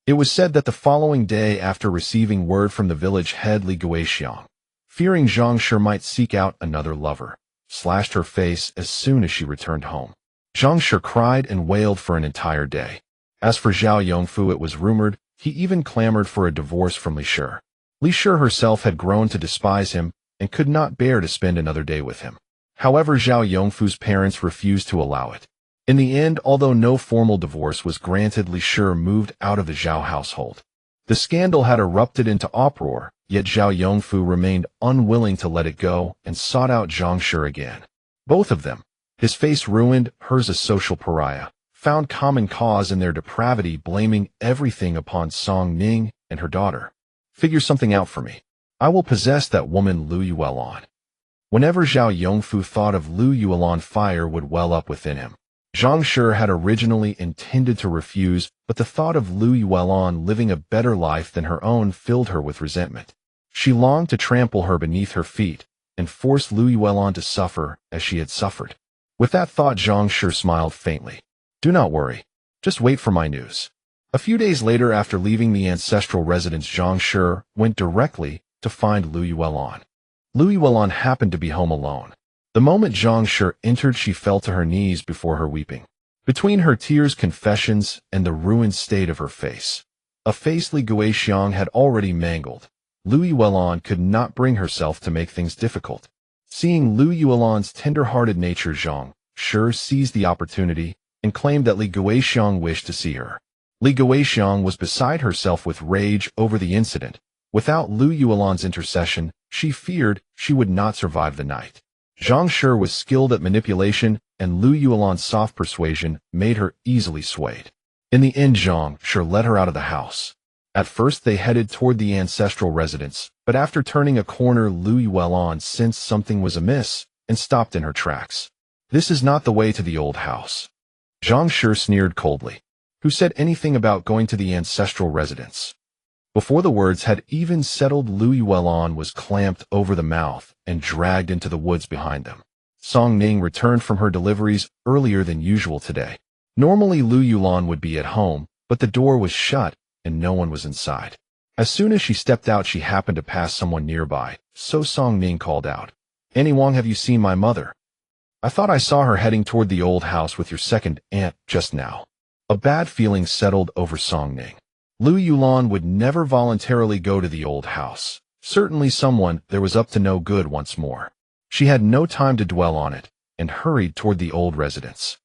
It was said that the following day, after receiving word from the village head Li Guixiang, fearing Zhang Shi might seek out another lover, slashed her face as soon as she returned home. Zhang Shi cried and wailed for an entire day. As for Zhao Yongfu, it was rumored he even clamored for a divorce from Li Shi. Li Shi herself had grown to despise him and could not bear to spend another day with him. However, Zhao Yongfu's parents refused to allow it. In the end, although no formal divorce was granted, Li Shi moved out of the Zhao household. The scandal had erupted into uproar, yet Zhao Yongfu remained unwilling to let it go and sought out Zhang Shi again. Both of them, his face ruined, hers a social pariah, found common cause in their depravity, blaming everything upon Song Ning and her daughter. Figure something out for me. I will possess that woman Lu Yuelon. Whenever Zhao Yongfu thought of Lu Yuelon, fire would well up within him. Zhang Shi had originally intended to refuse, but the thought of Lu Yuelon living a better life than her own filled her with resentment. She longed to trample her beneath her feet and force Lu Yuelon to suffer as she had suffered. With that thought, Zhang Shi smiled faintly. Do not worry. Just wait for my news. A few days later, after leaving the ancestral residence, Zhang Shi went directly to find Lu Yuelon. Lu Yuelon happened to be home alone. The moment Zhang Shi entered, she fell to her knees before her, weeping. Between her tears, confessions, and the ruined state of her face, a face Li Guixiang had already mangled, Lu Yuelon could not bring herself to make things difficult. Seeing Lu Yuelon's tender-hearted nature, Zhang Shi seized the opportunity and claimed that Li Guixiang wished to see her. Li Guixiang was beside herself with rage over the incident. Without Lu Yuelon's intercession, she feared she would not survive the night. Zhang Shi was skilled at manipulation, and Lu Yuelon's soft persuasion made her easily swayed. In the end, Zhang Shi led her out of the house. At first, they headed toward the ancestral residence, but after turning a corner, Lu Yuelon sensed something was amiss and stopped in her tracks. This is not the way to the old house. Zhang Shi sneered coldly. Who said anything about going to the ancestral residence? Before the words had even settled, Lu Yuelon was clamped over the mouth and dragged into the woods behind them. Song Ning returned from her deliveries earlier than usual today. Normally, Lu Yuelon would be at home, but the door was shut and no one was inside. As soon as she stepped out, she happened to pass someone nearby, so Song Ning called out, "Annie Wang, have you seen my mother? I thought I saw her heading toward the old house with your second aunt just now." A bad feeling settled over Song Ning. Lu Yuelon would never voluntarily go to the old house. Certainly someone there was up to no good once more. She had no time to dwell on it, and hurried toward the old residence.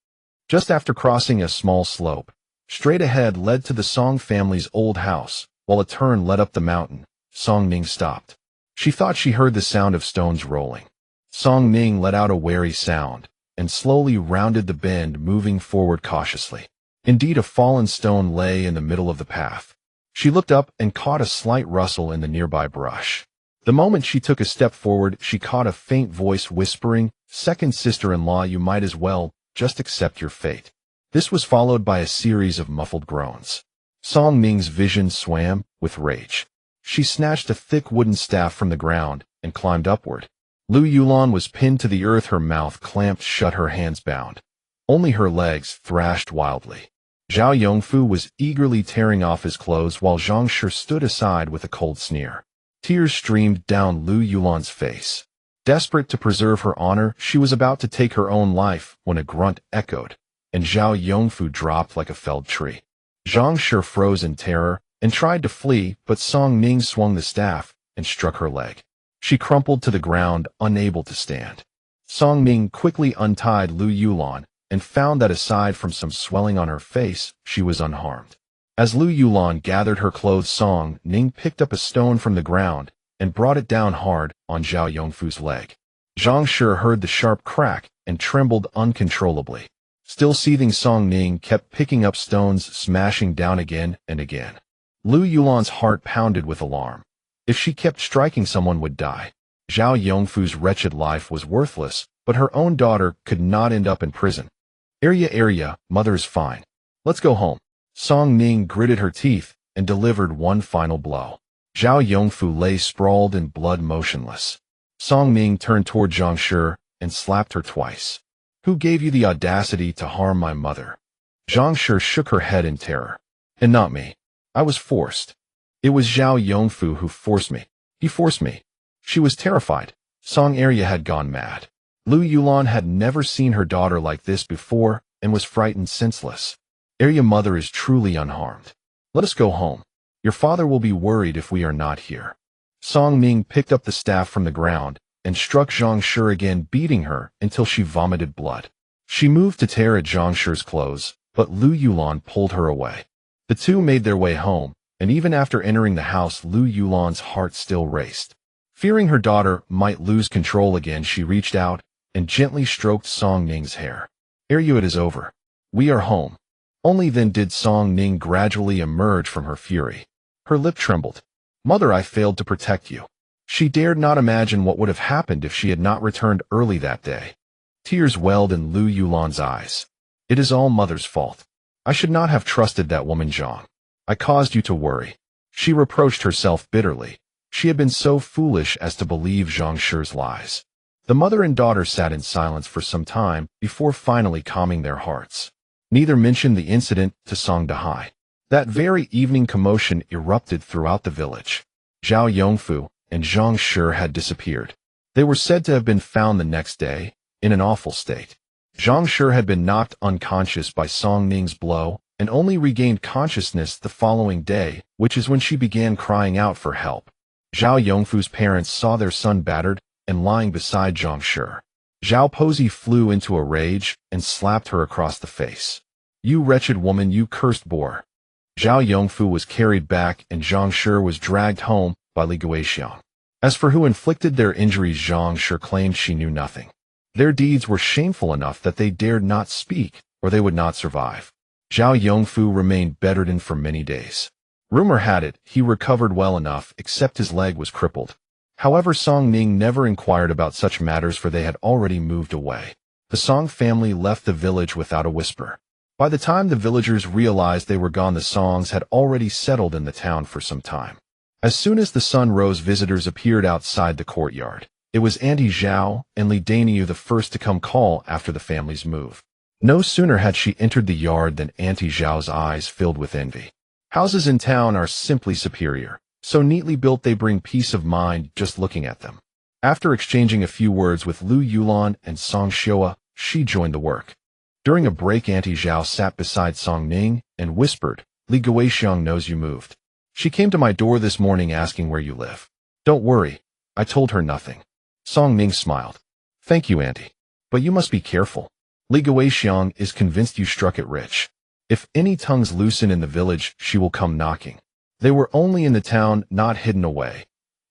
Just after crossing a small slope, straight ahead led to the Song family's old house, while a turn led up the mountain. Song Ning stopped. She thought she heard the sound of stones rolling. Song Ning let out a wary sound, and slowly rounded the bend, moving forward cautiously. Indeed, a fallen stone lay in the middle of the path. She looked up and caught a slight rustle in the nearby brush. The moment she took a step forward, she caught a faint voice whispering, "Second sister-in-law, you might as well just accept your fate." This was followed by a series of muffled groans. Song Ning's vision swam with rage. She snatched a thick wooden staff from the ground and climbed upward. Lu Yuelon was pinned to the earth, her mouth clamped shut, her hands bound. Only her legs thrashed wildly. Zhao Yongfu was eagerly tearing off his clothes while Zhang Shi stood aside with a cold sneer. Tears streamed down Lu Yuelon's face. Desperate to preserve her honor, she was about to take her own life when a grunt echoed, and Zhao Yongfu dropped like a felled tree. Zhang Shi froze in terror, and tried to flee, but Song Ning swung the staff and struck her leg. She crumpled to the ground, unable to stand. Song Ning quickly untied Lu Yulan and found that aside from some swelling on her face, she was unharmed. As Lu Yulan gathered her clothes, Song Ning picked up a stone from the ground and brought it down hard on Zhao Yongfu's leg. Zhang Shi heard the sharp crack and trembled uncontrollably. Still seething, Song Ning kept picking up stones, smashing down again and again. Lu Yulan's heart pounded with alarm. If she kept striking, someone would die. Zhao Yongfu's wretched life was worthless, but her own daughter could not end up in prison. Area, mother is fine. Let's go home. Song Ning gritted her teeth and delivered one final blow. Zhao Yongfu lay sprawled in blood, motionless. Song Ning turned toward Zhang Shi and slapped her twice. Who gave you the audacity to harm my mother? Zhang Shi shook her head in terror. And not me. I was forced. It was Zhao Yongfu who forced me. He forced me. She was terrified. Song Area had gone mad. Lu Yulan had never seen her daughter like this before and was frightened senseless. Area, mother is truly unharmed. Let us go home. Your father will be worried if we are not here. Song Ning picked up the staff from the ground and struck Zhang Shi again, beating her until she vomited blood. She moved to tear at Zhang Shi's clothes, but Lu Yulan pulled her away. The two made their way home, and even after entering the house, Lu Yulan's heart still raced. Fearing her daughter might lose control again, she reached out and gently stroked Song Ning's hair. It is over. We are home. Only then did Song Ning gradually emerge from her fury. Her lip trembled. Mother, I failed to protect you. She dared not imagine what would have happened if she had not returned early that day. Tears welled in Lu Yulan's eyes. It is all mother's fault. I should not have trusted that woman Zhang. I caused you to worry. She reproached herself bitterly. She had been so foolish as to believe Zhang Shi's lies. The mother and daughter sat in silence for some time before finally calming their hearts. Neither mentioned the incident to Song Dahai. That very evening, commotion erupted throughout the village. Zhao Yongfu and Zhang Shi had disappeared. They were said to have been found the next day, in an awful state. Zhang Shi had been knocked unconscious by Song Ning's blow and only regained consciousness the following day, which is when she began crying out for help. Zhao Yongfu's parents saw their son battered and lying beside Zhang Shi. Zhao Pozi flew into a rage and slapped her across the face. You wretched woman, you cursed boar. Zhao Yongfu was carried back and Zhang Shi was dragged home by Li Guixiang. As for who inflicted their injuries, Zhang Shi claimed she knew nothing. Their deeds were shameful enough that they dared not speak, or they would not survive. Zhao Yongfu remained bedridden for many days. Rumor had it he recovered well enough, except his leg was crippled. However, Song Ning never inquired about such matters, for they had already moved away. The Song family left the village without a whisper. By the time the villagers realized they were gone, the Songs had already settled in the town for some time. As soon as the sun rose, visitors appeared outside the courtyard. It was Auntie Zhao and Li Daniu the first to come call after the family's move. No sooner had she entered the yard than Auntie Zhao's eyes filled with envy. Houses in town are simply superior. So neatly built they bring peace of mind just looking at them. After exchanging a few words with Lu Yulan and Song Xiua, she joined the work. During a break, Auntie Zhao sat beside Song Ning and whispered, Li Guixiang knows you moved. She came to my door this morning asking where you live. Don't worry, I told her nothing. Song Ning smiled. Thank you, Auntie. But you must be careful. Li Guixiang is convinced you struck it rich. If any tongues loosen in the village, she will come knocking. They were only in the town, not hidden away.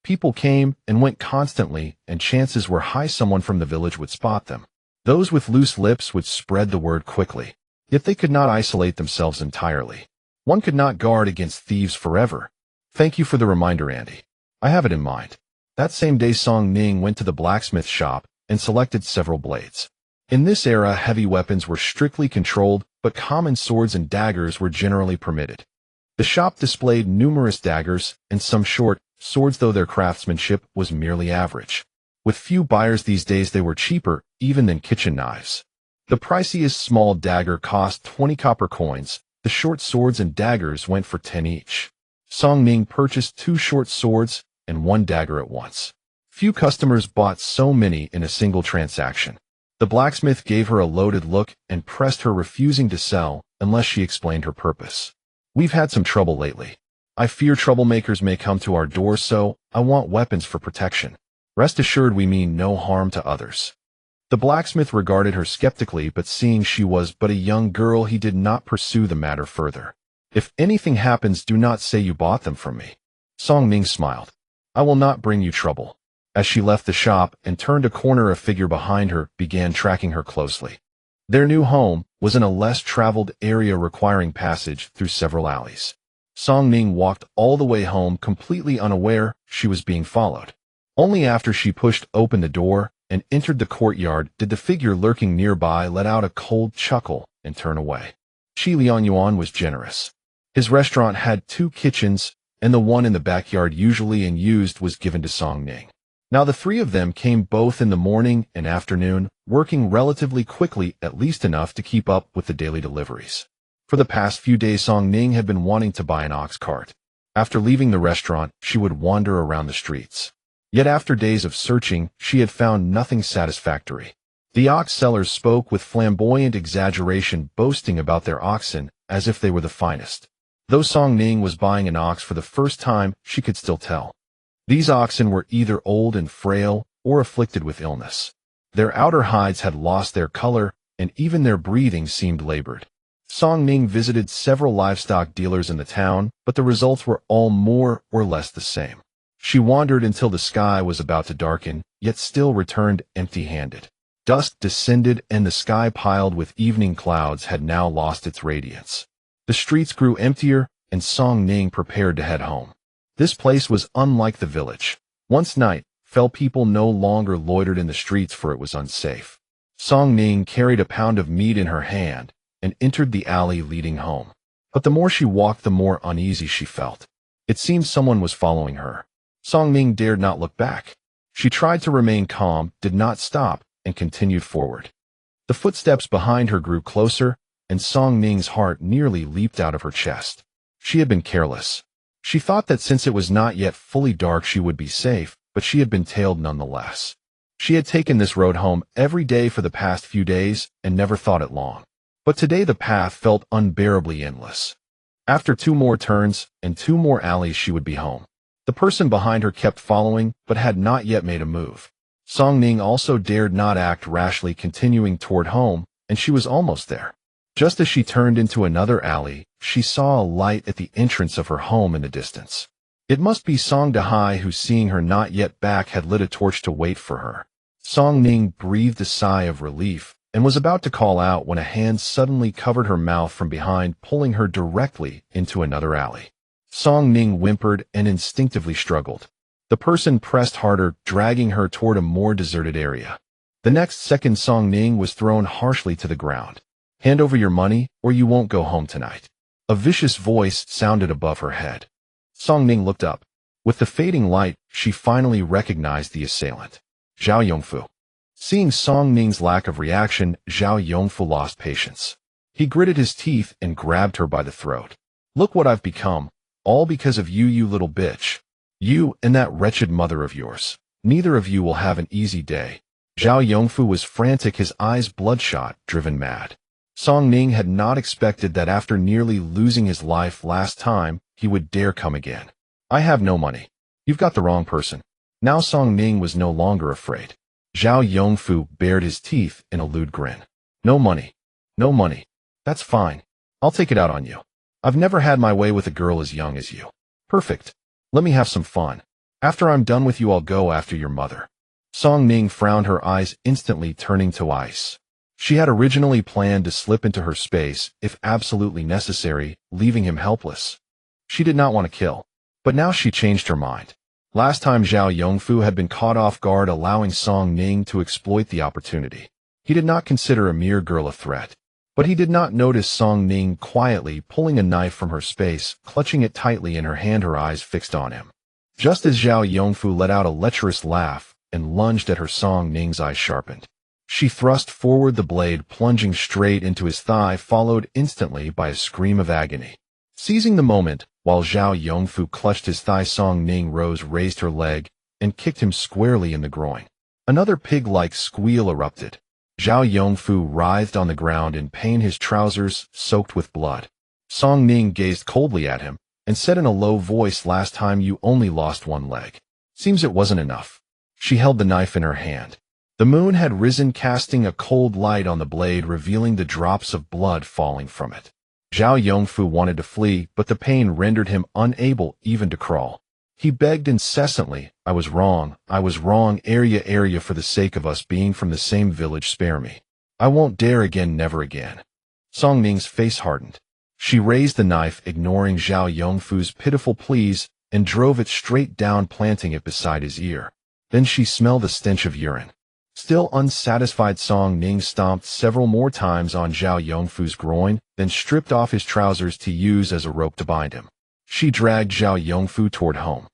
People came and went constantly, and chances were high someone from the village would spot them. Those with loose lips would spread the word quickly. Yet they could not isolate themselves entirely. One could not guard against thieves forever. Thank you for the reminder, Auntie. I have it in mind. That same day, Song Ning went to the blacksmith shop and selected several blades. In this era, heavy weapons were strictly controlled, but common swords and daggers were generally permitted. The shop displayed numerous daggers and some short swords, though their craftsmanship was merely average. With few buyers these days, they were cheaper even than kitchen knives. The priciest small dagger cost 20 copper coins. The short swords and daggers went for 10 each. Song Ning purchased 2 short swords and 1 dagger at once. Few customers bought so many in a single transaction. The blacksmith gave her a loaded look and pressed her, refusing to sell unless she explained her purpose. We've had some trouble lately. I fear troublemakers may come to our door, so I want weapons for protection. Rest assured we mean no harm to others." The blacksmith regarded her skeptically, but seeing she was but a young girl, he did not pursue the matter further. "If anything happens, do not say you bought them from me." Song Ning smiled. "I will not bring you trouble." As she left the shop and turned a corner, a figure behind her began tracking her closely. Their new home was in a less traveled area, requiring passage through several alleys. Song Ning walked all the way home, completely unaware she was being followed. Only after she pushed open the door and entered the courtyard did the figure lurking nearby let out a cold chuckle and turn away. Shi Lianyuan was generous. His restaurant had 2 kitchens, and the one in the backyard, usually unused, was given to Song Ning. Now the 3 of them came both in the morning and afternoon, working relatively quickly, at least enough to keep up with the daily deliveries. For the past few days, Song Ning had been wanting to buy an ox cart. After leaving the restaurant, she would wander around the streets. Yet after days of searching, she had found nothing satisfactory. The ox sellers spoke with flamboyant exaggeration, boasting about their oxen as if they were the finest. Though Song Ning was buying an ox for the first time, she could still tell. These oxen were either old and frail or afflicted with illness. Their outer hides had lost their color, and even their breathing seemed labored. Song Ning visited several livestock dealers in the town, but the results were all more or less the same. She wandered until the sky was about to darken, yet still returned empty-handed. Dusk descended, and the sky, piled with evening clouds, had now lost its radiance. The streets grew emptier, and Song Ning prepared to head home. This place was unlike the village. Once night fell, people no longer loitered in the streets, for it was unsafe. Song Ning carried a pound of meat in her hand and entered the alley leading home. But the more she walked, the more uneasy she felt. It seemed someone was following her. Song Ning dared not look back. She tried to remain calm, did not stop, and continued forward. The footsteps behind her grew closer, and Song Ning's heart nearly leaped out of her chest. She had been careless. She thought that since it was not yet fully dark she would be safe, but she had been tailed nonetheless. She had taken this road home every day for the past few days and never thought it long. But today the path felt unbearably endless. After 2 more turns and 2 more alleys she would be home. The person behind her kept following, but had not yet made a move. Song Ning also dared not act rashly, continuing toward home, and she was almost there. Just as she turned into another alley, she saw a light at the entrance of her home in the distance. It must be Song Dahai, who, seeing her not yet back, had lit a torch to wait for her. Song Ning breathed a sigh of relief and was about to call out when a hand suddenly covered her mouth from behind, pulling her directly into another alley. Song Ning whimpered and instinctively struggled. The person pressed harder, dragging her toward a more deserted area. The next second, Song Ning was thrown harshly to the ground. "Hand over your money, or you won't go home tonight." A vicious voice sounded above her head. Song Ning looked up. With the fading light, she finally recognized the assailant. Zhao Yongfu. Seeing Song Ning's lack of reaction, Zhao Yongfu lost patience. He gritted his teeth and grabbed her by the throat. "Look what I've become. All because of you, you little bitch. You and that wretched mother of yours. Neither of you will have an easy day." Zhao Yongfu was frantic, his eyes bloodshot, driven mad. Song Ning had not expected that after nearly losing his life last time, he would dare come again. "I have no money. You've got the wrong person." Now Song Ning was no longer afraid. Zhao Yongfu bared his teeth in a lewd grin. "No money. No money. That's fine. I'll take it out on you. I've never had my way with a girl as young as you. Perfect. Let me have some fun. After I'm done with you, I'll go after your mother." Song Ning frowned, her eyes instantly turning to ice. She had originally planned to slip into her space, if absolutely necessary, leaving him helpless. She did not want to kill. But now she changed her mind. Last time Zhao Yongfu had been caught off guard, allowing Song Ning to exploit the opportunity. He did not consider a mere girl a threat. But he did not notice Song Ning quietly pulling a knife from her space, clutching it tightly in her hand, her eyes fixed on him. Just as Zhao Yongfu let out a lecherous laugh and lunged at her, Song Ning's eyes sharpened. She thrust forward the blade, plunging straight into his thigh, followed instantly by a scream of agony. Seizing the moment, while Zhao Yongfu clutched his thigh, Song Ning rose, raised her leg, and kicked him squarely in the groin. Another pig-like squeal erupted. Zhao Yongfu writhed on the ground in pain, his trousers soaked with blood. Song Ning gazed coldly at him, and said in a low voice, "Last time you only lost one leg. Seems it wasn't enough." She held the knife in her hand. The moon had risen, casting a cold light on the blade, revealing the drops of blood falling from it. Zhao Yongfu wanted to flee, but the pain rendered him unable even to crawl. He begged incessantly, I was wrong, area, for the sake of us being from the same village, spare me. I won't dare again, never again." Song Ning's face hardened. She raised the knife, ignoring Zhao Yongfu's pitiful pleas, and drove it straight down, planting it beside his ear. Then she smelled the stench of urine. Still unsatisfied, Song Ning stomped several more times on Zhao Yongfu's groin, then stripped off his trousers to use as a rope to bind him. She dragged Zhao Yongfu toward home.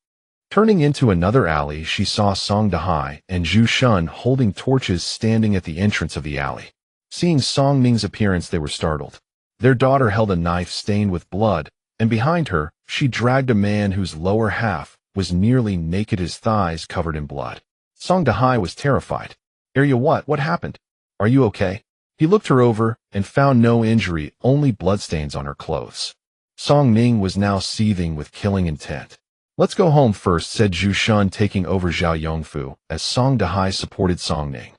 Turning into another alley, she saw Song Dahai and Zhu Shun holding torches standing at the entrance of the alley. Seeing Song Ning's appearance, they were startled. Their daughter held a knife stained with blood, and behind her, she dragged a man whose lower half was nearly naked, his thighs covered in blood. Song Dahai was terrified. "Arya, what happened? Are you okay?" He looked her over and found no injury, only bloodstains on her clothes. Song Ning was now seething with killing intent. "Let's go home first," said Zhu Shun, taking over Zhao Yongfu, as Song Dahai supported Song Ning.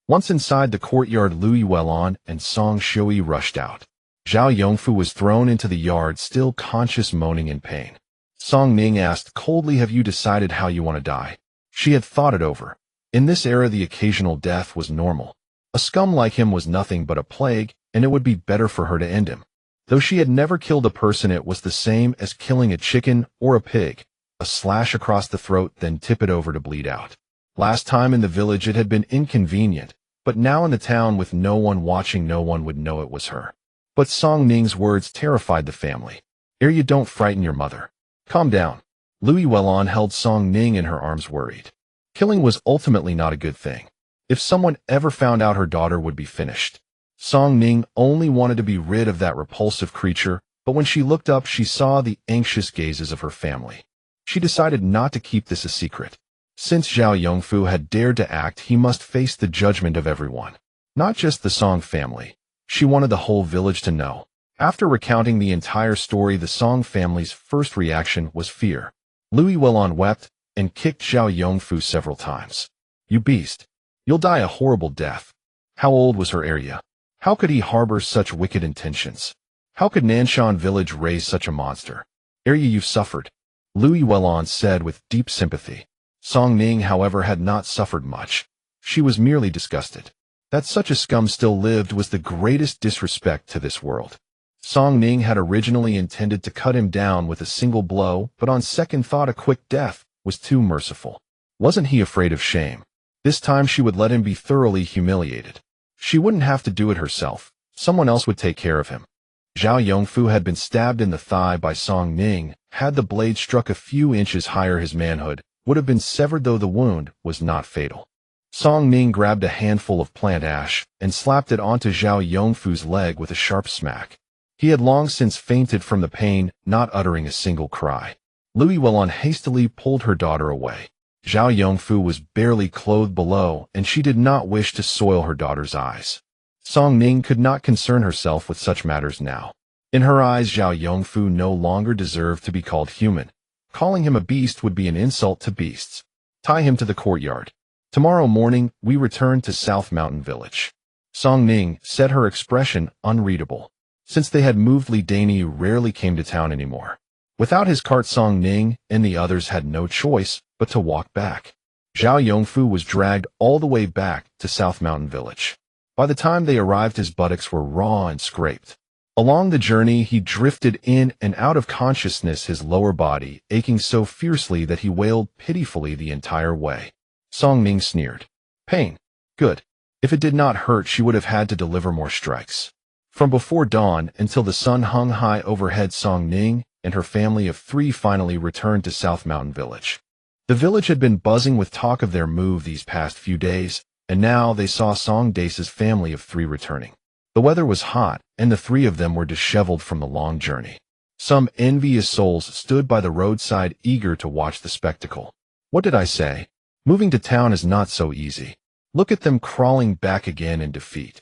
Once inside the courtyard, Lui Welan and Song Shui rushed out. Zhao Yongfu was thrown into the yard, still conscious, moaning in pain. Song Ning asked coldly, "Have you decided how you want to die?" She had thought it over. In this era, the occasional death was normal. A scum like him was nothing but a plague, and it would be better for her to end him. Though she had never killed a person, it was the same as killing a chicken or a pig. A slash across the throat, then tip it over to bleed out. Last time in the village it had been inconvenient, but now in the town with no one watching, no one would know it was her. But Song Ning's words terrified the family. "Arya, don't frighten your mother. Calm down." Lui Welan held Song Ning in her arms, worried. Killing was ultimately not a good thing. If someone ever found out, her daughter would be finished. Song Ning only wanted to be rid of that repulsive creature, but when she looked up, she saw the anxious gazes of her family. She decided not to keep this a secret. Since Zhao Yongfu had dared to act, he must face the judgment of everyone. Not just the Song family. She wanted the whole village to know. After recounting the entire story, the Song family's first reaction was fear. Lui Welan wept and kicked Zhao Yongfu several times. "You beast. You'll die a horrible death." How old was her Arya? How could he harbor such wicked intentions? How could Nanshan village raise such a monster? "Arya, you've suffered," Lui Welan said with deep sympathy. Song Ning, however, had not suffered much. She was merely disgusted. That such a scum still lived was the greatest disrespect to this world. Song Ning had originally intended to cut him down with a single blow, but on second thought, a quick death was too merciful. Wasn't he afraid of shame? This time she would let him be thoroughly humiliated. She wouldn't have to do it herself. Someone else would take care of him. Zhao Yongfu had been stabbed in the thigh by Song Ning. Had the blade struck a few inches higher, his manhood would have been severed, though the wound was not fatal. Song Ning grabbed a handful of plant ash and slapped it onto Zhao Yongfu's leg with a sharp smack. He had long since fainted from the pain, not uttering a single cry. Lui Welan hastily pulled her daughter away. Zhao Yongfu was barely clothed below, and she did not wish to soil her daughter's eyes. Song Ning could not concern herself with such matters now. In her eyes, Zhao Yongfu no longer deserved to be called human. Calling him a beast would be an insult to beasts. Tie him to the courtyard. Tomorrow morning, we return to South Mountain Village. Song Ning said, her expression unreadable. Since they had moved, Li Dainey rarely came to town anymore. Without his cart, Song Ning and the others had no choice but to walk back. Zhao Yongfu was dragged all the way back to South Mountain Village. By the time they arrived, his buttocks were raw and scraped. Along the journey, he drifted in and out of consciousness, his lower body aching so fiercely that he wailed pitifully the entire way. Song Ning sneered. Pain. Good. If it did not hurt, she would have had to deliver more strikes. From before dawn until the sun hung high overhead, Song Ning and her family of 3 finally returned to South Mountain Village. The village had been buzzing with talk of their move these past few days, and now they saw Song Dace's family of 3 returning. The weather was hot, and the 3 of them were disheveled from the long journey. Some envious souls stood by the roadside, eager to watch the spectacle. What did I say? Moving to town is not so easy. Look at them crawling back again in defeat.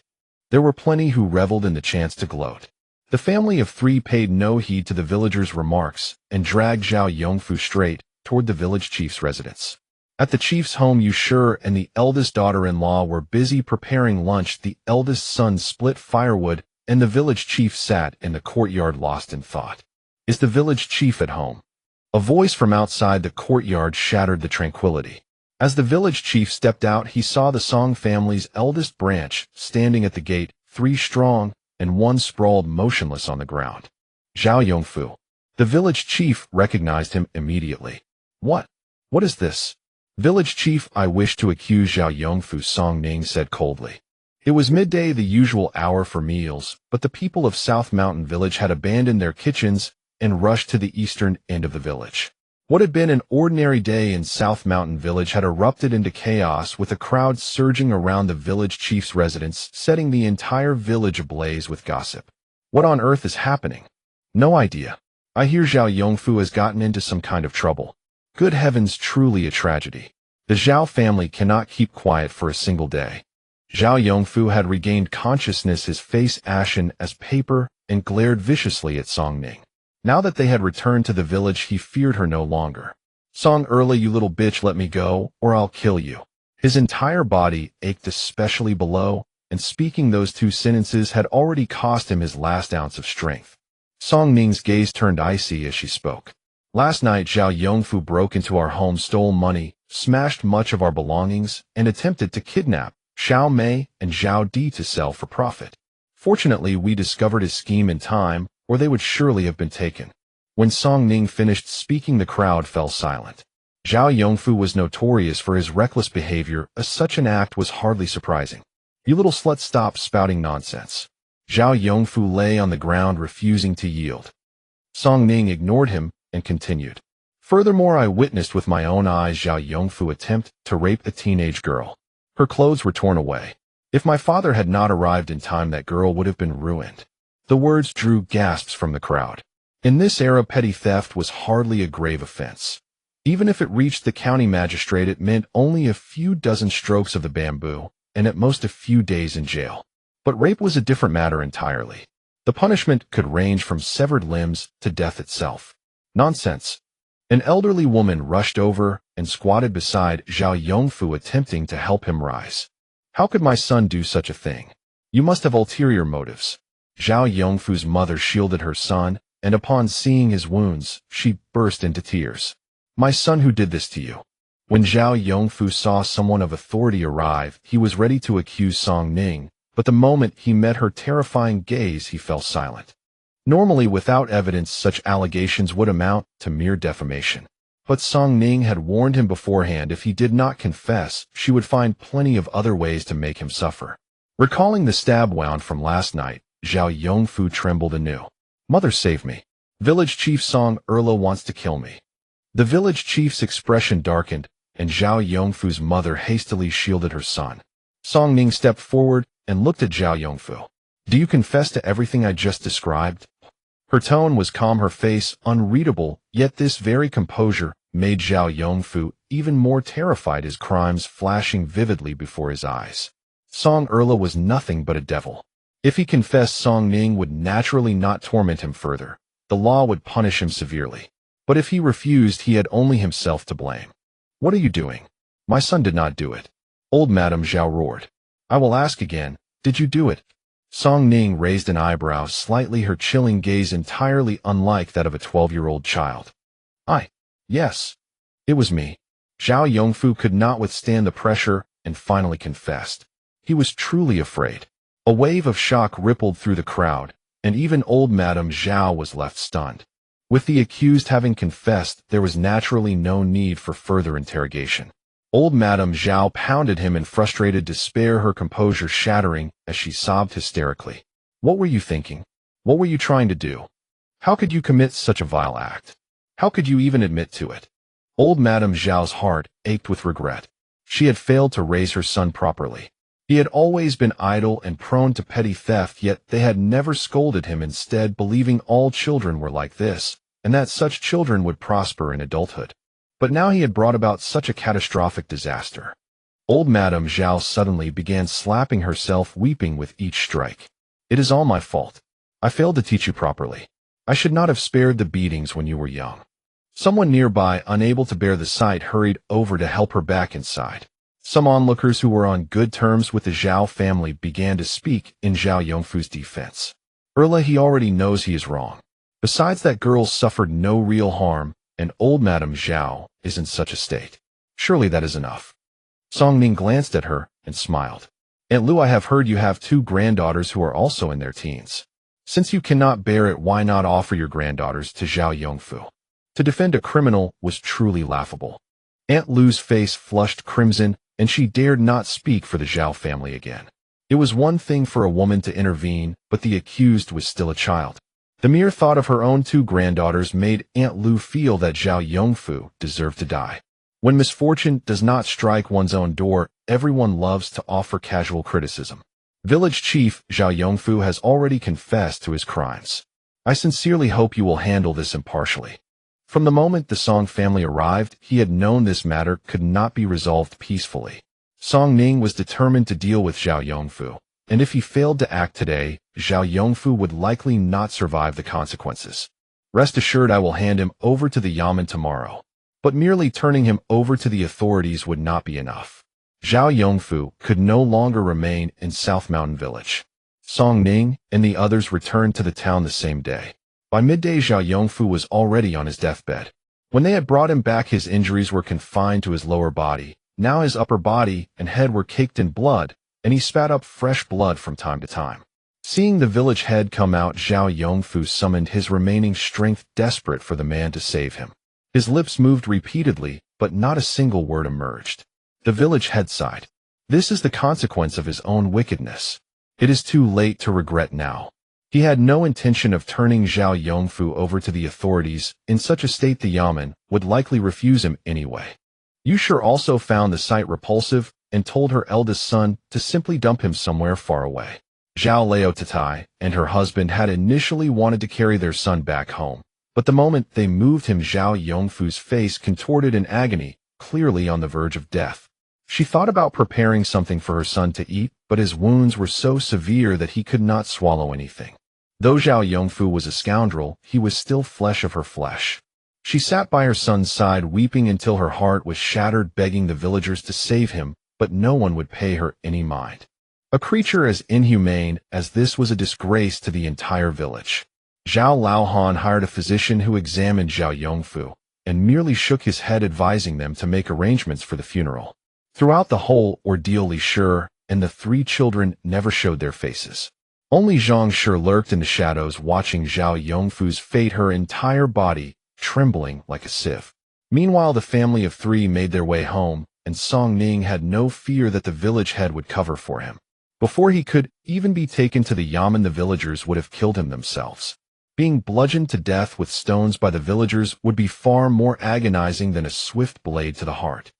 There were plenty who reveled in the chance to gloat. The family of three paid no heed to the villagers' remarks and dragged Zhao Yongfu straight toward the village chief's residence. At the chief's home, Yushur and the eldest daughter-in-law were busy preparing lunch. The eldest son split firewood, and the village chief sat in the courtyard lost in thought. Is the village chief at home? A voice from outside the courtyard shattered the tranquility. As the village chief stepped out, he saw the Song family's eldest branch standing at the gate, 3 strong, and 1 sprawled motionless on the ground. Zhao Yongfu. The village chief recognized him immediately. What is this? Village chief, I wish to accuse Zhao Yongfu, Song Ning said coldly. It was midday, the usual hour for meals, but the people of South Mountain Village had abandoned their kitchens and rushed to the eastern end of the village. What had been an ordinary day in South Mountain Village had erupted into chaos, with a crowd surging around the village chief's residence, setting the entire village ablaze with gossip. What on earth is happening? No idea. I hear Zhao Yongfu has gotten into some kind of trouble. Good heavens, truly a tragedy. The Zhao family cannot keep quiet for a single day. Zhao Yongfu had regained consciousness, his face ashen as paper, and glared viciously at Song Ning. Now that they had returned to the village, he feared her no longer. Song Erla, you little bitch, let me go, or I'll kill you. His entire body ached, especially below, and speaking those 2 sentences had already cost him his last ounce of strength. Song Ning's gaze turned icy as she spoke. Last night, Zhao Yongfu broke into our home, stole money, smashed much of our belongings, and attempted to kidnap Xiao Mei and Zhao Di to sell for profit. Fortunately, we discovered his scheme in time, or they would surely have been taken. When Song Ning finished speaking, the crowd fell silent. Zhao Yongfu was notorious for his reckless behavior, as such an act was hardly surprising. You little slut, stop spouting nonsense. Zhao Yongfu lay on the ground, refusing to yield. Song Ning ignored him and continued. Furthermore, I witnessed with my own eyes Zhao Yongfu attempt to rape a teenage girl. Her clothes were torn away. If my father had not arrived in time, that girl would have been ruined. The words drew gasps from the crowd. In this era, petty theft was hardly a grave offense. Even if it reached the county magistrate, it meant only a few dozen strokes of the bamboo, and at most a few days in jail. But rape was a different matter entirely. The punishment could range from severed limbs to death itself. Nonsense. An elderly woman rushed over and squatted beside Zhao Yongfu, attempting to help him rise. How could my son do such a thing? You must have ulterior motives. Zhao Yongfu's mother shielded her son, and upon seeing his wounds, she burst into tears. My son, who did this to you? When Zhao Yongfu saw someone of authority arrive, he was ready to accuse Song Ning, but the moment he met her terrifying gaze, he fell silent. Normally, without evidence, such allegations would amount to mere defamation. But Song Ning had warned him beforehand, if he did not confess, she would find plenty of other ways to make him suffer. Recalling the stab wound from last night, Zhao Yongfu trembled anew. Mother, save me. Village Chief Song Erla wants to kill me. The village chief's expression darkened, and Zhao Yongfu's mother hastily shielded her son. Song Ning stepped forward and looked at Zhao Yongfu. Do you confess to everything I just described? Her tone was calm, her face unreadable, yet this very composure made Zhao Yongfu even more terrified, his crimes flashing vividly before his eyes. Song Erla was nothing but a devil. If he confessed, Song Ning would naturally not torment him further. The law would punish him severely. But if he refused, he had only himself to blame. What are you doing? My son did not do it. Old Madame Zhao roared. I will ask again, did you do it? Song Ning raised an eyebrow slightly, her chilling gaze entirely unlike that of a 12-year-old child. Yes. It was me. Zhao Yongfu could not withstand the pressure and finally confessed. He was truly afraid. A wave of shock rippled through the crowd, and even old Madame Zhao was left stunned. With the accused having confessed, there was naturally no need for further interrogation. Old Madame Zhao pounded him in frustrated despair, her composure shattering as she sobbed hysterically. What were you thinking? What were you trying to do? How could you commit such a vile act? How could you even admit to it? Old Madame Zhao's heart ached with regret. She had failed to raise her son properly. He had always been idle and prone to petty theft, yet they had never scolded him, instead believing all children were like this, and that such children would prosper in adulthood. But now he had brought about such a catastrophic disaster. Old Madame Zhao suddenly began slapping herself, weeping with each strike. It is all my fault. I failed to teach you properly. I should not have spared the beatings when you were young. Someone nearby, unable to bear the sight, hurried over to help her back inside. Some onlookers who were on good terms with the Zhao family began to speak in Zhao Yongfu's defense. He already knows he is wrong. Besides, that girl suffered no real harm, and old Madame Zhao is in such a state. Surely that is enough. Song Ning glanced at her and smiled. Aunt Lu, I have heard you have 2 granddaughters who are also in their teens. Since you cannot bear it, why not offer your granddaughters to Zhao Yongfu? To defend a criminal was truly laughable. Aunt Lu's face flushed crimson, and she dared not speak for the Zhao family again. It was one thing for a woman to intervene, but the accused was still a child. The mere thought of her own 2 granddaughters made Aunt Lu feel that Zhao Yongfu deserved to die. When misfortune does not strike one's own door, everyone loves to offer casual criticism. Village Chief Zhao Yongfu has already confessed to his crimes. I sincerely hope you will handle this impartially. From the moment the Song family arrived, he had known this matter could not be resolved peacefully. Song Ning was determined to deal with Zhao Yongfu, and if he failed to act today, Zhao Yongfu would likely not survive the consequences. Rest assured, I will hand him over to the Yamen tomorrow. But merely turning him over to the authorities would not be enough. Zhao Yongfu could no longer remain in South Mountain Village. Song Ning and the others returned to the town the same day. By midday, Zhao Yongfu was already on his deathbed. When they had brought him back, his injuries were confined to his lower body. Now his upper body and head were caked in blood, and he spat up fresh blood from time to time. Seeing the village head come out, Zhao Yongfu summoned his remaining strength, desperate for the man to save him. His lips moved repeatedly, but not a single word emerged. The village head sighed. This is the consequence of his own wickedness. It is too late to regret now. He had no intention of turning Zhao Yongfu over to the authorities. In such a state, the Yamen would likely refuse him anyway. Yusher also found the sight repulsive and told her eldest son to simply dump him somewhere far away. Zhao Laotatai and her husband had initially wanted to carry their son back home, but the moment they moved him, Zhao Yongfu's face contorted in agony, clearly on the verge of death. She thought about preparing something for her son to eat, but his wounds were so severe that he could not swallow anything. Though Zhao Yongfu was a scoundrel, he was still flesh of her flesh. She sat by her son's side, weeping until her heart was shattered, begging the villagers to save him, but no one would pay her any mind. A creature as inhumane as this was a disgrace to the entire village. Zhao Laohan hired a physician who examined Zhao Yongfu and merely shook his head, advising them to make arrangements for the funeral. Throughout the whole ordeal, Li Shi and the 3 children never showed their faces. Only Zhang Shi lurked in the shadows, watching Zhao Yongfu's fate, her entire body trembling like a sieve. Meanwhile, the family of 3 made their way home, and Song Ning had no fear that the village head would cover for him. Before he could even be taken to the Yamen, the villagers would have killed him themselves. Being bludgeoned to death with stones by the villagers would be far more agonizing than a swift blade to the heart.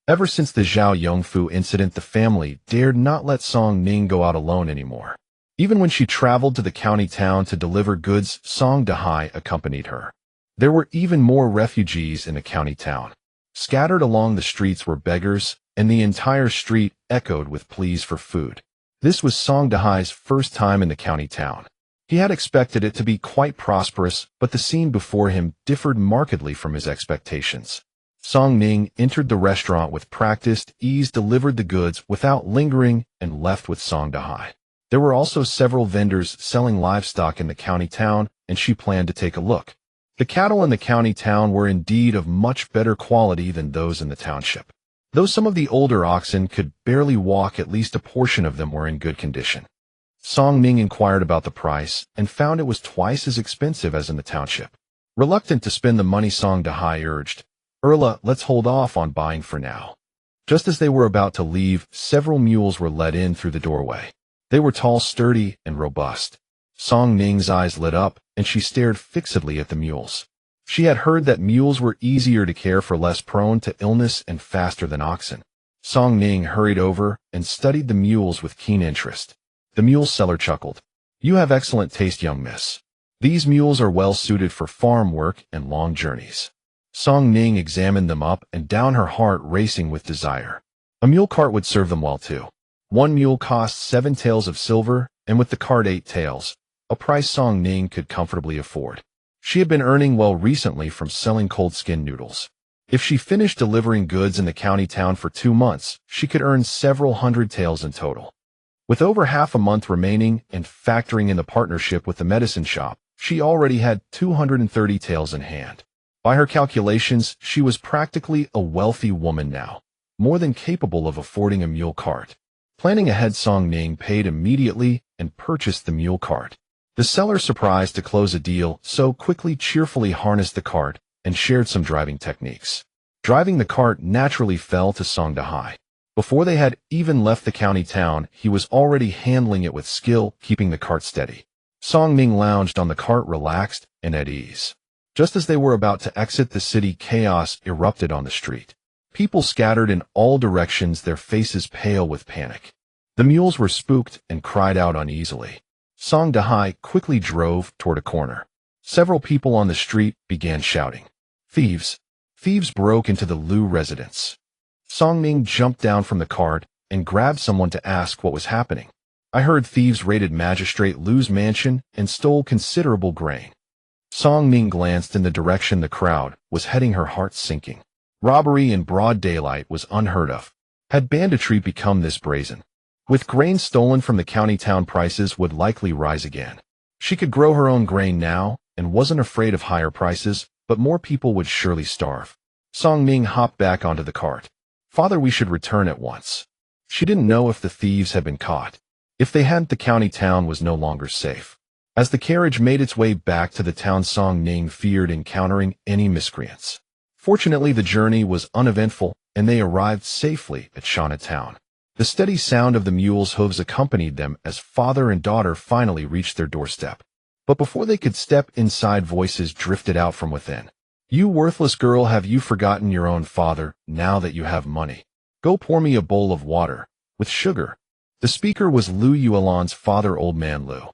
Ever since the Zhao Yongfu incident, the family dared not let Song Ning go out alone anymore. Even when she traveled to the county town to deliver goods, Song Dahai accompanied her. There were even more refugees in the county town. Scattered along the streets were beggars, and the entire street echoed with pleas for food. This was Song Dahai's first time in the county town. He had expected it to be quite prosperous, but the scene before him differed markedly from his expectations. Song Ning entered the restaurant with practiced ease, delivered the goods without lingering, and left with Song Dahai. There were also several vendors selling livestock in the county town, and she planned to take a look. The cattle in the county town were indeed of much better quality than those in the township. Though some of the older oxen could barely walk, at least a portion of them were in good condition. Song Ning inquired about the price and found it was twice as expensive as in the township. Reluctant to spend the money, Song Dahai urged, let's hold off on buying for now." Just as they were about to leave, several mules were led in through the doorway. They were tall, sturdy, and robust. Song Ning's eyes lit up, and she stared fixedly at the mules. She had heard that mules were easier to care for, less prone to illness, and faster than oxen. Song Ning hurried over and studied the mules with keen interest. The mule seller chuckled. "You have excellent taste, young miss. These mules are well suited for farm work and long journeys." Song Ning examined them up and down, her heart racing with desire. A mule cart would serve them well too. One mule cost 7 taels of silver, and with the cart 8 taels. a price Song Ning could comfortably afford. She had been earning well recently from selling cold skin noodles. If she finished delivering goods in the county town for 2 months, she could earn several hundred taels in total. With over half a month remaining and factoring in the partnership with the medicine shop, she already had 230 taels in hand. By her calculations, she was practically a wealthy woman now, more than capable of affording a mule cart. Planning ahead, Song Ning paid immediately and purchased the mule cart. The seller, surprised to close a deal so quickly, cheerfully harnessed the cart and shared some driving techniques. Driving the cart naturally fell to Song Dahai. Before they had even left the county town, he was already handling it with skill, keeping the cart steady. Song Ning lounged on the cart, relaxed and at ease. Just as they were about to exit the city, chaos erupted on the street. People scattered in all directions, their faces pale with panic. The mules were spooked and cried out uneasily. Song Dahai quickly drove toward a corner. Several people on the street began shouting, "Thieves!" Thieves broke into the Lu residence. Song Ning jumped down from the cart and grabbed someone to ask what was happening. "I heard thieves raided Magistrate Lu's mansion and stole considerable grain." Song Ning glanced in the direction the crowd was heading, her heart sinking. Robbery in broad daylight was unheard of. Had banditry become this brazen? With grain stolen from the county town, prices would likely rise again. She could grow her own grain now and wasn't afraid of higher prices, but more people would surely starve. Song Ning hopped back onto the cart. "Father, we should return at once." She didn't know if the thieves had been caught. If they hadn't, the county town was no longer safe. As the carriage made its way back to the town, Song Ning feared encountering any miscreants. Fortunately, the journey was uneventful, and they arrived safely at Shana town. The steady sound of the mules' hooves accompanied them as father and daughter finally reached their doorstep. But before they could step inside, voices drifted out from within. "You worthless girl, have you forgotten your own father now that you have money? Go pour me a bowl of water, with sugar." The speaker was Lu Yuelan's father, Old Man Lu.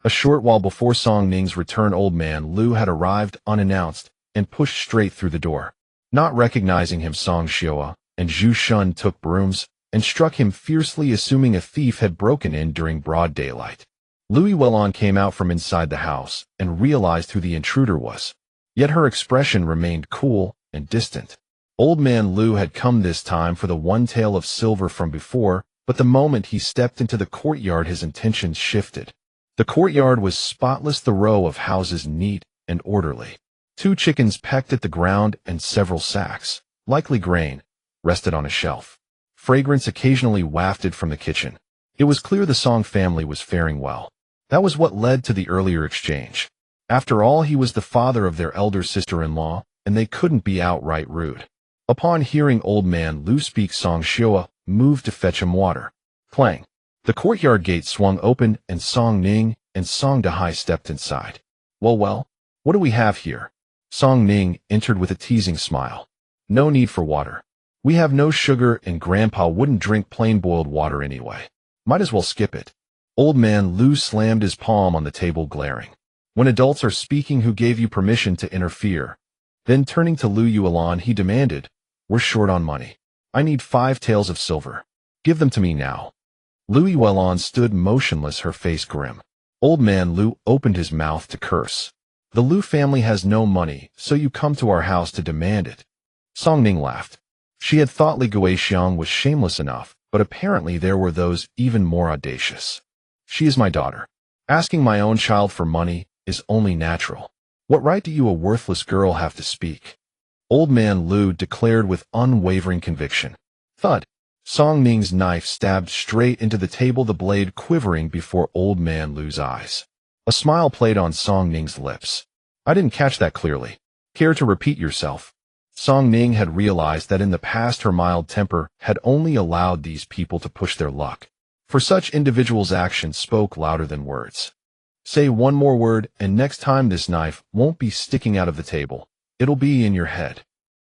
A short while before Song Ning's return, Old Man Lu had arrived unannounced and pushed straight through the door. Not recognizing him, Song Xiao and Zhu Shun took brooms and struck him fiercely, assuming a thief had broken in during broad daylight. Lu Yuelan came out from inside the house and realized who the intruder was. Yet her expression remained cool and distant. Old Man Lu had come this time for the one tael of silver from before, but the moment he stepped into the courtyard, his intentions shifted. The courtyard was spotless, the row of houses neat and orderly. 2 chickens pecked at the ground and several sacks, likely grain, rested on a shelf. Fragrance occasionally wafted from the kitchen. It was clear the Song family was faring well. That was what led to the earlier exchange. After all, he was the father of their elder sister-in-law, and they couldn't be outright rude. Upon hearing Old Man Lu speak, Song Xiao moved to fetch him water. Clang! The courtyard gate swung open, and Song Ning and Song Dahai stepped inside. Well, what do we have here?" Song Ning entered with a teasing smile. "No need for water. We have no sugar, and Grandpa wouldn't drink plain boiled water anyway. Might as well skip it." Old Man Lu slammed his palm on the table, glaring. "When adults are speaking, who gave you permission to interfere?" Then turning to Lu Yuelan, he demanded, "We're short on money. I need 5 taels of silver. Give them to me now." Lu Yuelan stood motionless, her face grim. Old Man Lu opened his mouth to curse. "The Lu family has no money, so you come to our house to demand it." Song Ning laughed. She had thought Li Guixiang was shameless enough, but apparently there were those even more audacious. "She is my daughter. Asking my own child for money is only natural. What right do you, a worthless girl, have to speak?" Old Man Lu declared with unwavering conviction. Thud! Song Ning's knife stabbed straight into the table, the blade quivering before Old Man Lu's eyes. A smile played on Song Ning's lips. "I didn't catch that clearly. Care to repeat yourself?" Song Ning had realized that in the past her mild temper had only allowed these people to push their luck. For such individuals, actions spoke louder than words. "Say one more word, and next time this knife won't be sticking out of the table. It'll be in your head."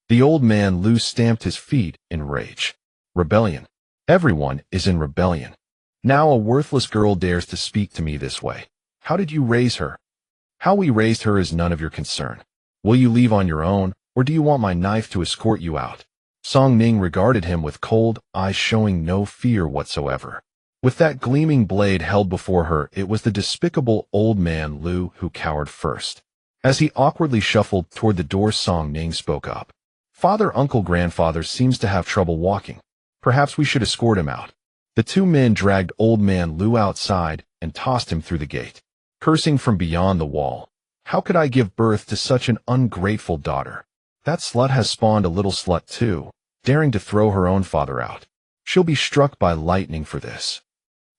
The Old Man Lu stamped his feet in rage. Rebellion. Everyone is in rebellion. Now a worthless girl dares to speak to me this way. How did you raise her? How we raised her is none of your concern. Will you leave on your own, or do you want my knife to escort you out? Song Ning regarded him with cold eyes, showing no fear whatsoever. With that gleaming blade held before her, it was the despicable old man Lu who cowered first. As he awkwardly shuffled toward the door, Song Ning spoke up. "Father, uncle, grandfather seems to have trouble walking. Perhaps we should escort him out." The two men dragged old man Lu outside and tossed him through the gate, cursing from beyond the wall. "How could I give birth to such an ungrateful daughter? That slut has spawned a little slut too, daring to throw her own father out. She'll be struck by lightning for this."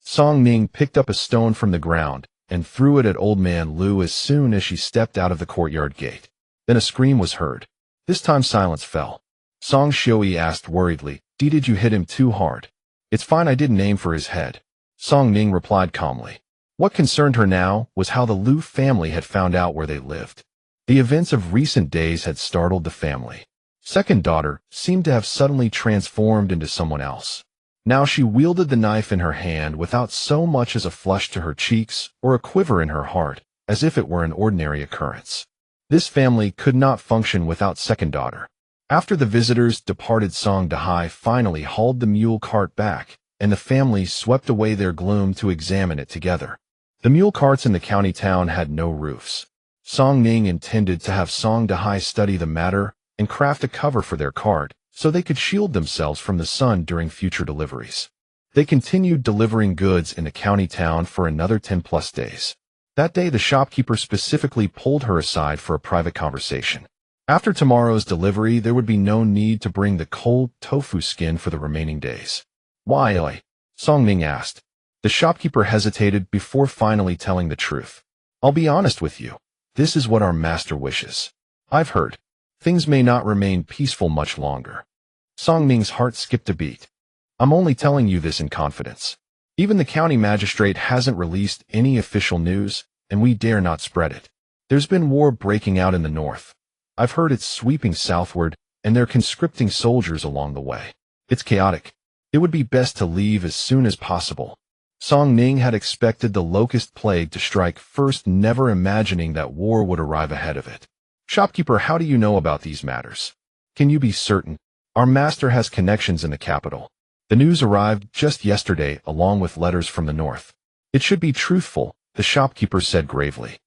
Song Ning picked up a stone from the ground and threw it at old man Lu as soon as she stepped out of the courtyard gate. Then a scream was heard. This time silence fell. Song Xiui asked worriedly, Did you hit him too hard?" "It's fine, I didn't aim for his head," Song Ning replied calmly. What concerned her now was how the Lu family had found out where they lived. The events of recent days had startled the family. Second daughter seemed to have suddenly transformed into someone else. Now she wielded the knife in her hand without so much as a flush to her cheeks or a quiver in her heart, as if it were an ordinary occurrence. This family could not function without second daughter. After the visitors departed, Song Dahai finally hauled the mule cart back, and the family swept away their gloom to examine it together. The mule carts in the county town had no roofs. Song Ning intended to have Song Dahai study the matter and craft a cover for their cart, so they could shield themselves from the sun during future deliveries. They continued delivering goods in the county town for another 10+ days. That day, the shopkeeper specifically pulled her aside for a private conversation. After tomorrow's delivery, there would be no need to bring the cold tofu skin for the remaining days. "Why?" Song Ning asked. The shopkeeper hesitated before finally telling the truth. "I'll be honest with you. This is what our master wishes. I've heard things may not remain peaceful much longer." Song Ning's heart skipped a beat. "I'm only telling you this in confidence. Even the county magistrate hasn't released any official news, and we dare not spread it. There's been war breaking out in the north. I've heard it's sweeping southward, and they're conscripting soldiers along the way. It's chaotic. It would be best to leave as soon as possible." Song Ning had expected the locust plague to strike first, never imagining that war would arrive ahead of it. "Shopkeeper, how do you know about these matters? Can you be certain? Our master has connections in the capital. The news arrived just yesterday along with letters from the north. It should be truthful," the shopkeeper said gravely.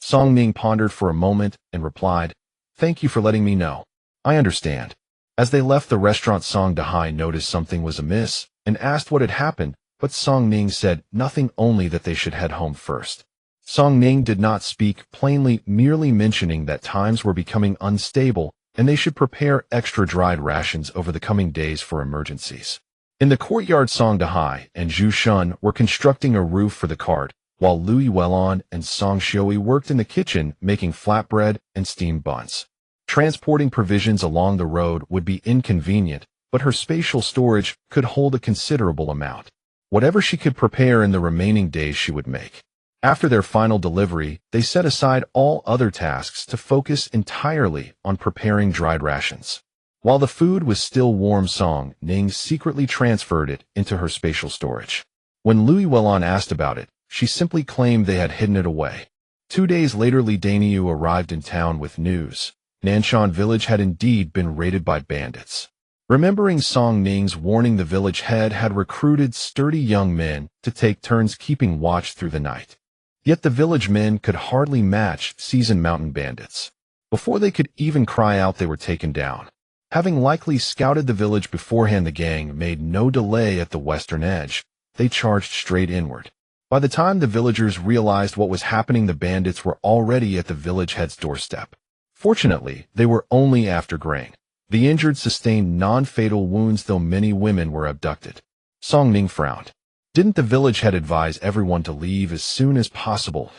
Song Ning pondered for a moment and replied, "Thank you for letting me know. I understand." As they left the restaurant, Song Dahai noticed something was amiss and asked what had happened, but Song Ning said nothing, only that they should head home first. Song Ning did not speak plainly, merely mentioning that times were becoming unstable and they should prepare extra dried rations over the coming days for emergencies. In the courtyard, Song Dahai and Zhu Shun were constructing a roof for the cart, while Lui Welon and Song Xiui worked in the kitchen making flatbread and steamed buns. Transporting provisions along the road would be inconvenient, but her spatial storage could hold a considerable amount. Whatever she could prepare in the remaining days she would make. After their final delivery, they set aside all other tasks to focus entirely on preparing dried rations. While the food was still warm, Song Ning secretly transferred it into her spatial storage. When Lui Welon asked about it, she simply claimed they had hidden it away. 2 days later, Li Daniu arrived in town with news. Nanshan village had indeed been raided by bandits. Remembering Song Ning's warning, the village head had recruited sturdy young men to take turns keeping watch through the night. Yet the village men could hardly match seasoned mountain bandits. Before they could even cry out, they were taken down. Having likely scouted the village beforehand, the gang made no delay at the western edge. They charged straight inward. By the time the villagers realized what was happening, the bandits were already at the village head's doorstep. Fortunately, they were only after grain. The injured sustained non-fatal wounds, though many women were abducted. Song Ning frowned. Didn't the village head advise everyone to leave as soon as possible?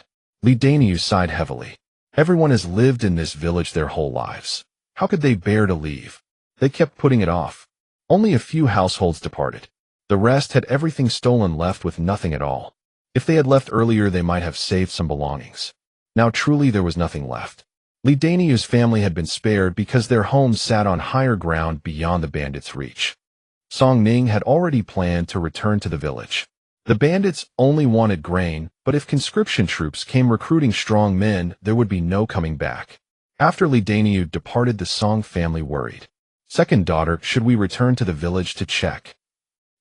Li Daniu sighed heavily. Everyone has lived in this village their whole lives. How could they bear to leave? They kept putting it off. Only a few households departed. The rest had everything stolen, left with nothing at all. If they had left earlier, they might have saved some belongings. Now truly there was nothing left. Li Daniu's family had been spared because their homes sat on higher ground beyond the bandits' reach. Song Ning had already planned to return to the village. The bandits only wanted grain, but if conscription troops came recruiting strong men, there would be no coming back. After Li Daniu departed, the Song family worried. "Second daughter, should we return to the village to check?"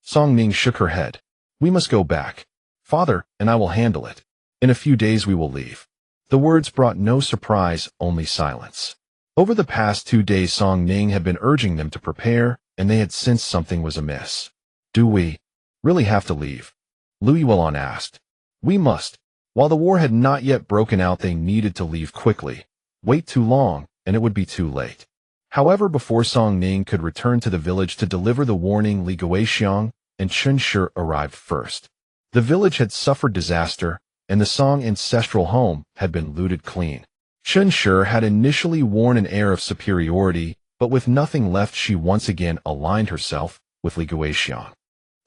Song Ning shook her head. We must go back. Father and I will handle it. In a few days we will leave. The words brought no surprise, only silence. Over the past 2 days Song Ning had been urging them to prepare, and they had sensed something was amiss. Do we really have to leave? Lu Yuan asked. We must. While the war had not yet broken out, they needed to leave quickly. Wait too long, and it would be too late. However, before Song Ning could return to the village to deliver the warning, Li Guixiang and Chun Shi arrived first. The village had suffered disaster, and the Song ancestral home had been looted clean. Chun Shi had initially worn an air of superiority, but with nothing left she once again aligned herself with Li Guixiang.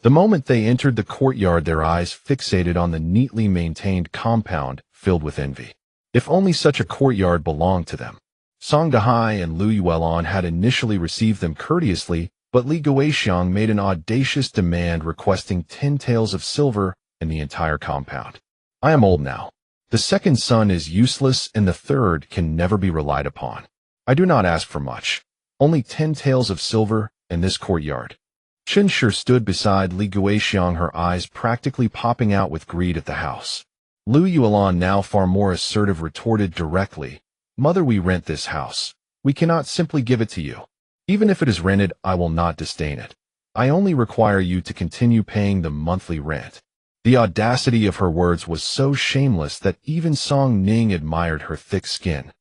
The moment they entered the courtyard, their eyes fixated on the neatly maintained compound filled with envy. If only such a courtyard belonged to them. Song Dahai and Lu Yuan had initially received them courteously, but Li Guixiang made an audacious demand requesting 10 taels of silver in the entire compound. I am old now. The second son is useless and the third can never be relied upon. I do not ask for much. Only 10 taels of silver in this courtyard. Chun Shi stood beside Li Guixiang, her eyes practically popping out with greed at the house. Lu Yuan, now far more assertive, retorted directly, Mother, we rent this house. We cannot simply give it to you. Even if it is rented, I will not disdain it. I only require you to continue paying the monthly rent. The audacity of her words was so shameless that even Song Ning admired her thick skin.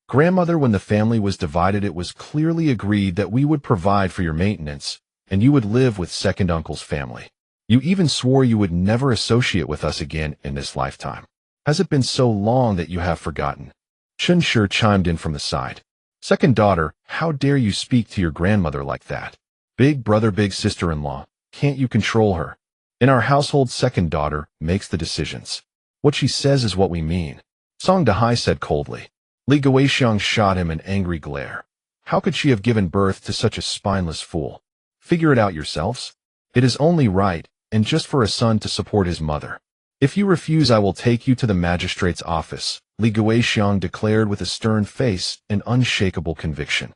Grandmother, when the family was divided, it was clearly agreed that we would provide for your maintenance, and you would live with second uncle's family. You even swore you would never associate with us again in this lifetime. Has it been so long that you have forgotten? Chun Shi chimed in from the side. Second daughter, how dare you speak to your grandmother like that? Big brother, big sister-in-law, can't you control her? In our household, second daughter makes the decisions. What she says is what we mean. Song Dahai said coldly. Li Guixiang shot him an angry glare. How could she have given birth to such a spineless fool? Figure it out yourselves. It is only right, and just for a son to support his mother. If you refuse, I will take you to the magistrate's office, Li Guixiang declared with a stern face and unshakable conviction.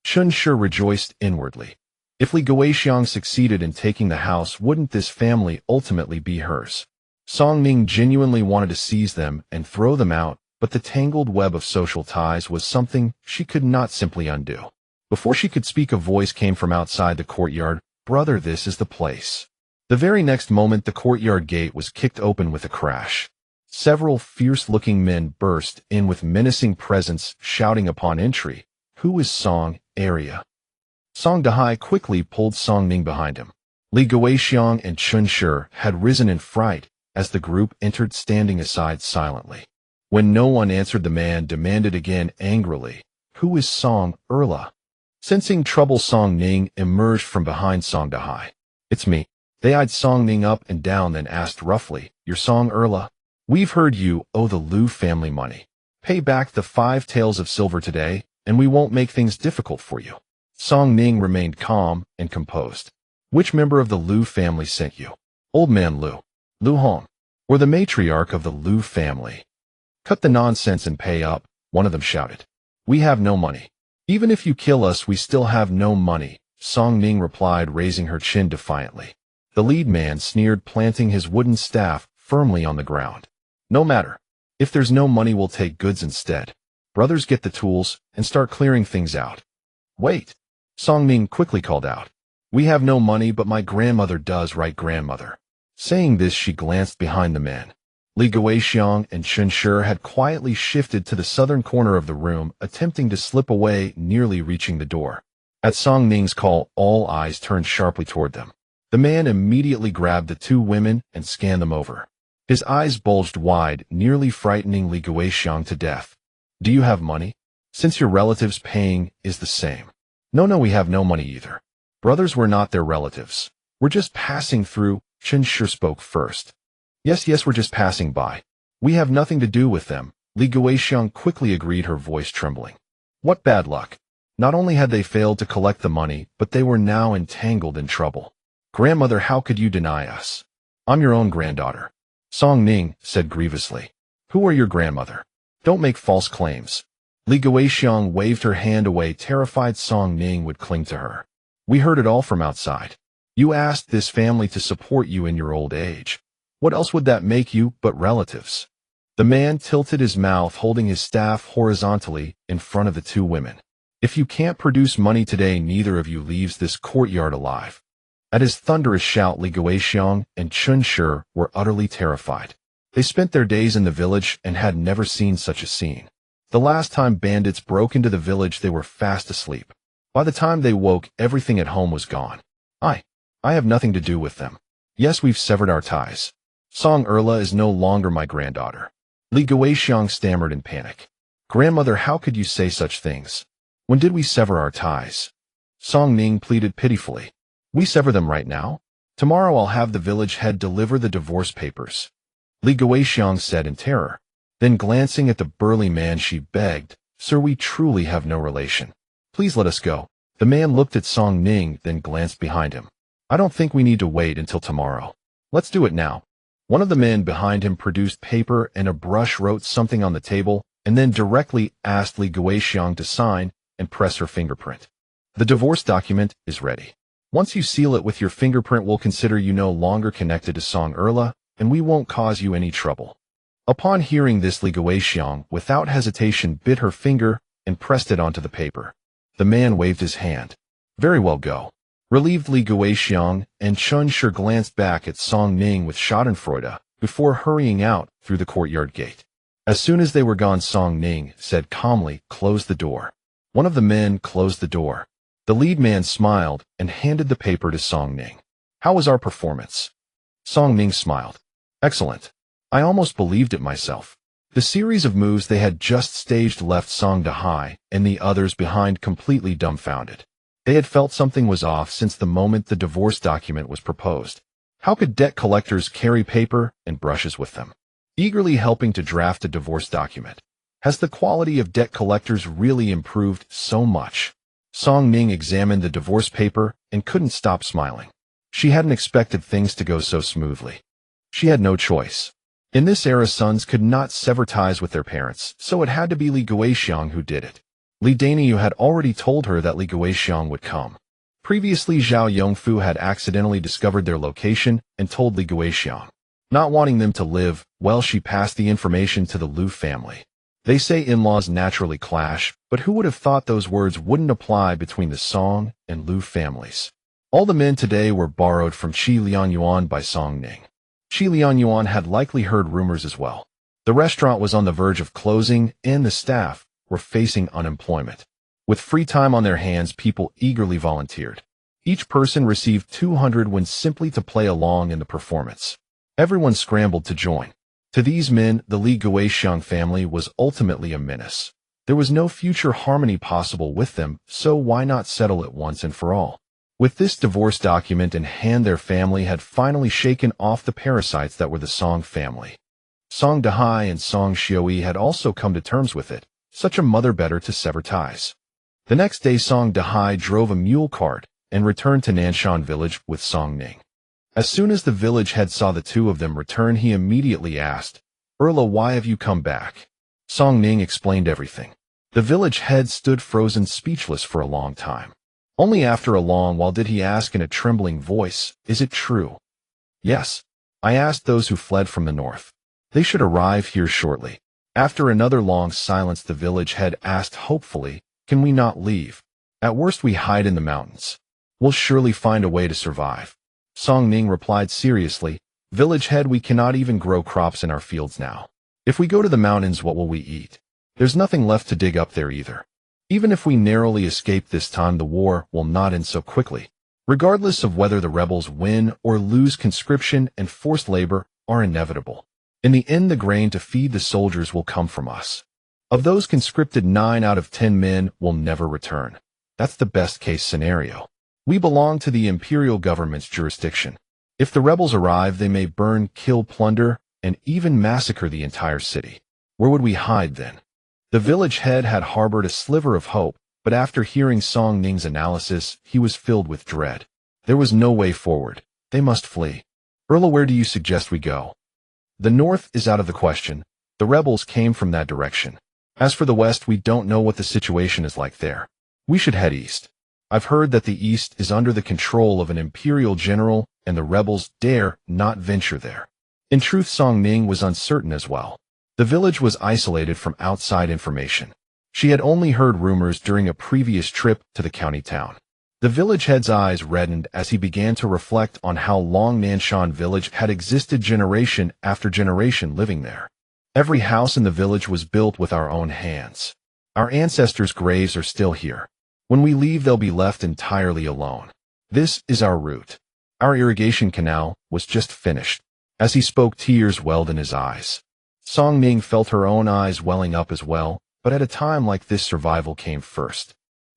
Chun Shi rejoiced inwardly. If Li Guixiang succeeded in taking the house, wouldn't this family ultimately be hers? Song Ning genuinely wanted to seize them and throw them out, but the tangled web of social ties was something she could not simply undo. Before she could speak, a voice came from outside the courtyard. Brother, this is the place. The very next moment, the courtyard gate was kicked open with a crash. Several fierce-looking men burst in with menacing presence, shouting upon entry, Who is Song, area? Song Dahai quickly pulled Song Ning behind him. Li Guixiang and Chun Shi had risen in fright as the group entered, standing aside silently. When no one answered, the man demanded again angrily, Who is Song, Erla? Sensing trouble, Song Ning emerged from behind Song Dahai. It's me. They eyed Song Ning up and down, then asked roughly, Your Song, Erla? We've heard you owe the Lu family money. Pay back the 5 taels of silver today, and we won't make things difficult for you. Song Ning remained calm and composed. Which member of the Lu family sent you? Old man Lu Hong, or the matriarch of the Lu family? Cut the nonsense and pay up, one of them shouted. We have no money. Even if you kill us, we still have no money, Song Ning replied, raising her chin defiantly. The lead man sneered, planting his wooden staff firmly on the ground. No matter. If there's no money, we'll take goods instead. Brothers, get the tools and start clearing things out. Wait. Song Ning quickly called out. We have no money, but my grandmother does, right, grandmother? Saying this, she glanced behind the men. Li Guixiang and Chun Shi had quietly shifted to the southern corner of the room, attempting to slip away, nearly reaching the door. At Song Ning's call, all eyes turned sharply toward them. The man immediately grabbed the 2 women and scanned them over. His eyes bulged wide, nearly frightening Li Guixiang to death. Do you have money? Since your relatives' paying is the same. No, we have no money either. Brothers, we're not their relatives. We're just passing through, Chun Shi spoke first. Yes, we're just passing by. We have nothing to do with them, Li Guixiang quickly agreed, her voice trembling. What bad luck. Not only had they failed to collect the money, but they were now entangled in trouble. Grandmother, how could you deny us? I'm your own granddaughter. Song Ning said grievously. Who are your grandmother? Don't make false claims. Li Guixiang waved her hand away, terrified Song Ning would cling to her. We heard it all from outside. You asked this family to support you in your old age. What else would that make you but relatives? The man tilted his mouth, holding his staff horizontally in front of the two women. If you can't produce money today, neither of you leaves this courtyard alive. At his thunderous shout, Li Guixiang and Chun Shi were utterly terrified. They spent their days in the village and had never seen such a scene. The last time bandits broke into the village, they were fast asleep. By the time they woke, everything at home was gone. I have nothing to do with them. Yes, we've severed our ties. Song Erla is no longer my granddaughter. Li Guixiang stammered in panic. Grandmother, how could you say such things? When did we sever our ties? Song Ning pleaded pitifully. We sever them right now? Tomorrow I'll have the village head deliver the divorce papers. Li Guixiang said in terror. Then glancing at the burly man, she begged, Sir, we truly have no relation. Please let us go. The man looked at Song Ning, then glanced behind him. I don't think we need to wait until tomorrow. Let's do it now. One of the men behind him produced paper and a brush, wrote something on the table, and then directly asked Li Guixiang to sign and press her fingerprint. The divorce document is ready. Once you seal it with your fingerprint, we'll consider you no longer connected to Song Erla, and we won't cause you any trouble. Upon hearing this, Li Guixiang, without hesitation, bit her finger and pressed it onto the paper. The man waved his hand. Very well, go. Relieved, Li Guixiang and Chun Shi glanced back at Song Ning with schadenfreude before hurrying out through the courtyard gate. As soon as they were gone, Song Ning said calmly, Close the door. One of the men closed the door. The lead man smiled and handed the paper to Song Ning. How was our performance? Song Ning smiled. Excellent. I almost believed it myself. The series of moves they had just staged left Song Dahai and the others behind completely dumbfounded. They had felt something was off since the moment the divorce document was proposed. How could debt collectors carry paper and brushes with them, eagerly helping to draft a divorce document? Has the quality of debt collectors really improved so much? Song Ning examined the divorce paper and couldn't stop smiling. She hadn't expected things to go so smoothly. She had no choice. In this era, sons could not sever ties with their parents, so it had to be Li Guixiang who did it. Li Daniu had already told her that Li Guixiang would come. Previously, Zhao Yongfu had accidentally discovered their location and told Li Guixiang. Not wanting them to live, well, she passed the information to the Lu family. They say in-laws naturally clash, but who would have thought those words wouldn't apply between the Song and Lu families? All the men today were borrowed from Qi Lianyuan by Song Ning. Qi Lianyuan had likely heard rumors as well. The restaurant was on the verge of closing, and the staff were facing unemployment. With free time on their hands, people eagerly volunteered. Each person received 200 won simply to play along in the performance. Everyone scrambled to join. To these men, the Li Guixiang family was ultimately a menace. There was no future harmony possible with them, so why not settle it once and for all? With this divorce document in hand, their family had finally shaken off the parasites that were the Song family. Song Dahai and Song Xiui had also come to terms with it. Such a mother better to sever ties. The next day, Song Dahai drove a mule cart and returned to Nanshan village with Song Ning. As soon as the village head saw the two of them return, he immediately asked, Erla, why have you come back? Song Ning explained everything. The village head stood frozen, speechless for a long time. Only after a long while did he ask in a trembling voice, Is it true? Yes. I asked those who fled from the north. They should arrive here shortly. After another long silence, the village head asked hopefully, Can we not leave? At worst, we hide in the mountains. We'll surely find a way to survive. Song Ning replied seriously, Village head, we cannot even grow crops in our fields now. If we go to the mountains, what will we eat? There's nothing left to dig up there either. Even if we narrowly escape this time, the war will not end so quickly. Regardless of whether the rebels win or lose, conscription and forced labor are inevitable. In the end, the grain to feed the soldiers will come from us. Of those conscripted, 9 out of 10 men will never return. That's the best-case scenario. We belong to the imperial government's jurisdiction. If the rebels arrive, they may burn, kill, plunder, and even massacre the entire city. Where would we hide then? The village head had harbored a sliver of hope, but after hearing Song Ning's analysis, he was filled with dread. There was no way forward. They must flee. Erla, where do you suggest we go? The north is out of the question. The rebels came from that direction. As for the west, we don't know what the situation is like there. We should head east. I've heard that the east is under the control of an imperial general and the rebels dare not venture there. In truth, Song Ning was uncertain as well. The village was isolated from outside information. She had only heard rumors during a previous trip to the county town. The village head's eyes reddened as he began to reflect on how long Nanshan village had existed generation after generation living there. Every house in the village was built with our own hands. Our ancestors' graves are still here. When we leave, they'll be left entirely alone. This is our route. Our irrigation canal was just finished. As he spoke, tears welled in his eyes. Song Ning felt her own eyes welling up as well, but at a time like this, survival came first.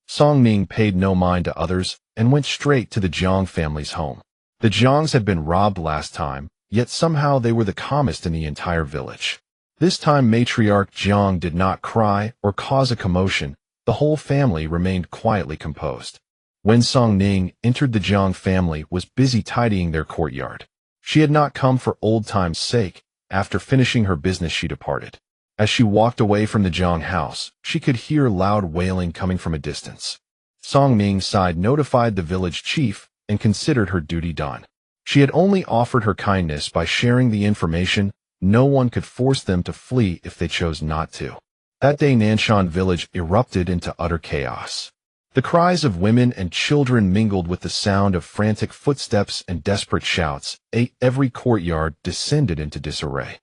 Song Ning paid no mind to others and went straight to the Jiang family's home. The Jiangs had been robbed last time, yet somehow they were the calmest in the entire village. This time matriarch Jiang did not cry or cause a commotion. The whole family remained quietly composed. When Song Ning entered, the Jiang family was busy tidying their courtyard. She had not come for old time's sake. After finishing her business, she departed. As she walked away from the Jiang house, she could hear loud wailing coming from a distance. Song Ning sighed, notified the village chief, and considered her duty done. She had only offered her kindness by sharing the information. No one could force them to flee if they chose not to. That day, Nanshan village erupted into utter chaos. The cries of women and children mingled with the sound of frantic footsteps and desperate shouts. Every courtyard descended into disarray.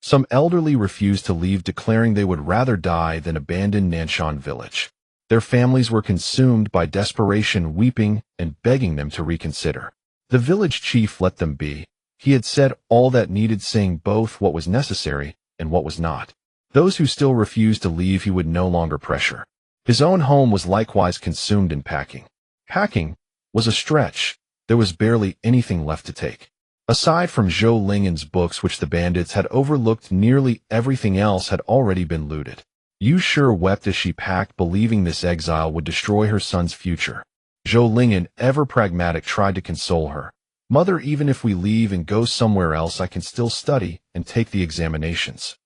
Some elderly refused to leave, declaring they would rather die than abandon Nanshan village. Their families were consumed by desperation, weeping and begging them to reconsider. The village chief let them be. He had said all that needed, saying both what was necessary and what was not. Those who still refused to leave he would no longer pressure. His own home was likewise consumed in packing. Packing was a stretch. There was barely anything left to take. Aside from Zhou Lingen's books, which the bandits had overlooked, nearly everything else had already been looted. Yu Shi wept as she packed, believing this exile would destroy her son's future. Zhou Lingen, ever pragmatic, tried to console her. Mother, even if we leave and go somewhere else, I can still study and take the examinations.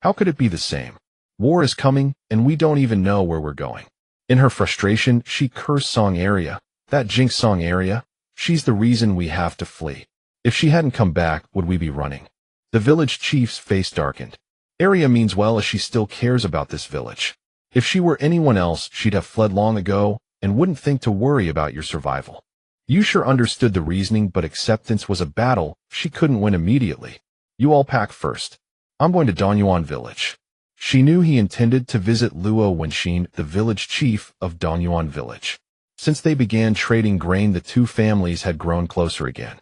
How could it be the same? War is coming, and we don't even know where we're going. In her frustration, she cursed Song Area. That jinx Song Area. She's the reason we have to flee. If she hadn't come back, would we be running? The village chief's face darkened. Area means well, as she still cares about this village. If she were anyone else, she'd have fled long ago and wouldn't think to worry about your survival. Yu Shi understood the reasoning, but acceptance was a battle she couldn't win immediately. You all pack first. I'm going to Danyuan village. She knew he intended to visit Luo Wenxin, the village chief of Danyuan village. Since they began trading grain, the two families had grown closer again.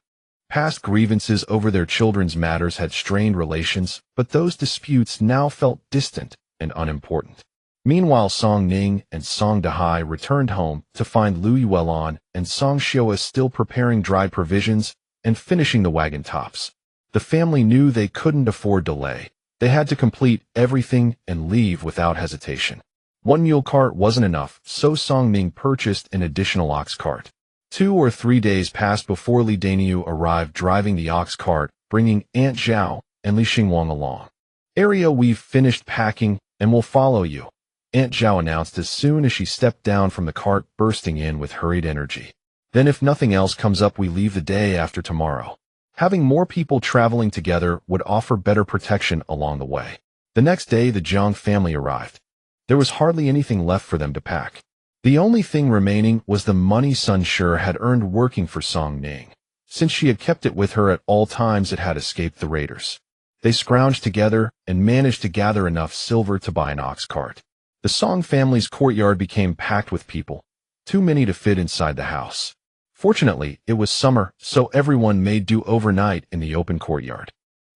Past grievances over their children's matters had strained relations, but those disputes now felt distant and unimportant. Meanwhile, Song Ning and Song Dahai returned home to find Lu Yuelan and Song Xiao still preparing dried provisions and finishing the wagon tops. The family knew they couldn't afford delay. They had to complete everything and leave without hesitation. One mule cart wasn't enough, so Song Ning purchased an additional ox cart. 2 or 3 days passed before Li Daniu arrived driving the ox cart, bringing Aunt Zhao and Li Xingwang along. Area, we've finished packing and will follow you, Aunt Zhao announced as soon as she stepped down from the cart, bursting in with hurried energy. Then if nothing else comes up, we leave the day after tomorrow. Having more people traveling together would offer better protection along the way. The next day, the Jiang family arrived. There was hardly anything left for them to pack. The only thing remaining was the money Sun Shi had earned working for Song Ning. Since she had kept it with her at all times, it had escaped the raiders. They scrounged together and managed to gather enough silver to buy an ox cart. The Song family's courtyard became packed with people, too many to fit inside the house. Fortunately, it was summer, so everyone made do overnight in the open courtyard.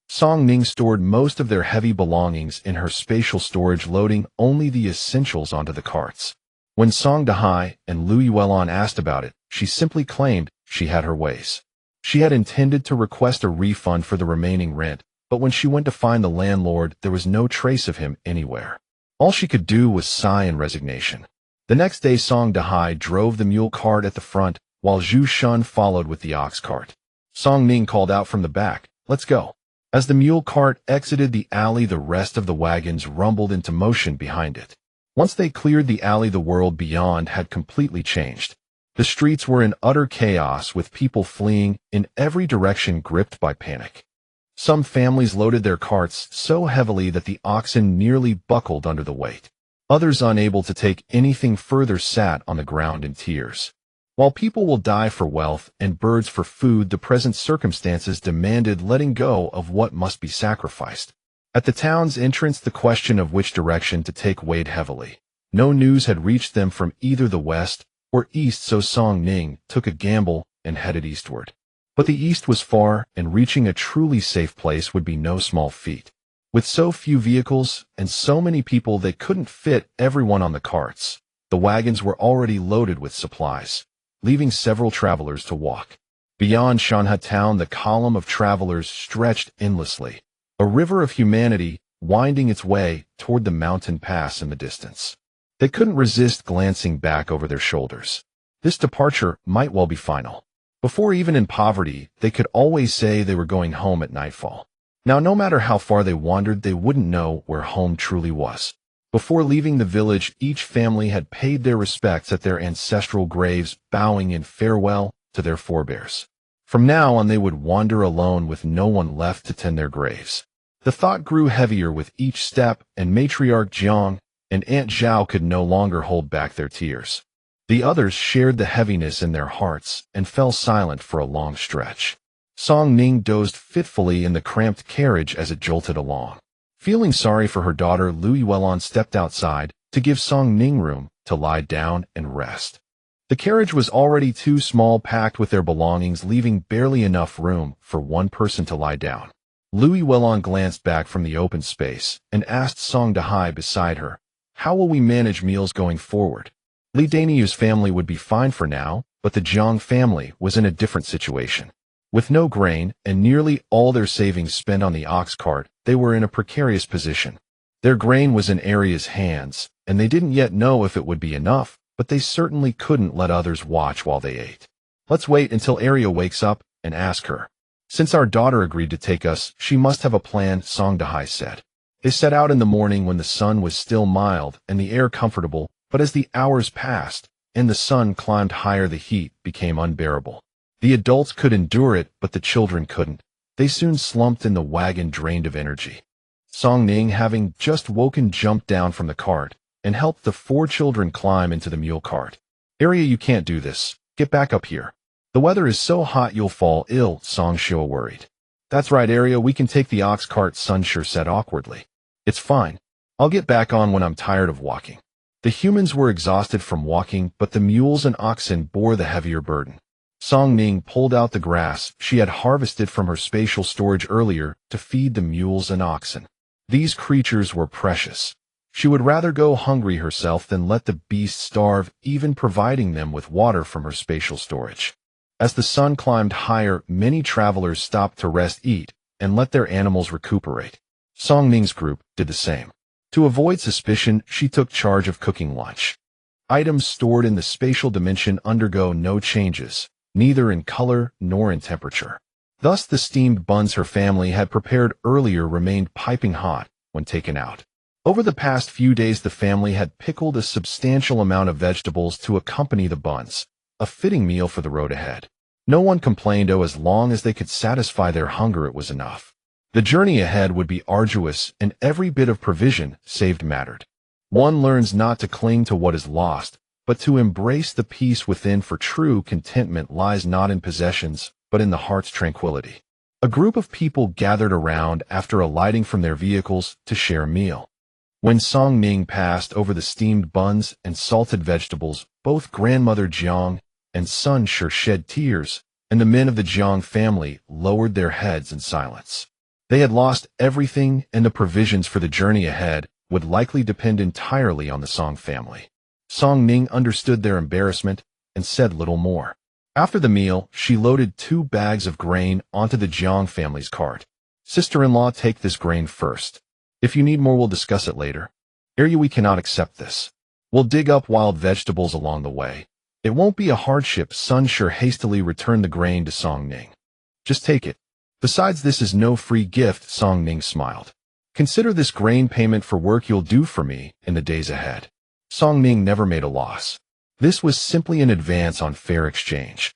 Song Ning stored most of their heavy belongings in her spatial storage, loading only the essentials onto the carts. When Song Dahai and Lu Yuelan asked about it, she simply claimed she had her ways. She had intended to request a refund for the remaining rent, but when she went to find the landlord, there was no trace of him anywhere. All she could do was sigh in resignation. The next day, Song Dahai drove the mule cart at the front, while Zhu Shun followed with the ox cart. Song Ning called out from the back, "Let's go." As the mule cart exited the alley, the rest of the wagons rumbled into motion behind it. Once they cleared the alley, the world beyond had completely changed. The streets were in utter chaos, with people fleeing in every direction, gripped by panic. Some families loaded their carts so heavily that the oxen nearly buckled under the weight. Others, unable to take anything further, sat on the ground in tears. While people will die for wealth and birds for food, the present circumstances demanded letting go of what must be sacrificed. At the town's entrance, the question of which direction to take weighed heavily. No news had reached them from either the west or east, so Song Ning took a gamble and headed eastward. But the east was far, and reaching a truly safe place would be no small feat. With so few vehicles and so many people, they couldn't fit everyone on the carts. The wagons were already loaded with supplies, leaving several travelers to walk. Beyond Shanha town, the column of travelers stretched endlessly, a river of humanity winding its way toward the mountain pass in the distance. They couldn't resist glancing back over their shoulders. This departure might well be final. Before, even in poverty, they could always say they were going home at nightfall. Now, no matter how far they wandered, they wouldn't know where home truly was. Before leaving the village, each family had paid their respects at their ancestral graves, bowing in farewell to their forebears. From now on, they would wander alone, with no one left to tend their graves. The thought grew heavier with each step, and Matriarch Jiang and Aunt Zhao could no longer hold back their tears. The others shared the heaviness in their hearts and fell silent for a long stretch. Song Ning dozed fitfully in the cramped carriage as it jolted along. Feeling sorry for her daughter, Lu Yuelon stepped outside to give Song Ning room to lie down and rest. The carriage was already too small, packed with their belongings, leaving barely enough room for one person to lie down. Lu Yuelon glanced back from the open space and asked Song Dahai beside her, "How will we manage meals going forward?" Li Daniu's family would be fine for now, but the Jiang family was in a different situation. With no grain and nearly all their savings spent on the ox cart, they were in a precarious position. Their grain was in Arya's hands, and they didn't yet know if it would be enough, but they certainly couldn't let others watch while they ate. "Let's wait until Arya wakes up and ask her. Since our daughter agreed to take us, she must have a plan," Song Dahai said. They set out in the morning when the sun was still mild and the air comfortable, but as the hours passed and the sun climbed higher, the heat became unbearable. The adults could endure it, but the children couldn't. They soon slumped in the wagon, drained of energy. Song Ning, having just woken, jumped down from the cart and helped the 4 children climb into the mule cart. "Arya, you can't do this. Get back up here. The weather is so hot you'll fall ill," Song Shua worried. "That's right, Arya, we can take the ox cart," Sun Shur said awkwardly. "It's fine. I'll get back on when I'm tired of walking." The humans were exhausted from walking, but the mules and oxen bore the heavier burden. Song Ning pulled out the grass she had harvested from her spatial storage earlier to feed the mules and oxen. These creatures were precious. She would rather go hungry herself than let the beasts starve, even providing them with water from her spatial storage. As the sun climbed higher, many travelers stopped to rest, eat, and let their animals recuperate. Song Ning's group did the same. To avoid suspicion, she took charge of cooking lunch. Items stored in the spatial dimension undergo no changes, neither in color nor in temperature. Thus, the steamed buns her family had prepared earlier remained piping hot when taken out. Over the past few days, the family had pickled a substantial amount of vegetables to accompany the buns, a fitting meal for the road ahead. No one complained, as long as they could satisfy their hunger, it was enough. The journey ahead would be arduous, and every bit of provision saved mattered. One learns not to cling to what is lost, but to embrace the peace within, for true contentment lies not in possessions, but in the heart's tranquility. A group of people gathered around after alighting from their vehicles to share a meal. When Song Ning passed over the steamed buns and salted vegetables, both grandmother Jiang and Sun Shur shed tears, and the men of the Jiang family lowered their heads in silence. They had lost everything, and the provisions for the journey ahead would likely depend entirely on the Song family. Song Ning understood their embarrassment and said little more. After the meal, she loaded 2 bags of grain onto the Jiang family's cart. "Sister-in-law, take this grain first. If you need more, we'll discuss it later. Arya, we cannot accept this. We'll dig up wild vegetables along the way. It won't be a hardship." Sun Shur hastily returned the grain to Song Ning. "Just take it. Besides, this is no free gift," Song Ning smiled. "Consider this grain payment for work you'll do for me in the days ahead." Song Ning never made a loss. This was simply an advance on fair exchange.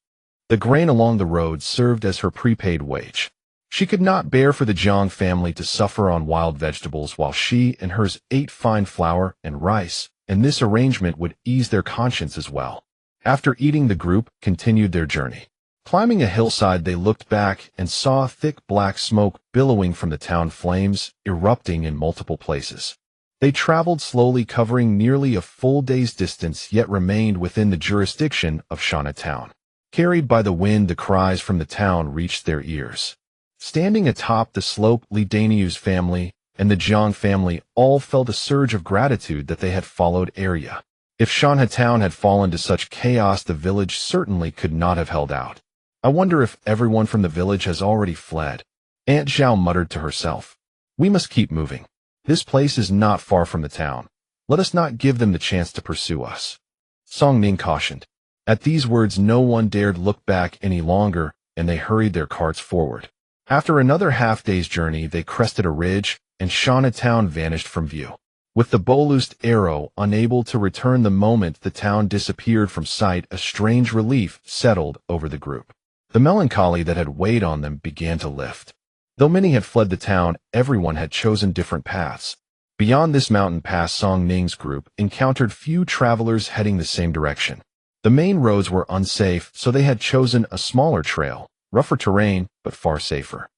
The grain along the road served as her prepaid wage. She could not bear for the Jiang family to suffer on wild vegetables while she and hers ate fine flour and rice, and this arrangement would ease their conscience as well. After eating, the group continued their journey. Climbing a hillside, they looked back and saw thick black smoke billowing from the town, flames erupting in multiple places. They traveled slowly, covering nearly a full day's distance, yet remained within the jurisdiction of Shana town. Carried by the wind, the cries from the town reached their ears. Standing atop the slope, Li Daniu's family and the Jiang family all felt a surge of gratitude that they had followed Arya. If Shanha town had fallen to such chaos, the village certainly could not have held out. I wonder if everyone from the village has already fled. Aunt Zhao muttered to herself. We must keep moving. This place is not far from the town. Let us not give them the chance to pursue us. Song Ning cautioned. At these words, no one dared look back any longer, and they hurried their carts forward. After another half-day's journey, they crested a ridge, and Shana town vanished from view. With the bow-loosed arrow unable to return the moment the town disappeared from sight, a strange relief settled over the group. The melancholy that had weighed on them began to lift. Though many had fled the town, everyone had chosen different paths. Beyond this mountain pass, Song Ning's group encountered few travelers heading the same direction. The main roads were unsafe, so they had chosen a smaller trail, rougher terrain, but far safer.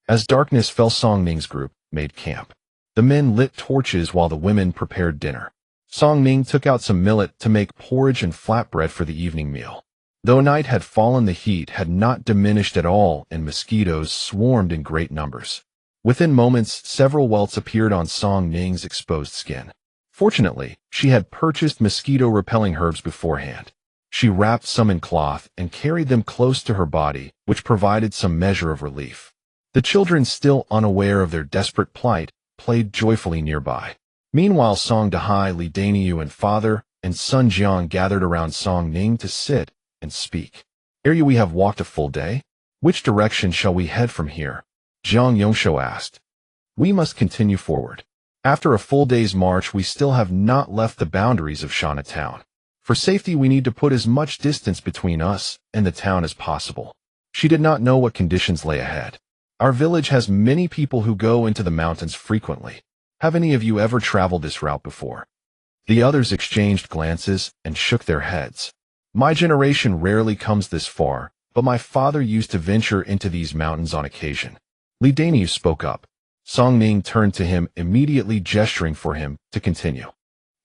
As darkness fell, Song Ning's group made camp. The men lit torches while the women prepared dinner. Song Ning took out some millet to make porridge and flatbread for the evening meal. Though night had fallen, the heat had not diminished at all, and mosquitoes swarmed in great numbers. Within moments, several welts appeared on Song Ning's exposed skin. Fortunately, she had purchased mosquito-repelling herbs beforehand. She wrapped some in cloth and carried them close to her body, which provided some measure of relief. The children, still unaware of their desperate plight, played joyfully nearby. Meanwhile, Song Dahai, Li Daniu, and father and son Jiang gathered around Song Ning to sit and speak. Arya, we have walked a full day. Which direction shall we head from here? Jiang Yongsho asked. We must continue forward. After a full day's march, we still have not left the boundaries of Shana town. For safety, we need to put as much distance between us and the town as possible. She did not know what conditions lay ahead. Our village has many people who go into the mountains frequently. Have any of you ever traveled this route before? The others exchanged glances and shook their heads. My generation rarely comes this far, but my father used to venture into these mountains on occasion. Li Daniu spoke up. Song Ning turned to him, immediately gesturing for him to continue.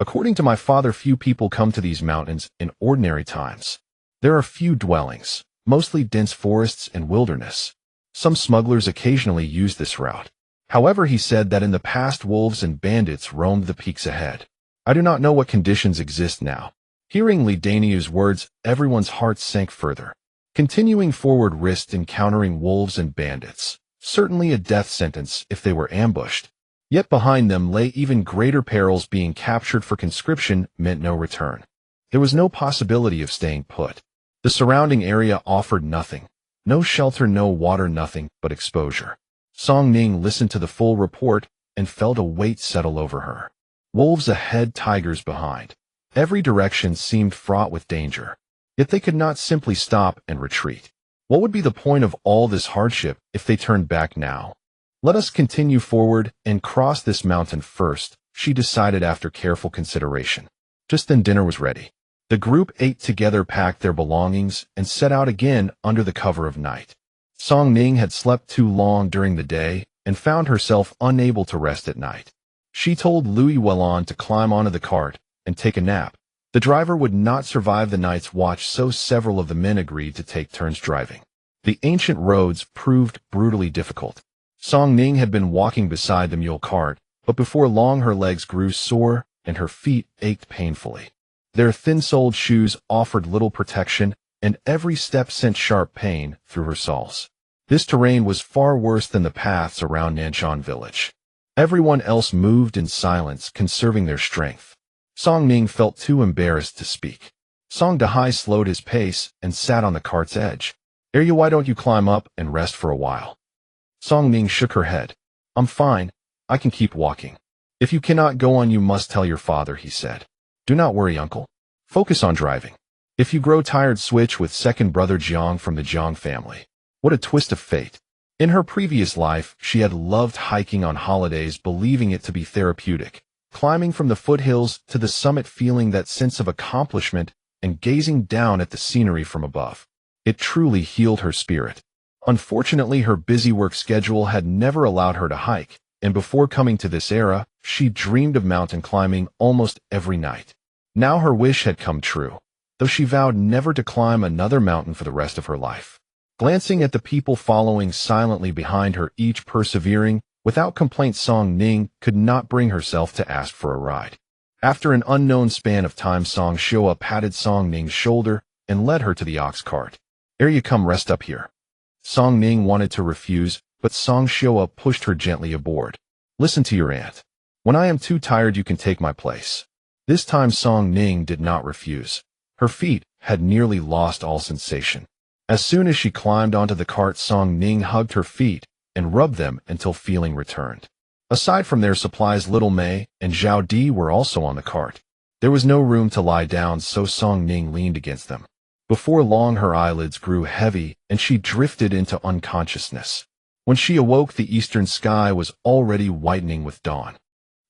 According to my father, few people come to these mountains in ordinary times. There are few dwellings, mostly dense forests and wilderness. Some smugglers occasionally use this route. However, he said that in the past wolves and bandits roamed the peaks ahead. I do not know what conditions exist now. Hearing Li Daniu's words, everyone's hearts sank further. Continuing forward risked encountering wolves and bandits, certainly a death sentence if they were ambushed. Yet behind them lay even greater perils. Being captured for conscription meant no return. There was no possibility of staying put. The surrounding area offered nothing. No shelter, no water, nothing but exposure. Song Ning listened to the full report and felt a weight settle over her. Wolves ahead, tigers behind. Every direction seemed fraught with danger. Yet they could not simply stop and retreat. What would be the point of all this hardship if they turned back now? Let us continue forward and cross this mountain first, she decided after careful consideration. Just then dinner was ready. The group ate together, packed their belongings, and set out again under the cover of night. Song Ning had slept too long during the day and found herself unable to rest at night. She told Louis Wellon to climb onto the cart and take a nap. The driver would not survive the night's watch, so several of the men agreed to take turns driving. The ancient roads proved brutally difficult. Song Ning had been walking beside the mule cart, but before long her legs grew sore and her feet ached painfully. Their thin-soled shoes offered little protection, and every step sent sharp pain through her soles. This terrain was far worse than the paths around Nanshan village. Everyone else moved in silence, conserving their strength. Song Ning felt too embarrassed to speak. Song Dahai slowed his pace and sat on the cart's edge. Arya, why don't you climb up and rest for a while? Song Ning shook her head. I'm fine. I can keep walking. If you cannot go on, you must tell your father, he said. Do not worry, uncle. Focus on driving. If you grow tired, switch with second brother Jiang from the Jiang family. What a twist of fate. In her previous life, she had loved hiking on holidays, believing it to be therapeutic, climbing from the foothills to the summit, feeling that sense of accomplishment and gazing down at the scenery from above. It truly healed her spirit. Unfortunately, her busy work schedule had never allowed her to hike, and before coming to this era, she dreamed of mountain climbing almost every night. Now her wish had come true, though she vowed never to climb another mountain for the rest of her life. Glancing at the people following silently behind her, each persevering, without complaint, Song Ning could not bring herself to ask for a ride. After an unknown span of time, Song Shua patted Song Ning's shoulder and led her to the ox cart. "Ere you come, rest up here." Song Ning wanted to refuse, but Song Shua pushed her gently aboard. "Listen to your aunt. When I am too tired, you can take my place." This time Song Ning did not refuse. Her feet had nearly lost all sensation. As soon as she climbed onto the cart, Song Ning hugged her feet and rubbed them until feeling returned. Aside from their supplies, Little Mei and Zhao Di were also on the cart. There was no room to lie down, so Song Ning leaned against them. Before long, her eyelids grew heavy and she drifted into unconsciousness. When she awoke, the eastern sky was already whitening with dawn.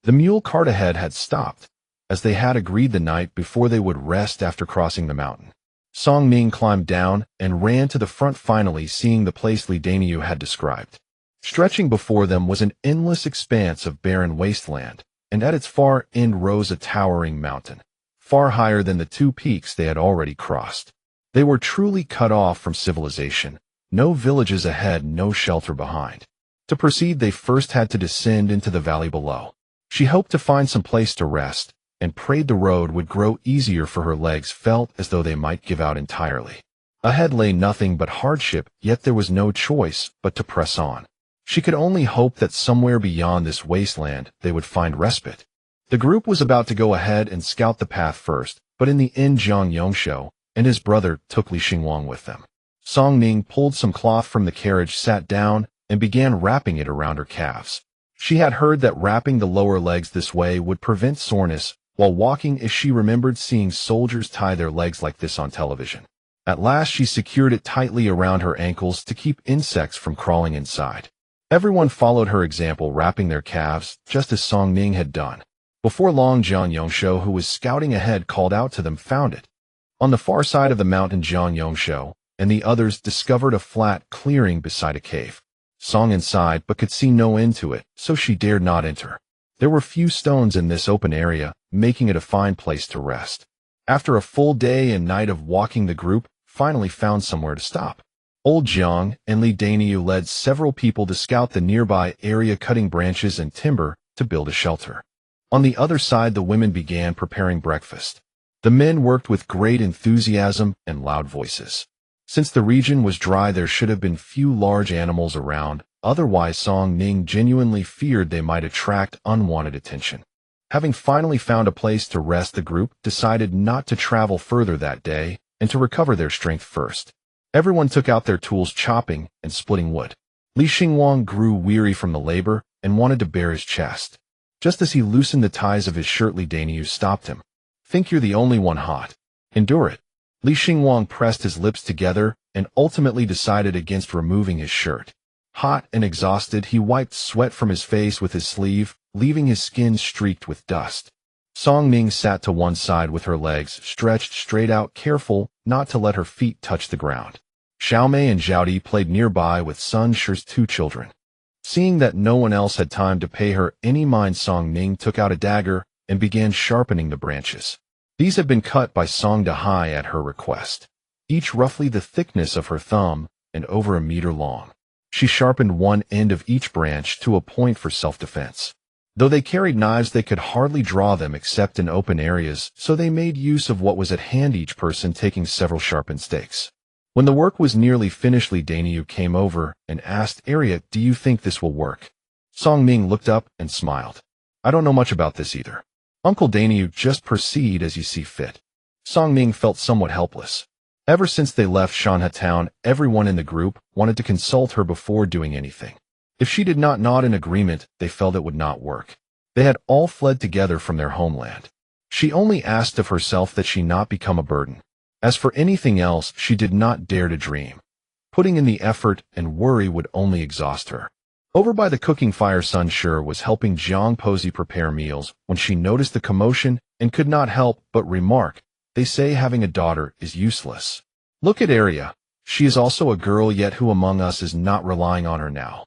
The mule cart ahead had stopped, as they had agreed the night before they would rest after crossing the mountain. Song Ning climbed down and ran to the front, finally seeing the place Li Daniu had described. Stretching before them was an endless expanse of barren wasteland, and at its far end rose a towering mountain, far higher than the two peaks they had already crossed. They were truly cut off from civilization. No villages ahead, no shelter behind. To proceed, they first had to descend into the valley below. She hoped to find some place to rest, and prayed the road would grow easier, for her legs felt as though they might give out entirely. Ahead lay nothing but hardship, yet there was no choice but to press on. She could only hope that somewhere beyond this wasteland they would find respite. The group was about to go ahead and scout the path first, but in the end Jiang Yongshou and his brother took Li Xingwang with them. Song Ning pulled some cloth from the carriage, sat down, and began wrapping it around her calves. She had heard that wrapping the lower legs this way would prevent soreness while walking, as she remembered seeing soldiers tie their legs like this on television. At last she secured it tightly around her ankles to keep insects from crawling inside. Everyone followed her example, wrapping their calves, just as Song Ning had done. Before long, Jiang Yongshou, who was scouting ahead, called out to them, "Found it." On the far side of the mountain, Jiang Yongshou and the others discovered a flat clearing beside a cave. Song inside, but could see no end to it, so she dared not enter. There were few stones in this open area, making it a fine place to rest. After a full day and night of walking, the group finally found somewhere to stop. Old Jiang and Li Daniu led several people to scout the nearby area, cutting branches and timber to build a shelter. On the other side, the women began preparing breakfast. The men worked with great enthusiasm and loud voices. Since the region was dry, there should have been few large animals around, otherwise Song Ning genuinely feared they might attract unwanted attention. Having finally found a place to rest, the group decided not to travel further that day and to recover their strength first. Everyone took out their tools, chopping and splitting wood. Li Xingwang grew weary from the labor and wanted to bare his chest. Just as he loosened the ties of his shirt, Li Daniu stopped him. "Think you're the only one hot. Endure it." Li Xingwang pressed his lips together and ultimately decided against removing his shirt. Hot and exhausted, he wiped sweat from his face with his sleeve, leaving his skin streaked with dust. Song Ning sat to one side with her legs stretched straight out, careful not to let her feet touch the ground. Xiaomei and Zhao Di played nearby with Sun Shi's two children. Seeing that no one else had time to pay her any mind, Song Ning took out a dagger and began sharpening the branches. These had been cut by Song Dahai at her request, each roughly the thickness of her thumb and over a meter long. She sharpened one end of each branch to a point for self-defense. Though they carried knives, they could hardly draw them except in open areas, so they made use of what was at hand, each person taking several sharpened stakes. When the work was nearly finished, Li Daniu came over and asked, "Arya, do you think this will work?" Song Ning looked up and smiled. "I don't know much about this either. Uncle Daniu, just proceed as you see fit." Song Ning felt somewhat helpless. Ever since they left Shanha town, everyone in the group wanted to consult her before doing anything. If she did not nod in agreement, they felt it would not work. They had all fled together from their homeland. She only asked of herself that she not become a burden. As for anything else, she did not dare to dream. Putting in the effort and worry would only exhaust her. Over by the cooking fire, Sun Sure was helping Jiang Posey prepare meals when she noticed the commotion and could not help but remark, "They say having a daughter is useless. Look at Arya. She is also a girl, yet who among us is not relying on her now?"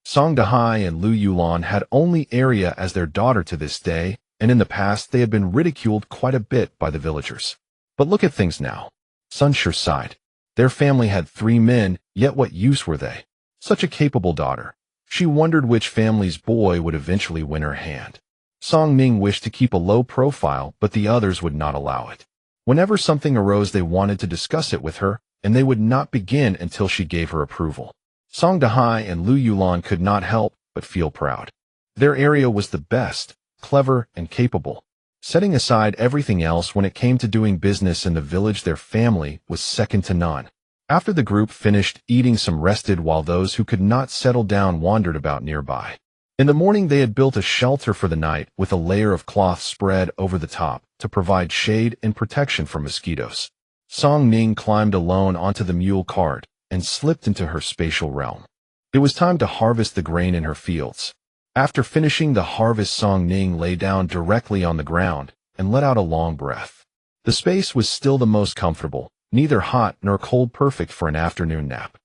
Song Dahai and Lu Yulan had only Arya as their daughter to this day, and in the past they had been ridiculed quite a bit by the villagers. But look at things now. Sun Sure sighed. Their family had 3 men, yet what use were they? Such a capable daughter. She wondered which family's boy would eventually win her hand. Song Ning wished to keep a low profile, but the others would not allow it. Whenever something arose, they wanted to discuss it with her, and they would not begin until she gave her approval. Song Dahai and Lu Yulan could not help but feel proud. Their area was the best, clever, and capable. Setting aside everything else, when it came to doing business in the village, their family was second to none. After the group finished eating, some rested while those who could not settle down wandered about nearby. In the morning they had built a shelter for the night with a layer of cloth spread over the top to provide shade and protection from mosquitoes. Song Ning climbed alone onto the mule cart and slipped into her spatial realm. It was time to harvest the grain in her fields. After finishing the harvest, Song Ning lay down directly on the ground and let out a long breath. The space was still the most comfortable, neither hot nor cold, perfect for an afternoon nap.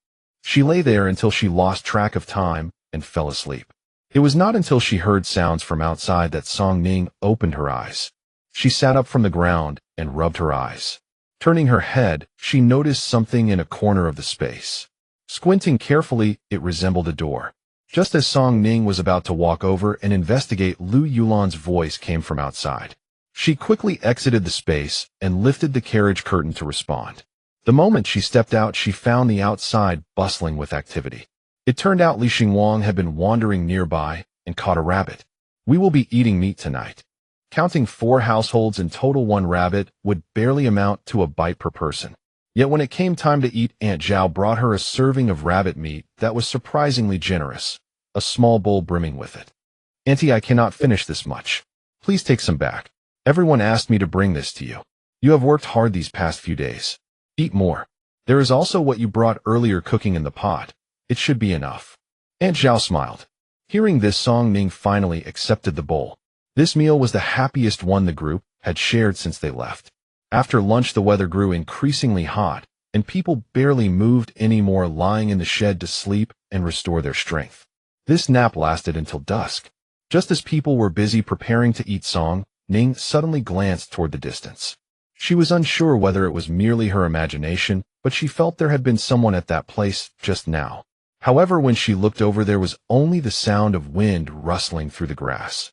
She lay there until she lost track of time and fell asleep. It was not until she heard sounds from outside that Song Ning opened her eyes. She sat up from the ground and rubbed her eyes. Turning her head, she noticed something in a corner of the space. Squinting carefully, it resembled a door. Just as Song Ning was about to walk over and investigate, Lu Yulan's voice came from outside. She quickly exited the space and lifted the carriage curtain to respond. The moment she stepped out, she found the outside bustling with activity. It turned out Li Xingwang had been wandering nearby and caught a rabbit. "We will be eating meat tonight." Counting 4 households in total, 1 rabbit would barely amount to a bite per person. Yet when it came time to eat, Aunt Zhao brought her a serving of rabbit meat that was surprisingly generous, a small bowl brimming with it. "Auntie, I cannot finish this much. Please take some back. Everyone asked me to bring this to you. You have worked hard these past few days. Eat more. There is also what you brought earlier cooking in the pot. It should be enough." Aunt Zhao smiled. Hearing this, Song Ning finally accepted the bowl. This meal was the happiest one the group had shared since they left. After lunch, the weather grew increasingly hot, and people barely moved anymore, lying in the shed to sleep and restore their strength. This nap lasted until dusk. Just as people were busy preparing to eat, Song Ning suddenly glanced toward the distance. She was unsure whether it was merely her imagination, but she felt there had been someone at that place just now. However, when she looked over, there was only the sound of wind rustling through the grass.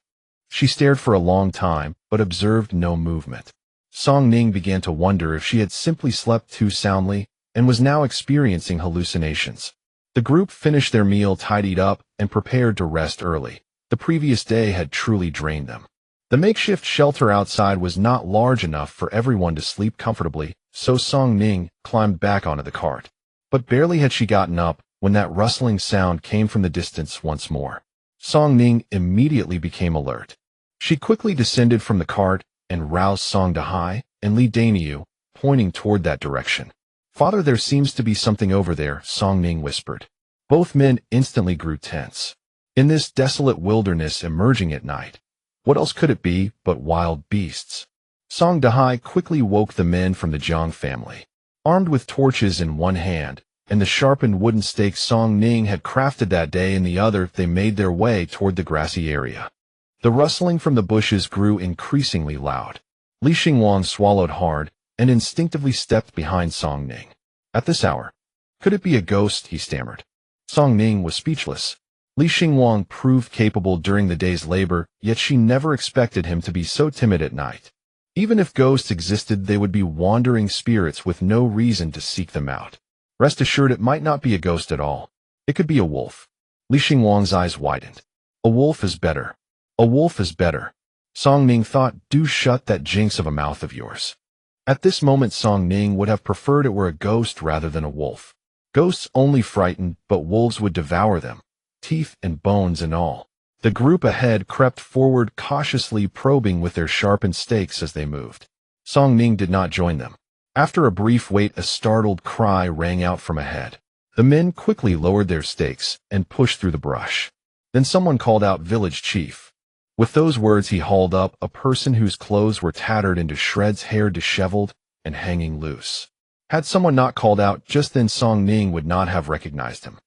She stared for a long time, but observed no movement. Song Ning began to wonder if she had simply slept too soundly and was now experiencing hallucinations. The group finished their meal, tidied up, and prepared to rest early. The previous day had truly drained them. The makeshift shelter outside was not large enough for everyone to sleep comfortably, so Song Ning climbed back onto the cart. But barely had she gotten up when that rustling sound came from the distance once more. Song Ning immediately became alert. She quickly descended from the cart and roused Song Dahai and Li Daniu, pointing toward that direction. "Father, there seems to be something over there," Song Ning whispered. Both men instantly grew tense. In this desolate wilderness, emerging at night, what else could it be but wild beasts? Song Dahai quickly woke the men from the Jiang family. Armed with torches in one hand and the sharpened wooden stakes Song Ning had crafted that day in the other, they made their way toward the grassy area. The rustling from the bushes grew increasingly loud. Li Xingwang swallowed hard and instinctively stepped behind Song Ning. At this hour, could it be a ghost? He stammered. Song Ning was speechless. Li Xingwang proved capable during the day's labor, yet she never expected him to be so timid at night. Even if ghosts existed, they would be wandering spirits with no reason to seek them out. Rest assured, it might not be a ghost at all. It could be a wolf. Li Xingwang's eyes widened. A wolf is better. A wolf is better. Song Ning thought, do shut that jinx of a mouth of yours. At this moment, Song Ning would have preferred it were a ghost rather than a wolf. Ghosts only frightened, but wolves would devour them, teeth and bones and all. The group ahead crept forward cautiously, probing with their sharpened stakes as they moved. Song Ning did not join them. After a brief wait, a startled cry rang out from ahead. The men quickly lowered their stakes and pushed through the brush. Then someone called out, "Village Chief." With those words, he hauled up a person whose clothes were tattered into shreds, hair disheveled and hanging loose. Had someone not called out just then, Song Ning would not have recognized him.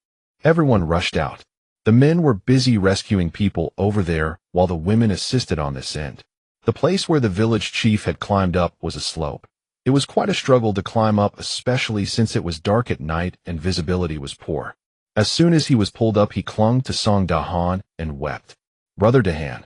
Everyone rushed out. The men were busy rescuing people over there while the women assisted on this end. The place where the village chief had climbed up was a slope. It was quite a struggle to climb up, especially since it was dark at night and visibility was poor. As soon as he was pulled up, he clung to Song Dahan and wept. "Brother Dahan,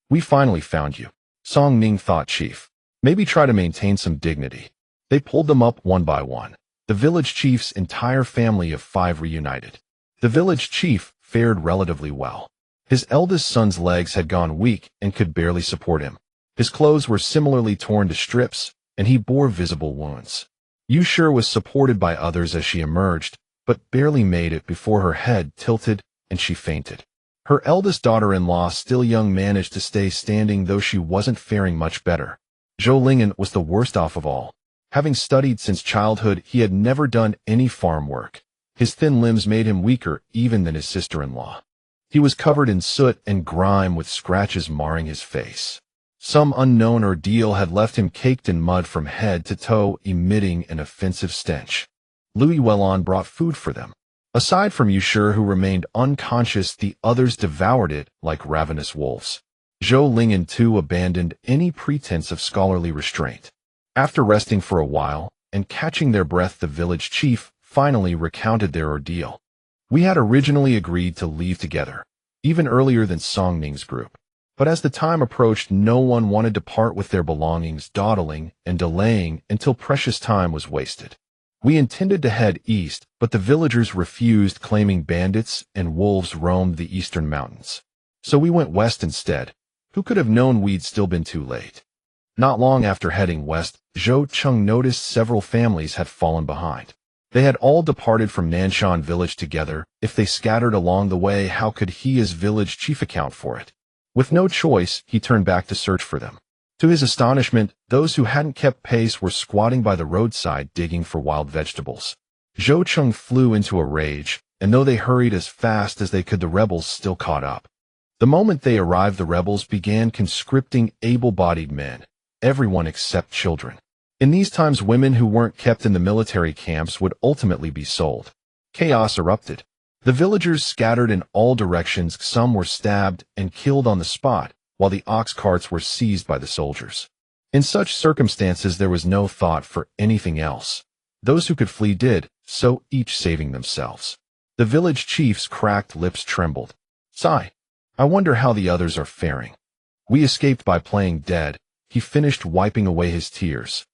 we finally found you." Song Ning thought, "Chief, maybe try to maintain some dignity." They pulled them up one by one. The village chief's entire family of 5 reunited. The village chief fared relatively well. His eldest son's legs had gone weak and could barely support him. His clothes were similarly torn to strips, and he bore visible wounds. Yushir was supported by others as she emerged, but barely made it before her head tilted and she fainted. Her eldest daughter-in-law, still young, managed to stay standing, though she wasn't faring much better. Zhou Lingyan was the worst off of all. Having studied since childhood, he had never done any farm work. His thin limbs made him weaker even than his sister-in-law. He was covered in soot and grime with scratches marring his face. Some unknown ordeal had left him caked in mud from head to toe, emitting an offensive stench. Louis Wellon brought food for them. Aside from Yushir, who remained unconscious, the others devoured it like ravenous wolves. Zhou Lingyan too abandoned any pretense of scholarly restraint. After resting for a while and catching their breath, the village chief finally recounted their ordeal. "We had originally agreed to leave together, even earlier than Song Ning's group. But as the time approached, no one wanted to part with their belongings, dawdling and delaying until precious time was wasted. We intended to head east, but the villagers refused, claiming bandits and wolves roamed the eastern mountains. So we went west instead. Who could have known we'd still been too late?" Not long after heading west, Zhou Cheng noticed several families had fallen behind. They had all departed from Nanshan village together. If they scattered along the way, how could he as village chief account for it? With no choice, he turned back to search for them. To his astonishment, those who hadn't kept pace were squatting by the roadside digging for wild vegetables. Zhou Cheng flew into a rage, and though they hurried as fast as they could, the rebels still caught up. The moment they arrived, the rebels began conscripting able-bodied men, everyone except children. In these times, women who weren't kept in the military camps would ultimately be sold. Chaos erupted. The villagers scattered in all directions. Some were stabbed and killed on the spot, while the ox carts were seized by the soldiers. In such circumstances, there was no thought for anything else. Those who could flee did, so each saving themselves. The village chief's cracked lips trembled. "Sigh. I wonder how the others are faring. We escaped by playing dead." He finished wiping away his tears.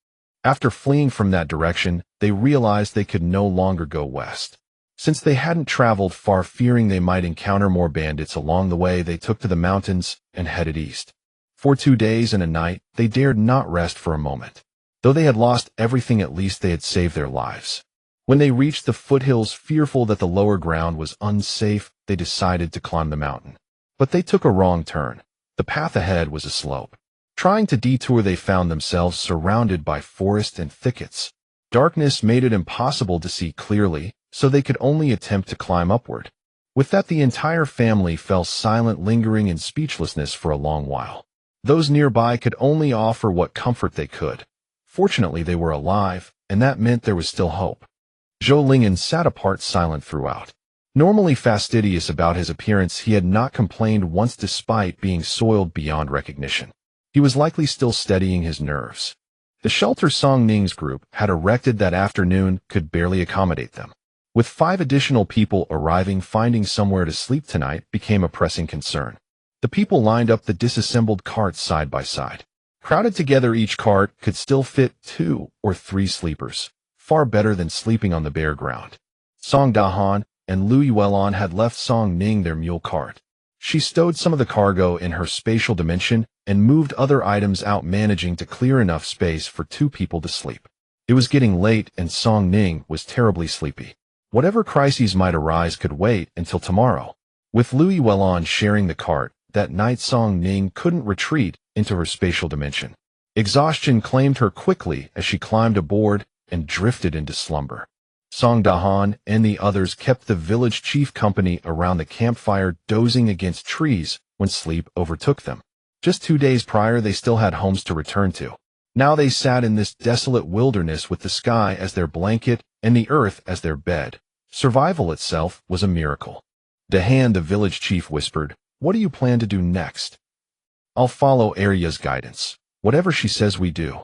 After fleeing from that direction, they realized they could no longer go west. Since they hadn't traveled far, fearing they might encounter more bandits along the way, they took to the mountains and headed east. For 2 days and a night, they dared not rest for a moment. Though they had lost everything, at least they had saved their lives. When they reached the foothills, fearful that the lower ground was unsafe, they decided to climb the mountain. But they took a wrong turn. The path ahead was a slope. Trying to detour, they found themselves surrounded by forest and thickets. Darkness made it impossible to see clearly, so they could only attempt to climb upward. With that, the entire family fell silent, lingering in speechlessness for a long while. Those nearby could only offer what comfort they could. Fortunately, they were alive, and that meant there was still hope. Zhou Lingyan sat apart, silent throughout. Normally fastidious about his appearance, he had not complained once despite being soiled beyond recognition. He was likely still steadying his nerves. The shelter Song Ning's group had erected that afternoon could barely accommodate them. With 5 additional people arriving, finding somewhere to sleep tonight became a pressing concern. The people lined up the disassembled carts side by side. Crowded together, each cart could still fit 2 or 3 sleepers, far better than sleeping on the bare ground. Song Dahan and Louis Wellon had left Song Ning their mule cart. She stowed some of the cargo in her spatial dimension and moved other items out, managing to clear enough space for 2 people to sleep. It was getting late, and Song Ning was terribly sleepy. Whatever crises might arise could wait until tomorrow. With Louis Wellon sharing the cart, that night Song Ning couldn't retreat into her spatial dimension. Exhaustion claimed her quickly as she climbed aboard and drifted into slumber. Song Dahan and the others kept the village chief company around the campfire, dozing against trees when sleep overtook them. Just 2 days prior, they still had homes to return to. Now they sat in this desolate wilderness with the sky as their blanket and the earth as their bed. Survival itself was a miracle. Dahan, the village chief, whispered, "What do you plan to do next?" "I'll follow Arya's guidance. Whatever she says we do."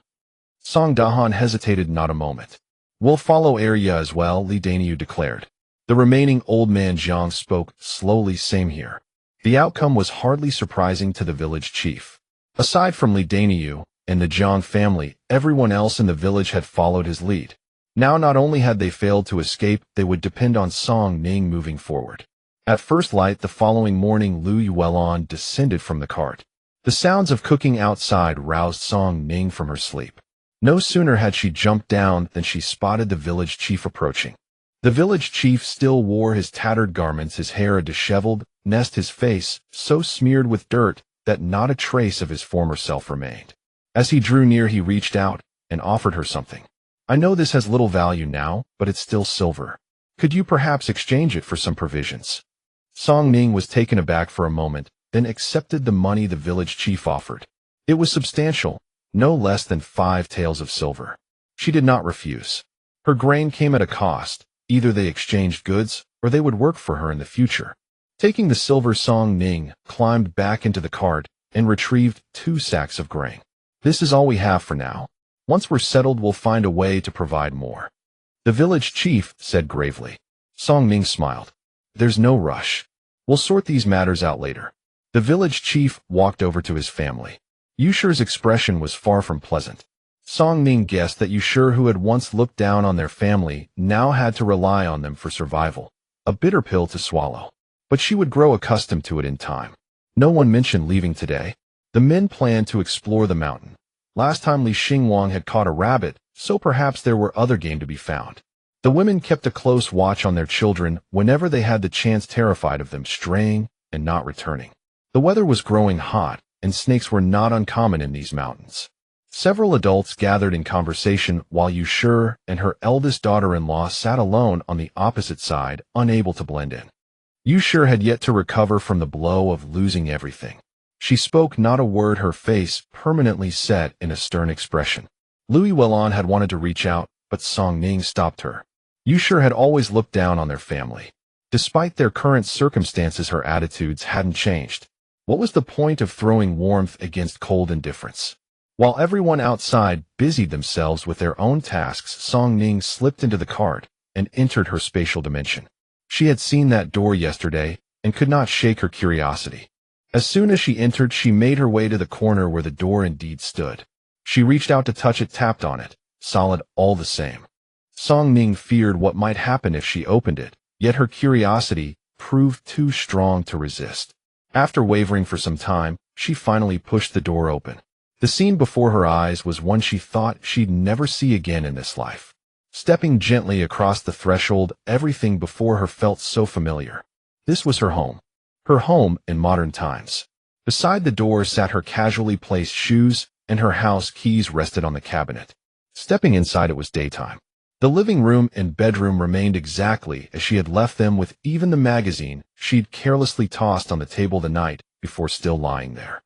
Song Dahan hesitated not a moment. "We'll follow Arya as well," Li Daniu declared. The remaining old man Jiang spoke slowly, "Same here." The outcome was hardly surprising to the village chief. Aside from Li Daniu and the Jiang family, everyone else in the village had followed his lead. Now not only had they failed to escape, they would depend on Song Ning moving forward. At first light the following morning, Lu Yuelon descended from the cart. The sounds of cooking outside roused Song Ning from her sleep. No sooner had she jumped down than she spotted the village chief approaching. The village chief still wore his tattered garments, his hair a disheveled nest, his face so smeared with dirt that not a trace of his former self remained. As he drew near, he reached out and offered her something. "I know this has little value now, but it's still silver. Could you perhaps exchange it for some provisions?" Song Ning was taken aback for a moment, then accepted the money the village chief offered. It was substantial, no less than 5 taels of silver. She did not refuse. Her grain came at a cost. Either they exchanged goods, or they would work for her in the future. Taking the silver, Song Ning climbed back into the cart and retrieved 2 sacks of grain. "This is all we have for now. Once we're settled, we'll find a way to provide more," the village chief said gravely. Song Ning smiled. "There's no rush. We'll sort these matters out later." The village chief walked over to his family. Yusher's expression was far from pleasant. Song Ning guessed that Yusher, who had once looked down on their family, now had to rely on them for survival. A bitter pill to swallow. But she would grow accustomed to it in time. No one mentioned leaving today. The men planned to explore the mountain. Last time Li Xingwang had caught a rabbit, so perhaps there were other game to be found. The women kept a close watch on their children whenever they had the chance, terrified of them straying and not returning. The weather was growing hot, and snakes were not uncommon in these mountains. Several adults gathered in conversation while Yusher and her eldest daughter-in-law sat alone on the opposite side, unable to blend in. Yusher had yet to recover from the blow of losing everything. She spoke not a word, her face permanently set in a stern expression. Lu Yuelon had wanted to reach out, but Song Ning stopped her. Yusher had always looked down on their family. Despite their current circumstances, her attitudes hadn't changed. What was the point of throwing warmth against cold indifference? While everyone outside busied themselves with their own tasks, Song Ning slipped into the cart and entered her spatial dimension. She had seen that door yesterday and could not shake her curiosity. As soon as she entered, she made her way to the corner where the door indeed stood. She reached out to touch it, tapped on it, solid all the same. Song Ning feared what might happen if she opened it, yet her curiosity proved too strong to resist. After wavering for some time, she finally pushed the door open. The scene before her eyes was one she thought she'd never see again in this life. Stepping gently across the threshold, everything before her felt so familiar. This was her home. Her home in modern times. Beside the door sat her casually placed shoes, and her house keys rested on the cabinet. Stepping inside, it was daytime. The living room and bedroom remained exactly as she had left them, with even the magazine she'd carelessly tossed on the table the night before still lying there.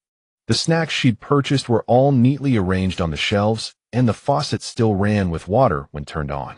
The snacks she'd purchased were all neatly arranged on the shelves, and the faucet still ran with water when turned on.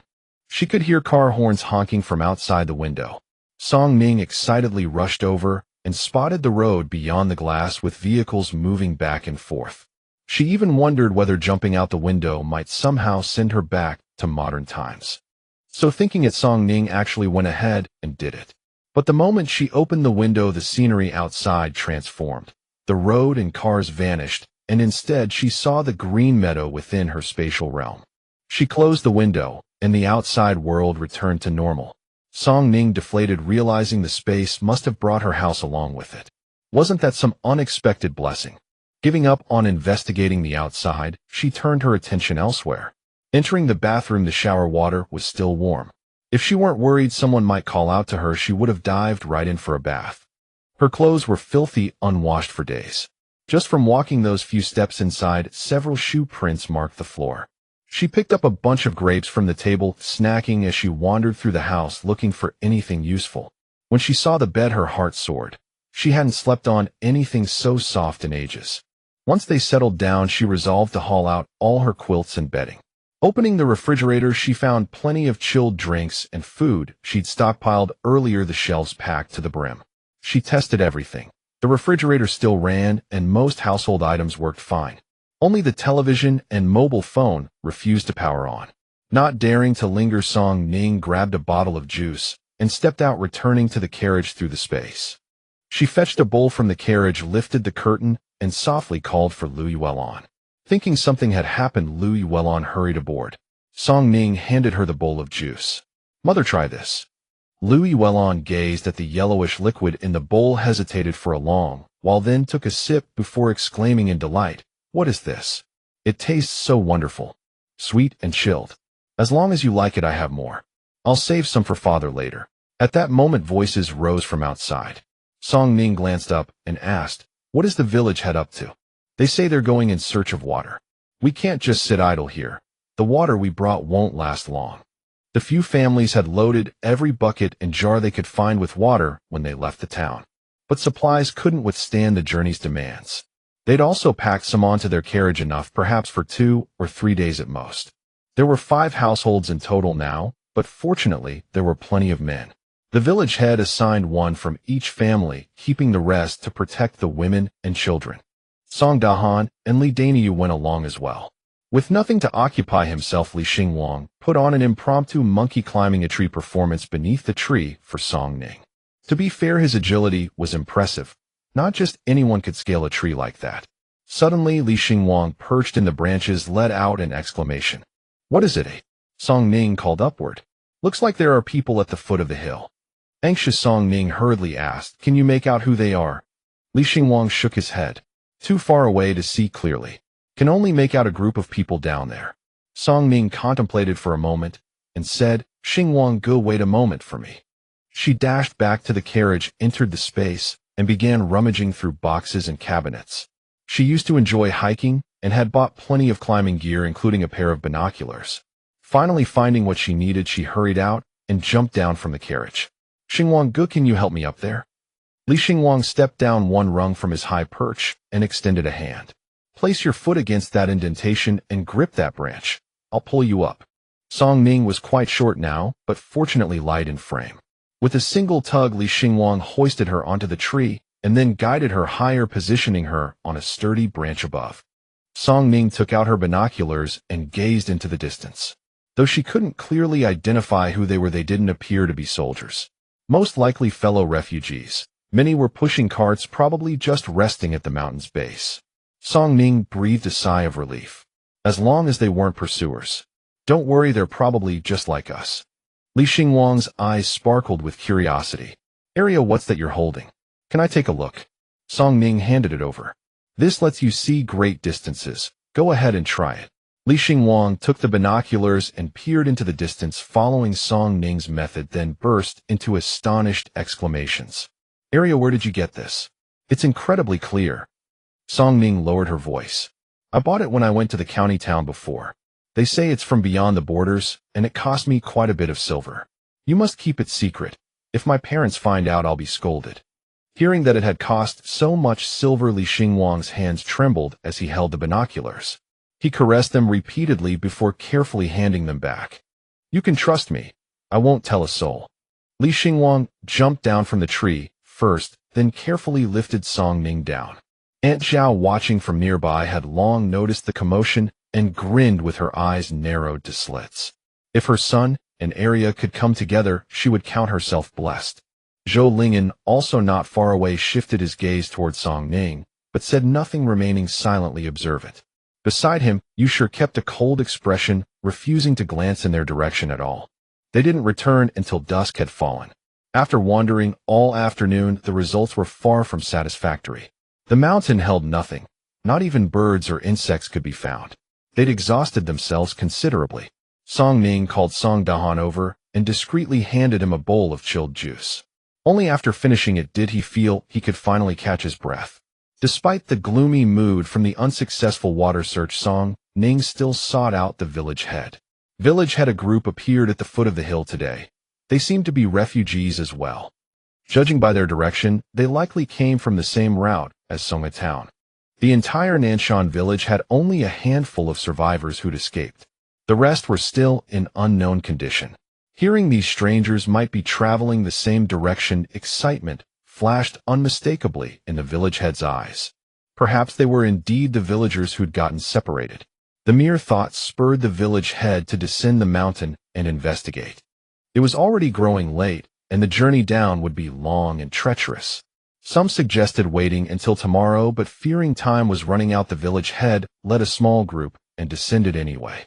She could hear car horns honking from outside the window. Song Ning excitedly rushed over and spotted the road beyond the glass with vehicles moving back and forth. She even wondered whether jumping out the window might somehow send her back to modern times. So thinking it, Song Ning actually went ahead and did it. But the moment she opened the window, the scenery outside transformed. The road and cars vanished, and instead she saw the green meadow within her spatial realm. She closed the window, and the outside world returned to normal. Song Ning deflated, realizing the space must have brought her house along with it. Wasn't that some unexpected blessing? Giving up on investigating the outside, she turned her attention elsewhere. Entering the bathroom, the shower water was still warm. If she weren't worried someone might call out to her, she would have dived right in for a bath. Her clothes were filthy, unwashed for days. Just from walking those few steps inside, several shoe prints marked the floor. She picked up a bunch of grapes from the table, snacking as she wandered through the house looking for anything useful. When she saw the bed, her heart soared. She hadn't slept on anything so soft in ages. Once they settled down, she resolved to haul out all her quilts and bedding. Opening the refrigerator, she found plenty of chilled drinks and food she'd stockpiled earlier, the shelves packed to the brim. She tested everything. The refrigerator still ran, and most household items worked fine. Only the television and mobile phone refused to power on. Not daring to linger, Song Ning grabbed a bottle of juice and stepped out, returning to the carriage through the space. She fetched a bowl from the carriage, lifted the curtain, and softly called for Liu Yuelon. Thinking something had happened, Liu Yuelon hurried aboard. Song Ning handed her the bowl of juice. "Mother, try this." Liu Yuelon gazed at the yellowish liquid in the bowl, hesitated for a long while, then took a sip before exclaiming in delight, "What is this? It tastes so wonderful. Sweet and chilled. As long as you like it, I have more. I'll save some for father later." At that moment, voices rose from outside. Song Ning glanced up and asked, "What is the village head up to?" "They say they're going in search of water. We can't just sit idle here. The water we brought won't last long." The few families had loaded every bucket and jar they could find with water when they left the town. But supplies couldn't withstand the journey's demands. They'd also packed some onto their carriage, enough perhaps for 2 or 3 days at most. There were 5 households in total now, but fortunately there were plenty of men. The village head assigned one from each family, keeping the rest to protect the women and children. Song Dahan and Li Daniyu went along as well. With nothing to occupy himself, Li Xinguang put on an impromptu monkey climbing a tree performance beneath the tree for Song Ning. To be fair, his agility was impressive. Not just anyone could scale a tree like that. Suddenly, Li Xinguang, perched in the branches, let out an exclamation. "What is it?" Song Ning called upward. "Looks like there are people at the foot of the hill." Anxious, Song Ning hurriedly asked, "Can you make out who they are?" Li Xinguang shook his head. "Too far away to see clearly. Can only make out a group of people down there." Song Ning contemplated for a moment and said, "Xinguang, go wait a moment for me." She dashed back to the carriage, entered the space, and began rummaging through boxes and cabinets. She used to enjoy hiking and had bought plenty of climbing gear, including a pair of binoculars. Finally finding what she needed, she hurried out and jumped down from the carriage. "Xinguang, go, can you help me up there?" Li Xinguang stepped down one rung from his high perch and extended a hand. "Place your foot against that indentation and grip that branch. I'll pull you up." Song Ning was quite short now, but fortunately light in frame. With a single tug, Li Xinguang hoisted her onto the tree and then guided her higher, positioning her on a sturdy branch above. Song Ning took out her binoculars and gazed into the distance. Though she couldn't clearly identify who they were, they didn't appear to be soldiers. Most likely fellow refugees. Many were pushing carts, probably just resting at the mountain's base. Song Ning breathed a sigh of relief. As long as they weren't pursuers. "Don't worry, they're probably just like us." Li Xinguang's eyes sparkled with curiosity. "Area, what's that you're holding? Can I take a look?" Song Ning handed it over. "This lets you see great distances. Go ahead and try it." Li Xinguang took the binoculars and peered into the distance, following Song Ning's method, then burst into astonished exclamations. "Area, where did you get this? It's incredibly clear." Song Ning lowered her voice. "I bought it when I went to the county town before. They say it's from beyond the borders, and it cost me quite a bit of silver. You must keep it secret. If my parents find out, I'll be scolded." Hearing that it had cost so much silver, Li Xinguang's hands trembled as he held the binoculars. He caressed them repeatedly before carefully handing them back. "You can trust me. I won't tell a soul." Li Xinguang jumped down from the tree first, then carefully lifted Song Ning down. Aunt Zhao, watching from nearby, had long noticed the commotion and grinned with her eyes narrowed to slits. If her son and Arya could come together, she would count herself blessed. Zhou Lingyan, also not far away, shifted his gaze toward Song Ning, but said nothing, remaining silently observant. Beside him, Yushir kept a cold expression, refusing to glance in their direction at all. They didn't return until dusk had fallen. After wandering all afternoon, the results were far from satisfactory. The mountain held nothing. Not even birds or insects could be found. They'd exhausted themselves considerably. Song Ning called Song Dahan over and discreetly handed him a bowl of chilled juice. Only after finishing it did he feel he could finally catch his breath. Despite the gloomy mood from the unsuccessful water search, Song Ning still sought out the village head. Village head, a group appeared at the foot of the hill today. They seemed to be refugees as well. Judging by their direction, they likely came from the same route as Songa town. The entire Nanshan village had only a handful of survivors who'd escaped. The rest were still in unknown condition. Hearing these strangers might be traveling the same direction, excitement flashed unmistakably in the village head's eyes. Perhaps they were indeed the villagers who'd gotten separated. The mere thought spurred the village head to descend the mountain and investigate. It was already growing late, and the journey down would be long and treacherous. Some suggested waiting until tomorrow, but fearing time was running out, the village head led a small group and descended anyway.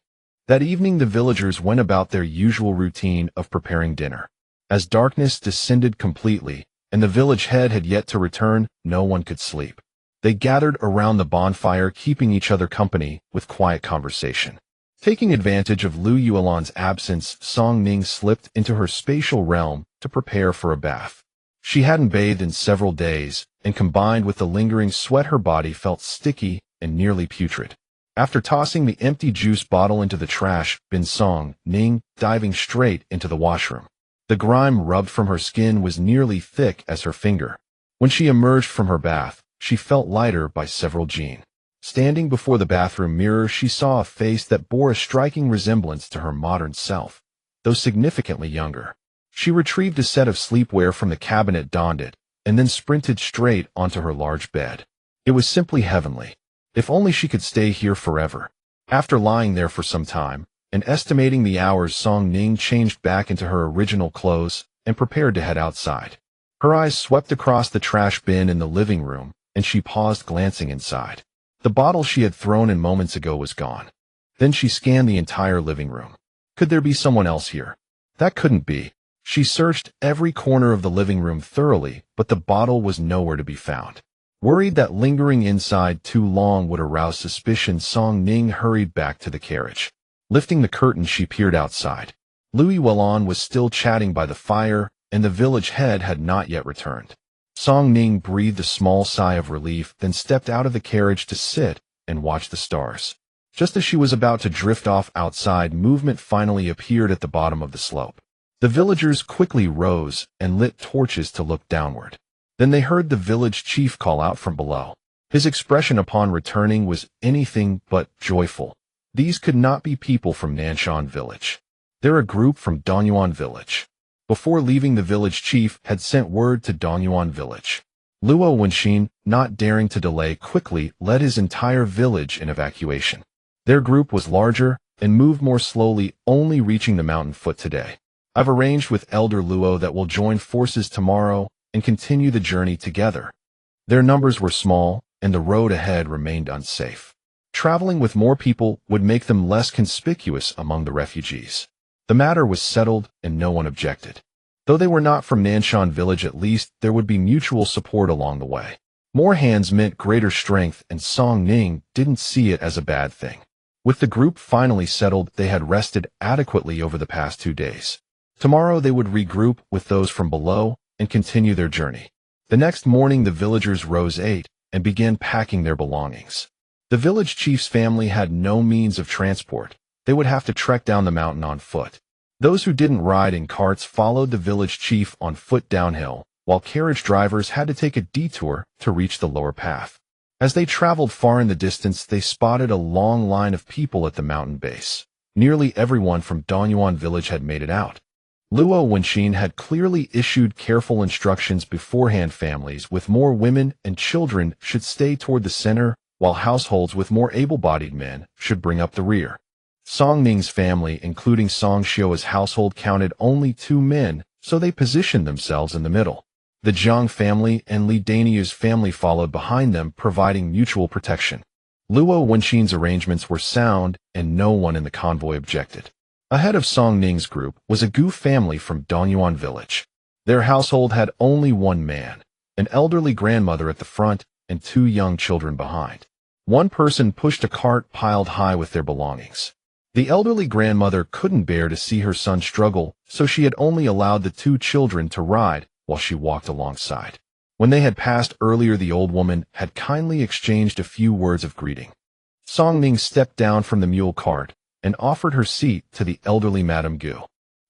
That evening the villagers went about their usual routine of preparing dinner. As darkness descended completely, and the village head had yet to return, no one could sleep. They gathered around the bonfire, keeping each other company with quiet conversation. Taking advantage of Lu Yuelan's absence, Song Ning slipped into her spatial realm to prepare for a bath. She hadn't bathed in several days, and combined with the lingering sweat, her body felt sticky and nearly putrid. After tossing the empty juice bottle into the trash bin, Song Ning diving straight into the washroom. The grime rubbed from her skin was nearly thick as her finger. When she emerged from her bath, she felt lighter by several genes. Standing before the bathroom mirror, she saw a face that bore a striking resemblance to her modern self, though significantly younger. She retrieved a set of sleepwear from the cabinet, donned it, and then sprinted straight onto her large bed. It was simply heavenly. If only she could stay here forever. After lying there for some time, and estimating the hours, Song Ning changed back into her original clothes and prepared to head outside. Her eyes swept across the trash bin in the living room, and she paused, glancing inside. The bottle she had thrown in moments ago was gone. Then she scanned the entire living room. Could there be someone else here? That couldn't be. She searched every corner of the living room thoroughly, but the bottle was nowhere to be found. Worried that lingering inside too long would arouse suspicion, Song Ning hurried back to the carriage. Lifting the curtain, she peered outside. Lu Yuelan was still chatting by the fire, and the village head had not yet returned. Song Ning breathed a small sigh of relief, then stepped out of the carriage to sit and watch the stars. Just as she was about to drift off outside, movement finally appeared at the bottom of the slope. The villagers quickly rose and lit torches to look downward. Then they heard the village chief call out from below. His expression upon returning was anything but joyful. These could not be people from Nanshan village. They're a group from Donyuan village. Before leaving, the village chief had sent word to Donyuan village. Luo Wenxin, not daring to delay, quickly led his entire village in evacuation. Their group was larger and moved more slowly, only reaching the mountain foot today. I've arranged with Elder Luo that we'll join forces tomorrow and continue the journey together. Their numbers were small, and the road ahead remained unsafe. Traveling with more people would make them less conspicuous among the refugees. The matter was settled, and no one objected. Though they were not from Nanshan village, at least there would be mutual support along the way. More hands meant greater strength, and Song Ning didn't see it as a bad thing. With the group finally settled, they had rested adequately over the past 2 days. Tomorrow they would regroup with those from below and continue their journey. The next morning the villagers rose 8 and began packing their belongings. The village chief's family had no means of transport. They would have to trek down the mountain on foot. Those who didn't ride in carts followed the village chief on foot downhill, while carriage drivers had to take a detour to reach the lower path. As they traveled far in the distance, they spotted a long line of people at the mountain base. Nearly everyone from Donyuan village had made it out. Luo Wenxin had clearly issued careful instructions beforehand. Families with more women and children should stay toward the center, while households with more able-bodied men should bring up the rear. Song Ning's family, including Song Xiu's household, counted only 2 men, so they positioned themselves in the middle. The Jiang family and Li Daniu's family followed behind them, providing mutual protection. Luo Wenxin's arrangements were sound, and no one in the convoy objected. Ahead of Song Ning's group was a Gu family from Donyuan village. Their household had only 1 man, an elderly grandmother at the front, and 2 young children behind. One person pushed a cart piled high with their belongings. The elderly grandmother couldn't bear to see her son struggle, so she had only allowed the 2 children to ride, while she walked alongside. When they had passed earlier, the old woman had kindly exchanged a few words of greeting. Song Ning stepped down from the mule cart and offered her seat to the elderly Madame Gu.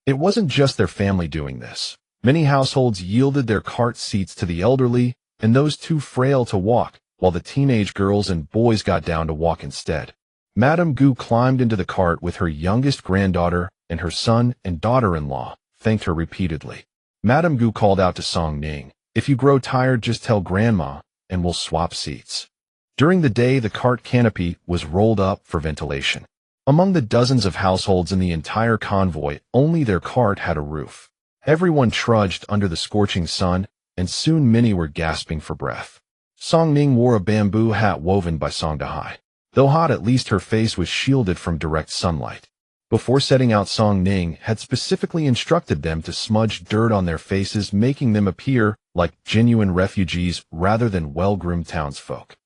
It wasn't just their family doing this. Many households yielded their cart seats to the elderly and those too frail to walk, while the teenage girls and boys got down to walk instead. Madame Gu climbed into the cart with her youngest granddaughter, and her son and daughter-in-law thanked her repeatedly. Madame Gu called out to Song Ning, "If you grow tired, just tell Grandma, and we'll swap seats." During the day, the cart canopy was rolled up for ventilation. Among the dozens of households in the entire convoy, only their cart had a roof. Everyone trudged under the scorching sun, and soon many were gasping for breath. Song Ning wore a bamboo hat woven by Song Dahai. Though hot, at least her face was shielded from direct sunlight. Before setting out, Song Ning had specifically instructed them to smudge dirt on their faces, making them appear like genuine refugees rather than well-groomed townsfolk.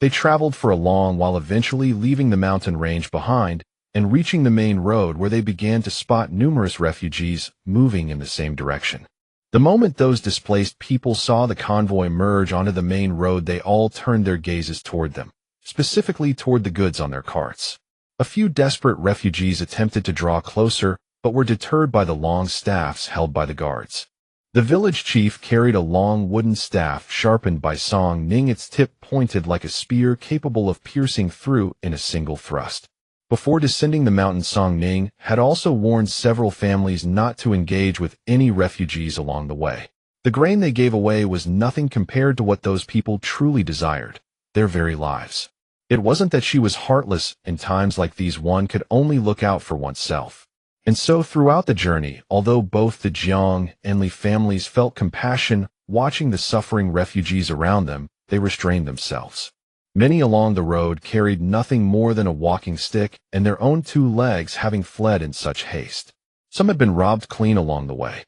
They traveled for a long while, eventually leaving the mountain range behind and reaching the main road, where they began to spot numerous refugees moving in the same direction. The moment those displaced people saw the convoy merge onto the main road, they all turned their gazes toward them, specifically toward the goods on their carts. A few desperate refugees attempted to draw closer, but were deterred by the long staffs held by the guards. The village chief carried a long wooden staff sharpened by Song Ning, its tip pointed like a spear capable of piercing through in a single thrust. Before descending the mountain, Song Ning had also warned several families not to engage with any refugees along the way. The grain they gave away was nothing compared to what those people truly desired: their very lives. It wasn't that she was heartless. In times like these, one could only look out for oneself. And so throughout the journey, although both the Jiang and Li families felt compassion watching the suffering refugees around them, they restrained themselves. Many along the road carried nothing more than a walking stick and their own 2 legs, having fled in such haste. Some had been robbed clean along the way.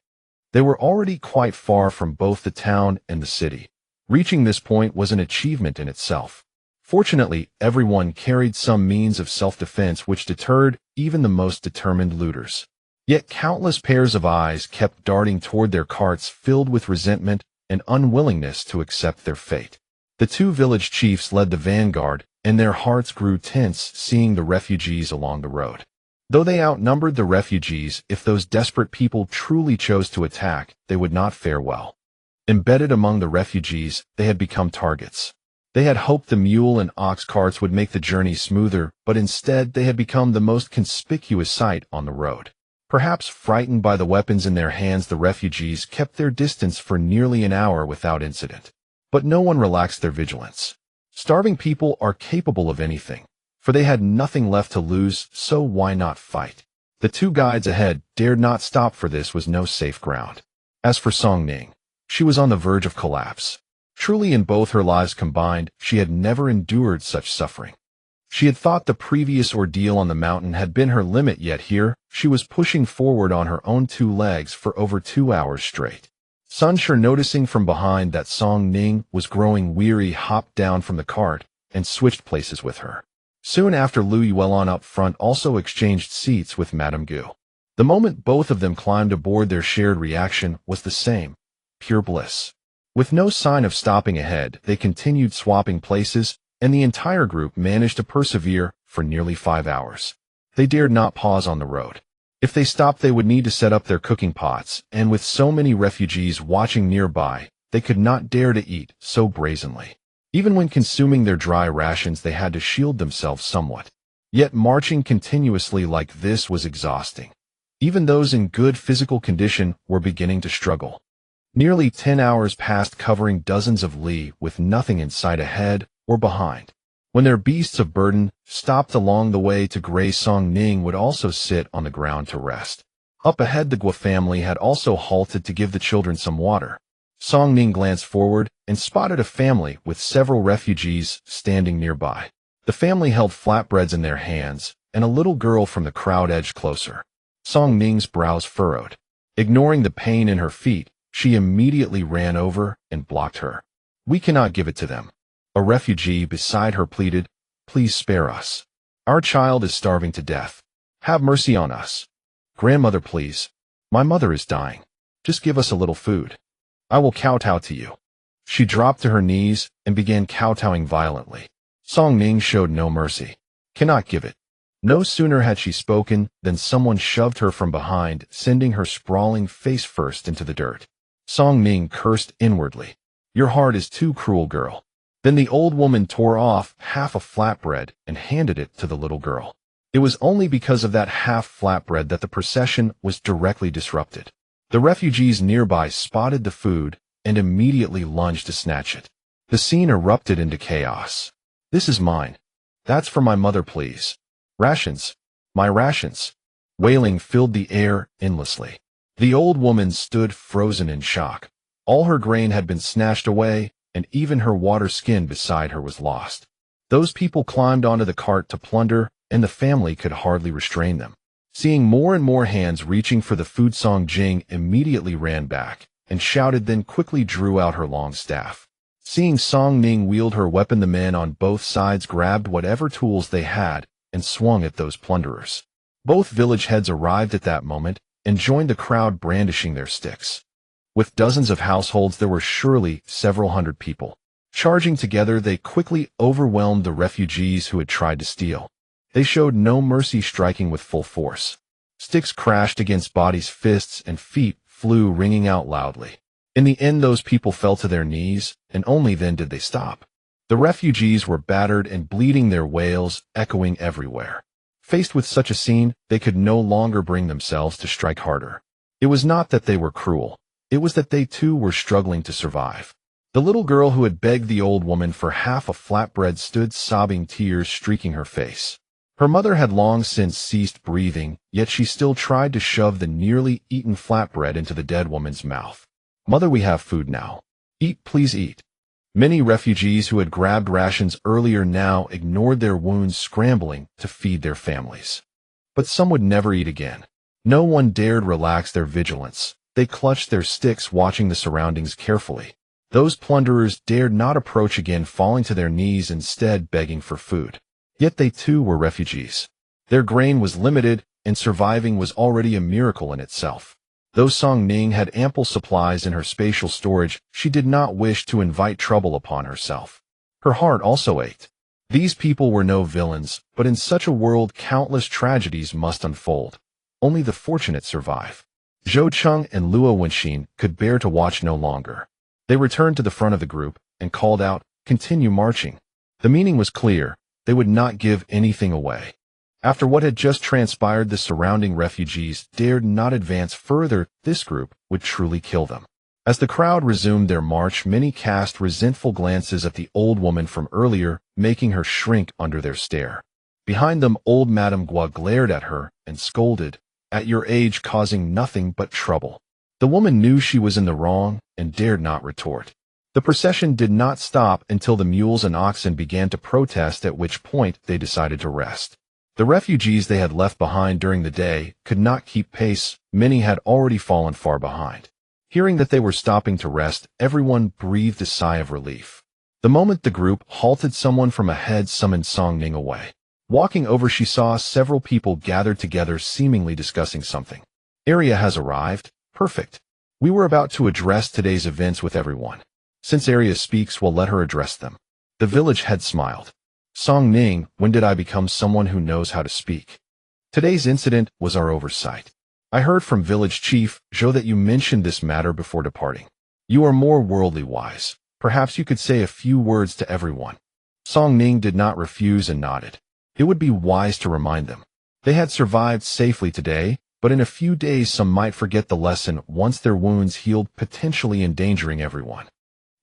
They were already quite far from both the town and the city. Reaching this point was an achievement in itself. Fortunately, everyone carried some means of self-defense, which deterred even the most determined looters. Yet countless pairs of eyes kept darting toward their carts, filled with resentment and unwillingness to accept their fate. The 2 village chiefs led the vanguard, and their hearts grew tense seeing the refugees along the road. Though they outnumbered the refugees, if those desperate people truly chose to attack, they would not fare well. Embedded among the refugees, they had become targets. They had hoped the mule and ox carts would make the journey smoother, but instead they had become the most conspicuous sight on the road. Perhaps frightened by the weapons in their hands, the refugees kept their distance for nearly an hour without incident. But no one relaxed their vigilance. Starving people are capable of anything, for they had nothing left to lose, so why not fight? The 2 guides ahead dared not stop, for this was no safe ground. As for Song Ning, she was on the verge of collapse. Truly, in both her lives combined, she had never endured such suffering. She had thought the previous ordeal on the mountain had been her limit, yet here she was pushing forward on her own 2 legs for over 2 hours straight. Sun Shi, noticing from behind that Song Ning was growing weary, hopped down from the cart and switched places with her. Soon after, Lu Yuelon up front also exchanged seats with Madame Gu. The moment both of them climbed aboard, their shared reaction was the same: pure bliss. With no sign of stopping ahead, they continued swapping places, and the entire group managed to persevere for nearly 5 hours. They dared not pause on the road. If they stopped, they would need to set up their cooking pots, and with so many refugees watching nearby, they could not dare to eat so brazenly. Even when consuming their dry rations, they had to shield themselves somewhat. Yet marching continuously like this was exhausting. Even those in good physical condition were beginning to struggle. Nearly 10 hours passed, covering dozens of li with nothing in sight ahead or behind. When their beasts of burden stopped along the way to graze, Song Ning would also sit on the ground to rest. Up ahead, the Gua family had also halted to give the children some water. Song Ning glanced forward and spotted a family with several refugees standing nearby. The family held flatbreads in their hands, and a little girl from the crowd edged closer. Song Ning's brows furrowed. Ignoring the pain in her feet, she immediately ran over and blocked her. "We cannot give it to them." A refugee beside her pleaded, "Please spare us. Our child is starving to death. Have mercy on us. Grandmother, please. My mother is dying. Just give us a little food." I will kowtow to you. She dropped to her knees and began kowtowing violently. Song Ning showed no mercy. Cannot give it. No sooner had she spoken than someone shoved her from behind, sending her sprawling face first into the dirt. Song Ning cursed inwardly. Your heart is too cruel, girl. Then the old woman tore off half a flatbread and handed it to the little girl. It was only because of that half flatbread that the procession was directly disrupted. The refugees nearby spotted the food and immediately lunged to snatch it. The scene erupted into chaos. This is mine. That's for my mother, please. Rations. My rations. Wailing filled the air endlessly. The old woman stood frozen in shock. All her grain had been snatched away, and even her water skin beside her was lost. Those people climbed onto the cart to plunder, and the family could hardly restrain them. Seeing more and more hands reaching for the food, Song Jing immediately ran back and shouted, then quickly drew out her long staff. Seeing Song Ning wield her weapon, the men on both sides grabbed whatever tools they had and swung at those plunderers. Both village heads arrived at that moment and joined the crowd brandishing their sticks. With dozens of households, there were surely several hundred people. Charging together, they quickly overwhelmed the refugees who had tried to steal. They showed no mercy, striking with full force. Sticks crashed against bodies, fists and feet flew ringing out loudly. In the end, those people fell to their knees, and only then did they stop. The refugees were battered and bleeding, their wails echoing everywhere. Faced with such a scene, they could no longer bring themselves to strike harder. It was not that they were cruel. It was that they too were struggling to survive. The little girl who had begged the old woman for half a flatbread stood sobbing, tears streaking her face. Her mother had long since ceased breathing, yet she still tried to shove the nearly eaten flatbread into the dead woman's mouth. Mother, we have food now. Eat, please eat. Many refugees who had grabbed rations earlier now ignored their wounds, scrambling to feed their families. But some would never eat again. No one dared relax their vigilance. They clutched their sticks, watching the surroundings carefully. Those plunderers dared not approach again, falling to their knees, instead begging for food. Yet they too were refugees. Their grain was limited, and surviving was already a miracle in itself. Though Song Ning had ample supplies in her spatial storage, she did not wish to invite trouble upon herself. Her heart also ached. These people were no villains, but in such a world countless tragedies must unfold. Only the fortunate survive. Zhou Cheng and Luo Wenxin could bear to watch no longer. They returned to the front of the group and called out, "Continue marching." The meaning was clear. They would not give anything away. After what had just transpired, the surrounding refugees dared not advance further. This group would truly kill them. As the crowd resumed their march, many cast resentful glances at the old woman from earlier, making her shrink under their stare. Behind them, old Madame Gua glared at her and scolded, "At your age, causing nothing but trouble." The woman knew she was in the wrong and dared not retort. The procession did not stop until the mules and oxen began to protest, at which point they decided to rest. The refugees they had left behind during the day could not keep pace. Many had already fallen far behind. Hearing that they were stopping to rest, everyone breathed a sigh of relief. The moment the group halted, someone from ahead summoned Song Ning away. Walking over, she saw several people gathered together, seemingly discussing something. "Arya has arrived. Perfect. We were about to address today's events with everyone. Since Arya speaks, we'll let her address them." The village head smiled. "Song Ning, when did I become someone who knows how to speak? Today's incident was our oversight. I heard from village chief Zhou that you mentioned this matter before departing. You are more worldly wise. Perhaps you could say a few words to everyone." Song Ning did not refuse and nodded. It would be wise to remind them. They had survived safely today, but in a few days some might forget the lesson once their wounds healed, potentially endangering everyone.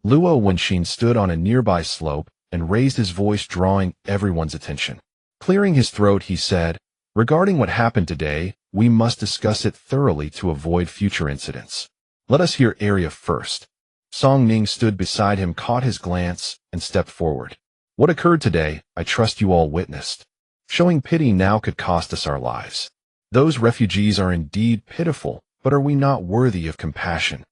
Luo Wenxin stood on a nearby slope and raised his voice, drawing everyone's attention. Clearing his throat, he said, "Regarding what happened today, we must discuss it thoroughly to avoid future incidents. Let us hear Arya first." Song Ning stood beside him, caught his glance, and stepped forward. "What occurred today, I trust you all witnessed. Showing pity now could cost us our lives. Those refugees are indeed pitiful, but are we not worthy of compassion?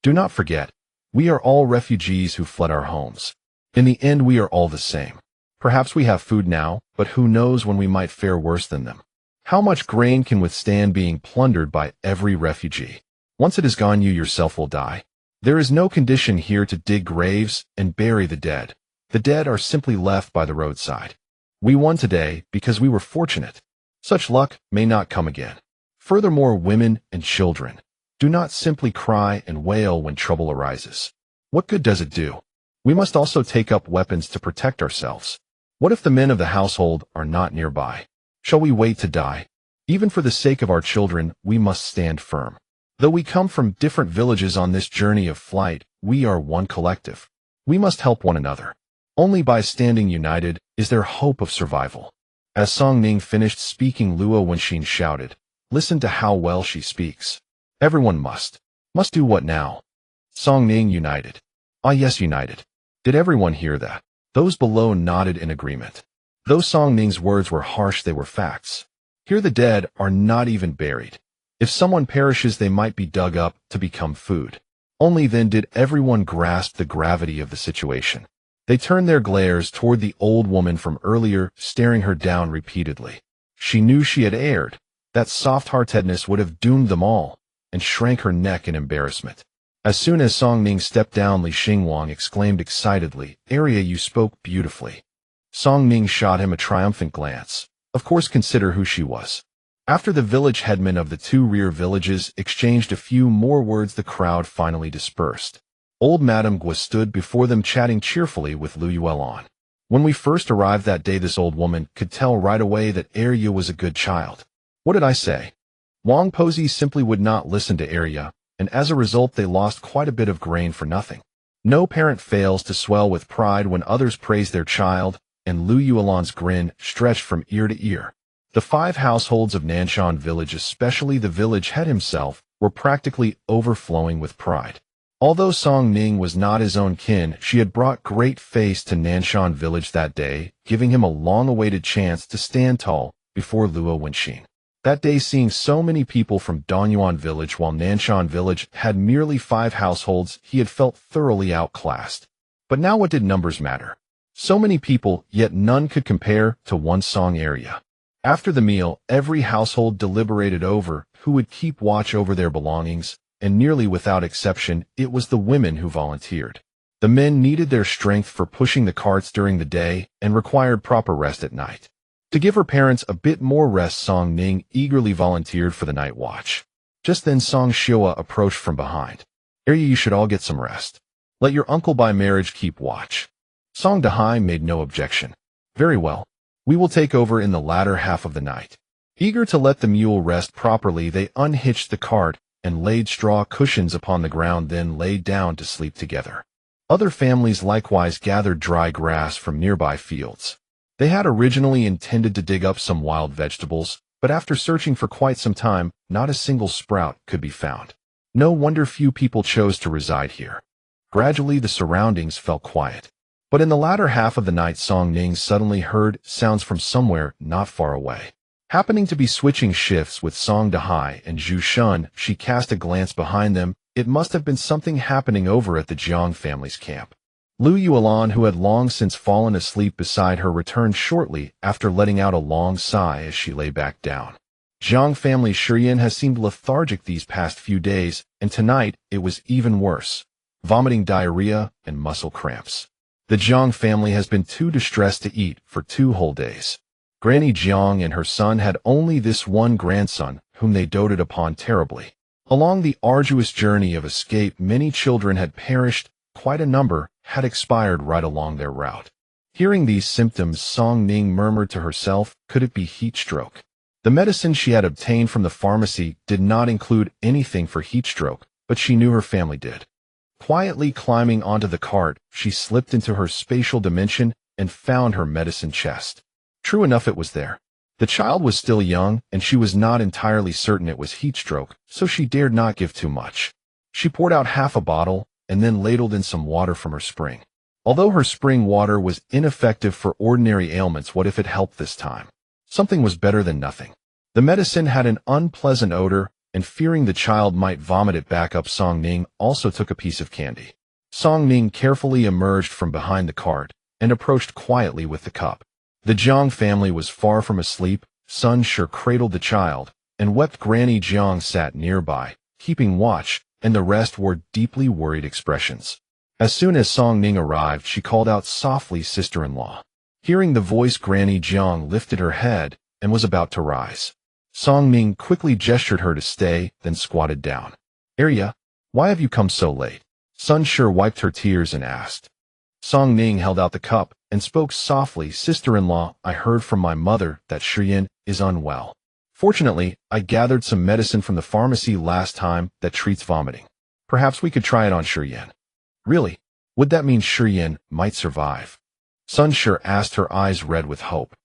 Do not forget, we are all refugees who fled our homes. In the end, we are all the same. Perhaps we have food now, but who knows when we might fare worse than them. How much grain can withstand being plundered by every refugee? Once it is gone, you yourself will die. There is no condition here to dig graves and bury the dead. The dead are simply left by the roadside. We won today because we were fortunate. Such luck may not come again. Furthermore, women and children, do not simply cry and wail when trouble arises. What good does it do? We must also take up weapons to protect ourselves. What if the men of the household are not nearby? Shall we wait to die? Even for the sake of our children, we must stand firm. Though we come from different villages on this journey of flight, we are one collective. We must help one another. Only by standing united is there hope of survival. As Song Ning finished speaking, Luo Wenxin shouted, "Listen to how well she speaks. Everyone must do what now?" Song Ning united. Ah yes, united. Did everyone hear that? Those below nodded in agreement. Though Song Ning's words were harsh, they were facts. Here the dead are not even buried. If someone perishes, they might be dug up to become food. Only then did everyone grasp the gravity of the situation. They turned their glares toward the old woman from earlier, staring her down repeatedly. She knew she had erred. That soft-heartedness would have doomed them all, and shrank her neck in embarrassment. As soon as Song Ning stepped down, Li Xingwang exclaimed excitedly, "Arya, you spoke beautifully." Song Ning shot him a triumphant glance. Of course, consider who she was. After the village headmen of the two rear villages exchanged a few more words, the crowd finally dispersed. Old Madame Gua stood before them chatting cheerfully with Lu Yuelon. When we first arrived that day, this old woman could tell right away that Arya was a good child. What did I say? Wang Pozi simply would not listen to Arya, and as a result they lost quite a bit of grain for nothing. No parent fails to swell with pride when others praise their child, and Lu Yuelon's grin stretched from ear to ear. The 5 households of Nanshan village, especially the village head himself, were practically overflowing with pride. Although Song Ning was not his own kin, she had brought great face to Nanshan village that day, giving him a long-awaited chance to stand tall before Luo Wenxin. That day, seeing so many people from Donyuan village while Nanshan village had merely 5 households, he had felt thoroughly outclassed. But now what did numbers matter? So many people, yet none could compare to one Song area. After the meal, every household deliberated over who would keep watch over their belongings, and nearly without exception, it was the women who volunteered. The men needed their strength for pushing the carts during the day and required proper rest at night. To give her parents a bit more rest, Song Ning eagerly volunteered for the night watch. Just then Song Xiua approached from behind. "Arya, you should all get some rest. Let your uncle by marriage keep watch." Song Dahai made no objection. "Very well. We will take over in the latter half of the night." Eager to let the mule rest properly, they unhitched the cart and laid straw cushions upon the ground, then laid down to sleep together. Other families likewise gathered dry grass from nearby fields. They had originally intended to dig up some wild vegetables, but after searching for quite some time, not a single sprout could be found. No wonder few people chose to reside here. Gradually the surroundings fell quiet. But in the latter half of the night, Song Ning suddenly heard sounds from somewhere not far away. Happening to be switching shifts with Song Dahai and Zhu Shun, she cast a glance behind them. It must have been something happening over at the Jiang family's camp. Lu Yuelon, who had long since fallen asleep beside her, returned shortly after letting out a long sigh as she lay back down. Jiang family Shiyan has seemed lethargic these past few days, and tonight it was even worse. Vomiting, diarrhea, and muscle cramps. The Jiang family has been too distressed to eat for 2 whole days. Granny Jiang and her son had only this one grandson, whom they doted upon terribly. Along the arduous journey of escape, many children had perished, quite a number had expired right along their route. Hearing these symptoms, Song Ning murmured to herself, could it be heat stroke? The medicine she had obtained from the pharmacy did not include anything for heat stroke, but she knew her family did. Quietly climbing onto the cart, she slipped into her spatial dimension and found her medicine chest. True enough, it was there. The child was still young, and she was not entirely certain it was heat stroke, so she dared not give too much. She poured out half a bottle, and then ladled in some water from her spring. Although her spring water was ineffective for ordinary ailments, what if it helped this time? Something was better than nothing. The medicine had an unpleasant odor, and fearing the child might vomit it back up, Song Ning also took a piece of candy. Song Ning carefully emerged from behind the cart and approached quietly with the cup. The Jiang family was far from asleep. Sun Shi cradled the child, and wept. Granny Jiang sat nearby, keeping watch and the rest wore deeply worried expressions. As soon as Song Ning arrived, she called out softly, "Sister-in-law." Hearing the voice, Granny Jiang lifted her head and was about to rise. Song Ning quickly gestured her to stay, then squatted down. "Arya, why have you come so late?" Sun Shi wiped her tears and asked. Song Ning held out the cup and spoke softly, "Sister-in-law, I heard from my mother that Shiyan is unwell. Fortunately, I gathered some medicine from the pharmacy last time that treats vomiting. Perhaps we could try it on Shiyan." "Really? Would that mean Shiyan might survive?" Sun Shi asked, her eyes red with hope.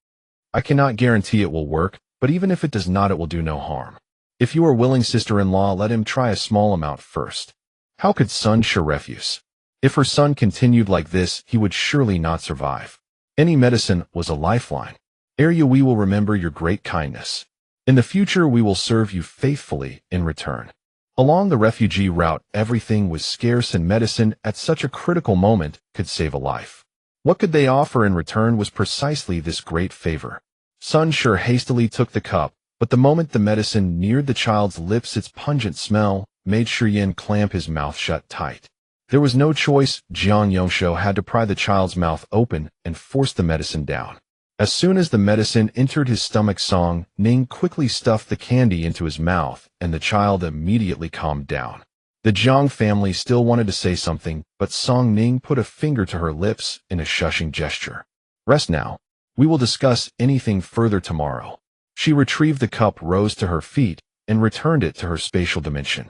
"I cannot guarantee it will work, but even if it does not, it will do no harm. If you are willing, sister-in-law, let him try a small amount first." How could Sun Shi refuse? If her son continued like this, he would surely not survive. Any medicine was a lifeline. "Arya, we will remember your great kindness. In the future, we will serve you faithfully in return." Along the refugee route, everything was scarce, and medicine at such a critical moment could save a life. What could they offer in return was precisely this great favor. Sun Shi hastily took the cup, but the moment the medicine neared the child's lips, its pungent smell made Shiyan clamp his mouth shut tight. There was no choice. Jiang Yongsho had to pry the child's mouth open and force the medicine down. As soon as the medicine entered his stomach, Song Ning quickly stuffed the candy into his mouth, and the child immediately calmed down. The Jiang family still wanted to say something, but Song Ning put a finger to her lips in a shushing gesture. "Rest now. We will discuss anything further tomorrow." She retrieved the cup, rose to her feet, and returned it to her spatial dimension.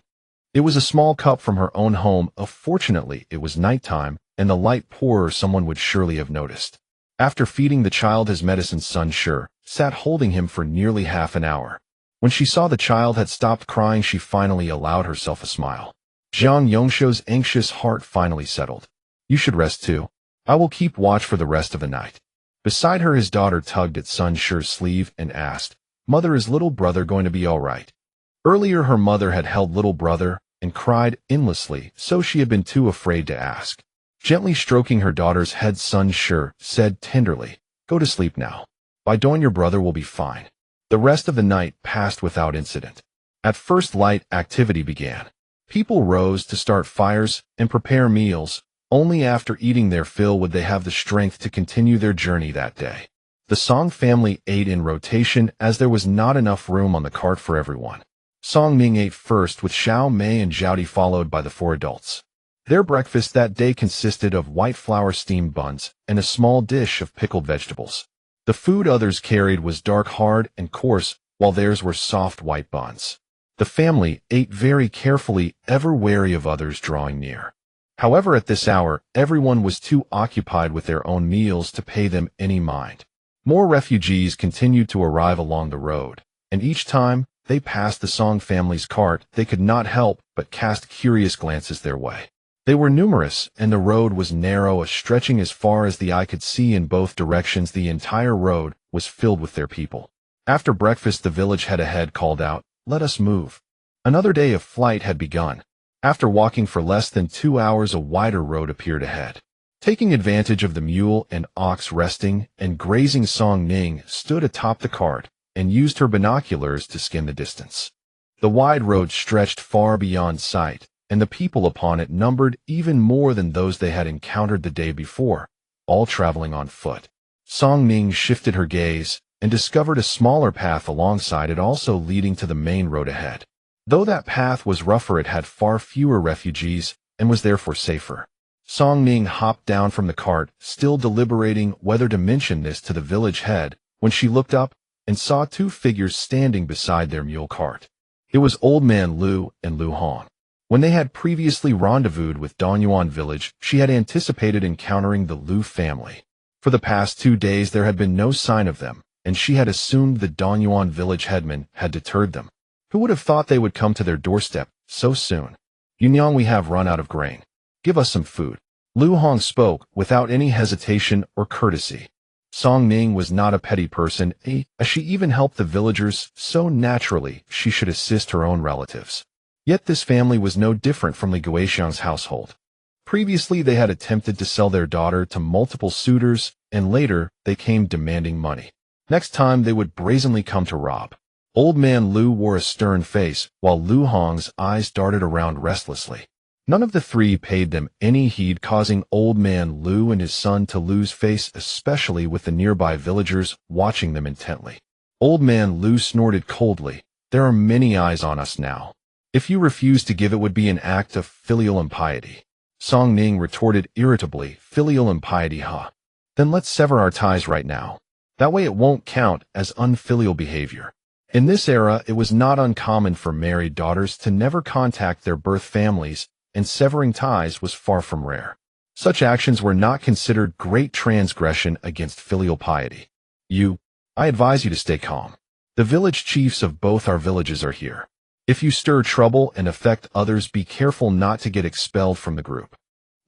It was a small cup from her own home. Fortunately, it was nighttime, and the light poor, or someone would surely have noticed. After feeding the child his medicine, Sun Shi sat holding him for nearly half an hour. When she saw the child had stopped crying, she finally allowed herself a smile. Jiang Yongsho's anxious heart finally settled. "You should rest too. I will keep watch for the rest of the night." Beside her, his daughter tugged at Sun Shi's sleeve and asked, "Mother, is little brother going to be all right?" Earlier, her mother had held little brother and cried endlessly, so she had been too afraid to ask. Gently stroking her daughter's head, Sun Shi said tenderly, "Go to sleep now. By dawn your brother will be fine." The rest of the night passed without incident. At first light, activity began. People rose to start fires and prepare meals. Only after eating their fill would they have the strength to continue their journey that day. The Song family ate in rotation, as there was not enough room on the cart for everyone. Song Ning ate first, with Xiao Mei and Zhao followed by the 4 adults. Their breakfast that day consisted of white flour steamed buns and a small dish of pickled vegetables. The food others carried was dark, hard, and coarse, while theirs were soft white buns. The family ate very carefully, ever wary of others drawing near. However, at this hour, everyone was too occupied with their own meals to pay them any mind. More refugees continued to arrive along the road, and each time they passed the Song family's cart, they could not help but cast curious glances their way. They were numerous, and the road was narrow, stretching as far as the eye could see in both directions. The entire road was filled with their people. After breakfast, the village head ahead called out, "Let us move." Another day of flight had begun. After walking for less than 2 hours, a wider road appeared ahead. Taking advantage of the mule and ox resting and grazing, Song Ning stood atop the cart and used her binoculars to skim the distance. The wide road stretched far beyond sight, and the people upon it numbered even more than those they had encountered the day before, all traveling on foot. Song Ning shifted her gaze and discovered a smaller path alongside it, also leading to the main road ahead. Though that path was rougher, it had far fewer refugees and was therefore safer. Song Ning hopped down from the cart, still deliberating whether to mention this to the village head, when she looked up and saw 2 figures standing beside their mule cart. It was Old Man Lu and Lu Hong. When they had previously rendezvoused with Donyuan village, she had anticipated encountering the Lu family. For the past 2 days there had been no sign of them, and she had assumed the Donyuan village headman had deterred them. Who would have thought they would come to their doorstep so soon? "Yunyang, we have run out of grain. Give us some food." Lu Hong spoke without any hesitation or courtesy. Song Ning was not a petty person, as she even helped the villagers, so naturally she should assist her own relatives. Yet this family was no different from Li Guixiang's household. Previously they had attempted to sell their daughter to multiple suitors, and later they came demanding money. Next time they would brazenly come to rob. Old man Lu wore a stern face, while Lu Hong's eyes darted around restlessly. None of the three paid them any heed, causing Old Man Lu and his son to lose face, especially with the nearby villagers watching them intently. Old Man Lu snorted coldly. "There are many eyes on us now. If you refuse to give, it would be an act of filial impiety." Song Ning retorted irritably, "Filial impiety, huh? Then let's sever our ties right now. That way it won't count as unfilial behavior." In this era, it was not uncommon for married daughters to never contact their birth families, and severing ties was far from rare. Such actions were not considered great transgression against filial piety. I advise you to stay calm. The village chiefs of both our villages are here. If you stir trouble and affect others, be careful not to get expelled from the group.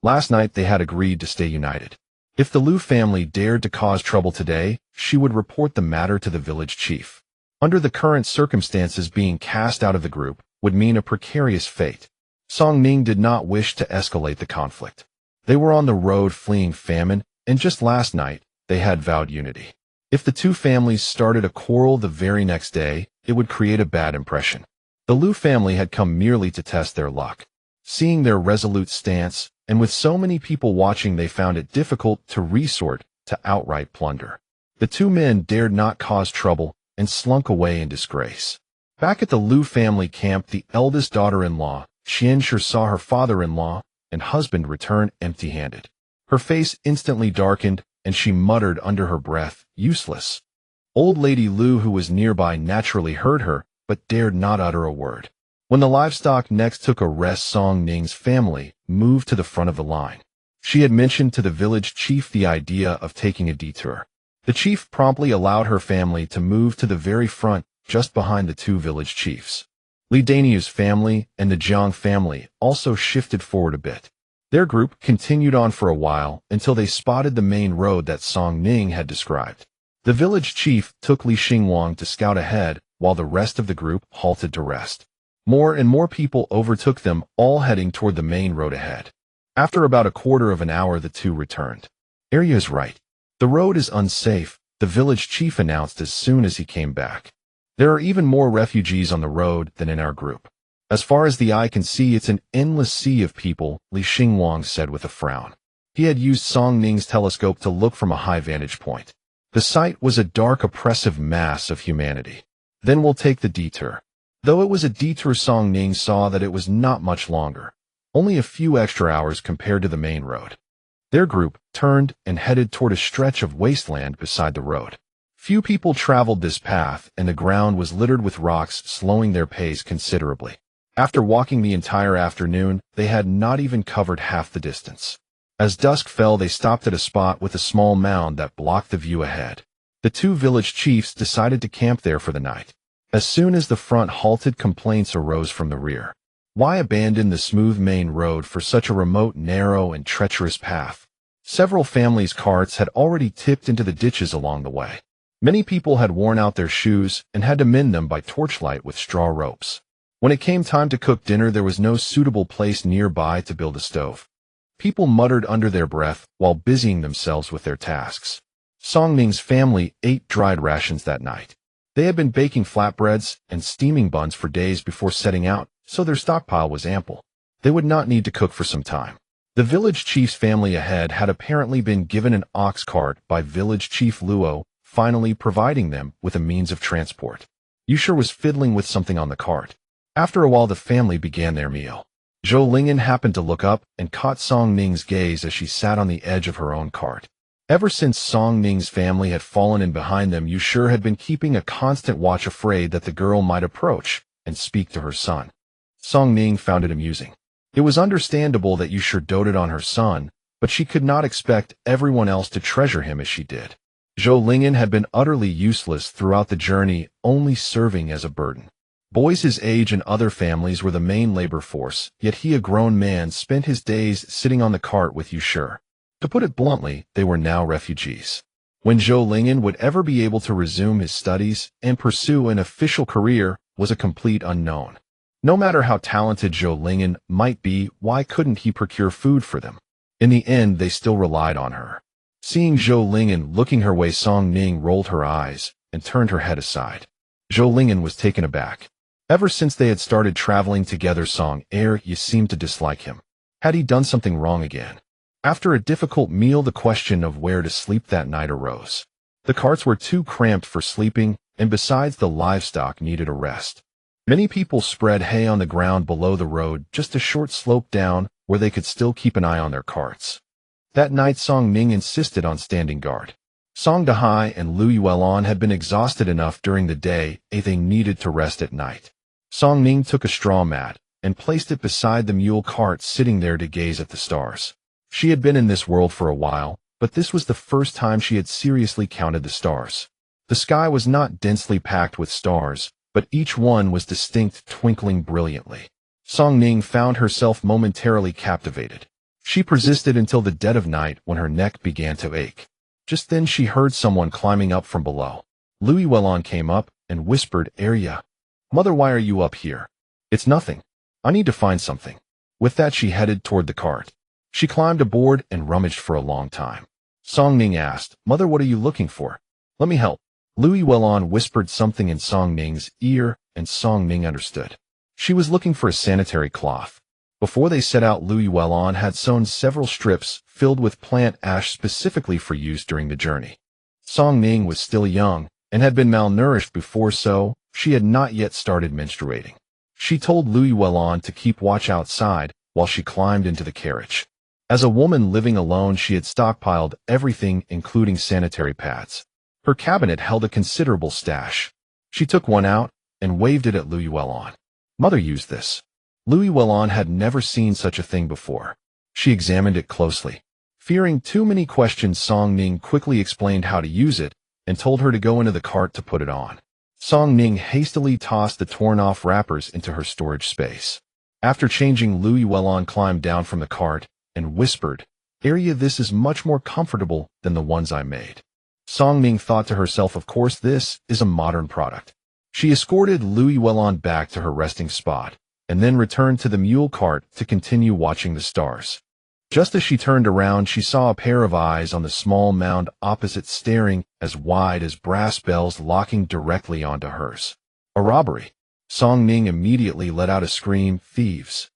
Last night they had agreed to stay united. If the Lu family dared to cause trouble today, she would report the matter to the village chief. Under the current circumstances, being cast out of the group would mean a precarious fate. Song Ning did not wish to escalate the conflict. They were on the road fleeing famine, and just last night, they had vowed unity. If the two families started a quarrel the very next day, it would create a bad impression. The Lu family had come merely to test their luck. Seeing their resolute stance, and with so many people watching, they found it difficult to resort to outright plunder. The two men dared not cause trouble and slunk away in disgrace. Back at the Lu family camp, the eldest daughter-in-law, Qianshi, saw her father-in-law and husband return empty-handed. Her face instantly darkened, and she muttered under her breath, "Useless." Old Lady Lu, who was nearby, naturally heard her, but dared not utter a word. When the livestock next took a rest, Song Ning's family moved to the front of the line. She had mentioned to the village chief the idea of taking a detour. The chief promptly allowed her family to move to the very front, just behind the two village chiefs. Li Daniu's family and the Jiang family also shifted forward a bit. Their group continued on for a while until they spotted the main road that Song Ning had described. The village chief took Li Xingwang to scout ahead, while the rest of the group halted to rest. More and more people overtook them, all heading toward the main road ahead. After about a quarter of an hour, the two returned. "Arya is right. The road is unsafe," the village chief announced as soon as he came back. "There are even more refugees on the road than in our group. As far as the eye can see, it's an endless sea of people," Li Xingwang said with a frown. He had used Song Ning's telescope to look from a high vantage point. The sight was a dark, oppressive mass of humanity. "Then we'll take the detour." Though it was a detour, Song Ning saw that it was not much longer, only a few extra hours compared to the main road. Their group turned and headed toward a stretch of wasteland beside the road. Few people traveled this path, and the ground was littered with rocks, slowing their pace considerably. After walking the entire afternoon, they had not even covered half the distance. As dusk fell, they stopped at a spot with a small mound that blocked the view ahead. The two village chiefs decided to camp there for the night. As soon as the front halted, complaints arose from the rear. Why abandon the smooth main road for such a remote, narrow, and treacherous path? Several families' carts had already tipped into the ditches along the way. Many people had worn out their shoes and had to mend them by torchlight with straw ropes. When it came time to cook dinner, there was no suitable place nearby to build a stove. People muttered under their breath while busying themselves with their tasks. Song Ning's family ate dried rations that night. They had been baking flatbreads and steaming buns for days before setting out, so their stockpile was ample. They would not need to cook for some time. The village chief's family ahead had apparently been given an ox cart by village chief Luo, finally providing them with a means of transport. Yusher was fiddling with something on the cart. After a while, the family began their meal. Zhou Lingyan happened to look up and caught Song Ning's gaze as she sat on the edge of her own cart. Ever since Song Ning's family had fallen in behind them, Yusher had been keeping a constant watch, afraid that the girl might approach and speak to her son. Song Ning found it amusing. It was understandable that Yusher doted on her son, but she could not expect everyone else to treasure him as she did. Zhou Lingyan had been utterly useless throughout the journey, only serving as a burden. Boys his age and other families were the main labor force, yet he, a grown man, spent his days sitting on the cart with Yusher. To put it bluntly, they were now refugees. When Zhou Lingyan would ever be able to resume his studies and pursue an official career was a complete unknown. No matter how talented Zhou Lingyan might be, why couldn't he procure food for them? In the end, they still relied on her. Seeing Zhou Lingyan looking her way, Song Ning rolled her eyes and turned her head aside. Zhou Lingen was taken aback. Ever since they had started traveling together, Song Ning seemed to dislike him. Had he done something wrong again? After a difficult meal, the question of where to sleep that night arose. The carts were too cramped for sleeping, and besides, the livestock needed a rest. Many people spread hay on the ground below the road, just a short slope down, where they could still keep an eye on their carts. That night, Song Ning insisted on standing guard. Song Dahai and Liu Yuelon had been exhausted enough during the day, they needed to rest at night. Song Ning took a straw mat and placed it beside the mule cart, sitting there to gaze at the stars. She had been in this world for a while, but this was the first time she had seriously counted the stars. The sky was not densely packed with stars, but each one was distinct, twinkling brilliantly. Song Ning found herself momentarily captivated. She persisted until the dead of night, when her neck began to ache. Just then she heard someone climbing up from below. Liu Yuelon came up and whispered, "Arya, Mother, why are you up here?" "It's nothing. I need to find something." With that, she headed toward the cart. She climbed aboard and rummaged for a long time. Song Ning asked, "Mother, what are you looking for?" "Let me help." Liu Yuelon whispered something in Song Ning's ear, and Song Ning understood. She was looking for a sanitary cloth. Before they set out, Liu Yuelon had sewn several strips filled with plant ash specifically for use during the journey. Song Ning was still young and had been malnourished before, so she had not yet started menstruating. She told Liu Yuelon to keep watch outside while she climbed into the carriage. As a woman living alone, she had stockpiled everything, including sanitary pads. Her cabinet held a considerable stash. She took one out and waved it at Liu Yuelon. "Mother, use this." Liu Yuelon had never seen such a thing before. She examined it closely. Fearing too many questions, Song Ning quickly explained how to use it and told her to go into the cart to put it on. Song Ning hastily tossed the torn-off wrappers into her storage space. After changing, Liu Yuelon climbed down from the cart and whispered, "Arya, this is much more comfortable than the ones I made." Song Ning thought to herself, of course this is a modern product. She escorted Liu Yuelon back to her resting spot, and then returned to the mule cart to continue watching the stars. Just as she turned around, she saw a pair of eyes on the small mound opposite, staring as wide as brass bells, locking directly onto hers. A robbery. Song Ning immediately let out a scream, "Thieves!"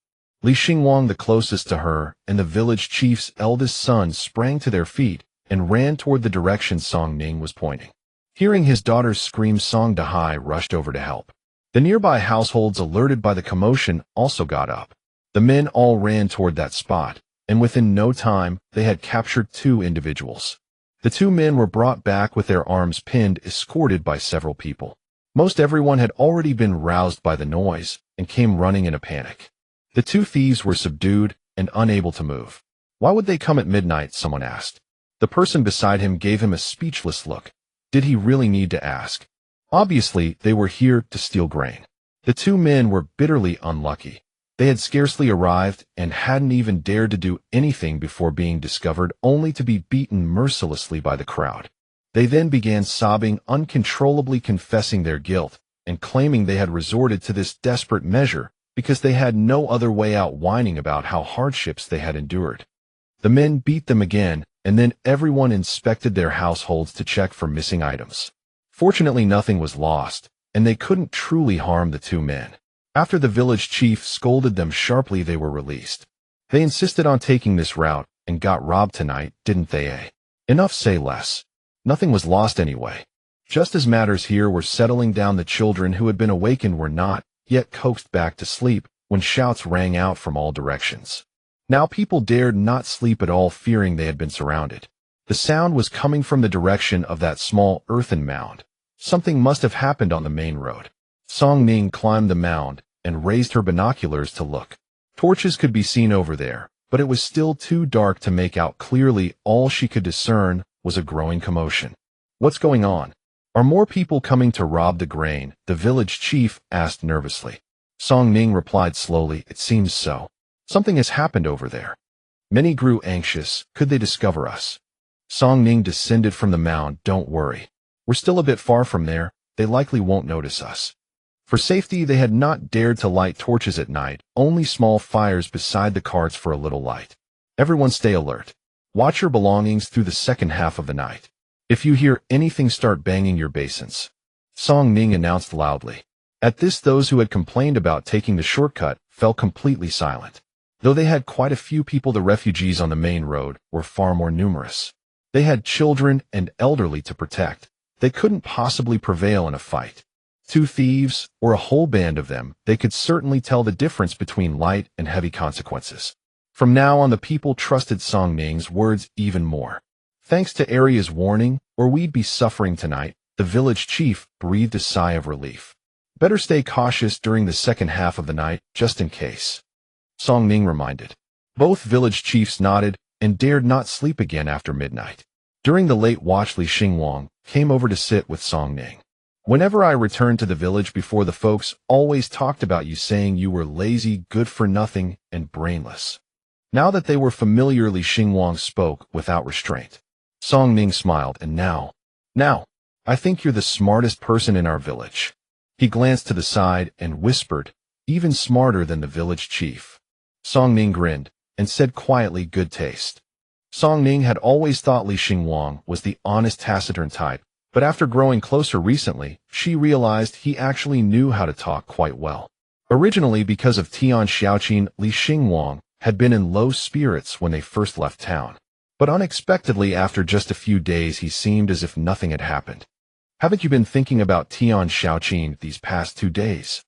Li Xingwang, the closest to her, and the village chief's eldest son sprang to their feet and ran toward the direction Song Ning was pointing. Hearing his daughter's scream, Song Dahai rushed over to help. The nearby households, alerted by the commotion, also got up. The men all ran toward that spot, and within no time, they had captured 2 individuals. The 2 men were brought back with their arms pinned, escorted by several people. Most everyone had already been roused by the noise and came running in a panic. The 2 thieves were subdued and unable to move. "Why would they come at midnight?" someone asked. The person beside him gave him a speechless look. Did he really need to ask? Obviously, they were here to steal grain. The 2 men were bitterly unlucky. They had scarcely arrived and hadn't even dared to do anything before being discovered, only to be beaten mercilessly by the crowd. They then began sobbing, uncontrollably confessing their guilt and claiming they had resorted to this desperate measure because they had no other way out, whining about how hardships they had endured. The men beat them again, and then everyone inspected their households to check for missing items. Fortunately, nothing was lost, and they couldn't truly harm the 2 men. After the village chief scolded them sharply, they were released. They insisted on taking this route and got robbed tonight, didn't they? Enough, say less. Nothing was lost anyway. Just as matters here were settling down, the children who had been awakened were not yet coaxed back to sleep when shouts rang out from all directions. Now people dared not sleep at all, fearing they had been surrounded. The sound was coming from the direction of that small earthen mound. Something must have happened on the main road. Song Ning climbed the mound and raised her binoculars to look. Torches could be seen over there, but it was still too dark to make out clearly. All she could discern was a growing commotion. "What's going on? Are more people coming to rob the grain?" the village chief asked nervously. Song Ning replied slowly, "It seems so. Something has happened over there." Many grew anxious. Could they discover us? Song Ning descended from the mound. "Don't worry. We're still a bit far from there. They likely won't notice us." For safety, they had not dared to light torches at night, only small fires beside the carts for a little light. "Everyone stay alert. Watch your belongings through the second half of the night. If you hear anything, start banging your basins." Song Ning announced loudly. At this, those who had complained about taking the shortcut fell completely silent. Though they had quite a few people, the refugees on the main road were far more numerous. They had children and elderly to protect. They couldn't possibly prevail in a fight. Two thieves, or a whole band of them, they could certainly tell the difference between light and heavy consequences. From now on, the people trusted Song Ning's words even more. Thanks to Arya's warning, or we'd be suffering tonight, the village chief breathed a sigh of relief. Better stay cautious during the second half of the night, just in case. Song Ning reminded. Both village chiefs nodded and dared not sleep again after midnight. During the late watch, Li Xingwang came over to sit with Song Ning. Whenever I returned to the village before, the folks always talked about you, saying you were lazy, good for nothing, and brainless. Now that they were familiar, Li Xingwang spoke without restraint. Song Ning smiled. And now, I think you're the smartest person in our village. He glanced to the side and whispered, even smarter than the village chief. Song Ning grinned and said quietly, good taste. Song Ning had always thought Li Xingwang was the honest, taciturn type, but after growing closer recently, she realized he actually knew how to talk quite well. Originally, because of Tian Xiaoqin, Li Xingwang had been in low spirits when they first left town. But unexpectedly, after just a few days, he seemed as if nothing had happened. Haven't you been thinking about Tian Xiaoqin these past 2 days?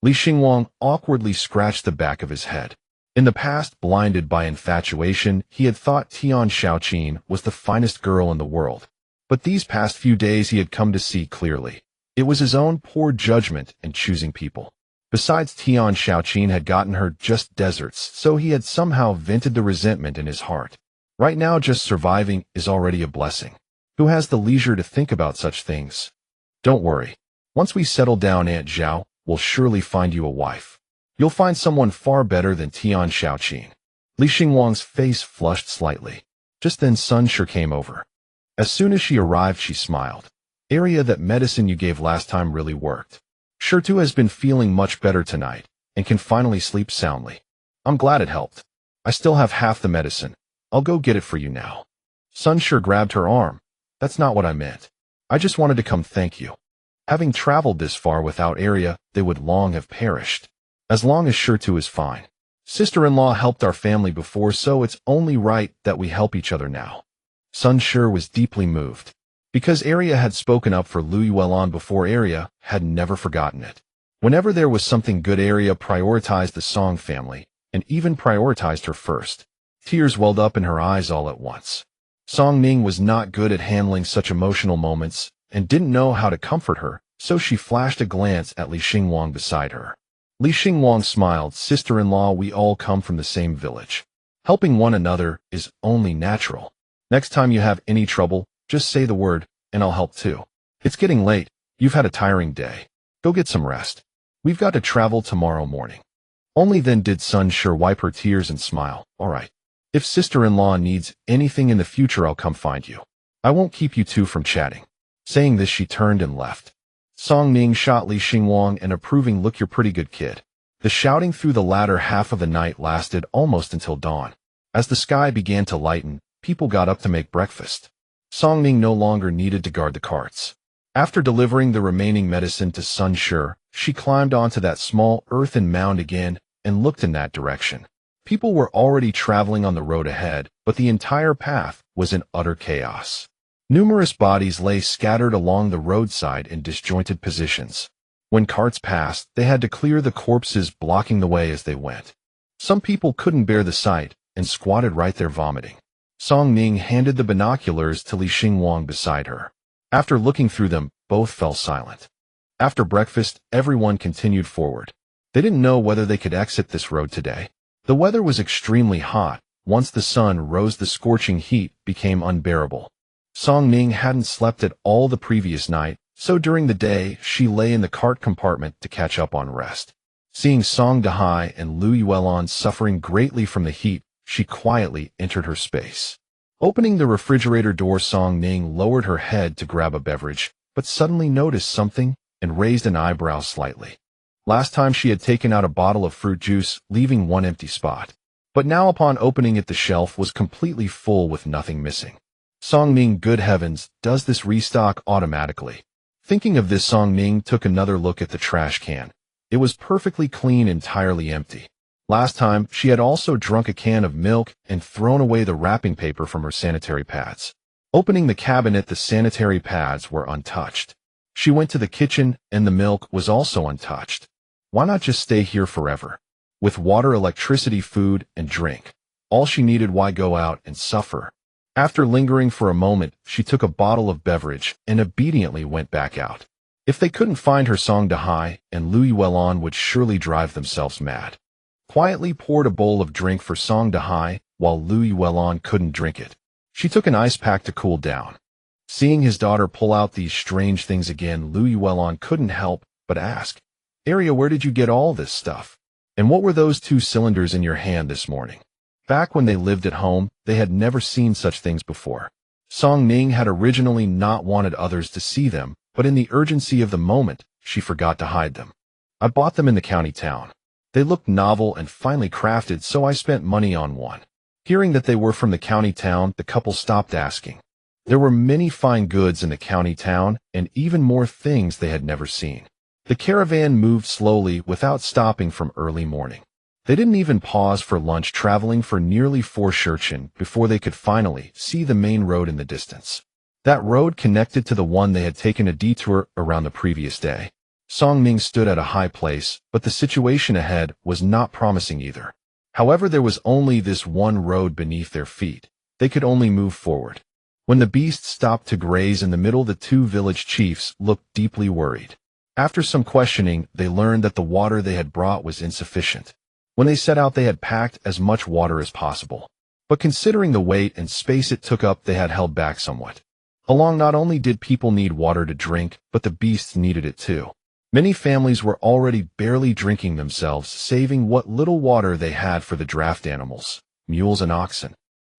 Li Xingwang awkwardly scratched the back of his head. In the past, blinded by infatuation, he had thought Tian Xiaoqin was the finest girl in the world. But these past few days he had come to see clearly. It was his own poor judgment in choosing people. Besides, Tian Xiaoqin had gotten her just deserts, so he had somehow vented the resentment in his heart. Right now, just surviving is already a blessing. Who has the leisure to think about such things? Don't worry. Once we settle down, Aunt Zhao will surely find you a wife. You'll find someone far better than Tian Xiaoqin. Li Xingwang's face flushed slightly. Just then Sun Shi came over. As soon as she arrived, she smiled. Arya, that medicine you gave last time really worked. Shi too has been feeling much better tonight and can finally sleep soundly. I'm glad it helped. I still have half the medicine. I'll go get it for you now. Sun Shi grabbed her arm. That's not what I meant. I just wanted to come thank you. Having traveled this far without Arya, they would long have perished. As long as Shi too is fine. Sister-in-law helped our family before, so it's only right that we help each other now. Sun Shi was deeply moved. Because Arya had spoken up for Lu Yuelon before, Arya had never forgotten it. Whenever there was something good, Arya prioritized the Song family, and even prioritized her first. Tears welled up in her eyes all at once. Song Ning was not good at handling such emotional moments, and didn't know how to comfort her, so she flashed a glance at Li Xingwang beside her. Li Xingwang smiled. Sister-in-law, we all come from the same village. Helping one another is only natural. Next time you have any trouble, just say the word, and I'll help too. It's getting late. You've had a tiring day. Go get some rest. We've got to travel tomorrow morning. Only then did Sun Shi wipe her tears and smile. All right. If sister-in-law needs anything in the future, I'll come find you. I won't keep you two from chatting. Saying this, she turned and left. Song Ning shot Li Xingwang an approving look. You're pretty good, kid. The shouting through the latter half of the night lasted almost until dawn. As the sky began to lighten, people got up to make breakfast. Song Ning no longer needed to guard the carts. After delivering the remaining medicine to Sun Shi, she climbed onto that small earthen mound again and looked in that direction. People were already traveling on the road ahead, but the entire path was in utter chaos. Numerous bodies lay scattered along the roadside in disjointed positions. When carts passed, they had to clear the corpses, blocking the way as they went. Some people couldn't bear the sight and squatted right there vomiting. Song Ning handed the binoculars to Li Xingwang beside her. After looking through them, both fell silent. After breakfast, everyone continued forward. They didn't know whether they could exit this road today. The weather was extremely hot. Once the sun rose, the scorching heat became unbearable. Song Ning hadn't slept at all the previous night, so during the day, she lay in the cart compartment to catch up on rest. Seeing Song Dahai and Lu Yuelon suffering greatly from the heat, she quietly entered her space. Opening the refrigerator door, Song Ning lowered her head to grab a beverage, but suddenly noticed something and raised an eyebrow slightly. Last time she had taken out a bottle of fruit juice, leaving one empty spot. But now upon opening it, the shelf was completely full with nothing missing. Song Ning, good heavens, does this restock automatically? Thinking of this, Song Ning took another look at the trash can. It was perfectly clean, entirely empty. Last time, she had also drunk a can of milk and thrown away the wrapping paper from her sanitary pads. Opening the cabinet, the sanitary pads were untouched. She went to the kitchen, and the milk was also untouched. Why not just stay here forever? With water, electricity, food, and drink. All she needed, why go out and suffer? After lingering for a moment, she took a bottle of beverage and obediently went back out. If they couldn't find her, Song Dahai and Liu Yuelon would surely drive themselves mad. Quietly poured a bowl of drink for Song Dahai, while Liu Yuelon couldn't drink it. She took an ice pack to cool down. Seeing his daughter pull out these strange things again, Liu Yuelon couldn't help but ask, "Arya, where did you get all this stuff? And what were those 2 cylinders in your hand this morning?" Back when they lived at home, they had never seen such things before. Song Ning had originally not wanted others to see them, but in the urgency of the moment, she forgot to hide them. "I bought them in the county town. They looked novel and finely crafted, so I spent money on one." Hearing that they were from the county town, the couple stopped asking. There were many fine goods in the county town, and even more things they had never seen. The caravan moved slowly without stopping from early morning. They didn't even pause for lunch, traveling for nearly 4 shirchen before they could finally see the main road in the distance. That road connected to the one they had taken a detour around the previous day. Song Ning stood at a high place, but the situation ahead was not promising either. However, there was only this one road beneath their feet. They could only move forward. When the beast stopped to graze in the middle, the 2 village chiefs looked deeply worried. After some questioning, they learned that the water they had brought was insufficient. When they set out, they had packed as much water as possible. But considering the weight and space it took up, they had held back somewhat. Along, not only did people need water to drink, but the beasts needed it too. Many families were already barely drinking themselves, saving what little water they had for the draft animals, mules and oxen.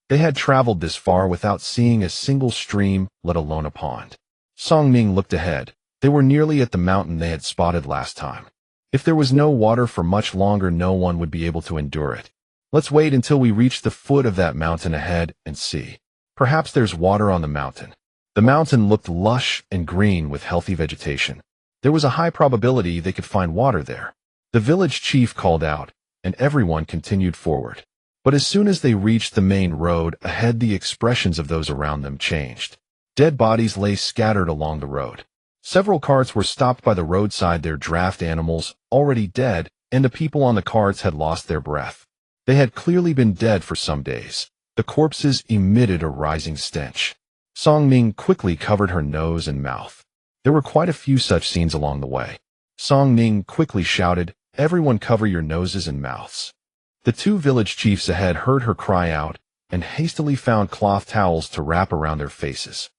They had traveled this far without seeing a single stream, let alone a pond. Song Ning looked ahead. They were nearly at the mountain they had spotted last time. If there was no water for much longer, no one would be able to endure it. "Let's wait until we reach the foot of that mountain ahead and see. Perhaps there's water on the mountain." The mountain looked lush and green with healthy vegetation. There was a high probability they could find water there. The village chief called out, and everyone continued forward. But as soon as they reached the main road ahead, the expressions of those around them changed. Dead bodies lay scattered along the road. Several carts were stopped by the roadside, their draft animals already dead, and the people on the carts had lost their breath. They had clearly been dead for some days. The corpses emitted a rising stench. Song Ning quickly covered her nose and mouth. There were quite a few such scenes along the way. Song Ning quickly shouted, "Everyone cover your noses and mouths." The 2 village chiefs ahead heard her cry out and hastily found cloth towels to wrap around their faces.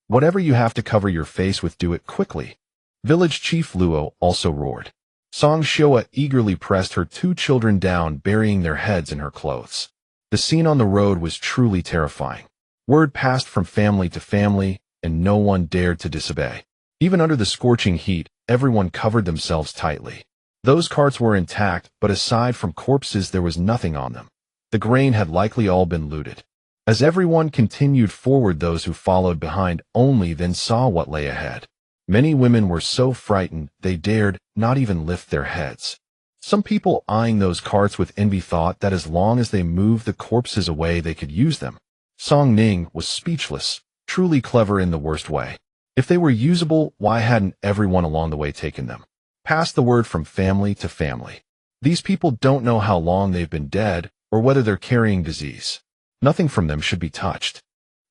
"Whatever you have to cover your face with, do it quickly." Village Chief Luo also roared. Song Shua eagerly pressed her 2 children down, burying their heads in her clothes. The scene on the road was truly terrifying. Word passed from family to family, and no one dared to disobey. Even under the scorching heat, everyone covered themselves tightly. Those carts were intact, but aside from corpses, there was nothing on them. The grain had likely all been looted. As everyone continued forward, those who followed behind only then saw what lay ahead. Many women were so frightened they dared not even lift their heads. Some people eyeing those carts with envy thought that as long as they moved the corpses away, they could use them. Song Ning was speechless, truly clever in the worst way. If they were usable, why hadn't everyone along the way taken them? Passed the word from family to family. These people don't know how long they've been dead or whether they're carrying disease. Nothing from them should be touched.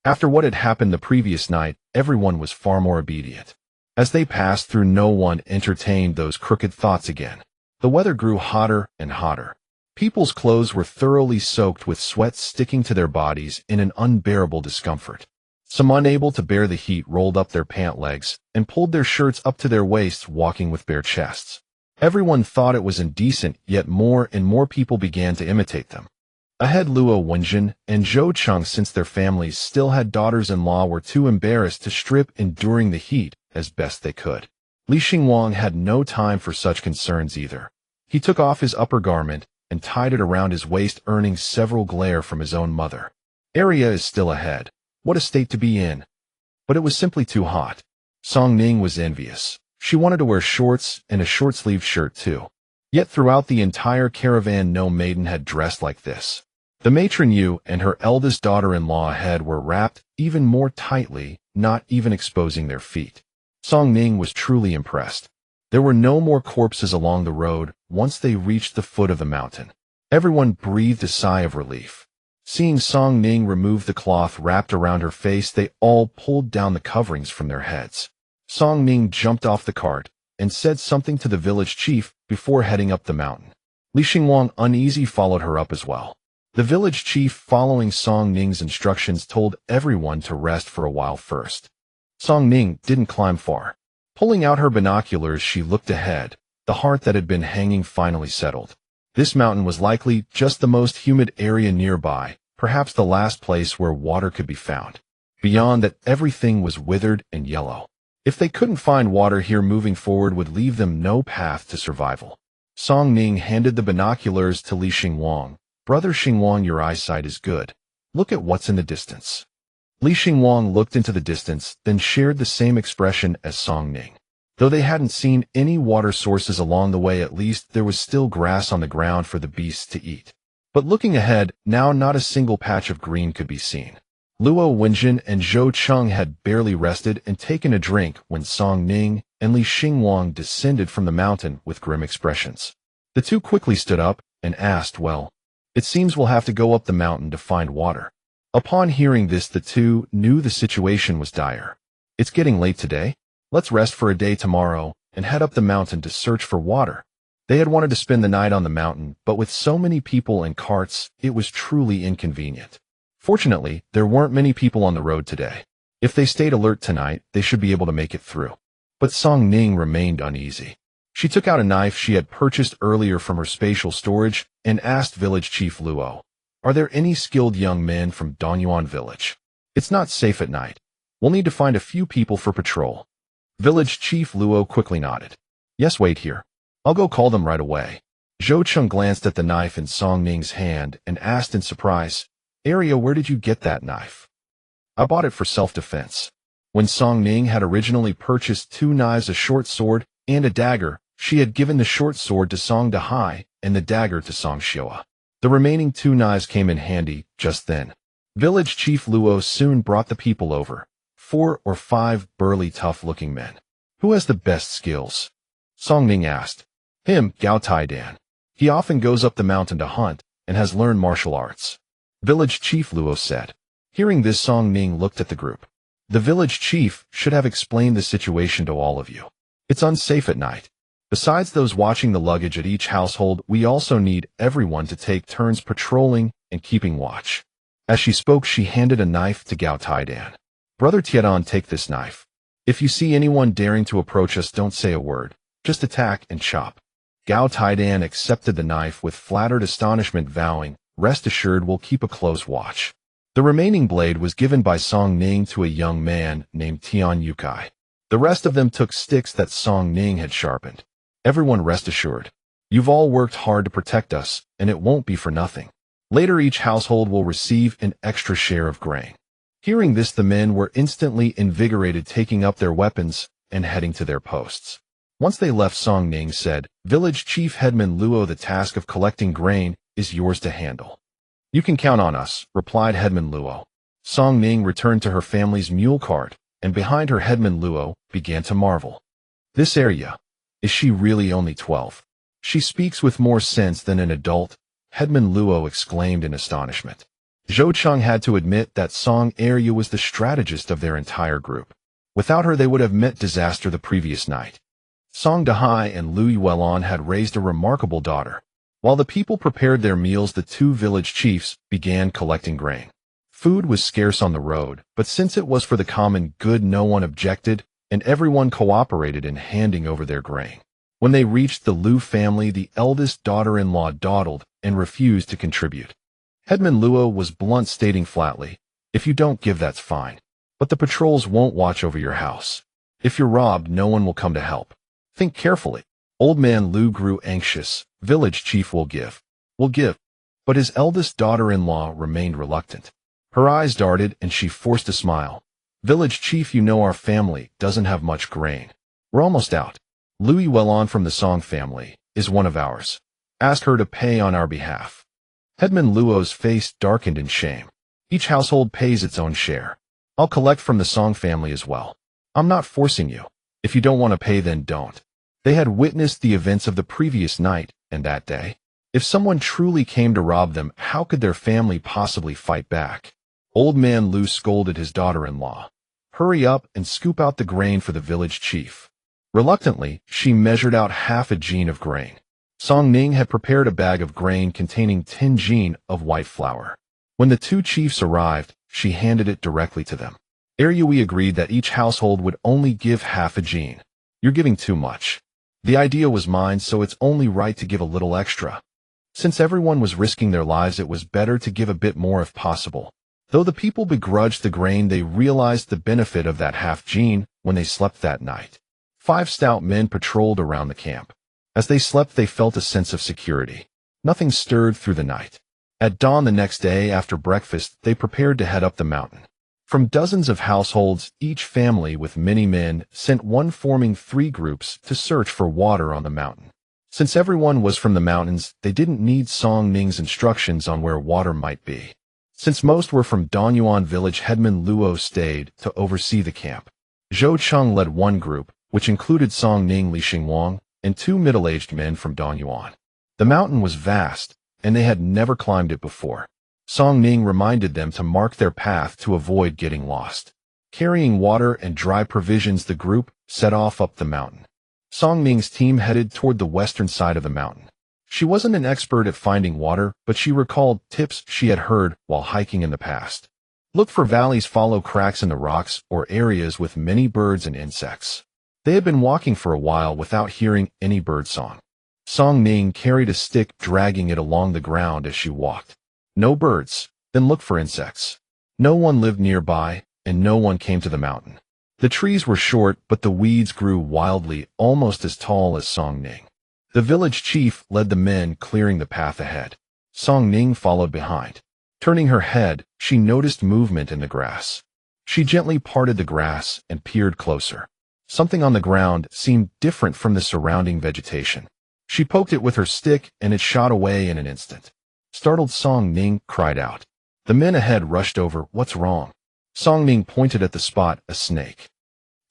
After what had happened the previous night, everyone was far more obedient. As they passed through, no one entertained those crooked thoughts again. The weather grew hotter and hotter. People's clothes were thoroughly soaked with sweat, sticking to their bodies in an unbearable discomfort. Some, unable to bear the heat, rolled up their pant legs and pulled their shirts up to their waists, walking with bare chests. Everyone thought it was indecent, yet more and more people began to imitate them. Ahead, Luo Wenjin and Zhou Cheng, since their families still had daughters-in-law, were too embarrassed to strip, enduring the heat as best they could. Li Xingwang had no time for such concerns either. He took off his upper garment and tied it around his waist, earning several glare from his own mother. Arya is still ahead. What a state to be in. But it was simply too hot. Song Ning was envious. She wanted to wear shorts and a short-sleeved shirt too. Yet throughout the entire caravan no maiden had dressed like this. The matron Yu and her eldest daughter-in-law head were wrapped even more tightly, not even exposing their feet. Song Ning was truly impressed. There were no more corpses along the road once they reached the foot of the mountain. Everyone breathed a sigh of relief. Seeing Song Ning remove the cloth wrapped around her face, they all pulled down the coverings from their heads. Song Ning jumped off the cart and said something to the village chief before heading up the mountain. Li Xingwang, uneasy, followed her up as well. The village chief, following Song Ning's instructions, told everyone to rest for a while first. Song Ning didn't climb far. Pulling out her binoculars, she looked ahead. The heart that had been hanging finally settled. This mountain was likely just the most humid area nearby, perhaps the last place where water could be found. Beyond that, everything was withered and yellow. If they couldn't find water here, moving forward would leave them no path to survival. Song Ning handed the binoculars to Li Xingwang. "Brother Xingwang, your eyesight is good. Look at what's in the distance." Li Xingwang looked into the distance, then shared the same expression as Song Ning. Though they hadn't seen any water sources along the way, at least there was still grass on the ground for the beasts to eat. But looking ahead, now not a single patch of green could be seen. Luo Wenjin and Zhou Cheng had barely rested and taken a drink when Song Ning and Li Xingwang descended from the mountain with grim expressions. The two quickly stood up and asked, "Well, it seems we'll have to go up the mountain to find water." Upon hearing this, the two knew the situation was dire. "It's getting late today. Let's rest for a day tomorrow and head up the mountain to search for water." They had wanted to spend the night on the mountain, but with so many people and carts, it was truly inconvenient. Fortunately, there weren't many people on the road today. If they stayed alert tonight, they should be able to make it through. But Song Ning remained uneasy. She took out a knife she had purchased earlier from her spatial storage and asked village chief Luo, "Are there any skilled young men from Dongyuan village? It's not safe at night. We'll need to find a few people for patrol." Village chief Luo quickly nodded. "Yes, wait here. I'll go call them right away." Zhou Cheng glanced at the knife in Song Ning's hand and asked in surprise, "Area, where did you get that knife?" "I bought it for self-defense." When Song Ning had originally purchased 2 knives, a short sword, and a dagger, she had given the short sword to Song Dahai and the dagger to Song Xiua. The remaining 2 knives came in handy just then. Village chief Luo soon brought the people over, 4 or 5 burly, tough-looking men. "Who has the best skills?" Song Ning asked. "Him, Gao Taidan. He often goes up the mountain to hunt and has learned martial arts." Village chief Luo said. Hearing this, Song Ning looked at the group. "The village chief should have explained the situation to all of you. It's unsafe at night. Besides those watching the luggage at each household, we also need everyone to take turns patrolling and keeping watch." As she spoke, she handed a knife to Gao Taidan. "Brother Tiedan, take this knife. If you see anyone daring to approach us, don't say a word. Just attack and chop." Gao Taidan accepted the knife with flattered astonishment, vowing, "Rest assured, we'll keep a close watch." The remaining blade was given by Song Ning to a young man named Tian Yukai. The rest of them took sticks that Song Ning had sharpened. "Everyone rest assured. You've all worked hard to protect us, and it won't be for nothing. Later each household will receive an extra share of grain." Hearing this, the men were instantly invigorated, taking up their weapons and heading to their posts. Once they left, Song Ning said, "Village Chief Headman Luo, the task of collecting grain is yours to handle." "You can count on us," replied Headman Luo. Song Ning returned to her family's mule cart, and behind her, Headman Luo began to marvel. "This area, is she really only 12? She speaks with more sense than an adult," Headman Luo exclaimed in astonishment. Zhou Cheng had to admit that Song Area was the strategist of their entire group. Without her, they would have met disaster the previous night. Song Dahai and Lu Yuelon had raised a remarkable daughter. While the people prepared their meals, the 2 village chiefs began collecting grain. Food was scarce on the road, but since it was for the common good, no one objected, and everyone cooperated in handing over their grain. When they reached the Lu family, the eldest daughter-in-law dawdled and refused to contribute. Headman Luo was blunt, stating flatly, "If you don't give, that's fine. But the patrols won't watch over your house. If you're robbed, no one will come to help. Think carefully." Old man Lu grew anxious. "Village chief will give. Will give." But his eldest daughter-in-law remained reluctant. Her eyes darted and she forced a smile. Village chief, you know our family doesn't have much grain. We're almost out. Louis Wellon from the Song family is one of ours. Ask her to pay on our behalf. Headman Luo's face darkened in shame. Each household pays its own share. I'll collect from the Song family as well. I'm not forcing you. If you don't want to pay, then don't. They had witnessed the events of the previous night and that day. If someone truly came to rob them, how could their family possibly fight back? Old man Lu scolded his daughter-in-law. Hurry up and scoop out the grain for the village chief. Reluctantly, she measured out half a jean of grain. Song Ning had prepared a bag of grain containing 10 jean of white flour. When the two chiefs arrived, she handed it directly to them. We agreed that each household would only give half a jean. You're giving too much. The idea was mine, so it's only right to give a little extra. Since everyone was risking their lives, it was better to give a bit more if possible. Though the people begrudged the grain, they realized the benefit of that half jean when they slept that night. 5 stout men patrolled around the camp. As they slept, they felt a sense of security. Nothing stirred through the night. At dawn the next day, after breakfast, they prepared to head up the mountain. From dozens of households, each family with many men sent one, forming 3 groups to search for water on the mountain. Since everyone was from the mountains, they didn't need Song Ning's instructions on where water might be. Since most were from Donyuan village, Headman Luo stayed to oversee the camp. Zhou Cheng led one group, which included Song Ning, Li Xingwang, and 2 middle-aged men from Donyuan. The mountain was vast, and they had never climbed it before. Song Ning reminded them to mark their path to avoid getting lost. Carrying water and dry provisions, the group set off up the mountain. Song Ning's team headed toward the western side of the mountain. She wasn't an expert at finding water, but she recalled tips she had heard while hiking in the past. Look for valleys, follow cracks in the rocks, or areas with many birds and insects. They had been walking for a while without hearing any birdsong. Song Ning carried a stick, dragging it along the ground as she walked. No birds, then look for insects. No one lived nearby, and no one came to the mountain. The trees were short, but the weeds grew wildly, almost as tall as Song Ning. The village chief led the men, clearing the path ahead. Song Ning followed behind. Turning her head, she noticed movement in the grass. She gently parted the grass and peered closer. Something on the ground seemed different from the surrounding vegetation. She poked it with her stick, and it shot away in an instant. Startled, Song Ning cried out. The men ahead rushed over. What's wrong? Song Ning pointed at the spot, a snake.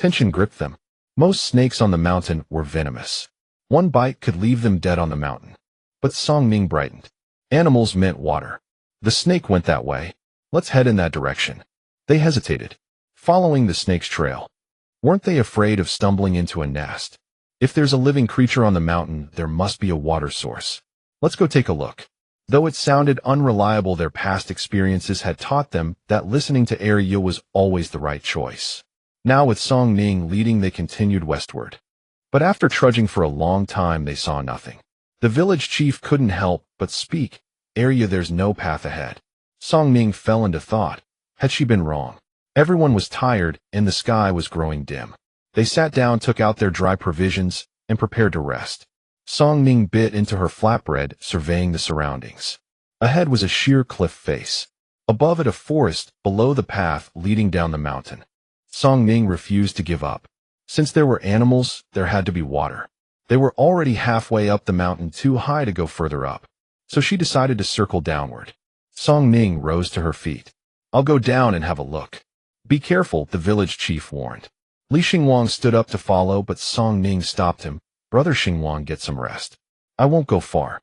Tension gripped them. Most snakes on the mountain were venomous. One bite could leave them dead on the mountain. But Song Ning brightened. Animals meant water. The snake went that way. Let's head in that direction. They hesitated, following the snake's trail. Weren't they afraid of stumbling into a nest? If there's a living creature on the mountain, there must be a water source. Let's go take a look. Though it sounded unreliable, their past experiences had taught them that listening to Arya was always the right choice. Now, with Song Ning leading, they continued westward. But after trudging for a long time, they saw nothing. The village chief couldn't help but speak. Arya, there's no path ahead. Song Ning fell into thought. Had she been wrong? Everyone was tired, and the sky was growing dim. They sat down, took out their dry provisions, and prepared to rest. Song Ning bit into her flatbread, surveying the surroundings. Ahead was a sheer cliff face. Above it, a forest, below the path leading down the mountain. Song Ning refused to give up. Since there were animals, there had to be water. They were already halfway up the mountain, too high to go further up. So she decided to circle downward. Song Ning rose to her feet. I'll go down and have a look. Be careful, the village chief warned. Li Xingwang stood up to follow, but Song Ning stopped him. Brother Xingwang, get some rest. I won't go far.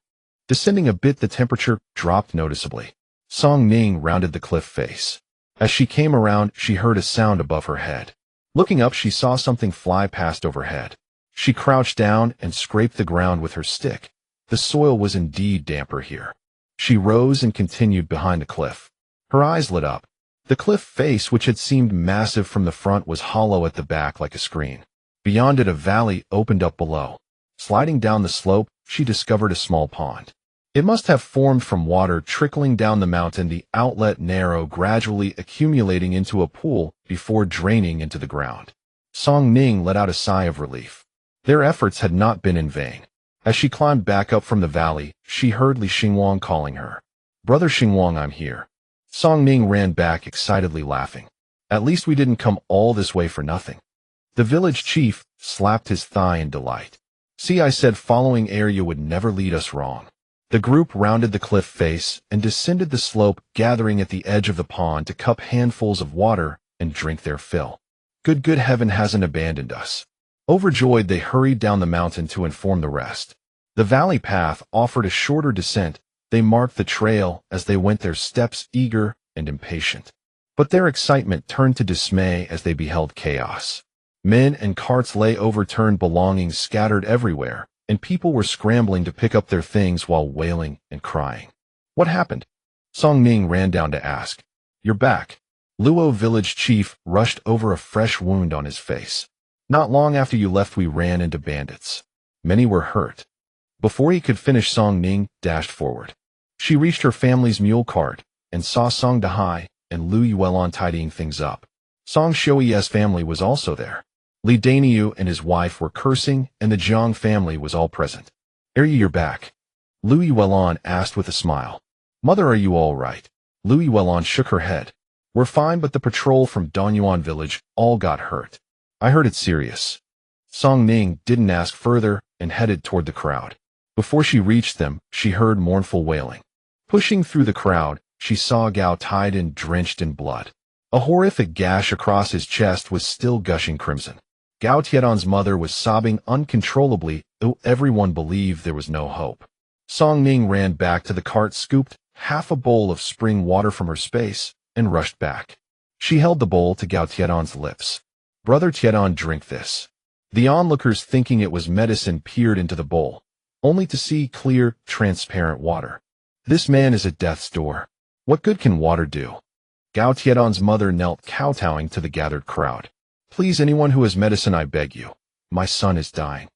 Descending a bit, the temperature dropped noticeably. Song Ning rounded the cliff face. As she came around, she heard a sound above her head. Looking up, she saw something fly past overhead. She crouched down and scraped the ground with her stick. The soil was indeed damper here. She rose and continued behind the cliff. Her eyes lit up. The cliff face, which had seemed massive from the front, was hollow at the back like a screen. Beyond it, a valley opened up below. Sliding down the slope, she discovered a small pond. It must have formed from water trickling down the mountain, the outlet narrow, gradually accumulating into a pool before draining into the ground. Song Ning let out a sigh of relief. Their efforts had not been in vain. As she climbed back up from the valley, she heard Li Xingwang calling her. Brother Xingwang, I'm here. Song Ning ran back, excitedly laughing. At least we didn't come all this way for nothing. The village chief slapped his thigh in delight. See, I said following Arya would never lead us wrong. The group rounded the cliff face and descended the slope, gathering at the edge of the pond to cup handfuls of water and drink their fill. Good heaven hasn't abandoned us. Overjoyed, they hurried down the mountain to inform the rest. The valley path offered a shorter descent. They marked the trail as they went, their steps eager and impatient. But their excitement turned to dismay as they beheld chaos. Men and carts lay overturned, belongings scattered everywhere, and people were scrambling to pick up their things while wailing and crying. What happened? Song Ning ran down to ask. You're back. Luo village chief rushed over, a fresh wound on his face. Not long after you left, we ran into bandits. Many were hurt. Before he could finish, Song Ning dashed forward. She reached her family's mule cart and saw Song Dahai and Lu Yuelon tidying things up. Song Shoi's family was also there. Li Daniu and his wife were cursing, and the Jiang family was all present. Arya, you're back. Lu Yuelon asked with a smile. Mother, are you all right? Lu Yuelon shook her head. We're fine, but the patrol from Danyuan village all got hurt. I heard it's serious. Song Ning didn't ask further and headed toward the crowd. Before she reached them, she heard mournful wailing. Pushing through the crowd, she saw Gao tied and drenched in blood. A horrific gash across his chest was still gushing crimson. Gao Tiedon's mother was sobbing uncontrollably, though everyone believed there was no hope. Song Ning ran back to the cart, scooped half a bowl of spring water from her space, and rushed back. She held the bowl to Gao Tiedon's lips. Brother Tiedon, drink this. The onlookers, thinking it was medicine, peered into the bowl, only to see clear, transparent water. This man is at death's door. What good can water do? Gao Tiedon's mother knelt, kowtowing to the gathered crowd. Please, anyone who has medicine, I beg you. My son is dying.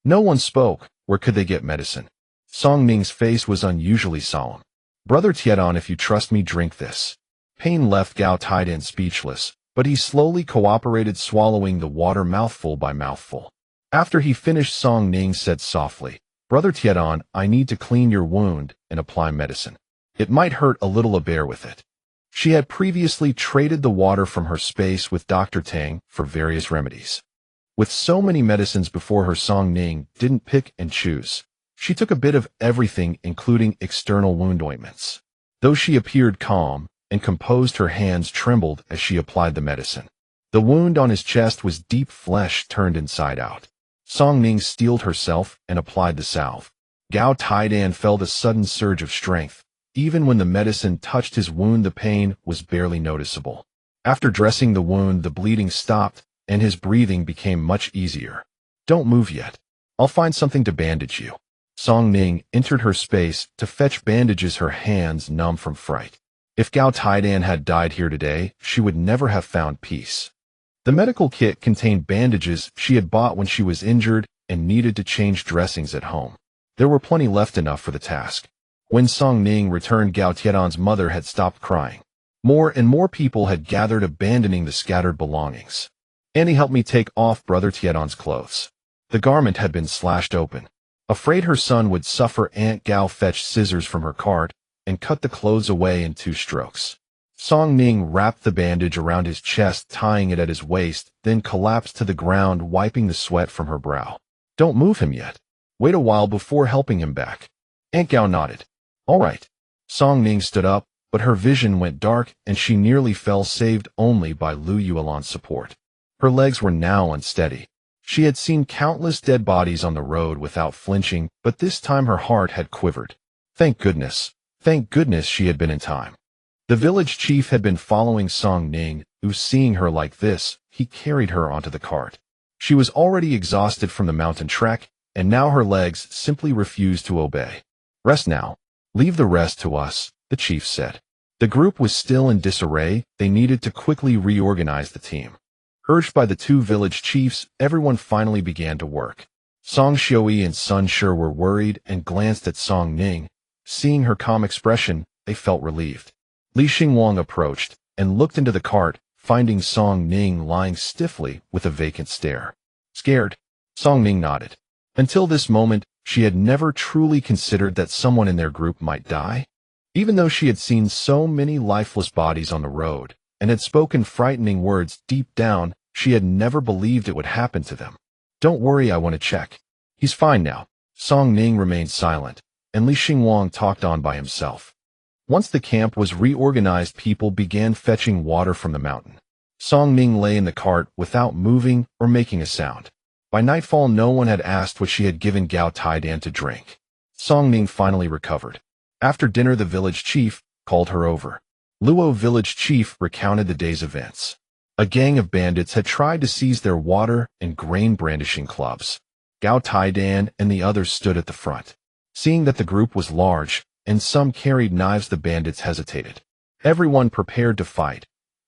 No one spoke. Where could they get medicine? Song Ning's face was unusually solemn. Brother Tiedon, if you trust me, drink this. Pain left Gao Tiedon speechless, but he slowly cooperated, swallowing the water mouthful by mouthful. After he finished, Song Ning said softly, Brother Tiedon, I need to clean your wound and apply medicine. It might hurt a little, bear with it. She had previously traded the water from her space with Dr. Tang for various remedies. With so many medicines before her, Song Ning didn't pick and choose. She took a bit of everything, including external wound ointments. Though she appeared calm and composed, her hands trembled as she applied the medicine. The wound on his chest was deep, flesh turned inside out. Song Ning steeled herself and applied the salve. Gao Tiedon felt a sudden surge of strength. Even when the medicine touched his wound, the pain was barely noticeable. After dressing the wound, the bleeding stopped, and his breathing became much easier. Don't move yet. I'll find something to bandage you. Song Ning entered her space to fetch bandages, her hands numb from fright. If Gao Tiedon had died here today, she would never have found peace. The medical kit contained bandages she had bought when she was injured and needed to change dressings at home. There were plenty left, enough for the task. When Song Ning returned, Gao Tiedon's mother had stopped crying. More and more people had gathered, abandoning the scattered belongings. Annie, help me take off Brother Tiedon's clothes. The garment had been slashed open. Afraid her son would suffer, Aunt Gao fetched scissors from her cart and cut the clothes away in 2 strokes. Song Ning wrapped the bandage around his chest, tying it at his waist, then collapsed to the ground, wiping the sweat from her brow. Don't move him yet. Wait a while before helping him back. Aunt Gao nodded. All right. Song Ning stood up, but her vision went dark and she nearly fell, saved only by Lu Yuelon's support. Her legs were now unsteady. She had seen countless dead bodies on the road without flinching, but this time her heart had quivered. Thank goodness she had been in time. The village chief had been following Song Ning, who, seeing her like this, he carried her onto the cart. She was already exhausted from the mountain trek, and now her legs simply refused to obey. Rest now. Leave the rest to us, the chief said. The group was still in disarray. They needed to quickly reorganize the team. Urged by the 2 village chiefs, everyone finally began to work. Song Xiui and Sun Shi were worried and glanced at Song Ning. Seeing her calm expression, they felt relieved. Li Xingwang approached and looked into the cart, finding Song Ning lying stiffly with a vacant stare. Scared? Song Ning nodded. Until this moment, she had never truly considered that someone in their group might die. Even though she had seen so many lifeless bodies on the road, and had spoken frightening words. Deep down, she had never believed it would happen to them. "Don't worry, I want to check. He's fine now." Song Ning remained silent, and Li Xingwang talked on by himself. Once the camp was reorganized, people began fetching water from the mountain. Song Ning lay in the cart without moving or making a sound. By nightfall, no one had asked what she had given Gao Taidan to drink. Song Ning finally recovered. After dinner, the village chief called her over. Luo village chief recounted the day's events. A gang of bandits had tried to seize their water and grain brandishing clubs. Gao Taidan and the others stood at the front. Seeing that the group was large, and some carried knives, the bandits hesitated. Everyone prepared to fight.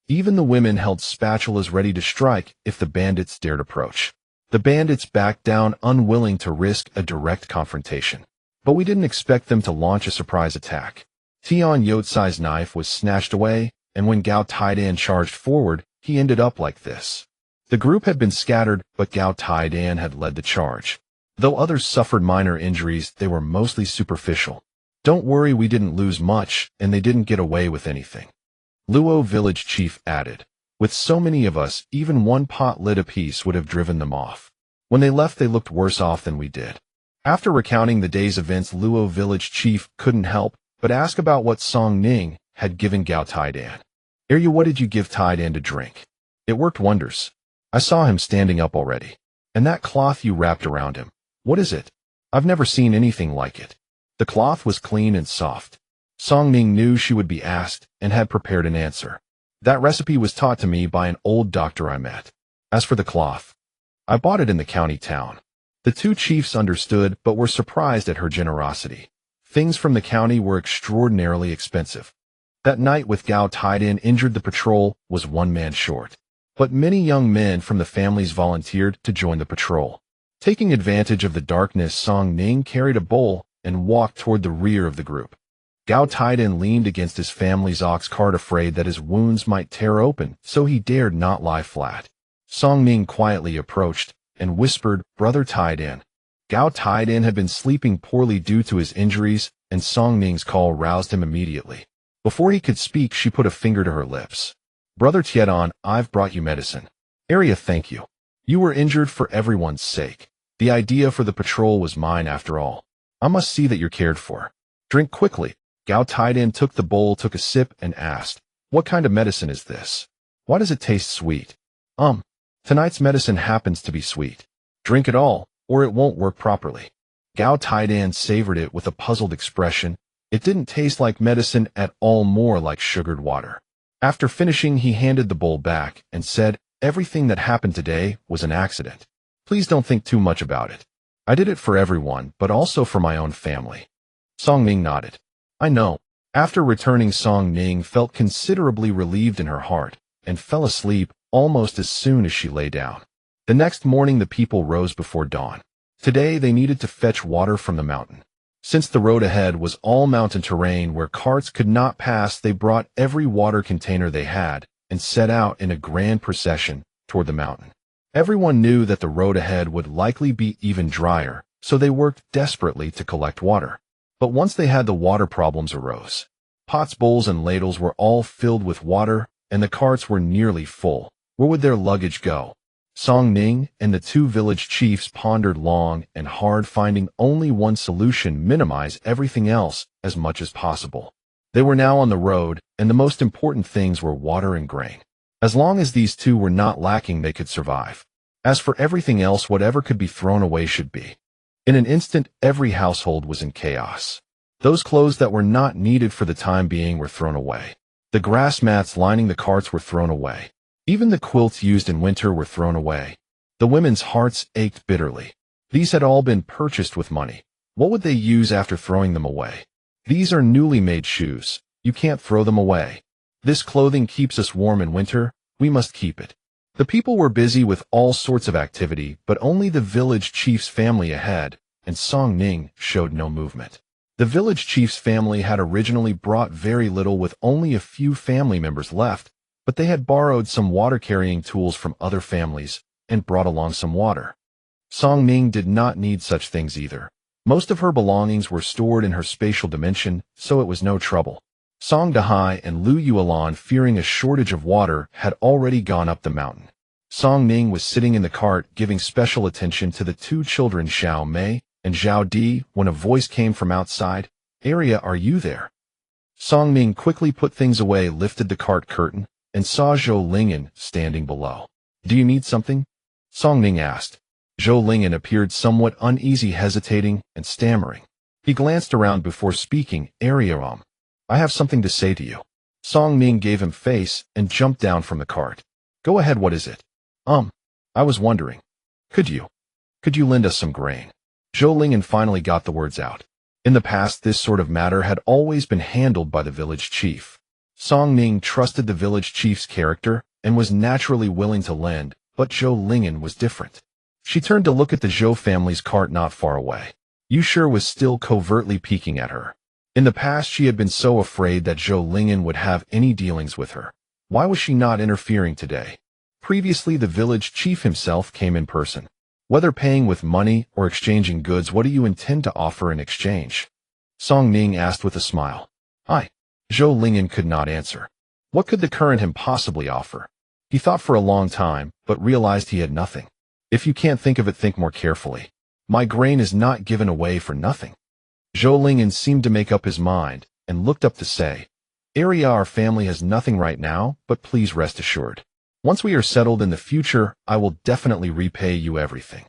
Even the women held spatulas ready to strike if the bandits dared approach. The bandits backed down, unwilling to risk a direct confrontation. But we didn't expect them to launch a surprise attack. Tian Yotsai's knife was snatched away, and when Gao Taidan charged forward, he ended up like this. The group had been scattered, but Gao Taidan had led the charge. Though others suffered minor injuries, they were mostly superficial. "Don't worry, we didn't lose much, and they didn't get away with anything," Luo village chief added. "With so many of us, even one pot lid apiece would have driven them off. When they left, they looked worse off than we did." After recounting the day's events, Luo village chief couldn't help but ask about what Song Ning had given Gao Taidan. "Arya, what did you give Taidan to drink?" "It worked wonders. I saw him standing up already. And that cloth you wrapped around him, what is it? I've never seen anything like it." The cloth was clean and soft. Song Ning knew she would be asked and had prepared an answer. "That recipe was taught to me by an old doctor I met. As for the cloth, I bought it in the county town." The two chiefs understood but were surprised at her generosity. Things from the county were extraordinarily expensive. That night, with Gao Taidan injured, the patrol was one man short. But many young men from the families volunteered to join the patrol. Taking advantage of the darkness, Song Ning carried a bowl and walked toward the rear of the group. Gao Taidan leaned against his family's ox cart, afraid that his wounds might tear open, so he dared not lie flat. Song Ning quietly approached and whispered, "Brother Taidan." Gao Taidan had been sleeping poorly due to his injuries, and Song Ning's call roused him immediately. Before he could speak, she put a finger to her lips. "Brother Tiedan, I've brought you medicine." "Arya, thank you. You were injured for everyone's sake. The idea for the patrol was mine after all. I must see that you're cared for. Drink quickly." Gao Taidan took the bowl, took a sip, and asked, "What kind of medicine is this? Why does it taste sweet?" Tonight's medicine happens to be sweet. Drink it all, or it won't work properly." Gao Taidan savored it with a puzzled expression. It didn't taste like medicine at all, more like sugared water. After finishing, he handed the bowl back and said, "Everything that happened today was an accident. Please don't think too much about it. I did it for everyone, but also for my own family." Song Ning nodded. "I know." After returning, Song Ning felt considerably relieved in her heart and fell asleep almost as soon as she lay down. The next morning, the people rose before dawn. Today, they needed to fetch water from the mountain. Since the road ahead was all mountain terrain where carts could not pass, they brought every water container they had and set out in a grand procession toward the mountain. Everyone knew that the road ahead would likely be even drier, so they worked desperately to collect water. But once they had, the water problems arose. Pots, bowls, and ladles were all filled with water, and the carts were nearly full. Where would their luggage go? Song Ning and the two village chiefs pondered long and hard, finding only one solution: minimize everything else as much as possible. They were now on the road, and the most important things were water and grain. As long as these two were not lacking, they could survive. As for everything else, whatever could be thrown away should be. In an instant, every household was in chaos. Those clothes that were not needed for the time being were thrown away. The grass mats lining the carts were thrown away. Even the quilts used in winter were thrown away. The women's hearts ached bitterly. These had all been purchased with money. What would they use after throwing them away? These are newly made shoes. You can't throw them away. This clothing keeps us warm in winter. We must keep it. The people were busy with all sorts of activity, but only the village chief's family ahead, and Song Ning showed no movement. The village chief's family had originally brought very little, with only a few family members left, but they had borrowed some water-carrying tools from other families and brought along some water. Song Ning did not need such things either. Most of her belongings were stored in her spatial dimension, so it was no trouble. Song Dahai and Lu Yuelan, fearing a shortage of water, had already gone up the mountain. Song Ning was sitting in the cart giving special attention to the two children Xiao Mei and Zhao Di when a voice came from outside. "Arya, are you there?" Song Ning quickly put things away, lifted the cart curtain, and saw Zhou Lingyan standing below. "Do you need something?" Song Ning asked. Zhou Lingyan appeared somewhat uneasy, hesitating and stammering. He glanced around before speaking. "Arya, I have something to say to you." Song Ning gave him face and jumped down from the cart. "Go ahead, what is it?" I was wondering. Could you lend us some grain?" Zhou Lingyan finally got the words out. In the past, this sort of matter had always been handled by the village chief. Song Ning trusted the village chief's character and was naturally willing to lend, but Zhou Lingyan was different. She turned to look at the Zhou family's cart not far away. Yusher was still covertly peeking at her. In the past, she had been so afraid that Zhou Lingyan would have any dealings with her. Why was she not interfering today? Previously, the village chief himself came in person. "Whether paying with money or exchanging goods, what do you intend to offer in exchange?" Song Ning asked with a smile. Zhou Lingyan could not answer. What could the current him possibly offer? He thought for a long time, but realized he had nothing. "If you can't think of it, think more carefully. My grain is not given away for nothing." Zhou Lingyan seemed to make up his mind and looked up to say, "Arya, our family has nothing right now, but please rest assured. Once we are settled in the future, I will definitely repay you everything."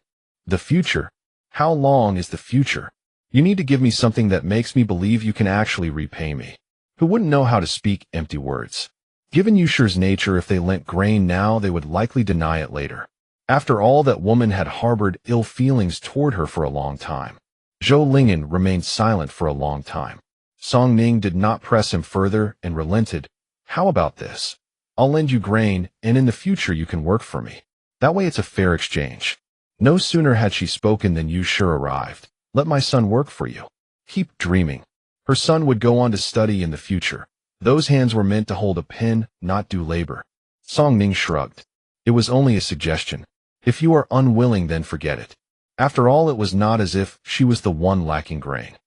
"The future? How long is the future? You need to give me something that makes me believe you can actually repay me." Who wouldn't know how to speak empty words? Given Yusher's nature, if they lent grain now, they would likely deny it later. After all, that woman had harbored ill feelings toward her for a long time. Zhou Lingyan remained silent for a long time. Song Ning did not press him further and relented. "How about this? I'll lend you grain, and in the future you can work for me. That way it's a fair exchange." No sooner had she spoken than Yusher arrived. "Let my son work for you." Keep dreaming. Her son would go on to study in the future. Those hands were meant to hold a pen, not do labor. Song Ning shrugged. "It was only a suggestion. If you are unwilling, then forget it." After all, it was not as if she was the one lacking grain.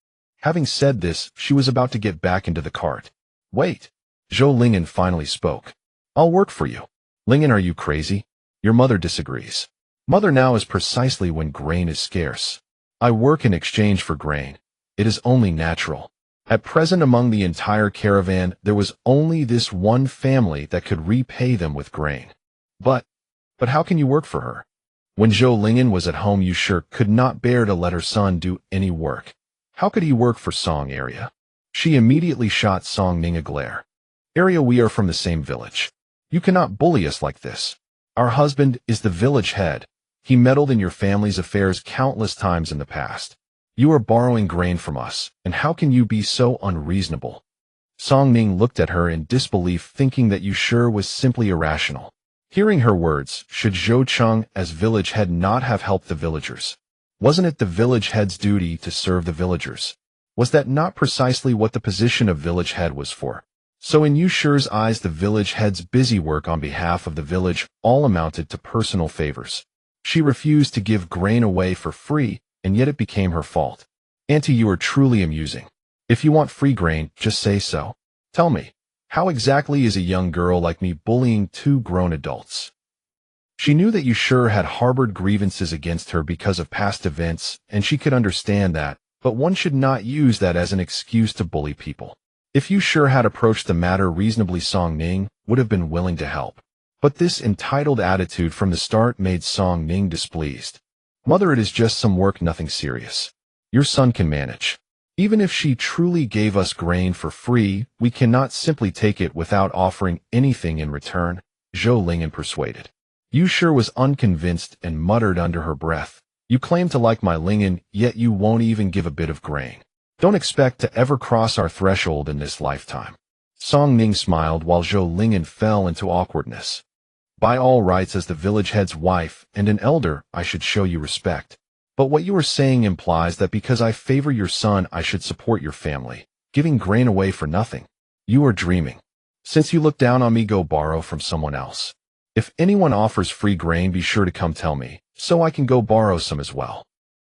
Having said this, she was about to get back into the cart. "Wait." Zhou Lingyan finally spoke. "I'll work for you." "Lingyan, are you crazy? Your mother disagrees. Mother, now is precisely when grain is scarce. I work in exchange for grain. It is only natural. At present, among the entire caravan, there was only this one family that could repay them with grain. But how can you work for her?" When Zhou Lingyan was at home, Yusher could not bear to let her son do any work. How could he work for Song Arya? She immediately shot Song Ning a glare. "Arya, we are from the same village. You cannot bully us like this. Our husband is the village head. He meddled in your family's affairs countless times in the past. You are borrowing grain from us, and how can you be so unreasonable?" Song Ning looked at her in disbelief, thinking that Yusher was simply irrational. Hearing her words, should Zhou Cheng as village head not have helped the villagers? Wasn't it the village head's duty to serve the villagers? Was that not precisely what the position of village head was for? So in Yusher's eyes, the village head's busy work on behalf of the village all amounted to personal favors. She refused to give grain away for free, and yet it became her fault. "Auntie, you are truly amusing. If you want free grain, just say so. Tell me, how exactly is a young girl like me bullying two grown adults?" She knew that Yusher had harbored grievances against her because of past events, and she could understand that, but one should not use that as an excuse to bully people. If Yusher had approached the matter reasonably, Song Ning would have been willing to help. But this entitled attitude from the start made Song Ning displeased. "Mother, it is just some work, nothing serious. Your son can manage. Even if she truly gave us grain for free, we cannot simply take it without offering anything in return," Zhou Lingyan persuaded. Yusher was unconvinced and muttered under her breath, "You claim to like my Lingyan, yet you won't even give a bit of grain. Don't expect to ever cross our threshold in this lifetime." Song Ning smiled while Zhou Lingyan fell into awkwardness. "By all rights, as the village head's wife and an elder, I should show you respect. But what you are saying implies that because I favor your son, I should support your family, giving grain away for nothing. You are dreaming. Since you look down on me, go borrow from someone else. If anyone offers free grain, be sure to come tell me, so I can go borrow some as well."